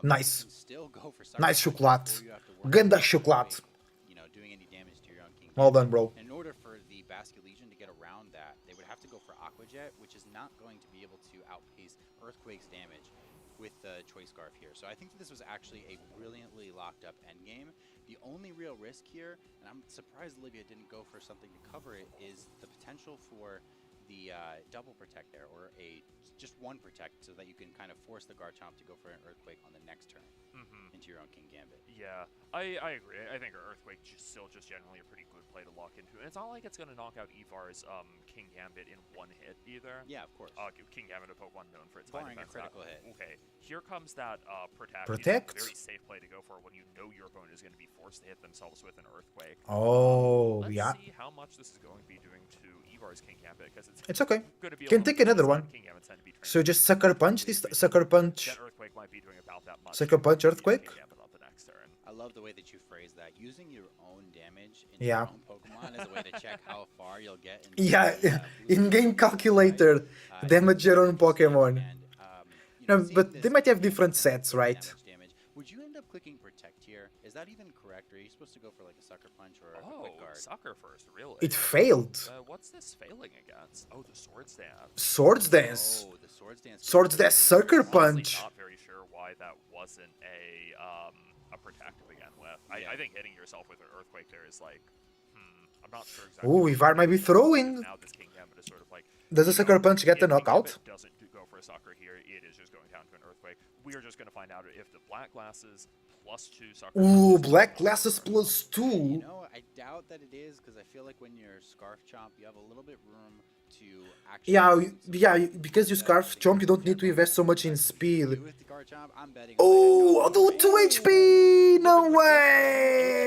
Nice. you can still go for Nice Sucker Punch Chocolat. before you have to worry Ganda about Chocolat. Earthquake, you know, doing any damage to your own King Well Gambit. done, bro. In order for the Basculegion to get around that, they would have to go for Aqua Jet, which is not going to be able to outpace Earthquake's damage. with the Choice Scarf here. So I think that this was actually a brilliantly locked up endgame. The only real risk here, and I'm surprised Olivia didn't go for something to cover it, is the potential for the double protect there, or just one protect, so that you can kind of force the Garchomp to go for an Earthquake on the next turn into your own King Gambit. Yeah, I agree. I think Earthquake still just generally a pretty good play to lock into. And it's not like it's going to knock out Evar's King Gambit in one hit either. Yeah, of course. King Gambit, a Pokemon known for its Barring high a defense. critical hit. Okay, here comes that Protect. Protect? Very safe play to go for when you know your opponent is going to be forced to hit themselves with an Earthquake. Oh, Let's yeah. see how much this is going to be doing to Evar's King Gambit, because It's okay. going to be a Can little take another easier. one. King Gambits tend to be So just Sucker Punch this. Sucker Punch. That Earthquake might be doing about that much. Sucker Punch, Use Earthquake? King Gambit on the next turn. I love the way that you phrase that. Using your own damage in Yeah. your own Pokemon is a way to check how far you'll get. Yeah, the, in-game calculator, damage your own Pokemon. And, No, seeing but this they might have different sets, right? damage, would you end up clicking Protect here? Is that even correct? Or are you supposed to go for like a Sucker Punch or a Oh, Quick Guard? Sucker first, really? It failed. What's this failing against? Oh, the Swords Dance. Swords Dance. Oh, the Swords Dance. Swords Dance Sucker Honestly, Punch. not very sure why that wasn't a Protect to begin with. I think hitting yourself with an Earthquake there is like, I'm not sure exactly. Ooh, Ivar might be throwing. Now this King Gambit is sort of like. Does a Sucker Punch get the if King knockout? Gambit doesn't go for a Sucker here, it is just going down to an Earthquake. We are just going to find out if the Black Glasses +2 Sucker. Ooh, Punches Black is Glasses going to +2. You know, I doubt that it is, because I feel like when you're Scarf Chomp, you have a little bit room to actually. Yeah, because you Scarf Chomp, you don't need to invest so much in speed. With the Garchomp, I'm betting. Oh, I'll do 2 HP! No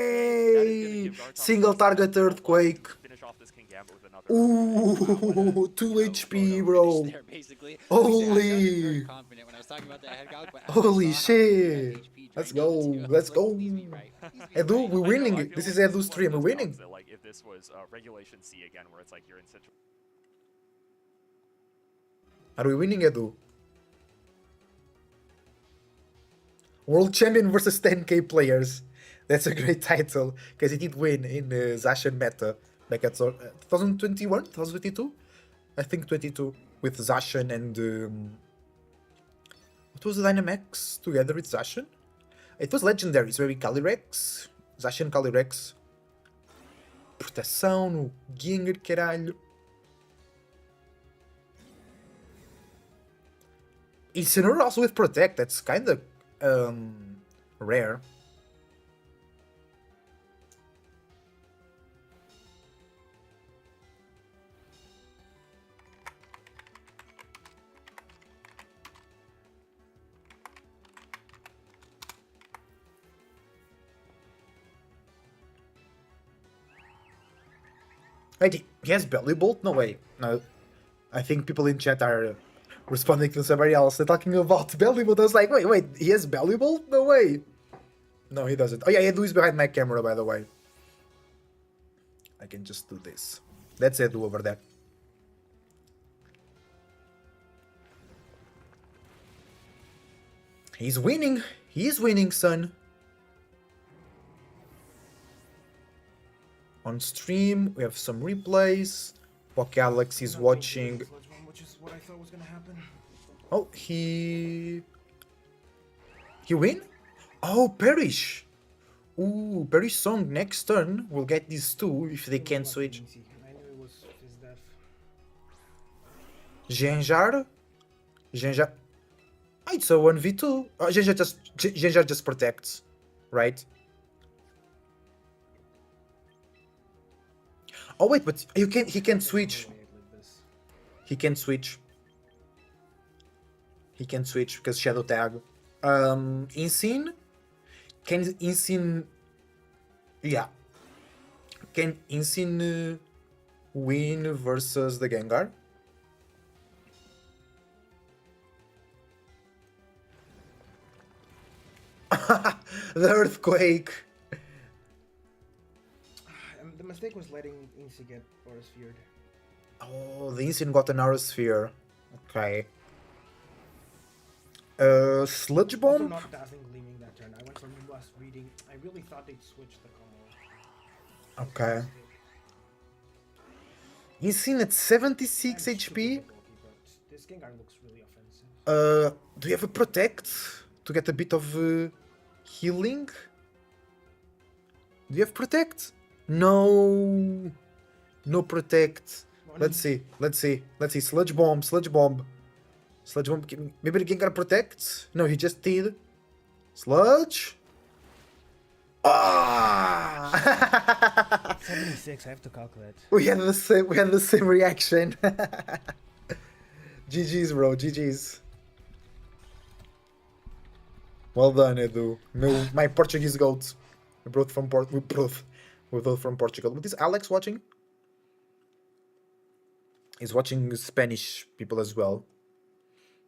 way! Single target Earthquake. Finish off this King Gambit with another. Ooh, 2 HP, bro. There, basically. Holy. Confident when I was talking about that head gouge, but Holy I saw how shit. much HP Let's drained go. into. Let's Look, go. easy, right? Easy, Edu, right? we're I winning. feel This like is this Edu's one stream. of We're those winning. rounds that, like, if this was Regulation C again, where it's like you're in such. Are we winning, Edu? World Champion versus 10k players. That's a great title, because he did win in Zacian Meta back at 2021, 2022? I think 22, with Zacian and... what was the Dynamax together with Zacian? It was Legendaries, maybe Calyrex, Zacian Calyrex. Proteção, Ginger, caralho. Incineroar also with Protect, that's kinda rare. Wait, he has Belly Bolt? No way. No. I think people in chat are responding to somebody else. They're talking about Belly Bolt. I was like, wait, he has Belly Bolt? No way. No, he doesn't. Oh yeah, Edu is behind my camera, by the way. I can just do this. That's Edu over there. He's winning. He's winning, son. On stream, we have some replays. Alex is watching. Which is what I thought was gonna happen. Oh, he win? Oh, Perish. Ooh, Perish song next turn. We'll get these two if they can switch. I knew it was his death. Genjar. Oh, it's a 1v2. Oh, Genjar just protects, right? Oh wait, but he can switch. He can switch. He can switch because Shadow Tag. Insane? Can Insane... Yeah. Can Insane win versus the Gengar? The Earthquake! The mistake was letting Incy get Aura Sphered. Oh, the Insane got an Aura Sphere. Okay. Sludge Also Bomb? not Dazzling Gleaming that turn. I went from last reading. I really thought they'd switch the combo. Okay. Insane at 76 HP? This Gengar looks really offensive. Do you have a protect to get a bit of healing? Do you have protect? No. No protect. Let's see. Sludge bomb. Maybe the Gengar protects? No, he just did. Sludge. Ah! 76, I have to calculate. We had the same reaction. GG's, bro. GG's. Well done, Edu. My Portuguese goats. We're both from Portugal. But is Alex watching? He's watching Spanish people as well.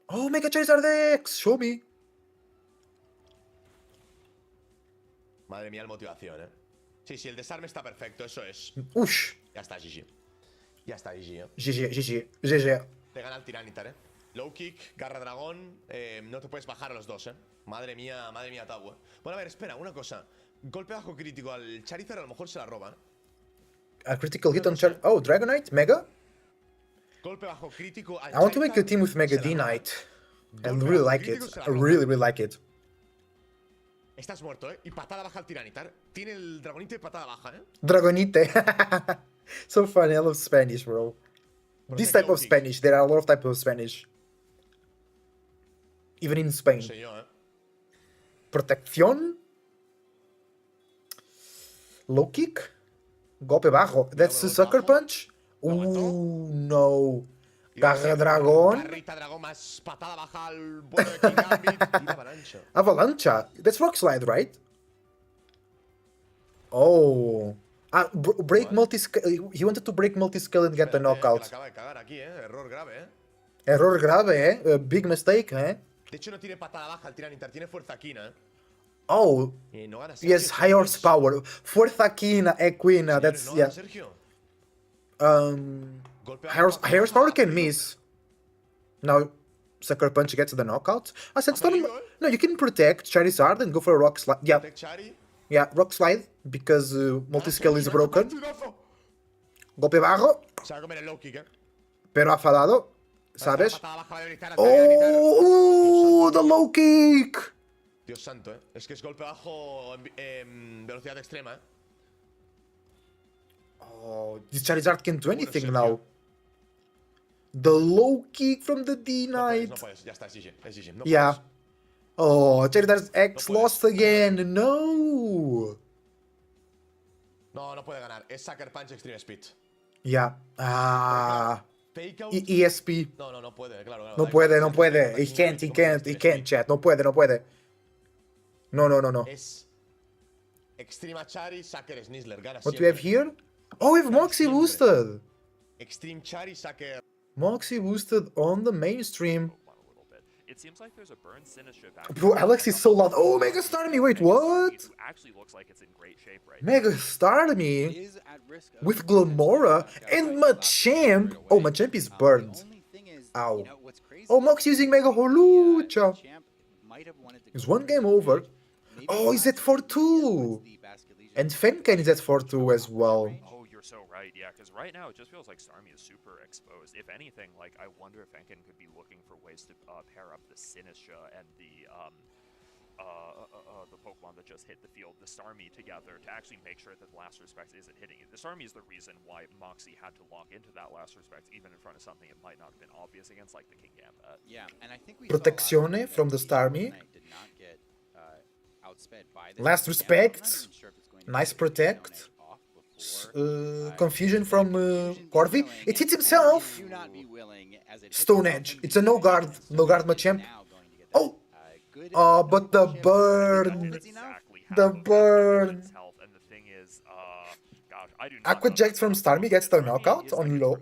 Oh, Mega Charizard X! Show me. Madre mía, la motivación, ¿eh? Sí, el desarme está perfecto, eso es. Ush. Ya está, GG. Ya está, GG, ¿eh? GG. Te gana el Tiranitar, ¿eh? Low kick, garra dragón, no te puedes bajar a los dos, ¿eh? Madre mía, Tabu, ¿eh? Bueno, a ver, espera, una cosa. Golpe bajo crítico al Charizard a lo mejor se la roba, ¿eh? A critical hit on Charizard. Oh, Dragonite? Mega? Golpe bajo crítico al I want to make a Charizard, team with Mega se la roba. D-Knight. I really like it. I really like it. Estás muerto, ¿eh? Y patada baja al Tiranitar. Tiene el Dragonite y patada baja, ¿eh? Dragonite. So funny. I love Spanish, bro. This type of Spanish. There are a lot of types of Spanish. Even in Spain. No sé yo, ¿eh? Protección. Low kick. Golpe bajo. That's a sucker punch. Ooh, no. Garra dragón. Garrita dragón más patada baja al bueno de King Gambit y avalancha. Avalancha. That's rock slide, right? Oh. Break multi-scale. He wanted to break multi-scale and get the knockout. Acaba de cagar aquí, error grave, Error grave, A big mistake, De hecho no tiene patada baja el Tiranitar, tiene fuerza quina, Oh. No gana Sergio, Yes, high horsepower. Fuerza quina, equina. That's, no yeah. gana Sergio. High horsepower can miss. Now, sucker punch gets the knockout. I said Storm. No, you can protect Charizard and go for a rock slide. Yeah. Yeah, rock slide because multi-scale is broken. Golpe bajo. Se va a comer el low kick, Pero afadado. ¿Sabes? Oh, the low kick. Dios santo, Es que es golpe bajo en velocidad extrema, Oh, this Charizard can't do anything now. The low kick from the D-Knight. No puedes, ya está, es GG. No Yeah. puedes. Oh, Charizard's X lost again. No. No puede ganar. Es Sucker Punch Extreme Speed. Yeah. Fake out. ESP. No puede, claro. No puede. He can't, chat. No puede. No. Es Extreme Chari, Sucker Snizzler. Gana What do we have here? Oh, we have Moxie boosted. Extreme Chari, Sucker. Moxie boosted on the mainstream. It seems like there's a burn Sinistra back. Bro, Alex is so loud. Oh, Mega Starmie. Wait, what? Actually looks like it's in great shape right Mega Starmie with Glamora and Machamp. Oh, Machamp is burned. Ow. Oh, Mox using Mega Holucha. Is one game over? Oh, he's at 4-2. And Fenken is at 4-2 as well. Oh, you're so right. Yeah, because right now it just feels like Starmie is super exposed. If anything, like I wonder if Fenken could be looking for ways to pair up the Sinistra and the Pokemon that just hit the field, the Starmie, together to actually make sure that the Last Respect isn't hitting it. The Starmie is the reason why Moxie had to lock into that Last Respect, even in front of something it might not have been obvious against, like the King Gambit. Yeah, and I think we Protectione from the Starmie. Last Respect. Nice protect. Confusion from Corvi. It hits himself. Stone Edge. It's a no guard Machamp. Oh! Oh, but the burn. The burn. Aqua Jet from Starmie gets the knockout on low.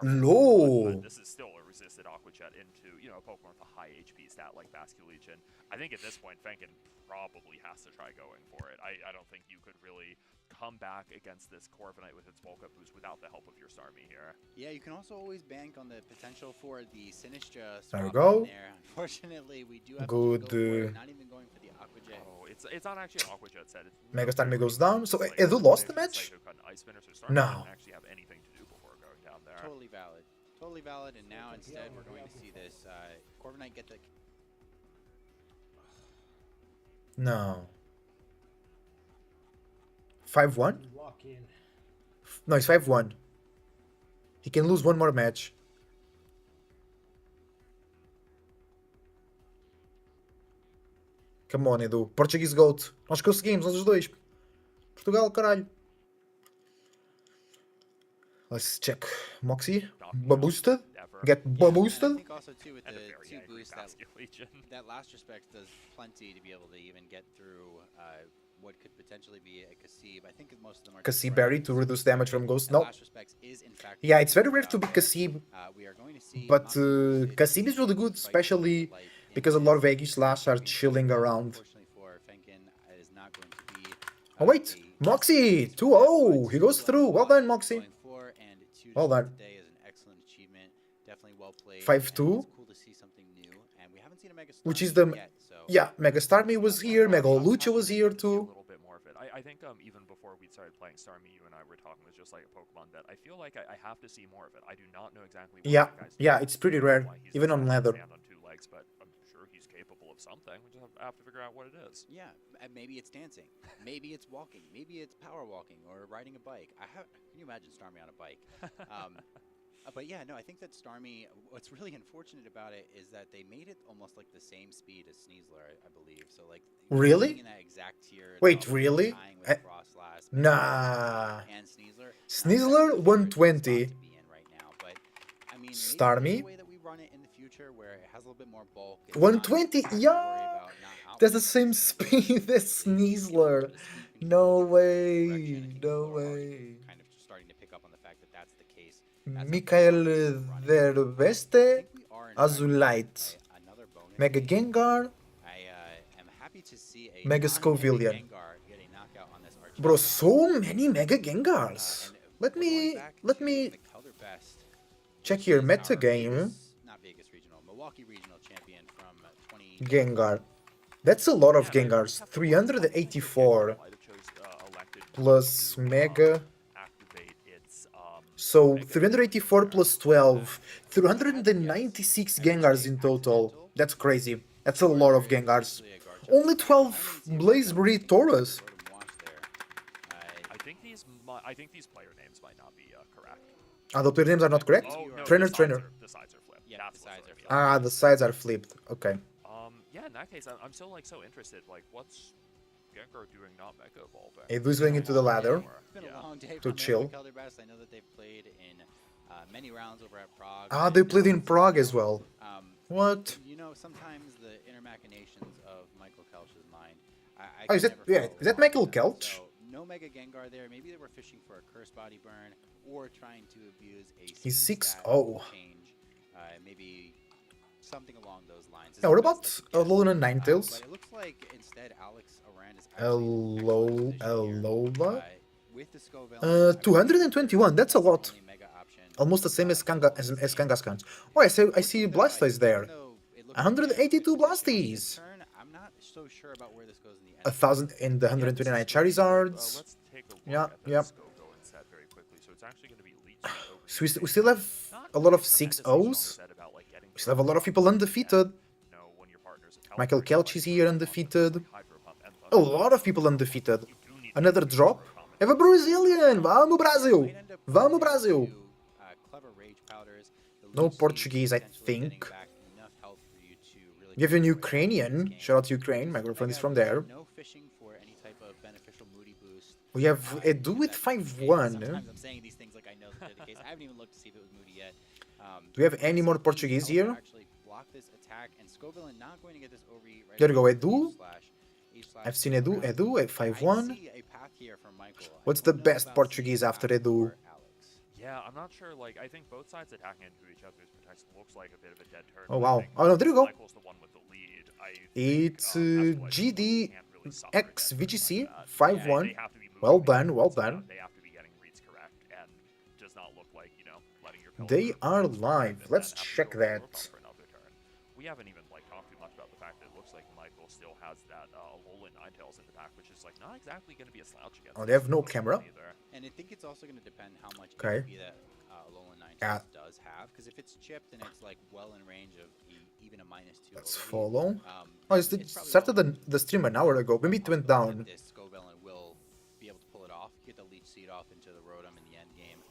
Low. This is still a resisted Aqua Jet into, a Pokemon with a high HP stat like Basculegion. I think at this point, Fenken probably has to try going for it. I don't think you could really come back against this Corviknight with its bulk up boost without the help of your Starmie here. Yeah, you can also always bank on the potential for the Sinistra. There we go. There. Unfortunately, we do have Good. to go for it, not even going for the Aqua Jet. Oh, it's not actually an Aqua Jet set. Mega Starmie goes down. So Edu lost the match? No. Actually have anything to do before going down there. Totally valid. Totally valid, and now instead we're going to see this Corviknight get the... No. 5-1? Lock in. No, it's 5-1. He can lose one more match. Come on, Edu. Portuguese GOAT. Nós conseguimos, nós os dois. Portugal, caralho. Let's check. Moxie. Boosted. Get boosted. I think also too with the two boosts that last respect does plenty to be able to even get through what could potentially be a Kasib. I think most of them are Kasib Berry to reduce damage from Ghost. No. Last respects is in fact Yeah, it's very rare to be Kasib. we are going to see But Kasib is really good, especially because a lot of Eggy Slash are chilling around. Unfortunately for Fenkin, it is not going to be Oh wait, Moxie 2-0. He goes through. Well done, Moxie. going for, and 2 Well done. today is an excellent achievement. Definitely well played. 5-2. And it's cool to see something new, and we haven't seen a Mega Which is Starmie the yet, so yeah, Mega Starmie was here, Mega Lucha was here See a too. little bit more of it. I think even before we started playing Starmie, you and I were talking was just like a Pokemon that I feel like I have to see more of it. I do not know exactly what Yeah, that guy's yeah, doing. it's pretty I don't know rare, why he's even on decided to leather. stand on 2 legs, but I'm sure he's capable of something. We just have to figure out what it is. yeah, maybe it's dancing, maybe it's walking, maybe it's power walking or riding a bike. Can you imagine Starmie on a bike? But yeah, no, I think that Starmie, what's really unfortunate about it is that they made it almost like the same speed as Sneasler, I believe. So like Really? being in that exact tier, Wait, top, really? tying with I- Frostlass, Nah. and Sneasler. Sneasler 120. To be in right now, but I mean, maybe Starmie? the way that we run it in the future, where it has a little bit more bulk. it's 120? not have to worry Yeah. about not That's the outputting same Sneasler. speed as Sneasler. No way. No way. Kind of starting to pick up on the fact that that's the case. That's Mikael Derbeste, we are in fact Azulite, by another bonus Mega game. Gengar. I am happy to see a Mega non-Mega Scovillian. Gengar get a knockout on this Archie. Bro, so many Mega Gengars. And Let we're going me back let to me McKelder Best, check which here. is Meta our game. Not Vegas regional, Milwaukee regional champion from 20. Gengar. That's a lot of Yeah, Gengars. I 384 might have chose, elected plus to, Mega. activate its So Mega 384 plus 12. 396 Gengars in total. That's crazy. That's a lot of Gengars. Only 12 Blaze Breed Tauros. I think these player names might not be correct. Ah, the player names are not correct? Oh, no, Trainer, the sides trainer. the sides are flipped. Yeah, That's the sides what's are throwing me flipped. off. Ah, the sides are flipped. Okay. Yeah, in that case, I'm still like so interested. Like, what's Gengar doing not Mega Evolving? Edu's going into the ladder. It's been a long day To from chill. McKelder Best. I know that they've played in many rounds over at Prague. Ah, they played in Prague as well. What? You know, sometimes the inner machinations of Michael Kelch's mind. I Oh, is can that never yeah? follow Is that along Michael with them. Kelch? So, no Mega Gengar there. Maybe they were fishing for a Curse Body Burn or trying to abuse a He's speed 6-0. stat change. Maybe something along those lines. This Yeah, is what the about best I can Alolan guess. Ninetales? But it looks like instead Alex Aran is Alola? with the Scoville. 221. That's a lot. Only mega option. Almost the same as Kangaskhan's. Oh, I see Blastoise there. Even though it looks 182 like Blasties. turn, I'm not so sure about where this goes in the end. 1,000 and the 129 Charizards. Let's take a look Yeah, at the yeah. Scoville instead very quickly. So it's actually going to be Leech over So we still have a lot of 6-0s. We still have a lot of people undefeated. Michael Kelch is here undefeated. A lot of people undefeated. Another drop. Have a Brazilian! Vamos Brasil! Might end up Vamos running Brasil! into, clever rage powders. The No Lucy Portuguese, I potentially think. getting back enough health for you to really We have an get away from Ukrainian. this game. Shout out to Ukraine. My So girlfriend is Mega from there. no fishing for any type of beneficial moody boost. We have Edu with That- 5-1. Sometimes I'm saying these things like I know that they're the case. I haven't even looked to see if it was moody yet. Do we have any more Portuguese here? Actually block this attack, and Scoville not going to get this overeat right There you go, away. Edu. I've seen Edu at 5-1. I see a path here from Michael. I What's don't the know best about Portuguese seeing after path Edu? for Alex. Yeah, I'm not sure. Like, I think both sides attacking into each other's potential looks like a bit of a dead turn. Oh, but I wow. think Oh, no, there you go. Michael's the one with the lead. I think, It's as to why GD can't really suffer a dead X turn VGC like that. 5-1. They have to be moving Well the done, well units, done. They have to be getting reads correct, and does not look like, letting your pill They through are is correct, live. and Let's then have to check go over that. for another turn. We haven't even talked too much about the fact that it looks like Michael still has that Alolan Ninetales in the back, which is not exactly going to be a slouch against. Oh, they have no this camera? either. And I think it's also going to depend how much Okay. HP that Alolan Ninetales Yeah. does have, because if it's chipped and it's like well in range of even a -2 Let's overheat, follow. Oh, then it it's probably started well the stream an hour ago. Maybe it went possible down. that this Scovillain will be able to pull it off, get the Leech Seed off into the Rotom in the end game.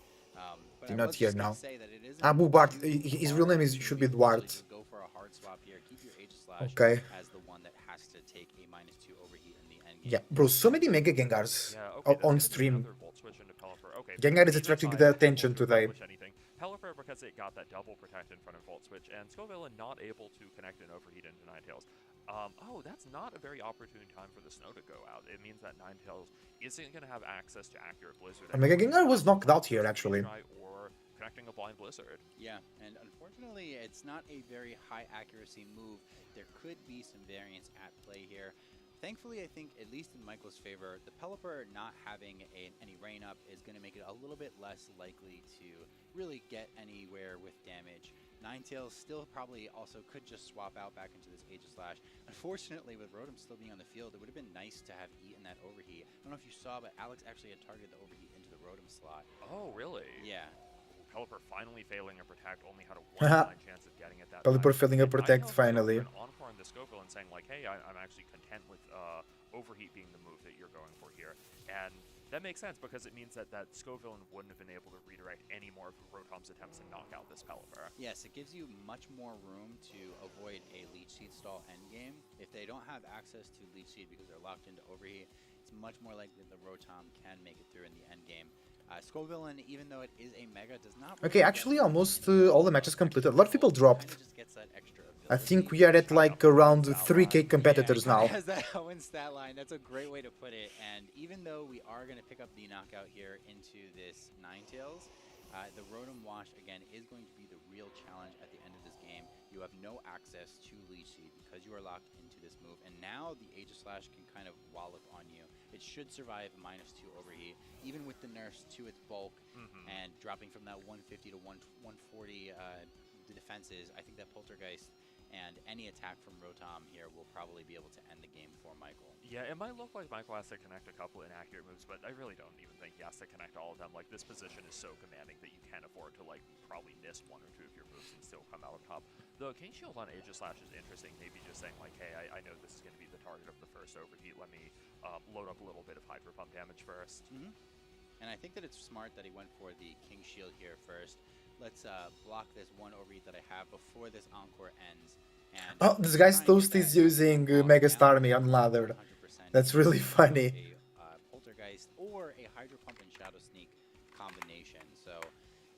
But He's I not was here just gonna now. say that it isn't Abu Bart. too His real name hard is to should be potentially Duarte. just go for a hard swap here. Keep your Aegislash Okay. as the one that has to take a -2 overheat in the end game. Yeah, bro. So many Mega Gengars Yeah, okay, on that's gonna be stream. another Volt Switch into Pelipper. Okay, Gengar is neither attracting side the able attention to today. accomplish anything. Pelipper, because it got that double protect in front of Volt Switch, and Scovillain not able to connect an overheat into Ninetales. Oh, that's not a very opportune time for the snow to go out. It means that Ninetales isn't going to have access to accurate Blizzard. A Mega Gengar was knocked out here, actually. Or connecting a blind Blizzard. Yeah, and unfortunately, it's not a very high accuracy move. There could be some variance at play here. Thankfully, I think, at least in Michael's favor, the Pelipper not having any rain up is going to make it a little bit less likely to really get anywhere with damage. Ninetales still probably also could just swap out back into this Aegislash. Unfortunately, with Rotom still being on the field, it would have been nice to have eaten that overheat. I don't know if you saw, but Alex actually had targeted the overheat into the Rotom slot. Oh, really? Yeah. Pelipper finally failing a protect, only had a 1 in 9 chance of getting it that Pelipper time. failing a And protect Ninetales finally. an encore on the Scovillain saying like, hey, I'm actually content with overheat being the move that you're going for here. And that makes sense because it means that Scovillain wouldn't have been able to redirect any more of Rotom's attempts to knock out this Pelipper. Yes, it gives you much more room to avoid a Leech Seed stall endgame. If they don't have access to Leech Seed because they're locked into overheat, it's much more likely the Rotom can make it through in the endgame. Scovillain, even though it is a Mega, does not... Okay, actually almost all the matches completed. A lot of people dropped. I think we are at like around 3k competitors now. Has that Owen stat line. That's a great way to put it. And even though we are going to pick up the knockout here into this Ninetales, the Rotom Wash, again, is going to be the real challenge at the end of this game. You have no access to Leech Seed because you are locked into this move. And now the Aegislash can kind of wallop on you. It should survive a -2 overheat, even with the nerfs to its bulk and dropping from that 150 to 140 the defenses. I think that Poltergeist and any attack from Rotom here will probably be able to end the game for Michael. Yeah, it might look like Michael has to connect a couple inaccurate moves, but I really don't even think he has to connect all of them. Like, this position is so commanding that you can't afford to, like, probably miss 1 or 2 of your moves and still come out on top. The King Shield on Aegislash is interesting, maybe just saying, like, hey, I know this is going to be the target of the first overheat. Let me load up a little bit of Hyper Pump damage first. And I think that it's smart that he went for the King Shield here first. Let's block this 1 overheat that I have before this Encore ends. And Oh, this guy's toast is using Mega Starmie on ladder. That's really funny. A Poltergeist or a Hydro Pump and Shadow Sneak combination. So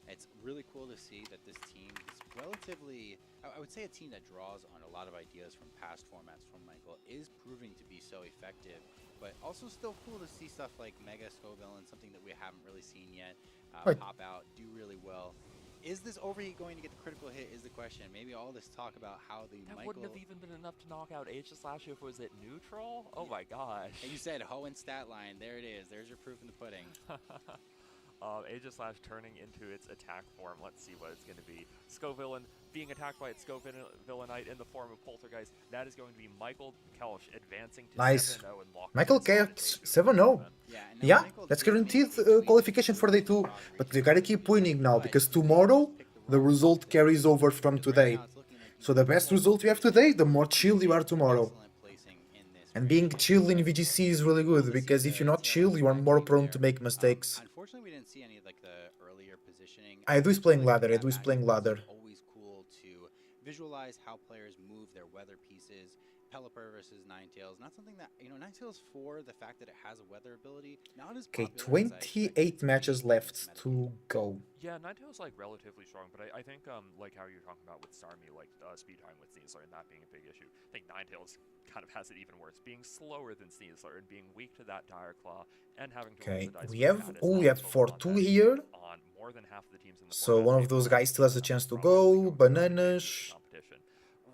it's really cool to see that this team is relatively, I would say a team that draws on a lot of ideas from past formats from Michael is proving to be so effective. But also still cool to see stuff like Mega Scovillain, something that we haven't really seen yet, pop out, do really well. Is this overheat going to get the critical hit is the question. Maybe all this talk about how the That Michael... wouldn't have even been enough to knock out Aegislash if it was at neutral? Oh my gosh. And you said Hoenn stat line. There it is. There's your proof in the pudding. Aegislash turning into its attack form. Let's see what it's going to be. Scovillain being attacked by its Scovillainite in the form of Poltergeist. That is going to be Michael Kelch advancing to 7-0 and locking Michael Kelch 7-0. Yeah, that's guaranteed qualification for day 2. But you gotta keep winning now because tomorrow the result carries over from today. So the best result you have today, the more chill you are tomorrow. And being chill in VGC is really good because if you're not chill, you are more prone to make mistakes. Unfortunately, we didn't see any of like the earlier positioning. Edu is playing ladder. Edu is playing ladder. Always cool to visualize how players move their weather pieces. Pelipper versus Ninetales, not something that, you know, Ninetales for the fact that it has a weather ability, not as Okay, popular as I 28 matches left to go. Yeah, Ninetales like relatively strong, but I think like how you're talking about with Starmie, like speed time with Sneasler and that being a big issue. I think Ninetales kind of has it even worse, being slower than Sneasler and being weak to that Dire Claw and having to roll Okay, the dice. we have 4-2 here. On more than half of the teams in the So format, one of they've those lost guys still has a chance to probably go. going Bananas. competition.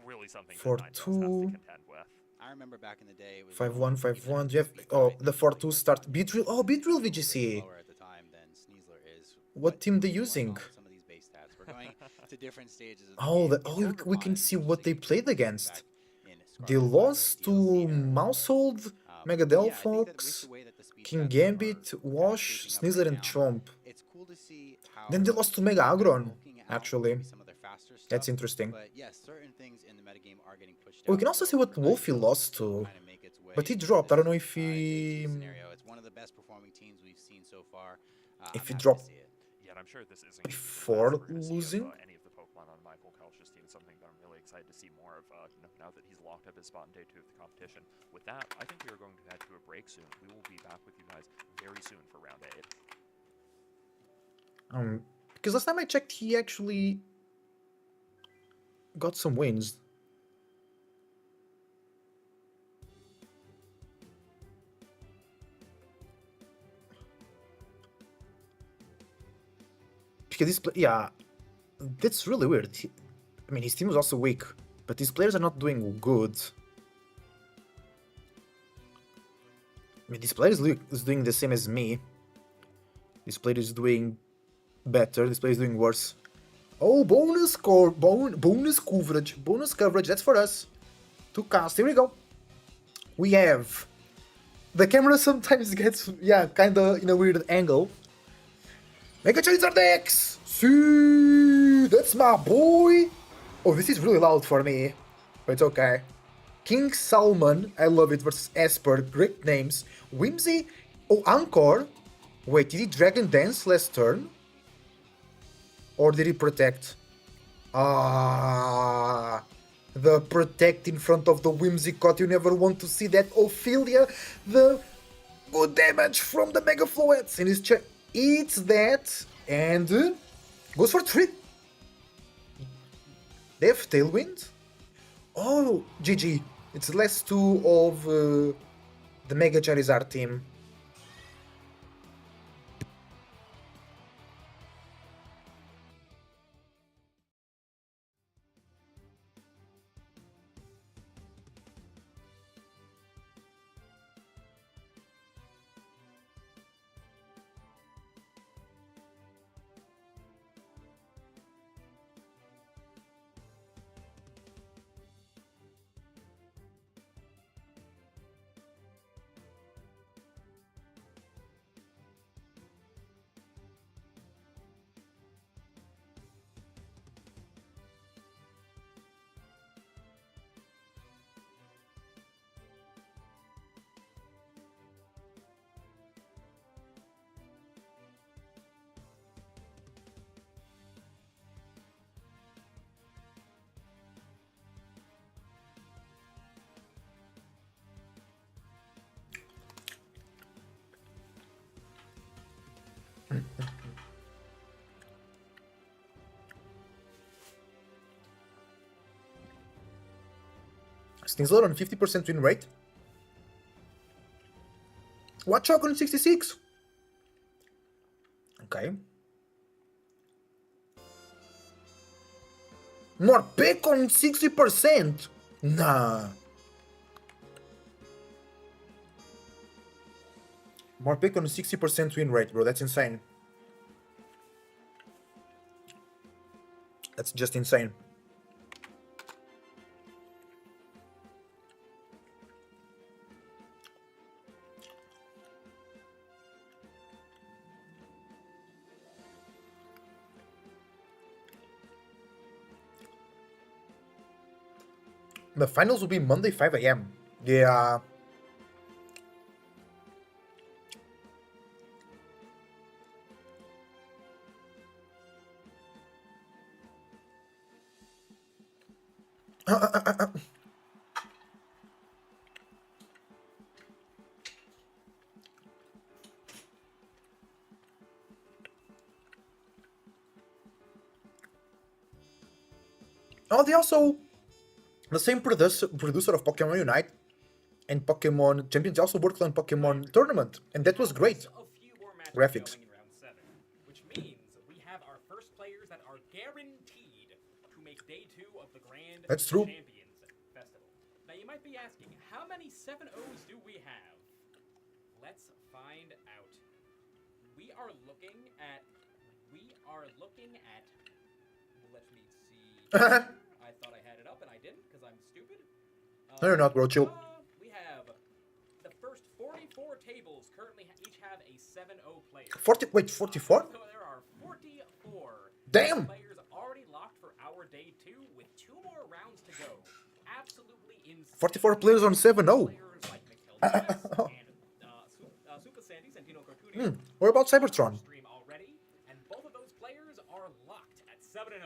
Really something For that Ninetales has to two. contend with. I remember back in the day it was 5-1, 5-1. Do you have... Oh, the 4-2 start. Beatrill. Oh, Beatrill VGC. slower at the time than Sneasler is. What team they Going using? on with some of these base stats. We're going to different stages of the Oh, game. oh, In we can Overpine, see which what is they a played game against. back in They Scarlet lost DLC to era. Mousehold, Mega Yeah, I think that with Delphox, the way that the speed King stats Gambit, are kind of Wash, shaping up Sneasler, right and now, Chomp. it's cool to see how Then they lost to Mega Aggron, bulking out actually. maybe some of their faster stuff. That's interesting. But yes, certain things in the metagame are getting pushed Oh, we out. can also so see what we're Wolfie glad lost to to. kind of make its way But he into dropped. I don't know this, if J2 he... scenario. It's one of the best performing teams we've seen so far. If I'm he happy dropped to see it. Yeah, and I'm sure this isn't gonna be the before last we're gonna see losing. of any of the Pokemon on Michael Kelch's team. It's something that I'm really excited to see more of now that he's locked up his spot in day 2 of the competition. With that, I think we are going to head to a break soon. We will be back with you guys very soon for round 8. Because last time I checked, he actually got some wins. Because this, yeah, that's really weird. I mean, his team was also weak, but his players are not doing good. I mean, this player is doing the same as me. This player is doing better. This player is doing worse. Oh, bonus coverage. Bonus coverage, that's for us. To cast. Here we go. We have... The camera sometimes gets, yeah, kinda in a weird angle. Mega Charizard X! See, that's my boy! Oh, this is really loud for me. But it's okay. King Salmon, I love it, versus Esper, great names. Whimsy, oh, Anchor. Wait, did he Dragon Dance last turn? Or did he Protect? Ah, the Protect in front of the Whimsicott, you never want to see that. Ophelia, the good damage from the Mega Floettes in his chest. Eats that, and goes for 3. They have Tailwind? Oh, GG. It's less 2 of the Mega Charizard team. Sneasler on 50% win rate. Watchog on 66. Okay. Morpeko on 60%. Nah. Morpeko on 60% win rate, bro. That's insane. That's just insane. The finals will be Monday, 5 a.m. Yeah. Oh, they also... The same producer of Pokemon Unite and Pokemon Champions also worked on Pokemon Tournament, and that was great. A few more matches Graphics. going in round 7, which means we have our first players that are guaranteed to make day 2 of the Grand That's true. Champions Festival. Now you might be asking, how many 7-0s do we have? Let's find out. We are looking at. Let me see. I thought I had it up and I didn't because I'm stupid. No, you're not, bro. Chill. We have the first 44 tables currently each have a 7-0 player. 40. Wait, 44? So there are 44 Damn! Players already locked for our day 2 with 2 more rounds to go. Absolutely insane. 44 players on 7-0. Players like Mikkel Thomas and Super Sandy, Santino Cortudio. What about Cybertron? Stream already, and both of those players are locked at 7-0.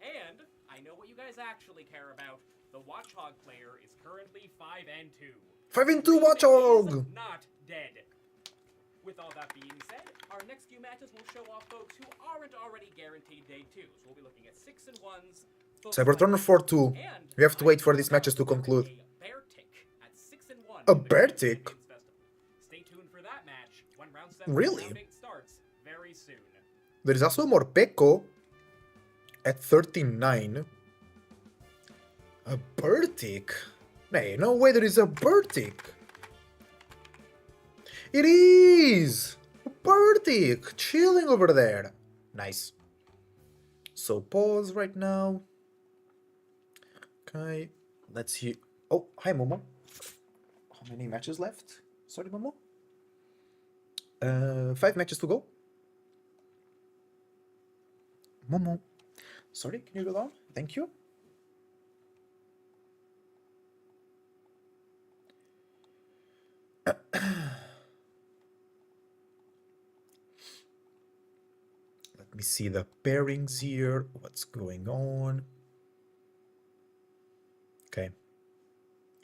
And I know what you guys actually care about. The Watchhog player is currently 5-2. 5-2 Watchhog! Is not dead. With all that being said, our next few matches will show off folks who aren't already guaranteed day 2. So we'll be looking at 6 and 1s. Cybertron 4-2. We have to wait for these matches to conclude. A bear tick? Stay tuned for that match when round 7 Really? round 8 starts very soon. There is also a Morpeko at 39. A Bertic? Nay, no way there is a Bertic. It is! A Bertic! Chilling over there. Nice. So pause right now. Okay, let's see. Oh, hi Momo. How many matches left? Sorry, Momo. 5 matches to go. Momo. Sorry, can you go down? Thank you. Let me see the pairings here. What's going on? Okay.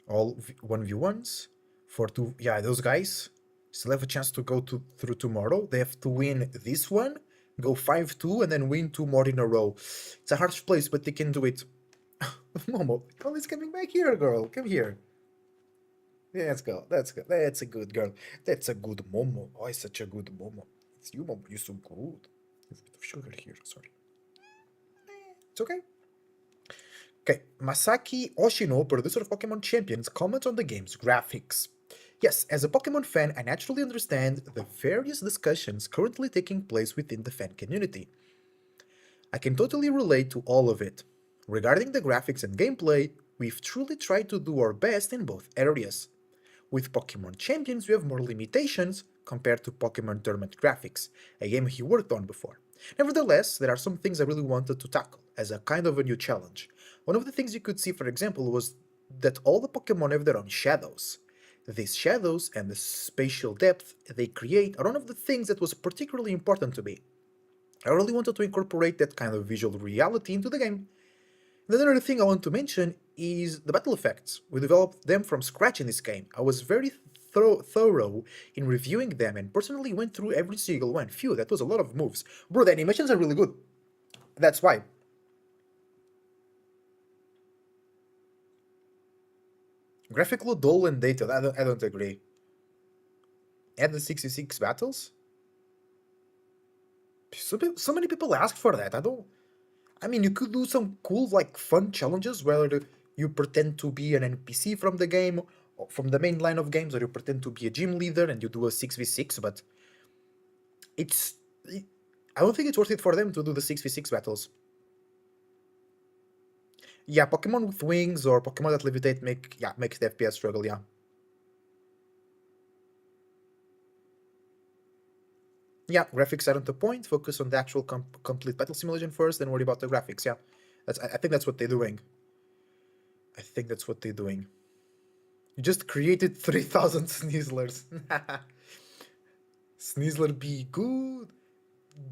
All 1v1s. For 2. Yeah, those guys still have a chance to go through tomorrow. They have to win this one, go 5-2, and then win 2 more in a row. It's a harsh place, but they can do it. Momo, Collins coming back here, girl. Come here. Yeah, let's go. That's good. That's a good girl. That's a good Momo. Oh, it's such a good Momo. It's you, Momo. You're so good. There's a bit of sugar here. Sorry. It's okay. Okay, Masaki Oshino, producer of Pokémon Champions, comments on the game's graphics. Yes, as a Pokémon fan, I naturally understand the various discussions currently taking place within the fan community. I can totally relate to all of it. Regarding the graphics and gameplay, we've truly tried to do our best in both areas. With Pokémon Champions, we have more limitations compared to Pokémon Tournament graphics, a game he worked on before. Nevertheless, there are some things I really wanted to tackle, as a kind of a new challenge. One of the things you could see, for example, was that all the Pokémon have their own shadows. These shadows and the spatial depth they create are one of the things that was particularly important to me. I really wanted to incorporate that kind of visual reality into the game. The other thing I want to mention is the battle effects. We developed them from scratch in this game. I was very thorough in reviewing them and personally went through every single one. Phew, that was a lot of moves. Bro, the animations are really good. That's why. Graphical dull and dated. I don't agree. Add the 66 battles? So many people ask for that. I mean, you could do some cool, like, fun challenges where you pretend to be an NPC from the game, or from the main line of games, or you pretend to be a gym leader and you do a 6v6, but I don't think it's worth it for them to do the 6v6 battles. Yeah, Pokemon with wings or Pokemon that levitate makes the FPS struggle, yeah. Yeah, graphics aren't the point. Focus on the actual complete battle simulation first, then worry about the graphics, yeah. I think that's what they're doing. You just created 3,000 Sneaslers. Sneasler be good.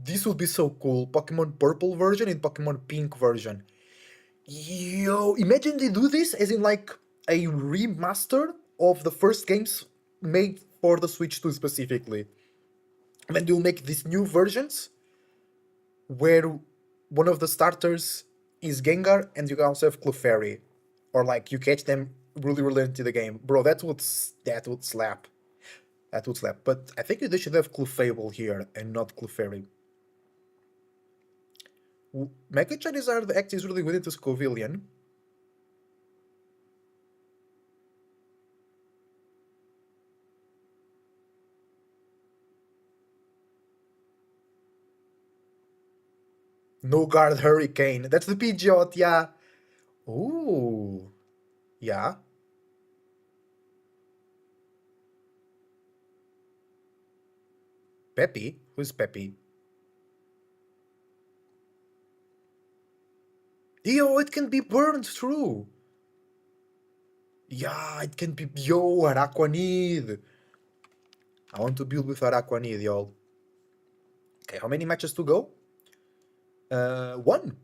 This would be so cool. Pokemon Purple version and Pokemon Pink version. Yo, imagine they do this as in like a remaster of the first games made for the Switch 2 specifically. And then they'll make these new versions where one of the starters is Gengar and you can also have Clefairy. Or like you catch them really into the game. Bro, that would slap. That would slap. But I think they should have Clefable here and not Clefairy. Mega Charizard acts is really good into Scovillian. No Guard Hurricane. That's the Pidgeot, yeah. Ooh. Yeah. Peppy? Who's Peppy? Yo, it can be burned through. Yeah, it can be. Yo, Araquanid. I want to build with Araquanid, y'all. Okay, how many matches to go? One.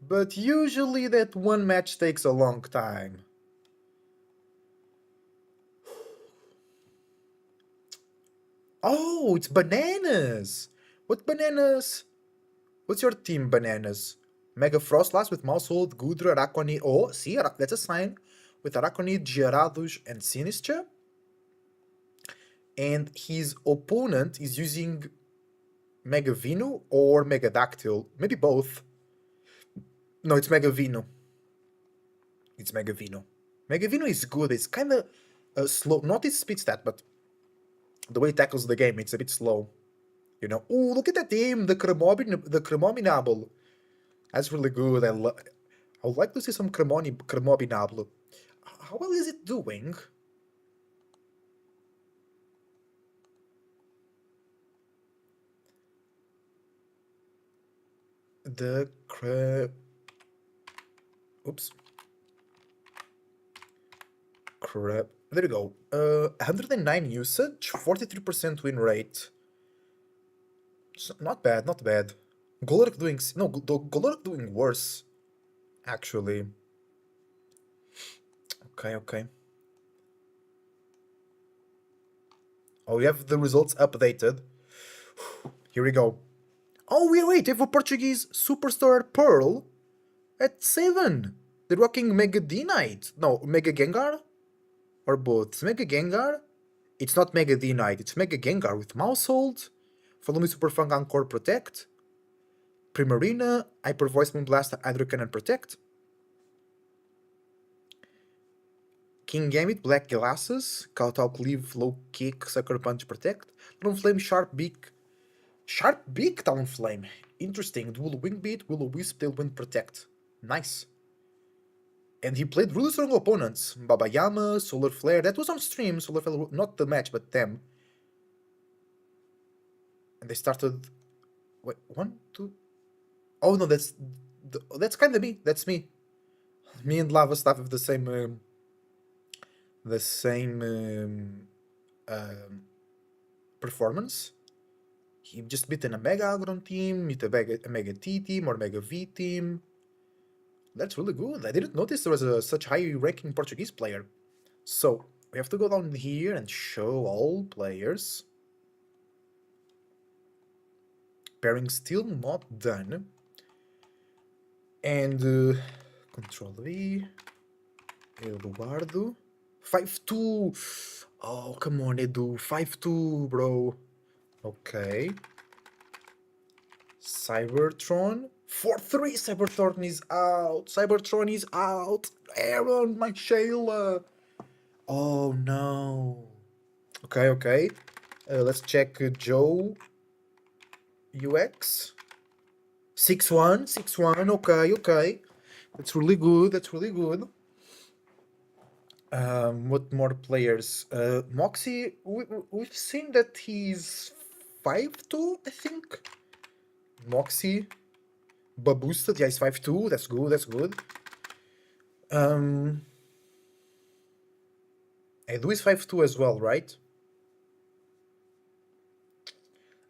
But usually that one match takes a long time. Oh, it's bananas. What bananas? What's your team, bananas? Mega Frostlass with Mousehold, Gudra, Araquanid. Oh, see, that's a sign. With Araquanid, Gyarados, and Sinistcha. And his opponent is using Mega Vino or Mega Dactyl. Maybe both. No, it's Mega Vino. It's Mega Vino. Mega Vino is good. It's kind of slow. Not its speed stat, but the way it tackles the game, it's a bit slow. You know. Oh, look at that team. The Cremominable. That's really good. I would like to see some Cremominable. How well is it doing? The Oops. Crap. There you go. 109 usage, 43% win rate. Not bad, not bad. Golurk doing... No, Golurk doing worse, actually. Okay, okay. Oh, we have the results updated. Here we go. Oh, wait, we have a Portuguese superstar Pearl at 7. They're rocking Mega D-Knight. No, Mega Gengar? Or both. It's Mega Gengar? It's not Mega D-Knight, it's Mega Gengar with Mousehold, Follow Me Super Fang Encore Protect, Primarina, Hyper Voice Moonblast, Hydro Cannon Protect, King Gambit, Black Glasses, Kowtow Cleave, Low Kick, Sucker Punch Protect, Talonflame, Sharp Beak, Talonflame, interesting, Dual Wing Beat, Will-O-Wisp, Tailwind Protect, nice. And he played really strong opponents. Babayama, Solar Flare. That was on stream. Solar Flare, not the match, but them. And they started... Wait, 1, 2... Oh, no, that's kind of me. That's me. Me and Lava Staff have the same... performance. He just beaten a Mega Aggron team, beat a Mega T team or Mega V team. That's really good. I didn't notice there was such high-ranking Portuguese player. So, we have to go down here and show all players. Pairing still not done. And, Control V. Eduardo. 5-2. Oh, come on, Edu. 5-2, bro. Okay. Cybertron. 4-3, Cybertron is out. Cybertron is out. Aaron, my Shayla. Oh, no. Okay, okay. Let's check Joe UX. 6-1, 6-1. Okay, okay. That's really good. That's really good. What more players? Moxie, we've seen that he's 5-2, I think. Moxie. Boosted, yeah, he's 5-2. That's good, that's good. Edu is 5-2 as well, right?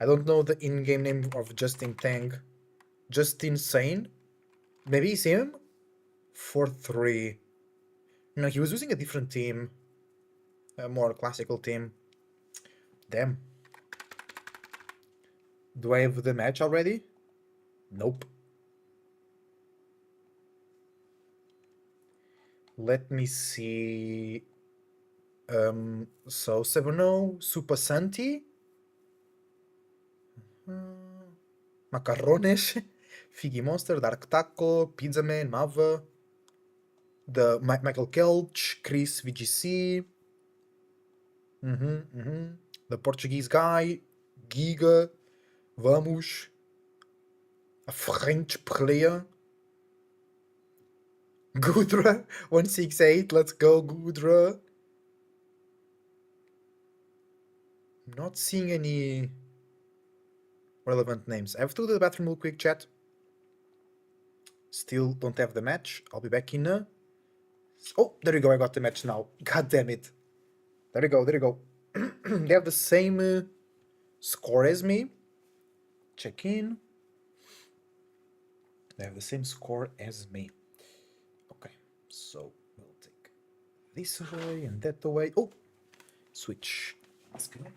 I don't know the in-game name of Justin Tang. Justin Sane? Maybe it's him? 4-3. No, he was using a different team. A more classical team. Damn. Do I have the match already? Nope. Let me see. So 7-0, Super Santi. Macarrones, Figgy Monster, Dark Taco, Pizza Man, Mava. The Michael Kelch, Chris VGC. The Portuguese guy, Giga, Vamos. A French player. Gudra, 168, let's go, Gudra. Not seeing any relevant names. I have to go to the bathroom real quick, chat. Still don't have the match. I'll be back in a... Oh, there you go, I got the match now. God damn it. There you go, there you go. They have the same score as me. Check in. They have the same score as me. Okay, so we'll take this away and that away. Oh, switch. Disconnected.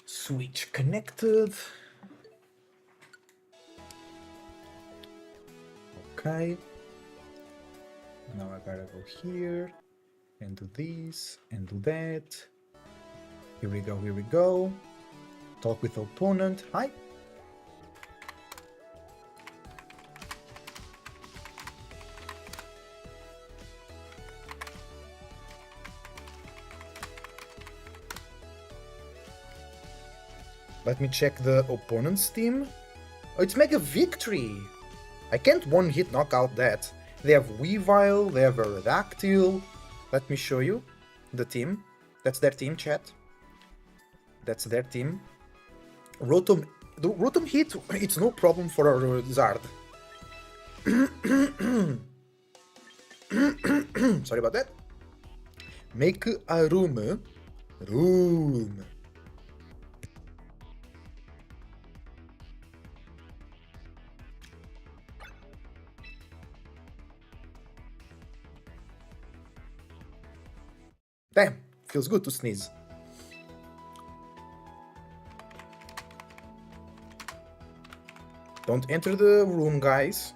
Switch connected. Okay. Now I gotta go here and do this and do that. Here we go, here we go. Talk with opponent. Hi. Let me check the opponent's team. Oh, it's Mega Victory! I can't one-hit knockout that. They have Weavile, they have Aerodactyl. Let me show you the team. That's their team, chat. That's their team. Rotom... The Rotom hit, it's no problem for our Zard. Sorry about that. Make a room. Room. Damn, feels good to sneeze. Don't enter the room, guys.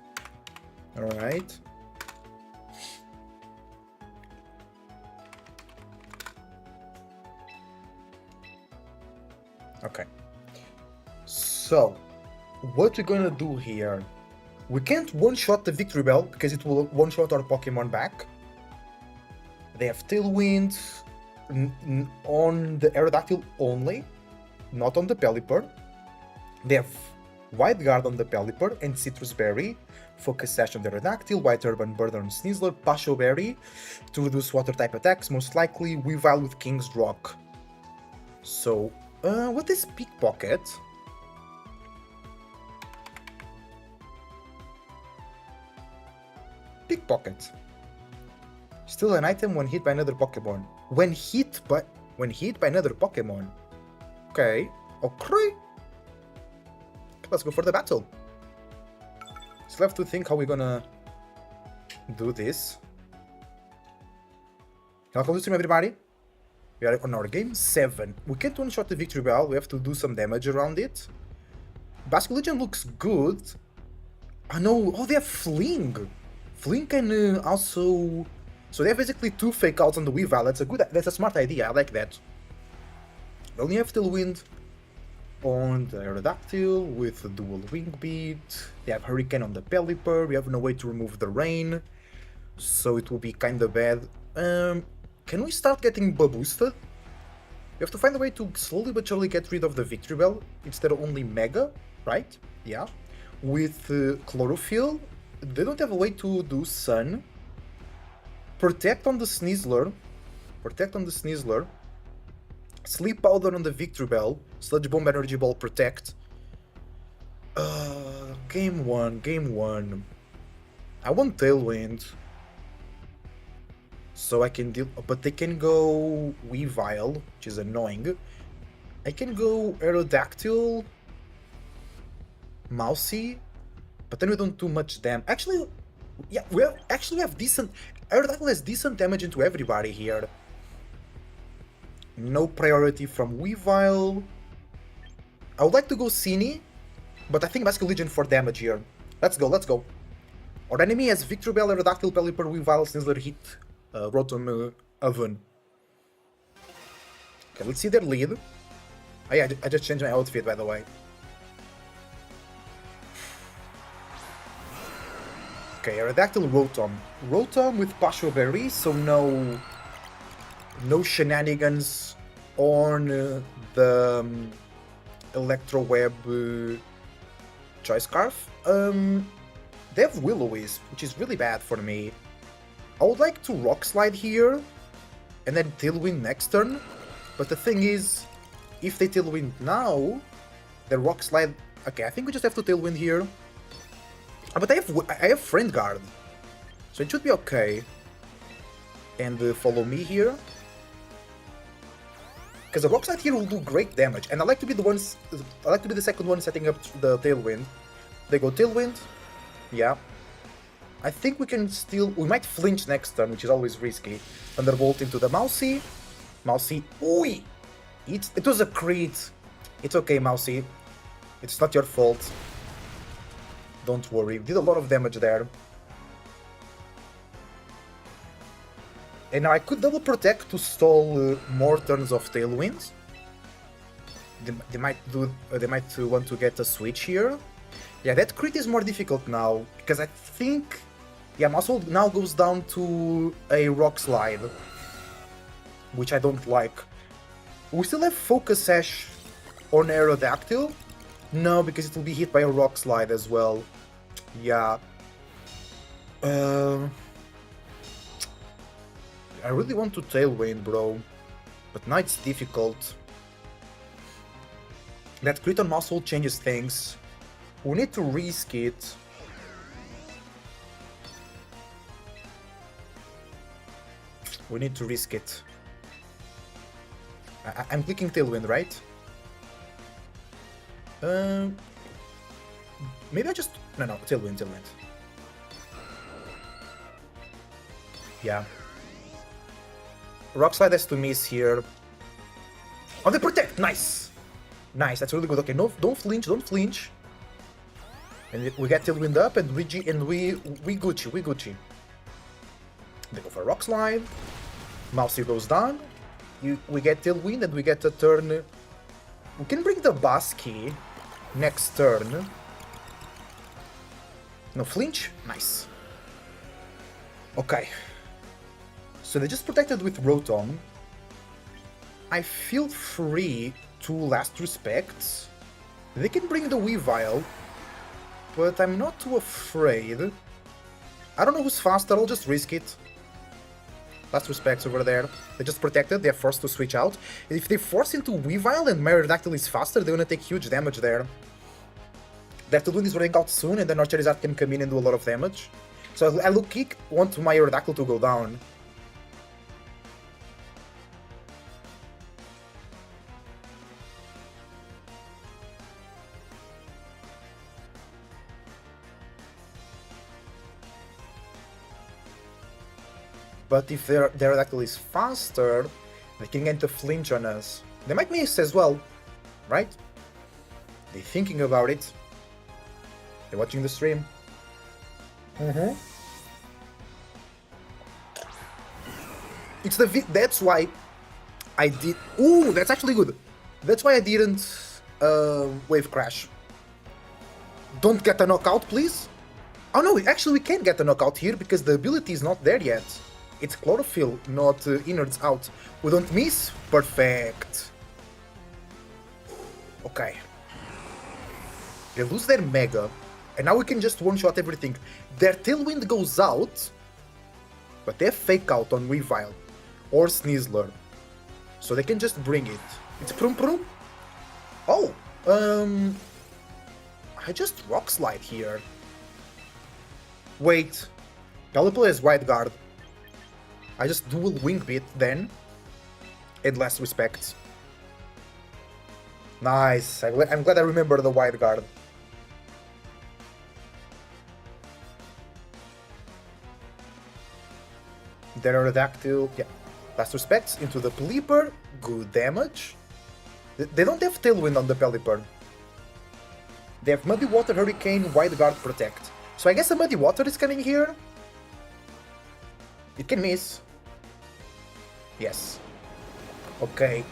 Alright. Okay. So, what we're gonna do here... We can't one-shot the Victory Bell, because it will one-shot our Pokemon back. They have Tailwind on the Aerodactyl only, not on the Pelipper. They have Wide Guard on the Pelipper and Citrus Berry. Focus Sash on the Aerodactyl, White Urban Bird on Sneasler, Pasho Berry to reduce water type attacks, most likely Weavile with King's Rock. So, what is Pickpocket? Pickpocket. Still an item when hit by another Pokemon. When hit by another Pokemon. Okay. Okay. Let's go for the battle. Still have to think how we're gonna do this. Welcome to stream, everybody. We are on our game 7. We can't one-shot the Victory Bell. We have to do some damage around it. Basque Legion looks good. I know. Oh, they have Fling. Fling can also... So they have basically 2 fake outs on the Weavile. That's a smart idea. I like that. They only have Tailwind on the Aerodactyl with a dual Wing Beat. They have Hurricane on the Pelipper. We have no way to remove the rain, so it will be kinda bad. Can we start getting boosted? We have to find a way to slowly but surely get rid of the Victory Bell instead of only Mega, right? Yeah. With Chlorophyll, they don't have a way to do Sun. Protect on the Sneasler. Sleep Powder on the Victory Bell. Sludge Bomb, Energy Ball, Protect. Game 1. I want Tailwind. So I can deal... But they can go Weavile, which is annoying. I can go Aerodactyl. Mousy. But then we don't do much damage. Actually, yeah, we have decent... Aerodactyl has decent damage into everybody here. No priority from Weavile. I would like to go Cini, but I think Basque Legion for damage here. Let's go. Our enemy has Victory Bell, Aerodactyl, Pelipper, Weavile, Sneasler, Hit, Rotom, Oven. Okay, let's see their lead. Oh yeah, I just changed my outfit, by the way. Okay, Aerodactyl, Rotom. Rotom with Pasho Berry, so no shenanigans on the Electro Web Choice Scarf. They have Will-O-Wisp, which is really bad for me. I would like to Rock Slide here, and then Tailwind next turn. But the thing is, if they Tailwind now, the Rock Slide... Okay, I think we just have to Tailwind here. But I have Friend Guard, so it should be okay. And follow me here. Because the Rock Slide here will do great damage, and I like to be the second one setting up the Tailwind. They go Tailwind, yeah. I think we can still... We might flinch next turn, which is always risky. Thunderbolt into the Mousy. Mousy, ooh! It was a crit. It's okay, Mousy. It's not your fault. Don't worry, did a lot of damage there. And now I could double protect to stall more turns of Tailwind. They might want to get a switch here. Yeah, that crit is more difficult now, because I think... Yeah, Muscle now goes down to a Rock Slide, which I don't like. We still have Focus Sash on Aerodactyl? No, because it will be hit by a Rock Slide as well. Yeah. I really want to Tailwind, bro. But now it's difficult. That crit on Muscle changes things. We need to risk it. We need to risk it. I'm clicking Tailwind, right? Maybe I just... No, Tailwind. Yeah. Rock Slide has to miss here. Oh, they protect! Nice! Nice, that's really good. Okay, no, don't flinch. And we get Tailwind up, and we Gucci. They go for Rock Slide. Mousy goes down. We get Tailwind, and we get a turn. We can bring the Basky next turn. No flinch? Nice. Okay. So they just protected with Rotom. I feel free to Last Respects. They can bring the Weavile, but I'm not too afraid. I don't know who's faster, I'll just risk it. Last Respects over there. They just protected, they're forced to switch out. If they force into Weavile and Aerodactyl is faster, they're gonna take huge damage there. They have to do this running out soon, and then our Charizard can come in and do a lot of damage. So I low-key want my Aerodactyl to go down. But if their Aerodactyl is faster, they can get a flinch on us. They might miss as well, right? They're thinking about it. They're watching the stream. It's the that's why I did... Ooh, that's actually good. That's why I didn't Wave Crash. Don't get a knockout, please. Oh no, actually we can get a knockout here because the ability is not there yet. It's Chlorophyll, not Innards out. We don't miss? Perfect. Okay. They lose their Mega, and now we can just one-shot everything. Their Tailwind goes out, but they have Fake Out on Weavile or Sneasler, so they can just bring it. It's Prum Prum. Oh, I just Rock Slide here. Wait, Pelipper has Wide Guard. I just dual Wing Beat then, and Last Respect. Nice, I'm glad I remember the Wide Guard. Their Aerodactyl, yeah. Last Respects into the Pelipper, good damage. They don't have Tailwind on the Pelipper. They have Muddy Water, Hurricane, Wide Guard, Protect. So I guess the Muddy Water is coming here. It can miss. Yes. Okay.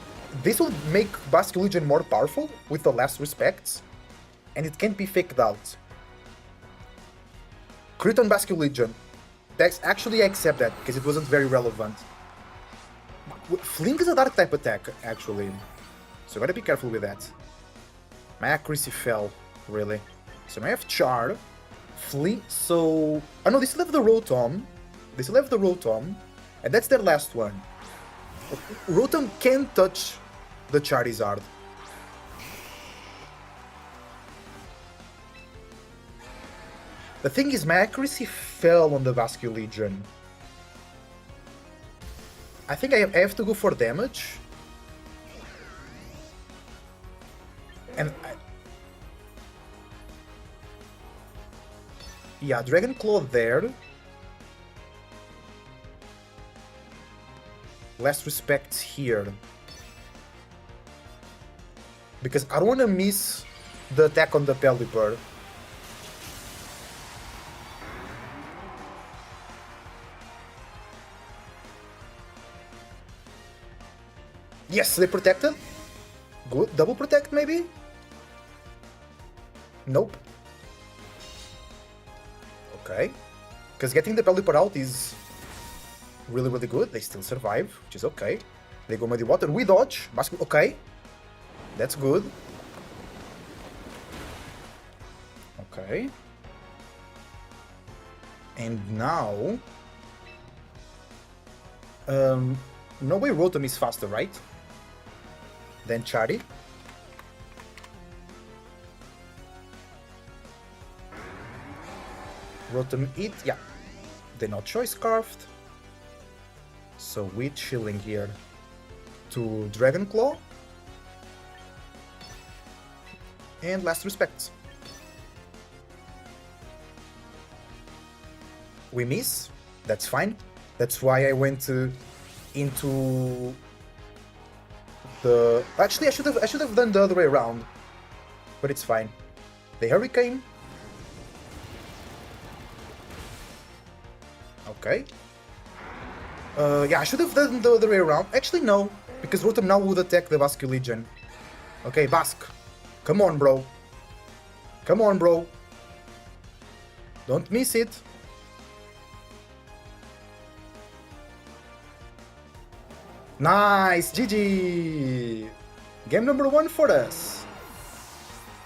This will make Basculegion more powerful with the Last Respects, and it can't be faked out. Crit on Basculegion. That's actually I accept that because it wasn't very relevant. Fling is a dark type attack, actually, so gotta be careful with that. My accuracy fell, really. So now I have Char, Fling. So, oh no, they still have the Rotom. They still have the Rotom, and that's their last one. Rotom can touch the Charizard. The thing is, my accuracy fell on the Basculegion. I think I have to go for damage. And yeah, Dragon Claw there. Last respects here. Because I don't want to miss the attack on the Pelipper. Yes, they protected. Good. Double protect, maybe? Nope. Okay. Because getting the Pelipper out is really, really good. They still survive, which is okay. They go Muddy Water. We dodge. Okay. That's good. Okay. And now... no way Rotom is faster, right? Than Chari. Rotom eat, yeah. They're not choice scarfed. So we're chilling here to Dragon Claw. And last respects. We miss. That's fine. That's why I went into the... Actually, I should have done the other way around. But it's fine. The Hurricane. Okay. Yeah, I should have done the other way around. Actually, no. Because Rotom now would attack the Basculegion. Okay, Bask. Come on, bro. Come on, bro. Don't miss it. Nice! GG! Game number 1 for us.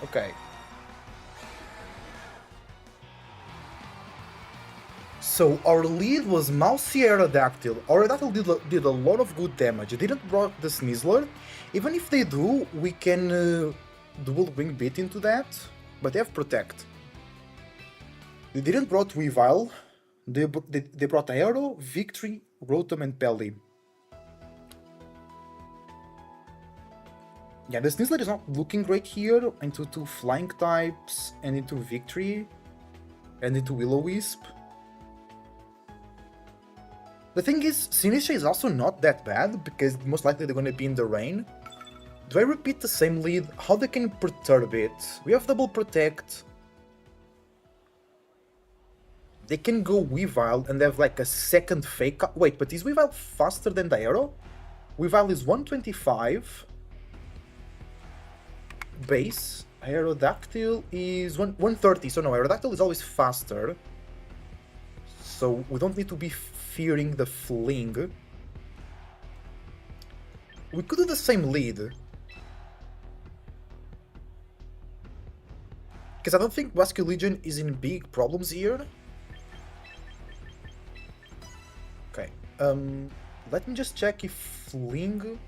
Okay. So our lead was Mousy Aerodactyl. Aerodactyl did a lot of good damage. It didn't block the Sneasler. Even if they do, we can dual wing beat into that. But they have Protect. They didn't brought Weavile. They brought Aero, Victory, Rotom, and Pelly. Yeah, the Sneasler is not looking great here. Into 2 flying types, and into Victory, and into Will-O-Wisp. The thing is, Sinisha is also not that bad, because most likely they're gonna be in the rain. Do I repeat the same lead? How they can perturb it? We have double protect. They can go Weavile and have like a second fake. Wait, but is Weavile faster than the Aero? Weavile is 125. Base. Aerodactyl is 130, so no, Aerodactyl is always faster. So we don't need to be fearing the Fling. We could do the same lead. Because I don't think Basculegion is in big problems here. Okay, let me just check if Fling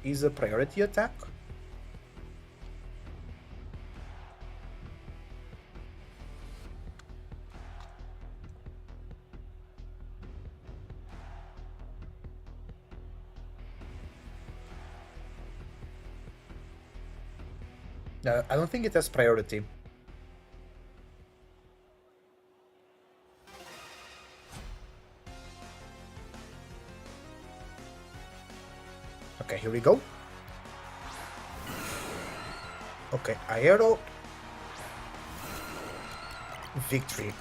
is a priority attack. No, I don't think it has priority. Okay, here we go. Okay, Aero. Victory.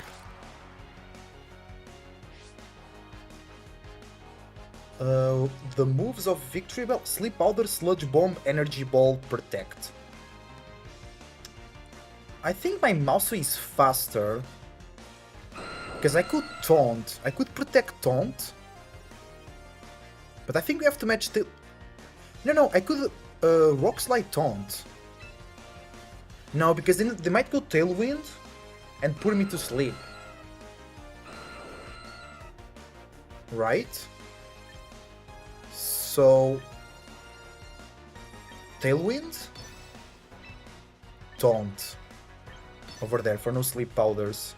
The moves of Victory Bell: Sleep Powder, Sludge Bomb, Energy Ball, Protect. I think my Mousy is faster. Because I could Taunt. I could Protect Taunt. But I think we have to match the... No, I could Rock Slide Taunt. No, because then they might go Tailwind and put me to sleep. right? So Tailwind? Taunt. Over there for no sleep powders.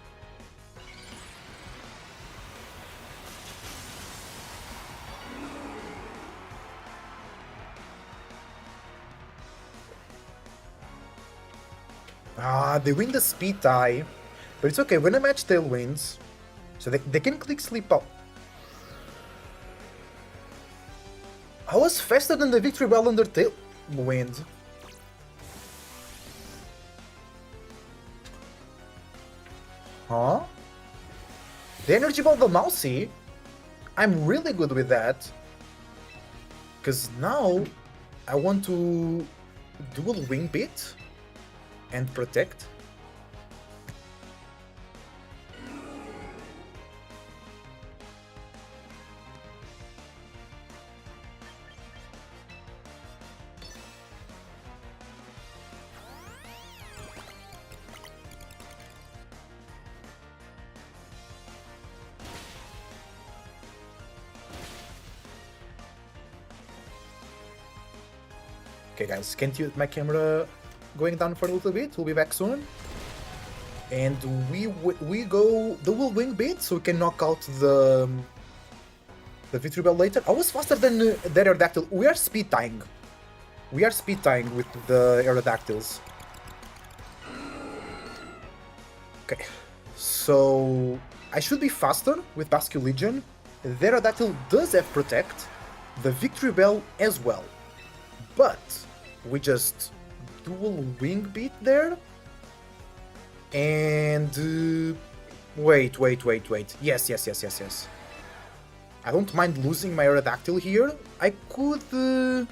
Ah, they win the speed tie. But it's okay, when a match Tailwinds, so they can click sleep out. I was faster than the victory bell under Tailwind. Huh? The energy ball, the mousey? I'm really good with that. Because now I want to dual wing bit and protect. Okay guys, can't you my camera going down for a little bit? We'll be back soon. And we go dual wing bit so we can knock out the victory bell later. I was faster than the Aerodactyl. We are speed tying. We are speed tying with the Aerodactyls. Okay, so I should be faster with Basque Legion. The Aerodactyl does have protect, the victory bell as well. But we just dual wing beat there. And wait. Yes. I don't mind losing my Aerodactyl here. I could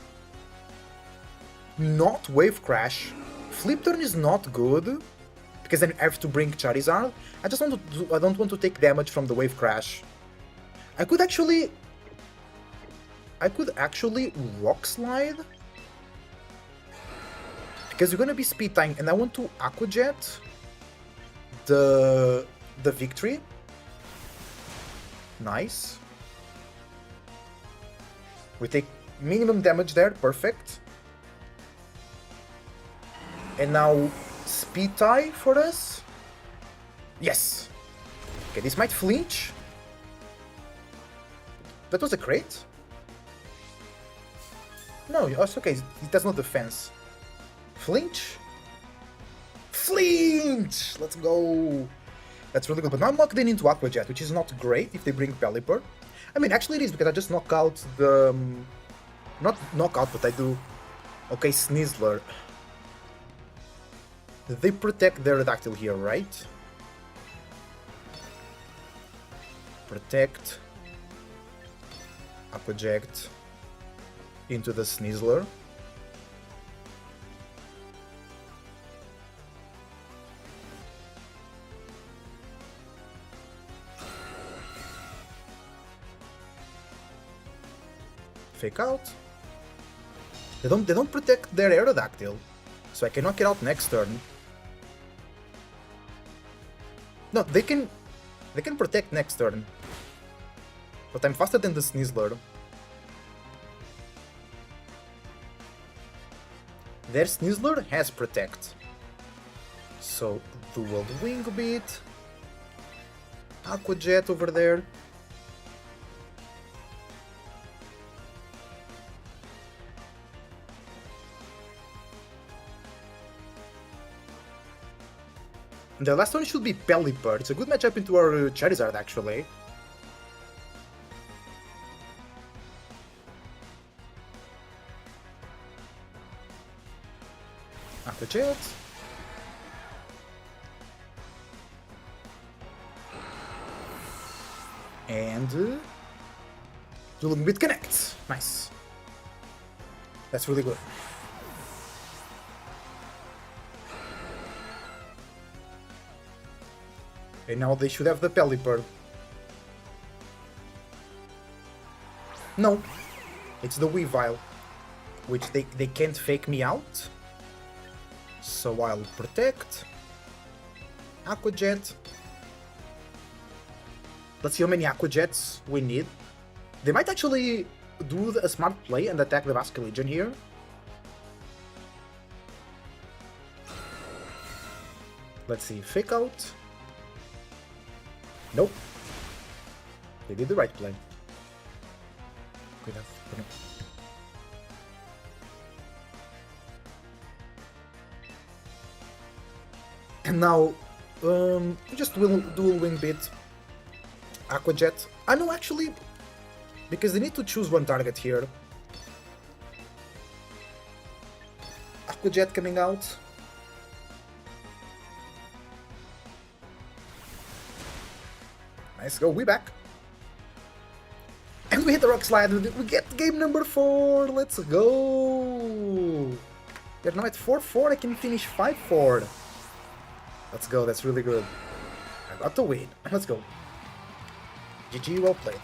not wave crash. Flip turn is not good because then I have to bring Charizard. I don't want to take damage from the wave crash. I could actually rock slide. Because you're gonna be speed tying, and I want to Aqua Jet the victory. Nice. We take minimum damage there, perfect. And now speed tie for us. Yes. Okay, this might flinch. That was a crate? No, it's okay. It does not defense. Flinch? Flinch! Let's go! That's really good. But now I'm locked in into Aqua Jet, which is not great if they bring Pelipper. I mean, actually it is, because I just knock out the... Not knock out, but I do... Okay, Sneasler. They protect their Aerodactyl here, right? Protect. Aqua Jet into the Sneasler. Fake out. They don't protect their Aerodactyl, so I can knock it out next turn. No, they can protect next turn, but I'm faster than the Sneasler. Their Sneasler has protect, so dual wing beat, Aqua Jet over there. The last one should be Pelipper. It's a good matchup into our Charizard, actually. Aqua Jet. And... Dual Bit connects. Nice. That's really good. And now they should have the Pelipper. No, it's the Weavile, which they can't fake me out. So I'll protect. Aqua Jet. Let's see how many Aqua Jets we need. They might actually do a smart play and attack the Vasca Legion here. Let's see, Fake Out. Nope. They did the right play. Good enough. Good enough. And now, just dual wing bit. Aqua Jet. I know actually, because they need to choose one target here. Aqua Jet coming out. Nice go, we back. And we hit the Rock Slide, we get game number 4, let's go! We're now at 4-4, I can finish 5-4. Let's go, that's really good. I got the win, let's go. GG, well played.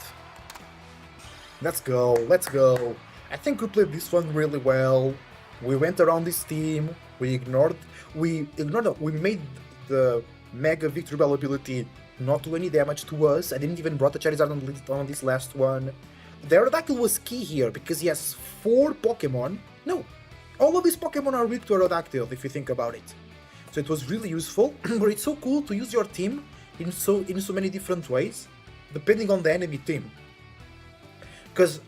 Let's go, let's go. I think we played this one really well. We went around this team, we made the Mega Victory Bell ability not do any damage to us. I didn't even brought the Charizard on this last one. The Aerodactyl was key here because he has 4 Pokemon. No, all of these Pokemon are weak to Aerodactyl if you think about it. So it was really useful, but it's so cool to use your team in so many different ways, depending on the enemy team. Because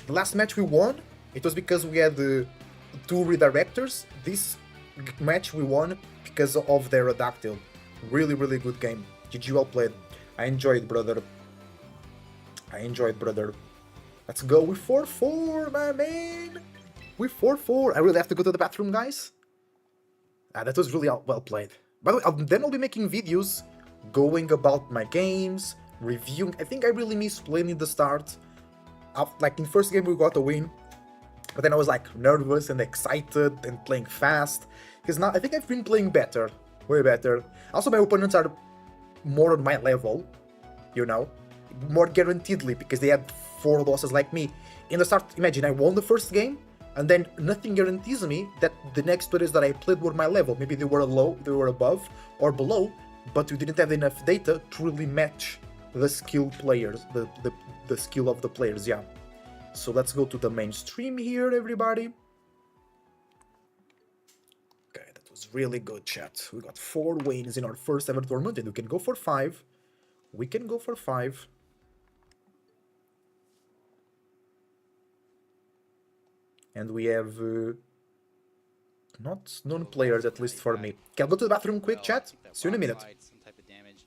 the last match we won, it was because we had the 2 Redirectors. This match we won because of the Aerodactyl. Really, really good game. GG, well played. I enjoyed, brother. I enjoyed, brother. Let's go with 4-4, my man. With 4-4. I really have to go to the bathroom, guys. That was really well played. By the way, then I'll be making videos going about my games, reviewing. I think I really missed playing in the start. Like in first game we got a win, but then I was like nervous and excited and playing fast. Because now I think I've been playing better, way better. Also, my opponents are more on my level, you know, more guaranteedly, because they had 4 losses like me. In the start, imagine I won the first game, and then nothing guarantees me that the next players that I played were my level. Maybe they were low, they were above or below, but we didn't have enough data to really match the skill players, the skill of the players, yeah. So let's go to the main stream here, everybody. Okay, that was really good, chat. We got 4 wins in our first ever tournament, and we can go for 5. We can go for 5. And we have not known players, at least for me. Can I go to the bathroom quick, chat? See you in a minute. Some type of damage,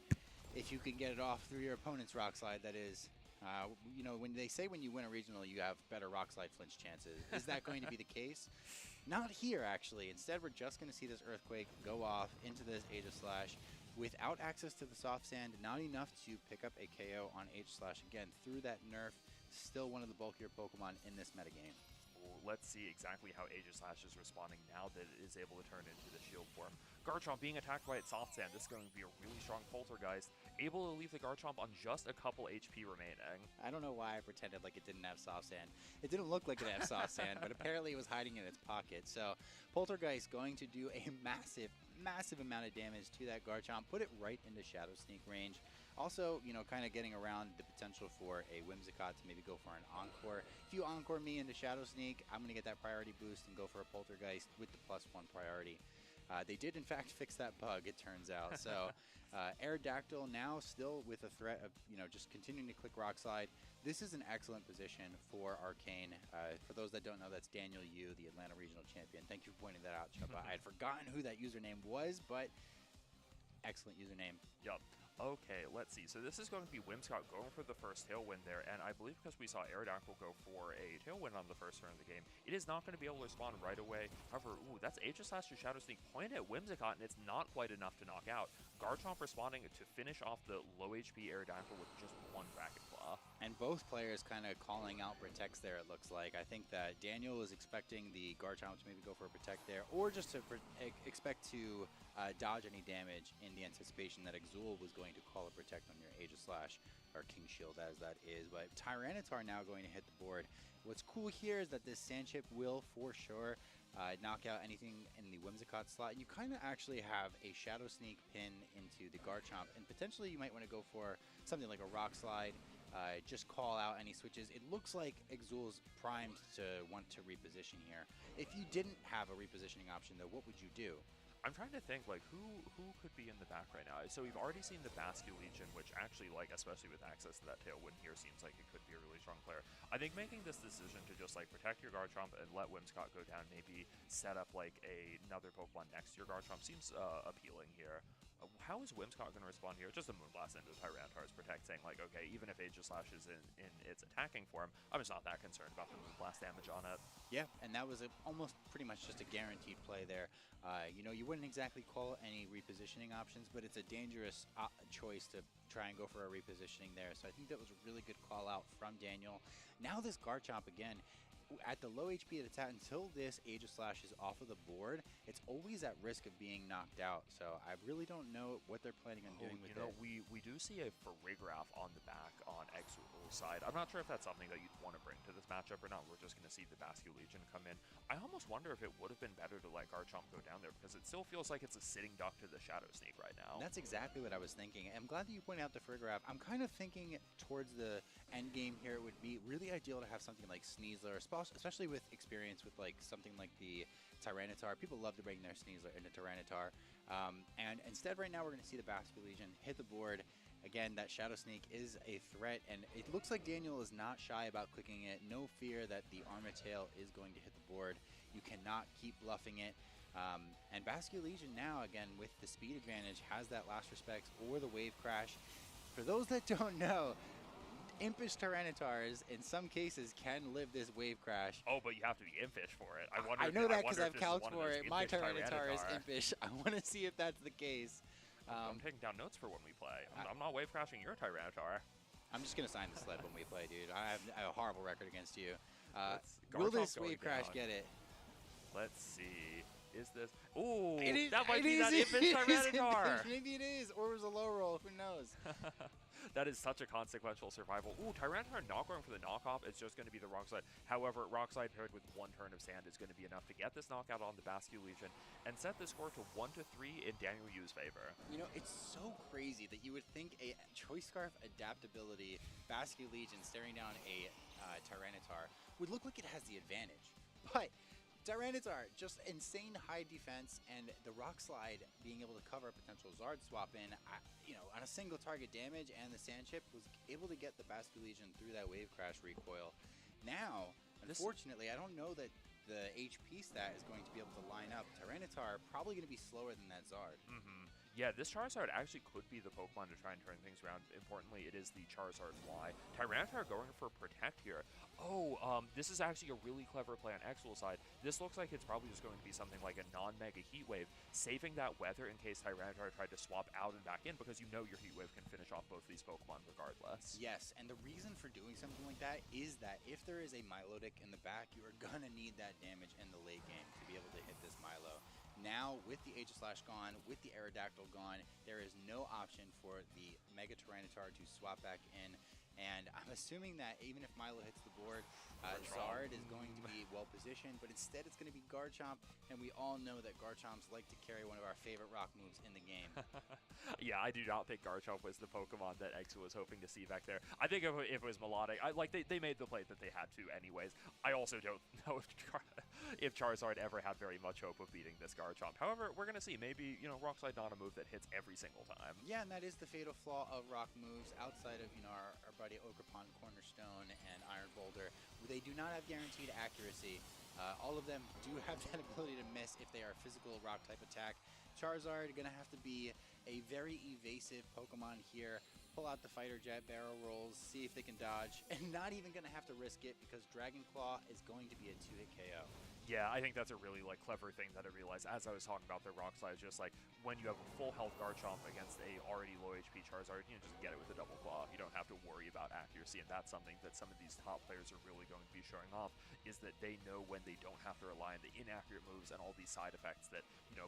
if you can get it off through your opponent's Rock Slide, that is. You know, when they say when you win a regional, you have better Rock Slide flinch chances. Is that going to be the case? Not here, actually. Instead, we're just going to see this Earthquake go off into this Aegislash without access to the Soft Sand. Not enough to pick up a KO on Aegislash again through that nerf. Still one of the bulkier Pokemon in this metagame. Let's see exactly how Aegislash is responding now that it is able to turn into the shield form. Garchomp being attacked by its soft sand. This is going to be a really strong Poltergeist. Able to leave the Garchomp on just a couple HP remaining. I don't know why I pretended like it didn't have soft sand. It didn't look like it had soft sand, but apparently it was hiding in its pocket. So Poltergeist going to do a massive, massive amount of damage to that Garchomp. Put it right into Shadow Sneak range. Also, you know, kind of getting around the potential for a Whimsicott to maybe go for an Encore. If you Encore me into Shadow Sneak, I'm going to get that priority boost and go for a Poltergeist with the +1 priority. They did, in fact, fix that bug, it turns out. So, Aerodactyl now still with a threat of, you know, just continuing to click Rock Slide. This is an excellent position for Arcane. For those that don't know, that's Daniel Yu, the Atlanta Regional Champion. Thank you for pointing that out, Chuba. I had forgotten who that username was, but excellent username. Yup. Okay, let's see. So this is going to be Whimsicott going for the first Tailwind there, and I believe because we saw Aerodactyl go for a Tailwind on the first turn of the game, it is not going to be able to respond right away. However, ooh, that's Aegislash to Shadow Sneak pointed at Whimsicott, and it's not quite enough to knock out. Garchomp responding to finish off the low HP Aerodactyl with just 1 Dragon Claw. And both players kind of calling out Protects there, it looks like. I think that Daniel is expecting the Garchomp to maybe go for a Protect there, or just to expect to dodge any damage in the anticipation that Exul was going to call a Protect on your Aegislash, or King Shield as that is. But Tyranitar now going to hit the board. What's cool here is that this Sandchip will, for sure, knock out anything in the Whimsicott slot. You kind of actually have a Shadow Sneak pin into the Garchomp, and potentially you might want to go for something like a Rock Slide, just call out any switches. It looks like Exul's primed to want to reposition here. If you didn't have a repositioning option, though, what would you do? I'm trying to think, like, who could be in the back right now? So we've already seen the Basque Legion, which actually, like, especially with access to that Tailwind here, seems like it could be a really strong player. I think making this decision to just, like, protect your Garchomp and let Whimsicott go down, maybe set up, like, another Pokemon next to your Garchomp seems appealing here. How is Whimsicott going to respond here? Just a Moonblast into Tyrantar's Protect, saying, like, okay, even if Aegislash is in its attacking form, I'm just not that concerned about the Moonblast damage on it. Yeah, and that was almost pretty much just a guaranteed play there. You know, you wouldn't exactly call any repositioning options, but it's a dangerous choice to try and go for a repositioning there. So I think that was a really good call out from Daniel. Now this Garchomp again, at the low HP that it's at, until this Aegislash is off of the board, it's always at risk of being knocked out. So I really don't know what they're planning on doing with it. We do see a Farigiraf on the back on Exul's side. I'm not sure if that's something that you'd want to bring to this matchup or not. We're just going to see the Basque Legion come in. I almost wonder if it would have been better to let Garchomp go down there, because it still feels like it's a sitting duck to the Shadow Sneak right now. That's exactly what I was thinking. I'm glad that you pointed out the Farigiraf. I'm kind of thinking towards the end game here, it would be really ideal to have something like Sneasler, especially with experience with like something like the Tyranitar. People love to bring their Sneasler into Tyranitar. And instead right now we're going to see the Basque Legion hit the board. Again, that Shadow Sneak is a threat, and it looks like Daniel is not shy about clicking it. No fear that the Armatail is going to hit the board. You cannot keep bluffing it. And Basque Legion now, again, with the speed advantage, has that Last Respects or the Wave Crash. For those that don't know, Impish Tyranitars, in some cases, can live this Wave Crash. Oh, but you have to be Impish for it. I know that because I've calced for it. My Tyranitar is Impish. I want to see if that's the case. I'm taking down notes for when we play. I'm not Wave Crashing your Tyranitar. I'm just going to sign the sled when we play, dude. I have a horrible record against you. Will this Wave Crash get it? Let's see. Is this? Ooh, it that might be that Impish Tyranitar. Maybe it is, or it was a low roll. Who knows? That is such a consequential survival. Ooh, Tyranitar not going for the knockoff. It's just going to be the Rock Slide. However, Rock Slide paired with one turn of Sand is going to be enough to get this knockout on the Basque Legion and set the score to 1-3 in Daniel Yu's favor. You know, it's so crazy that you would think a Choice Scarf adaptability Basque Legion staring down a Tyranitar would look like it has the advantage. But Tyranitar, just insane high defense, and the Rock Slide being able to cover a potential Zard swap in, on a single target damage, and the Sand Chip was able to get the Basque Legion through that Wave Crash recoil. Now, unfortunately, I don't know that the HP stat is going to be able to line up. Tyranitar probably going to be slower than that Zard. Yeah, this Charizard actually could be the Pokemon to try and turn things around. Importantly, it is the Charizard Y. Tyranitar going for Protect here. Oh, this is actually a really clever play on Exul's side. This looks like it's probably just going to be something like a non-Mega Heat Wave, saving that Weather in case Tyranitar tried to swap out and back in, because you know your Heat Wave can finish off both these Pokemon regardless. Yes, and the reason for doing something like that is that if there is a Milotic in the back, you are going to need that damage in the late game to be able to hit this Milo. Now, with the Aegislash gone, with the Aerodactyl gone, there is no option for the Mega Tyranitar to swap back in. And I'm assuming that even if Milo hits the board, Zard is going to be well positioned, but instead it's going to be Garchomp, and we all know that Garchomps like to carry one of our favorite rock moves in the game. Yeah, I do not think Garchomp was the Pokemon that Exul was hoping to see back there. I think if it was Melodic, they made the play that they had to anyways. I also don't know if Charizard ever had very much hope of beating this Garchomp. However, we're going to see. Maybe, Rock Slide not a move that hits every single time. Yeah, and that is the fatal flaw of rock moves outside of, our buddy Ogerpon, Cornerstone, and Iron Boulder. They do not have guaranteed accuracy. All of them do have that ability to miss if they are a physical rock type attack. Charizard going to have to be a very evasive Pokemon here. Pull out the Fighter Jet, barrel rolls, see if they can dodge, and not even going to have to risk it because Dragon Claw is going to be a 2-hit KO. Yeah, I think that's a really clever thing that I realized as I was talking about the Rock Slide. Just like when you have a full health Garchomp against a already low HP Charizard, just get it with a double claw. You don't have to worry about accuracy, and that's something that some of these top players are really going to be showing off, is that they know when they don't have to rely on the inaccurate moves and all these side effects that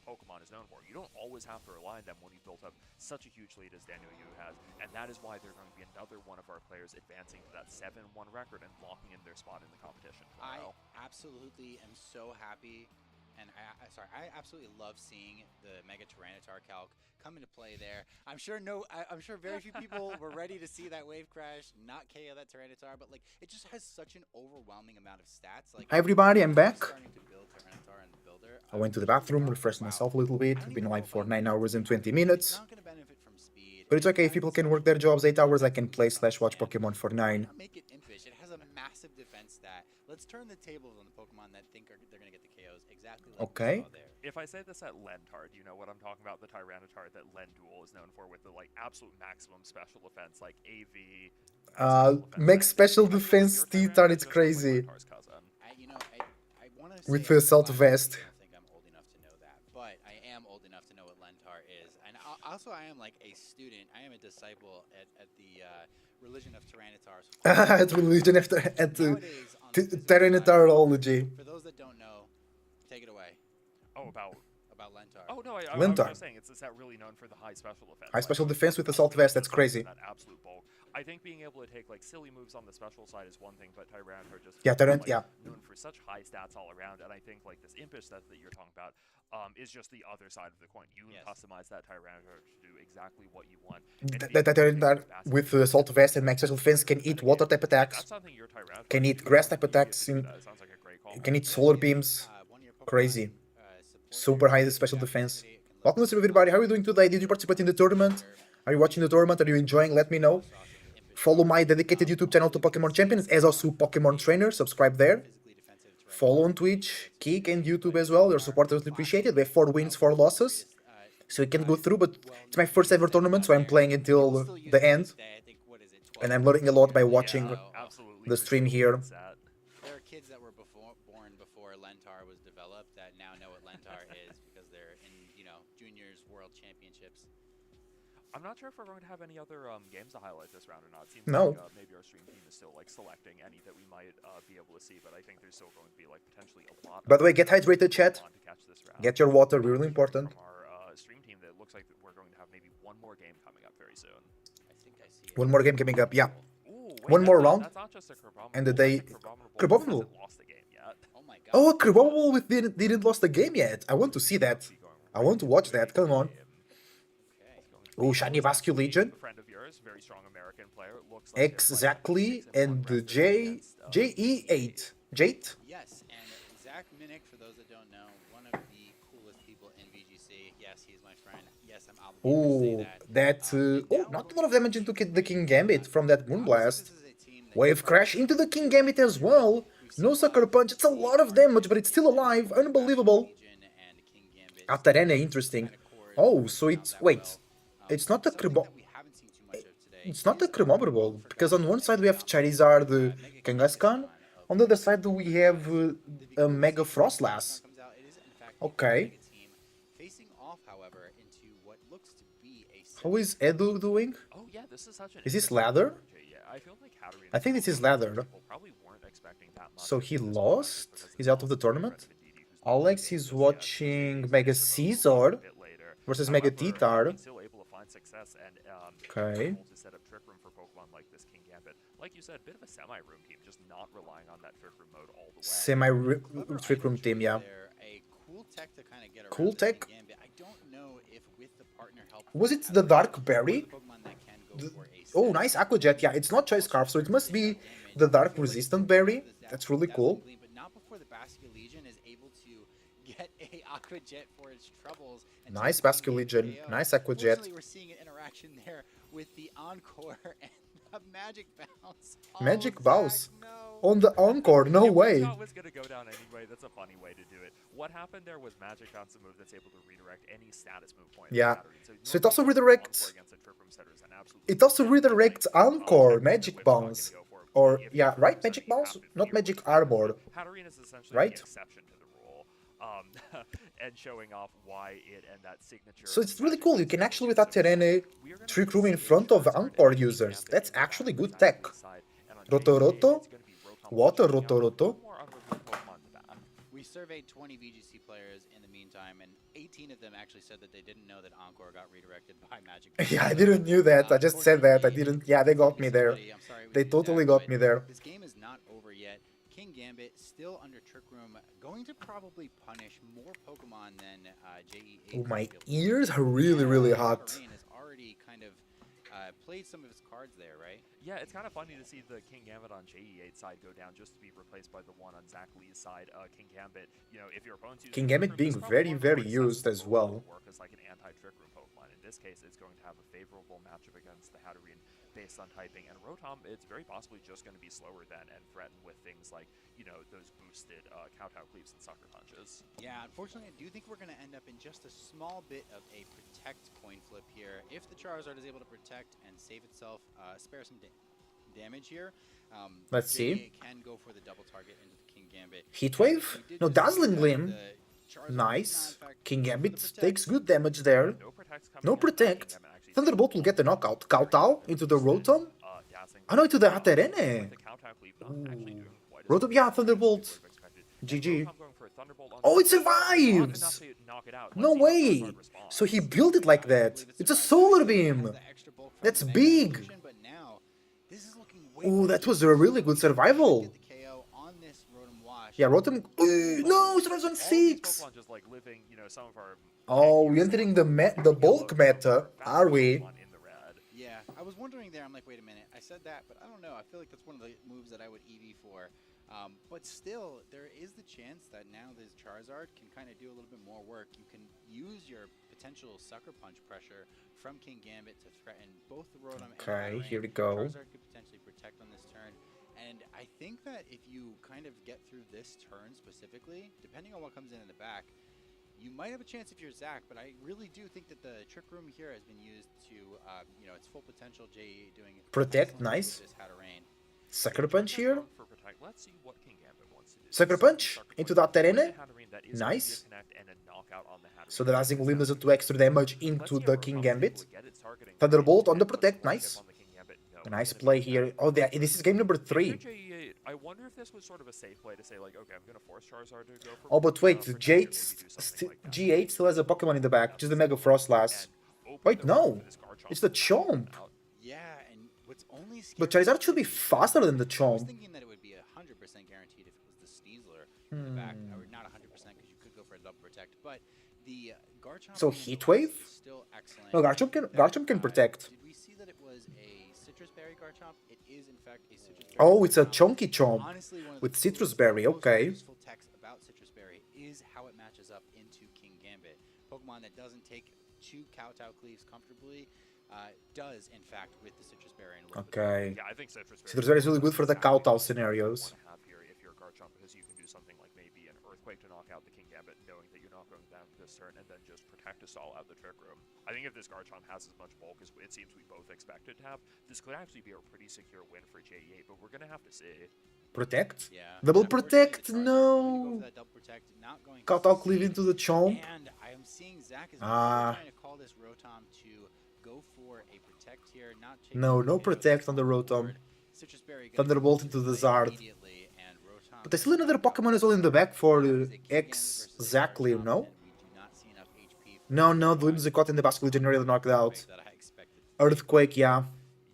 Pokemon is known for. You don't always have to rely on them when you've built up such a huge lead as Daniel Yu has, and that is why they're going to be another one of our players advancing to that 7-1 record and locking in their spot in the competition tomorrow. I absolutely am so happy And I absolutely love seeing the Mega Tyranitar calc come into play there. I'm sure very few people were ready to see that wave crash, not KO that Tyranitar, but like it just has such an overwhelming amount of stats. Like Hi everybody, I'm back. starting to build Tyranitar in the builder. I went to the bathroom, refreshed myself a little bit. I've been live for 9 hours and 20 minutes. It's not going to benefit from speed. But it's okay, if people can work their jobs 8 hours, I can play / watch Pokemon for 9. Make it impish. It has a massive defense stat. Let's turn the tables on the Pokemon that think they're going to get the KOs exactly like Okay. we saw there. If I say this at Lentar, do you know what I'm talking about? The Tyranitar that Lendual is known for with the like absolute maximum special defense, like AV. Max special defense T-Tar, it's crazy. I want to With the Assault Vest. I don't think I'm old enough to know that, but I am old enough to know what Lentar is. And also, I am like a student. I am a disciple at the religion of Tyranitars. At religion after at the Tyranitarology. For those that don't know, take it away. Oh, about Lentar. Oh no, I Lentar. was saying it's that really known for the high special defense. High special defense with Assault Vest, that's crazy. That absolute bulk. I think being able to take like silly moves on the special side is one thing, but Tyranitar just known for such high stats all around, and I think like this impish stat that you're talking about is just the other side of the coin. You can customize that Tyranitar to do exactly what you want. That with Assault Vest and Max special defense can eat water type attacks, can eat grass type attacks, can eat solar beams. Crazy. Super high special defense. Welcome to everybody. How are you doing today? Did you participate in the tournament? Are you watching the tournament? Are you enjoying? Let me know. Follow my dedicated YouTube channel to Pokemon Champions, as also Pokemon Trainer. Subscribe there. Follow on Twitch, Kick, and YouTube as well. Your support is appreciated. We have 4 wins, 4 losses, so we can go through. But it's my first ever tournament, so I'm playing until the end, and I'm learning a lot by watching the stream here. There are kids that were born before Lentar was developed that now know what Lentar is because they're in juniors world championships. I'm not sure if we're going to have any other games to highlight this round or not. It seems No. like maybe our stream team is still like selecting any that we might be able to see, but I think there's still going to be like potentially a lot. By the way, get hydrated, chat. Get your water, really important. From our stream team, that looks like we're going to have maybe one more game coming up very soon. I think I see it. One more game coming up, yeah. Ooh, wait, One more round. That's not just a Crabominable. And the day. Crabominable Crabominable. hasn't lost the game yet. Oh my god. Oh, Crabominable didn't lost the game yet. I want to see that. I want to watch that. Come on. Oh, shiny Vasculegion. Friend of yours, very strong American player. It looks like Exactly, and the JE8. Jate? Yes, and Zach Minnick, for those that don't know, one of the coolest people in VGC. Yes, he's my friend. Yes, I'm obligated to say that. Oh, not a lot of damage into the King Gambit from that Moonblast. Wave Crash into the King Gambit as well. No Sucker Punch, it's a lot of damage, but it's still alive. Unbelievable. Atarene, interesting. Oh, so it's... Wait. It's not a It's not a Crabominable, because on one side we have Charizard, Kangaskhan. On the other side we have a Mega Frostlass. Okay. How is Edu doing? Oh yeah, this is such an. Is this Lather? Yeah, I feel like Katarina I think this is Lather. probably weren't expecting that much. So he lost? He's out of the tournament? Alex is watching Mega Caesar versus Mega T-Tar. Still able to find success and Okay. able to set up Trick Room for Pokemon like this King Gambit. Like you said, bit of a semi-room team, just not relying on that Trick Room mode all the way. Trick Room team, yeah. A cool tech to kind of get Cool around tech? the Gambit. I don't know if with the partner help. Was it the Dark Berry? Pokemon that can go for a Oh, nice Aqua Jet. Yeah, it's not Choice Scarf, so it must be the Dark Resistant Berry. That's really cool. But not before the Basculegion is able to get a Aqua Jet for its troubles. and Nice take one Basculegion. KO. Nice Aqua Jet. Unfortunately, we're seeing an interaction there with the Encore and a Magic Bounce. Magic Oh, Bounce. Zach, no. On the Encore, no way. It was going to go down anyway. That's a funny way to do it. What happened there was Magic Bounce, a move that's able to redirect any status move point. Yeah. So it normally also Encore redirects... against a Trick Room setter is an absolute It also redirects Encore, Magic which I'm not Bounce. gonna go for, Or, if yeah, Trick right? Room Magic setting Bounce? happened Not here, Magic which Armor. Hatterene is essentially Right? the exception to the rule. And showing off why it and that signature. So it's really cool. You can actually, with Aterene, Trick Room in front of Encore users. That's actually good tech. Roto-Roto? Water Roto-Roto? We surveyed 20 VGC players in the meantime, and 18 of them actually said that they didn't know that Encore got redirected by Magic. Yeah, I didn't knew that. I just said that. I didn't... Yeah, they got me there. I'm sorry, we They did totally that, got but me there. This game is not over yet. King Gambit still under Trick Room, going to probably punish more Pokemon than JE8. Oh, my ears are really hot. Rain has already kind of played some of his cards there, right? Yeah, it's kind of funny to see the King Gambit on JE8 side go down just to be replaced by the one on Zach Lee's side. King Gambit, you know, if your opponent's using King Trick Gambit Room, being this probably very won't used as well. work as like an anti-Trick Room Pokemon. In this case, it's going to have a favorable matchup against the Hatterene based on typing, and Rotom, it's very possibly just going to be slower than and threaten with things like, you know, those boosted Kowtow Cleaves and Sucker Punches. Yeah, unfortunately, I do think we're going to end up in just a small bit of a protect coin flip here. If the Charizard is able to protect and save itself, spare some damage here. Let's see. Can go for the double target into the King Gambit. Heatwave? No, Dazzling Gleam. Nice. King Gambit takes good damage there. No protect. Thunderbolt will get the knockout. Kowtow into the Rotom? Oh no, into the Hatterene. Rotom, yeah, Thunderbolt. GG. Oh, it survives! No way! So he built it like that. It's a Solar Beam! That's big! Oh, that was a really good survival. Yeah, Rotom... no, survives on 6! Oh, we're entering the bulk meta, are we? Yeah, I was wondering there, I'm like, wait a minute, I said that, but I don't know, I feel like that's one of the moves that I would EV for. But still, there is the chance that now this Charizard can kind of do a little bit more work. You can use your potential Sucker Punch pressure from King Gambit to threaten both the Rotom and Okay, Hatterene. here we go. Charizard could potentially protect on this turn. And I think that if you kind of get through this turn specifically, depending on what comes in the back, you might have a chance if you're Zach, but I really do think that the Trick Room here has been used to, you know, its full potential. JE doing Protect, nice. this Hatterene. Sucker Punch here. Let's see what King Gambit wants to do. Sucker Punch into that Hatterene. Nice. So the Dazzling Gleam does 2 extra damage into the King Gambit. Thunderbolt on the Protect, nice. A nice play here. Oh, this is game number 3. I wonder if this was sort of a safe play to say, like, okay, I'm going to force Charizard to go for... Oh, but wait, for G8 still has a Pokemon in the back, just the Mega Frostlass. Wait, no. It's the Chomp. Yeah, and what's only But Charizard should be faster than the I was Chomp. thinking that it would be 100% guaranteed if it was the Sneasler in the back, or not 100% because you could go for a double protect, but the Garchomp So Heatwave? is still excellent. No, Garchomp can protect. Did we see that it was a Citrus Berry Garchomp? It is in fact a Citrus Berry. Oh, it's a Garchomp. chunky Chomp Honestly, one of with the Citrus most Berry, okay. useful text about Citrus Berry is how it matches up into King Gambit. Pokemon that doesn't take 2 Kowtow Cleaves comfortably does, in fact, with the Citrus Berry. And Okay. Yeah, I think Citrus Berry is really good for the Kowtow scenarios. If you're Garchomp, because you can do something like maybe an Earthquake to knock out the King Gambit, knowing that you're not going down this turn, and then just protect us all out the Trick Room. I think if this Garchomp has as much bulk as it seems we both expected to have, this could actually be a pretty secure win for JE8, but we're going to have to see. Protect? Yeah. Double Unfortunately, Protect? the Charizard No. going to go for that double protect, not going to Kowtow succeed. Cleave into the Chomp. And I am seeing Zach is Ah. trying to call this Rotom to go for a protect here, not No, no protect on the Rotom. Citrus Berry goes Thunderbolt into the Zard. immediately, and Rotom But there's still another Pokemon as well in the back for Zach Leaf, no? and we do not see enough HP for No, the Whimsicott and the Basculin generally knocked out. that I expected. Earthquake, yeah.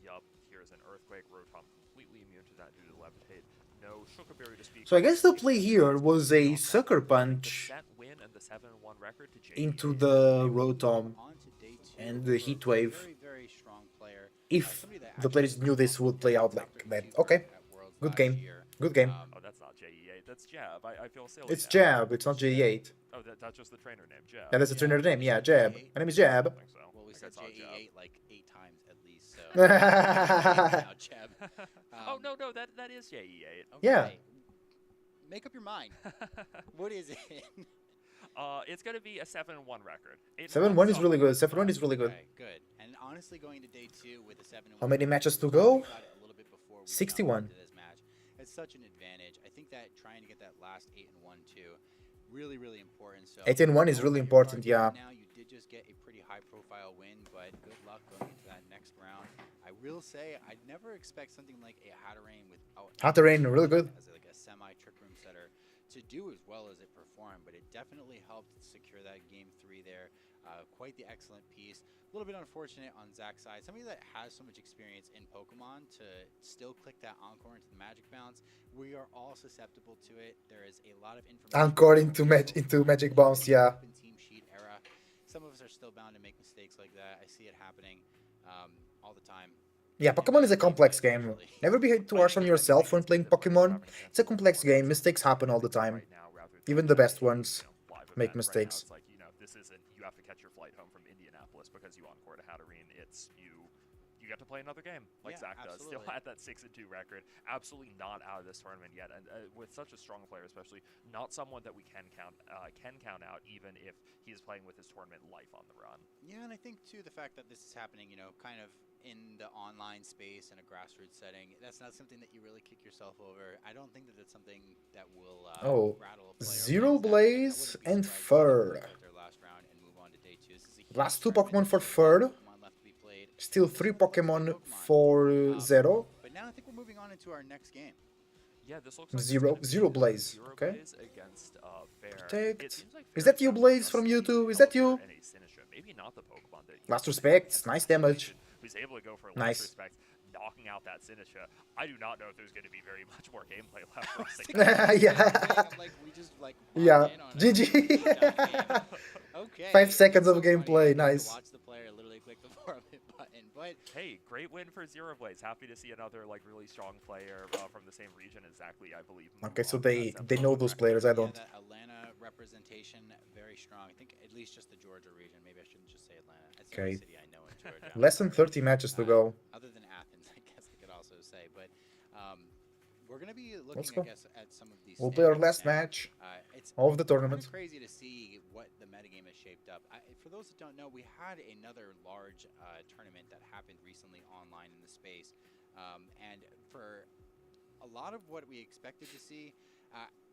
Yup, here's an Earthquake. Rotom completely immune to that due to Levitate. No Sugarberry to speak. So I guess the play here was a Sucker Punch The set win and the 7-1 record to JE8. into the Rotom On to day 2 and the for a Heatwave. very, very strong player. If Somebody that the players actually knew this would play out like top that. 2 Okay, at Worlds good last game. year. Good game. Oh, that's not JE8. That's Jab. I feel silly. It's now. Jab, it's not J8. Oh, that's just the trainer name, Jab. Yeah, that's the trainer name, yeah, Jab. My name is Jab. I think so. Well, we I said guess I'll Jab. JE8 like 8 times at least, so. Now, Jeb. Oh, no, that is JE8. Yeah. Okay. Make up your mind. What is it? It's going to be a 7-1 record. 7-1 is really good. 7-1 is really good. Okay, good. And honestly, going to day 2 with a 7-1. How many matches to we go? talked about it a little bit before we 61. jumped into this match. It's such an advantage. I think that trying to get that last 8-1 too, really, really important. So 8-1 is really important, yeah. Now you did just get a pretty high-profile win, but good luck going into that next round. I will say I'd never expect something like a Hatterene without Hatterene, really good. as like a semi-trick room setter to do as well as it performed, but it definitely helped secure that game 3 there. Quite the excellent piece. A little bit unfortunate on Zach's side. Somebody that has so much experience in Pokemon to still click that Encore into the Magic Bounce. We are all susceptible to it. There is a lot of information. Encore into Magic Bounce, yeah. Open team sheet era. Some of us are still bound to make mistakes like that. I see it happening all the time. Yeah, Pokemon is a complex game. Never be too harsh on yourself when playing Pokemon. It's a complex game. Mistakes happen all the time. Even the best ones make mistakes. It's like, you know, this isn't you have to catch your flight home from Indianapolis because you encore to Hatterene. It's you get to play another game like Zach does. Still at that 6-2 record. Absolutely not out of this tournament yet, and with such a strong player, especially not someone that we can count out, even if he is playing with his tournament life on the run. Yeah, and I think too the fact that this is happening, you know, kind of in the online space in a grassroots setting, that's not something that you really kick yourself over. I don't think that it's something that will rattle a player. Zero Blaze and Fur. Last 2 Pokemon for Fur. Still 3 Pokemon for Zero. But now I think we're moving on into our next game. Yeah, this looks like Zero Blaze. Zero Okay. Blaze against Fair. Protect. Is that you, Blaze, from YouTube? Is that you? Maybe not the Pokemon that Last Respect. Nice damage. Who's able to go for Nice. Last Respect, knocking out that Sinistcha. I do not know if there's going to be very much more gameplay left for us. Yeah. GG. Okay. 5 seconds of gameplay. Nice. Watch the player literally click the forward button, but hey, great win for Zero Blaze. Happy to see another like really strong player from the same region exactly, I believe. Okay, so they know those players. I don't. that Atlanta representation very strong. I think at least just the Georgia region. Maybe I shouldn't just say Atlanta. That's the only Okay. city I know in Georgia. Less than 30 matches to go. Other than Athens, I guess I could also say. But we're going to be looking, Let's go. I guess, at some of these. We'll play our standings last now. match It's of the kind tournament. of crazy to see what the metagame has shaped up. For those that don't know, we had another large tournament that happened recently online in the space. And for a lot of what we expected to see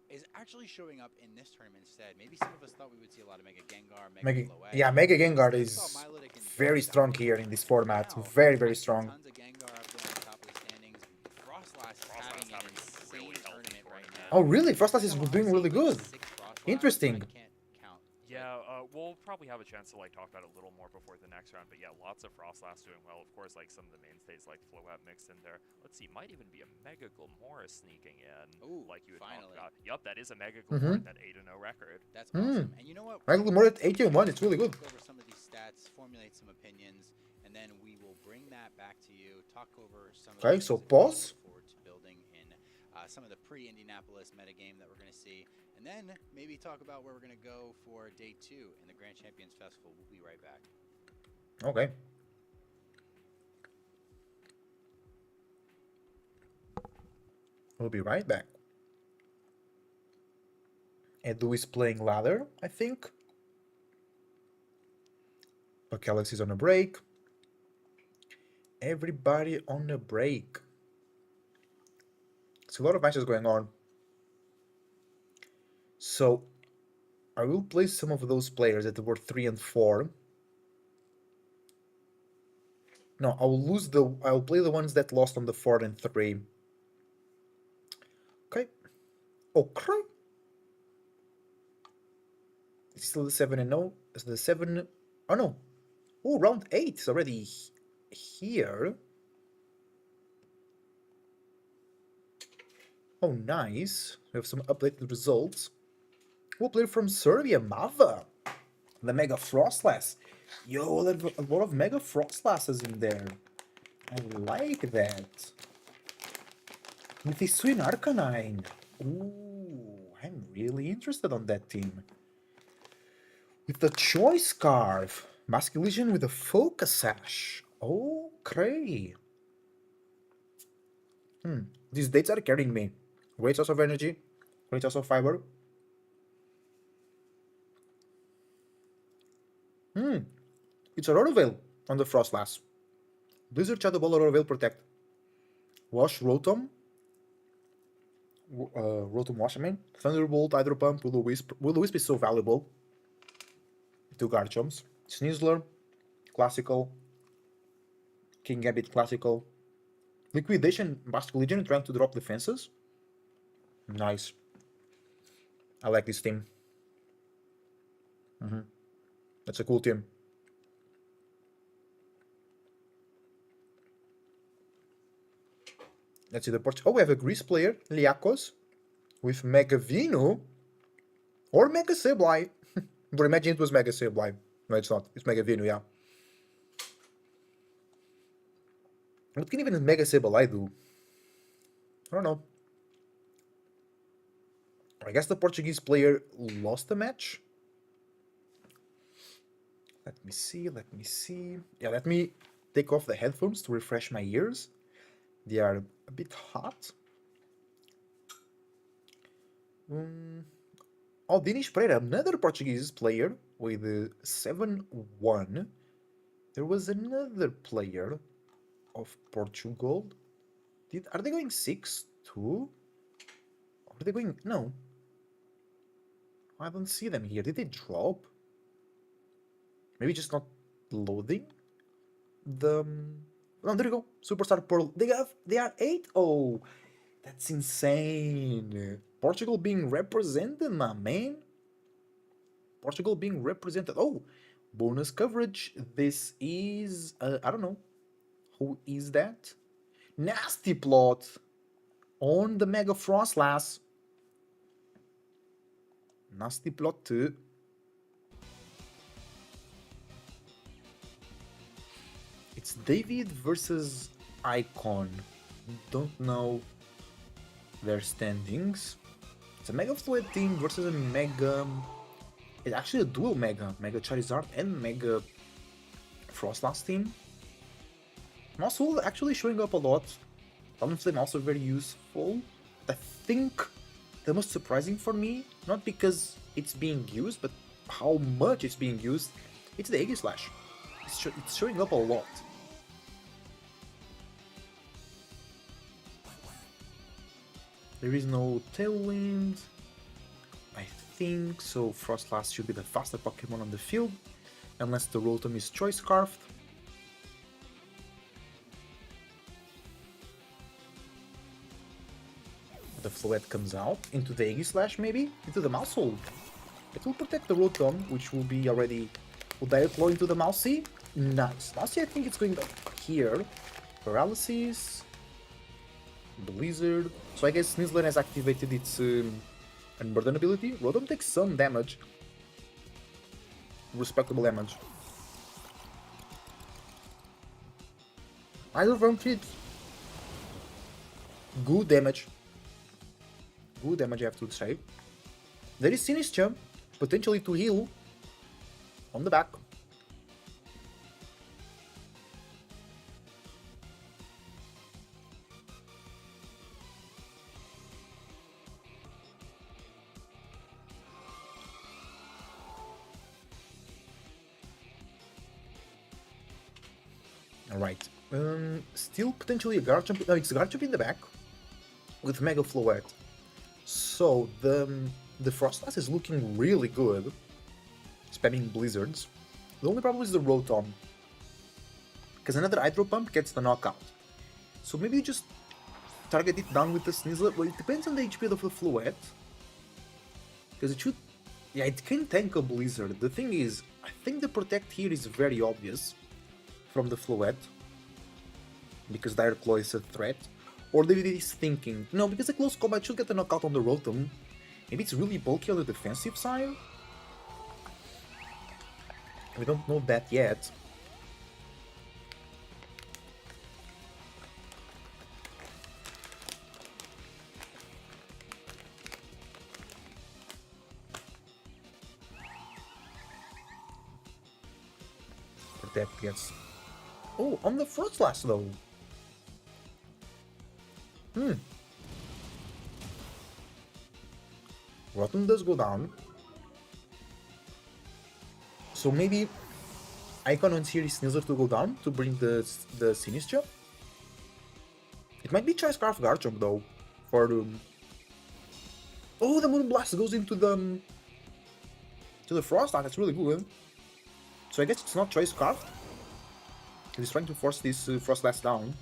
is actually showing up in this tournament instead. Maybe some of us thought we would see a lot of Mega Gengar, Mega Floette. Yeah, Mega Gengar We is saw Milotic and very Frost strong out here there. in this format. Now, Very, very strong. Tons of Gengar up there on top of the standings. Frostlass is having an insane tournament right now. Oh, really? Frostlass is doing really good. Interesting. Yeah, we'll probably have a chance to like talk about it a little more before the next round. But yeah, lots of Frostlass doing well. Of course, like some of the mainstays like Floette mixed in there. Let's see, might even be a Mega Glamora sneaking in. Ooh, like you had finally. talked about. Yup, that is a Mega Glamora, that 8-0 record. That's awesome. And you know what? Mega Glamora at 81. It's really good. Go over some of these stats, formulate some opinions, and then we will bring that back to you. Talk over some of the Okay, so things that we pause. look forward to building in some of the pre-Indianapolis metagame that we're going to see. And then maybe talk about where we're going to go for day 2 in the Grand Champions Festival. We'll be right back. Okay. We'll be right back. Edu is playing ladder, I think. But Alex is on a break. Everybody on a break. There's a lot of matches going on. So I will play some of those players that were 3 and 4. No, I'll play the ones that lost on the 4 and 3. Okay. Okay. It's still the 7 and 0. It's the 7. Oh no. Oh, round 8 is already here. Oh, nice. We have some updated results. We'll play from Serbia, Mava. The Mega Frostlass. Yo, there's a lot of Mega Frostlasses in there. I like that. With the Swin Arcanine. Ooh, I'm really interested on that team. With the Choice Scarf. Masculine with a Focus Sash. Okay. These dates are carrying me. Great source of energy. Great source of fiber. It's a Rotoveil on the Frostlass. Blizzard Shadow Ball Rotoveil Protect. Wash Rotom. Rotom Wash, I mean. Thunderbolt, Hydro Pump, Will-O-Wisp. Will-O-Wisp is so valuable. 2 Garchomp's. Sneasler. Classical. King Gambit Classical. Liquidation Basque Legion trying to drop defenses. Nice. I like this team. That's a cool team. Let's see the Portugal. Oh, we have a Greece player, Liakos, with Mega Vino or Mega Sableye. But imagine it was Mega Sableye. No, it's not. It's Mega Vino, yeah. What can even Mega Sableye do? I don't know. I guess the Portuguese player lost the match. Let me see, let me see. Yeah, let me take off the headphones to refresh my ears. They are a bit hot. Oh, Dinis Pereira, another Portuguese player with 7-1. There was another player of Portugal. Are they going 6-2? Or are they going... No. I don't see them here. Did they drop? Maybe just not loading? Oh, there you go. Superstar Pearl. They are 8-0. That's insane. Portugal being represented, my man. Portugal being represented. Oh, bonus coverage. This is... I don't know. Who is that? Nasty Plot on the Mega Frostlass. Nasty Plot 2. It's David versus Icon. Don't know their standings. It's a Mega Fluid team versus a Mega... It's actually a dual Mega. Mega Charizard and Mega Frostlass team. Mosul actually showing up a lot. Talonflame also very useful. I think the most surprising for me, not because it's being used, but how much it's being used, it's the Aegislash. It's showing up a lot. There is no Tailwind, I think, so Frostlass should be the faster Pokemon on the field, unless the Rotom is Choice Scarfed. The Floette comes out into the Aegislash, maybe? Into the Mousehold. It will protect the Rotom, which will be already... Will Direct Claw into the Mousy? Nice. Mousy, I think it's going up here. Paralysis. Blizzard. So I guess Snizzler has activated its Unburden ability. Rotom takes some damage. Respectable damage. Either of them hits. Good damage. Good damage, I have to say. There is Sinistcha, potentially to heal on the back. Alright. Still potentially a Garchomp. No, it's Garchomp in the back with Mega Floette. So the Frostlass is looking really good, spamming Blizzards. The only problem is the Rotom, because another Hydro Pump gets the knockout. So maybe you just target it down with the Snizzler. Well, it depends on the HP of the Floette, because it should... Yeah, it can tank a Blizzard. The thing is, I think the Protect here is very obvious from the Floette, because Direct Claw is a threat. Or David is thinking, no, because the close combat should get the knockout on the Rotom. Maybe it's really bulky on the defensive side? We don't know that yet. Protect gets... Oh, on the Frostlass though. Rotom does go down. So maybe Icon wants here is Snizzler to go down to bring the Sinistcha. It might be Choice Scarf Garchomp though. For the... Oh, the Moonblast goes into the Frost. That's really good. So I guess it's not Choice Scarf. He's trying to force this Frostlass down.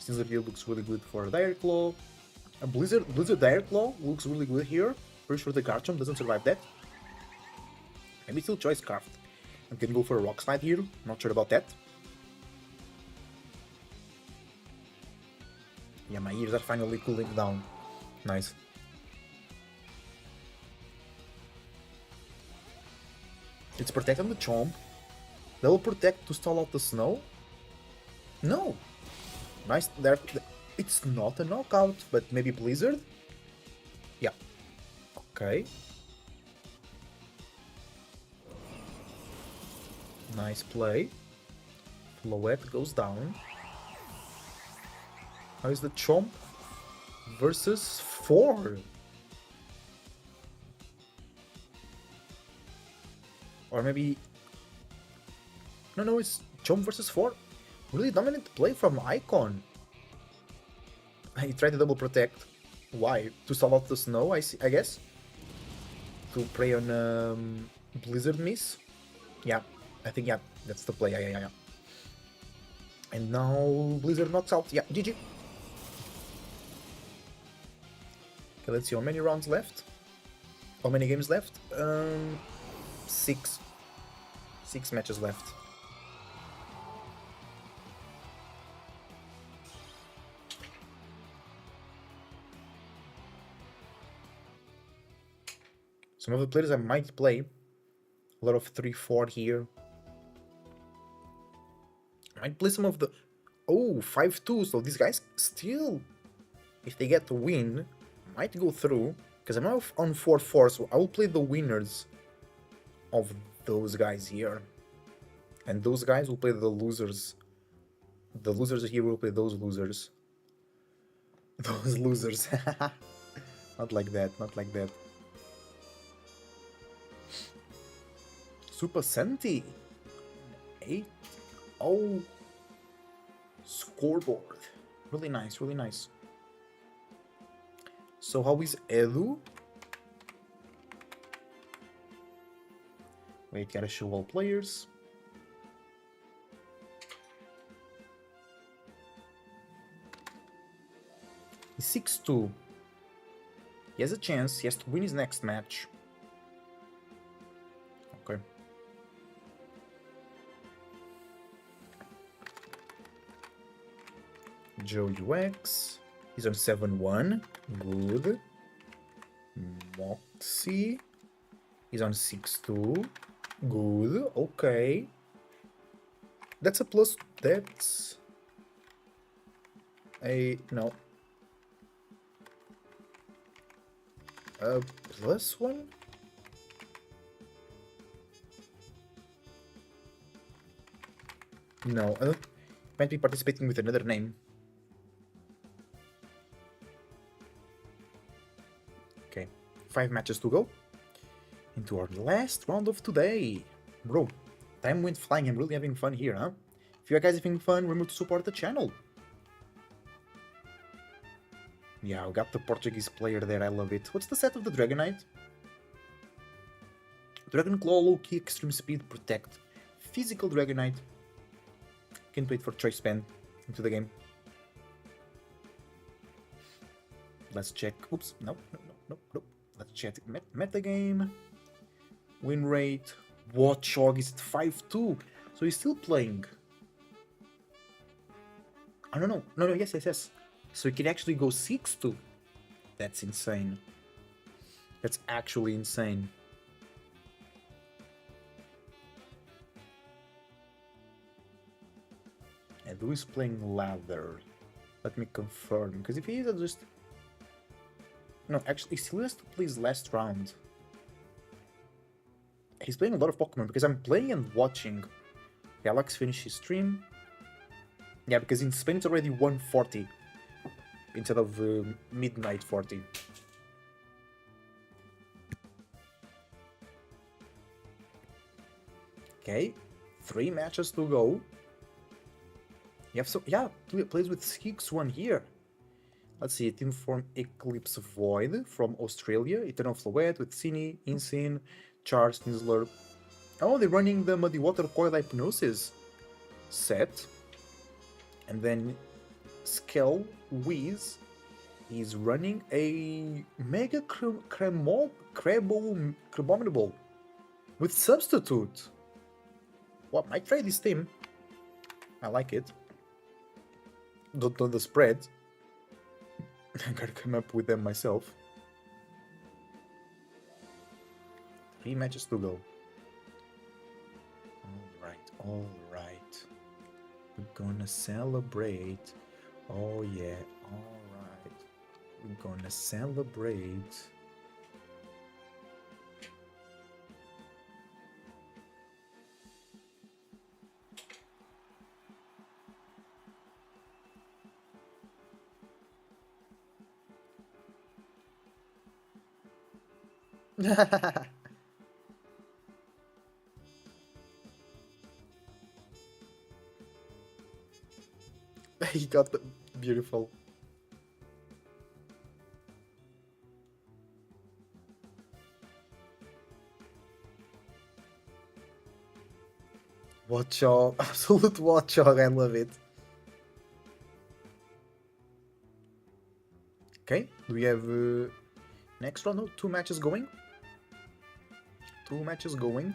Stinsler here looks really good for Dire Claw. Blizzard Dire Claw looks really good here. Pretty sure the Garchomp doesn't survive that. Maybe still Choice Scarf. I'm gonna go for a Rock Slide here, not sure about that. Yeah, my ears are finally cooling down. Nice. It's Protect on the Chomp. Double Protect to stall out the snow? No! Nice, there. It's not a knockout, but maybe Blizzard? Yeah. Okay. Nice play. Floette goes down. How is the Chomp? Versus 4. Or maybe... No, it's Chomp versus 4. Really dominant play from Icon. He tried to double protect. Why? To stall out the snow, I guess? To prey on Blizzard miss? Yeah, I think, yeah, that's the play, yeah. And now Blizzard knocks out, yeah, GG. Okay, let's see how many rounds left. How many games left? 6. 6 matches left. Some of the players I might play. A lot of 3-4 here. I might play some of the... Oh, 5-2. So these guys still, if they get the win, might go through. Because I'm now on 4-4, so I will play the winners of those guys here. And those guys will play the losers. The losers here will play those losers. Those losers. Not like that, not like that. Super Senti. 8-0 scoreboard. Really nice, really nice. So how is Edu? Wait, gotta show all players. He's 6-2. He has a chance. He has to win his next match. Okay. Joe UX. He's on 7-1. Good. Moxie. He's on 6-2. Good. Okay. That's a plus. That's a... no. A plus 1? No, I don't... might be participating with another name. Okay, 5 matches to go into our last round of today. Bro, time went flying. I'm really having fun here, huh? If you guys are having fun, remember to support the channel. Yeah, we got the Portuguese player there, I love it. What's the set of the Dragonite? Dragon Claw, low key, extreme speed, protect. Physical Dragonite. Can't wait for Choice Pen into the game. Let's check. Oops, no. Let's check metagame. Win rate. Watchog is at 5-2. So he's still playing. I don't know. No, yes. So he can actually go 6-2. That's insane. That's actually insane. And who is playing ladder? Let me confirm. Because if he is just... no, actually, he still has to play his last round. He's playing a lot of Pokemon because I'm playing and watching. Alex finished his stream. Yeah, because in Spain it's already 1:40 instead of midnight 40. Okay, 3 matches to go. You have plays with 6-1 here. Let's see, Team Form Eclipse Void from Australia, Eternal Floette with Cine, Insane, Charge, Snizzler. Oh, they're running the Muddy Water Coil Hypnosis set. And then Skell Whiz is running a Mega Crabominable with Substitute. What, might trade this team. I like it. Don't know the spread. I gotta come up with them myself. 3 matches to go. Alright. We're gonna celebrate. Oh yeah, alright. We're gonna celebrate. He got the beautiful. Watch out, absolute watch out, I love it. Okay, do we have next round? No, 2 matches going. 2 matches going.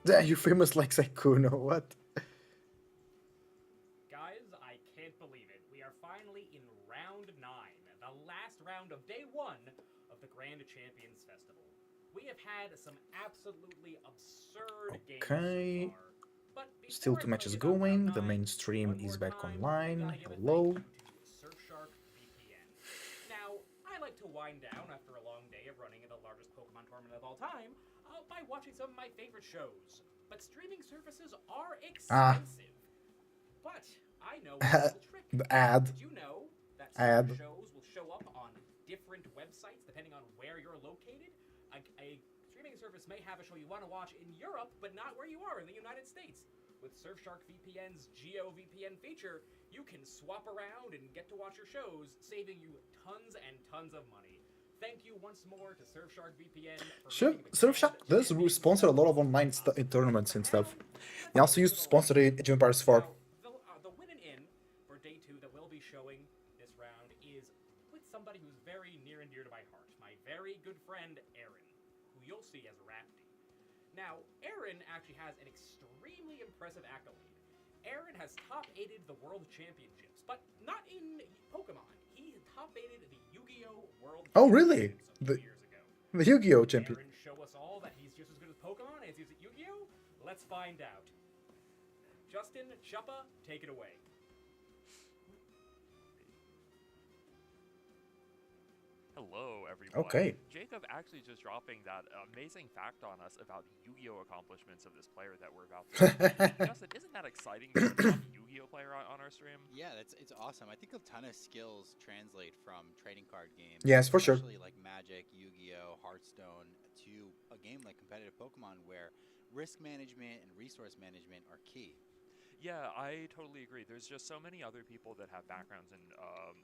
You're famous like Saikuno, what? Guys, I can't believe it. We are finally in round 9, the last round of day 1 of the Grand Champions Festival. We have had some absolutely absurd games Okay. so far. But Still 2 matches going. The main stream is back online. Hello. Surfshark VPN. Now, I like to wind down after a long day of running in the largest Pokemon tournament of all time by watching some of my favorite shows. But streaming services are expensive. But I know a little trick. The ad. Did you know that some shows will show up on different websites depending on where you're located? A streaming service may have a show you want to watch in Europe, but not where you are in the United States. With Surfshark VPN's GeoVPN feature, you can swap around and get to watch your shows, saving you tons and tons of money. Thank you once more to Surfshark VPN. Surfshark does sponsor a lot of online tournaments and stuff. They also used to sponsor Age of Empires 4. The win and in for day 2 that we'll be showing this round is with somebody who's very near and dear to my heart. My very good friend, Aaron, who you'll see as Rafty. Now, Aaron actually has an extremely impressive accolade. Aaron has top 8'd the World Championships, but not in Pokemon. He top 8'd the Yu-Gi-Oh! World Oh, really? Championships years ago. The Yu-Gi-Oh! Champion. Aaron, show us all that he's just as good as Pokemon as he is at Yu-Gi-Oh! Let's find out. Justin, Chuppa, take it away. Hello, everyone. Okay. Jacob actually just dropping that amazing fact on us about Yu-Gi-Oh! Accomplishments of this player that we're about to see. Justin, isn't that exciting to have a Yu-Gi-Oh! Player on our stream? Yeah, it's awesome. I think a ton of skills translate from trading card games. Yes, for sure. Especially like Magic, Yu-Gi-Oh!, Hearthstone, to a game like competitive Pokemon where risk management and resource management are key. Yeah, I totally agree. There's just so many other people that have backgrounds in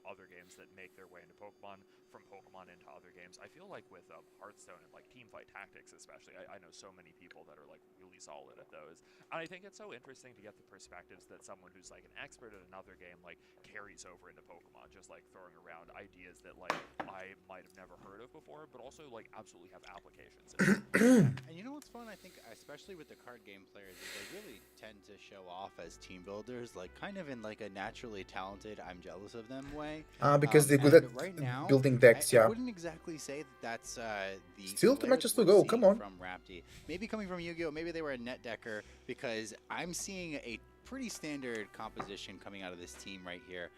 other games that make their way into Pokemon, from Pokemon into other games. I feel like with Hearthstone and like Teamfight Tactics especially, I know so many people that are like really solid at those. And I think it's so interesting to get the perspectives that someone who's like an expert at another game like carries over into Pokemon, just like throwing around ideas that like I might have never heard of before, but also like absolutely have applications. And you know what's fun? I think, especially with the card game players, is they really tend to show off as team builders, like kind of in like a naturally talented, I'm jealous of them way. Because they're good And at right now, building decks, I yeah. wouldn't exactly say that that's the Still 2 players matches to we're go, come seeing on. from Rapti. Maybe coming from Yu-Gi-Oh, maybe they were a net decker, because I'm seeing a pretty standard composition coming out of this team right here.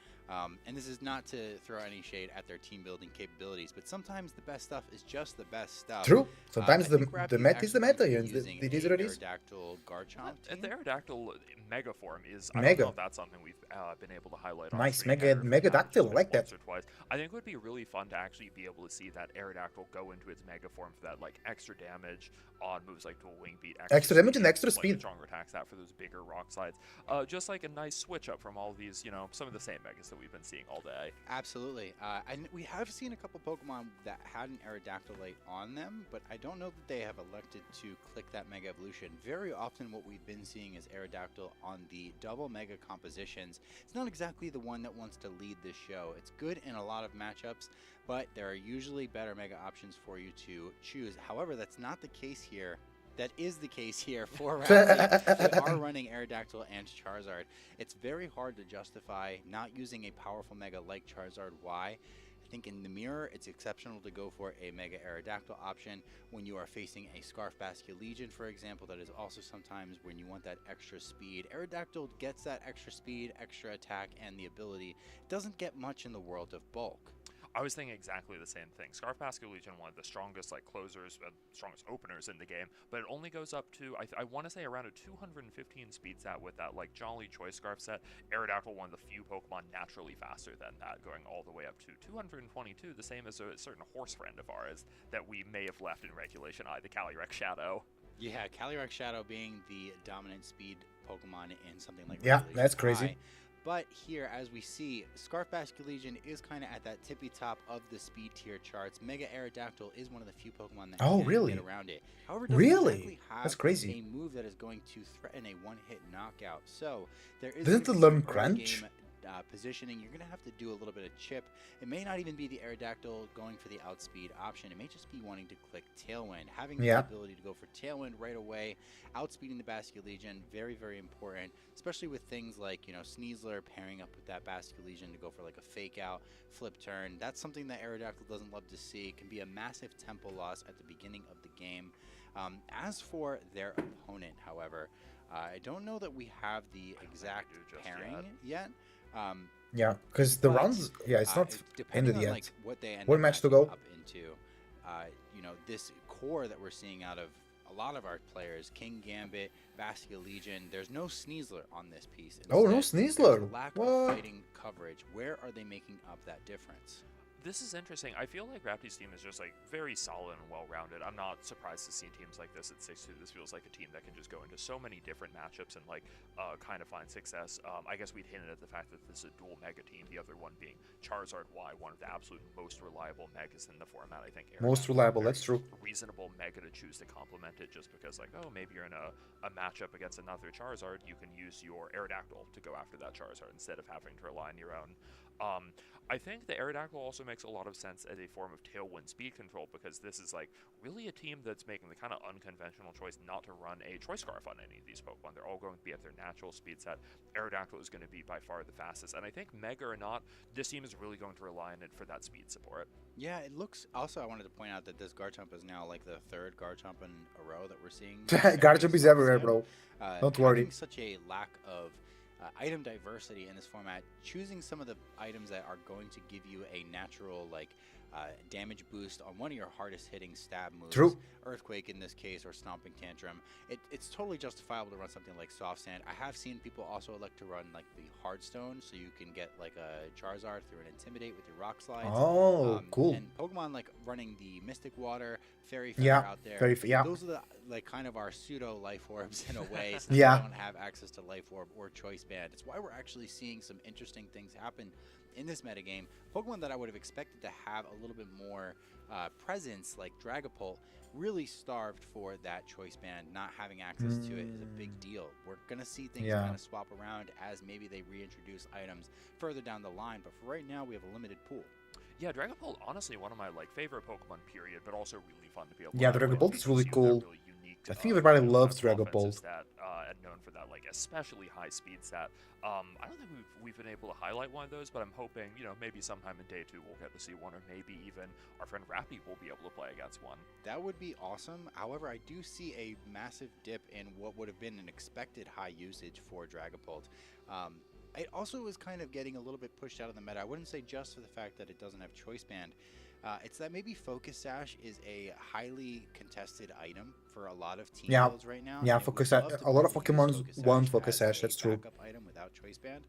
And this is not to throw any shade at their team building capabilities, but sometimes the best stuff is just the best stuff. True. Sometimes I the think Rapti the meta is the actually meta, and using it is a what it is. Aerodactyl Garchomp The team. Aerodactyl Mega form is, I Mega. don't know if that's something we've been able to highlight on Nice, stream Mega- ever, if we Mega have, just Dactyl, I like once that. or twice. I think it would be really fun to actually be able to see that Aerodactyl go into its Mega form for that like extra damage on moves like Dual Wing Beat, Extra damage and extra like, speed. stronger attacks that for those bigger rock slides. Just like a nice switch up from all these, you know, some of the same Megas that we've been seeing all day. Absolutely. And we have seen a couple Pokemon that had an Aerodactylite on them, but I don't know that they have elected to click that Mega Evolution. Very often what we've been seeing is Aerodactyl on the double Mega compositions. It's not exactly the one that wants to lead this show. It's good in a lot of matchups, but there are usually better Mega options for you to choose. However, that's not the case here. That is the case here for Rapti. They are running Aerodactyl and Charizard. It's very hard to justify not using a powerful Mega like Charizard. Why? I think in the mirror, it's exceptional to go for a Mega Aerodactyl option when you are facing a Scarf Basculegion, for example. That is also sometimes when you want that extra speed. Aerodactyl gets that extra speed, extra attack, and the ability. It doesn't get much in the world of bulk. I was thinking exactly the same thing. Scarf Basculegion, one of the strongest like closers, strongest openers in the game, but it only goes up to I want to say around a 215 speed stat with that like Jolly Choice Scarf set. Aerodactyl, one of the few Pokemon naturally faster than that, going all the way up to 222, the same as a certain horse friend of ours that we may have left in Regulation I, the Calyrex Shadow. Yeah, Calyrex Shadow being the dominant speed Pokemon in something like Yeah, Regulation that's crazy. I. But here, as we see, Scarf Basculegion is kind of at that tippy top of the speed tier charts. Mega Aerodactyl is one of the few Pokemon that can really? get around it. However, doesn't Really? exactly have That's crazy. a move that is going to threaten a one-hit knockout. So there is Doesn't gonna it be learn some early crunch? game, positioning. You're going to have to do a little bit of chip. It may not even be the Aerodactyl going for the outspeed option. It may just be wanting to click Tailwind. Having the ability to go for Tailwind right away, outspeeding the Basculegion, very, very important, especially with things like, you know, Sneasler pairing up with that Basculegion to go for like a fake out, flip turn. That's something that Aerodactyl doesn't love to see. It can be a massive tempo loss at the beginning of the game. As for their opponent, however, I don't know that we have the exact pairing yet. Yeah, because the but, rounds, yeah, it's not depending ended on yet. like what they end One up match to matching go. up into, you know, this core that we're seeing out of a lot of our players, King Gambit, Basculegion. There's no Sneasler on this piece. Oh, no Instead, there's Sneasler. a lack What? of fighting coverage. Where are they making up that difference? This is interesting. I feel like Rapti's team is just like very solid and well-rounded. I'm not surprised to see teams like this at 6-2. This feels like a team that can just go into so many different matchups and like kind of find success. I guess we'd hinted at the fact that this is a dual mega team, the other one being Charizard Y, one of the absolute most reliable megas in the format. I think Most reliable, that's true. Reasonable mega to choose to complement it, just because like, oh, maybe you're in a matchup against another Charizard, you can use your Aerodactyl to go after that Charizard instead of having to rely on your own. I think the Aerodactyl also makes a lot of sense as a form of Tailwind speed control, because this is like really a team that's making the kind of unconventional choice not to run a Choice Scarf on any of these Pokemon. They're all going to be at their natural speed set. Aerodactyl is going to be by far the fastest, and I think Mega or not, this team is really going to rely on it for that speed support. Yeah, it looks. Also, I wanted to point out that this Garchomp is now like the third Garchomp in a row that we're seeing. Garchomp is everywhere, bro. Don't worry. Having such a lack of item diversity in this format, choosing some of the items that are going to give you a natural like damage boost on one of your hardest hitting stab moves. True. Earthquake in this case, or Stomping Tantrum. It's totally justifiable to run something like Soft Sand. I have seen people also elect to run like the Hard Stone, so you can get like a Charizard through an Intimidate with your Rock Slides. Oh, cool. And Pokemon like running the Mystic Water, Fairy Feather Yeah, out there. yeah. Those are the like kind of our pseudo life orbs in a way. Since Yeah. we don't have access to Life Orb or Choice Band. It's why we're actually seeing some interesting things happen in this metagame. Pokemon that I would have expected to have a little bit more presence, like Dragapult, really starved for that Choice Band. Not having access to it is a big deal. We're going to see things kind of swap around as maybe they reintroduce items further down the line, but for right now we have a limited pool. Yeah, Dragapult, honestly, one of my like favorite Pokemon, period, but also really fun to be able to Yeah, play with Dragapult is really because you have cool. really unique, I think everybody kind of loves offensive Dragapult. Stat, and known for that, like, especially high speed stat. I don't think we've been able to highlight one of those, but I'm hoping, you know, maybe sometime in day 2 we'll get to see one, or maybe even our friend Rappy will be able to play against one. That would be awesome. However, I do see a massive dip in what would have been an expected high usage for Dragapult. It also is kind of getting a little bit pushed out of the meta. I wouldn't say just for the fact that it doesn't have Choice Band. It's that maybe Focus Sash is a highly contested item for a lot of team builds right now. Yeah, and Focus we'd Sash. love to A lot of be able to use Pokemon want Focus as Sash. a That's true. backup item without Choice Band.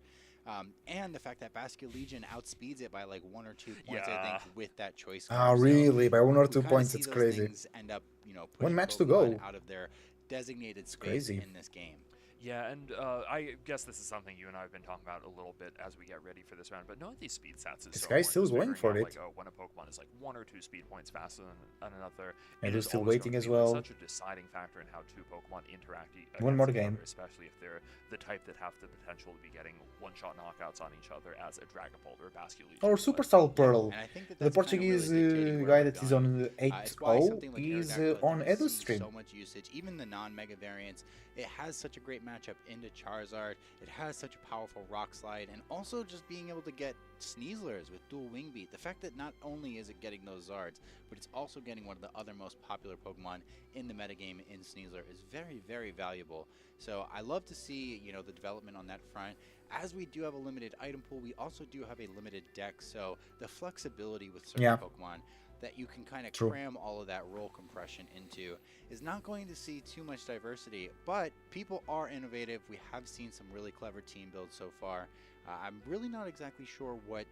And the fact that Basque Legion outspeeds it by like 1 or 2 points, I think, with that choice. Ah, really? By 1 or 2 kinda points, see it's those crazy. things end up, you know, One pushing match to Pokemon go. out of their designated space crazy. in this game. Yeah, and I guess this is something you and I have been talking about a little bit as we get ready for this round, but knowing these speed stats is This so guy's important, still just going figuring for out, it. Like, when a Pokemon is like 1 or 2 speed points faster than another, And it he's is still always waiting going to as be, like, well. such a deciding factor in how 2 Pokemon interact One more against each game. other, especially if they're the type that have the potential to be getting one-shot knockouts on each other, as a Dragapult or a Basque Legion. Or Superstar Pearl. And I think that The that's kind of Portuguese really dictating where guy we're that is going. on the It's why 8-0 something like is Aerodactyl on does Edo's see stream. so much usage. Even the non-mega variants, it has such a great matchup into Charizard. It has such a powerful Rock Slide, and also just being able to get Sneaslers with dual Wing Beat. The fact that not only is it getting those Zards, but it's also getting one of the other most popular Pokemon in the metagame in Sneasler is very, very valuable. So I love to see, you know, the development on that front. As we do have a limited item pool, we also do have a limited deck, so the flexibility with certain Pokemon that you can kind of cram all of that roll compression into is not going to see too much diversity, but people are innovative. We have seen some really clever team builds so far. I'm really not exactly sure what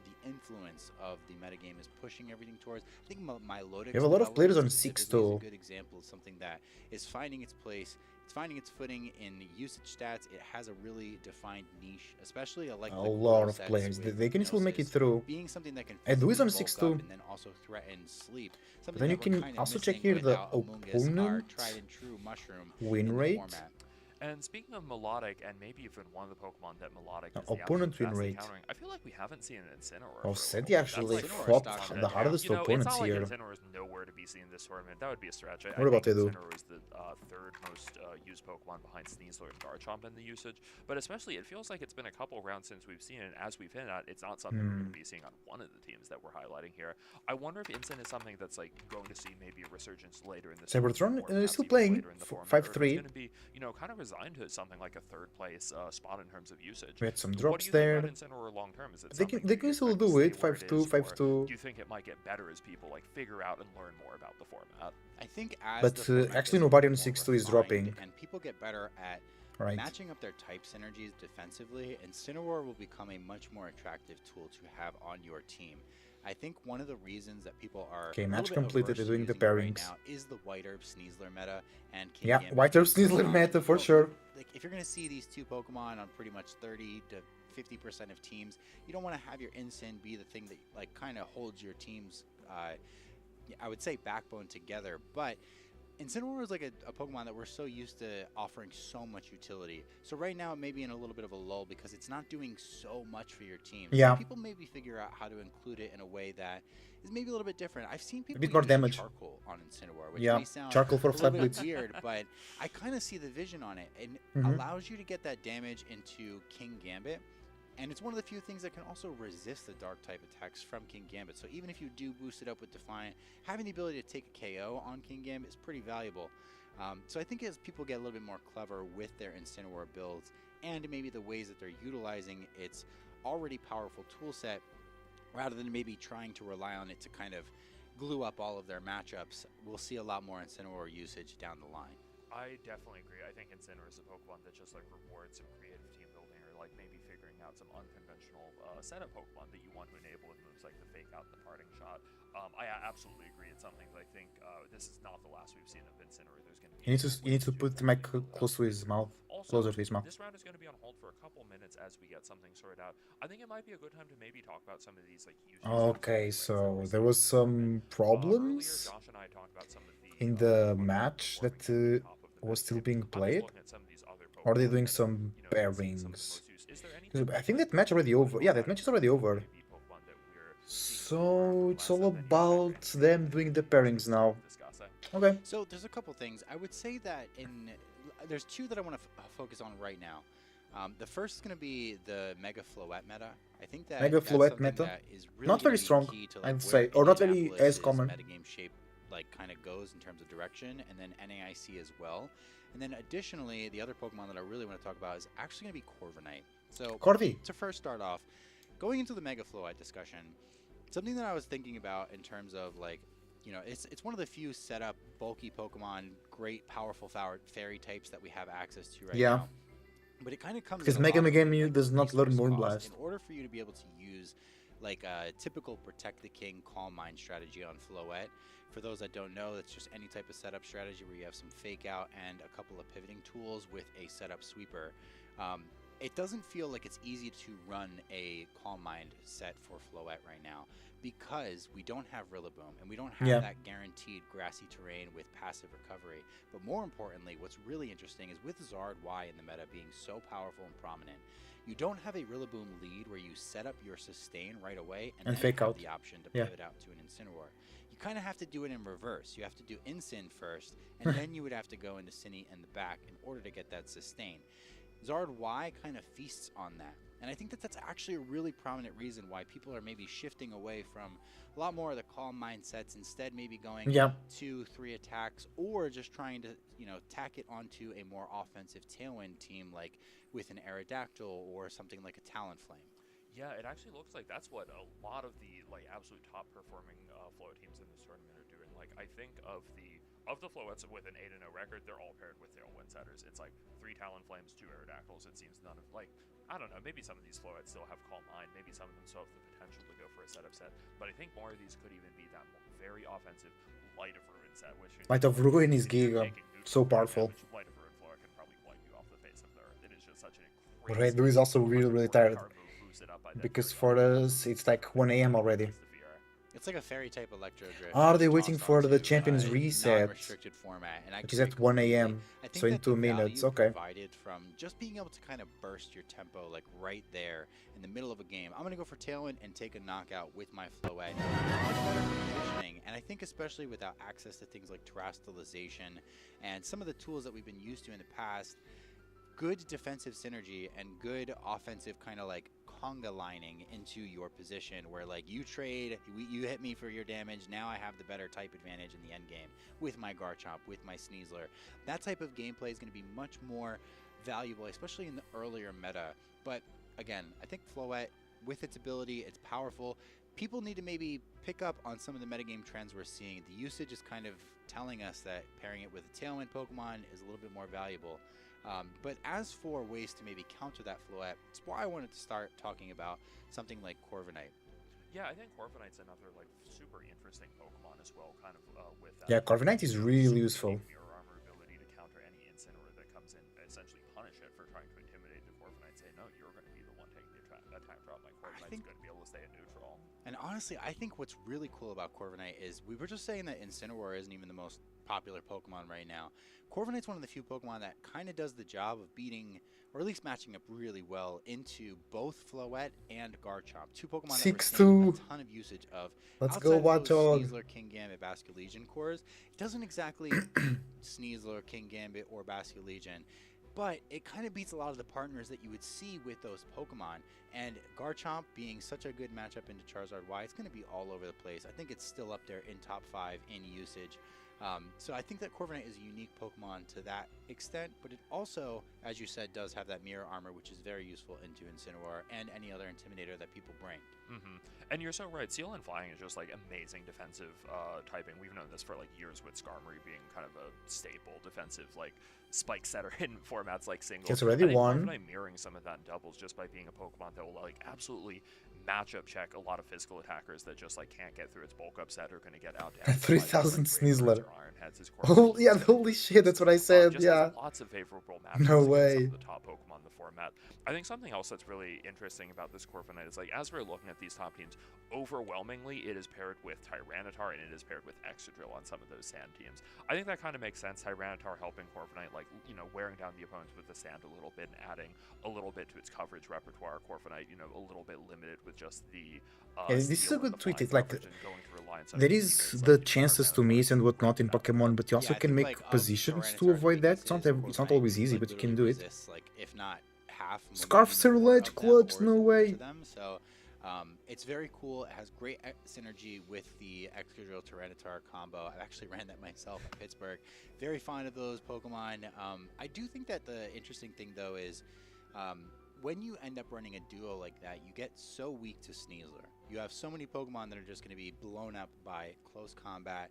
the influence of the metagame is pushing everything towards. I think Milotic You have a lot of players on specifically 6-2. is a good example of something that is finding its place. It's finding its footing in usage stats. It has a really defined niche, especially like A lot of players. They can still make it through. Being something that can Edu is on physically 6-2. bulk up and then also threaten sleep. But then you can also check here the opponent tried and true mushroom win rate. And speaking of Melodic, and maybe even one of the Pokemon that Melodic is Opponent the win absolute rate. best at countering, I feel like we haven't seen an Incineroar. Oh, for a Seti while. actually That's, like, fought stocks the that- hardest you know, opponents it's not here. Like Incineroar is nowhere to be seen in this tournament. That would be a stretch. I What about think Edu? Incineroar is the third most used Pokemon behind Sneasler and Garchomp in the usage. But especially, it feels like it's been a couple rounds since we've seen it. As we've hinted at, it's not something we're going to be seeing on one of the teams that we're highlighting here. I wonder if Incin is something that's like going to see maybe a resurgence later in the Cybertron or perhaps still even playing later in the tournament, 5-3. or if it's going to be, you know, kind of resigned to something like a third place spot in terms of usage. We had some What drops do you there. think about Incineroar long term? Is it They can something that you still expect to do it. stay where it 5-2, is, or 5-2. Do you think it might get better as people like figure out and learn more about the format? I think as But the format actually gets nobody on more 6-2 is refined dropping. and people get better at Right. matching up their type synergies defensively, Incineroar will become a much more attractive tool to have on your team. I think one of the reasons that people are Okay, a match little bit completed. averse They're to doing the using it right pairings. now is the White Herb Sneasler meta and King Yeah, Gambit White Herb being Sneasler on. meta for Well, sure. Like if you're gonna see these two Pokemon on pretty much 30 to 50% of teams, you don't want to have your Incin be the thing that like kind of holds your team's I would say backbone together, but Incineroar is like a Pokemon that we're so used to offering so much utility. So right now it may be in a little bit of a lull because it's not doing so much for your team. Yeah. So people maybe figure out how to include it in a way that is maybe a little bit different. I've seen people bit more use damage. charcoal on Incineroar, which Yeah, may sound charcoal for a little flat bit blitz. weird, but I kind of see the vision on it. It Mhm. allows you to get that damage into King Gambit. And it's one of the few things that can also resist the dark type attacks from King Gambit. So even if you do boost it up with Defiant, having the ability to take a KO on King Gambit is pretty valuable. So I think as people get a little bit more clever with their Incineroar builds and maybe the ways that they're utilizing its already powerful tool set, rather than maybe trying to rely on it to kind of glue up all of their matchups. We'll see a lot more Incineroar usage down the line. I definitely agree. I think Incineroar is a Pokemon that just like rewards some creative team building, or like maybe figuring out some unconventional setup Pokemon that you want to enable with moves like the Fake Out and the Parting Shot. I absolutely agree. It's something that I think this is not the last we've seen of Incineroar. There's going to be You need to put the mic close to his mouth. Closer to his mouth. This round is going to be on hold for a couple minutes as we get something sorted out. I think it might be a good time to maybe talk about some of these like users. Okay, so there was some problems Earlier, Josh and I talked about some of the, in the match that was still being played. Or are they doing some pairings? I think that match already over. Yeah, that match is already over. So it's all about them doing the pairings now. Okay. So there's a couple things. I would say that there's two that I want to focus on right now. The first is going to be the Mega Floette meta. I think that Mega Floette meta, that is really not very strong, to, I'd say, or not very as common. Metagame shape like kind of goes in terms of direction, and then NAIC as well. And then additionally, the other Pokemon that I really want to talk about is actually going to be Corviknight. So Corvi. To first start off, going into the Mega Floette discussion, something that I was thinking about in terms of like, you know, it's one of the few setup bulky Pokemon, great powerful fairy types that we have access to right now. But it kind of comes because Mega Man does not learn Moonblast. In order for you to be able to use like a typical Protect the King Calm Mind strategy on Floette, for those that don't know, that's just any type of setup strategy where you have some Fake Out and a couple of pivoting tools with a setup sweeper. It doesn't feel like it's easy to run a Calm Mind set for Floette right now because we don't have Rillaboom and we don't have that guaranteed grassy terrain with passive recovery. But more importantly, what's really interesting is with Zard Y in the meta being so powerful and prominent, you don't have a Rillaboom lead where you set up your sustain right away and then Fake have Out. the option to pivot out to an Incineroar. You kind of have to do it in reverse. You have to do Incin first, and then you would have to go into Cinny in the back in order to get that sustain. Zard Y kind of feasts on that. And I think that that's actually a really prominent reason why people are maybe shifting away from a lot more of the calm mindsets, instead maybe going 2-3 attacks, or just trying to, you know, tack it onto a more offensive Tailwind team like with an Aerodactyl or something like a Talonflame. Yeah, it actually looks like that's what a lot of the like absolute top performing Flow teams in this tournament are doing. Like I think of the Floettes with an 8-0 record, they're all paired with Tailwind setters. It's like 3 Talonflames, 2 Aerodactyls. It seems none of like, I don't know, maybe some of these Floettes still have Calm Mind, maybe some of them still have the potential to go for a setup set, but I think more of these could even be that very offensive Light of Ruin set, which Light of Ruin is Giga, so powerful. Light of Ruin Floette can probably wipe you off the face of the earth. It is just such an incredible. Redu is also really tired because for us it's like 1 AM already. It's like a fairy type Electro Drift. Are they waiting for the Champions reset? Non-restricted format, and which is at 1 AM, so in 2 minutes, okay. Provided from just being able to kind of burst your tempo like right there in the middle of a game. I'm going to go for Tailwind and take a knockout with my Floette. And I think especially without access to things like terrestrialization and some of the tools that we've been used to in the past, good defensive synergy and good offensive kind of like conga lining into your position where like you trade, you hit me for your damage, now I have the better type advantage in the end game with my Garchomp, with my Sneasler. That type of gameplay is going to be much more valuable, especially in the earlier meta. But again, I think Floette, with its ability, it's powerful. People need to maybe pick up on some of the metagame trends we're seeing. The usage is kind of telling us that pairing it with a Tailwind Pokemon is a little bit more valuable. But as for ways to maybe counter that Floette, it's why I wanted to start talking about something like Corviknight. Yeah, I think Corviknight's another like super interesting Pokemon as well, kind of with that. Yeah, Corviknight is really useful. Mirror Armor ability to counter any Incineroar that comes in, essentially punish it for trying to intimidate the Corviknight. Say, no, you're going to be the one taking the attack drop. My Corviknight's going to be able to stay in neutral. And honestly, I think what's really cool about Corviknight is we were just saying that Incineroar isn't even the most popular Pokemon right now. Corviknight's one of the few Pokemon that kind of does the job of beating, or at least matching up really well into both Floette and Garchomp. Two Pokemon that we're seeing a ton of usage of. Let's go, Watchog. Sneasler, Kingambit, Basculegion cores. It doesn't exactly Sneasler, Kingambit, or Basculegion, but it kind of beats a lot of the partners that you would see with those Pokemon. And Garchomp being such a good matchup into Charizard Y, it's going to be all over the place. I think it's still up there in top 5 in usage. So I think that Corviknight is a unique Pokemon to that extent, but it also, as you said, does have that mirror armor, which is very useful into Incineroar and any other Intimidator that people bring. And you're so right. Seal and Flying is just like amazing defensive typing. We've known this for like years with Skarmory being kind of a staple defensive like spike setter in formats like singles. It's already I think won. Corviknight mirroring some of that in doubles just by being a Pokemon that will like absolutely matchup check a lot of physical attackers that just like can't get through its bulk up set or going to get out. 3000 Sneasler. Ironheads is Oh yeah, holy shit, that's what I said. just Yeah. has lots of favorable matchups No against way. some of the top Pokemon in the format. I think something else that's really interesting about this Corviknight is like as we're looking at these top teams, overwhelmingly it is paired with Tyranitar and it is paired with Excadrill on some of those sand teams. I think that kind of makes sense. Tyranitar helping Corviknight, like, you know, wearing down the opponents with the sand a little bit and adding a little bit to its coverage repertoire. Corviknight, you know, a little bit limited with just the Yeah, this is steel a and good the tweet. flying It's like coverage and going to rely on some there teammates is like the the chances to Tyranitar miss and whatnot in that Pokemon, but you also Yeah, I can think, make like, of positions to Tyranitar's avoid that. weaknesses, It's not Corviknight, always easy, like, but you can literally do it. resists, like, if not half, maybe Scarf even more Cerulege of them, clutch, or no is way. to them. So it's very cool. It has great synergy with the Excadrill Tyranitar combo. I actually ran that myself at Pittsburgh. Very fond of those Pokemon. I do think that the interesting thing though is when you end up running a duo like that, you get so weak to Sneasler. You have so many Pokemon that are just going to be blown up by close combat.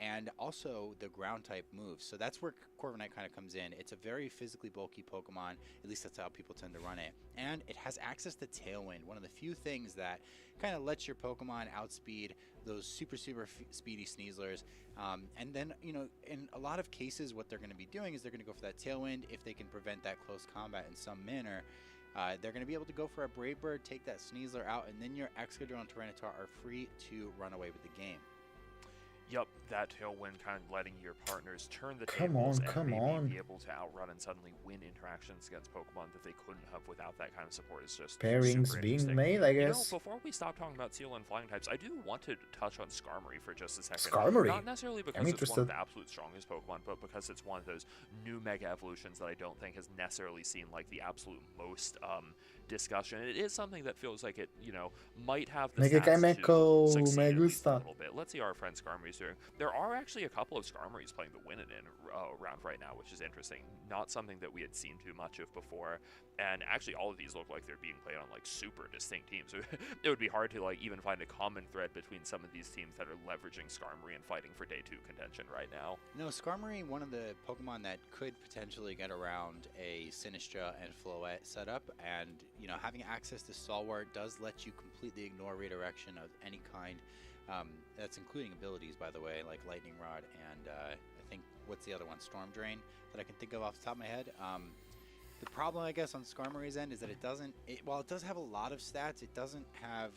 And also the ground type moves. So that's where Corviknight kind of comes in. It's a very physically bulky Pokemon, at least that's how people tend to run it. And it has access to Tailwind, one of the few things that kind of lets your Pokemon outspeed those super speedy Sneaslers. And then, you know, in a lot of cases, what they're going to be doing is they're going to go for that Tailwind. If they can prevent that close combat in some manner, they're going to be able to go for a Brave Bird, take that Sneasler out, and then your Excadrill and Tyranitar are free to run away with the game. Yep, that Tailwind kind of letting your partners turn the Come tables on, and come maybe on. be able to outrun and suddenly win interactions against Pokemon that they couldn't have without that kind of support is just Pairings super being interesting. made, I You know, guess. before we stop talking about Seal and Flying types, I do want to touch on Skarmory for just a second. Skarmory? Not necessarily because I'm it's one interested. of the absolute strongest Pokemon, but because it's one of those new Mega Evolutions that I don't think has necessarily seen like the absolute most discussion. It is something that feels like it, you know, might have the Mega stats Cameco, to succeed me at least a gusta. little bit. Let's see how our friend Skarmory's doing. There are actually a couple of Skarmory's playing the Win-It-In round right now, which is interesting. Not something that we had seen too much of before. And actually, all of these look like they're being played on like super distinct teams. It would be hard to like even find a common thread between some of these teams that are leveraging Skarmory and fighting for Day 2 contention right now. No, Skarmory, one of the Pokemon that could potentially get around a Sinistra and Floette setup, and you know, having access to Stalwart does let you completely ignore redirection of any kind. That's including abilities, by the way, like Lightning Rod and I think, what's the other one? Storm Drain, that I can think of off the top of my head. The problem, I guess, on Skarmory's end is that it doesn't, while it does have a lot of stats, it doesn't have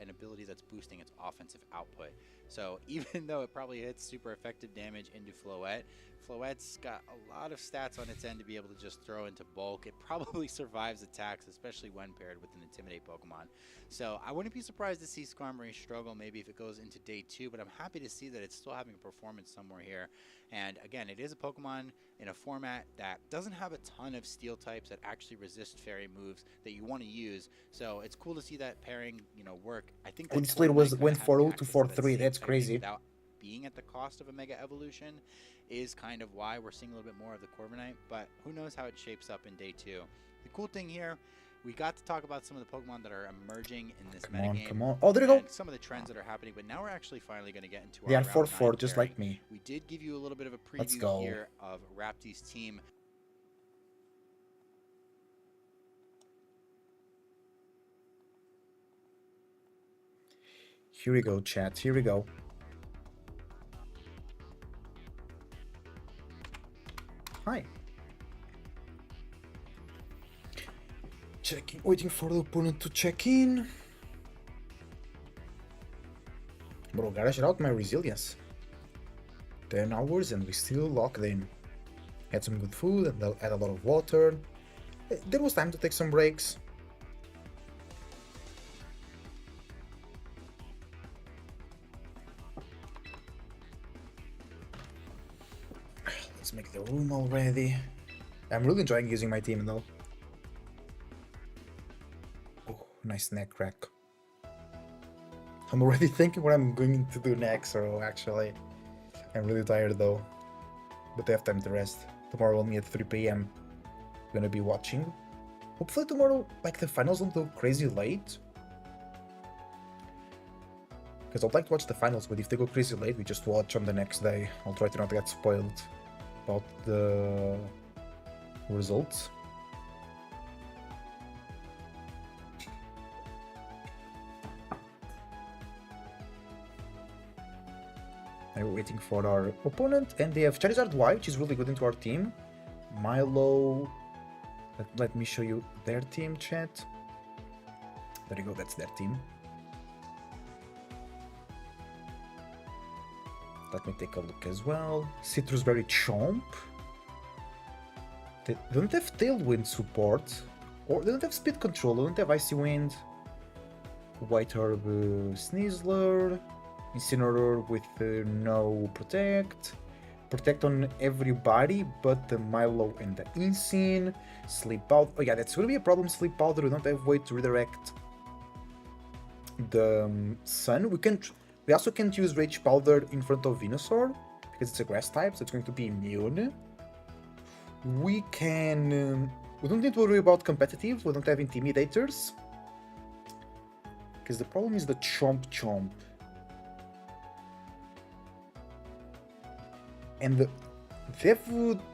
an ability that's boosting its offensive output. So even though it probably hits super effective damage into Floette, Floette's got a lot of stats on its end to be able to just throw into bulk. It probably survives attacks, especially when paired with an Intimidate Pokemon. So I wouldn't be surprised to see Skarmory struggle maybe if it goes into Day 2, but I'm happy to see that it's still having a performance somewhere here. And again, it is a Pokemon in a format that doesn't have a ton of steel types that actually resist fairy moves that you want to use. So it's cool to see that pairing, you know, work. I think that And split Corviknight was kinda went having 4-0 to access that 4-3. same That's typing crazy. without being at the cost of a Mega Evolution is kind of why we're seeing a little bit more of the Corviknight, but who knows how it shapes up in Day 2. The cool thing here, we got to talk about some of the Pokemon that are emerging in this metagame. Come on. Oh, there you go. And some of the trends that are happening, but now we're actually finally going to get into They our are round 4-4, 9 just pairing. like me. We did give you a little bit of a Let's preview go. here of Rapti's team. Here we go, chat. Here we go. Hi. Checking, waiting for the opponent to check in. Bro, gotta shout out my resilience. 10 hours and we still locked in. Had some good food and had a lot of water. There was time to take some breaks. Let's make the room already. I'm really enjoying using my team though. Oh, nice neck crack. I'm already thinking what I'm going to do next, so actually. I'm really tired though, but I have time to rest. Tomorrow only at 3 p.m. Gonna be watching. Hopefully tomorrow, like, the finals won't go crazy late. Because I'd like to watch the finals, but if they go crazy late, we just watch on the next day. I'll try to not get spoiled about the results. Now we're waiting for our opponent, and they have Charizard Y, which is really good into our team. Milo. Let me show you their team, chat. There you go, that's their team. Let me take a look as well. Citrus Berry Chomp. They don't have Tailwind support, or they don't have Speed Control, they don't have Icy Wind. White Herb Sneasler. Incineroar with no Protect. Protect on everybody but the Milo and the Incin. Sleep Powder. Oh yeah, that's gonna be a problem. Sleep Powder. We don't have way to redirect the Sun. We also can't use Rage Powder in front of Venusaur because it's a Grass type, so it's going to be immune. We can. We don't need to worry about competitive. We don't have Intimidators because the problem is the Chomp. And they have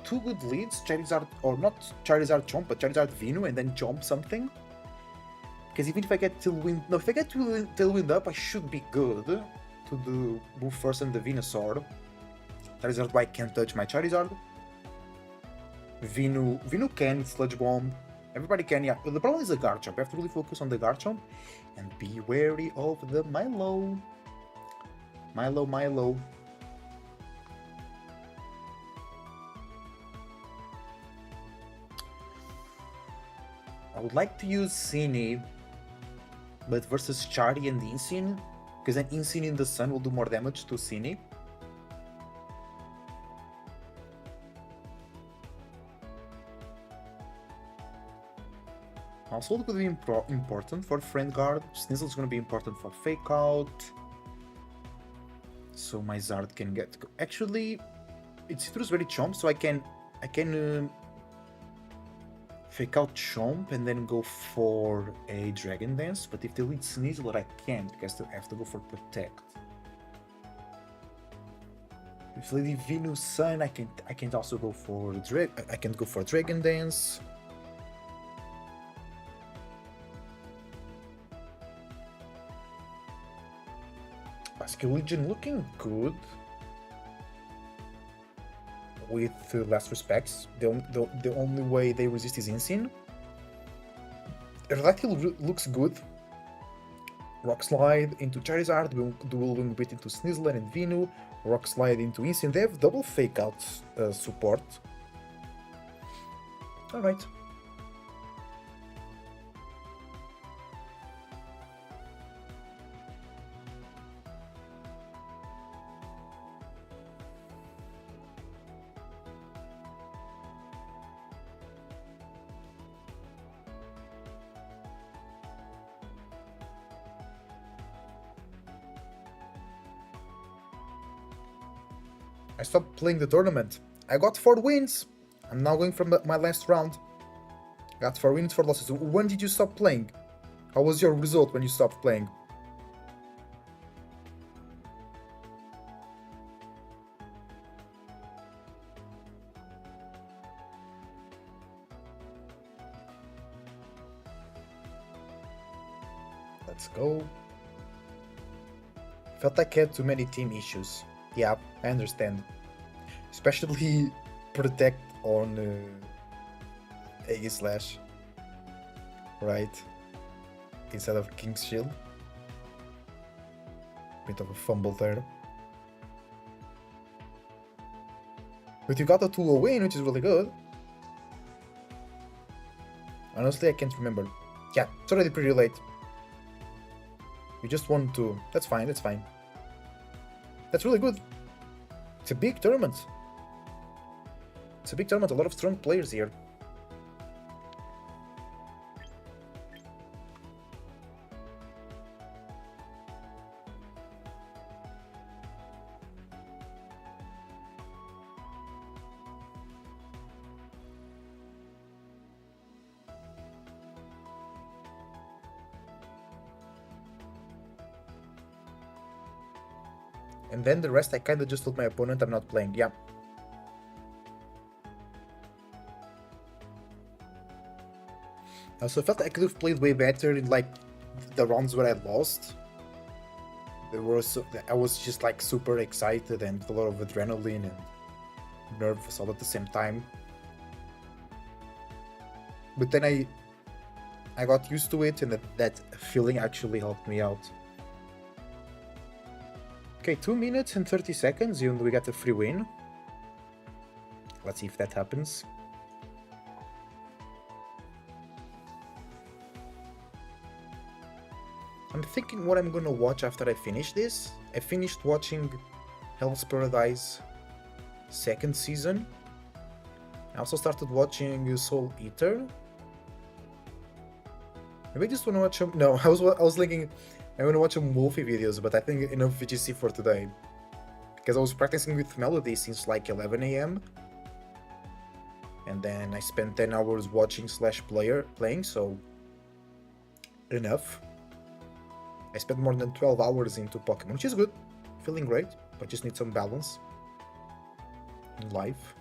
two good leads, Charizard, or not Charizard Chomp, but Charizard Venu, and then Chomp something. Because even if I get Tailwind, no, if I get Tailwind up, I should be good to do move first on the Venusaur. Charizard Y can't touch my Charizard. Venu can, Sludge Bomb. Everybody can, yeah. But the problem is the Garchomp. I have to really focus on the Garchomp and be wary of the Milo. Milo. I would like to use Cine, but versus Chari and Incin, because then Incin in the Sun will do more damage to Cine. Also, it could be important for Friend Guard. Sneasel is going to be important for Fake Out. So my Zard can get... Actually, it's Citrus Berry Chomp, so I can Fake Out Chomp and then go for a Dragon Dance, but if they lead Sneasler, I can't because I have to go for Protect. If they lead Venus Sun, I can also go for Dragon Dance. Basque Legion looking good. With last respects, the only way they resist is Incin. Aerodactyl looks good. Rock Slide into Charizard, Dual Wing Beat into Sneasler and Venu, Rock Slide into Incin. They have double Fake Out support. Alright. I stopped playing the tournament. I got 4 wins. I'm now going from my last round. Got 4 wins, 4 losses. When did you stop playing? How was your result when you stopped playing? Let's go. Felt like I had too many team issues. Yeah, I understand. Especially Protect on Aegislash. Right? Instead of King's Shield. Bit of a fumble there. But you got a 2-0 win, which is really good. Honestly, I can't remember. Yeah, it's already pretty late. We just won 2. That's fine, that's fine. That's really good. It's a big tournament. It's a big tournament, a lot of strong players here. And then the rest I kinda just told my opponent I'm not playing. Yeah. So I felt I could have played way better in like the rounds where I lost. I was just like super excited and with a lot of adrenaline and nervous all at the same time. But then I got used to it, and that feeling actually helped me out. Okay, 2 minutes and 30 seconds and we got a free win. Let's see if that happens. I'm thinking what I'm gonna watch after I finish this. I finished watching Hell's Paradise 2nd season. I also started watching Soul Eater. Maybe I just wanna watch some... No, I was thinking I wanna watch some Wolfie videos, but I think enough VGC for today. Because I was practicing with Melody since like 11 AM. And then I spent 10 hours watching / playing, so... enough. I spent more than 12 hours into Pokemon, which is good. Feeling great, but just need some balance in life.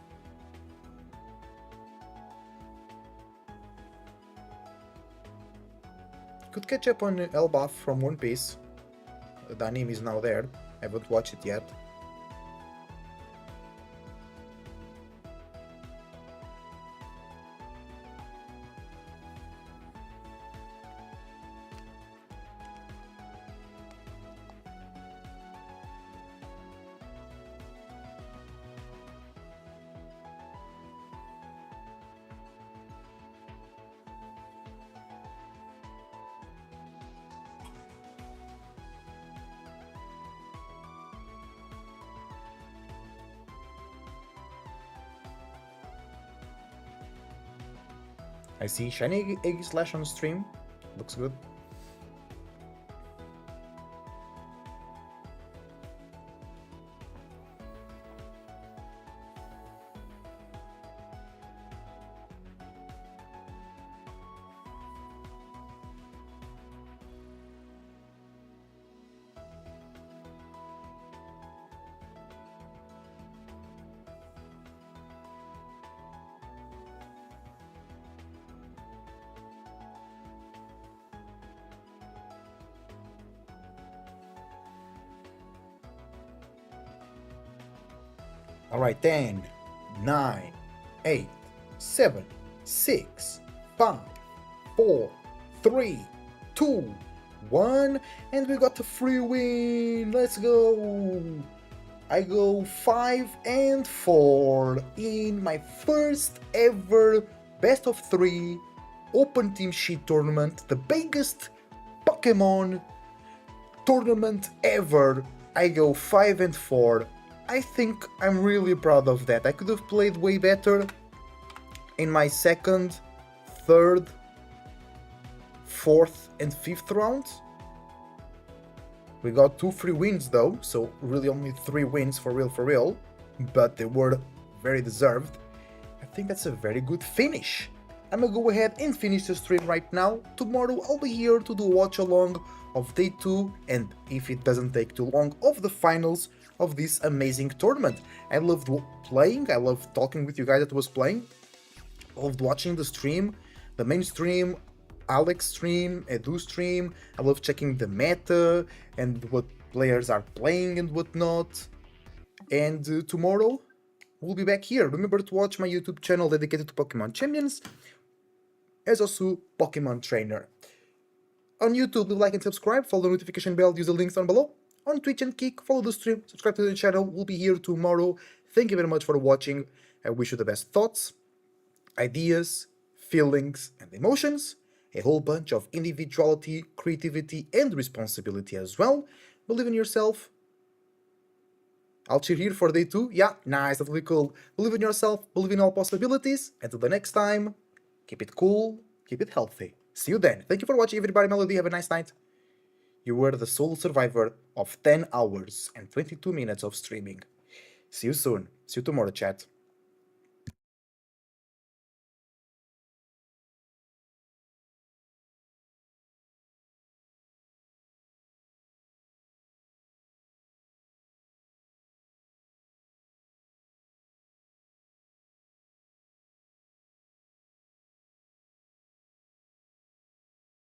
Could catch up on Elbaf from One Piece. The anime is now there. I haven't watched it yet. I see shiny Aegislash on stream. Looks good. Alright, 10, 9, 8, 7, 6, 5, 4, 3, 2, 1, and we got a free win! Let's go! I go 5 and 4 in my first ever best of 3 open team sheet tournament, the biggest Pokemon tournament ever. I go 5 and 4. I think I'm really proud of that. I could have played way better in my 2nd, 3rd, 4th and 5th rounds. We got 2 free wins though, so really only 3 wins for real, but they were very deserved. I think that's a very good finish. I'm gonna go ahead and finish the stream right now. Tomorrow I'll be here to do a watch along of day 2, and if it doesn't take too long, of the finals of this amazing tournament. I loved playing, I loved talking with you guys that was playing, I loved watching the stream, the main stream, Alex stream, Edu stream. I love checking the meta and what players are playing and whatnot. And tomorrow we'll be back here. Remember to watch my YouTube channel dedicated to Pokemon Champions, as also Pokemon Trainer. On YouTube, leave a like and subscribe, follow the notification bell, use the links down below. On Twitch and Kick, follow the stream, subscribe to the channel. We'll be here tomorrow. Thank you very much for watching. I wish you the best thoughts, ideas, feelings, and emotions. A whole bunch of individuality, creativity, and responsibility as well. Believe in yourself. I'll cheer here for day 2. Yeah, nice, that's really cool. Believe in yourself, believe in all possibilities. Until the next time, keep it cool, keep it healthy. See you then. Thank you for watching, everybody. Melody, have a nice night. You were the sole survivor of 10 hours and 22 minutes of streaming. See you soon. See you tomorrow, chat.